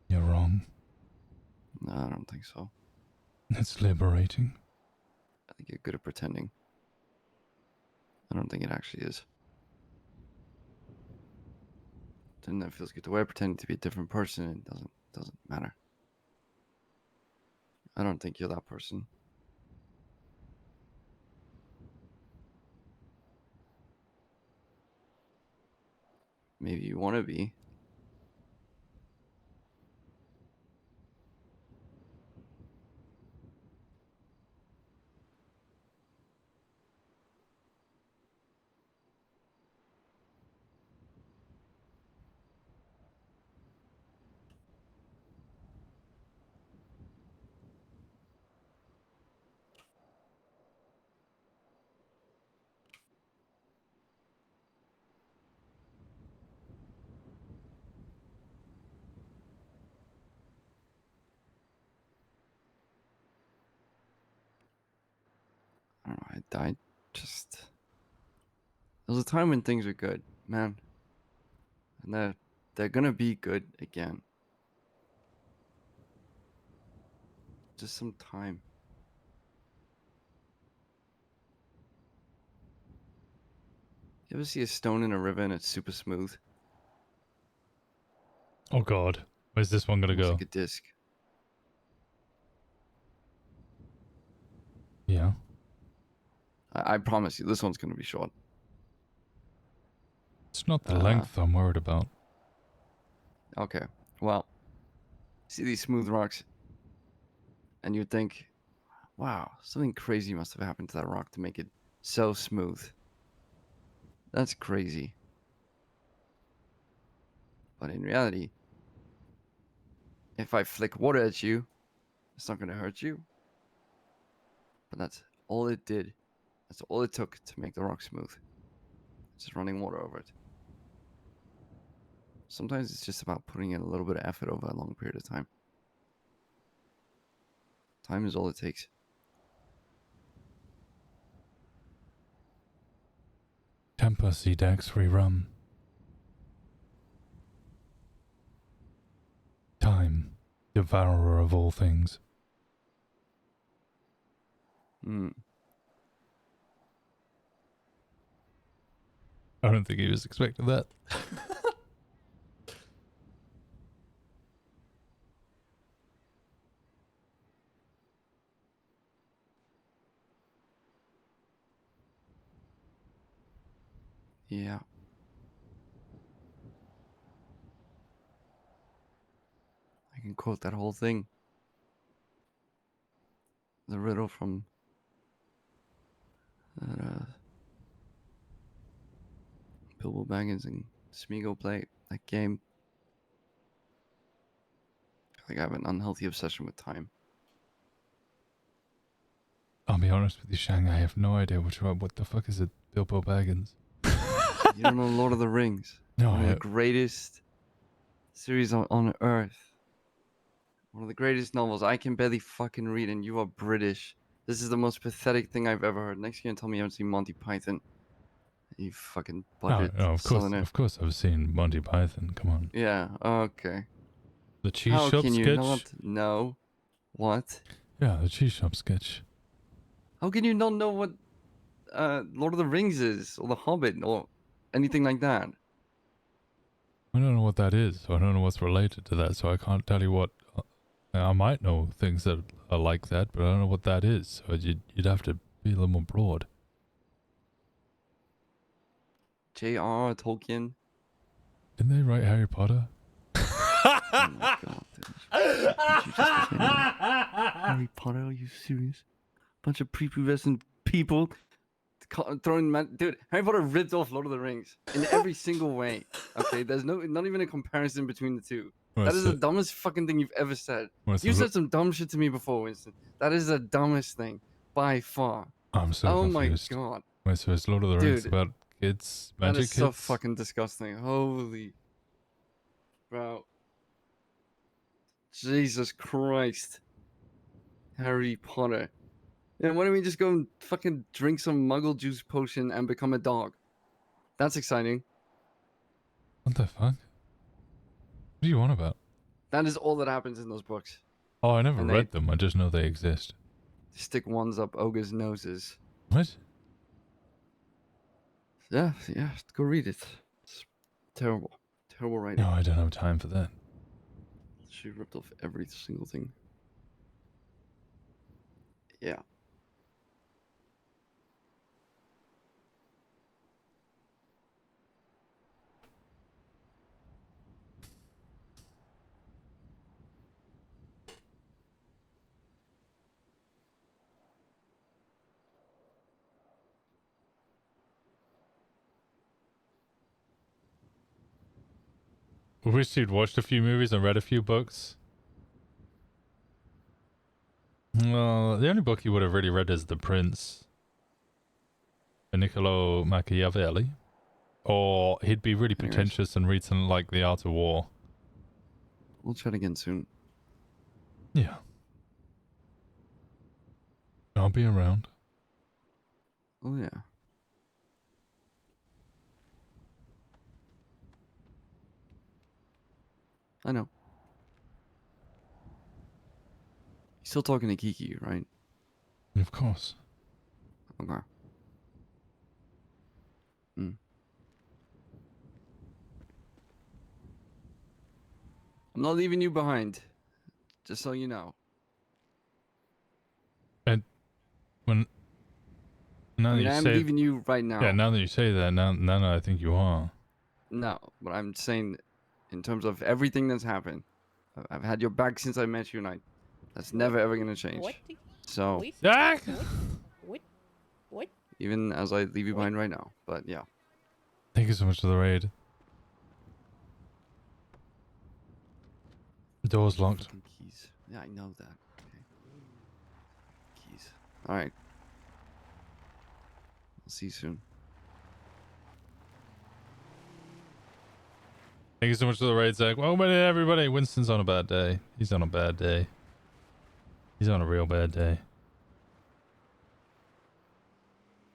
You're wrong. No, I don't think so. It's liberating. I think you're good at pretending. I don't think it actually is. Then that feels good to wear, pretending to be a different person. It doesn't matter. I don't think you're that person. Maybe you want to be. don't know. I just. There was a time when things were good, man. And they're gonna be good again. Just some time. You ever see a stone in a river and it's super smooth? Oh god. Where's this one gonna Almost go? like a disc. Yeah. I promise you, this one's gonna be short. It's not the length I'm worried about. Okay. Well, see these smooth rocks, and you'd think, wow, something crazy must have happened to that rock to make it so smooth. That's crazy. But in reality, if I flick water at you, it's not going to hurt you. But that's all it did. That's all it took to make the rock smooth. Just running water over it. Sometimes it's just about putting in a little bit of effort over a long period of time. Time is all it takes. Temper Dax free rum. Time, devourer of all things. Hmm. I don't think he was expecting that. Yeah. I can quote that whole thing. The riddle from Bilbo Baggins and Smeagol play that game. I feel like I have an unhealthy obsession with time. I'll be honest with you, Shang, I have no idea what the fuck is it, Bilbo Baggins? You don't know Lord of the Rings? No, One of the greatest series on Earth. One of the greatest novels. I can barely fucking read, and you are British. This is the most pathetic thing I've ever heard. Next, you're gonna tell me you haven't seen Monty Python. You fucking budget No, southerner. of course I've seen Monty Python, come on. Yeah, okay. The cheese How shop can you sketch? not know? What? Yeah, the cheese shop sketch. How can you not know what Lord of the Rings is, or The Hobbit, or anything like that? I don't know what that is, so I don't know what's related to that, so I can't tell you what... I might know things that are like that, but I don't know what that is, so you'd have to be a little more broad. J.R.R. Tolkien. Didn't they write Harry Potter? Oh my god. Did you just say that? Harry Potter, are you serious? Bunch of prepubescent people throwing dude, Harry Potter ripped off Lord of the Rings in every single way. Okay, there's not even a comparison between the two. Well, that is the dumbest fucking thing you've ever said. Well, You said some dumb shit to me before, Winston. That is the dumbest thing by far. I'm so oh confused. my god. Wait, so it's Lord of the Rings Dude, about kids, that magic is so kids? fucking disgusting. Holy, bro. Jesus Christ. Harry Potter. Yeah, why don't we just go and fucking drink some muggle juice potion and become a dog? That's exciting. What the fuck? What do you want about? That is all that happens in those books. Oh, I never And read them, I just know they exist. They stick wands up ogres' noses. What? Yeah, go read it. It's terrible. Terrible writing. No, I don't have time for that. She ripped off every single thing. Yeah. I wish you'd watched a few movies and read a few books. Well, the only book he would have really read is The Prince by Niccolo Machiavelli. Or he'd be really pretentious and read something like The Art of War. We'll chat again soon. Yeah. I'll be around. Oh yeah. I know. You're still talking to Kiki, right? Of course. Okay. Mm. I'm not leaving you behind. Just so you know. And when now I that mean, you I am say leaving you right now. yeah, now that you say that, now that I think you are. No, but I'm saying, in terms of everything that's happened, I've had your back since I met you, and that's never ever gonna change. What? So Wait, Ah! What? even as I leave you behind right now, but yeah. Thank you so much for the raid. Door's locked. Fucking keys. Yeah, I know that. Okay. Keys. All right. I'll see you soon. Thank you so much for the raid, Zach. Well, everybody, Winston's on a bad day. He's on a bad day. He's on a real bad day.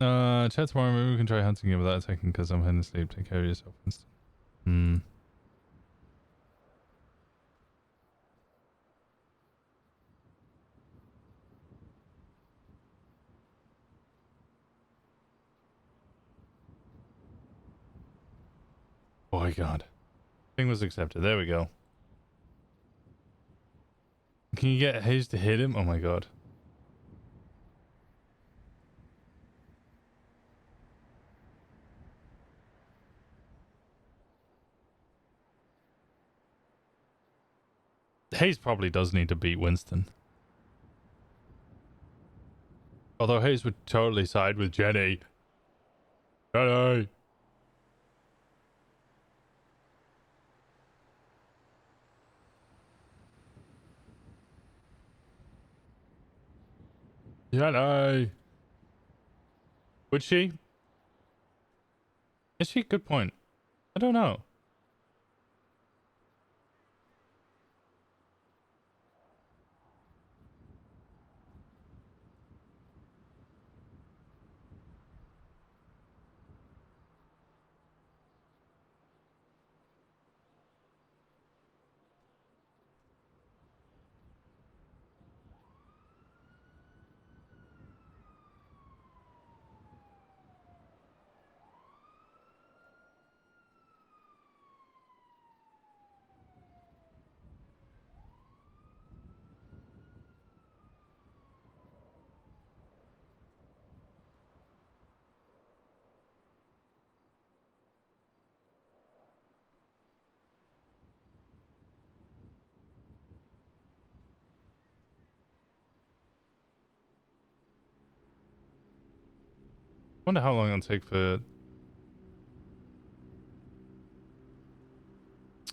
Chat tomorrow. Maybe we can try hunting him without attacking because I'm heading to sleep. Take care of yourself, Winston. Oh my god. Thing was accepted. There we go. Can you get Hayes to hit him? Oh my god. Hayes probably does need to beat Winston. Although Hayes would totally side with Jenny. Jenny! Jenny! Would she? Is she? Good point. I don't know. Wonder how long it'll take for...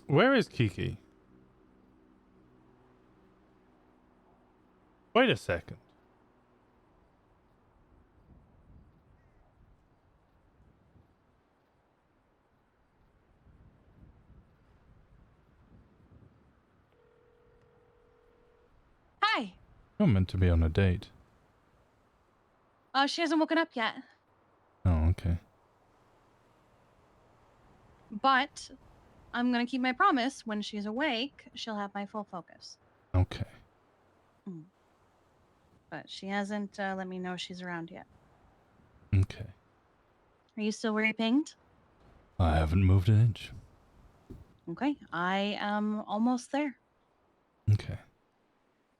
Where is Kiki? Wait a second. Hi. You're meant to be on a date. She hasn't woken up yet, Oh, okay. but I'm gonna keep my promise. When she's awake, she'll have my full focus. Okay. But she hasn't let me know she's around yet. Okay. Are you still where you pinged? I haven't moved an inch. Okay, I am almost there. Okay.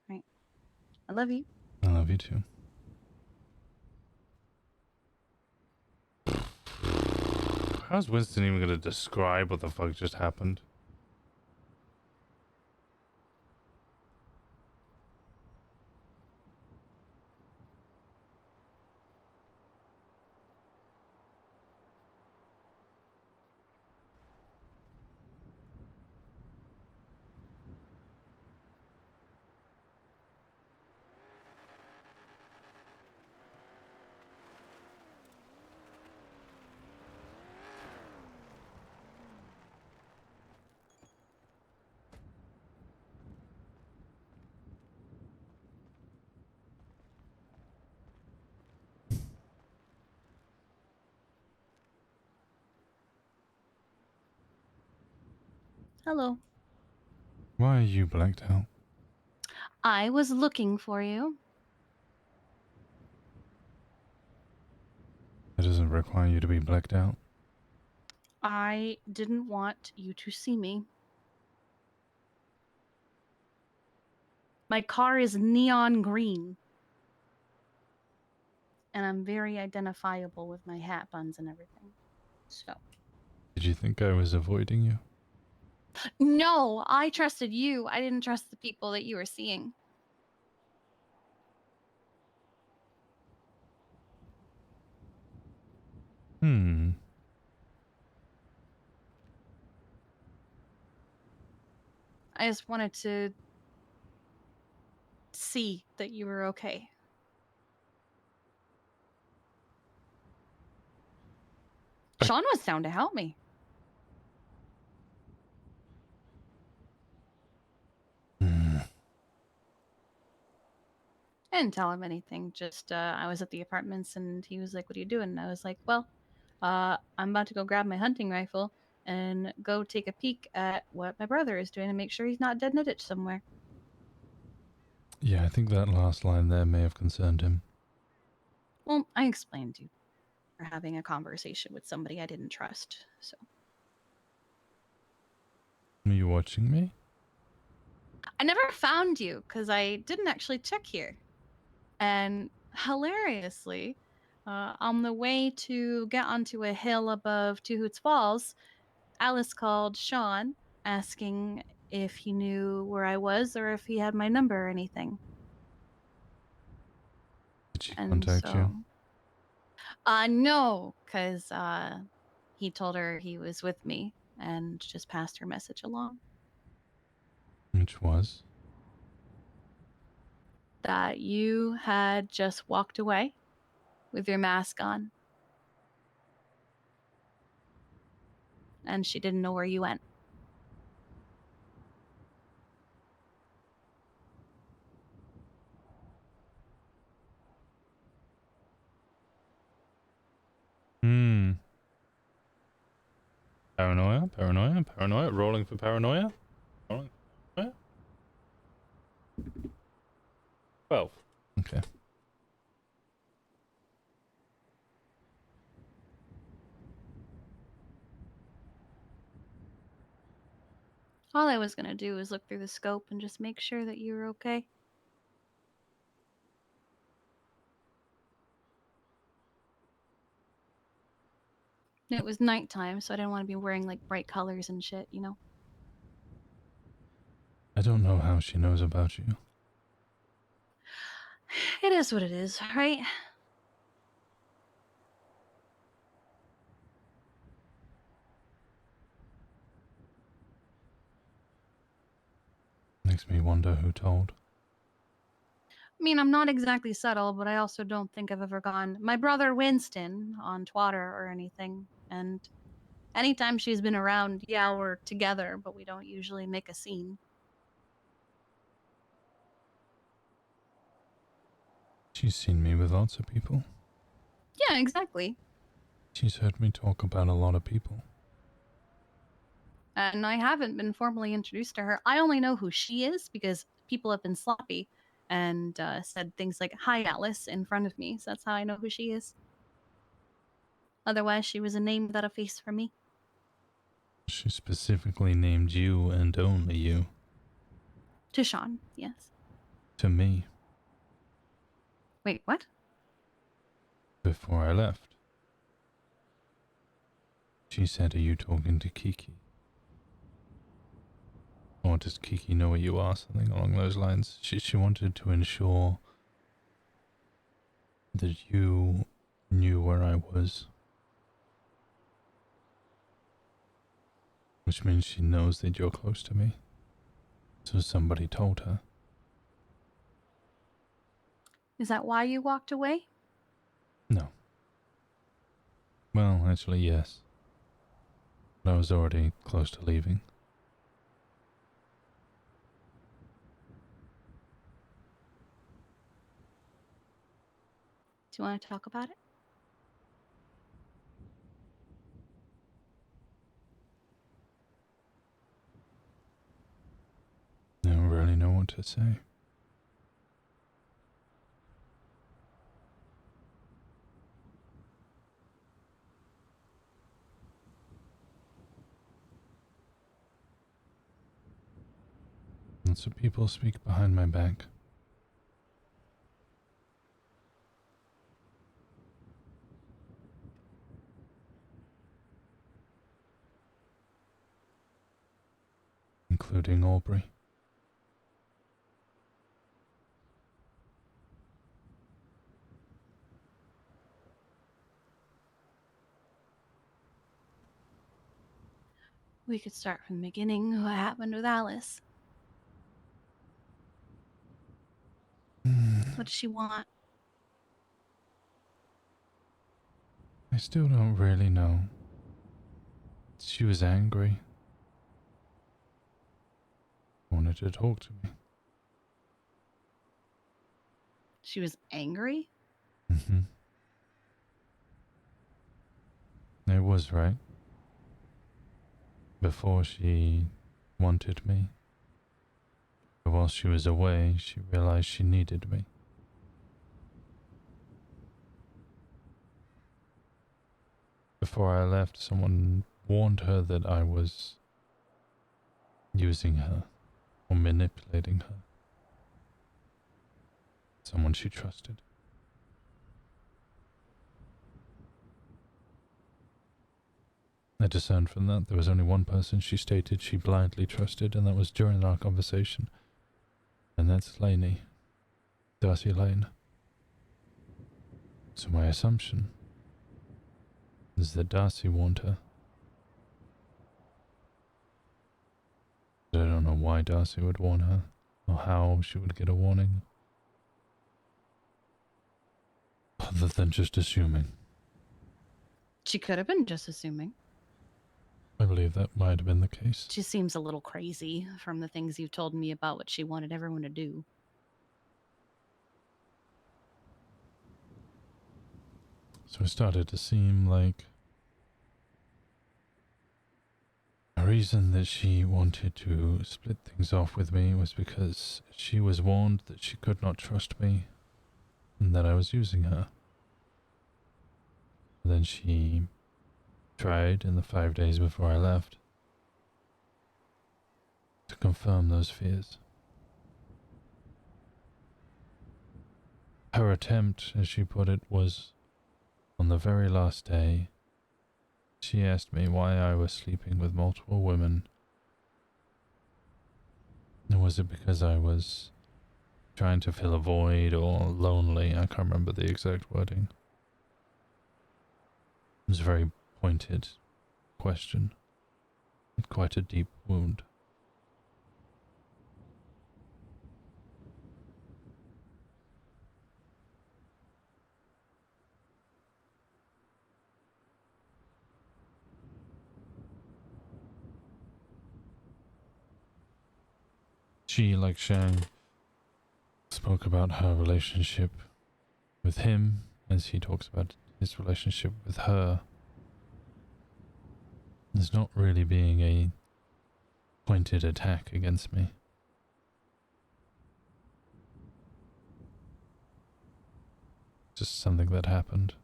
Right. I love you. I love you too. How's Winston even gonna describe what the fuck just happened? Hello. Why are you blacked out? I was looking for you. It doesn't require you to be blacked out. I didn't want you to see me. My car is neon green. And I'm very identifiable with my hat buns and everything. So. Did you think I was avoiding you? No, I trusted you. I didn't trust the people that you were seeing. Hmm. I just wanted to see that you were okay. Sean was down to help me. I didn't tell him anything. Just I was at the apartments and he was like, "What are you doing?" And I was like, "Well, I'm about to go grab my hunting rifle and go take a peek at what my brother is doing and make sure he's not dead in a ditch somewhere." Yeah, I think that last line there may have concerned him. Well, I explained you were having a conversation with somebody I didn't trust. So Are you watching me? I never found you because I didn't actually check here. And hilariously, on the way to get onto a hill above Two Hoots Falls, Alice called Sean asking if he knew where I was or if he had my number or anything. Did she And contact you? No, because he told her he was with me and just passed her message along. Which was? That you had just walked away with your mask on. And she didn't know where you went. Hmm. Paranoia, paranoia, paranoia. Rolling for paranoia. Rolling for paranoia. 12. Okay. All I was going to do was look through the scope and just make sure that you were okay. It was nighttime, so I didn't want to be wearing like bright colors and shit, you know? I don't know how she knows about you. It is what it is, right? Makes me wonder who told. I mean, I'm not exactly subtle, but I also don't think I've ever gone, "My brother Winston," on Twitter or anything. And anytime she's been around, yeah, we're together, but we don't usually make a scene. She's seen me with lots of people. Yeah, exactly. She's heard me talk about a lot of people. And I haven't been formally introduced to her. I only know who she is because people have been sloppy and said things like, "Hi, Alice," in front of me. So that's how I know who she is. Otherwise, she was a name without a face for me. She specifically named you and only you. To Sean, yes. To me. Wait, what? Before I left. She said, "Are you talking to Kiki?" Or does Kiki know where you are? Something along those lines. She wanted to ensure that you knew where I was. Which means she knows that you're close to me. So somebody told her. Is that why you walked away? No. Well, actually, yes. But I was already close to leaving. Do you want to talk about it? what to say. Lots of people speak behind my back. Including Aubrey. We could start from the beginning. What happened with Alice? What does she want? I still don't really know. She was angry. Wanted to talk to me. She was angry? Mm-hmm. It was right. Before she wanted me. But while she was away, she realized she needed me. Before I left, someone warned her that I was using her or manipulating her. Someone she trusted. I discerned from that there was only one person she stated she blindly trusted, and that was during our conversation. And that's Lainey. Darcy Lane. So my assumption is that Darcy warned her. But I don't know why Darcy would warn her, or how she would get a warning. Other than just assuming. She could have been just assuming. I believe that might have been the case. She seems a little crazy from the things you've told me about what she wanted everyone to do. So it started to seem like a reason that she wanted to split things off with me was because she was warned that she could not trust me and that I was using her. Then she tried in the 5 days before I left to confirm those fears. Her attempt, as she put it, was on the very last day. She asked me why I was sleeping with multiple women. And was it because I was trying to fill a void or lonely? I can't remember the exact wording. It was a very pointed question. With quite a deep wound. She, like Shang, spoke about her relationship with him as he talks about his relationship with her. There's not really being a pointed attack against me. Just something that happened.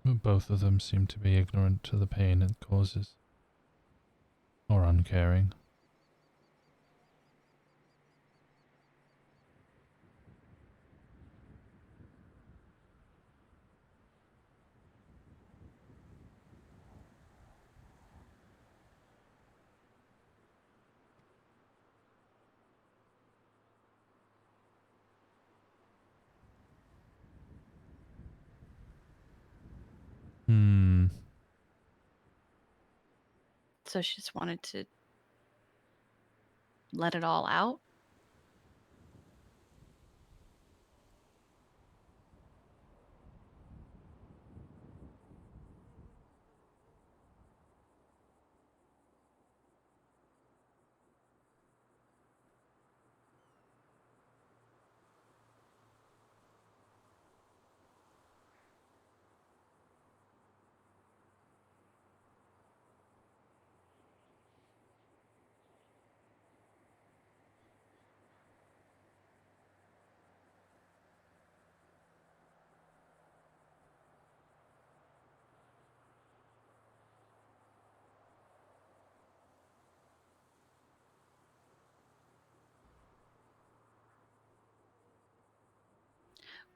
But both of them seem to be ignorant to the pain it causes. Or uncaring. So she just wanted to let it all out?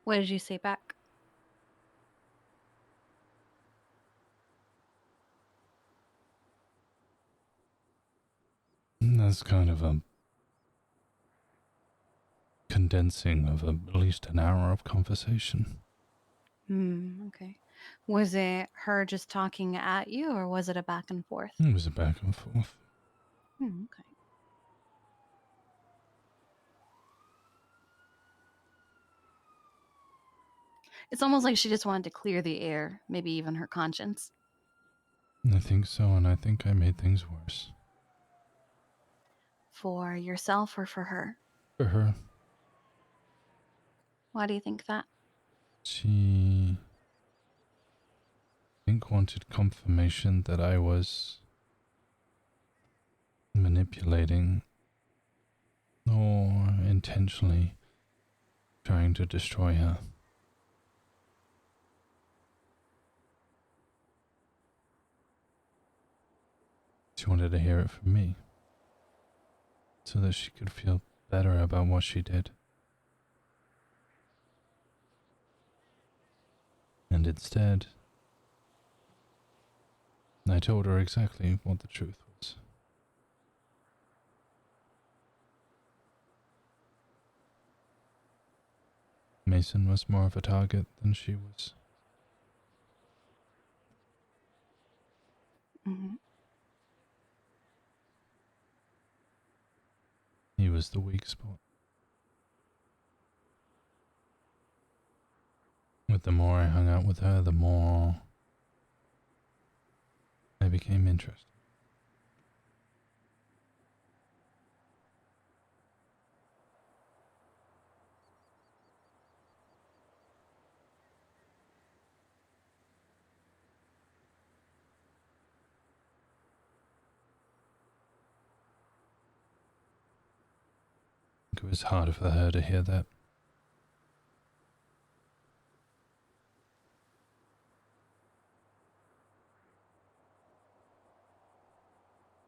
What did you say back? That's kind of a condensing of at least an hour of conversation. Okay. Was it her just talking at you, or was it a back and forth? It was a back and forth. Okay. It's almost like she just wanted to clear the air, maybe even her conscience. I think so, and I think I made things worse. For yourself or for her? For her. Why do you think that? She, I think, wanted confirmation that I was manipulating or intentionally trying to destroy her. She wanted to hear it from me so that she could feel better about what she did. And instead, I told her exactly what the truth was. Mason was more of a target than she was. He was the weak spot. But the more I hung out with her, the more I became interested. It was hard for her to hear that.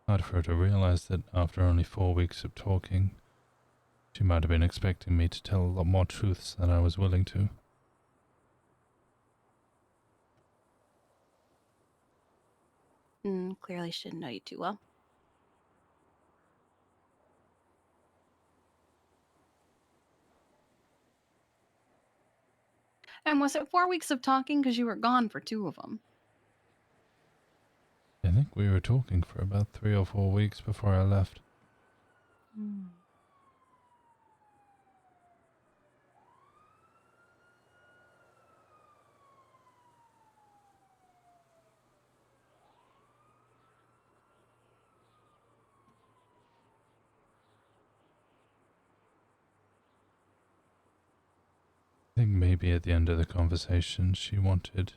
Hard for her to realize that after only 4 weeks of talking, she might have been expecting me to tell a lot more truths than I was willing to. Clearly she didn't know you too well. And was it 4 weeks of talking? Because you were gone for 2 of them. I think we were talking for about 3 or 4 weeks before I left. I think maybe at the end of the conversation she wanted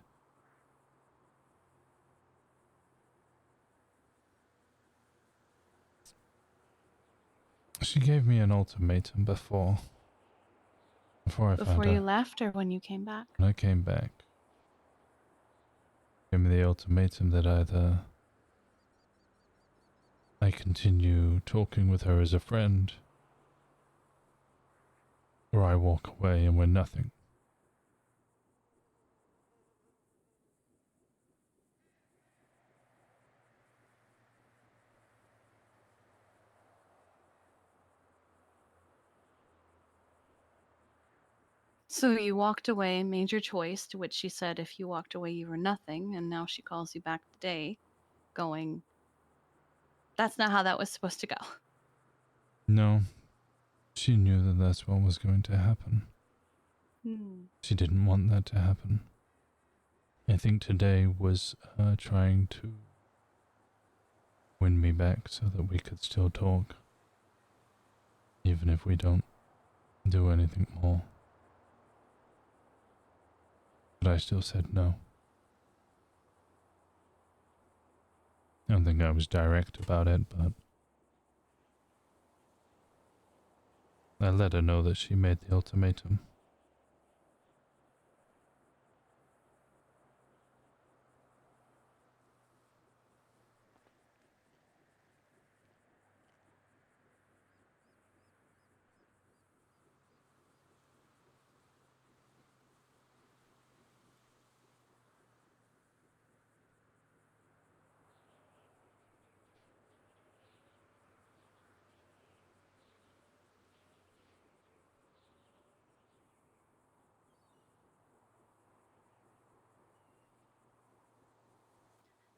she gave me an ultimatum before I found Before you out. left or when you came back? When I came back, gave me the ultimatum that either I continue talking with her as a friend, or I walk away and we're nothing. So you walked away and made your choice, to which she said if you walked away you were nothing, and now she calls you back today going, that's not how that was supposed to go. No, she knew that that's what was going to happen. She didn't want that to happen. I think today was her trying to win me back so that we could still talk, even if we don't do anything more. But I still said no. I don't think I was direct about it, but I let her know that she made the ultimatum.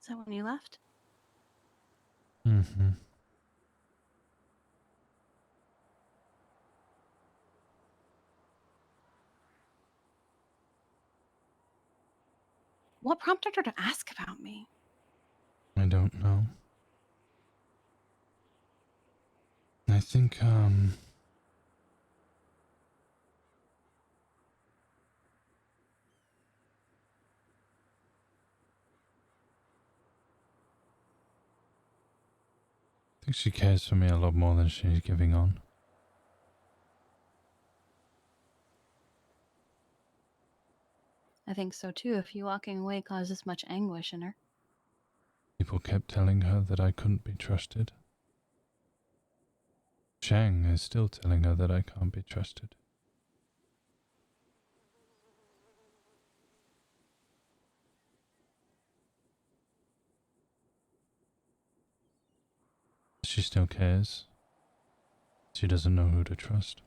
Is that when you left? Mm-hmm. What prompted her to ask about me? I don't know. I think, I think she cares for me a lot more than she's giving on. I think so too, if you walking away caused this much anguish in her. People kept telling her that I couldn't be trusted. Shang is still telling her that I can't be trusted. She still cares. She doesn't know who to trust.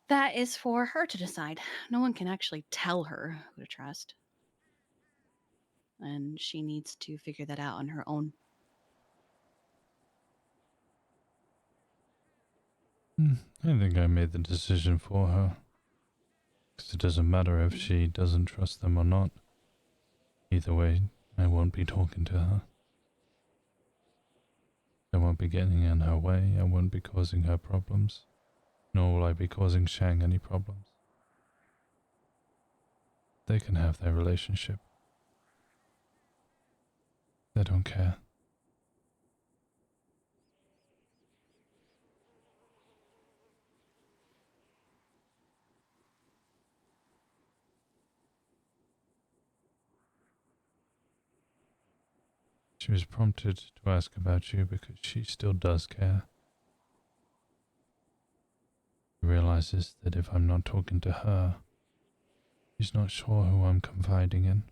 That is for her to decide. No one can actually tell her who to trust. And she needs to figure that out on her own. I think I made the decision for her. Because it doesn't matter if she doesn't trust them or not. Either way, I won't be talking to her. I won't be getting in her way, I won't be causing her problems. Nor will I be causing Shang any problems. They can have their relationship. They don't care. She was prompted to ask about you because she still does care. She realizes that if I'm not talking to her, she's not sure who I'm confiding in.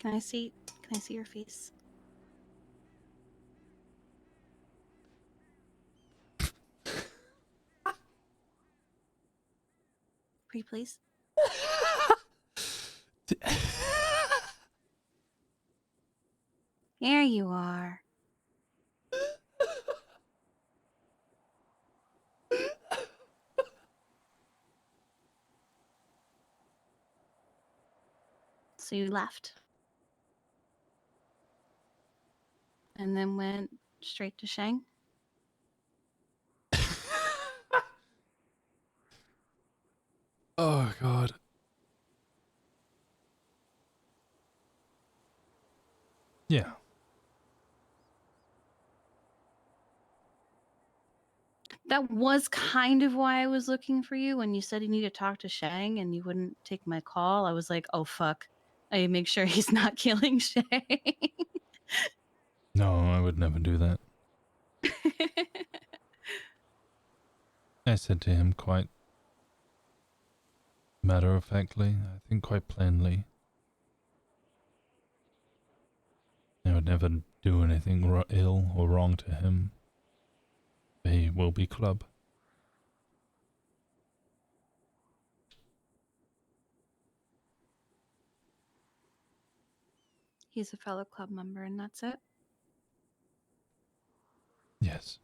Can I see your face? Pretty please. There you are. So you left. And then went straight to Shang? Oh, God. Yeah. That was kind of why I was looking for you when you said you need to talk to Shang and you wouldn't take my call. I was like, oh fuck. I make sure he's not killing Shang. No, I would never do that. I said to him quite matter-of-factly, I think quite plainly. I would never do anything ill or wrong to him. He will be club. He's a fellow club member and that's it? Yes.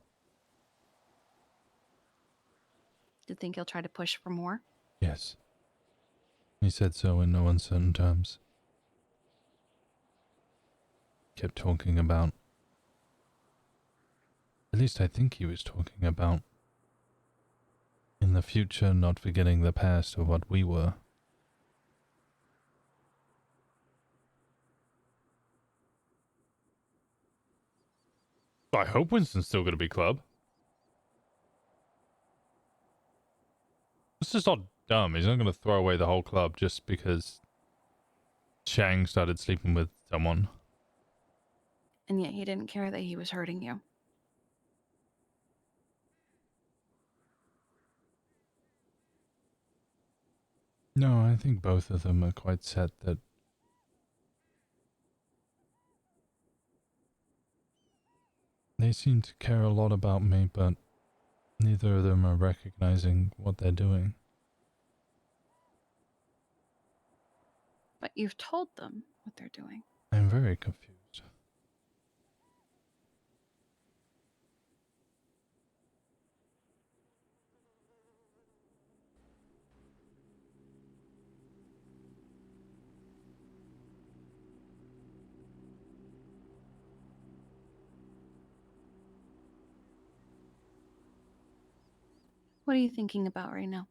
Do you think he'll try to push for more? Yes. He said so in no uncertain terms. Kept talking about... At least I think he was talking about... in the future not forgetting the past of what we were. I hope Winston's still going to be club. This is all dumb. He's not going to throw away the whole club just because Shang started sleeping with someone. And yet he didn't care that he was hurting you. No, I think both of them are quite set that they seem to care a lot about me, but neither of them are recognizing what they're doing. But you've told them what they're doing. I'm very confused. What are you thinking about right now?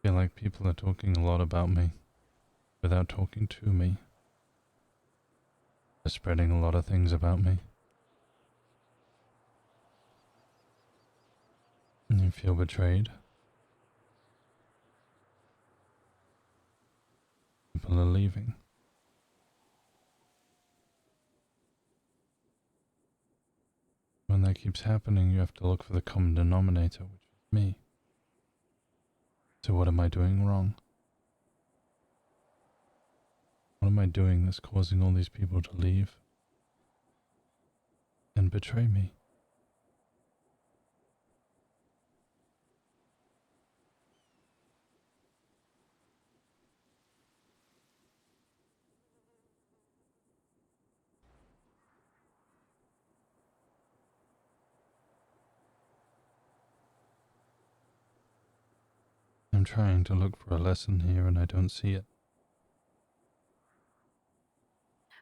I feel like people are talking a lot about me without talking to me. They're spreading a lot of things about me. And you feel betrayed. People are leaving. When that keeps happening, you have to look for the common denominator, which is me. So what am I doing wrong? What am I doing that's causing all these people to leave and betray me? I'm trying to look for a lesson here and I don't see it.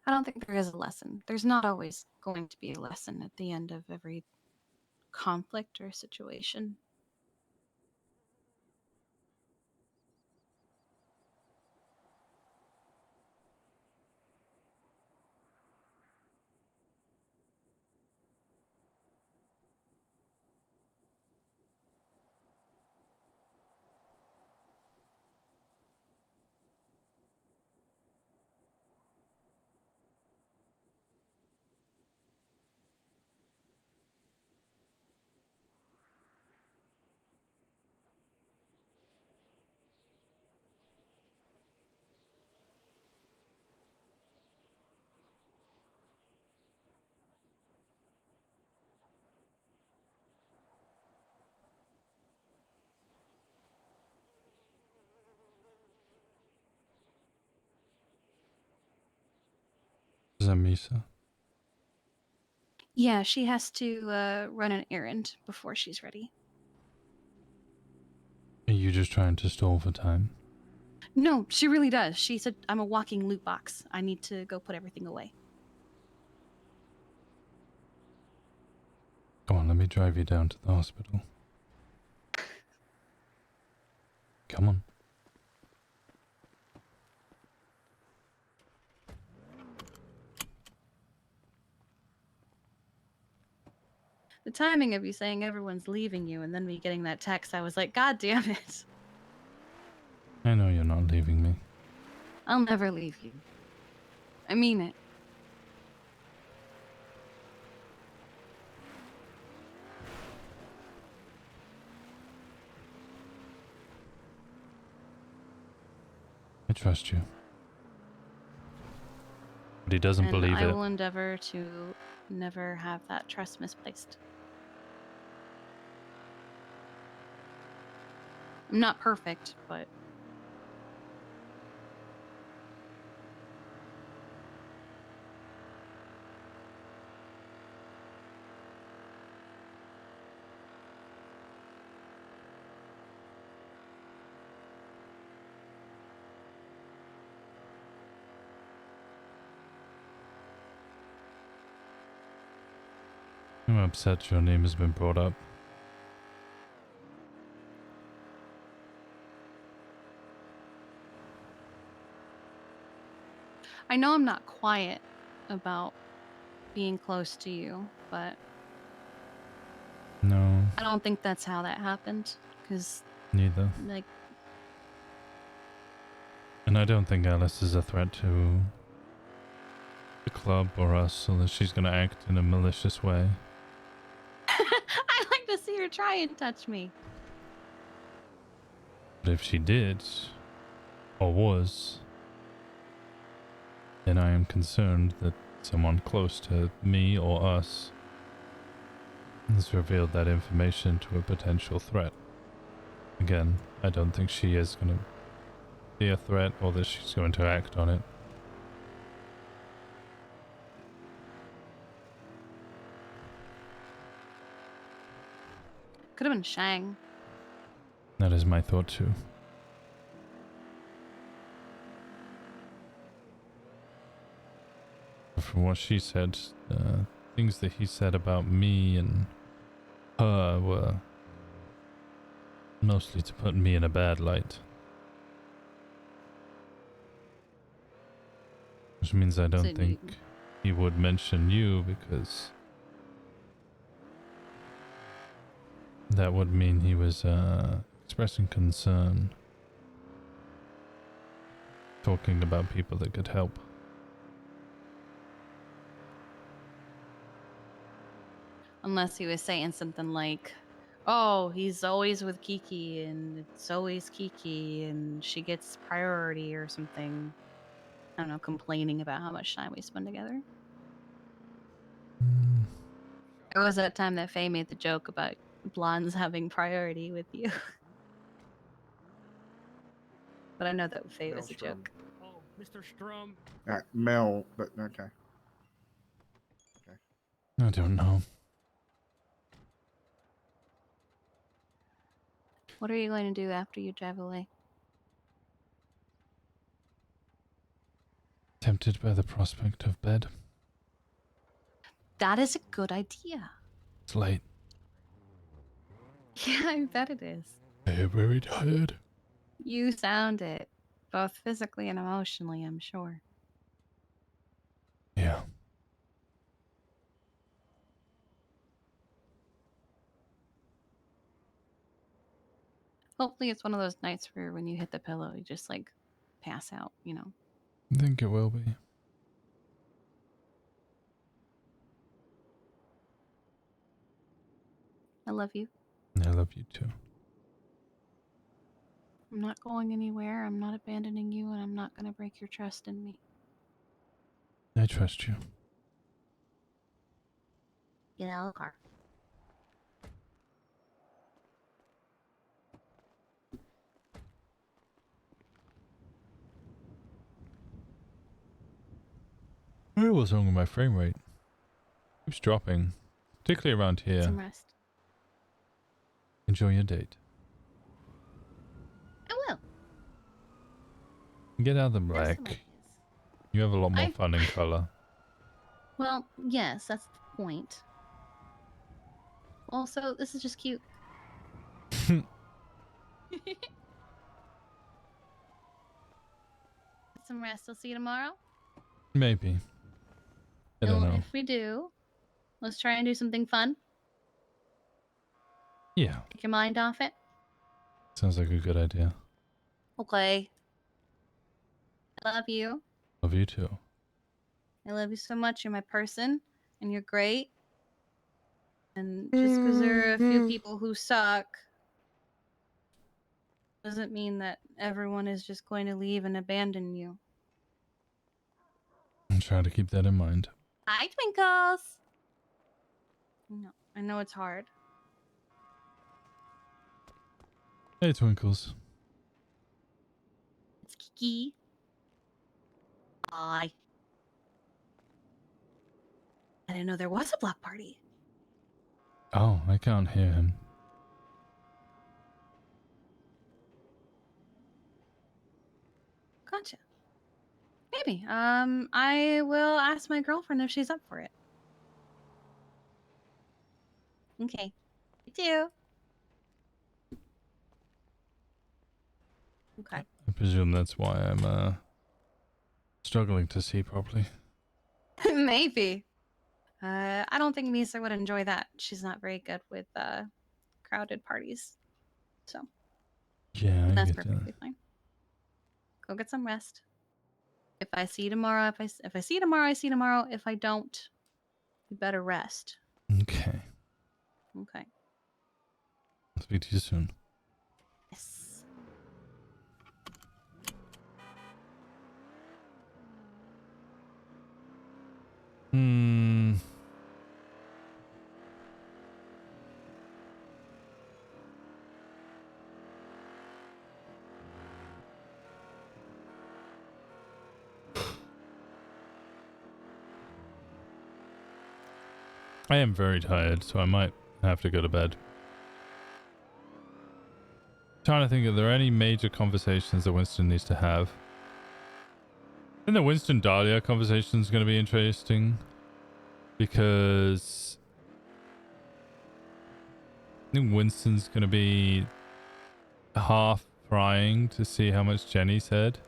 I don't think there is a lesson. There's not always going to be a lesson at the end of every conflict or situation. Is that Misa? Yeah, she has to run an errand before she's ready. Are you just trying to stall for time? No, she really does. She said, I'm a walking loot box. I need to go put everything away. Come on, let me drive you down to the hospital. Come on. The timing of you saying everyone's leaving you and then me getting that text, I was like, God damn it. I know you're not leaving me. I'll never leave you. I mean it. I trust you. But he doesn't And believe I it. will endeavor to never have that trust misplaced. I'm not perfect, but I'm upset your name has been brought up. I I know I'm not quiet about being close to you, but No, I don't think that's how that happened. Because, neither. like, And I don't think Alice is a threat to the club or us, unless she's gonna act in a malicious way. I like to see her try and touch me. But if she did, or was, then I am concerned that someone close to me or us has revealed that information to a potential threat. Again, I don't think she is going to be a threat or that she's going to act on it. Could have been Shang. That is my thought too. From what she said, things that he said about me and her were mostly to put me in a bad light. Which means I don't think he would mention you, because that would mean he was expressing concern, talking about people that could help. Unless he was saying something like, oh, he's always with Kiki and it's always Kiki and she gets priority or something. I don't know, complaining about how much time we spend together. There was that time that Faye made the joke about blondes having priority with you. But I know that Faye was a joke. Oh, Mr. Strum. Mel, but okay. I don't know. What are you going to do after you drive away? Tempted by the prospect of bed. That is a good idea. It's late. Yeah, I bet it is. I am very tired. You sound it, both physically and emotionally, I'm sure. Yeah. Hopefully it's one of those nights where when you hit the pillow, you just like pass out, you know. I think it will be. I love you. I love you too. I'm not going anywhere. I'm not abandoning you, and I'm not going to break your trust in me. I trust you. Get out of the car. I don't know what's wrong with my frame rate. It keeps dropping, particularly around here. Get some rest. Enjoy your date. I will. Get out of the black. You have a lot more fun in color. Well, yes, that's the point. Also, this is just cute. Get some rest. I'll see you tomorrow. Maybe. I don't know. If we do, let's try and do something fun. Yeah. Take your mind off it. Sounds like a good idea. Okay. I love you. Love you too. I love you so much. You're my person, and you're great. And just because there are a few people who suck doesn't mean that everyone is just going to leave and abandon you. I'm trying to keep that in mind. Hi, Twinkles. No, I know it's hard. Hey, Twinkles. It's Kiki. Hi. I didn't know there was a block party. Oh, I can't hear him. Gotcha. Maybe. I will ask my girlfriend if she's up for it. Okay. You too. Okay. I presume that's why I'm struggling to see properly. Maybe. I don't think Misa would enjoy that. She's not very good with crowded parties. So Yeah, I that's get that. perfectly fine. Go get some rest. If I see you tomorrow, if I see you tomorrow, I see you tomorrow. If I don't, you better rest. Okay. Okay. Speak to you soon. Yes. Hmm. I am very tired, so I might have to go to bed. Trying to think, are there any major conversations that Winston needs to have? I think the Winston Dahlia conversation is going to be interesting because I think Winston's going to be half prying to see how much Jenny said.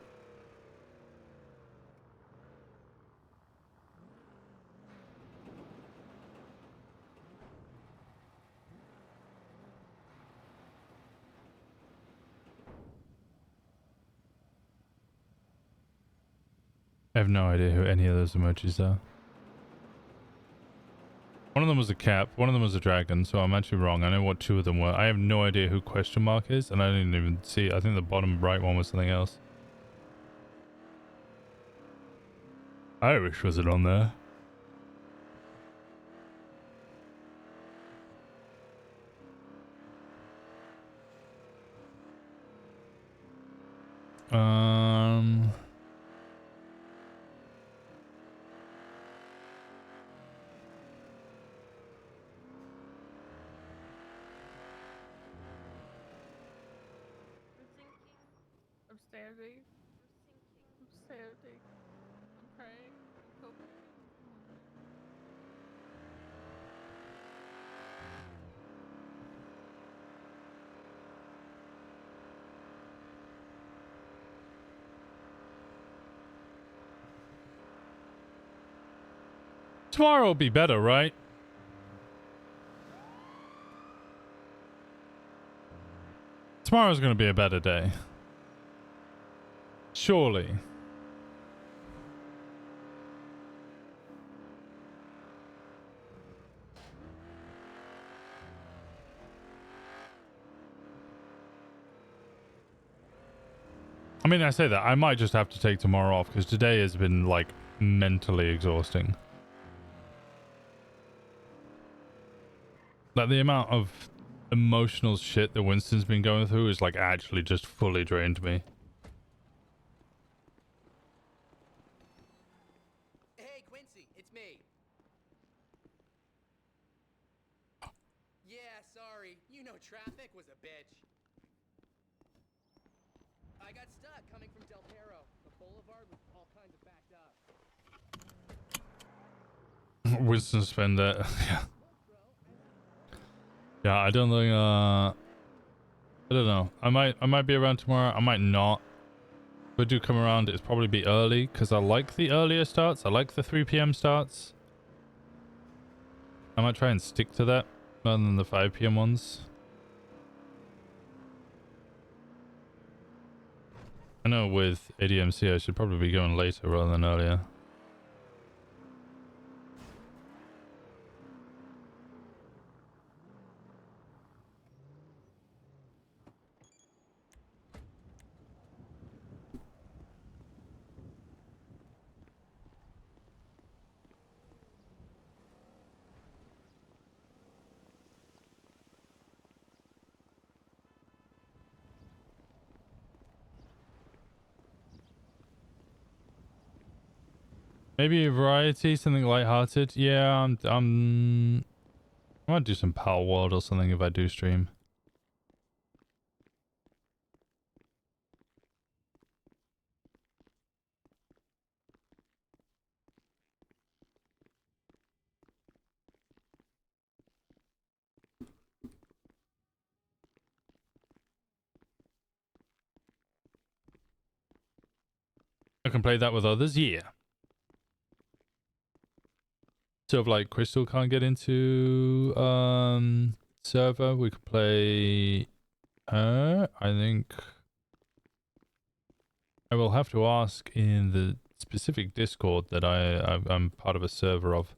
I have no idea who any of those emojis are. One of them was a cap, one of them was a dragon, so I'm actually wrong. I know what two of them were. I have no idea who question mark is, and I didn't even see. I think the bottom right one was something else. Irish was it on there? Um... I'm standing. I'm standing. I'm praying. I'm hoping. Tomorrow will be better, right? Tomorrow's going to be a better day. Surely. I mean, I say that. I might just have to take tomorrow off because today has been, like, mentally exhausting. Like, the amount of emotional shit that Winston's been going through is, like, actually just fully drained me. Hey, Quincy, it's me. Yeah, sorry. You know traffic was a bitch. I got stuck coming from Del Perro. The boulevard was all kinds of backed up. Winston spend that. Yeah. Yeah, I don't think, I don't know. I might be around tomorrow. I might not. If I do come around, it's probably be early because I like the earlier starts. I like the 3 p.m. starts. I might try and stick to that rather than the 5 p.m. ones. I know with ADMC I should probably be going later rather than earlier. Maybe a variety, something lighthearted. Yeah, I might do some Power World or something if I do stream. I can play that with others, yeah. So if like Crystal can't get into server, we could play her. I think I will have to ask in the specific Discord that I'm part of a server of.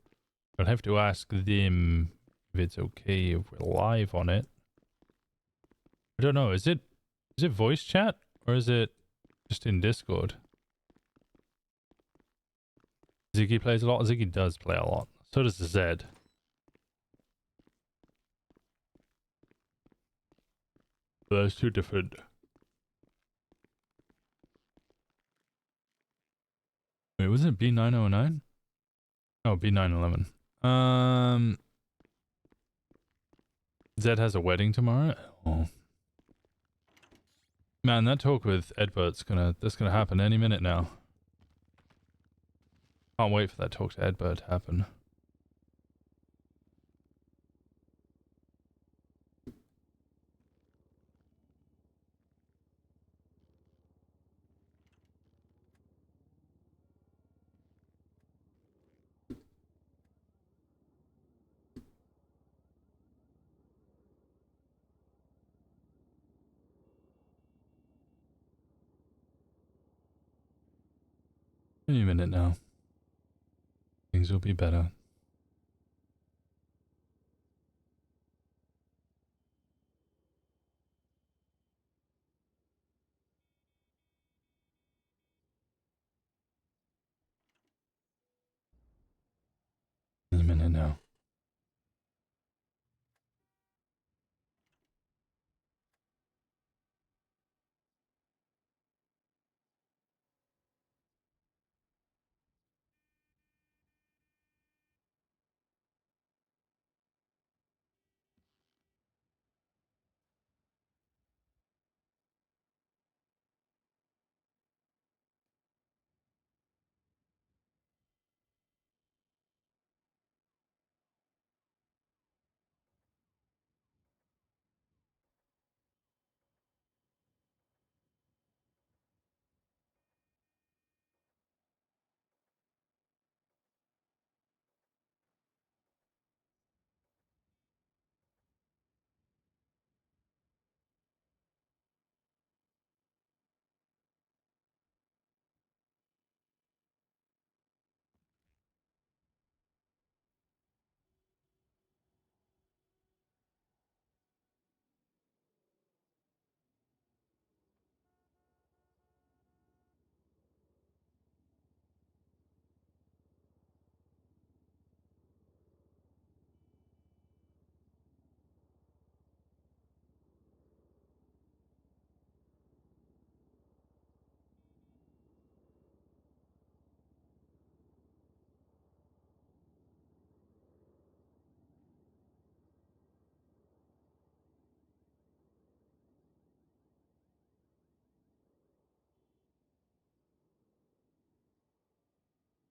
I'll have to ask them if it's okay if we're live on it. I don't know. Is it voice chat or is it just in Discord? Ziggy plays a lot. Ziggy does play a lot. So does Zed. But that's two different. Wait, was it B909? Oh, B911. Zed has a wedding tomorrow. Oh. Man, that talk with Edbert's that's gonna happen any minute now. Can't wait for that talk to Edbert to happen. Any minute now. Things will be better.